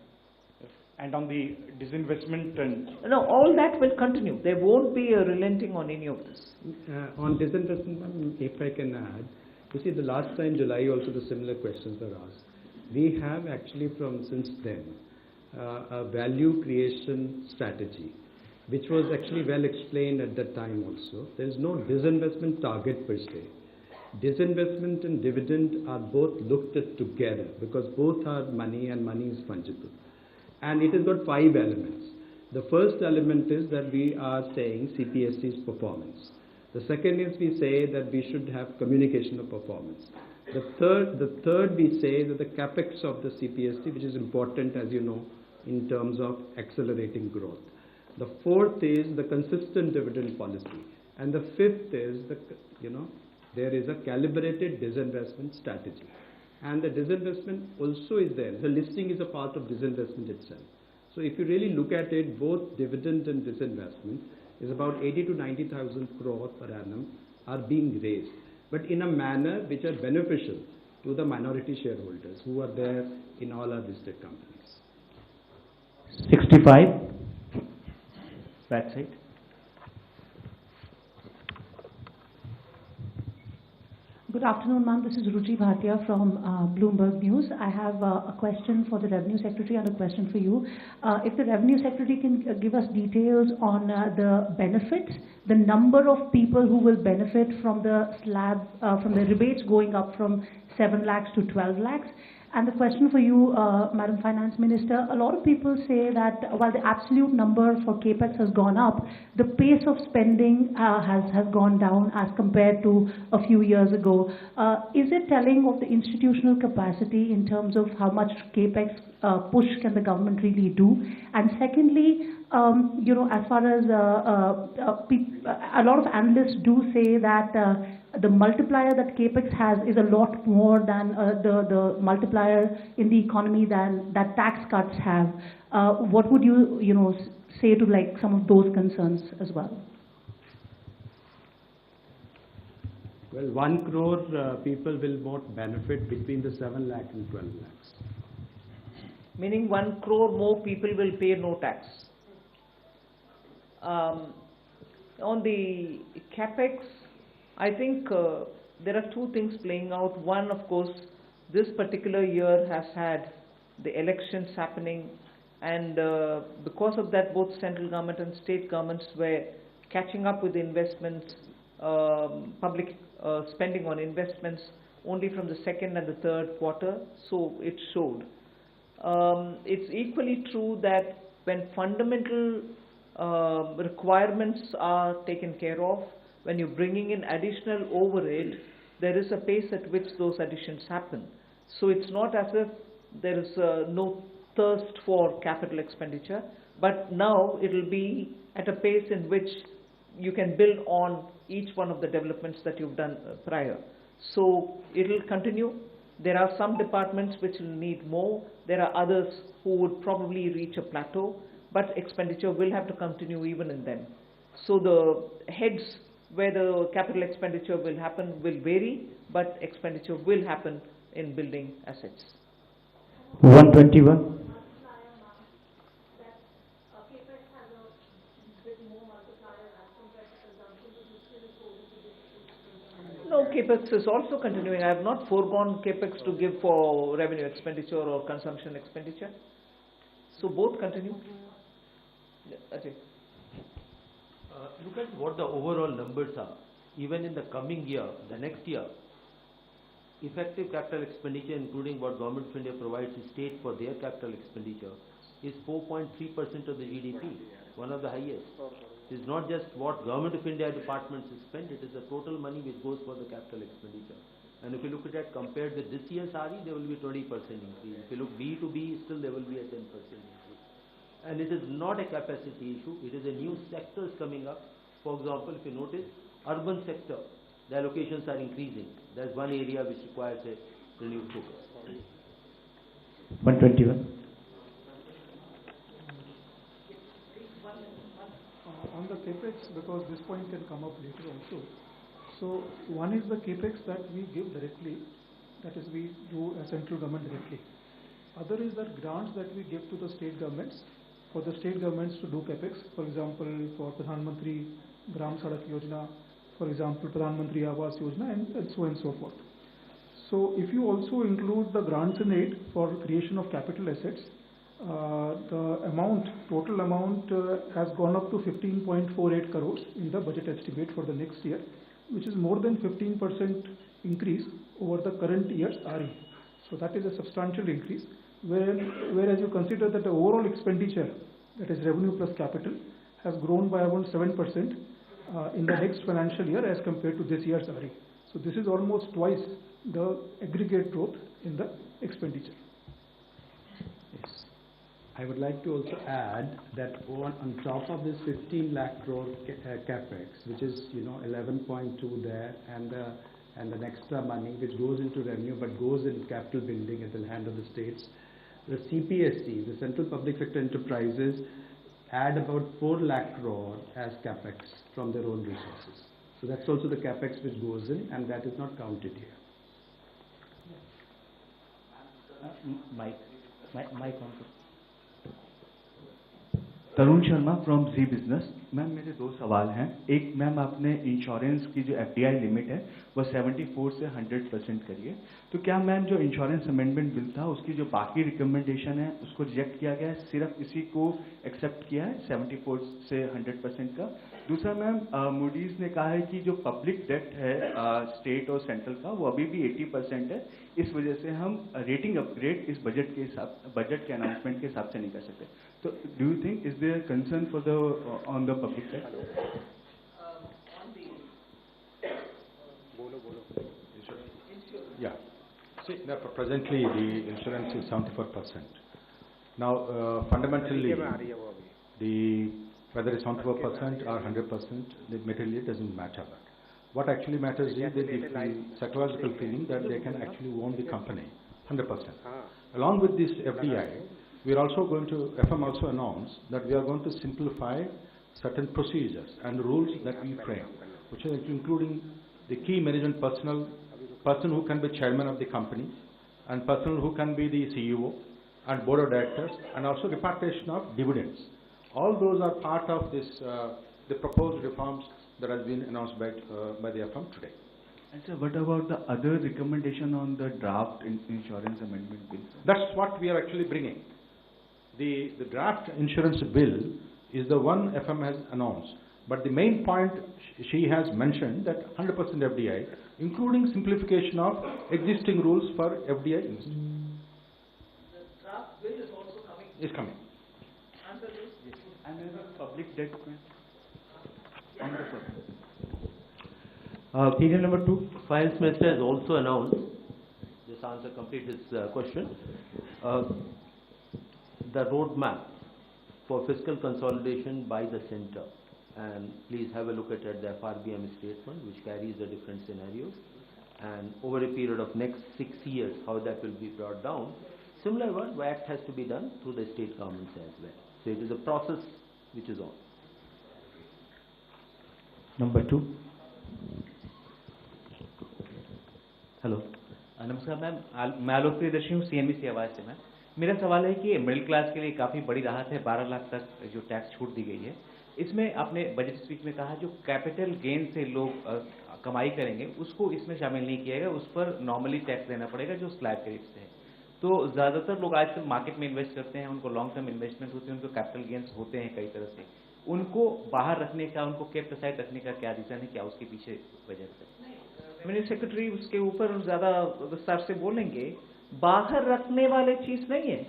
Speaker 8: And on the disinvestment and...
Speaker 16: No, all that will continue. There won't be a relenting on any of this.
Speaker 9: On disinvestment, if I can add, you see, the last time July also the similar questions were asked. We have actually since then a value creation strategy, which was actually well explained at that time also. There is no disinvestment target per se. Disinvestment and dividend are both looked at together because both are money and money is fungible. And it has got 5 elements. The first element is that we are saying CPSC's performance. The second is we say that we should have communication of performance. The third we say that the capex of the CPSC, which is important, as you know, in terms of accelerating growth. The fourth is the consistent dividend policy. And the fifth is there is a calibrated disinvestment strategy. And the disinvestment also is there. The listing is a part of disinvestment itself. So if you really look at it, both dividend and disinvestment is about 80 to 90,000 crore per annum are being raised, but in a manner which are beneficial to the minority shareholders who are there in all our listed companies.
Speaker 8: 65. That's it.
Speaker 23: Good afternoon, ma'am. This is Ruchi Bhatia from Bloomberg News. I have a question for the Revenue Secretary and a question for you. If the Revenue Secretary can give us details on the benefits, the number of people who will benefit from the slab, from the rebates going up from 7 lakhs to 12 lakhs. And the question for you, Madam Finance Minister, a lot of people say that while the absolute number for CAPEX has gone up, the pace of spending has gone down as compared to a few years ago. Is it telling of the institutional capacity in terms of how much CAPEX push can the government really do? And secondly, as far as a lot of analysts do say that the multiplier that CAPEX has is a lot more than the multiplier in the economy than that tax cuts have. What would you, say to some of those concerns as well?
Speaker 9: Well, 1 crore people will not benefit between the 7 lakh and 12 lakhs.
Speaker 16: Meaning 1 crore more people will pay no tax. On the capex, I think there are two things playing out. One, of course, this particular year has had the elections happening, and because of that, both central government and state governments were catching up with the investments, public spending on investments only from the second and the third quarter, so it showed. It's equally true that when fundamental requirements are taken care of, when you're bringing in additional overhead, there is a pace at which those additions happen. So it's not as if there is no thirst for capital expenditure, but now it will be at a pace in which you can build on each one of the developments that you've done prior. So it will continue. There are some departments which will need more. There are others who would probably reach a plateau, but expenditure will have to continue even in them. So the heads where the capital expenditure will happen will vary, but expenditure will happen in building assets.
Speaker 8: 121.
Speaker 16: No, capex is also continuing. I have not foregone capex to give for revenue expenditure or consumption expenditure. So both continue. Ajay.
Speaker 1: Look at what the overall numbers are. Even in the coming year, the next year, effective capital expenditure, including what Government of India provides to state for their capital expenditure, is 4.3% of the GDP, one of the highest. It is not just what Government of India departments spend, it is the total money which goes for the capital expenditure. And if you look at that compared with this year's RE, there will be 20% increase. If you look B to B, still there will be a 10% increase. And it is not a capacity issue, it is a new sectors coming up. For example, if you notice, urban sector, the allocations are increasing. That's one area which requires a renewed focus.
Speaker 8: 121.
Speaker 21: On the capex, because this point can come up later also. So one is the capex that we give directly, that is we do a central government directly. Other is that grants that we give to the state governments, for the state governments to do capex, for example, for Pradhan Mantri Gram Sadak Yojana, for example, Pradhan Mantri Awas Yojana, and so on and so forth. So if you also include the grants in aid for creation of capital assets, the amount, total amount has gone up to 15.48 crores in the budget estimate for the next year, which is more than 15% increase over the current year's RE. So that is a substantial increase, whereas you consider that the overall expenditure, that is revenue plus capital, has grown by around 7% in the next financial year as compared to this year's RE. So this is almost twice the aggregate growth in the expenditure.
Speaker 9: I would like to also add that on top of this 15 lakh crore capex, which is 11.2 there, and the extra money which goes into revenue but goes in capital building at the hand of the states, the CPSE, the Central Public Sector Enterprises, add about 4 lakh crore as capex from their own resources. So that's also the capex which goes in, and that is not counted here.
Speaker 22: Mike on. Tarun Sharma from Zee Business. Ma'am मेरे दो सवाल हैं। एक, ma'am आपने insurance की जो FDI limit है वो 74 से 100% करिए, तो क्या मैम जो इंश्योरेंस अमेंडमेंट बिल था उसकी जो बाकी रिकमेंडेशन है उसको रिजेक्ट किया गया है, सिर्फ इसी को एक्सेप्ट किया है 74 से 100% का? दूसरा मैम, मूडीज ने कहा है कि जो पब्लिक डेट है स्टेट और सेंट्रल का वो अभी भी 80% है, इस वजह से हम रेटिंग अपग्रेड इस बजट के अनाउंसमेंट के हिसाब से नहीं कर सकते। तो do you think is there concern for the on the public debt?
Speaker 24: Yeah. See, presently the insurance is 74%. Now, fundamentally, whether it's 74% or 100%, the material doesn't matter. What actually matters is the psychological feeling that they can actually own the company, 100%. Along with this FDI, we are also going to, FM also announced that we are going to simplify certain procedures and rules that we frame, which are including the key management personnel, person who can be chairman of the company, and person who can be the CEO, and board of directors, and also repatriation of dividends. All those are part of this, the proposed reforms that has been announced by the FM today.
Speaker 22: And sir, what about the other recommendation on the draft insurance amendment bill?
Speaker 24: That's what we are actually bringing. The draft insurance bill is the one FM has announced. But the main point she has mentioned that 100% FDI, including simplification of existing rules for FDI investors.
Speaker 16: The draft bill is also coming.
Speaker 24: Is coming.
Speaker 16: Answer this.
Speaker 22: Yes. And then the public debt.
Speaker 1: Period number 2. Finance Minister has also announced, this answer completes his question, the roadmap for fiscal consolidation by the centre. And please have a look at the FRBM statement, which carries the different scenarios, and over a period of next 6 years, how that will be brought down. Similar work has to be done through the state governments as well. So it is a process which is on.
Speaker 22: Number 2.
Speaker 11: Hello नमस्कार ma'am, मैं आलोक प्रियदर्शी हूँ CNBC आवाज़ से। Ma'am मेरा सवाल है कि middle class के लिए काफ़ी बड़ी राहत है, 12 लाख तक जो टैक्स छूट दी गई है। इसमें आपने बजट स्पीच में कहा जो कैपिटल गेन से लोग कमाई करेंगे उसको इसमें शामिल नहीं किया गया, उस पर नॉर्मली टैक्स देना पड़ेगा जो स्लैब के रेट से है। तो ज़्यादातर लोग आजकल मार्केट में इन्वेस्ट करते हैं, उनको लॉन्ग टर्म इन्वेस्टमेंट होती है, उनको कैपिटल गेन्स होते हैं कई तरह से, उनको बाहर रखने का, उनको केप्ट असाइड रखने का क्या रीज़न है, क्या उसके पीछे वजह है?
Speaker 16: मिनिस्टर सेक्रेटरी उसके ऊपर ज़्यादा विस्तार से बोलेंगे। बाहर रखने वाले चीज़ नहीं है,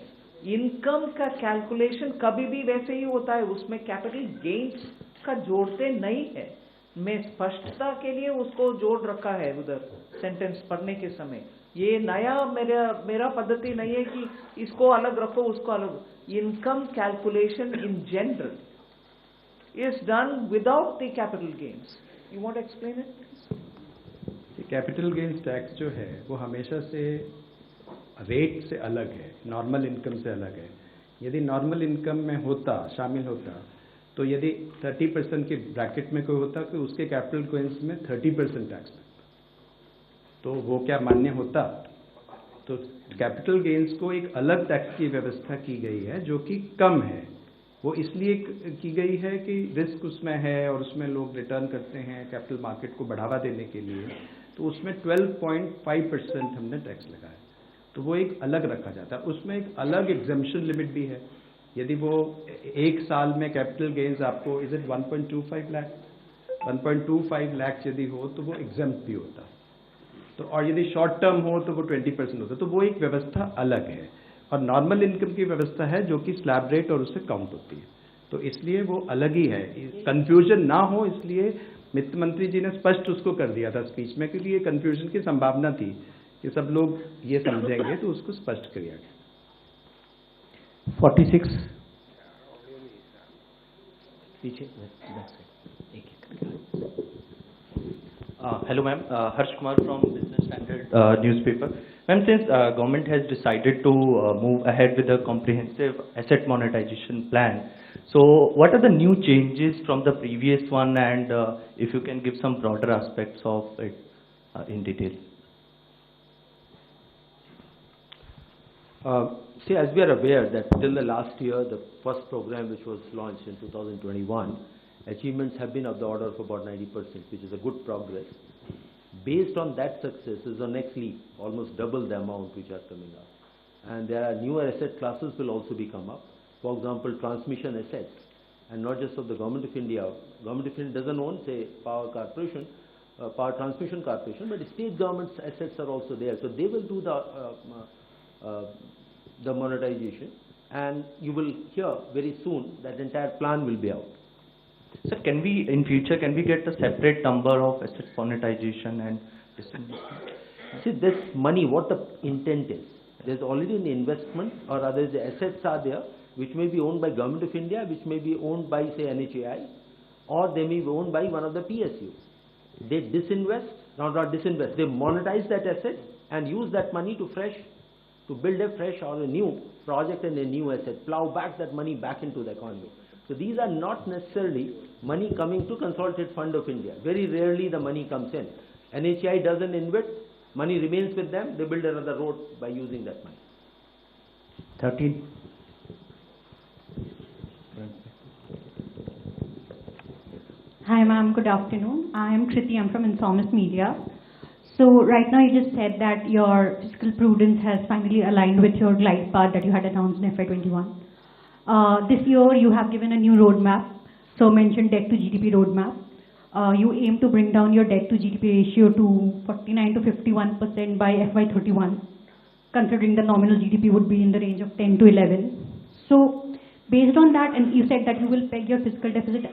Speaker 16: इनकम का कैलकुलेशन कभी भी वैसे ही होता है, उसमें कैपिटल गेन्स का जोड़ते नहीं है। मैं स्पष्टता के लिए उसको जोड़ रखा है उधर सेंटेंस पढ़ने के समय। ये नया मेरा पद्धति नहीं है कि इसको अलग रखो उसको अलग। Income calculation in general is done without the capital gains. You want to explain it, please?
Speaker 9: Capital gains tax जो है वो हमेशा से रेट से अलग है, नॉर्मल इनकम से अलग है। यदि नॉर्मल इनकम में होता, शामिल होता, तो यदि 30% के ब्रैकेट में कोई होता तो उसके कैपिटल गेन्स में 30% टैक्स लगता, तो वो क्या मान्य होता? तो कैपिटल गेन्स को एक अलग टैक्स की व्यवस्था की गई है जो कि कम है। वो इसलिए की गई है कि रिस्क उसमें है और उसमें लोग रिटर्न करते हैं कैपिटल मार्केट को बढ़ावा देने के लिए, तो उसमें 12.5% हमने टैक्स लगाया, तो वो एक अलग रखा जाता है। उसमें एक अलग एग्जम्पशन लिमिट भी है। यदि वो एक साल में कैपिटल गेन्स आपको इज इट 1.25 लाख 1.25 लाख यदि हो तो वो एग्जम्प्ट भी होता, तो और यदि शॉर्ट टर्म हो तो वो 20% होता, तो वो एक व्यवस्था अलग है। और नॉर्मल इनकम की व्यवस्था है जो कि स्लैब रेट और उससे काउंट होती है, तो इसलिए वो अलग ही है। कंफ्यूजन ना हो इसलिए वित्त मंत्री जी ने स्पष्ट उसको कर दिया था स्पीच में, क्योंकि ये कंफ्यूजन की संभावना थी कि सब लोग ये समझेंगे, तो उसको स्पष्ट किया गया।
Speaker 11: 46 पीछे।
Speaker 13: Hello ma'am, Harsh Kumar from Business Standard newspaper. Ma'am, since government has decided to move ahead with a comprehensive asset monetization plan, so what are the new changes from the previous one, and if you can give some broader aspects of it in detail?
Speaker 1: See, as we are aware that till the last year, the first program which was launched in 2021, achievements have been of the order of about 90%, which is a good progress. Based on that success is the next leap, almost double the amount which are coming up. And there are newer asset classes will also be come up. For example, transmission assets, and not just of the Government of India. Government of India doesn't own, say, power corporation, power transmission corporation, but the state government's assets are also there. So they will do the monetization, and you will hear very soon that entire plan will be out.
Speaker 13: Sir, can we, in future, can we get a separate number of asset monetization and disinvestment?
Speaker 1: See, this money, what the intent is, there's already an investment, or rather the assets are there, which may be owned by Government of India, which may be owned by, say, NHAI, or they may be owned by one of the PSUs. They disinvest, not disinvest, they monetize that asset and use that money to build a fresh or a new project and a new asset, plow back that money back into the economy. So these are not necessarily money coming to Consolidated Fund of India. Very rarely the money comes in. NHAI doesn't invest, money remains with them, they build another road by using that money.
Speaker 11: 13.
Speaker 23: Hi ma'am, good afternoon. I am Kriti, I'm from Informist Media. So right now you just said that your fiscal prudence has finally aligned with your glide path that you had announced in FY21. This year you have given a new roadmap, so mentioned debt to GDP roadmap. You aim to bring down your debt to GDP ratio to 49 to 51% by FY31, considering the nominal GDP would be in the range of 10 to 11. So based on that, and you said that you will peg your fiscal deficit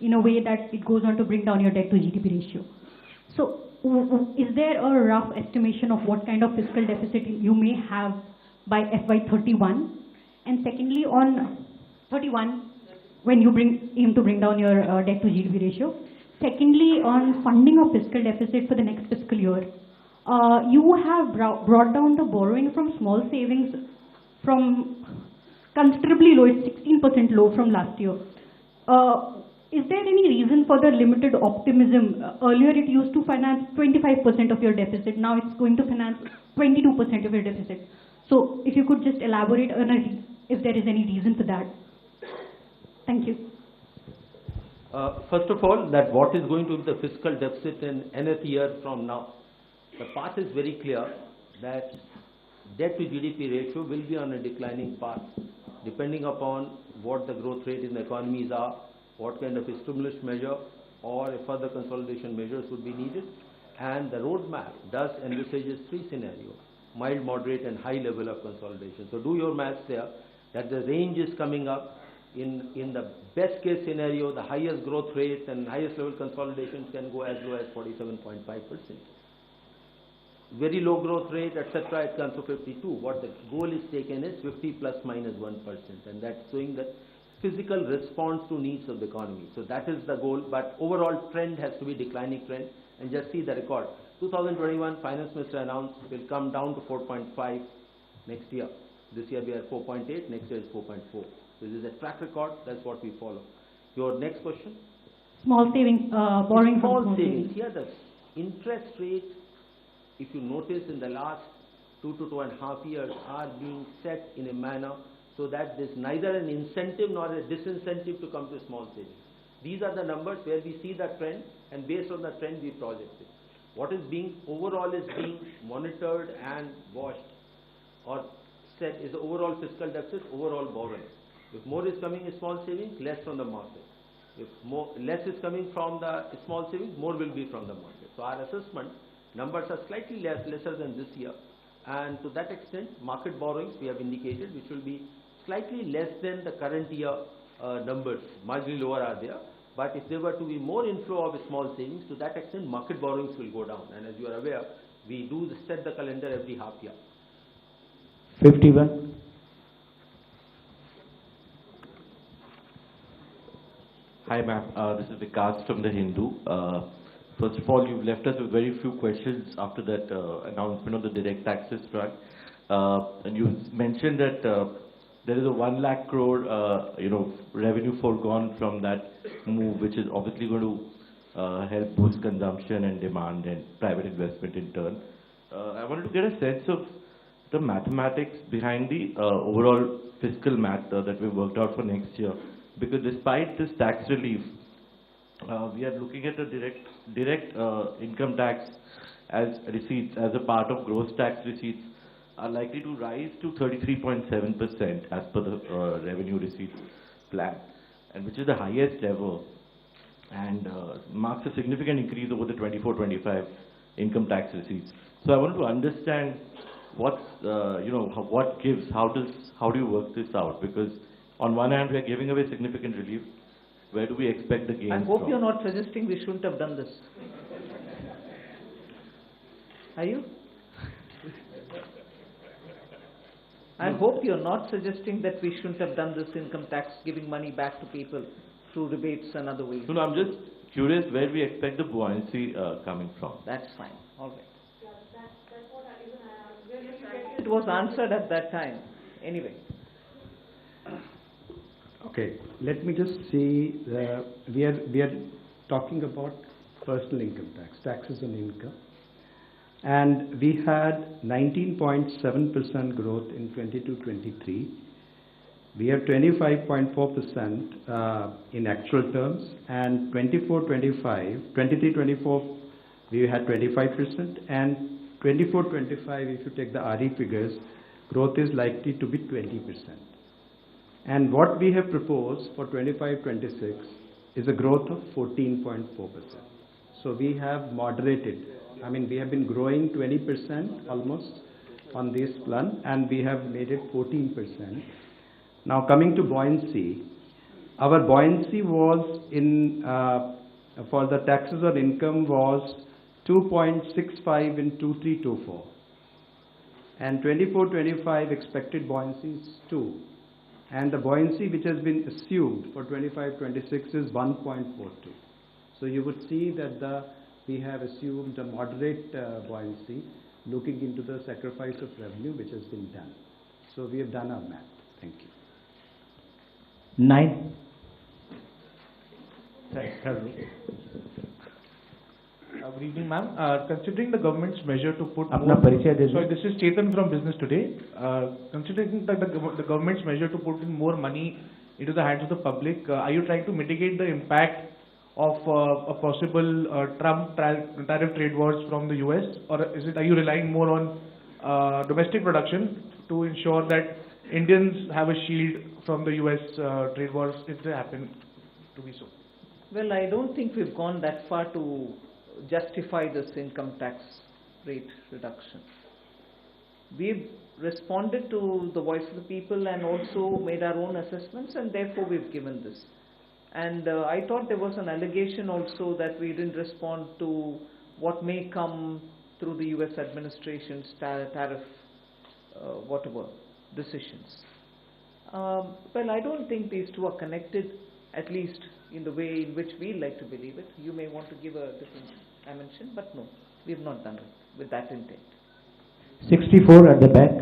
Speaker 23: in a way that it goes on to bring down your debt to GDP ratio. So is there a rough estimation of what kind of fiscal deficit you may have by FY31? And secondly, on 31, when you aim to bring down your debt to GDP ratio. Secondly, on funding of fiscal deficit for the next fiscal year, you have brought down the borrowing from small savings from considerably low, it's 16% low from last year. Is there any reason for the limited optimism? Earlier it used to finance 25% of your deficit, now it's going to finance 22% of your deficit. So if you could just elaborate on if there is any reason for that. Thank you.
Speaker 1: First of all, that what is going to be the fiscal deficit in nth year from now? The path is very clear that debt to GDP ratio will be on a declining path, depending upon what the growth rate in the economies are, what kind of a stimulus measure or further consolidation measures would be needed. And the roadmap does envisages three scenarios: mild, moderate and high level of consolidation. So do your maths there, that the range is coming up. In the best case scenario, the highest growth rate and highest level consolidations can go as low as 47.5%. Very low growth rate, etc., it comes to 52. What the goal is taken is 50 plus minus 1%, and that's showing the physical response to needs of the economy. So that is the goal, but overall trend has to be declining trend. And just see the record. 2021, Finance Minister announced will come down to 4.5 next year. This year we are 4.8, next year is 4.4. This is a track record, that's what we follow. Your next question?
Speaker 23: Small savings, borrowing from small savings.
Speaker 1: Here the interest rate, if you notice in the last 2 to 2.5 years, are being set in a manner so that there's neither an incentive nor a disincentive to come to small savings. These are the numbers where we see the trend, and based on the trend we project it. What is being overall is being monitored and watched or set is the overall fiscal deficit, overall borrowing. If more is coming in small savings, less from the market. If less is coming from the small savings, more will be from the market. So our assessment numbers are slightly lesser than this year, and to that extent market borrowings we have indicated which will be slightly less than the current year numbers, marginally lower are there. But if there were to be more inflow of small savings, to that extent market borrowings will go down, and as you are aware, we do set the calendar every half year.
Speaker 11: 51.
Speaker 7: Hi ma'am, this is Vikas from The Hindu. First of all, you've left us with very few questions after that announcement on the direct taxes front. And you mentioned that there is a 1 lakh crore revenue foregone from that move, which is obviously going to help boost consumption and demand and private investment in turn. I wanted to get a sense of the mathematics behind the overall fiscal math that we've worked out for next year. Because despite this tax relief, we are looking at a direct income tax as receipts as a part of gross tax receipts are likely to rise to 33.7% as per the revenue receipts plan, and which is the highest ever, and marks a significant increase over the 24-25 income tax receipts. So I wanted to understand what's what gives, how do you work this out? Because on one hand, we are giving away significant relief. Where do we expect the gains
Speaker 16: I hope
Speaker 7: from?
Speaker 16: you're not suggesting we shouldn't have done this. Are you? I hope you're not suggesting that we shouldn't have done this income tax, giving money back to people through rebates and other ways.
Speaker 7: No, I'm just curious where we expect the buoyancy coming from.
Speaker 16: That's fine. All right. It was answered at that time. Anyway.
Speaker 9: Okay, let me just say we are talking about personal income tax, taxes on income. And we had 19.7% growth in 22-23. We have 25.4% in actual terms, and 24-25, 23-24, we had 25%, and 24-25, if you take the RE figures, growth is likely to be 20%. And what we have proposed for 25-26 is a growth of 14.4%. So we have moderated. I mean, we have been growing 20% almost on this plan, and we have made it 14%. Now coming to buoyancy, our buoyancy was in, for the taxes on income was 2.65 in 23-24. And 24-25 expected buoyancy is 2. And the buoyancy which has been assumed for 25-26 is 1.42. So you would see that we have assumed a moderate buoyancy looking into the sacrifice of revenue which has been done. So we have done our math. Thank you.
Speaker 11: 9.
Speaker 12: Good evening, ma'am. Considering the government's measure to put
Speaker 11: Apna परिचय दे दो.
Speaker 12: sorry, this is Chetan from Business Today. Considering that the government's measure to put in more money into the hands of the public, are you trying to mitigate the impact of a possible Trump tariff trade wars from the US, or are you relying more on domestic production to ensure that Indians have a shield from the US trade wars if they happen to be so?
Speaker 16: Well, I don't think we've gone that far to justify this income tax rate reduction. We've responded to the voice of the people and also made our own assessments, and therefore we've given this. And I thought there was an allegation also that we didn't respond to what may come through the US administration's tariff whatever decisions. Well, I don't think these two are connected, at least in the way in which we like to believe it. You may want to give a different dimension, but no, we have not done it with that intent.
Speaker 11: 64 at the back.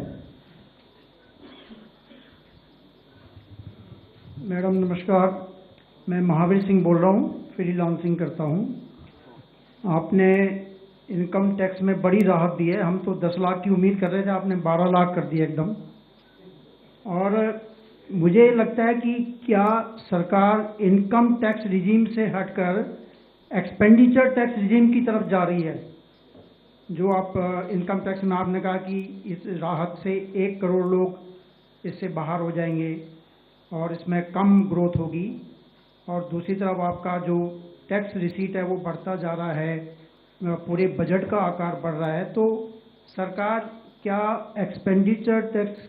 Speaker 14: Madam नमस्कार, मैं महावीर सिंह बोल रहा हूँ, freelancing करता हूँ। आपने income tax में बड़ी राहत दी है, हम तो 10 लाख की उम्मीद कर रहे थे, आपने 12 लाख कर दिया एकदम। और मुझे लगता है कि क्या सरकार इनकम टैक्स रिजीम से हटकर एक्सपेंडिचर टैक्स रिजीम की तरफ जा रही है? जो आप इनकम टैक्स में आपने कहा कि इस राहत से 1 करोड़ लोग इससे बाहर हो जाएंगे और इसमें कम ग्रोथ होगी, और दूसरी तरफ आपका जो टैक्स रिसीट है वो बढ़ता जा रहा है, पूरे बजट का आकार बढ़ रहा है, तो सरकार क्या एक्सपेंडिचर टैक्स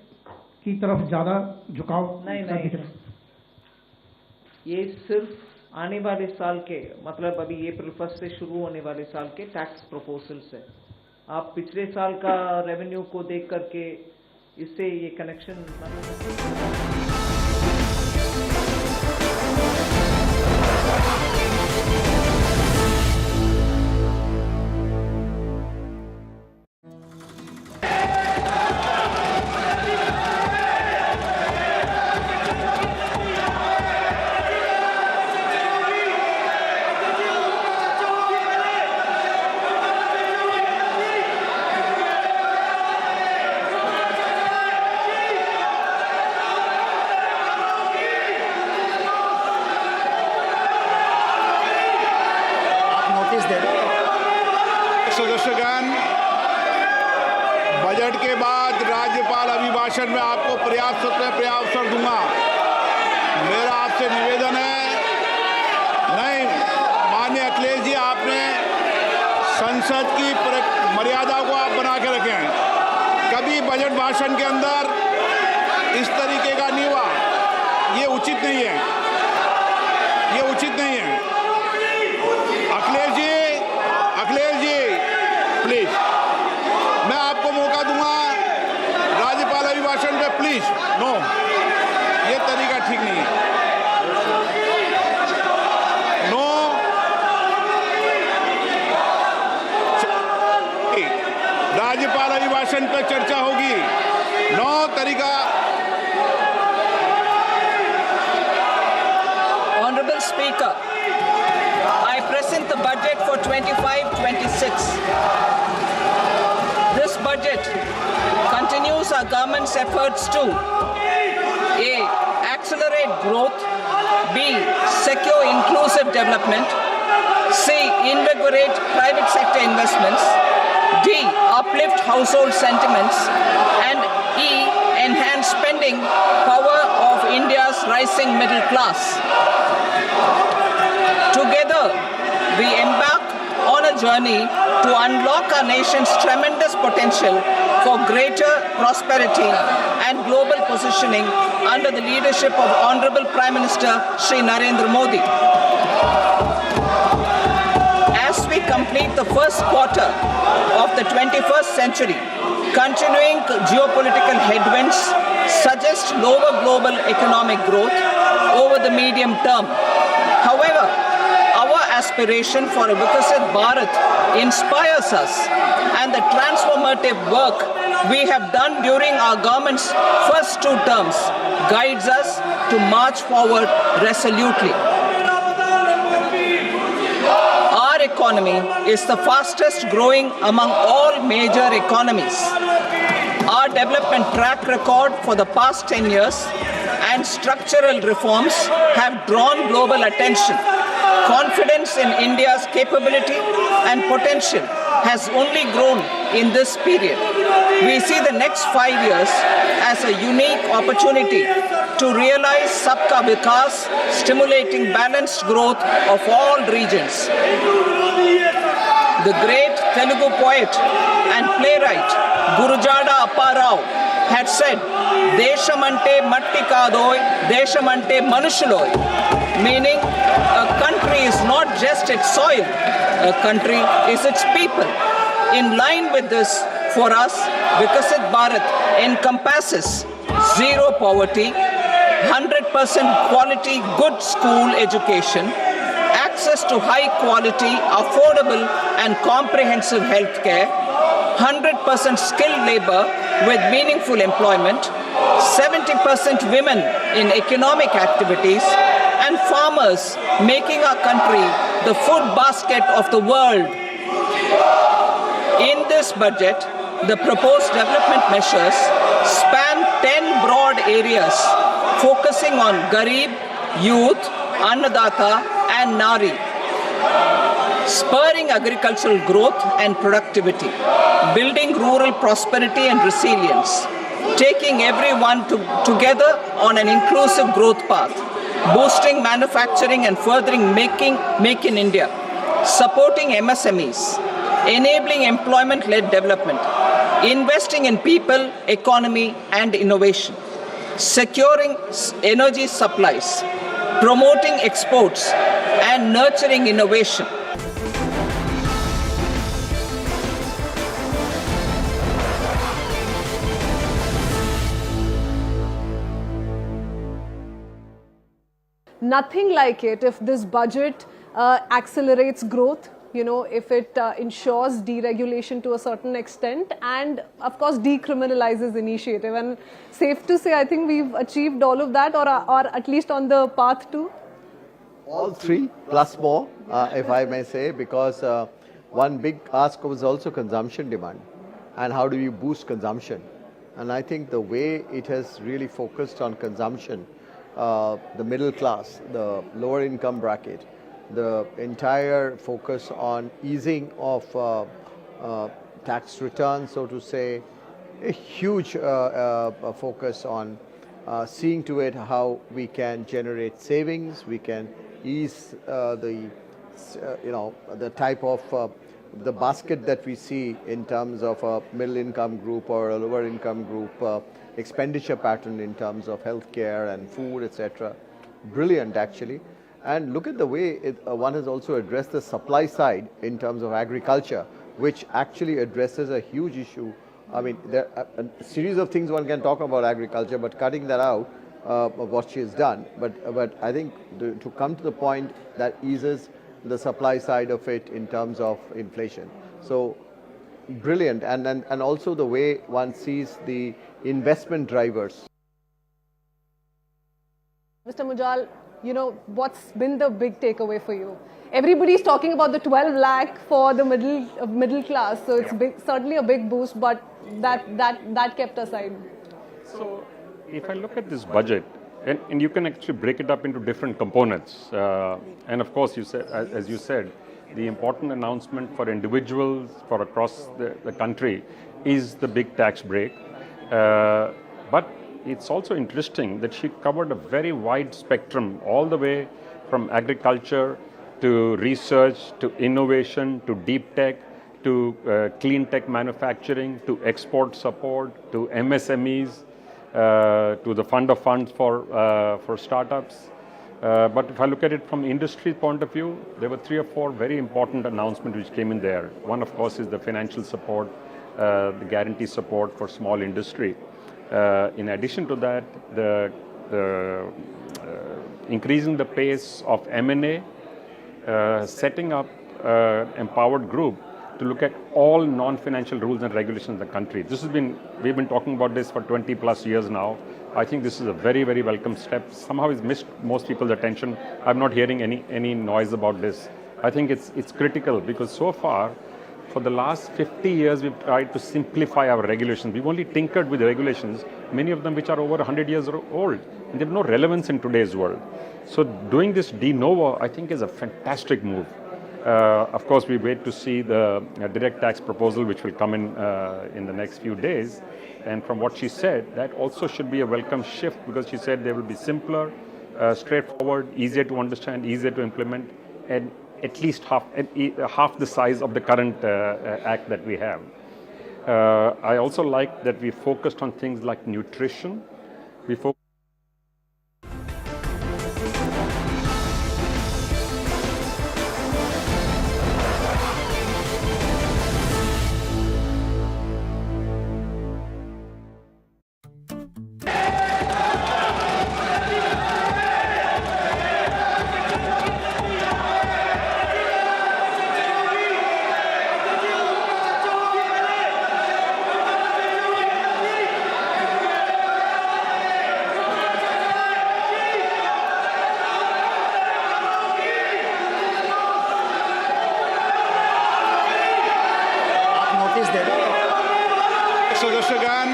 Speaker 14: की तरफ ज़्यादा झुकाव?
Speaker 16: नहीं, ये सिर्फ आने वाले साल के, मतलब अभी अप्रैल 1 से शुरू होने वाले साल के टैक्स प्रपोजल्स है। आप पिछले साल का रेवेन्यू को देख करके इससे ये कनेक्शन
Speaker 10: सदस्यगण, बजट के बाद राज्यपाल अभिभाषण में आपको पर्याप्त अवसर दूंगा। मेरा आपसे निवेदन है, नहीं माननीय अखिलेश जी, आपने संसद की मर्यादा को आप बना के रखें। कभी बजट भाषण के अंदर इस तरीके का नहीं हुआ, ये उचित नहीं है, ये उचित नहीं है। अखिलेश जी प्लीज, मैं आपको मौका दूंगा राज्यपाल अभिभाषण पे, प्लीज। नो, ये तरीका ठीक नहीं है। नो, राज्यपाल अभिभाषण पे चर्चा होगी। नो तरीका।
Speaker 3: Honorable Speaker, 25-26. This budget continues our government's efforts to A. Accelerate growth, B. Secure inclusive development, C. Invigorate private sector investments, D. Uplift household sentiments, and E. Enhance spending power of India's rising middle class. Together, we embark on a journey to unlock our nation's tremendous potential for greater prosperity and global positioning under the leadership of Honorable Prime Minister Shri Narendra Modi. As we complete the first quarter of the 21st century, continuing geopolitical headwinds suggest lower global economic growth over the medium term. However, our aspiration for a Vikasit Bharat inspires us, and the transformative work we have done during our government's first 2 terms guides us to march forward resolutely. Our economy is the fastest growing among all major economies. Our development track record for the past 10 years and structural reforms have drawn global attention. Confidence in India's capability and potential has only grown in this period. We see the next 5 years as a unique opportunity to realize Sabka Vikas, stimulating balanced growth of all regions. The great Telugu poet and playwright Gurujada Apparao had said, "Deshamante matti kadoy, deshamante manushuloy," meaning a country is not just its soil, a country is its people. In line with this, for us, Vikasit Bharat encompasses zero poverty, 100% quality good school education, access to high quality, affordable and comprehensive health care, 100% skilled labor with meaningful employment, 70% women in economic activities, and farmers making our country the food basket of the world. In this budget, the proposed development measures span 10 broad areas, focusing on Garib, youth, Annadata, and Nari, spurring agricultural growth and productivity, building rural prosperity and resilience, taking everyone together on an inclusive growth path, boosting manufacturing and furthering Make in India, supporting MSMEs, enabling employment-led development, investing in people, economy, and innovation, securing energy supplies, promoting exports, and nurturing innovation.
Speaker 15: Nothing like it if this budget accelerates growth, you know, if it ensures deregulation to a certain extent and of course decriminalizes initiative. And safe to say, I think we've achieved all of that, or at least on the path to?
Speaker 17: All 3 plus more, if I may say, because one big ask was also consumption demand and how do you boost consumption. And I think the way it has really focused on consumption, the middle class, the lower income bracket, the entire focus on easing of tax returns, so to say, a huge focus on seeing to it how we can generate savings, we can ease the type of the basket that we see in terms of a middle income group or a lower income group expenditure pattern in terms of healthcare and food, etc. Brilliant, actually. And look at the way one has also addressed the supply side in terms of agriculture, which actually addresses a huge issue. I mean, there are a series of things one can talk about agriculture, but cutting that out of what she has done. But I think to come to the point that eases the supply side of it in terms of inflation. So brilliant. And also the way one sees the investment drivers.
Speaker 15: Mr. Mujal, what's been the big takeaway for you? Everybody's talking about the 12 lakh for the middle class, so it's certainly a big boost, but that kept aside.
Speaker 2: So if I look at this budget, and you can actually break it up into different components, and of course, as you said, the important announcement for individuals for across the country is the big tax break. But it's also interesting that she covered a very wide spectrum, all the way from agriculture to research, to innovation, to deep tech, to clean tech manufacturing, to export support, to MSMEs, to the fund of funds for startups. But if I look at it from industry point of view, there were 3 or 4 very important announcements which came in there. One, of course, is the financial support, the guarantee support for small industry. In addition to that, the increasing the pace of M&A, setting up empowered group to look at all non-financial rules and regulations in the country. We've been talking about this for 20 plus years now. I think this is a very, very welcome step. Somehow it's missed most people's attention. I'm not hearing any noise about this. I think it's critical because so far, for the last 50 years, we've tried to simplify our regulations. We've only tinkered with regulations, many of them which are over 100 years old, and they have no relevance in today's world. So doing this de novo, I think, is a fantastic move. Of course, we wait to see the direct tax proposal, which will come in the next few days. And from what she said, that also should be a welcome shift because she said they will be simpler, straightforward, easier to understand, easier to implement, and at least half the size of the current act that we have. I also like that we focused on things like nutrition. We focused
Speaker 10: सदस्यगण,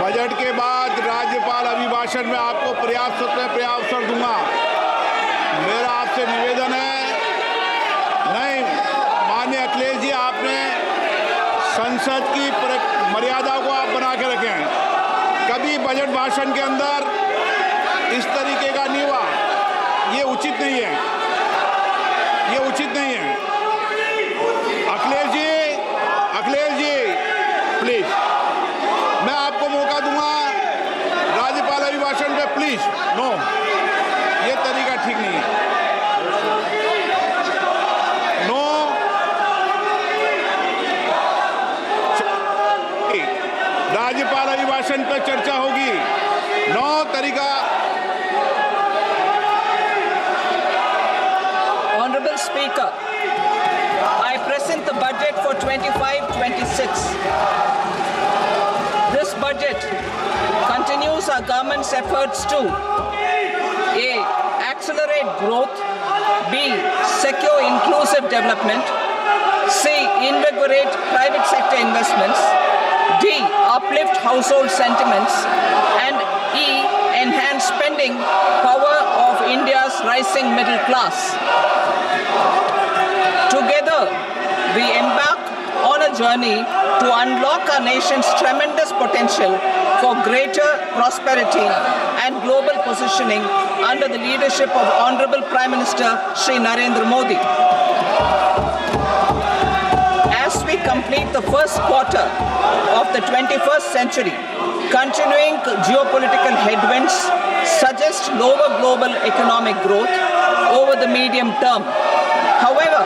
Speaker 10: budget के बाद राज्यपाल अभिभाषण में आपको पर्याप्त अवसर दूंगा। मेरा आपसे निवेदन है, नहीं माननीय अखिलेश जी, आपने संसद की मर्यादा को आप बना के रखें। कभी बजट भाषण के अंदर इस तरीके का नहीं हुआ, ये उचित नहीं है, ये उचित नहीं है। अखिलेश जी प्लीज, मैं आपको मौका दूंगा राज्यपाल अभिभाषण पे, प्लीज। नो, ये तरीका ठीक नहीं है। नो, राज्यपाल अभिभाषण पे चर्चा होगी। नो तरीका।
Speaker 3: Honorable Speaker, I present the budget for 25-26. This budget continues our government's efforts to A. Accelerate growth, B. Secure inclusive development, C. Invigorate private sector investments, D. Uplift household sentiments, and E. Enhance spending power of India's rising middle class. Together, we embark on a journey to unlock our nation's tremendous potential for greater prosperity and global positioning under the leadership of Honorable Prime Minister Shri Narendra Modi. As we complete the first quarter of the 21st century, continuing geopolitical headwinds suggest lower global economic growth over the medium term. However,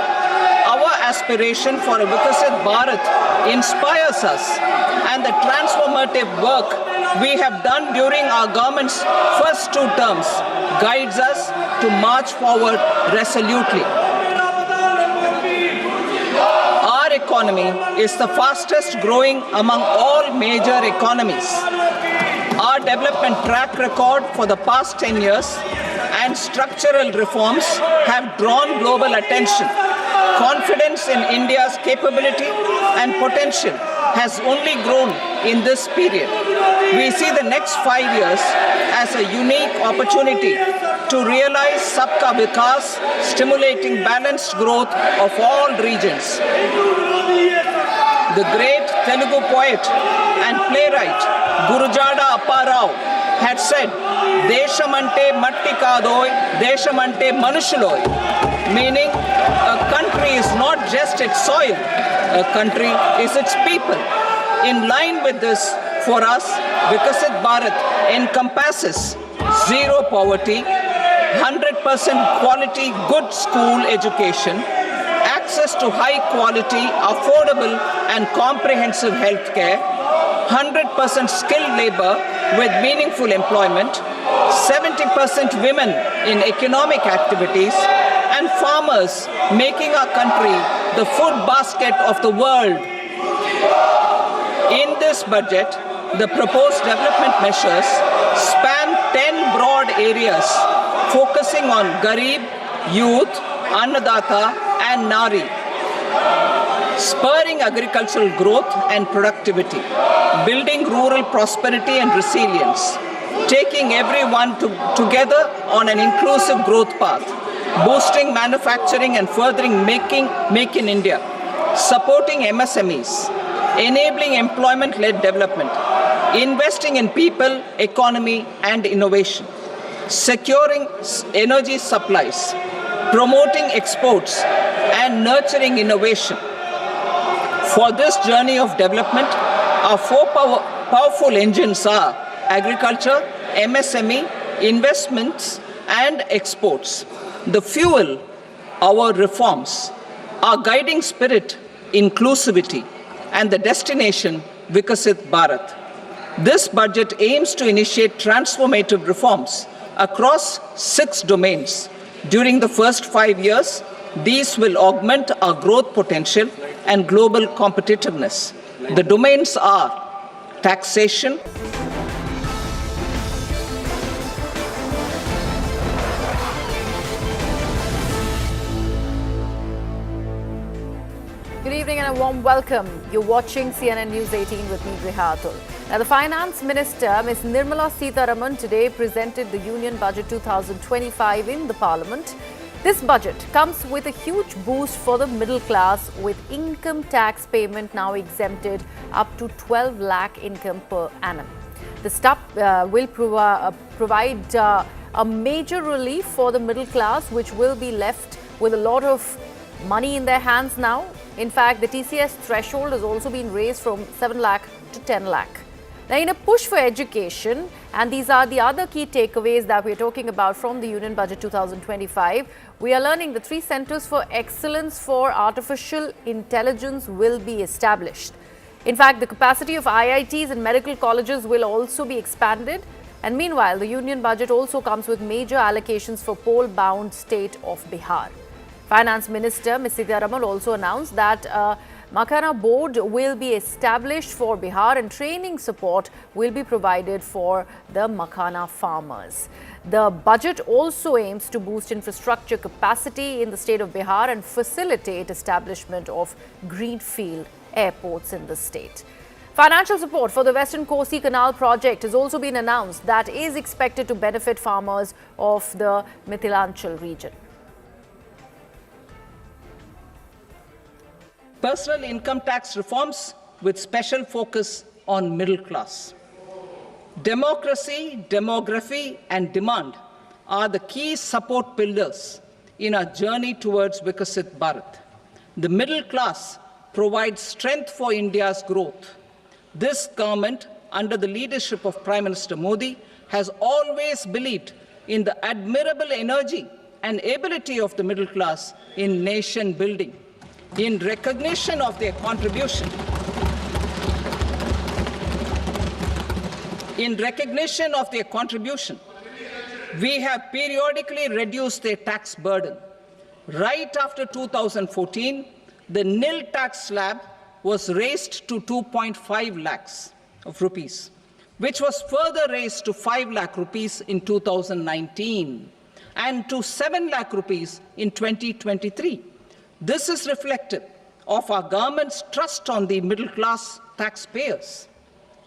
Speaker 3: our aspiration for a Vikasit Bharat inspires us, and the transformative work we have done during our government's first 2 terms guides us to march forward resolutely. Our economy is the fastest growing among all major economies. Our development track record for the past 10 years and structural reforms have drawn global attention. Confidence in India's capability and potential has only grown in this period. We see the next 5 years as a unique opportunity to realize Sabka Vikas, stimulating balanced growth of all regions. The great Telugu poet and playwright Gurujada Apparao had said, "Deshamante matti kadoy, deshamante manushuloy," meaning a country is not just its soil, a country is its people. In line with this, for us, Vikasit Bharat encompasses zero poverty, 100% quality good school education, access to high quality, affordable and comprehensive health care, 100% skilled labor with meaningful employment, 70% women in economic activities, and farmers making our country the food basket of the world. In this budget, the proposed development measures span 10 broad areas focusing on Garib, youth, Annadata and Nari, spurring agricultural growth and productivity, building rural prosperity and resilience, taking everyone together on an inclusive growth path, boosting manufacturing and furthering Make in India, supporting MSMEs, enabling employment-led development, investing in people, economy and innovation, securing energy supplies, promoting exports and nurturing innovation. For this journey of development, our four powerful engines are agriculture, MSME, investments and exports. The fuel, our reforms, our guiding spirit, inclusivity, and the destination, Vikasit Bharat. This budget aims to initiate transformative reforms across 6 domains. During the first 5 years, these will augment our growth potential and global competitiveness. The domains are taxation,
Speaker 5: Good evening and a warm welcome. You're watching CNN News 18 with me, Bihar. Now, the Finance Minister, Ms. Nirmala Sitharaman, today presented the Union Budget 2025 in the Parliament. This budget comes with a huge boost for the middle class, with income tax payment now exempted up to 12 lakh income per annum. The step will provide a major relief for the middle class, which will be left with a lot of money in their hands now. In fact, the TCS threshold has also been raised from 7 lakh to 10 lakh. Now, in a push for education, and these are the other key takeaways that we're talking about from the Union Budget 2025, we are learning the 3 centers for excellence for artificial intelligence will be established. In fact, the capacity of IITs and medical colleges will also be expanded. And meanwhile, the Union Budget also comes with major allocations for poll-bound state of Bihar. Finance Minister Ms. Sitharaman also announced that Makhana board will be established for Bihar and training support will be provided for the Makhana farmers. The budget also aims to boost infrastructure capacity in the state of Bihar and facilitate establishment of greenfield airports in the state. Financial support for the Western Kosi Canal project has also been announced that is expected to benefit farmers of the Mithilanchal region.
Speaker 3: Personal income tax reforms with special focus on middle class. Democracy, demography and demand are the key support pillars in our journey towards Vikasit Bharat. The middle class provides strength for India's growth. This government, under the leadership of Prime Minister Modi, has always believed in the admirable energy and ability of the middle class in nation building. In recognition of their contribution, we have periodically reduced their tax burden. Right after 2014, the nil tax slab was raised to 2.5 lakhs of rupees. which was further raised to 5 lakh rupees in 2019 and to 7 lakh rupees in 2023. This is reflective of our government's trust on the middle class taxpayers.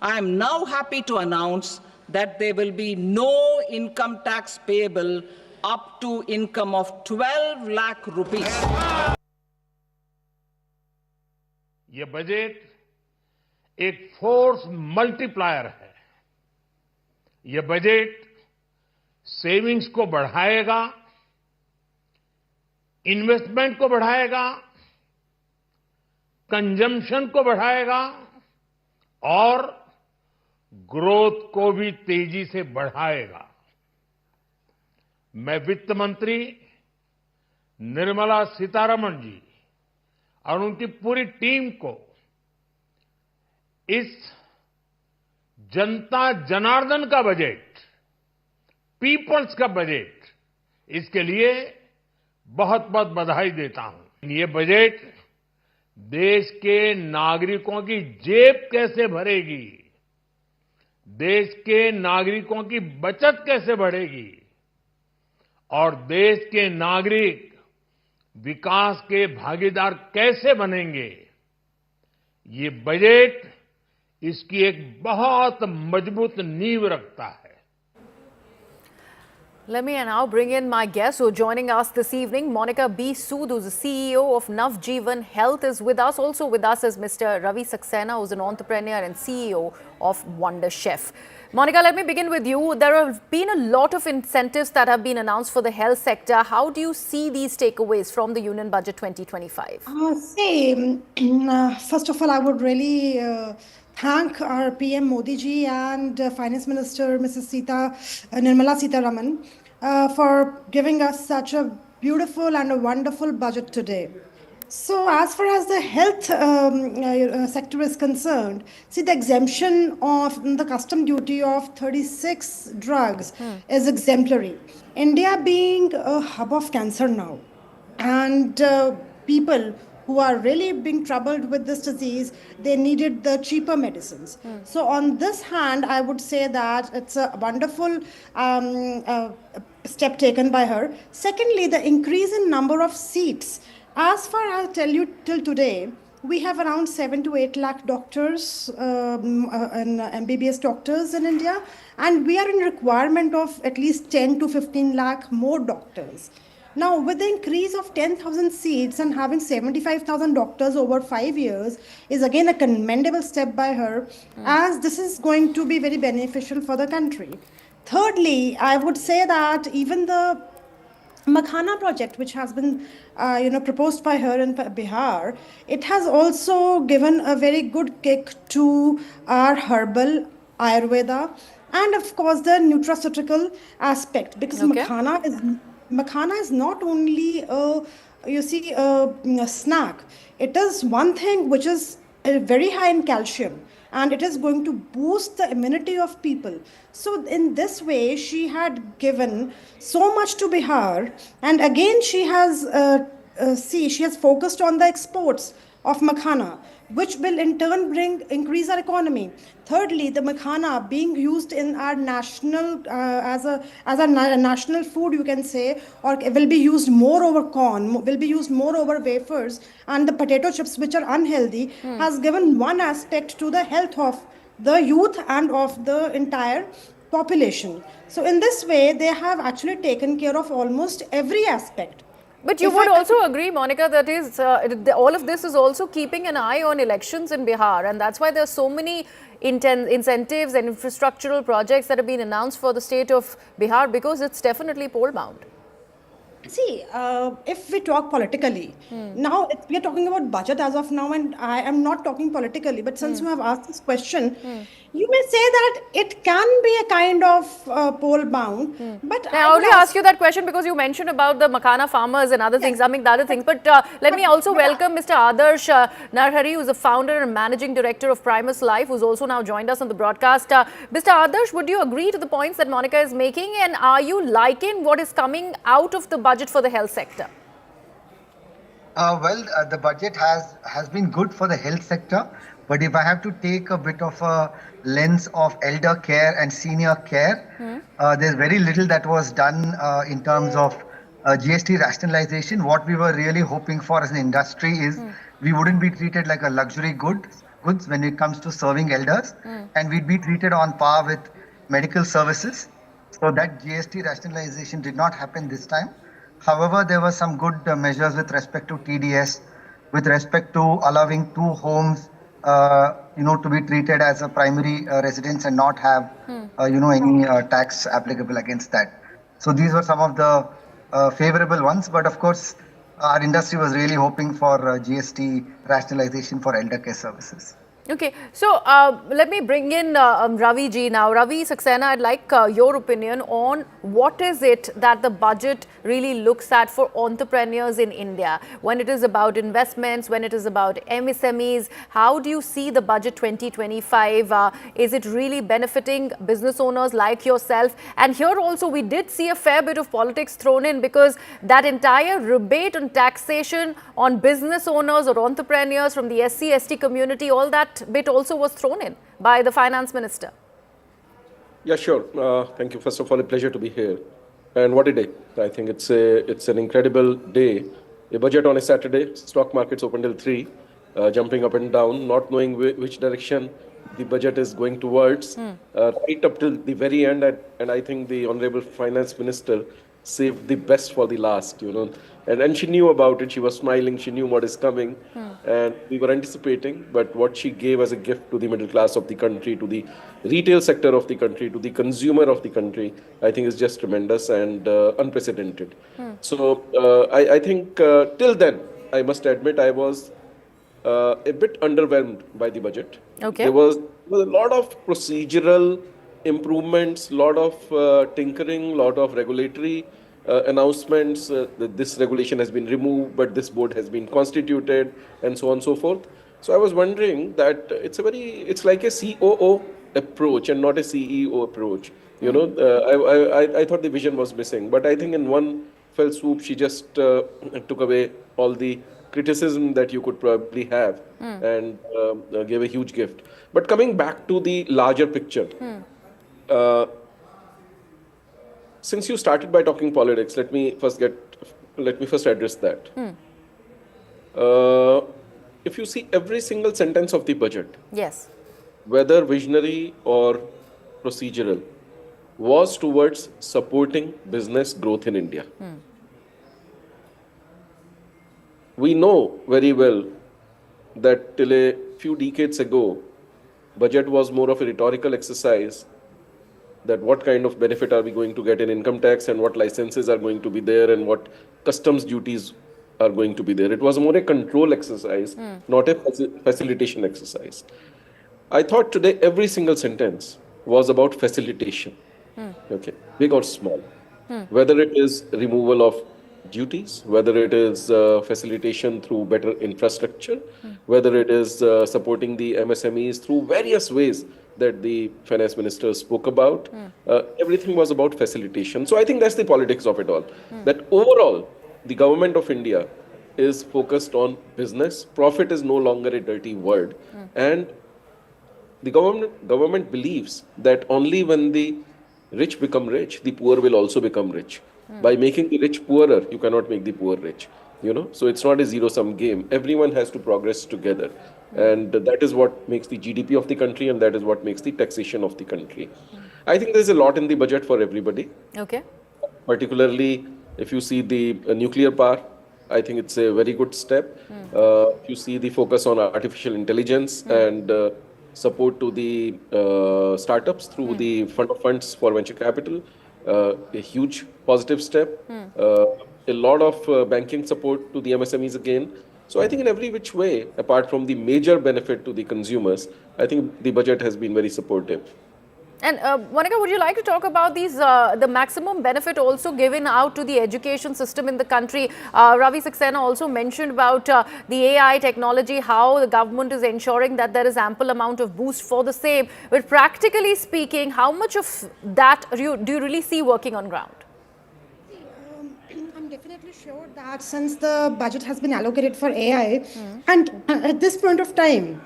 Speaker 3: I am now happy to announce that there will be no income tax payable up to income of 12 lakh rupees.
Speaker 4: ये budget एक force multiplier है। ये budget savings को बढ़ाएगा, investment को बढ़ाएगा, consumption को बढ़ाएगा और ग्रोथ को भी तेजी से बढ़ाएगा। मैं वित्त मंत्री निर्मला सीतारमण जी और उनकी पूरी टीम को इस जनता जनार्दन का बजट, पीपल्स का बजट, इसके लिए बहुत बहुत बधाई देता हूं। ये बजट देश के नागरिकों की जेब कैसे भरेगी, देश के नागरिकों की बचत कैसे बढ़ेगी और देश के नागरिक विकास के भागीदार कैसे बनेंगे, ये बजट इसकी एक बहुत मजबूत नींव रखता है।
Speaker 5: Let me now bring in my guest who are joining us this evening. Monica B. Sood, who's the CEO of Navjeevan Health, is with us. Also with us is Mr. Ravi Saxena, who's an entrepreneur and CEO of Wonder Chef. Monica, let me begin with you. There have been a lot of incentives that have been announced for the health sector. How do you see these takeaways from the Union Budget 2025?
Speaker 6: First of all, I would really thank our PM Modi ji and Finance Minister Mrs. Nirmala Sitharaman for giving us such a beautiful and a wonderful budget today. So as far as the health sector is concerned, see, the exemption of the custom duty of 36 drugs is exemplary. India being a hub of cancer now, and people who are really being troubled with this disease, they needed the cheaper medicines. So on this hand, I would say that it's a wonderful step taken by her. Secondly, the increase in number of seats. As far as I tell you, till today, we have around 7 to 8 lakh doctors and MBBS doctors in India, and we are in requirement of at least 10 to 15 lakh more doctors. Now, with the increase of 10,000 seats and having 75,000 doctors over 5 years is again a commendable step by her, as this is going to be very beneficial for the country. Thirdly, I would say that even the Makhana project, which has been proposed by her in Bihar, it has also given a very good kick to our herbal Ayurveda and of course the nutraceutical aspect, because Makhana is not only a snack. It is one thing which is very high in calcium, and it is going to boost the immunity of people. So in this way, she had given so much to Bihar, and again she has she has focused on the exports of Makhana, which will in turn increase our economy. Thirdly, the Makhana being used in our national as a national food, you can say, or will be used more over corn, will be used more over wafers, and the potato chips, which are unhealthy, has given one aspect to the health of the youth and of the entire population. So in this way, they have actually taken care of almost every aspect.
Speaker 5: But you would also agree, Monica, that is all of this is also keeping an eye on elections in Bihar, and that's why there are so many incentives and infrastructural projects that have been announced for the state of Bihar, because it's definitely poll-bound.
Speaker 6: See, if we talk politically, now we are talking about budget as of now, and I am not talking politically, but since you have asked this question, you may say that it can be a kind of poll-bound. But
Speaker 5: I only ask you that question because you mentioned about the Makhana farmers and other things, the other things. But let me also welcome Mr. Adarsh Narhari, who is the founder and managing director of Primus Life, who's also now joined us on the broadcast. Mr. Adarsh, would you agree to the points that Monica is making, and are you liking what is coming out of the budget for the health sector?
Speaker 18: The budget has been good for the health sector,
Speaker 8: But if I have to take a bit of a lens of elder care and senior care, there's very little that was done in terms of GST rationalization. What we were really hoping for as an industry is we wouldn't be treated like a luxury goods when it comes to serving elders, and we'd be treated on par with medical services. So that GST rationalization did not happen this time. However, there were some good measures with respect to TDS, with respect to allowing two homes, to be treated as a primary residence and not have, any tax applicable against that. So these were some of the favorable ones. But of course, our industry was really hoping for GST rationalization for elder care services.
Speaker 5: Okay, so let me bring in Ravi ji now. Ravi Saxena, I'd like your opinion on what is it that the budget really looks at for entrepreneurs in India when it is about investments, when it is about MSMEs. How do you see the budget 2025? Is it really benefiting business owners like yourself? And here also we did see a fair bit of politics thrown in, because that entire rebate on taxation on business owners or entrepreneurs from the SC/ST community, all that bit also was thrown in by the finance minister.
Speaker 18: Yeah, sure. Thank you. First of all, a pleasure to be here. And what a day. I think it's an incredible day. A budget on a Saturday, stock markets open till 3, jumping up and down, not knowing which direction the budget is going towards, right up till the very end. And I think the Honorable Finance Minister saved the best for the last, And she knew about it. She was smiling. She knew what is coming. And we were anticipating. But what she gave as a gift to the middle class of the country, to the retail sector of the country, to the consumer of the country, I think is just tremendous and unprecedented. So I think till then, I must admit, I was a bit underwhelmed by the budget.
Speaker 5: Okay.
Speaker 18: There was a lot of procedural improvements, lot of tinkering, lot of regulatory announcements that this regulation has been removed, but this board has been constituted, and so on and so forth. So I was wondering that it's like a COO approach and not a CEO approach. I thought the vision was missing, but I think in one fell swoop, she just took away all the criticism that you could probably have and gave a huge gift. But coming back to the larger picture, since you started by talking politics, let me first address that. If you see every single sentence of the budget,
Speaker 5: yes,
Speaker 18: whether visionary or procedural, was towards supporting business growth in India. We know very well that till a few decades ago, budget was more of a rhetorical exercise, that what kind of benefit are we going to get in income tax and what licenses are going to be there and what customs duties are going to be there. It was more a control exercise, not a facilitation exercise. I thought today every single sentence was about facilitation, okay, big or small. Whether it is removal of duties, whether it is facilitation through better infrastructure, whether it is supporting the MSMEs through various ways that the finance minister spoke about, everything was about facilitation. So I think that's the politics of it all. That overall, the government of India is focused on business. Profit is no longer a dirty word. And the government believes that only when the rich become rich, the poor will also become rich. By making the rich poorer, you cannot make the poor rich. So it's not a zero-sum game. Everyone has to progress together. And that is what makes the GDP of the country, and that is what makes the taxation of the country. I think there's a lot in the budget for everybody.
Speaker 5: Okay.
Speaker 18: Particularly, if you see the nuclear power, I think it's a very good step. If you see the focus on artificial intelligence and support to the startups through the fund of funds for venture capital, a huge positive step. A lot of banking support to the MSMEs again. So I think in every which way, apart from the major benefit to the consumers, I think the budget has been very supportive.
Speaker 5: And Monica, would you like to talk about these, the maximum benefit also given out to the education system in the country? Ravi Saxena also mentioned about the AI technology, how the government is ensuring that there is ample amount of boost for the same. But practically speaking, how much of that do you really see working on ground?
Speaker 6: I'm definitely sure that since the budget has been allocated for AI, and at this point of time,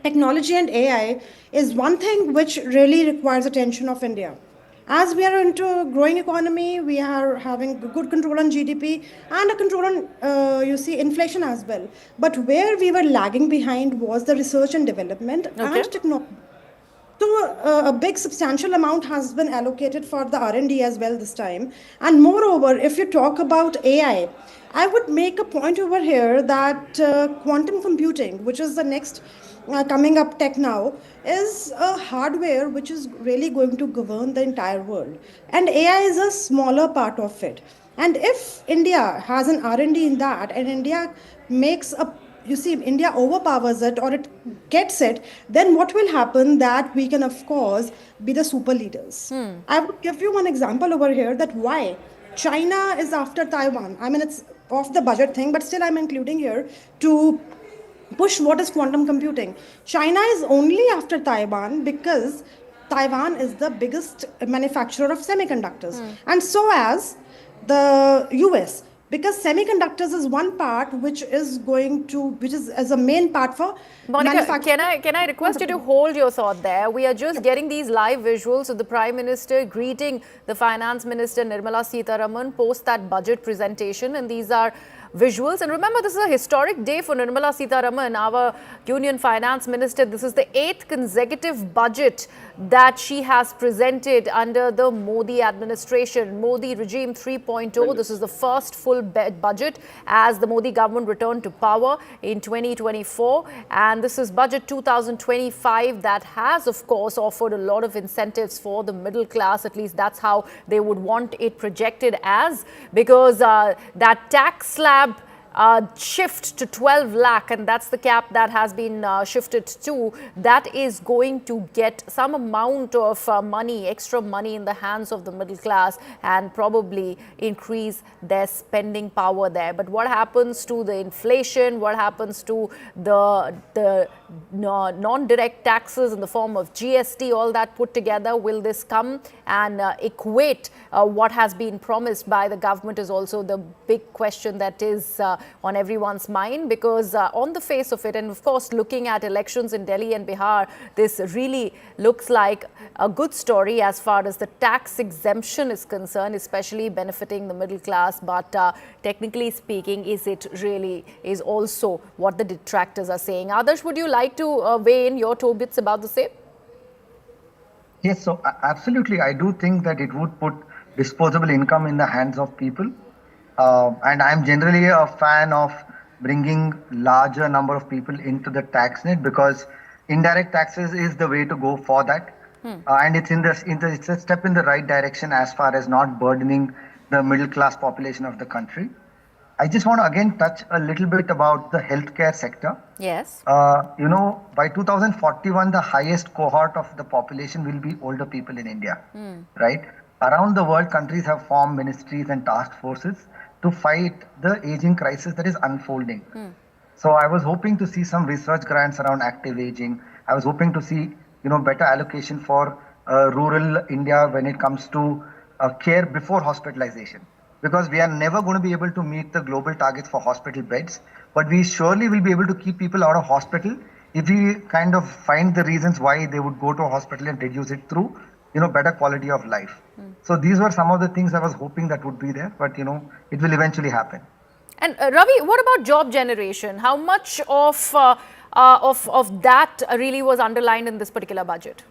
Speaker 6: technology and AI is one thing which really requires attention of India. As we are into a growing economy, we are having good control on GDP and a control on, inflation as well. But where we were lagging behind was the research and development and technology. So a big substantial amount has been allocated for the R&D as well this time. And moreover, if you talk about AI, I would make a point over here that quantum computing, which is the next coming up tech now, is a hardware which is really going to govern the entire world. And AI is a smaller part of it. And if India has an R&D in that, and India makes a India overpowers it or it gets it, then what will happen that we can, of course, be the super leaders. I would give you one example over here that why China is after Taiwan. I mean, it's off the budget thing, but still I'm including here to push what is quantum computing. China is only after Taiwan because Taiwan is the biggest manufacturer of semiconductors, and so as the US. Because semiconductors is one part which is as a main part for
Speaker 5: Monica, can I request you to hold your thought there? We are just getting these live visuals of the Prime Minister greeting the Finance Minister Nirmala Sitharaman post that budget presentation, and these are visuals. And remember, this is a historic day for Nirmala Sitharaman, our Union Finance Minister. This is the 8th consecutive budget that she has presented under the Modi administration, Modi regime 3.0. This is the first full budget as the Modi government returned to power in 2024. And this is budget 2025 that has, of course, offered a lot of incentives for the middle class. At least that's how they would want it projected as, because that tax slab shift to 12 lakh, and that's the cap that has been shifted to, that is going to get some amount of money, extra money in the hands of the middle class and probably increase their spending power there. But what happens to the inflation? What happens to the non-direct taxes in the form of GST, all that put together? Will this come and equate what has been promised by the government is also the big question that is on everyone's mind, because on the face of it, and of course looking at elections in Delhi and Bihar, this really looks like a good story as far as the tax exemption is concerned, especially benefiting the middle class. But technically speaking, is it really is also what the detractors are saying? Adarsh, would you like to weigh in your two bits about the same?
Speaker 8: Yes, so absolutely. I do think that it would put disposable income in the hands of people. And I'm generally a fan of bringing larger number of people into the tax net, because indirect taxes is the way to go for that. And it's it's a step in the right direction as far as not burdening the middle class population of the country. I just want to again touch a little bit about the healthcare sector.
Speaker 5: Yes.
Speaker 8: By 2041, the highest cohort of the population will be older people in India, right? Around the world, countries have formed ministries and task forces to fight the aging crisis that is unfolding. So I was hoping to see some research grants around active aging. I was hoping to see, better allocation for rural India when it comes to care before hospitalization. Because we are never going to be able to meet the global targets for hospital beds, but we surely will be able to keep people out of hospital if we kind of find the reasons why they would go to a hospital and reduce it through, better quality of life. So these were some of the things I was hoping that would be there, but it will eventually happen.
Speaker 5: And Ravi, what about job generation? How much of that really was underlined in this particular budget?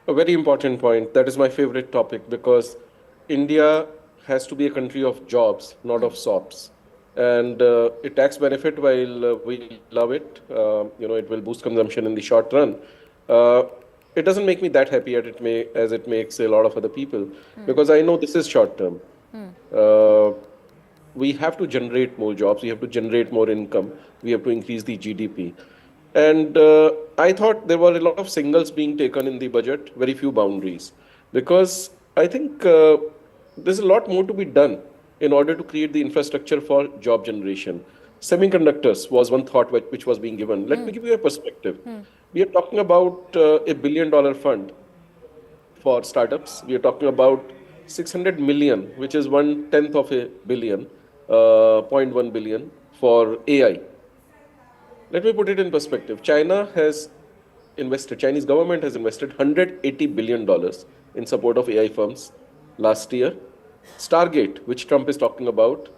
Speaker 18: A very important point. That is my favorite topic, because India has to be a country of jobs, not of SOPs. And a tax benefit, while we love it, it will boost consumption in the short run. It doesn't make me that happy as it makes a lot of other people, because I know this is short term. We have to generate more jobs, we have to generate more income, we have to increase the GDP. And I thought there were a lot of singles being taken in the budget, very few boundaries, because I think there's a lot more to be done in order to create the infrastructure for job generation. Semiconductors was one thought which was being given. Let me give you a perspective. We are talking about $1 billion fund for startups. We are talking about 600 million, which is 1/10 of a billion, 0.1 billion for AI. Let me put it in perspective. China has Chinese government has invested $180 billion in support of AI firms last year. Stargate, which Trump is talking about,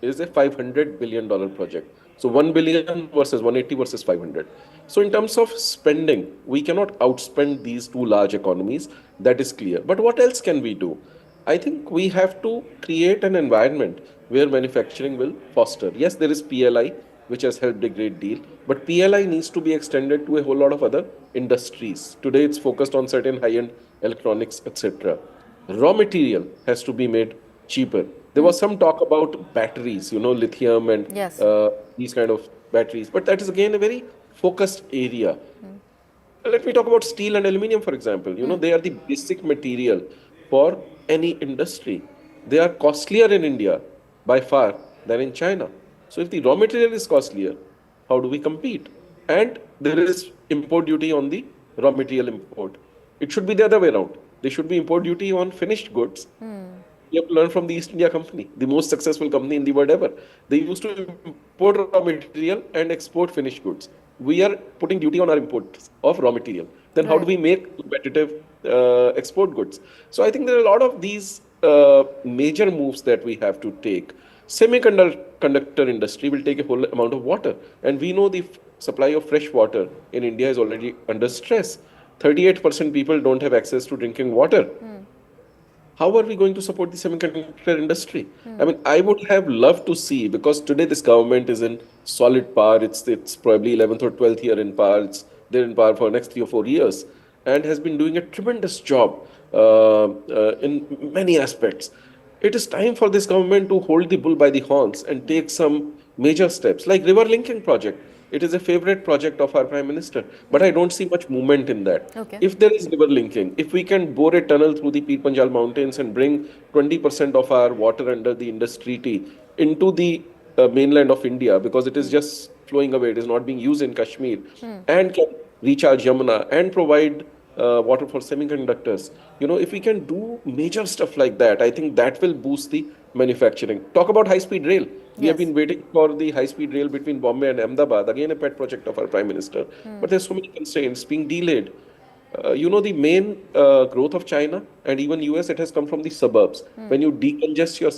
Speaker 18: is a $500 billion project. So 1 billion versus 180 versus 500. So in terms of spending, we cannot outspend these two large economies. That is clear. But what else can we do? I think we have to create an environment where manufacturing will foster. Yes, there is PLI, which has helped a great deal, but PLI needs to be extended to a whole lot of other industries. Today, it's focused on certain high-end electronics, etc. Raw material has to be made cheaper. There was some talk about batteries, lithium and these kind of batteries, but that is again a very focused area. Let me talk about steel and aluminium, for example. They are the basic material for any industry. They are costlier in India by far than in China. So if the raw material is costlier, how do we compete? And there is import duty on the raw material import. It should be the other way around. There should be import duty on finished goods. You have to learn from the East India Company, the most successful company in the world ever. They used to import raw material and export finished goods. We are putting duty on our imports of raw material. Then how do we make competitive export goods? So I think there are a lot of these major moves that we have to take. Semiconductor industry will take a whole amount of water. And we know the supply of fresh water in India is already under stress. 38% people don't have access to drinking water. How are we going to support the semiconductor industry? I mean, I would have loved to see, because today this government is in solid power. It's probably 11th or 12th year in power. They're in power for the next 3 or 4 years and has been doing a tremendous job in many aspects. It is time for this government to hold the bull by the horns and take some major steps, like river linking project. It is a favorite project of our Prime Minister, but I don't see much movement in that. If there is river linking, if we can bore a tunnel through the Pir Panjal Mountains and bring 20% of our water under the Indus Treaty into the mainland of India, because it is just flowing away, it is not being used in Kashmir, and can recharge Yamuna and provide water for semiconductors. If we can do major stuff like that, I think that will boost the manufacturing. Talk about high-speed rail. We have been waiting for the high-speed rail between Bombay and Ahmedabad, again a pet project of our Prime Minister. But there's so many constraints being delayed. The main growth of China and even US, it has come from the suburbs. When you decongest your...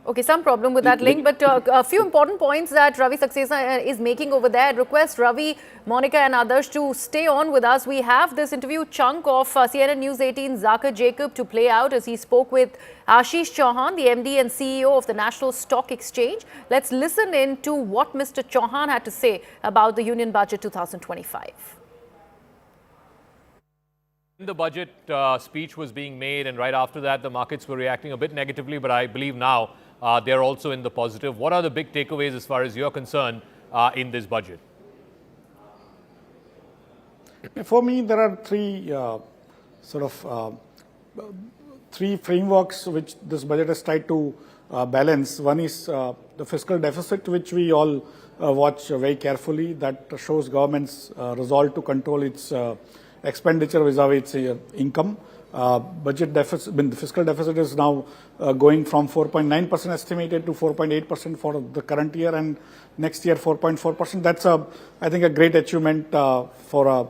Speaker 5: Okay, some problem with that link, but a few important points that Ravi Saxena is making over there. I'd request Ravi, Monica and others to stay on with us. We have this interview chunk of CNN News 18's Zakir Jacob to play out as he spoke with Ashish Chauhan, the MD and CEO of the National Stock Exchange. Let's listen in to what Mr. Chauhan had to say about the Union Budget 2025.
Speaker 19: The budget speech was being made, and right after that, the markets were reacting a bit negatively, but I believe now they're also in the positive. What are the big takeaways as far as you're concerned in this budget?
Speaker 20: For me, there are three three frameworks which this budget has tried to balance. One is the fiscal deficit, which we all watch very carefully. That shows government's resolve to control its expenditure vis-a-vis its income. Budget deficit, the fiscal deficit is now going from 4.9% estimated to 4.8% for the current year, and next year 4.4%. That's I think a great achievement for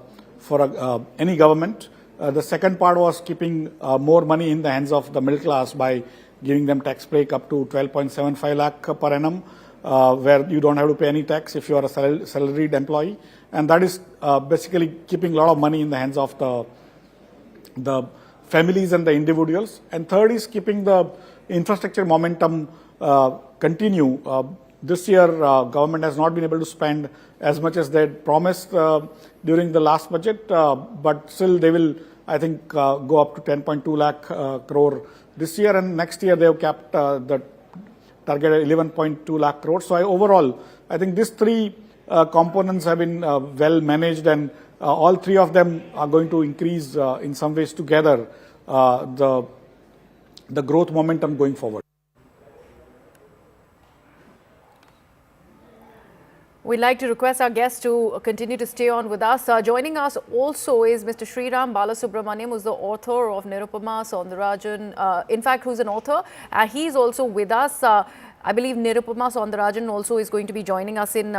Speaker 20: any government. The second part was keeping more money in the hands of the middle class by giving them tax break up to 12.75 lakh per annum, where you don't have to pay any tax if you are a salaried employee. And that is basically keeping a lot of money in the hands of the families and the individuals. And third is keeping the infrastructure momentum continue. This year, government has not been able to spend as much as they had promised during the last budget, but still they will, I think, go up to 10.2 lakh crore this year, and next year they have capped the target at 11.2 lakh crore. So overall, I think these three components have been well managed, and all three of them are going to increase in some ways together the growth momentum going forward.
Speaker 5: We'd like to request our guests to continue to stay on with us. Joining us also is Mr. Sriram Balasubramaniam, who's the author of Nirupama Soundarajan, in fact, who's an author. He's also with us. I believe Nirupama Soundarajan also is going to be joining us in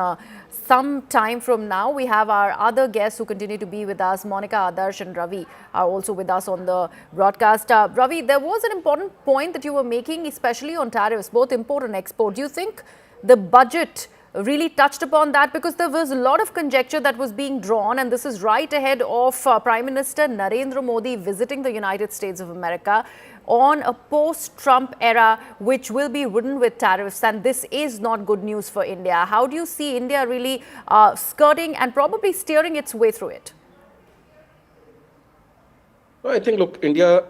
Speaker 5: some time from now. We have our other guests who continue to be with us. Monica, Adarsh and Ravi are also with us on the broadcast. Ravi, there was an important point that you were making, especially on tariffs, both import and export. Do you think the budget really touched upon that? Because there was a lot of conjecture that was being drawn, and this is right ahead of Prime Minister Narendra Modi visiting the United States of America on a post-Trump era which will be ridden with tariffs, and this is not good news for India. How do you see India really skirting and probably steering its way through it?
Speaker 18: Well, I think, look, India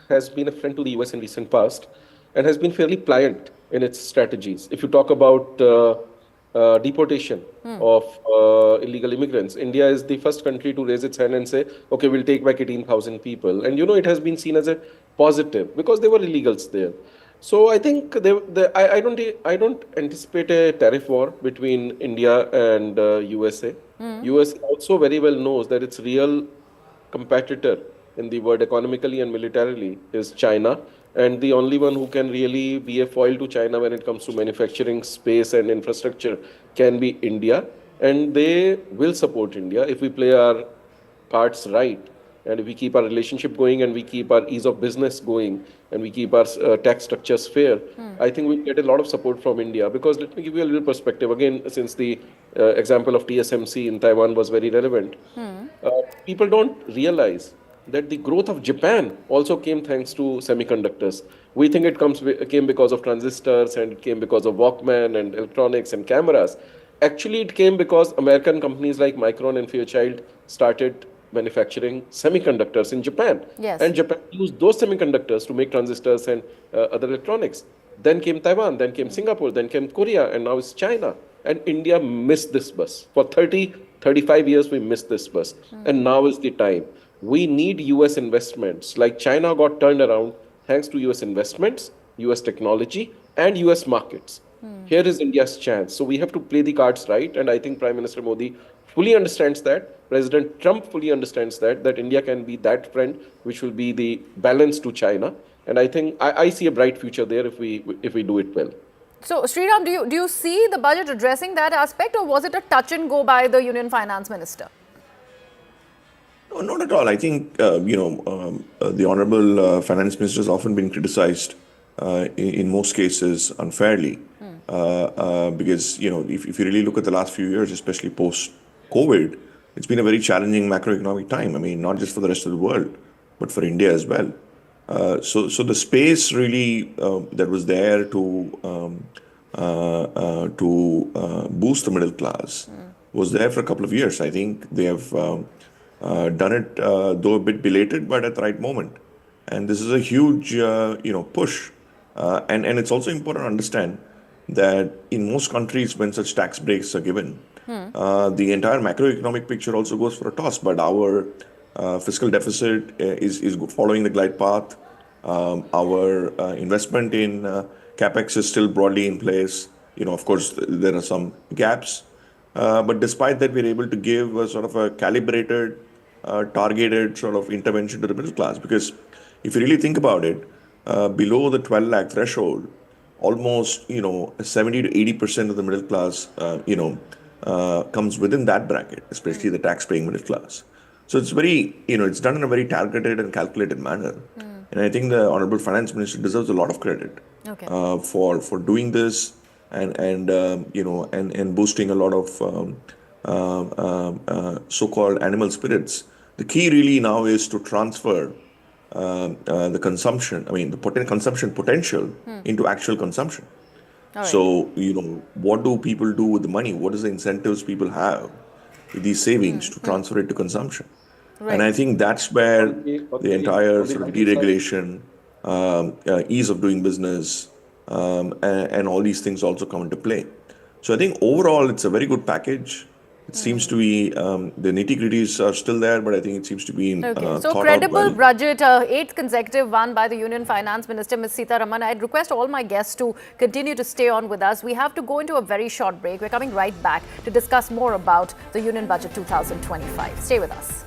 Speaker 18: has been a friend to the US in recent past and has been fairly pliant in its strategies. If you talk about deportation of illegal immigrants, India is the first country to raise its hand and say, okay, we'll take back 18,000 people. And, it has been seen as a positive because there were illegals there. So I think I don't anticipate a tariff war between India and USA. US also very well knows that its real competitor in the world economically and militarily is China. And the only one who can really be a foil to China when it comes to manufacturing space and infrastructure can be India. And they will support India if we play our parts right. And if we keep our relationship going and we keep our ease of business going and we keep our tax structures fair, I think we'll get a lot of support from India. Because let me give you a little perspective. Again, since the example of TSMC in Taiwan was very relevant, people don't realize that the growth of Japan also came thanks to semiconductors. We think it came because of transistors and it came because of Walkman and electronics and cameras. Actually, it came because American companies like Micron and Fairchild started manufacturing semiconductors in Japan.
Speaker 5: Yes.
Speaker 18: And Japan used those semiconductors to make transistors and other electronics. Then came Taiwan, then came Singapore, then came Korea, and now it's China. And India missed this bus. For 35 years, we missed this bus. And now is the time. We need US investments. Like China got turned around thanks to US investments, US technology, and US markets. Here is India's chance. So we have to play the cards right. And I think Prime Minister Modi fully understands that. President Trump fully understands that India can be that friend which will be the balance to China. And I think I see a bright future there if we do it well.
Speaker 5: So, Sriram, do you see the budget addressing that aspect, or was it a touch and go by the Union Finance Minister?
Speaker 13: No, not at all. I think, the Honorable Finance Minister has often been criticized in most cases unfairly because, if you really look at the last few years, especially post-COVID, it's been a very challenging macroeconomic time. I mean, not just for the rest of the world, but for India as well. So the space really that was there to boost the middle class was there for a couple of years. I think they have done it, though a bit belated, but at the right moment. And this is a huge, push. And it's also important to understand that in most countries, when such tax breaks are given, the entire macroeconomic picture also goes for a toss. But our fiscal deficit is following the glide path. Our investment in capex is still broadly in place. Of course, there are some gaps. But despite that, we're able to give a sort of a calibrated, targeted sort of intervention to the middle class. Because if you really think about it, below the 12 lakh threshold, almost 70 to 80% of the middle class comes within that bracket, especially the tax-paying middle class. So it's very, it's done in a very targeted and calculated manner. And I think the Honorable Finance Minister deserves a lot of credit for doing this and boosting a lot of so-called animal spirits. The key really now is to transfer the consumption, the consumption potential into actual consumption. So, what do people do with the money? What is the incentives people have with these savings to transfer it to consumption? Right. And I think that's where the entire sort of deregulation, ease of doing business, and all these things also come into play. So I think overall it's a very good package. It seems to be, the nitty-gritties are still there, but I think it seems to be
Speaker 5: So credible budget, 8th consecutive one by the Union Finance Minister, Ms. Sitharaman. I'd request all my guests to continue to stay on with us. We have to go into a very short break. We're coming right back to discuss more about the Union Budget 2025. Stay with us.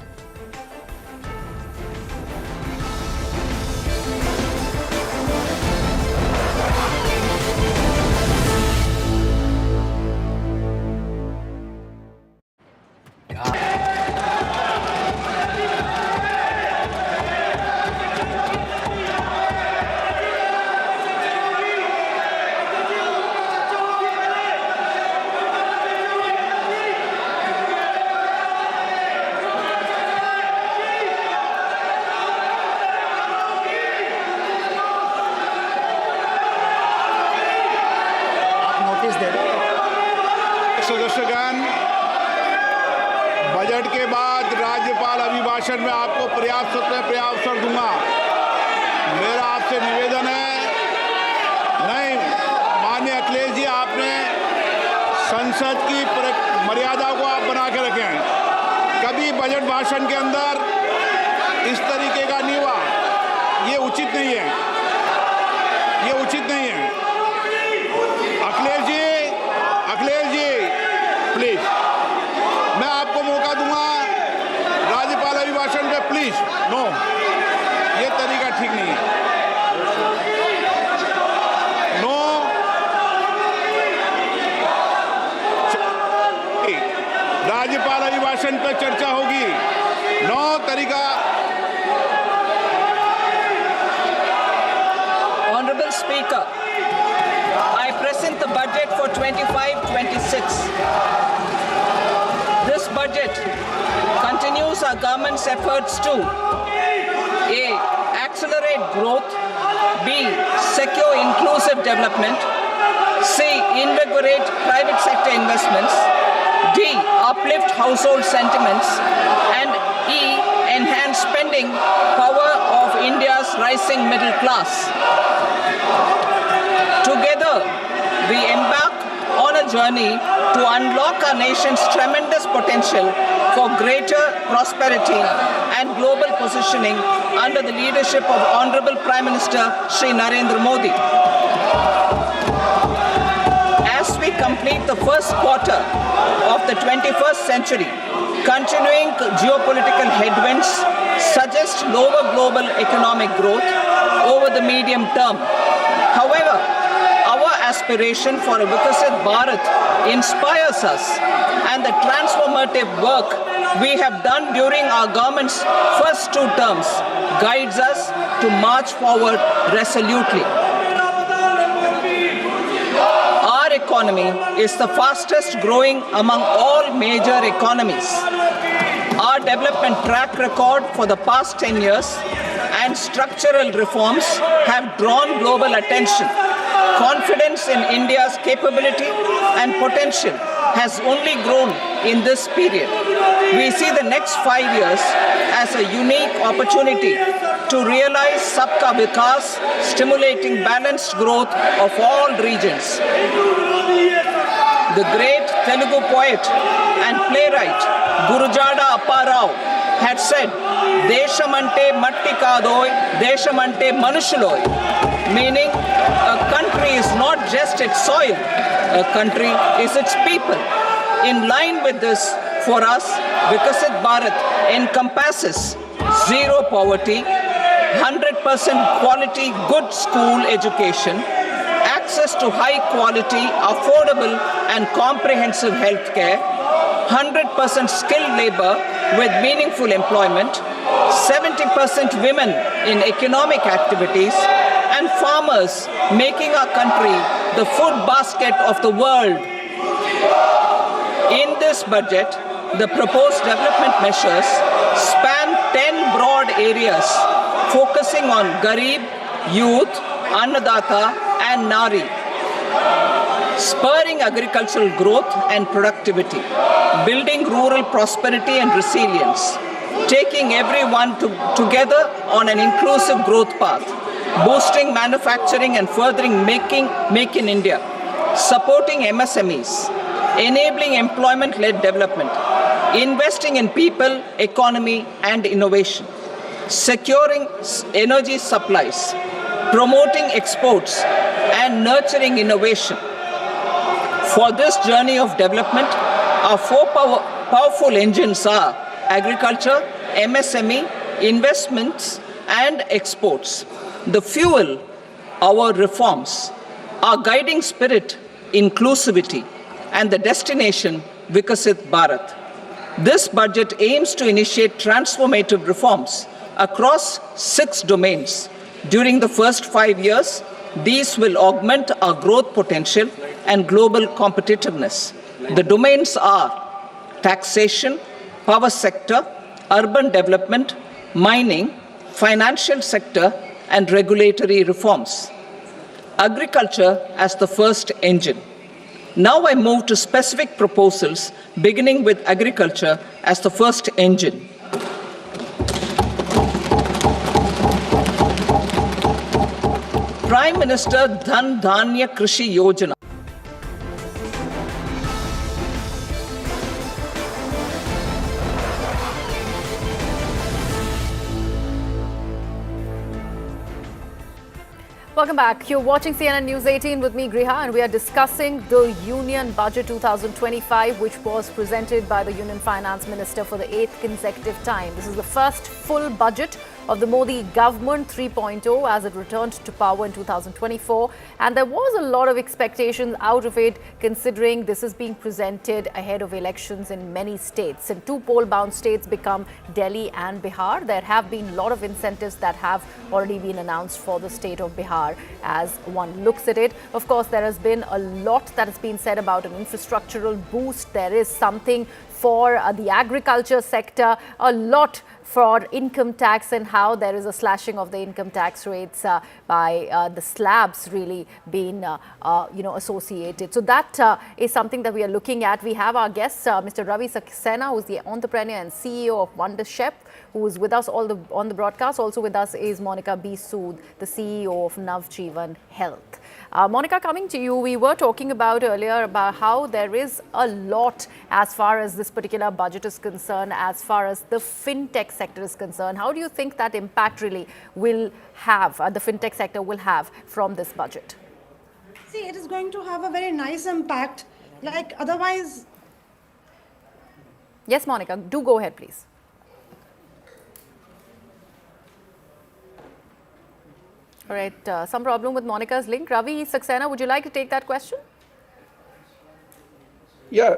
Speaker 10: Budget के बाद राज्यपाल अभिभाषण में आपको पर्याप्त अवसर दूंगा। मेरा आपसे निवेदन है, नहीं माननीय अखिलेश जी, आपने संसद की मर्यादा को आप बना के रखे हैं। कभी बजट भाषण के अंदर इस तरीके का नहीं हुआ, ये उचित नहीं है, ये उचित नहीं है। अखिलेश जी प्लीज, मैं आपको मौका दूंगा राज्यपाल अभिभाषण पे, प्लीज। नो, ये तरीका ठीक नहीं है। नो, राज्यपाल अभिभाषण पे चर्चा होगी। नो तरीका।
Speaker 3: Honorable Speaker, I present the budget for 25-26. This budget continues our government's efforts to A. Accelerate growth, B. Secure inclusive development, C. Invigorate private sector investments, D. Uplift household sentiments, and E. Enhance spending power of India's rising middle class. Together, we embark on a journey to unlock our nation's tremendous potential for greater prosperity and global positioning under the leadership of Honorable Prime Minister Shri Narendra Modi. As we complete the first quarter of the 21st century, continuing geopolitical headwinds suggest lower global economic growth over the medium term. However, our aspiration for a Vikasit Bharat inspires us, and the transformative work we have done during our government's first 2 terms guides us to march forward resolutely. Our economy is the fastest growing among all major economies. Our development track record for the past 10 years and structural reforms have drawn global attention. Confidence in India's capability and potential has only grown in this period. We see the next 5 years as a unique opportunity to realize Sabka Vikas, stimulating balanced growth of all regions. The great Telugu poet and playwright Gurujada Apparao had said, "Deshamante matti kadoy, deshamante manushuloy," meaning a country is not just its soil, a country is its people. In line with this, for us, Vikasit Bharat encompasses zero poverty, 100% quality good school education, access to high quality, affordable and comprehensive health care, 100% skilled labor with meaningful employment, 70% women in economic activities, and farmers making our country the food basket of the world. In this budget, the proposed development measures span 10 broad areas focusing on Garib, youth, Annadata and Nari, spurring agricultural growth and productivity, building rural prosperity and resilience, taking everyone together on an inclusive growth path, boosting manufacturing and furthering Make in India, supporting MSMEs, enabling employment-led development, investing in people, economy and innovation, securing energy supplies, promoting exports and nurturing innovation. For this journey of development, our 4 powerful engines are agriculture, MSME, investments and exports. The fuel, our reforms, our guiding spirit, inclusivity, and the destination, Vikasit Bharat. This budget aims to initiate transformative reforms across 6 domains. During the first 5 years, these will augment our growth potential and global competitiveness. The domains are taxation, power sector, urban development, mining, financial sector, and regulatory reforms. Agriculture as the first engine. Now I move to specific proposals, beginning with agriculture as the first engine. Prime Minister Dhan Dhanya Krishi Yojana.
Speaker 5: Welcome back. You're watching CNN News 18 with me, Griha, and we are discussing the Union Budget 2025, which was presented by the Union Finance Minister for the 8th consecutive time. This is the first full budget of the Modi government 3.0 as it returned to power in 2024. And there was a lot of expectations out of it, considering this is being presented ahead of elections in many states. And two poll-bound states become Delhi and Bihar. There have been a lot of incentives that have already been announced for the state of Bihar as one looks at it. Of course, there has been a lot that has been said about an infrastructural boost. There is something for the agriculture sector, a lot for income tax, and how there is a slashing of the income tax rates by the slabs really being associated. So that is something that we are looking at. We have our guest, Mr. Ravi Saxena, who is the entrepreneur and CEO of Wonder Chef, who is with us on the broadcast. Also with us is Monica B. Sood, the CEO of Navjeevan Health. Monica, coming to you, we were talking about earlier about how there is a lot as far as this particular budget is concerned, as far as the fintech sector is concerned. How do you think that impact really will have, the fintech sector will have from this budget?
Speaker 6: See, it is going to have a very nice impact, like otherwise.
Speaker 5: Yes, Monica, do go ahead, please. All right, some problem with Monica's link. Ravi Saxena, would you like to take that question?
Speaker 18: Yeah,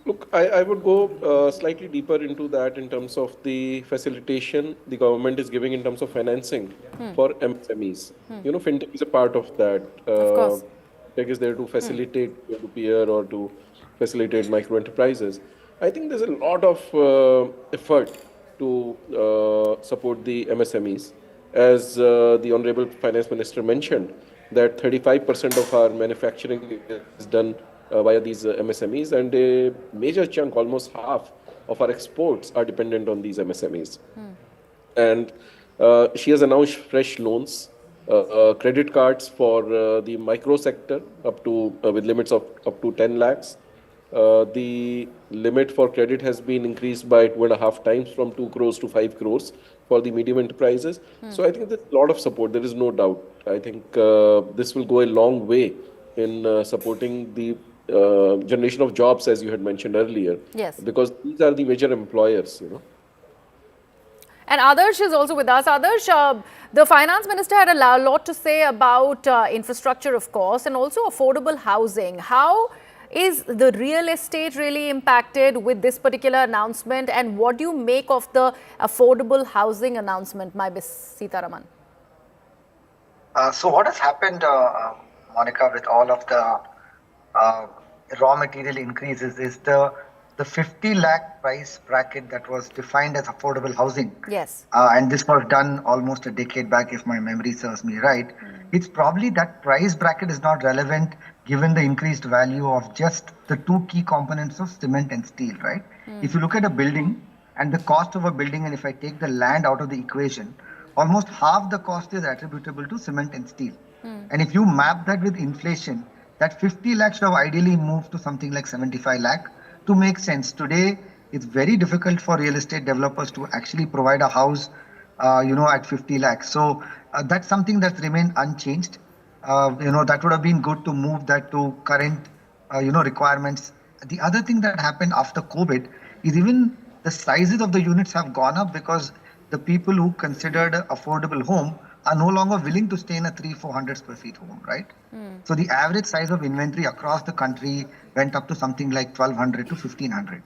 Speaker 18: look, I would go slightly deeper into that in terms of the facilitation the government is giving in terms of financing for MSMEs. You know, fintech is a part of that.
Speaker 5: Of course.
Speaker 18: Tech is there to facilitate peer-to-peer or to facilitate micro enterprises. I think there's a lot of effort to support the MSMEs. As the Honorable Finance Minister mentioned, that 35% of our manufacturing is done via these MSMEs, and a major chunk, almost half of our exports are dependent on these MSMEs. And she has announced fresh loans, credit cards for the micro sector up to with limits of up to 10 lakhs. The limit for credit has been increased by 2.5 times from 2 crores to 5 crores for the medium enterprises. So I think there's a lot of support. There is no doubt. I think this will go a long way in supporting the generation of jobs, as you had mentioned earlier.
Speaker 5: Yes.
Speaker 18: Because these are the major employers, you know.
Speaker 5: And Adarsh is also with us. Adarsh, the finance minister had a lot to say about infrastructure, of course, and also affordable housing. How is the real estate really impacted with this particular announcement, and what do you make of the affordable housing announcement, Ms. Sitharaman?
Speaker 8: So what has happened, Monica, with all of the raw material increases is the 50 lakh price bracket that was defined as affordable housing.
Speaker 5: Yes.
Speaker 8: And this was done almost a decade back, if my memory serves me right. It's probably that price bracket is not relevant given the increased value of just the two key components of cement and steel, right? If you look at a building and the cost of a building, and if I take the land out of the equation, almost half the cost is attributable to cement and steel. And if you map that with inflation, that 50 lakh should have ideally moved to something like 75 lakh to make sense. Today, it's very difficult for real estate developers to actually provide a house, at 50 lakhs. So that's something that's remained unchanged. That would have been good to move that to current, requirements. The other thing that happened after COVID is even the sizes of the units have gone up because the people who considered an affordable home are no longer willing to stay in a 300-400 square feet home, right? So the average size of inventory across the country went up to something like 1,200 to 1,500.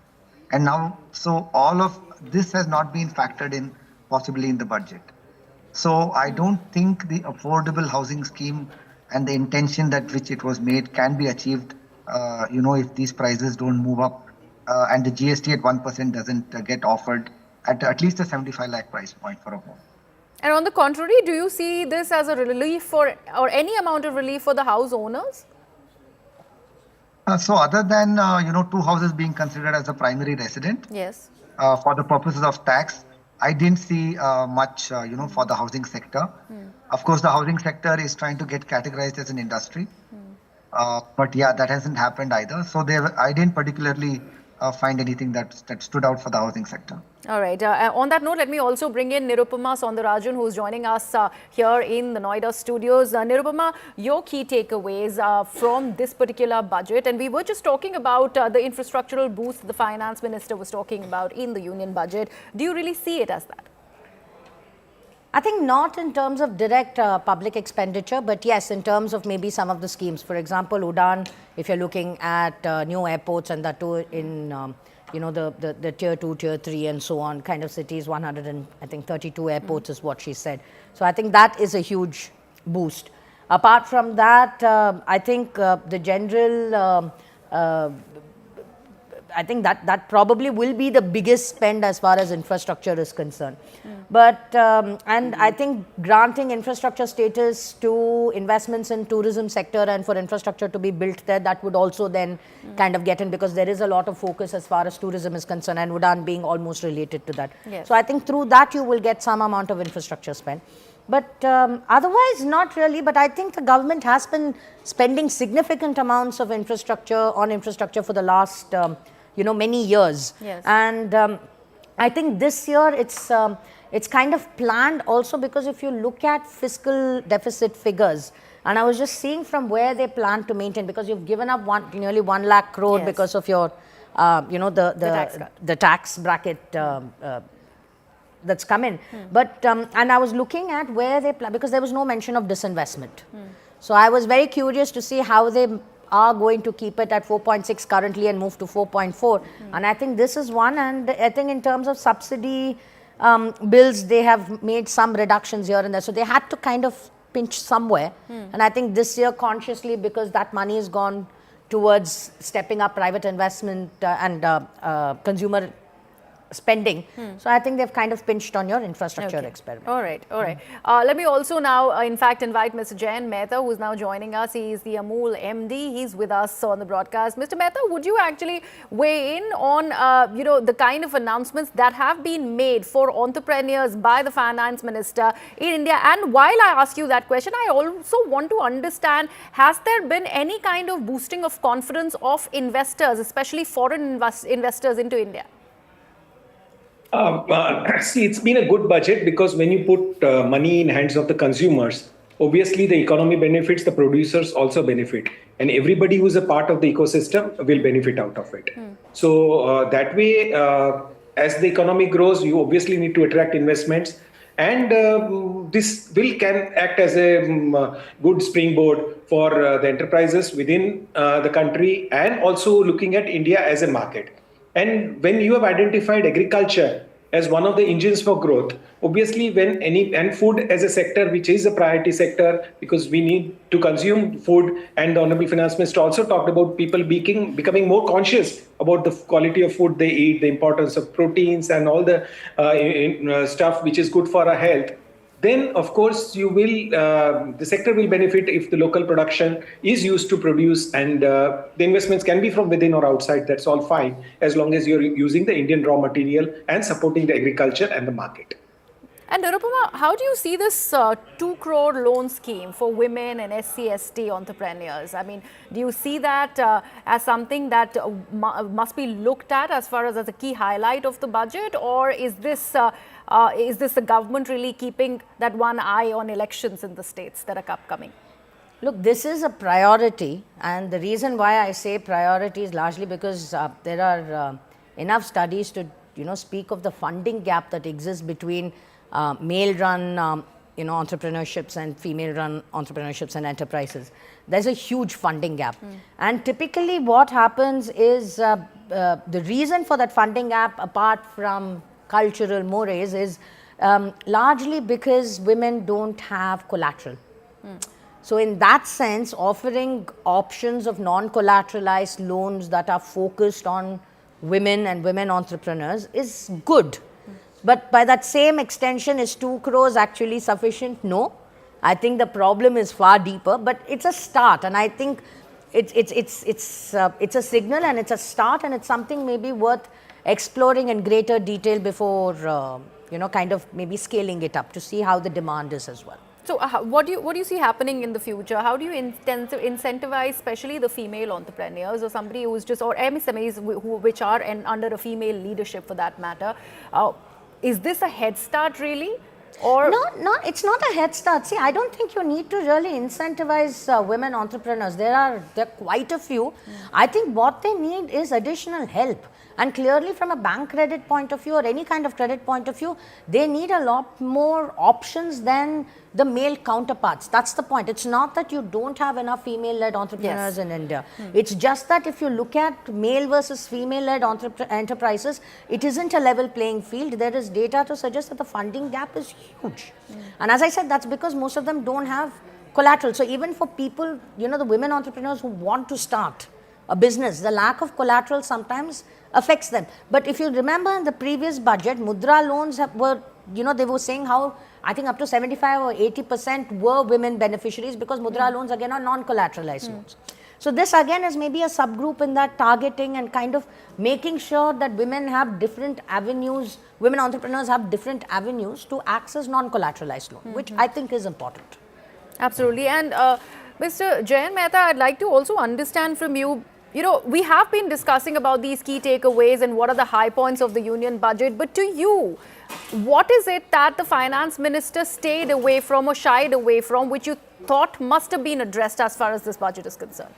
Speaker 8: And now, so all of this has not been factored in possibly in the budget. So I don't think the affordable housing scheme and the intention that which it was made can be achieved, if these prices don't move up and the GST at 1% doesn't get offered at least a 75 lakh price point for a home.
Speaker 5: And on the contrary, do you see this as a relief or any amount of relief for the house owners?
Speaker 8: So other than, two houses being considered as a primary resident,
Speaker 5: Yes.
Speaker 8: for the purposes of tax, I didn't see much, for the housing sector. Of course, the housing sector is trying to get categorized as an industry. But yeah, that hasn't happened either. So I didn't particularly find anything that stood out for the housing sector.
Speaker 5: All right. On that note, let me also bring in Nirupama Soundarajan, who's joining us here in the Noida studios. Nirupama, your key takeaways from this particular budget. And we were just talking about the infrastructural boost the finance minister was talking about in the union budget. Do you really see it as that?
Speaker 21: I think not in terms of direct public expenditure, but yes, in terms of maybe some of the schemes. For example, UDAN, if you're looking at new airports and that too in, the tier 2, tier 3 and so on kind of cities, 132 airports is what she said. So I think that is a huge boost. Apart from that, I think the general I think that probably will be the biggest spend as far as infrastructure is concerned. But, and I think granting infrastructure status to investments in tourism sector and for infrastructure to be built there, that would also then kind of get in, because there is a lot of focus as far as tourism is concerned, and UDAN being almost related to that.
Speaker 5: Yes.
Speaker 21: So I think through that you will get some amount of infrastructure spend. But otherwise, not really. But I think the government has been spending significant amounts of infrastructure for the last many years.
Speaker 5: Yes.
Speaker 21: And I think this year it's kind of planned also, because if you look at fiscal deficit figures, and I was just seeing from where they plan to maintain, because you've given up nearly 1 lakh crore
Speaker 5: Yes.
Speaker 21: because of your, the tax bracket that's come in. But, and I was looking at where they plan, because there was no mention of disinvestment. So I was very curious to see how they are going to keep it at 4.6 currently and move to 4.4. And I think this is one. And I think in terms of subsidy bills, they have made some reductions here and there. So they had to kind of pinch somewhere. And I think this year consciously, because that money has gone towards stepping up private investment and consumer spending. So I think they've kind of pinched on your infrastructure experiment.
Speaker 5: All right, all right. Let me also now, in fact, invite Mr. Jayan Mehta, who is now joining us. He is the Amul MD. He's with us on the broadcast. Mr. Mehta, would you actually weigh in on, the kind of announcements that have been made for entrepreneurs by the finance minister in India? And while I ask you that question, I also want to understand, has there been any kind of boosting of confidence of investors, especially foreign investors into India?
Speaker 22: See, it's been a good budget, because when you put money in hands of the consumers, obviously the economy benefits, the producers also benefit, and everybody who's a part of the ecosystem will benefit out of it. So that way, as the economy grows, you obviously need to attract investments, and this bill can act as a good springboard for the enterprises within the country, and also looking at India as a market. And when you have identified agriculture as one of the engines for growth, obviously and food as a sector, which is a priority sector, because we need to consume food, and the Honorable Finance Minister also talked about people becoming more conscious about the quality of food they eat, the importance of proteins and all the stuff which is good for our health. Then, of course, the sector will benefit if the local production is used to produce, and the investments can be from within or outside. That's all fine, as long as you're using the Indian raw material and supporting the agriculture and the market.
Speaker 5: And Nirupama, how do you see this 2 crore loan scheme for women and SC/ST entrepreneurs? I mean, do you see that as something that must be looked at as far as a key highlight of the budget, or is this the government really keeping that one eye on elections in the states that are upcoming?
Speaker 21: Look, this is a priority, and the reason why I say priority is largely because there are enough studies to speak of the funding gap that exists between male-run entrepreneurships and female-run entrepreneurships and enterprises. There's a huge funding gap. And typically what happens is the reason for that funding gap, apart from cultural mores, is largely because women don't have collateral. So in that sense, offering options of non-collateralized loans that are focused on women and women entrepreneurs is good. But by that same extension, is 2 crores actually sufficient? No. I think the problem is far deeper, but it's a start. And I think it's a signal and it's a start, and it's something maybe worth exploring in greater detail before kind of maybe scaling it up to see how the demand is as well.
Speaker 5: So what do you see happening in the future? How do you incentivize especially the female entrepreneurs or somebody who's just, or MSMEs which are under a female leadership for that matter? Is this a head start really? Or
Speaker 21: No, it's not a head start. See, I don't think you need to really incentivize women entrepreneurs. There are quite a few. I think what they need is additional help. And clearly from a bank credit point of view or any kind of credit point of view, they need a lot more options than the male counterparts. That's the point. It's not that you don't have enough female-led entrepreneurs in India. It's just that if you look at male versus female-led enterprises, it isn't a level playing field. There is data to suggest that the funding gap is huge. And as I said, that's because most of them don't have collateral. So even for people, the women entrepreneurs who want to start a business, the lack of collateral sometimes affects them. But if you remember in the previous budget, Mudra loans were, they were saying how I think up to 75 or 80% were women beneficiaries because Mudra loans again are non-collateralized loans. So this again is maybe a subgroup in that targeting and kind of making sure that women have different avenues, women entrepreneurs have different avenues to access non-collateralized loan, which I think is important.
Speaker 5: Absolutely. And Mr. Jayan Mehta, I'd like to also understand from you, we have been discussing about these key takeaways and what are the high points of the union budget. But to you, what is it that the finance minister stayed away from or shied away from, which you thought must have been addressed as far as this budget is concerned?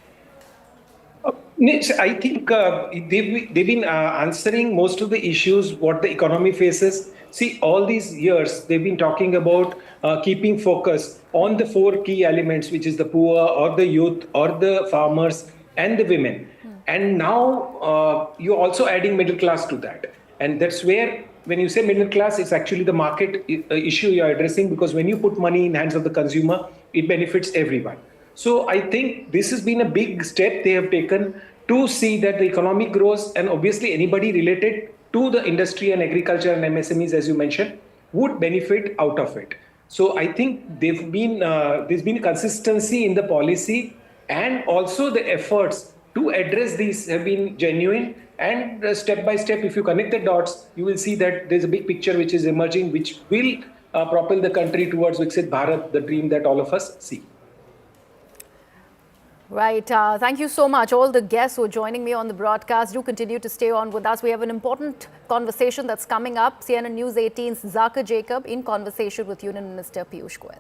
Speaker 22: I think they've been answering most of the issues what the economy faces. See, all these years they've been talking about keeping focus on the 4 key elements, which is the poor or the youth or the farmers and the women. And now you're also adding middle class to that. And that's where, when you say middle class, it's actually the market issue you're addressing, because when you put money in the hands of the consumer, it benefits everyone. So I think this has been a big step they have taken to see that the economy grows, and obviously anybody related to the industry and agriculture and MSMEs, as you mentioned, would benefit out of it. So I think there's been consistency in the policy, and also the efforts to address these have been genuine. And step by step, if you connect the dots, you will see that there's a big picture which is emerging, which will propel the country towards Viksit Bharat, the dream that all of us see.
Speaker 5: Right. Thank you so much. All the guests who are joining me on the broadcast, do continue to stay on with us. We have an important conversation that's coming up. CNN News 18's Zaka Jacob in conversation with Union Minister Piyush Goyal.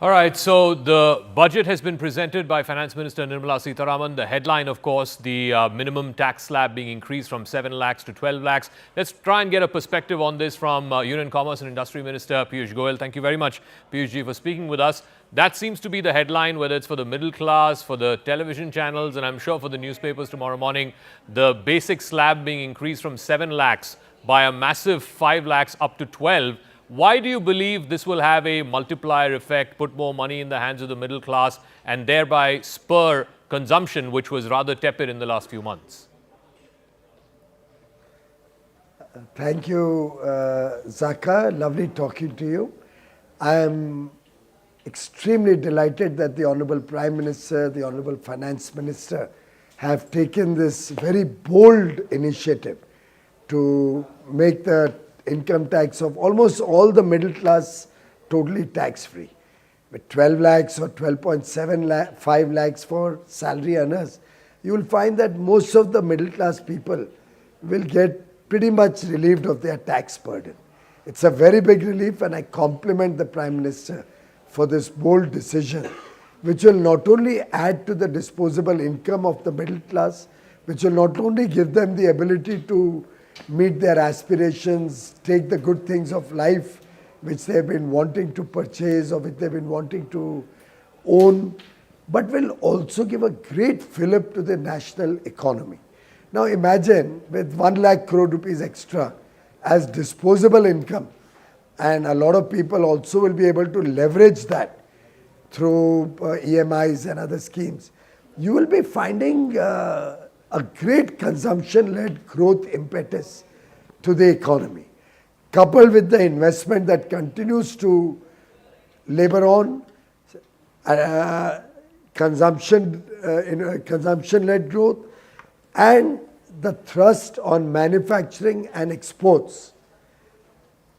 Speaker 19: All right, so the budget has been presented by Finance Minister Nirmala Sitharaman. The headline, of course, the minimum tax slab being increased from 7 lakhs to 12 lakhs. Let's try and get a perspective on this from Union Commerce and Industry Minister Piyush Goyal. Thank you very much, Piyush ji, for speaking with us. That seems to be the headline, whether it's for the middle class, for the television channels, and I'm sure for the newspapers tomorrow morning. The basic slab being increased from 7 lakhs by a massive 5 lakhs up to 12. Why do you believe this will have a multiplier effect, put more money in the hands of the middle class, and thereby spur consumption, which was rather tepid in the last few months?
Speaker 1: Thank you, Zaka. Lovely talking to you. I am extremely delighted that the Honorable Prime Minister, the Honorable Finance Minister have taken this very bold initiative to make the income tax of almost all the middle class totally tax-free. With 12 lakhs or 12.75 lakhs for salary earners, you will find that most of the middle class people will get pretty much relieved of their tax burden. It's a very big relief, and I compliment the Prime Minister for this bold decision, which will not only add to the disposable income of the middle class, which will not only give them the ability to meet their aspirations, take the good things of life which they've been wanting to purchase or which they've been wanting to own, but will also give a great fillip to the national economy. Now imagine with 1 lakh crore rupees extra as disposable income, and a lot of people also will be able to leverage that through EMIs and other schemes. You will be finding a great consumption-led growth impetus to the economy, coupled with the investment that continues to labor on, consumption-led growth, and the thrust on manufacturing and exports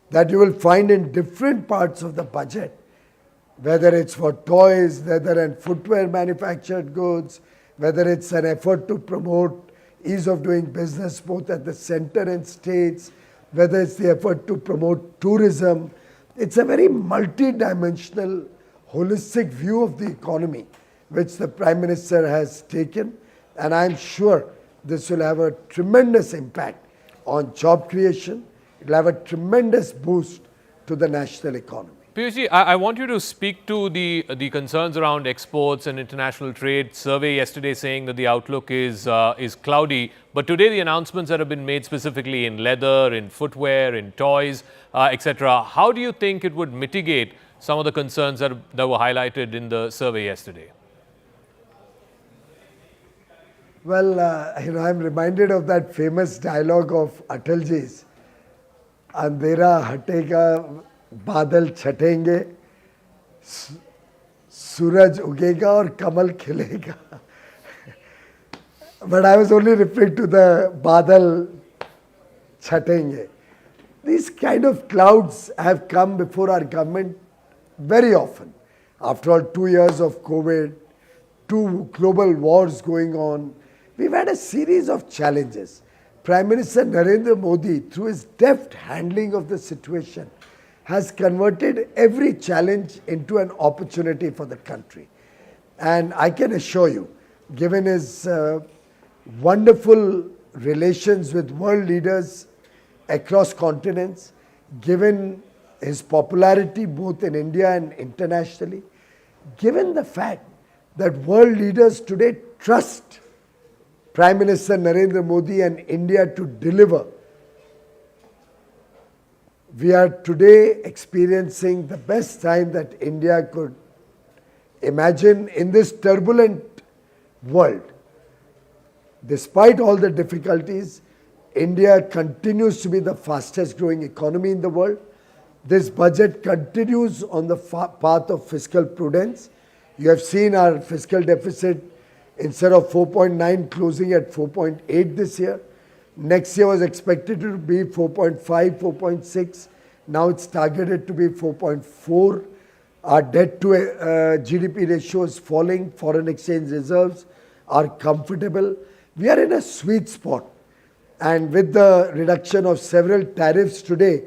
Speaker 1: that you will find in different parts of the budget, whether it's for toys, leather and footwear manufactured goods, whether it's an effort to promote ease of doing business both at the center and states, whether it's the effort to promote tourism. It's a very multi-dimensional, holistic view of the economy which the Prime Minister has taken, and I'm sure this will have a tremendous impact on job creation. It will have a tremendous boost to the national economy.
Speaker 19: Piyush, I want you to speak to the concerns around exports and international trade. Survey yesterday saying that the outlook is cloudy, but today the announcements that have been made specifically in leather, in footwear, in toys, etc. How do you think it would mitigate some of the concerns that were highlighted in the survey yesterday?
Speaker 1: Well, I'm reminded of that famous dialogue of Atalji's, "Andhera hatega, बादल छटेंगे, सूरज उगेगा और कमल खिलेगा." But I was only referring to the badal chhatenge. These kind of clouds have come before our government very often. After all, 2 years of COVID, 2 global wars going on, we've had a series of challenges. Prime Minister Narendra Modi, through his deft handling of the situation, has converted every challenge into an opportunity for the country. And I can assure you, given his wonderful relations with world leaders across continents, given his popularity both in India and internationally, given the fact that world leaders today trust Prime Minister Narendra Modi and India to deliver, we are today experiencing the best time that India could imagine in this turbulent world. Despite all the difficulties, India continues to be the fastest growing economy in the world. This budget continues on the path of fiscal prudence. You have seen our fiscal deficit, instead of 4.9 closing at 4.8 this year. Next year was expected to be 4.5, 4.6. Now it's targeted to be 4.4. Our debt to GDP ratio is falling. Foreign exchange reserves are comfortable. We are in a sweet spot. And with the reduction of several tariffs today,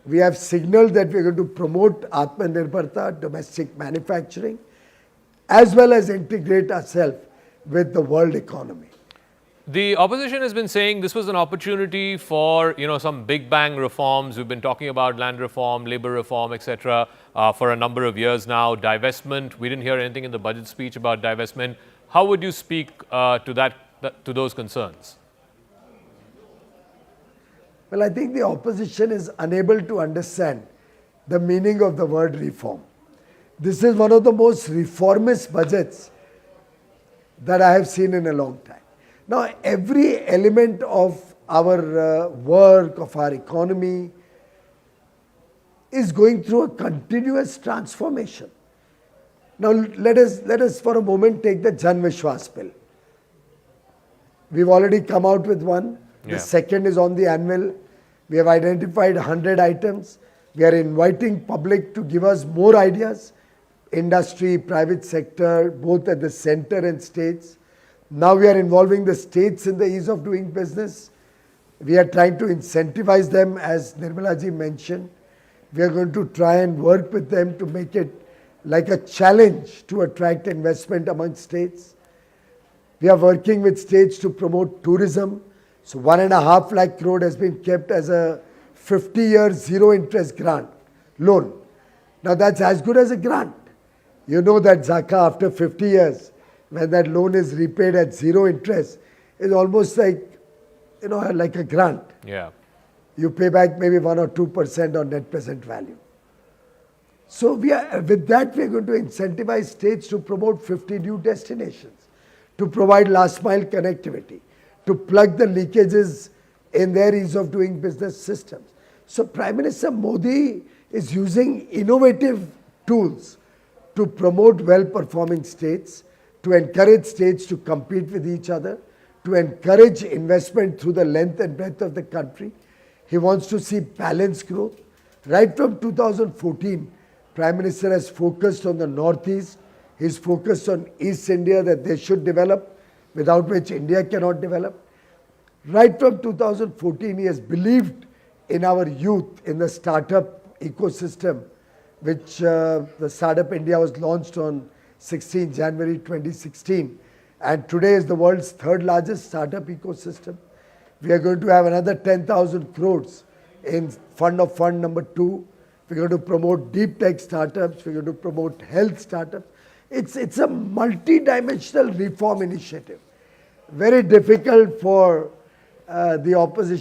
Speaker 1: we have signaled that we are going to promote Atmanirbharta, domestic manufacturing, as well as integrate ourselves with the world economy.
Speaker 19: The opposition has been saying this was an opportunity for, some big bang reforms. We've been talking about land reform, labor reform, etc. For a number of years now. Divestment, we didn't hear anything in the budget speech about divestment. How would you speak to those concerns?
Speaker 1: Well, I think the opposition is unable to understand the meaning of the word reform. This is one of the most reformist budgets that I have seen in a long time. Now, every element of our work, of our economy, is going through a continuous transformation. Now, let us for a moment take the Jan Vishwas bill. We've already come out with one. The second is on the anvil. We have identified 100 items. We are inviting public to give us more ideas. Industry, private sector, both at the center and states. Now we are involving the states in the ease of doing business. We are trying to incentivize them, as Nirmala ji mentioned. We are going to try and work with them to make it like a challenge to attract investment among states. We are working with states to promote tourism. So 1.5 lakh crore has been kept as a 50-year zero interest grant loan. Now that's as good as a grant. You know that Zaka, after 50 years, when that loan is repaid at zero interest, is almost like, like a grant.
Speaker 19: Yeah.
Speaker 1: You pay back maybe 1 or 2% on net present value. So with that, we are going to incentivize states to promote 50 new destinations, to provide last mile connectivity, to plug the leakages in their ease of doing business systems. So Prime Minister Modi is using innovative tools to promote well-performing states, to encourage states to compete with each other, to encourage investment through the length and breadth of the country. He wants to see balanced growth. Right from 2014, Prime Minister has focused on the Northeast. He's focused on East India, that they should develop, without which India cannot develop. Right from 2014, he has believed in our youth, in the startup ecosystem, which the Startup India was launched on 16 January 2016. And today is the world's third largest startup ecosystem. We are going to have another 10,000 crores in Fund of Fund number 2. We're going to promote deep tech startups. We're going to promote health startups. It's a multi-dimensional reform initiative. Very difficult for the opposition